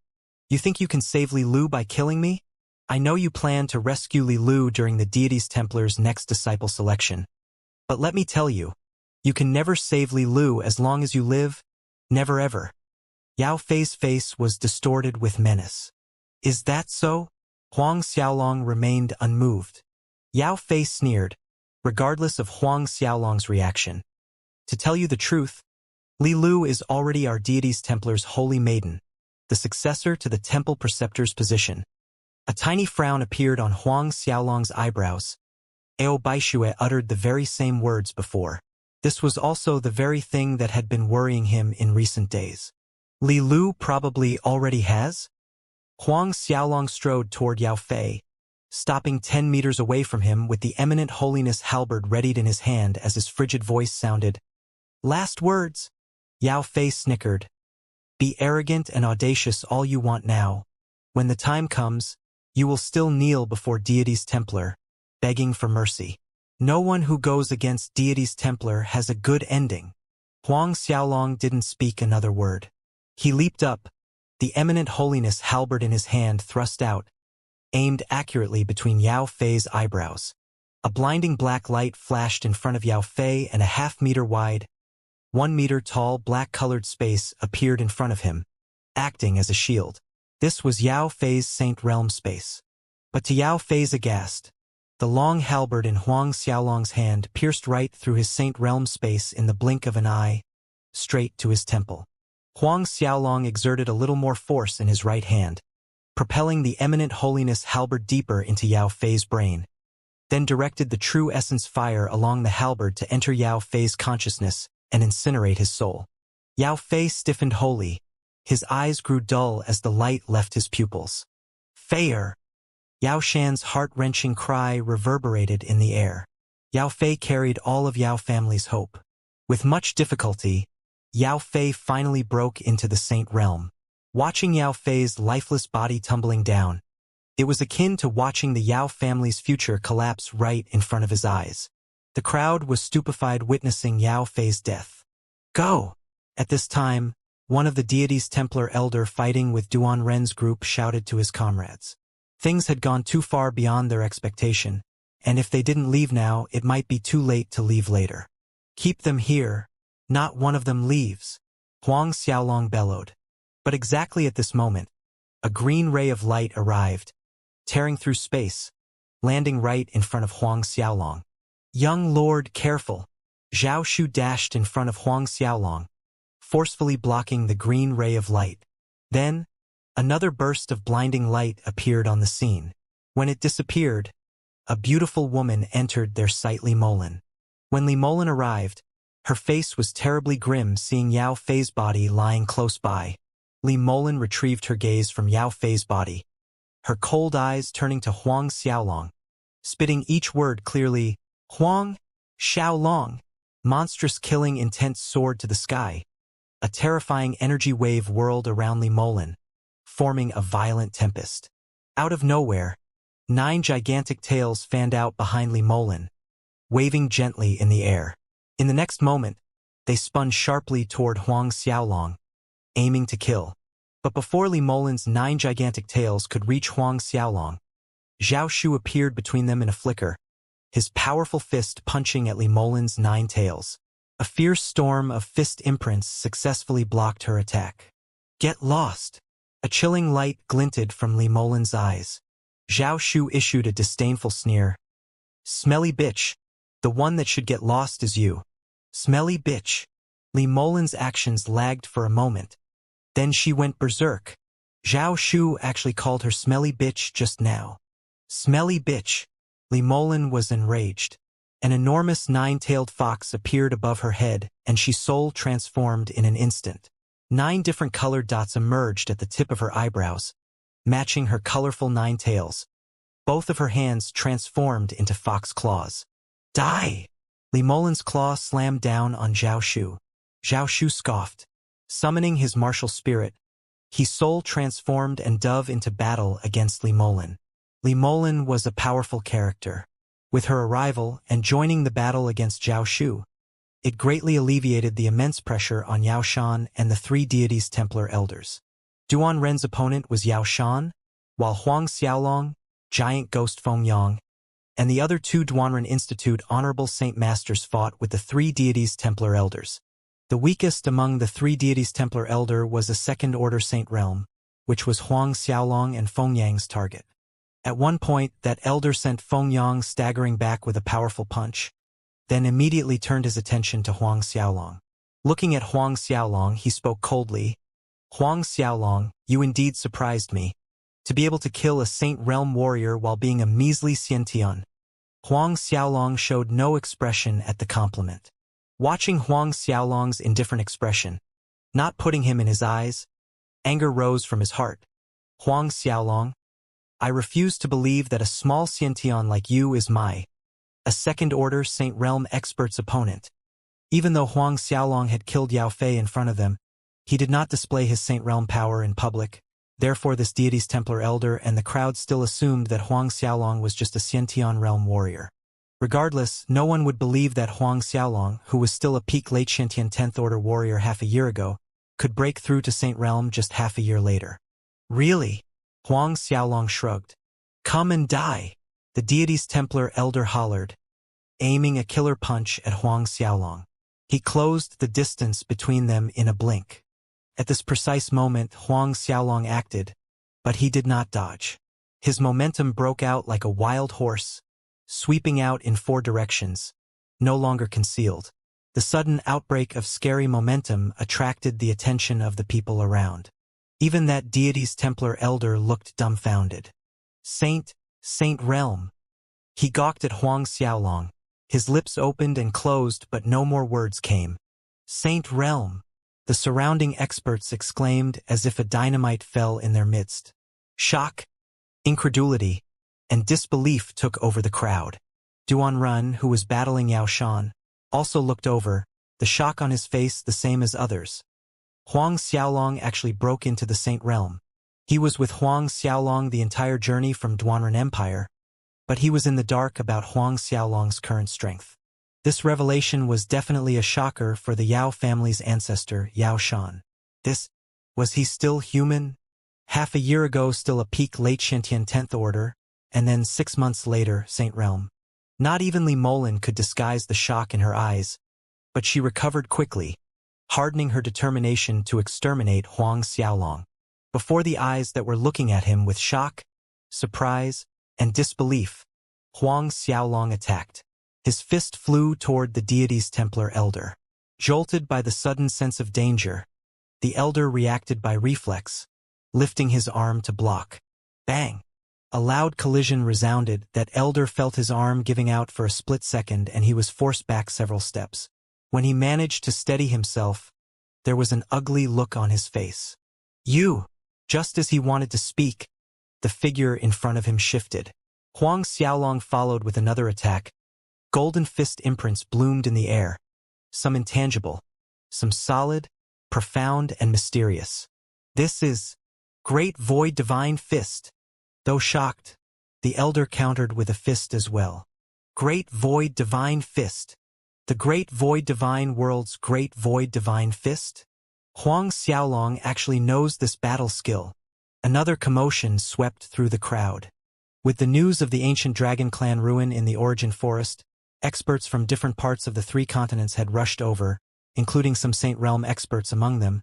you think you can save Li Lu by killing me? I know you plan to rescue Li Lu during the Deities Templar's next disciple selection. But let me tell you, you can never save Li Lu as long as you live, never ever. Yao Fei's face was distorted with menace. Is that so? Huang Xiaolong remained unmoved. Yao Fei sneered, regardless of Huang Xiaolong's reaction. To tell you the truth, Li Lu is already our Deities Templar's holy maiden, the successor to the Temple Preceptor's position. A tiny frown appeared on Huang Xiaolong's eyebrows. Ao Baishue uttered the very same words before. This was also the very thing that had been worrying him in recent days. Li Lu probably already has? Huang Xiaolong strode toward Yao Fei, stopping 10 meters away from him with the eminent holiness halberd readied in his hand as his frigid voice sounded. Last words. Yao Fei snickered. Be arrogant and audacious all you want now. When the time comes, you will still kneel before Deities Templar, begging for mercy. No one who goes against Deities Templar has a good ending. Huang Xiaolong didn't speak another word. He leaped up, the eminent holiness halberd in his hand thrust out, aimed accurately between Yao Fei's eyebrows. A blinding black light flashed in front of Yao Fei, and a half-meter wide, 1 meter tall black-colored space appeared in front of him, acting as a shield. This was Yao Fei's Saint Realm space. But to Yao Fei's aghast, the long halberd in Huang Xiaolong's hand pierced right through his Saint Realm space in the blink of an eye, straight to his temple. Huang Xiaolong exerted a little more force in his right hand, propelling the eminent holiness halberd deeper into Yao Fei's brain, then directed the true essence fire along the halberd to enter Yao Fei's consciousness and incinerate his soul. Yao Fei stiffened wholly. His eyes grew dull as the light left his pupils. Feier! Yao Shan's heart-wrenching cry reverberated in the air. Yao Fei carried all of Yao family's hope. With much difficulty, Yao Fei finally broke into the Saint realm. Watching Yao Fei's lifeless body tumbling down, it was akin to watching the Yao family's future collapse right in front of his eyes. The crowd was stupefied witnessing Yao Fei's death. Go! At this time, one of the deity's Templar elder fighting with Duan Ren's group shouted to his comrades. Things had gone too far beyond their expectation, and if they didn't leave now, it might be too late to leave later. Keep them here. Not one of them leaves, Huang Xiaolong bellowed. But exactly at this moment, a green ray of light arrived, tearing through space, landing right in front of Huang Xiaolong. Young Lord, careful! Zhao Shu dashed in front of Huang Xiaolong, forcefully blocking the green ray of light. Then, another burst of blinding light appeared on the scene. When it disappeared, a beautiful woman entered their sight. Li Molan. When Li Molan arrived, her face was terribly grim seeing Yao Fei's body lying close by. Li Molan retrieved her gaze from Yao Fei's body, her cold eyes turning to Huang Xiaolong, spitting each word clearly, Huang Xiaolong. Monstrous killing intent soared to the sky. A terrifying energy wave whirled around Li Molan, forming a violent tempest. Out of nowhere, 9 gigantic tails fanned out behind Li Molan, waving gently in the air. In the next moment, they spun sharply toward Huang Xiaolong, aiming to kill. But before Li Molan's 9 gigantic tails could reach Huang Xiaolong, Zhao Shu appeared between them in a flicker, his powerful fist punching at Li Molan's 9 tails. A fierce storm of fist imprints successfully blocked her attack. Get lost! A chilling light glinted from Li Molan's eyes. Zhao Shu issued a disdainful sneer. Smelly bitch! The one that should get lost is you. Smelly bitch! Li Molan's actions lagged for a moment. Then she went berserk. Zhao Shu actually called her smelly bitch just now. Smelly bitch! Li Molan was enraged. An enormous 9-tailed fox appeared above her head, and she soul transformed in an instant. 9 different colored dots emerged at the tip of her eyebrows, matching her colorful 9 tails. Both of her hands transformed into fox claws. Die! Li Molan's claw slammed down on Zhao Shu. Zhao Shu scoffed. Summoning his martial spirit, he soul transformed and dove into battle against Li Molan. Li Molan was a powerful character. With her arrival and joining the battle against Zhao Shu, it greatly alleviated the immense pressure on Yao Shan and the 3 deities' Templar elders. Duan Ren's opponent was Yao Shan, while Huang Xiaolong, Giant Ghost Feng Yang, and the other 2 Duanren Institute Honorable Saint Masters fought with the 3 deities' Templar elders. The weakest among the 3 deities' Templar elder was a second-order Saint realm, which was Huang Xiaolong and Feng Yang's target. At one point, that elder sent Feng Yang staggering back with a powerful punch, then immediately turned his attention to Huang Xiaolong. Looking at Huang Xiaolong, he spoke coldly. Huang Xiaolong, you indeed surprised me. To be able to kill a Saint Realm warrior while being a measly Xiantian. Huang Xiaolong showed no expression at the compliment. Watching Huang Xiaolong's indifferent expression, not putting him in his eyes, anger rose from his heart. Huang Xiaolong, I refuse to believe that a small Xiantian like you is a second-order Saint Realm expert's opponent. Even though Huang Xiaolong had killed Yao Fei in front of them, he did not display his Saint Realm power in public. Therefore, this deity's Templar elder and the crowd still assumed that Huang Xiaolong was just a Xiantian realm warrior. Regardless, no one would believe that Huang Xiaolong, who was still a peak late Xiantian 10th Order warrior half a year ago, could break through to Saint Realm just half a year later. Really? Huang Xiaolong shrugged. Come and die, the deity's Templar elder hollered, aiming a killer punch at Huang Xiaolong. He closed the distance between them in a blink. At this precise moment, Huang Xiaolong acted, but he did not dodge. His momentum broke out like a wild horse, sweeping out in 4 directions, no longer concealed. The sudden outbreak of scary momentum attracted the attention of the people around. Even that deity's Templar elder looked dumbfounded. Saint Realm. He gawked at Huang Xiaolong. His lips opened and closed, but no more words came. Saint Realm. The surrounding experts exclaimed as if a dynamite fell in their midst. Shock, incredulity, and disbelief took over the crowd. Duanrun, who was battling Yao Shan, also looked over, the shock on his face the same as others. Huang Xiaolong actually broke into the Saint Realm. He was with Huang Xiaolong the entire journey from Duanren Empire, but he was in the dark about Huang Xiaolong's current strength. This revelation was definitely a shocker for the Yao family's ancestor, Yao Shan. Was he still human? Half a year ago still a peak late Xiantian 10th Order, and then 6 months later, Saint Realm. Not even Li Molin could disguise the shock in her eyes, but she recovered quickly, hardening her determination to exterminate Huang Xiaolong. Before the eyes that were looking at him with shock, surprise, and disbelief, Huang Xiaolong attacked. His fist flew toward the deity's Templar elder. Jolted by the sudden sense of danger, the elder reacted by reflex, lifting his arm to block. Bang! A loud collision resounded. That elder felt his arm giving out for a split second, and he was forced back several steps. When he managed to steady himself, there was an ugly look on his face. "You!" Just as he wanted to speak, the figure in front of him shifted. Huang Xiaolong followed with another attack. Golden fist imprints bloomed in the air. Some intangible, some solid, profound, and mysterious. "This is Great Void Divine Fist." Though shocked, the elder countered with a fist as well. "Great Void Divine Fist. The Great Void Divine World's Great Void Divine Fist?" Huang Xiaolong actually knows this battle skill. Another commotion swept through the crowd. With the news of the ancient dragon clan ruin in the Origin Forest, experts from different parts of the 3 continents had rushed over, including some Saint Realm experts among them.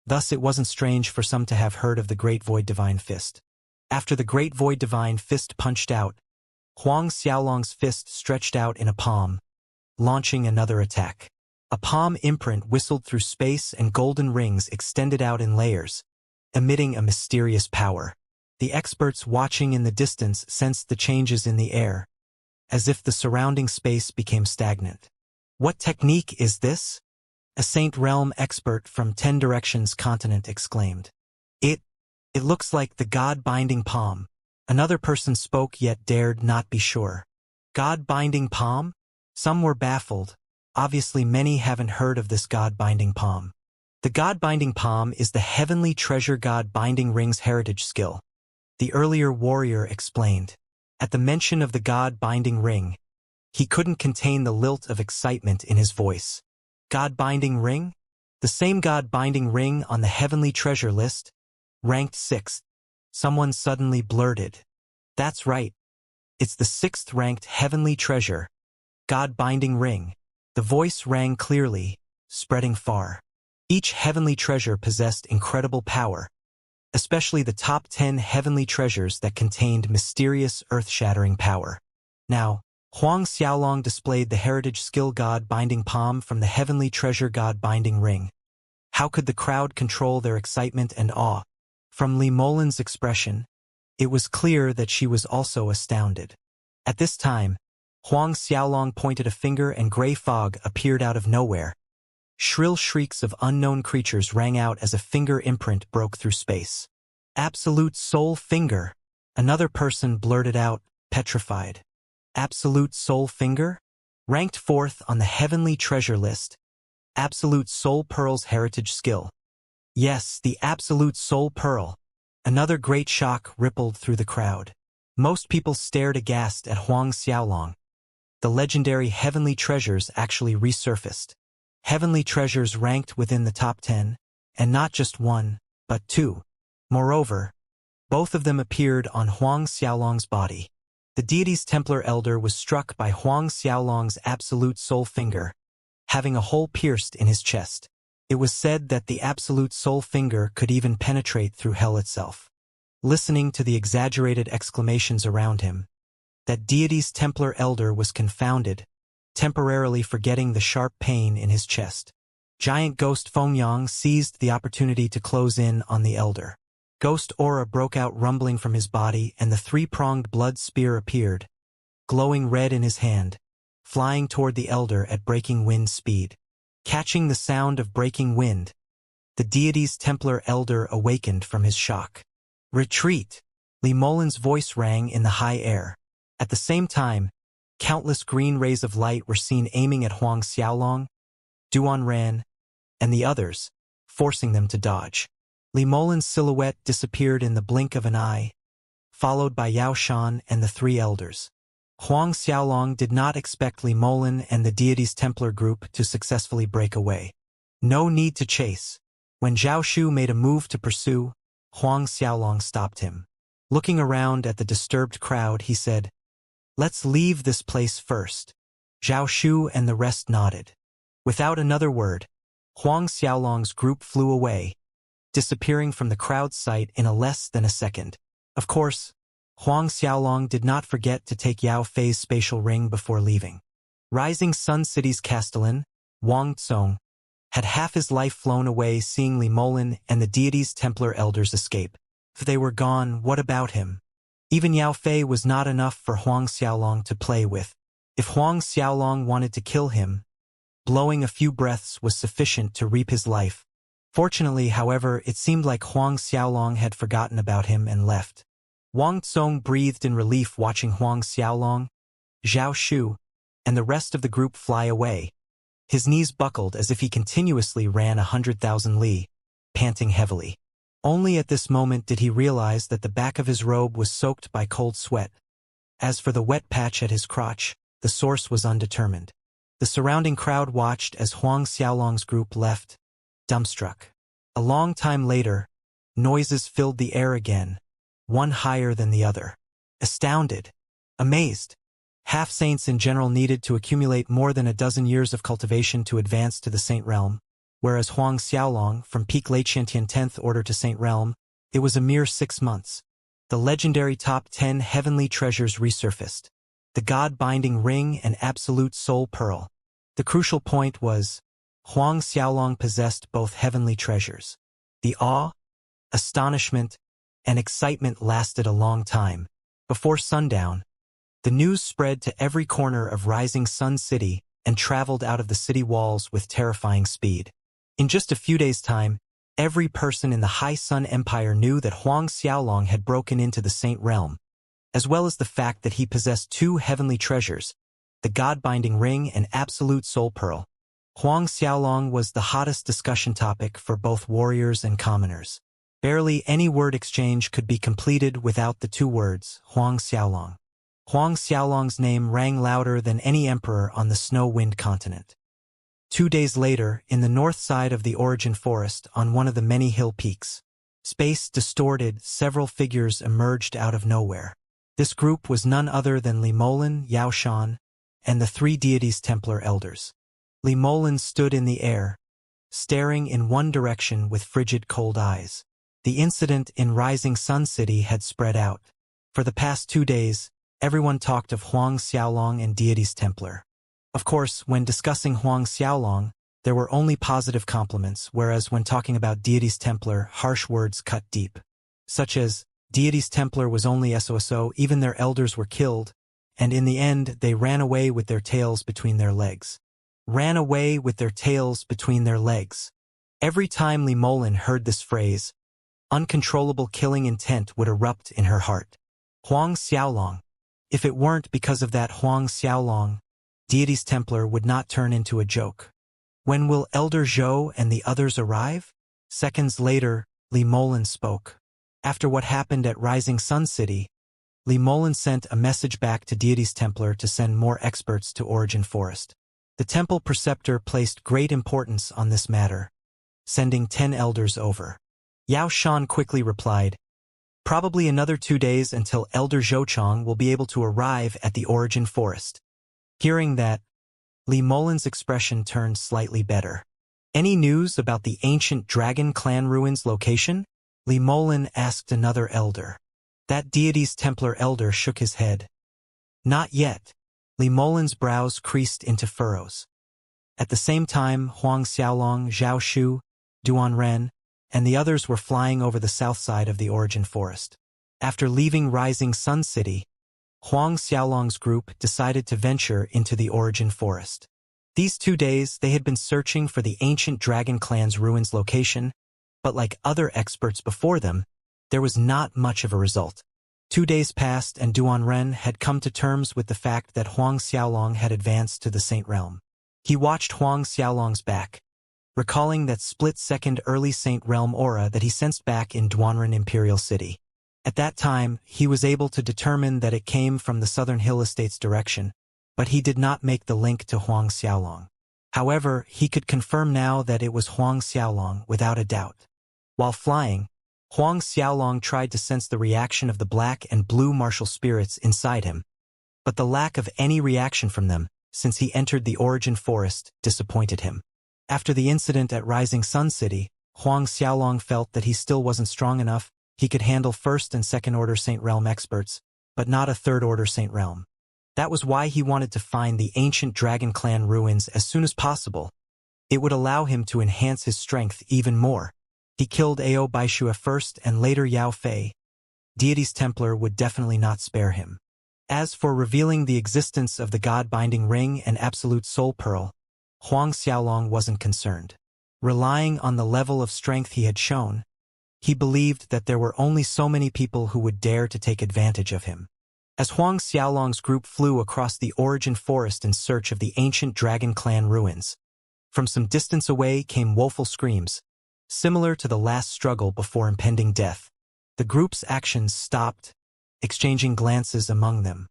Thus it wasn't strange for some to have heard of the Great Void Divine Fist. After the Great Void Divine Fist punched out, Huang Xiaolong's fist stretched out in a palm, launching another attack. A palm imprint whistled through space and golden rings extended out in layers, emitting a mysterious power. The experts watching in the distance sensed the changes in the air, as if the surrounding space became stagnant. "What technique is this?" a Saint Realm expert from 10 Directions continent exclaimed. It looks like the God-binding palm." Another person spoke yet dared not be sure. God-binding palm? Some were baffled. Obviously many haven't heard of this God-binding palm. The God-binding palm is the heavenly treasure God-binding ring's heritage skill. The earlier warrior explained. At the mention of the God-binding ring, he couldn't contain the lilt of excitement in his voice. God-binding ring? The same God-binding ring on the heavenly treasure list? Ranked 6th. Someone suddenly blurted. "That's right. It's the 6th ranked heavenly treasure. God-binding ring." The voice rang clearly, spreading far. Each heavenly treasure possessed incredible power, especially the top 10 heavenly treasures that contained mysterious earth-shattering power. Now, Huang Xiaolong displayed the heritage skill God-binding palm from the heavenly treasure God-binding ring. How could the crowd control their excitement and awe? From Li Molin's expression, it was clear that she was also astounded. At this time, Huang Xiaolong pointed a finger and gray fog appeared out of nowhere. Shrill shrieks of unknown creatures rang out as a finger imprint broke through space. "Absolute Soul Finger," another person blurted out, petrified. "Absolute Soul Finger? Ranked 4th on the heavenly treasure list. Absolute Soul Pearl's heritage skill." Yes, the Absolute Soul Pearl. Another great shock rippled through the crowd. Most people stared aghast at Huang Xiaolong. The legendary heavenly treasures actually resurfaced. Heavenly treasures ranked within the top 10, and not just 1, but 2. Moreover, both of them appeared on Huang Xiaolong's body. The deity's Templar elder was struck by Huang Xiaolong's Absolute Soul Finger, having a hole pierced in his chest. It was said that the Absolute Soul Finger could even penetrate through hell itself. Listening to the exaggerated exclamations around him, that deity's Templar elder was confounded, temporarily forgetting the sharp pain in his chest. Giant Ghost Fengyang seized the opportunity to close in on the elder. Ghost aura broke out rumbling from his body, and the 3-pronged blood spear appeared, glowing red in his hand, flying toward the elder at breaking wind speed. Catching the sound of breaking wind, the deity's Templar elder awakened from his shock. "Retreat!" Molin's voice rang in the high air. At the same time, countless green rays of light were seen aiming at Huang Xiaolong, Duan Ran, and the others, forcing them to dodge. Molin's silhouette disappeared in the blink of an eye, followed by Yao Shan and the three elders. Huang Xiaolong did not expect Molin and the deity's Templar group to successfully break away. No need to chase. When Zhao Shu made a move to pursue, Huang Xiaolong stopped him. Looking around at the disturbed crowd, he said, "Let's leave this place first." Zhao Shu and the rest nodded. Without another word, Huang Xiaolong's group flew away, disappearing from the crowd's sight in less than a second. Of course, Huang Xiaolong did not forget to take Yao Fei's spatial ring before leaving. Rising Sun City's castellan, Wang Tsong, had half his life flown away seeing Molin and the deity's Templar elders escape. If they were gone, what about him? Even Yao Fei was not enough for Huang Xiaolong to play with. If Huang Xiaolong wanted to kill him, blowing a few breaths was sufficient to reap his life. Fortunately, however, it seemed like Huang Xiaolong had forgotten about him and left. Wang Tsong breathed in relief watching Huang Xiaolong, Zhao Shu, and the rest of the group fly away. His knees buckled as if he continuously ran 100,000 li, panting heavily. Only at this moment did he realize that the back of his robe was soaked by cold sweat. As for the wet patch at his crotch, the source was undetermined. The surrounding crowd watched as Huang Xiaolong's group left, dumbstruck. A long time later, noises filled the air again, one higher than the other. Astounded, amazed. Half-saints in general needed to accumulate more than a dozen years of cultivation to advance to the Saint Realm, whereas Huang Xiaolong, from peak late Xianxia 10th order to Saint Realm, it was a mere 6 months. The legendary top 10 heavenly treasures resurfaced. The God-binding ring and absolute soul pearl. The crucial point was, Huang Xiaolong possessed both heavenly treasures. The awe, astonishment, and excitement lasted a long time. Before sundown, the news spread to every corner of Rising Sun City and traveled out of the city walls with terrifying speed. In just a few days' time, every person in the High Sun Empire knew that Huang Xiaolong had broken into the Saint Realm, as well as the fact that he possessed 2 heavenly treasures, the God-binding ring and absolute soul pearl. Huang Xiaolong was the hottest discussion topic for both warriors and commoners. Barely any word exchange could be completed without the 2 words, Huang Xiaolong. Huang Xiaolong's name rang louder than any emperor on the snow-wind continent. 2 days later, in the north side of the Origin Forest on one of the many hill peaks, space distorted, several figures emerged out of nowhere. This group was none other than Molin, Yao Shan, and the 3 deities' Templar elders. Molin stood in the air, staring in one direction with frigid cold eyes. The incident in Rising Sun City had spread out. For the past 2 days, everyone talked of Huang Xiaolong and deities Templar. Of course, when discussing Huang Xiaolong, there were only positive compliments, whereas when talking about deities Templar, harsh words cut deep. Such as, deities Templar was only SOSO, even their elders were killed, and in the end they ran away with their tails between their legs. Ran away with their tails between their legs. Every time Molin heard this phrase, uncontrollable killing intent would erupt in her heart. Huang Xiaolong. If it weren't because of that Huang Xiaolong, deities Templar would not turn into a joke. When will Elder Zhou and the others arrive? Seconds later, Molin spoke. After what happened at Rising Sun City, Molin sent a message back to deities Templar to send more experts to Origin Forest. The temple preceptor placed great importance on this matter, sending 10 elders over. Yao Shan quickly replied, "Probably another 2 days until Elder Zhouchang will be able to arrive at the Origin Forest." Hearing that, Molin's expression turned slightly better. "Any news about the ancient Dragon Clan ruins location?" Molin asked another elder. That deity's Templar elder shook his head. "Not yet." Molin's brows creased into furrows. At the same time, Huang Xiaolong, Zhao Shu, Duan Ren, and the others were flying over the south side of the Origin Forest. After leaving Rising Sun City, Huang Xiaolong's group decided to venture into the Origin Forest. These 2 days they had been searching for the ancient Dragon Clan's ruins location, but like other experts before them, there was not much of a result. 2 days passed and Duanren had come to terms with the fact that Huang Xiaolong had advanced to the Saint Realm. He watched Huang Xiaolong's back, recalling that split-second early Saint Realm aura that he sensed back in Duanren Imperial City. At that time, he was able to determine that it came from the Southern Hill Estates direction, but he did not make the link to Huang Xiaolong. However, he could confirm now that it was Huang Xiaolong without a doubt. While flying, Huang Xiaolong tried to sense the reaction of the black and blue martial spirits inside him, but the lack of any reaction from them, since he entered the Origin Forest, disappointed him. After the incident at Rising Sun City, Huang Xiaolong felt that he still wasn't strong enough. He could handle first and second order Saint Realm experts, but not a third order Saint Realm. That was why he wanted to find the ancient Dragon Clan ruins as soon as possible. It would allow him to enhance his strength even more. He killed Ao Baishua first and later Yao Fei. Deity's Templar would definitely not spare him. As for revealing the existence of the God-binding ring and absolute soul pearl, Huang Xiaolong wasn't concerned. Relying on the level of strength he had shown, he believed that there were only so many people who would dare to take advantage of him. As Huang Xiaolong's group flew across the Origin Forest in search of the ancient Dragon Clan ruins, from some distance away came woeful screams, similar to the last struggle before impending death. The group's actions stopped, exchanging glances among them.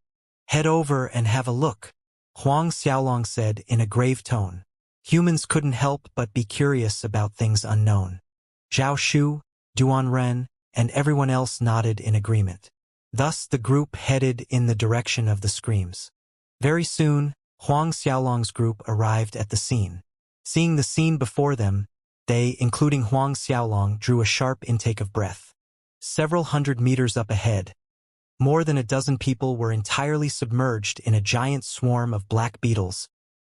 "Head over and have a look," Huang Xiaolong said in a grave tone. Humans couldn't help but be curious about things unknown. Zhao Shu, Duanren, and everyone else nodded in agreement. Thus the group headed in the direction of the screams. Very soon, Huang Xiaolong's group arrived at the scene. Seeing the scene before them, they, including Huang Xiaolong, drew a sharp intake of breath. Several hundred meters up ahead, more than a dozen people were entirely submerged in a giant swarm of black beetles,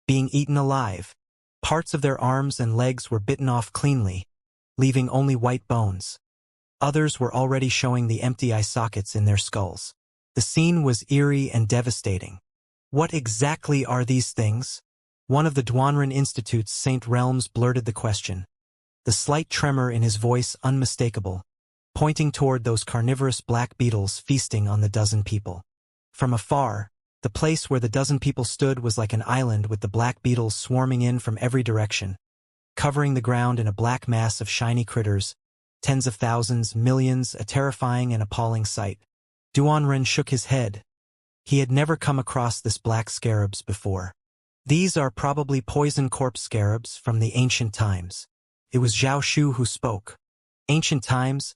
being eaten alive. Parts of their arms and legs were bitten off cleanly, leaving only white bones. Others were already showing the empty eye sockets in their skulls. The scene was eerie and devastating. What exactly are these things? One of the Duanren Institute's Saint Realms blurted the question, the slight tremor in his voice unmistakable, pointing toward those carnivorous black beetles feasting on the dozen people. From afar, the place where the dozen people stood was like an island with the black beetles swarming in from every direction, covering the ground in a black mass of shiny critters, tens of thousands, millions, a terrifying and appalling sight. Duanren shook his head. He had never come across this black scarabs before. These are probably poison corpse scarabs from the ancient times. It was Zhao Shu who spoke. Ancient times?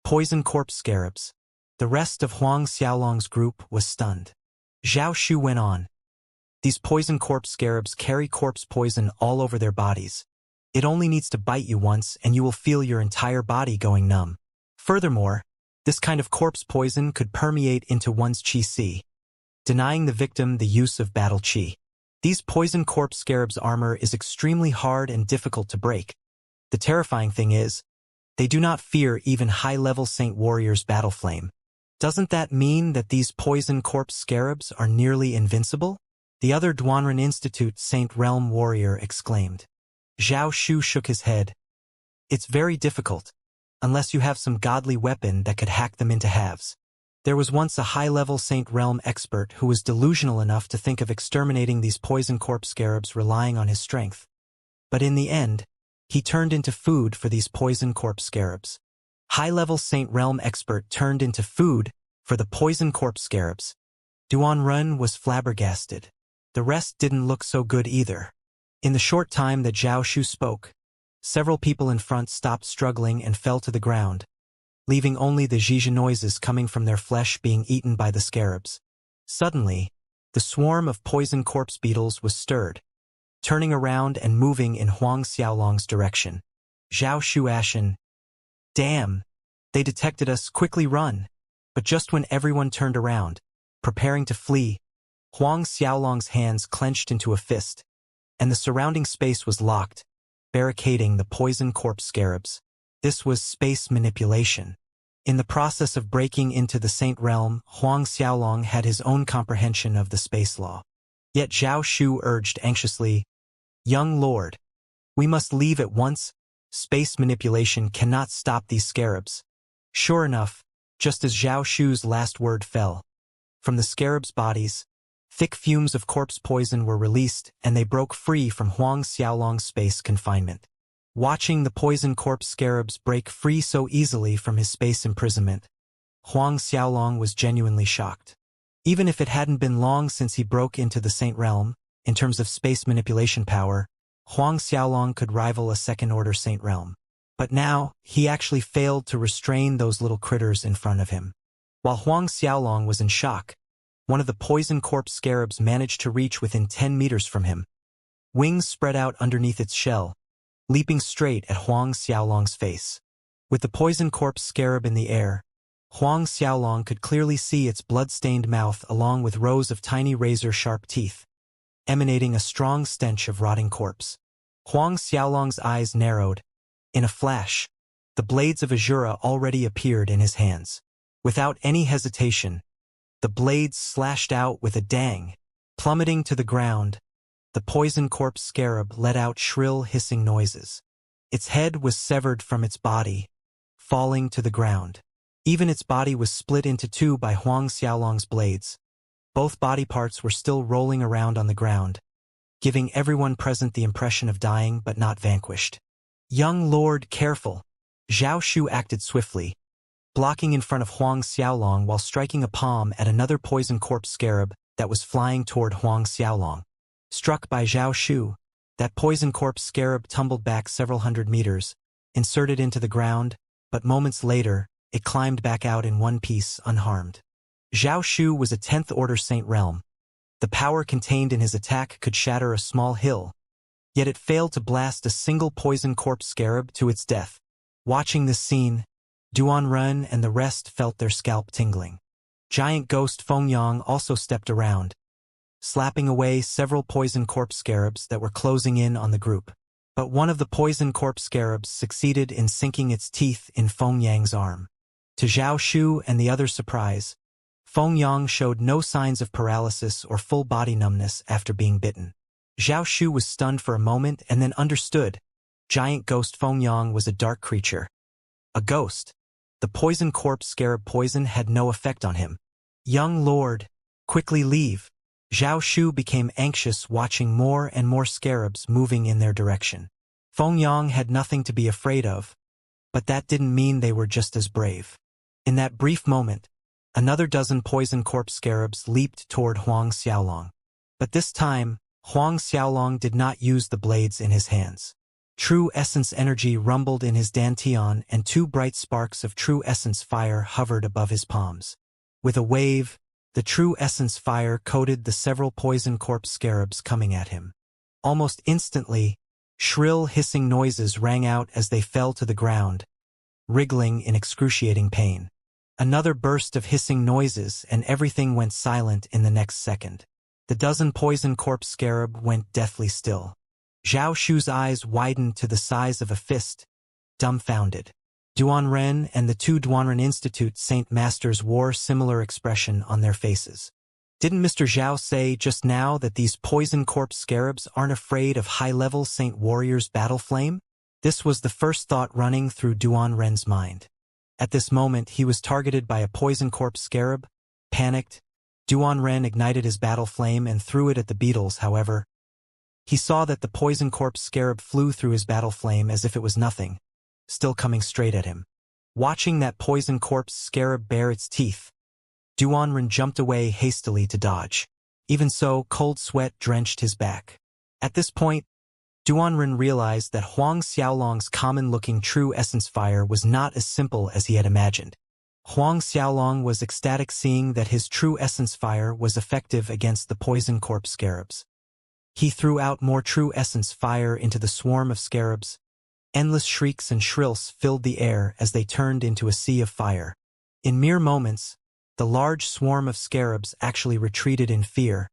Poison corpse scarabs. The rest of Huang Xiaolong's group was stunned. Zhao Shu went on. These poison corpse scarabs carry corpse poison all over their bodies. It only needs to bite you once and you will feel your entire body going numb. Furthermore, this kind of corpse poison could permeate into one's qi, denying the victim the use of battle qi. These poison corpse scarabs' armor is extremely hard and difficult to break. The terrifying thing is, they do not fear even high-level Saint Warrior's battle flame. Doesn't that mean that these poison corpse scarabs are nearly invincible? The other Duanren Institute Saint Realm warrior exclaimed. Zhao Shu shook his head. It's very difficult, unless you have some godly weapon that could hack them into halves. There was once a high-level Saint Realm expert who was delusional enough to think of exterminating these poison corpse scarabs relying on his strength. But in the end, he turned into food for these poison corpse scarabs. High-level Saint Realm expert turned into food for the poison corpse scarabs. Duanren was flabbergasted. The rest didn't look so good either. In the short time that Zhao Shu spoke, several people in front stopped struggling and fell to the ground, leaving only the zhizh noises coming from their flesh being eaten by the scarabs. Suddenly, the swarm of poison corpse beetles was stirred, turning around and moving in Huang Xiaolong's direction. Zhao Shu ashen. Damn! They detected us, quickly run! But just when everyone turned around, preparing to flee, Huang Xiaolong's hands clenched into a fist, and the surrounding space was locked, barricading the poison corpse scarabs. This was space manipulation. In the process of breaking into the Saint Realm, Huang Xiaolong had his own comprehension of the space law. Yet Zhao Shu urged anxiously, Young Lord, we must leave at once. Space manipulation cannot stop these scarabs. Sure enough, Just as Zhao Shu's last word fell, from the scarabs' bodies, thick fumes of corpse poison were released and they broke free from Huang Xiaolong's space confinement. Watching the poison corpse scarabs break free so easily from his space imprisonment, Huang Xiaolong was genuinely shocked. Even if it hadn't been long since he broke into the Saint Realm, in terms of space manipulation power, Huang Xiaolong could rival a second-order Saint Realm. But now, he actually failed to restrain those little critters in front of him. While Huang Xiaolong was in shock, one of the poison corpse scarabs managed to reach within 10 meters from him. Wings spread out underneath its shell, leaping straight at Huang Xiaolong's face. With the poison corpse scarab in the air, Huang Xiaolong could clearly see its blood-stained mouth along with rows of tiny razor-sharp teeth, emanating a strong stench of rotting corpse. Huang Xiaolong's eyes narrowed. In a flash, the blades of Azura already appeared in his hands. Without any hesitation, the blades slashed out with a dang. Plummeting to the ground, the poison corpse scarab let out shrill hissing noises. Its head was severed from its body, falling to the ground. Even its body was split into two by Huang Xiaolong's blades. Both body parts were still rolling around on the ground, giving everyone present the impression of dying but not vanquished. Young Lord, careful! Zhao Shu acted swiftly, blocking in front of Huang Xiaolong while striking a palm at another poison corpse scarab that was flying toward Huang Xiaolong. Struck by Zhao Shu, that poison corpse scarab tumbled back several hundred meters, inserted into the ground, but moments later, it climbed back out in one piece unharmed. Zhao Shu was a 10th-order Saint Realm. The power contained in his attack could shatter a small hill, yet it failed to blast a single poison corpse scarab to its death. Watching this scene, Duanren and the rest felt their scalp tingling. Giant ghost Fengyang also stepped around, slapping away several poison corpse scarabs that were closing in on the group. But one of the poison corpse scarabs succeeded in sinking its teeth in Fengyang's arm. To Zhao Shu and the others' surprise, Fengyang showed no signs of paralysis or full body numbness after being bitten. Zhao Shu was stunned for a moment and then understood. Giant ghost Fengyang was a dark creature. A ghost. The poison corpse scarab poison had no effect on him. Young Lord, quickly leave. Zhao Shu became anxious watching more and more scarabs moving in their direction. Fengyang had nothing to be afraid of, but that didn't mean they were just as brave. In that brief moment, another dozen poison corpse scarabs leaped toward Huang Xiaolong. But this time, Huang Xiaolong did not use the blades in his hands. True essence energy rumbled in his dantian and two bright sparks of true essence fire hovered above his palms. With a wave, the true essence fire coated the several poison corpse scarabs coming at him. Almost instantly, shrill hissing noises rang out as they fell to the ground, wriggling in excruciating pain. Another burst of hissing noises and everything went silent in the next second. The dozen poison corpse scarab went deathly still. Zhao Shu's eyes widened to the size of a fist, dumbfounded. Duanren and the two Duanren Institute Saint Masters wore similar expression on their faces. Didn't Mr. Zhao say just now that these poison corpse scarabs aren't afraid of high-level Saint Warriors' battle flame? This was the first thought running through Duanren's mind. At this moment, he was targeted by a poison corpse scarab. Panicked, Duanren ignited his battle flame and threw it at the beetles. However, he saw that the poison corpse scarab flew through his battle flame as if it was nothing, still coming straight at him. Watching that poison corpse scarab bare its teeth, Duanren jumped away hastily to dodge. Even so, cold sweat drenched his back. At this point, Duanren realized that Huang Xiaolong's common-looking true essence fire was not as simple as he had imagined. Huang Xiaolong was ecstatic seeing that his true essence fire was effective against the poison corpse scarabs. He threw out more true essence fire into the swarm of scarabs. Endless shrieks and shrills filled the air as they turned into a sea of fire. In mere moments, the large swarm of scarabs actually retreated in fear,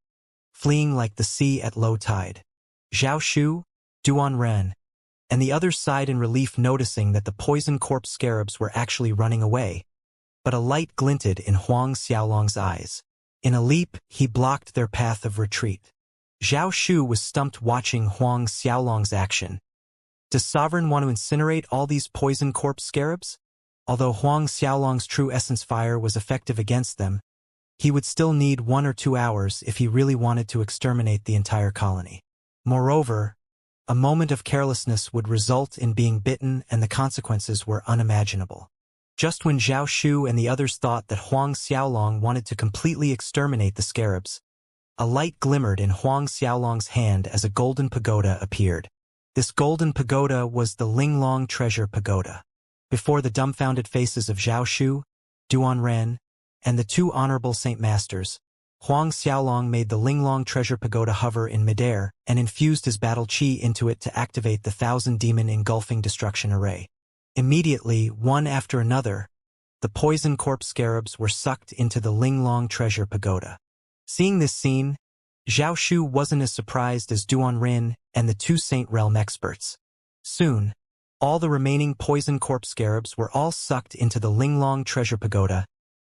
fleeing like the sea at low tide. Zhao Shu, Duanren, and the others sighed in relief noticing that the poison corpse scarabs were actually running away. But a light glinted in Huang Xiaolong's eyes. In a leap, he blocked their path of retreat. Zhao Shu was stumped watching Huang Xiaolong's action. Does Sovereign want to incinerate all these poison corpse scarabs? Although Huang Xiaolong's true essence fire was effective against them, he would still need 1 or 2 hours if he really wanted to exterminate the entire colony. Moreover, a moment of carelessness would result in being bitten, and the consequences were unimaginable. Just when Zhao Shu and the others thought that Huang Xiaolong wanted to completely exterminate the scarabs, a light glimmered in Huang Xiaolong's hand as a golden pagoda appeared. This golden pagoda was the Linglong Treasure Pagoda. Before the dumbfounded faces of Zhao Shu, Duan Ren, and the 2 honorable Saint Masters, Huang Xiaolong made the Linglong Treasure Pagoda hover in midair and infused his battle chi into it to activate the 1,000-demon engulfing destruction array. Immediately, one after another, the poison corpse scarabs were sucked into the Linglong Treasure Pagoda. Seeing this scene, Zhao Shu wasn't as surprised as Duan Ren and the 2 Saint Realm experts. Soon, all the remaining poison corpse scarabs were all sucked into the Linglong Treasure Pagoda,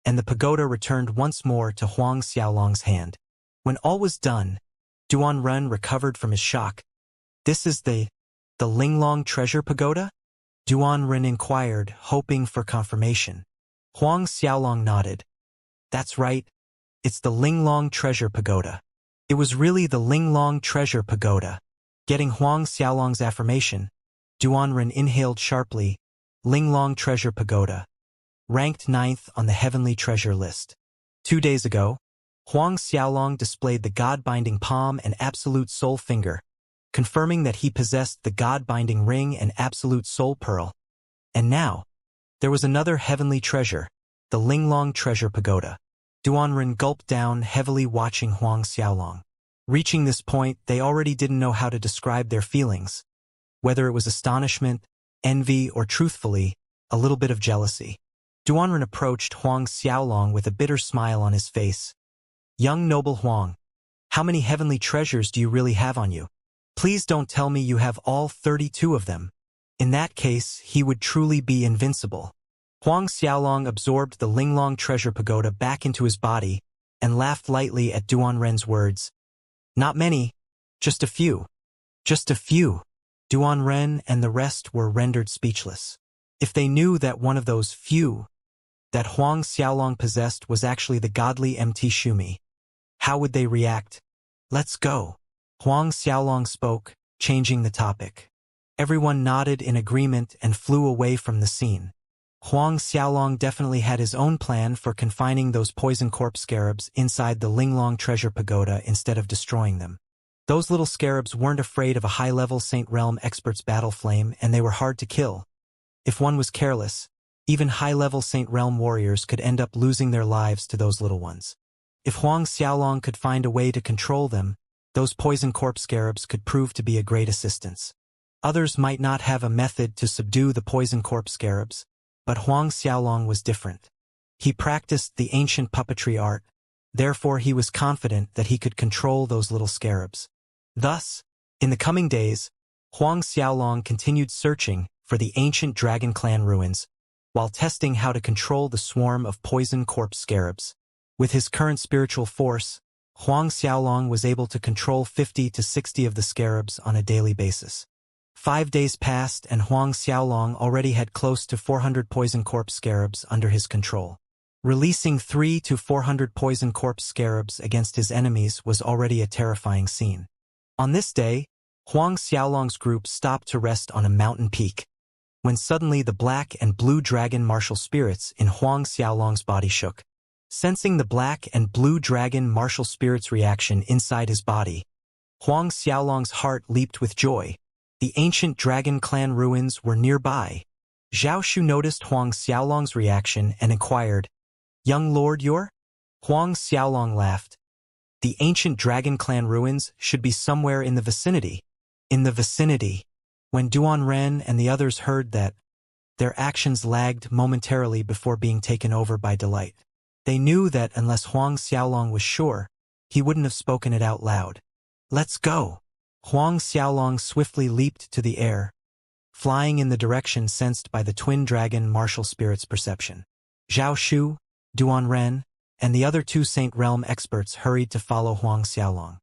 and the pagoda returned once more to Huang Xiaolong's hand. When all was done, Duan Ren recovered from his shock. "This is the Linglong Treasure Pagoda?" Duan Ren inquired, hoping for confirmation. Huang Xiaolong nodded. "That's right. It's the Linglong Treasure Pagoda." It was really the Linglong Treasure Pagoda. Getting Huang Xiaolong's affirmation, Duan Ren inhaled sharply. Linglong Treasure Pagoda, ranked 9th on the Heavenly Treasure list. 2 days ago, Huang Xiaolong displayed the God-binding palm and absolute soul finger, confirming that he possessed the God-binding ring and absolute soul pearl. And now, there was another heavenly treasure, the Linglong Treasure Pagoda. Duan Ren gulped down, heavily watching Huang Xiaolong. Reaching this point, they already didn't know how to describe their feelings, whether it was astonishment, envy, or truthfully, a little bit of jealousy. Duan Ren approached Huang Xiaolong with a bitter smile on his face. "Young noble Huang, how many heavenly treasures do you really have on you? Please don't tell me you have all 32 of them. In that case, he would truly be invincible." Huang Xiaolong absorbed the Linglong Treasure Pagoda back into his body and laughed lightly at Duan Ren's words. "Not many, just a few. Just a few." Duan Ren and the rest were rendered speechless. If they knew that one of those few that Huang Xiaolong possessed was actually the godly MT Shumi, how would they react? "Let's go." Huang Xiaolong spoke, changing the topic. Everyone nodded in agreement and flew away from the scene. Huang Xiaolong definitely had his own plan for confining those poison corpse scarabs inside the Linglong Treasure Pagoda instead of destroying them. Those little scarabs weren't afraid of a high-level Saint Realm expert's battle flame, and they were hard to kill. If one was careless, even high-level Saint Realm warriors could end up losing their lives to those little ones. If Huang Xiaolong could find a way to control them, those poison corpse scarabs could prove to be a great assistance. Others might not have a method to subdue the poison corpse scarabs, but Huang Xiaolong was different. He practiced the ancient puppetry art, therefore he was confident that he could control those little scarabs. Thus, in the coming days, Huang Xiaolong continued searching for the ancient Dragon Clan ruins, while testing how to control the swarm of poison corpse scarabs. With his current spiritual force, Huang Xiaolong was able to control 50 to 60 of the scarabs on a daily basis. 5 days passed and Huang Xiaolong already had close to 400 poison corpse scarabs under his control. Releasing 300 to 400 poison corpse scarabs against his enemies was already a terrifying scene. On this day, Huang Xiaolong's group stopped to rest on a mountain peak, when suddenly the black and blue dragon martial spirits in Huang Xiaolong's body shook. Sensing the black and blue dragon martial spirits' reaction inside his body, Huang Xiaolong's heart leaped with joy. The ancient Dragon Clan ruins were nearby. Zhao Shu noticed Huang Xiaolong's reaction and inquired, "Young lord, you're?" Huang Xiaolong laughed. "The ancient Dragon Clan ruins should be somewhere in the vicinity." In the vicinity. When Duan Ren and the others heard that, their actions lagged momentarily before being taken over by delight. They knew that unless Huang Xiaolong was sure, he wouldn't have spoken it out loud. "Let's go." Huang Xiaolong swiftly leaped to the air, flying in the direction sensed by the twin dragon martial spirit's perception. Zhao Shu, Duan Ren, and the other 2 Saint Realm experts hurried to follow Huang Xiaolong.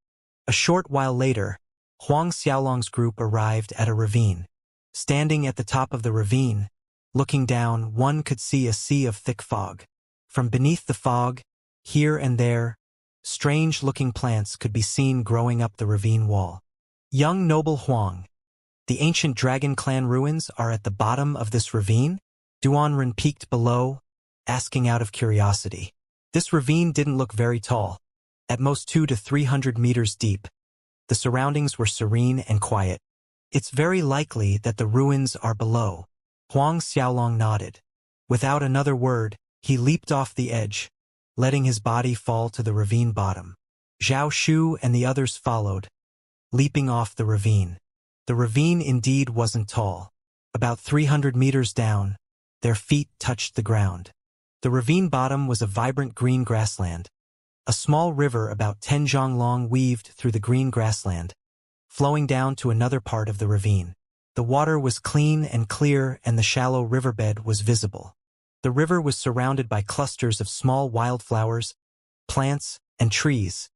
A short while later, Huang Xiaolong's group arrived at a ravine. Standing at the top of the ravine, Looking down, one could see a sea of thick fog. From beneath the fog, here and there, strange-looking plants could be seen growing up the ravine wall. Young noble Huang, the ancient dragon clan ruins are at the bottom of this ravine? Duanren peeked below, asking out of curiosity. This ravine didn't look very tall, at most 200 to 300 meters deep. The surroundings were serene and quiet. It's very likely that the ruins are below. Huang Xiaolong nodded. Without another word, he leaped off the edge, letting his body fall to the ravine bottom. Zhao Shu and the others followed, leaping off the ravine. The ravine indeed wasn't tall. About 300 meters down, their feet touched the ground. The ravine bottom was a vibrant green grassland. A small river about 10 zhang long weaved through the green grassland, flowing down to another part of the ravine. The water was clean and clear, and the shallow riverbed was visible. The river was surrounded by clusters of small wildflowers, plants, and trees.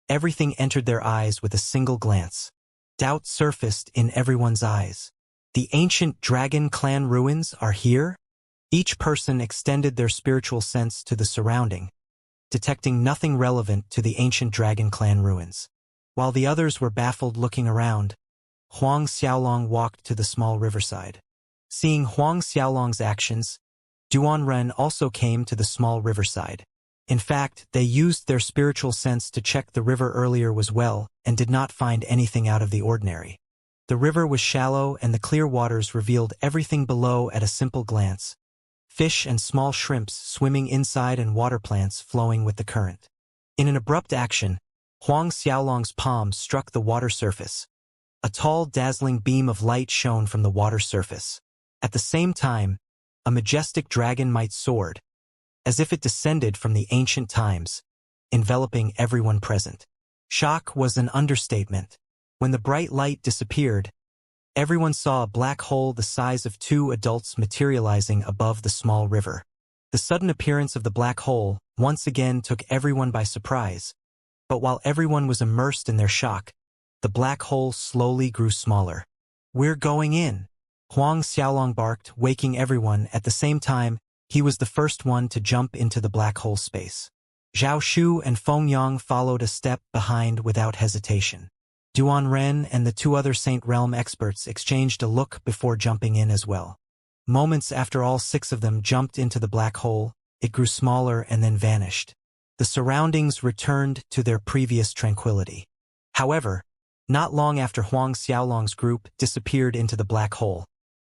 Everything entered their eyes with a single glance. Doubt surfaced in everyone's eyes. The ancient dragon clan ruins are here? Each person extended their spiritual sense to the surrounding, detecting nothing relevant to the ancient dragon clan ruins. While the others were baffled looking around, Huang Xiaolong walked to the small riverside. Seeing Huang Xiaolong's actions, Duanren also came to the small riverside. In fact, they used their spiritual sense to check the river earlier as well and did not find anything out of the ordinary. The river was shallow and the clear waters revealed everything below at a simple glance. Fish and small shrimps swimming inside and water plants flowing with the current. In an abrupt action, Huang Xiaolong's palm struck the water surface. A tall, dazzling beam of light shone from the water surface. At the same time, a majestic dragon might soared, as if it descended from the ancient times, enveloping everyone present. Shock was an understatement. When the bright light disappeared, everyone saw a black hole the size of 2 adults materializing above the small river. The sudden appearance of the black hole once again took everyone by surprise. But while everyone was immersed in their shock, the black hole slowly grew smaller. "We're going in," Huang Xiaolong barked, waking everyone. At the same time, he was the first one to jump into the black hole space. Zhao Shu and Feng Yang followed a step behind without hesitation. Duanren and the 2 other Saint Realm experts exchanged a look before jumping in as well. Moments after all 6 of them jumped into the black hole, it grew smaller and then vanished. The surroundings returned to their previous tranquility. However, not long after Huang Xiaolong's group disappeared into the black hole,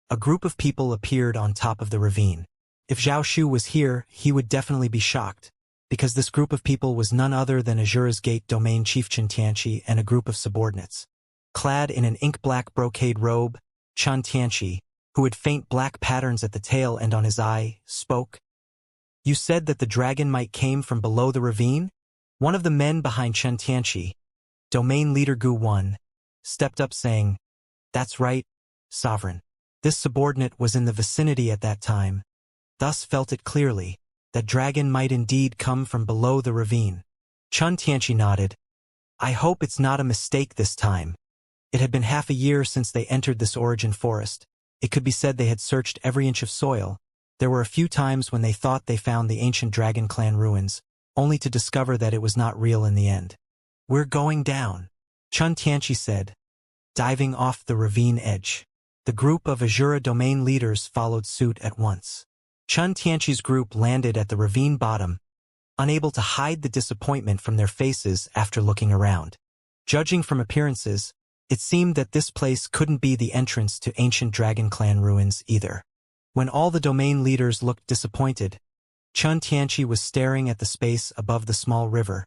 a group of people appeared on top of the ravine. If Zhao Shu was here, he would definitely be shocked, because this group of people was none other than Azura's Gate Domain Chief Xianxia and a group of subordinates. Clad in an ink-black brocade robe, Xianxia, who had faint black patterns at the tail and on his eye, spoke. "You said that the dragon might came from below the ravine?" One of the men behind Xianxia, Domain Leader Gu 1, stepped up saying, "That's right, Sovereign." This subordinate was in the vicinity at that time, thus felt it clearly that dragon might indeed come from below the ravine. Xianxia nodded. "I hope it's not a mistake this time." It had been half a year since they entered this origin forest. It could be said they had searched every inch of soil. There were a few times when they thought they found the ancient dragon clan ruins, only to discover that it was not real in the end. "We're going down," Xianxia said, diving off the ravine edge. The group of Azura domain leaders followed suit at once. Xianxia's group landed at the ravine bottom, unable to hide the disappointment from their faces after looking around. Judging from appearances, it seemed that this place couldn't be the entrance to ancient dragon clan ruins either. When all the domain leaders looked disappointed, Xianxia was staring at the space above the small river,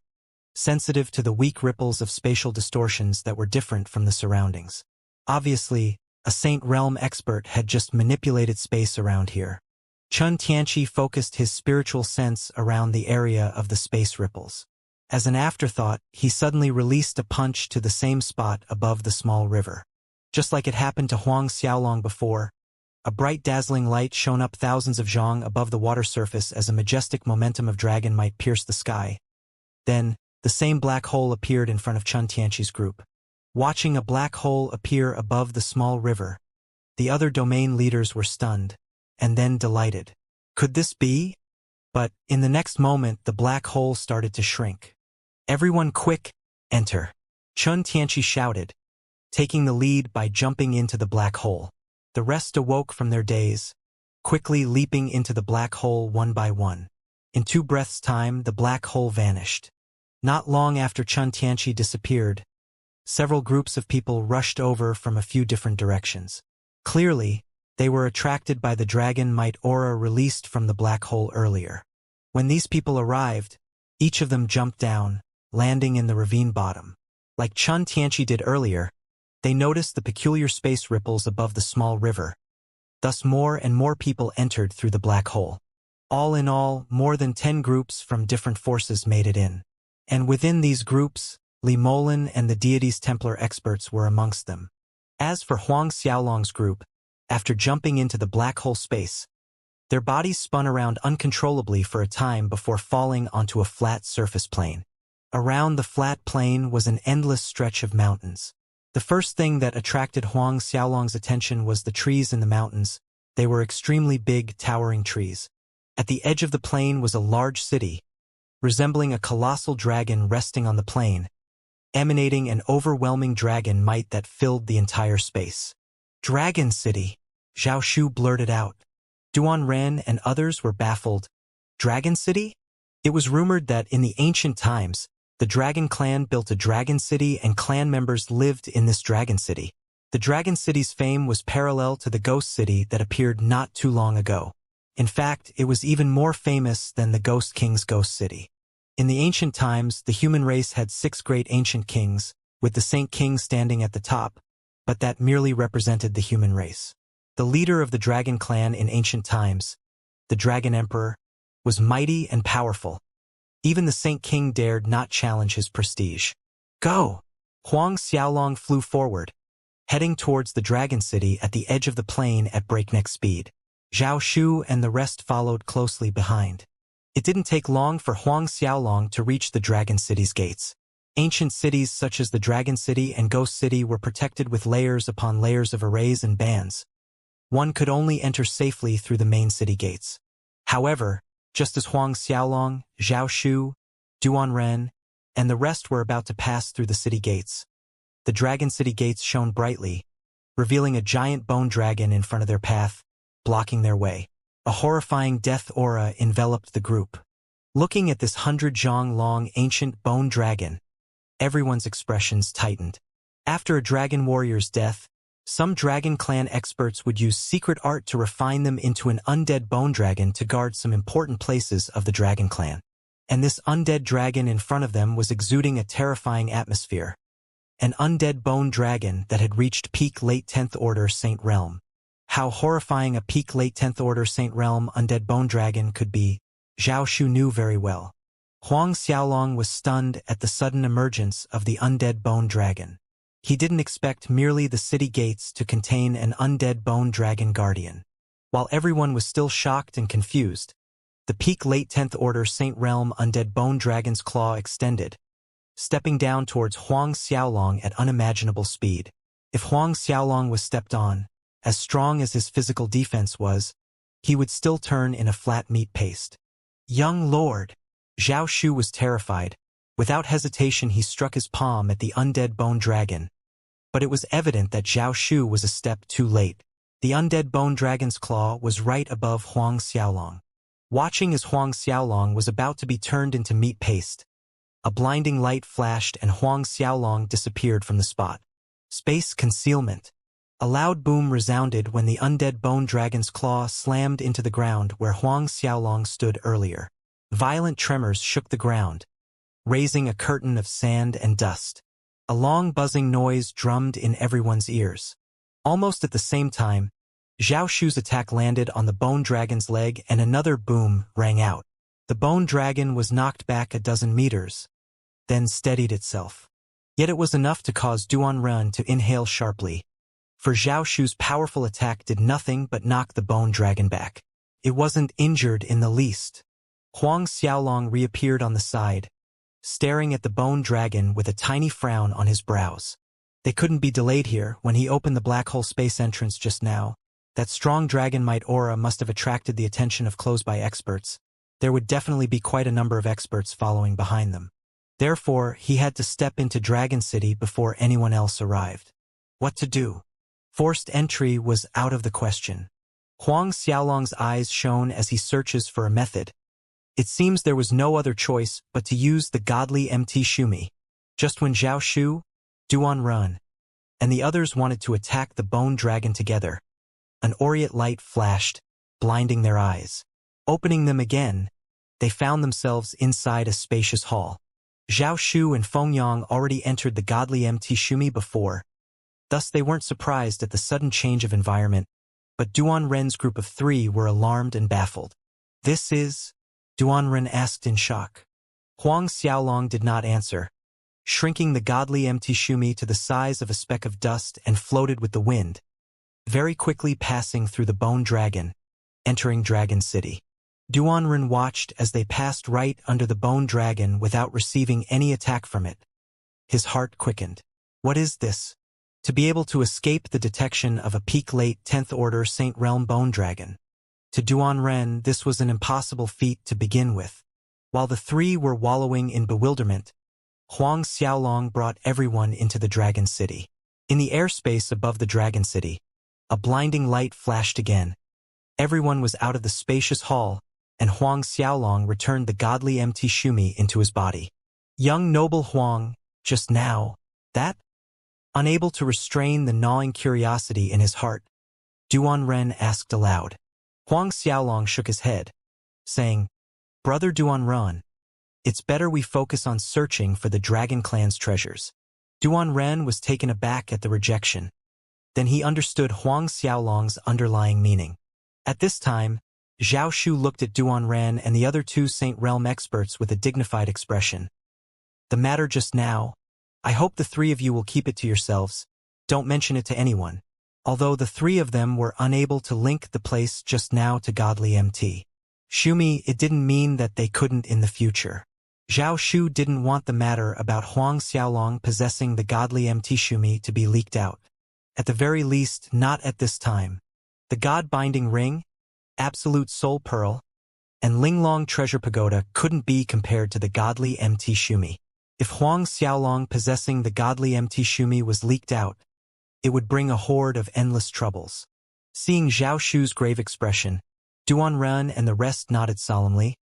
sensitive to the weak ripples of spatial distortions that were different from the surroundings. Obviously, a Saint Realm expert had just manipulated space around here. Xianxia focused his spiritual sense around the area of the space ripples. As an afterthought, he suddenly released a punch to the same spot above the small river. Just like it happened to Huang Xiaolong before, a bright dazzling light shone up thousands of zhang above the water surface as a majestic momentum of dragon might pierce the sky. Then, the same black hole appeared in front of Xianxia's group. Watching a black hole appear above the small river, the other domain leaders were stunned. and then delighted. Could this be? But, in the next moment, the black hole started to shrink. Everyone quick, enter. Chun Tianqi shouted, taking the lead by jumping into the black hole. The rest awoke from their daze, quickly leaping into the black hole one by one. In 2 breaths' time, the black hole vanished. Not long after Chun Tianqi disappeared, several groups of people rushed over from a few different directions. Clearly, they were attracted by the dragon might aura released from the black hole earlier. When these people arrived, each of them jumped down, landing in the ravine bottom. Like Chun Tianqi did earlier, they noticed the peculiar space ripples above the small river. Thus more and more people entered through the black hole. All in all, more than 10 groups from different forces made it in. And within these groups, Li Molan and the deity's Templar experts were amongst them. As for Huang Xiaolong's group, after jumping into the black hole space, their bodies spun around uncontrollably for a time before falling onto a flat surface plane. Around the flat plane was an endless stretch of mountains. The first thing that attracted Huang Xiaolong's attention was the trees in the mountains. They were extremely big, towering trees. At the edge of the plain was a large city, resembling a colossal dragon resting on the plain, emanating an overwhelming dragon might that filled the entire space. Dragon City, Zhao Shu blurted out. Duan Ren and others were baffled. Dragon City? It was rumored that in the ancient times, the Dragon Clan built a Dragon City and clan members lived in this Dragon City. The Dragon City's fame was parallel to the Ghost City that appeared not too long ago. In fact, it was even more famous than the Ghost King's Ghost City. In the ancient times, the human race had 6 great ancient kings, with the Saint King standing at the top, but that merely represented the human race. The leader of the Dragon Clan in ancient times, the Dragon Emperor, was mighty and powerful. Even the Saint King dared not challenge his prestige. Go! Huang Xiaolong flew forward, heading towards the Dragon City at the edge of the plain at breakneck speed. Zhao Shu and the rest followed closely behind. It didn't take long for Huang Xiaolong to reach the Dragon City's gates. Ancient cities such as the Dragon City and Ghost City were protected with layers upon layers of arrays and bans. One could only enter safely through the main city gates. However, just as Huang Xiaolong, Zhao Shu, Duan Ren, and the rest were about to pass through the city gates, the Dragon City gates shone brightly, revealing a giant bone dragon in front of their path, blocking their way. A horrifying death aura enveloped the group. Looking at this 100-zhang-long ancient bone dragon, everyone's expressions tightened. After a dragon warrior's death, some Dragon Clan experts would use secret art to refine them into an undead bone dragon to guard some important places of the Dragon Clan. And this undead dragon in front of them was exuding a terrifying atmosphere. An undead bone dragon that had reached peak late 10th Order Saint Realm. How horrifying a peak late 10th Order Saint Realm undead bone dragon could be, Zhao Shu knew very well. Huang Xiaolong was stunned at the sudden emergence of the undead bone dragon. He didn't expect merely the city gates to contain an undead bone dragon guardian. While everyone was still shocked and confused, the peak late 10th Order Saint Realm undead bone dragon's claw extended, stepping down towards Huang Xiaolong at unimaginable speed. If Huang Xiaolong was stepped on, as strong as his physical defense was, he would still turn in a flat meat paste. Young Lord! Zhao Shu was terrified. Without hesitation he struck his palm at the undead bone dragon. But it was evident that Zhao Shu was a step too late. The undead bone dragon's claw was right above Huang Xiaolong. Watching as Huang Xiaolong was about to be turned into meat paste, a blinding light flashed and Huang Xiaolong disappeared from the spot. Space concealment. A loud boom resounded when the undead bone dragon's claw slammed into the ground where Huang Xiaolong stood earlier. Violent tremors shook the ground, raising a curtain of sand and dust. A long buzzing noise drummed in everyone's ears. Almost at the same time, Zhao Shu's attack landed on the bone dragon's leg and another boom rang out. The bone dragon was knocked back a dozen meters, then steadied itself. Yet it was enough to cause Duan Ren to inhale sharply, for Zhao Shu's powerful attack did nothing but knock the bone dragon back. It wasn't injured in the least. Huang Xiaolong reappeared on the side, staring at the bone dragon with a tiny frown on his brows. They couldn't be delayed here. When he opened the black hole space entrance just now, That strong dragon might aura must have attracted the attention of close-by experts. There would definitely be quite a number of experts following behind them. Therefore, he had to step into Dragon City before anyone else arrived. What to do? Forced entry was out of the question. Huang Xiaolong's eyes shone as he searches for a method. It seems there was no other choice but to use the godly MT Shumi. Just when Zhao Shu, Duan Run, and the others wanted to attack the bone dragon together, an aureate light flashed, blinding their eyes. Opening them again, they found themselves inside a spacious hall. Zhao Shu and Feng Yang already entered the godly MT Shumi before, thus they weren't surprised at the sudden change of environment, but Duan Ren's group of 3 were alarmed and baffled. This is? Duan Ren asked in shock. Huang Xiaolong did not answer, shrinking the godly MT Shumi to the size of a speck of dust and floated with the wind, very quickly passing through the bone dragon, entering Dragon City. Duan Ren watched as they passed right under the bone dragon without receiving any attack from it. His heart quickened. What is this? To be able to escape the detection of a peak-late 10th Order Saint Realm bone dragon. To Duan Ren, this was an impossible feat to begin with. While the 3 were wallowing in bewilderment, Huang Xiaolong brought everyone into the Dragon City. In the airspace above the Dragon City, a blinding light flashed again. Everyone was out of the spacious hall, and Huang Xiaolong returned the godly MT Shumi into his body. Young noble Huang, just now, that? Unable to restrain the gnawing curiosity in his heart, Duan Ren asked aloud. Huang Xiaolong shook his head, saying, Brother Duan Ren, it's better we focus on searching for the Dragon Clan's treasures. Duan Ren was taken aback at the rejection. Then he understood Huang Xiaolong's underlying meaning. At this time, Zhao Shu looked at Duan Ren and the other 2 Saint Realm experts with a dignified expression. The matter just now, I hope the 3 of you will keep it to yourselves. Don't mention it to anyone. Although the 3 of them were unable to link the place just now to godly MT Shumi, it didn't mean that they couldn't in the future. Zhao Shu didn't want the matter about Huang Xiaolong possessing the godly MT Shumi to be leaked out. At the very least, not at this time. The God-binding ring, Absolute Soul Pearl, and Linglong Treasure Pagoda couldn't be compared to the godly MT Shumi. If Huang Xiaolong possessing the godly MT Shumi was leaked out, it would bring a horde of endless troubles. Seeing Zhao Shu's grave expression, Duan Ren and the rest nodded solemnly.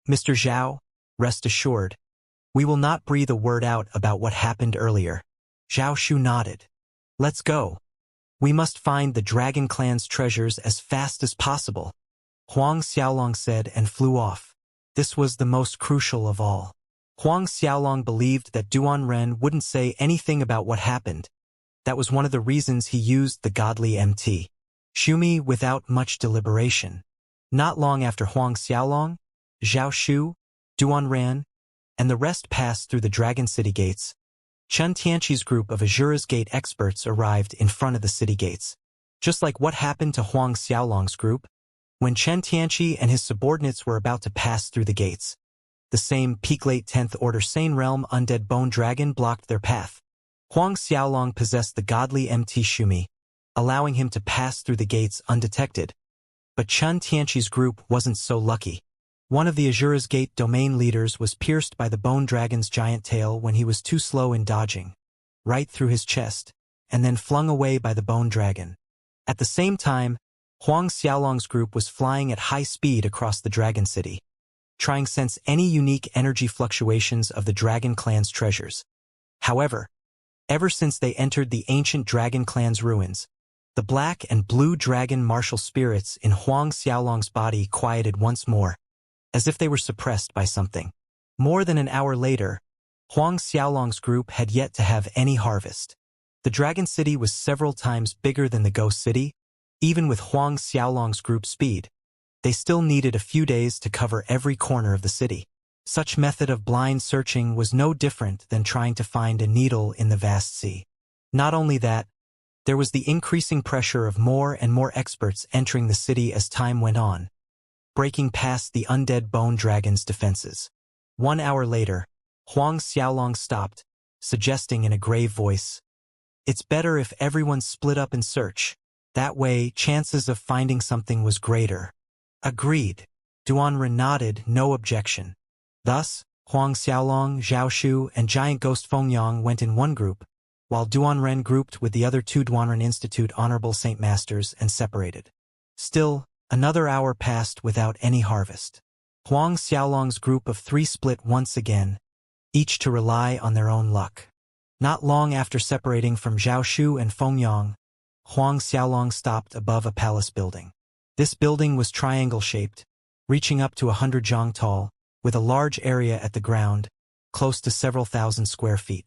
Mr. Zhao, rest assured, we will not breathe a word out about what happened earlier. Zhao Shu nodded. Let's go. We must find the Dragon Clan's treasures as fast as possible, Huang Xiaolong said and flew off. This was the most crucial of all. Huang Xiaolong believed that Duan Ren wouldn't say anything about what happened. That was one of the reasons he used the godly MT Shumi without much deliberation. Not long after Huang Xiaolong, Zhao Shu, Duan Ren, and the rest passed through the Dragon City gates, Chen Tianqi's group of Azura's Gate experts arrived in front of the city gates. Just like what happened to Huang Xiaolong's group, when Chen Tianqi and his subordinates were about to pass through the gates, the same peak-late 10th Order Sane Realm undead bone dragon blocked their path. Huang Xiaolong possessed the godly MT Shumi, allowing him to pass through the gates undetected. But Chen Tianqi's group wasn't so lucky. One of the Azura's Gate domain leaders was pierced by the bone dragon's giant tail when he was too slow in dodging, right through his chest, and then flung away by the bone dragon. At the same time, Huang Xiaolong's group was flying at high speed across the Dragon City, trying to sense any unique energy fluctuations of the Dragon Clan's treasures. However, ever since they entered the ancient Dragon Clan's ruins, the black and blue dragon martial spirits in Huang Xiaolong's body quieted once more, as if they were suppressed by something. More than an hour later, Huang Xiaolong's group had yet to have any harvest. The Dragon City was several times bigger than the Ghost City. Even with Huang Xiaolong's group speed, they still needed a few days to cover every corner of the city. Such method of blind searching was no different than trying to find a needle in the vast sea. Not only that, there was the increasing pressure of more and more experts entering the city as time went on, breaking past the undead bone dragon's defenses. 1 hour later, Huang Xiaolong stopped, suggesting in a grave voice, "It's better if everyone split up and search. That way, chances of finding something was greater. Agreed. Duanren nodded, no objection. Thus, Huang Xiaolong, Zhao Shu, and Giant Ghost Fengyang went in one group, while Duanren grouped with the other two Duanren Institute Honorable Saint Masters and separated. Still, another hour passed without any harvest. Huang Xiaolong's group of three split once again, each to rely on their own luck. Not long after separating from Zhao Shu and Fengyang, Huang Xiaolong stopped above a palace building. This building was triangle-shaped, reaching up to 100 zhang tall, with a large area at the ground, close to several thousand square feet.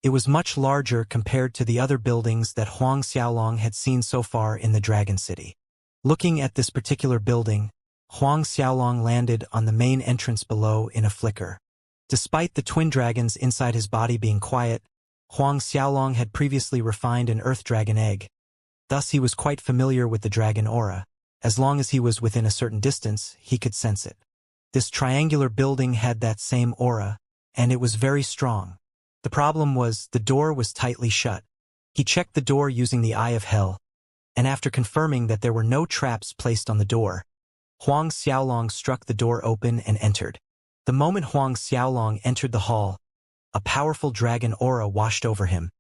It was much larger compared to the other buildings that Huang Xiaolong had seen so far in the Dragon City. Looking at this particular building, Huang Xiaolong landed on the main entrance below in a flicker. Despite the twin dragons inside his body being quiet, Huang Xiaolong had previously refined an earth dragon egg. Thus he was quite familiar with the dragon aura. As long as he was within a certain distance, he could sense it. This triangular building had that same aura, and it was very strong. The problem was the door was tightly shut. He checked the door using the Eye of Hell, and after confirming that there were no traps placed on the door, Huang Xiaolong struck the door open and entered. The moment Huang Xiaolong entered the hall, a powerful dragon aura washed over him.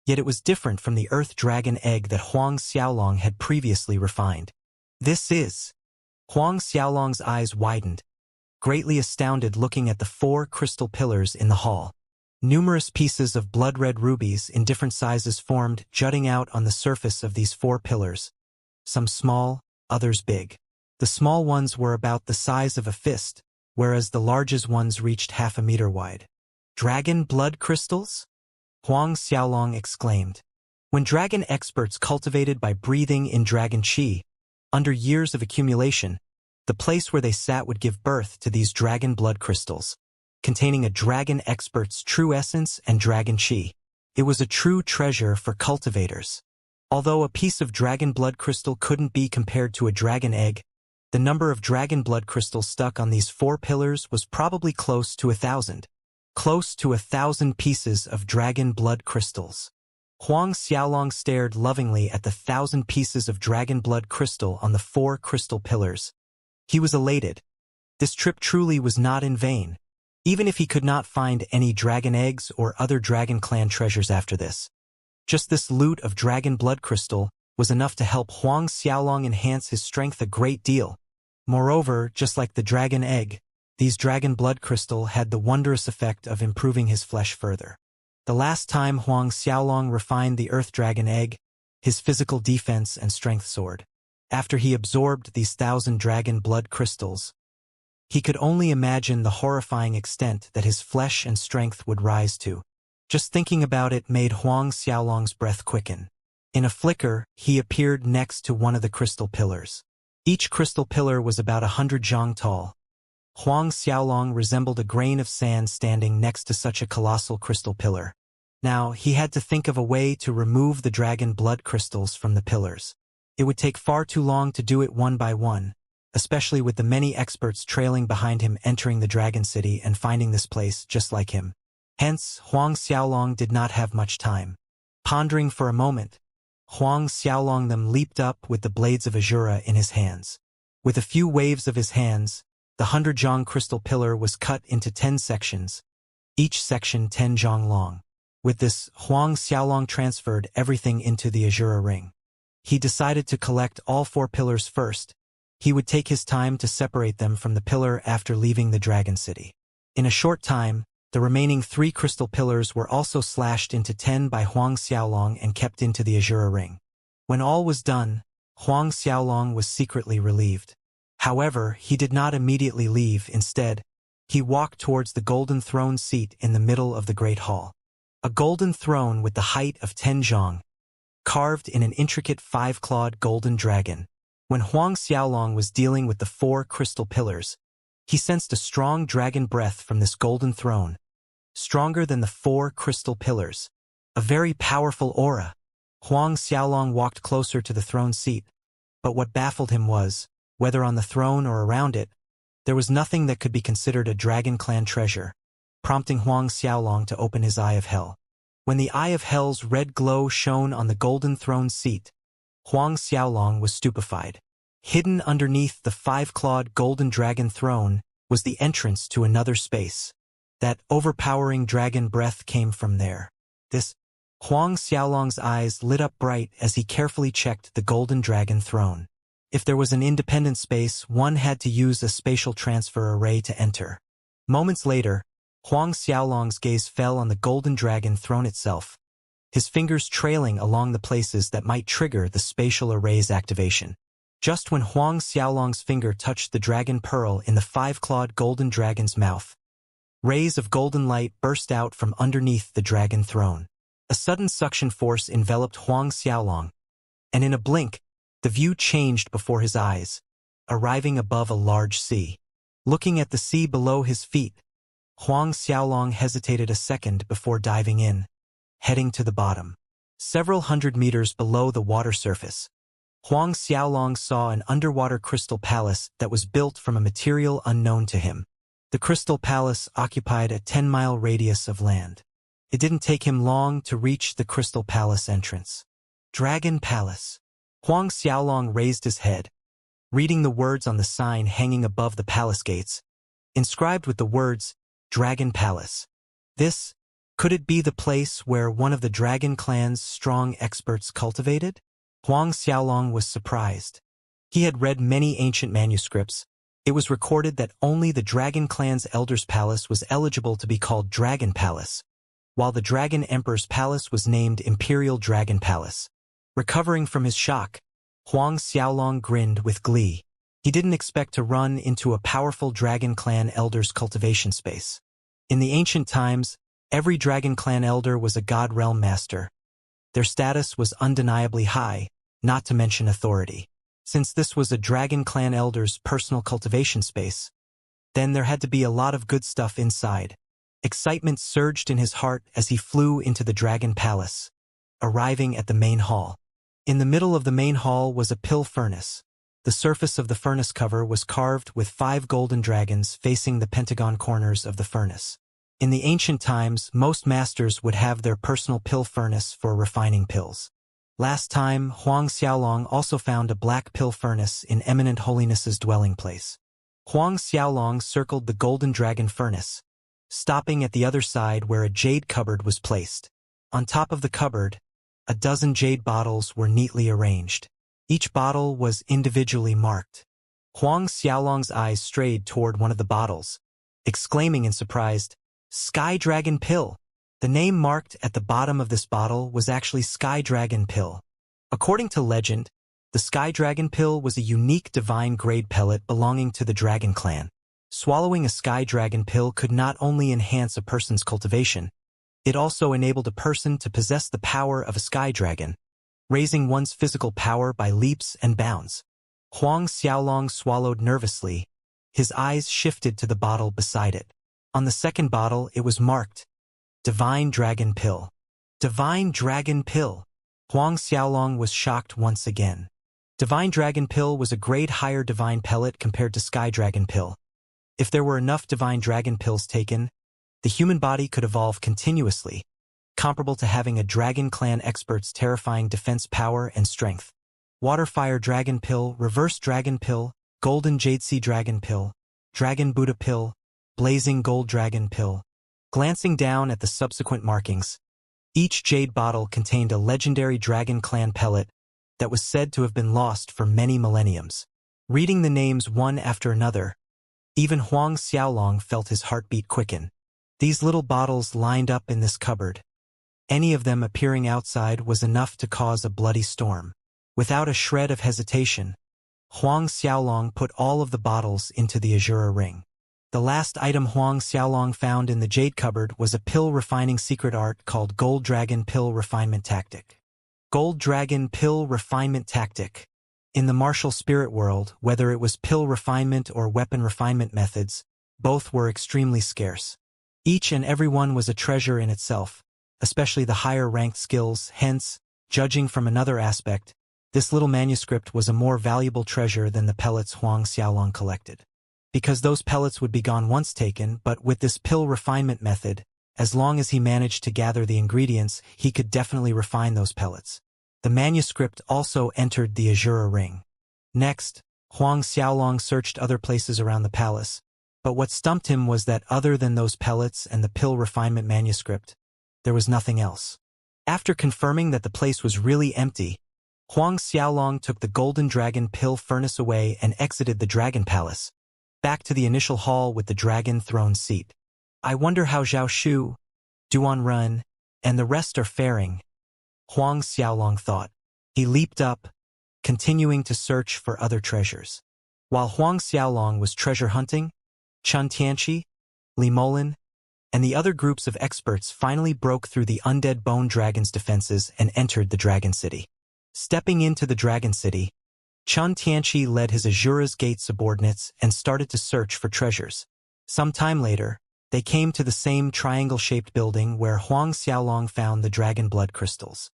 Yet it was different from the earth dragon egg that Huang Xiaolong had previously refined. This is... Huang Xiaolong's eyes widened, greatly astounded looking at the 4 crystal pillars in the hall. Numerous pieces of blood-red rubies in different sizes formed, jutting out on the surface of these 4 pillars. Some small, others big. The small ones were about the size of a fist, whereas the largest ones reached half a meter wide. Dragon blood crystals? Huang Xiaolong exclaimed. When dragon experts cultivated by breathing in dragon qi, under years of accumulation, the place where they sat would give birth to these dragon blood crystals, containing a dragon expert's true essence and dragon qi. It was a true treasure for cultivators. Although a piece of dragon blood crystal couldn't be compared to a dragon egg, the number of dragon blood crystals stuck on these 4 pillars was probably close to 1,000. Close to 1,000 pieces of dragon blood crystals. Huang Xiaolong stared lovingly at the 1,000 pieces of dragon blood crystal on the 4 crystal pillars. He was elated. This trip truly was not in vain, even if he could not find any dragon eggs or other dragon clan treasures after this. Just this loot of dragon blood crystal was enough to help Huang Xiaolong enhance his strength a great deal. Moreover, just like the dragon egg, these dragon blood crystal had the wondrous effect of improving his flesh further. The last time Huang Xiaolong refined the earth dragon egg, his physical defense and strength soared. After he absorbed these 1,000 dragon blood crystals, he could only imagine the horrifying extent that his flesh and strength would rise to. Just thinking about it made Huang Xiaolong's breath quicken. In a flicker, he appeared next to one of the crystal pillars. Each crystal pillar was about 100 zhang tall. Huang Xiaolong resembled a grain of sand standing next to such a colossal crystal pillar. Now, he had to think of a way to remove the dragon blood crystals from the pillars. It would take far too long to do it one by one, especially with the many experts trailing behind him entering the Dragon City and finding this place just like him. Hence, Huang Xiaolong did not have much time. Pondering for a moment, Huang Xiaolong them leaped up with the blades of Azura in his hands. With a few waves of his hands, the 100 zhang crystal pillar was cut into 10 sections, each section 10 zhang long. With this, Huang Xiaolong transferred everything into the Azura ring. He decided to collect all 4 pillars first. He would take his time to separate them from the pillar after leaving the Dragon City. In a short time, the remaining 3 crystal pillars were also slashed into 10 by Huang Xiaolong and kept into the Azura ring. When all was done, Huang Xiaolong was secretly relieved. However, he did not immediately leave. Instead, he walked towards the golden throne seat in the middle of the great hall. A golden throne with the height of 10 zhang, carved in an intricate 5-clawed golden dragon. When Huang Xiaolong was dealing with the 4 crystal pillars, he sensed a strong dragon breath from this golden throne, stronger than the 4 crystal pillars. A very powerful aura. Huang Xiaolong walked closer to the throne seat, but what baffled him was, whether on the throne or around it, there was nothing that could be considered a Dragon Clan treasure, prompting Huang Xiaolong to open his Eye of Hell. When the Eye of Hell's red glow shone on the golden throne seat, Huang Xiaolong was stupefied. Hidden underneath the five-clawed golden dragon throne was the entrance to another space. That overpowering dragon breath came from there. Huang Xiaolong's eyes lit up bright as he carefully checked the golden dragon throne. If there was an independent space, one had to use a spatial transfer array to enter. Moments later, Huang Xiaolong's gaze fell on the golden dragon throne itself, his fingers trailing along the places that might trigger the spatial array's activation. Just when Huang Xiaolong's finger touched the dragon pearl in the five-clawed golden dragon's mouth, rays of golden light burst out from underneath the dragon throne. A sudden suction force enveloped Huang Xiaolong, and in a blink, the view changed before his eyes, arriving above a large sea. Looking at the sea below his feet, Huang Xiaolong hesitated a second before diving in, heading to the bottom. Several hundred meters below the water surface, Huang Xiaolong saw an underwater crystal palace that was built from a material unknown to him. The crystal palace occupied a 10-mile radius of land. It didn't take him long to reach the crystal palace entrance. Dragon Palace. Huang Xiaolong raised his head, reading the words on the sign hanging above the palace gates, inscribed with the words, Dragon Palace. Could it be the place where one of the dragon clan's strong experts cultivated? Huang Xiaolong was surprised. He had read many ancient manuscripts. It was recorded that only the dragon clan's elder's palace was eligible to be called Dragon Palace, while the Dragon Emperor's palace was named Imperial Dragon Palace. Recovering from his shock, Huang Xiaolong grinned with glee. He didn't expect to run into a powerful Dragon Clan elder's cultivation space. In the ancient times, every Dragon Clan elder was a God Realm master. Their status was undeniably high, not to mention authority. Since this was a Dragon Clan elder's personal cultivation space, then there had to be a lot of good stuff inside. Excitement surged in his heart as he flew into the Dragon Palace, arriving at the main hall. In the middle of the main hall was a pill furnace. The surface of the furnace cover was carved with 5 golden dragons facing the pentagon corners of the furnace. In the ancient times, most masters would have their personal pill furnace for refining pills. Last time, Huang Xiaolong also found a black pill furnace in Eminent Holiness's dwelling place. Huang Xiaolong circled the golden dragon furnace, stopping at the other side where a jade cupboard was placed. On top of the cupboard, a dozen jade bottles were neatly arranged. Each bottle was individually marked. Huang Xiaolong's eyes strayed toward one of the bottles, exclaiming in surprise, Sky Dragon Pill. The name marked at the bottom of this bottle was actually Sky Dragon Pill. According to legend, the Sky Dragon Pill was a unique divine grade pellet belonging to the Dragon Clan. Swallowing a Sky Dragon Pill could not only enhance a person's cultivation, it also enabled a person to possess the power of a sky dragon, raising one's physical power by leaps and bounds. Huang Xiaolong swallowed nervously. His eyes shifted to the bottle beside it. On the second bottle, it was marked, Divine Dragon Pill. Divine Dragon Pill. Huang Xiaolong was shocked once again. Divine Dragon Pill was a grade higher divine pellet compared to Sky Dragon Pill. If there were enough Divine Dragon Pills taken, the human body could evolve continuously, comparable to having a Dragon Clan expert's terrifying defense power and strength. Water Fire Dragon Pill, Reverse Dragon Pill, Golden Jade Sea Dragon Pill, Dragon Buddha Pill, Blazing Gold Dragon Pill. Glancing down at the subsequent markings, each jade bottle contained a legendary Dragon Clan pellet that was said to have been lost for many millenniums. Reading the names one after another, even Huang Xiaolong felt his heartbeat quicken. These little bottles lined up in this cupboard. Any of them appearing outside was enough to cause a bloody storm. Without a shred of hesitation, Huang Xiaolong put all of the bottles into the Azure ring. The last item Huang Xiaolong found in the jade cupboard was a pill refining secret art called Gold Dragon Pill Refinement Tactic. Gold Dragon Pill Refinement Tactic. In the martial spirit world, whether it was pill refinement or weapon refinement methods, both were extremely scarce. Each and every one was a treasure in itself, especially the higher-ranked skills. Hence, judging from another aspect, this little manuscript was a more valuable treasure than the pellets Huang Xiaolong collected. Because those pellets would be gone once taken, but with this pill refinement method, as long as he managed to gather the ingredients, he could definitely refine those pellets. The manuscript also entered the Azura ring. Next, Huang Xiaolong searched other places around the palace, but what stumped him was that other than those pellets and the pill refinement manuscript, there was nothing else. After confirming that the place was really empty, Huang Xiaolong took the golden dragon pill furnace away and exited the dragon palace, back to the initial hall with the dragon throne seat. I wonder how Zhao Shu, Duan Run, and the rest are faring, Huang Xiaolong thought. He leaped up, continuing to search for other treasures. While Huang Xiaolong was treasure hunting, Chen Tianqi, Li Molan, and the other groups of experts finally broke through the undead bone dragon's defenses and entered the Dragon City. Stepping into the Dragon City, Chen Tianqi led his Azura's Gate subordinates and started to search for treasures. Some time later, they came to the same triangle-shaped building where Huang Xiaolong found the dragon blood crystals.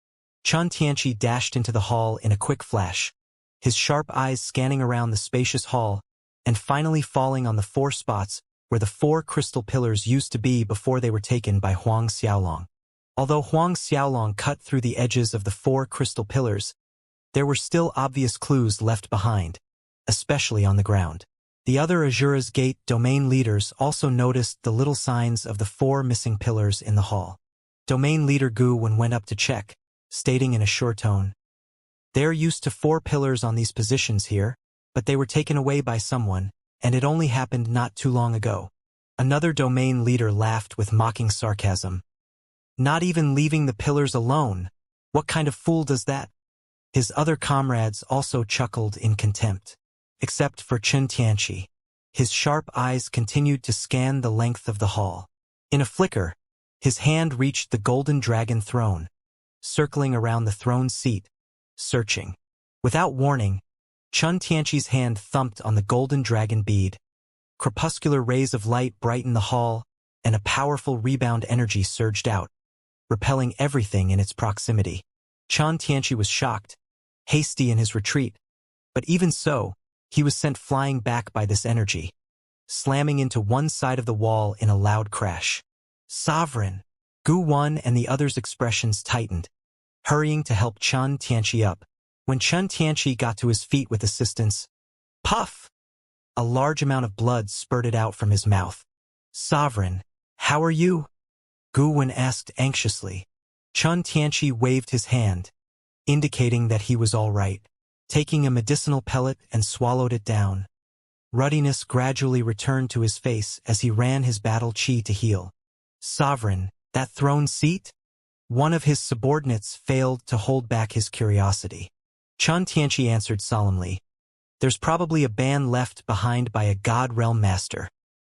Chen Tianqi dashed into the hall in a quick flash, his sharp eyes scanning around the spacious hall and finally falling on the 4 spots where the 4 crystal pillars used to be before they were taken by Huang Xiaolong. Although Huang Xiaolong cut through the edges of the 4 crystal pillars, there were still obvious clues left behind, especially on the ground. The other Azura's Gate domain leaders also noticed the little signs of the 4 missing pillars in the hall. Domain leader Gu Wen went up to check, stating in a sure tone, "They're used to 4 pillars on these positions here, but they were taken away by someone, and it only happened not too long ago." Another domain leader laughed with mocking sarcasm. "Not even leaving the pillars alone? What kind of fool does that?" His other comrades also chuckled in contempt. Except for Chen Tianqi. His sharp eyes continued to scan the length of the hall. In a flicker, his hand reached the golden dragon throne, circling around the throne seat, searching. Without warning, Chen Tianqi's hand thumped on the golden dragon bead. Crepuscular rays of light brightened the hall, and a powerful rebound energy surged out, repelling everything in its proximity. Chen Tianqi was shocked, hasty in his retreat, but even so, he was sent flying back by this energy, slamming into one side of the wall in a loud crash. "Sovereign!" Gu Wen and the others' expressions tightened, hurrying to help Chen Tianqi up. When Chen Tianqi got to his feet with assistance, puff! A large amount of blood spurted out from his mouth. "Sovereign, how are you?" Gu Wen asked anxiously. Chen Tianqi waved his hand, indicating that he was all right. Taking a medicinal pellet and swallowed it down. Ruddiness gradually returned to his face as he ran his battle chi to heal. "Sovereign, that throne seat?" One of his subordinates failed to hold back his curiosity. Chen Tianqi answered solemnly, "There's probably a ban left behind by a god realm master.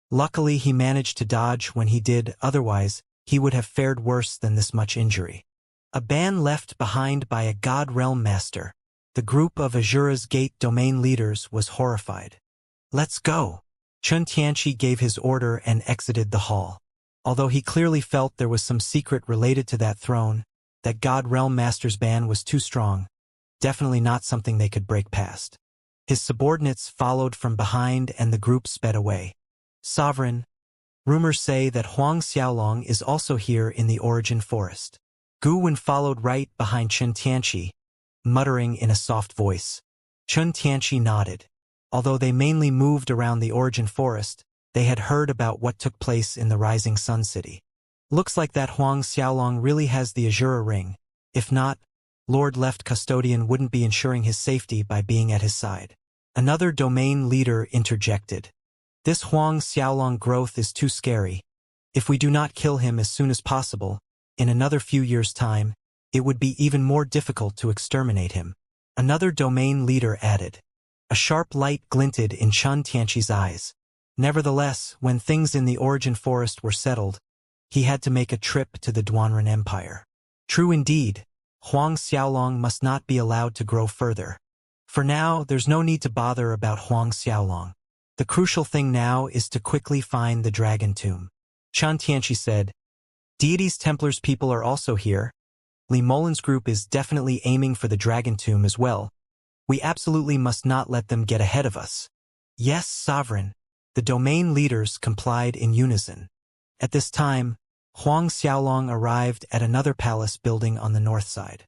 Luckily he managed to dodge when he did, otherwise he would have fared worse than this much injury." A ban left behind by a god realm master. The group of Azura's Gate domain leaders was horrified. "Let's go." Chen Tianqi gave his order and exited the hall. Although he clearly felt there was some secret related to that throne, that God Realm Master's ban was too strong, definitely not something they could break past. His subordinates followed from behind and the group sped away. "Sovereign, rumors say that Huang Xiaolong is also here in the Origin Forest." Gu Wen followed right behind Chen Tianqi, muttering in a soft voice. Chen Tianqi nodded. Although they mainly moved around the Origin Forest, they had heard about what took place in the Rising Sun City. Looks like that Huang Xiaolong really has the Azura ring. If not, Lord Left Custodian wouldn't be ensuring his safety by being at his side. Another domain leader interjected. "This Huang Xiaolong growth is too scary. If we do not kill him as soon as possible, in another few years' time, it would be even more difficult to exterminate him." Another domain leader added. A sharp light glinted in Chen Tianqi's eyes. Nevertheless, when things in the Origin Forest were settled, he had to make a trip to the Duanren Empire. True indeed, Huang Xiaolong must not be allowed to grow further. For now, there's no need to bother about Huang Xiaolong. The crucial thing now is to quickly find the Dragon Tomb. Chen Tianqi said, "Deities Templars people are also here. Li Molan's group is definitely aiming for the Dragon Tomb as well. We absolutely must not let them get ahead of us." "Yes, Sovereign." The domain leaders complied in unison. At this time, Huang Xiaolong arrived at another palace building on the north side.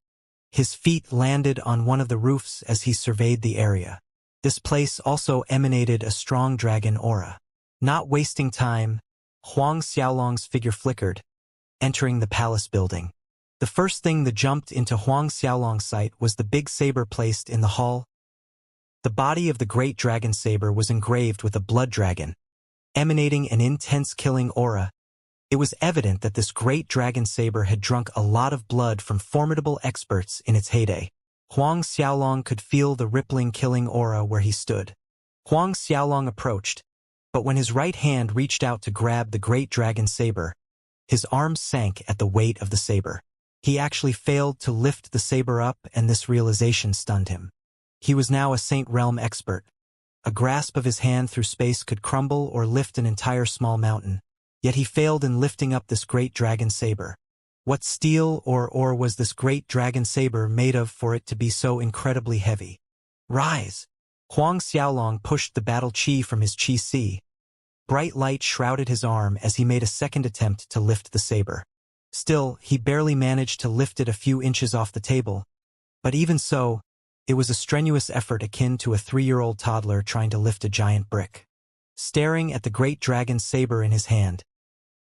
His feet landed on one of the roofs as he surveyed the area. This place also emanated a strong dragon aura. Not wasting time, Huang Xiaolong's figure flickered, entering the palace building. The first thing that jumped into Huang Xiaolong's sight was the big saber placed in the hall. The body of the great dragon saber was engraved with a blood dragon, emanating an intense killing aura. It was evident that this great dragon saber had drunk a lot of blood from formidable experts in its heyday. Huang Xiaolong could feel the rippling killing aura where he stood. Huang Xiaolong approached, but when his right hand reached out to grab the great dragon saber, his arms sank at the weight of the saber. He actually failed to lift the saber up, and this realization stunned him. He was now a Saint Realm expert. A grasp of his hand through space could crumble or lift an entire small mountain. Yet he failed in lifting up this great dragon saber. What steel or ore was this great dragon saber made of for it to be so incredibly heavy? Rise! Huang Xiaolong pushed the battle chi from his chi si. Bright light shrouded his arm as he made a second attempt to lift the saber. Still, he barely managed to lift it a few inches off the table. But even so, it was a strenuous effort akin to a 3-year-old toddler trying to lift a giant brick. Staring at the great dragon saber in his hand,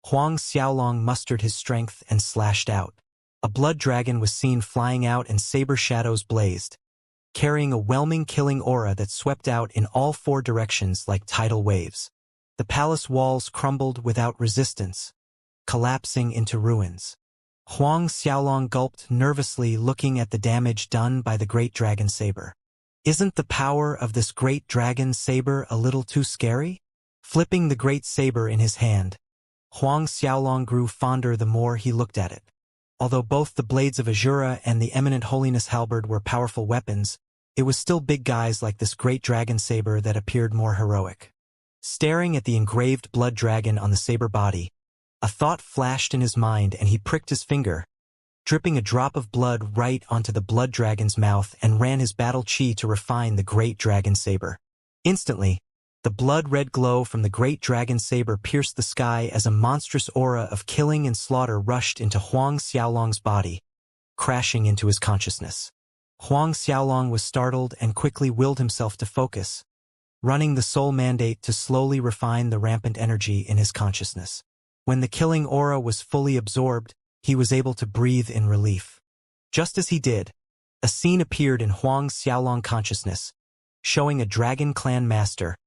Huang Xiaolong mustered his strength and slashed out. A blood dragon was seen flying out and saber shadows blazed, carrying a whelming killing aura that swept out in all 4 directions like tidal waves. The palace walls crumbled without resistance, collapsing into ruins. Huang Xiaolong gulped nervously, looking at the damage done by the great dragon saber. Isn't the power of this great dragon saber a little too scary? Flipping the great saber in his hand, Huang Xiaolong grew fonder the more he looked at it. Although both the blades of Azura and the eminent holiness halberd were powerful weapons, it was still big guys like this great dragon saber that appeared more heroic. Staring at the engraved blood dragon on the saber body, a thought flashed in his mind and he pricked his finger, dripping a drop of blood right onto the blood dragon's mouth, and ran his battle chi to refine the great dragon saber. Instantly, the blood-red glow from the great dragon saber pierced the sky as a monstrous aura of killing and slaughter rushed into Huang Xiaolong's body, crashing into his consciousness. Huang Xiaolong was startled and quickly willed himself to focus, running the soul mandate to slowly refine the rampant energy in his consciousness. When the killing aura was fully absorbed, he was able to breathe in relief. Just as he did, a scene appeared in Huang Xiaolong consciousness, showing a dragon clan master,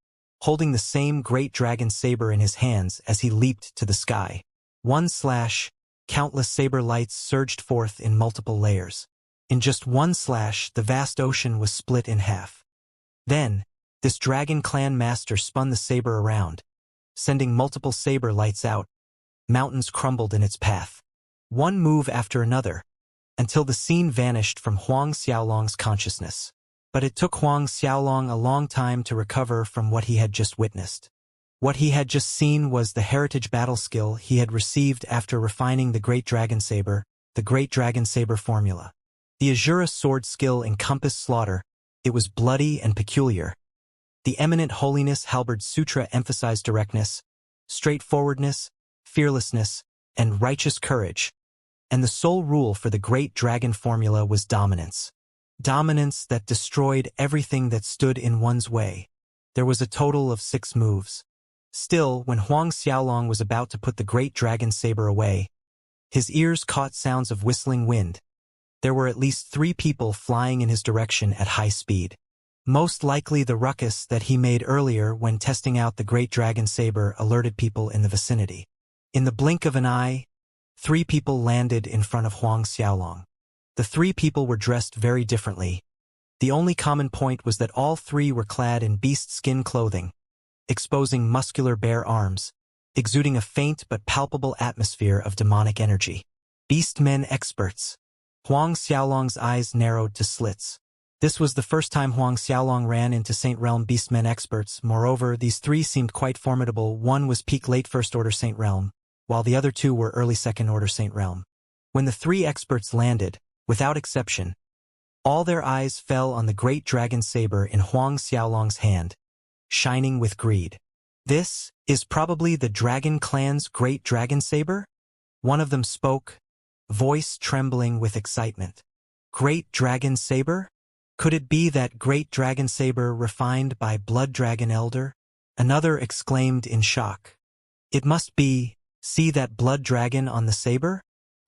holding the same great dragon saber in his hands as he leaped to the sky. One slash, countless saber lights surged forth in multiple layers. In just one slash, the vast ocean was split in half. Then, this dragon clan master spun the saber around, sending multiple saber lights out. Mountains crumbled in its path, one move after another, until the scene vanished from Huang Xiaolong's consciousness. But it took Huang Xiaolong a long time to recover from what he had just witnessed. What he had just seen was the heritage battle skill he had received after refining the Great Dragon Saber, the Great Dragon Saber formula. The Azura sword skill encompassed slaughter. It was bloody and peculiar. The eminent holiness halberd sutra emphasized directness, straightforwardness, fearlessness, and righteous courage. And the sole rule for the Great Dragon formula was dominance. Dominance that destroyed everything that stood in one's way. There was a total of 6 moves. Still, when Huang Xiaolong was about to put the Great Dragon Saber away, his ears caught sounds of whistling wind. There were at least 3 people flying in his direction at high speed. Most likely the ruckus that he made earlier when testing out the Great Dragon Saber alerted people in the vicinity. In the blink of an eye, 3 people landed in front of Huang Xiaolong. The 3 people were dressed very differently. The only common point was that all 3 were clad in beast skin clothing, exposing muscular bare arms, exuding a faint but palpable atmosphere of demonic energy. Beastmen experts. Huang Xiaolong's eyes narrowed to slits. This was the first time Huang Xiaolong ran into Saint Realm Beastmen experts. Moreover, these 3 seemed quite formidable. One was peak late First Order Saint Realm, while the other 2 were early Second Order Saint Realm. When the 3 experts landed, without exception, all their eyes fell on the Great Dragon Saber in Huang Xiaolong's hand, shining with greed. This is probably the Dragon Clan's Great Dragon Saber? One of them spoke, voice trembling with excitement. Great dragon saber? Could it be that great dragon saber refined by Blood Dragon Elder? Another exclaimed in shock. It must be, see that blood dragon on the saber?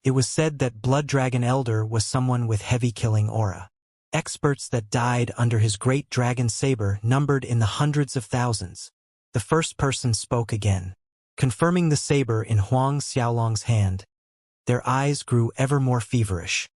It was said that Blood Dragon Elder was someone with heavy killing aura. Experts that died under his great dragon saber numbered in the hundreds of thousands. The first person spoke again, confirming the saber in Huang Xiaolong's hand. Their eyes grew ever more feverish.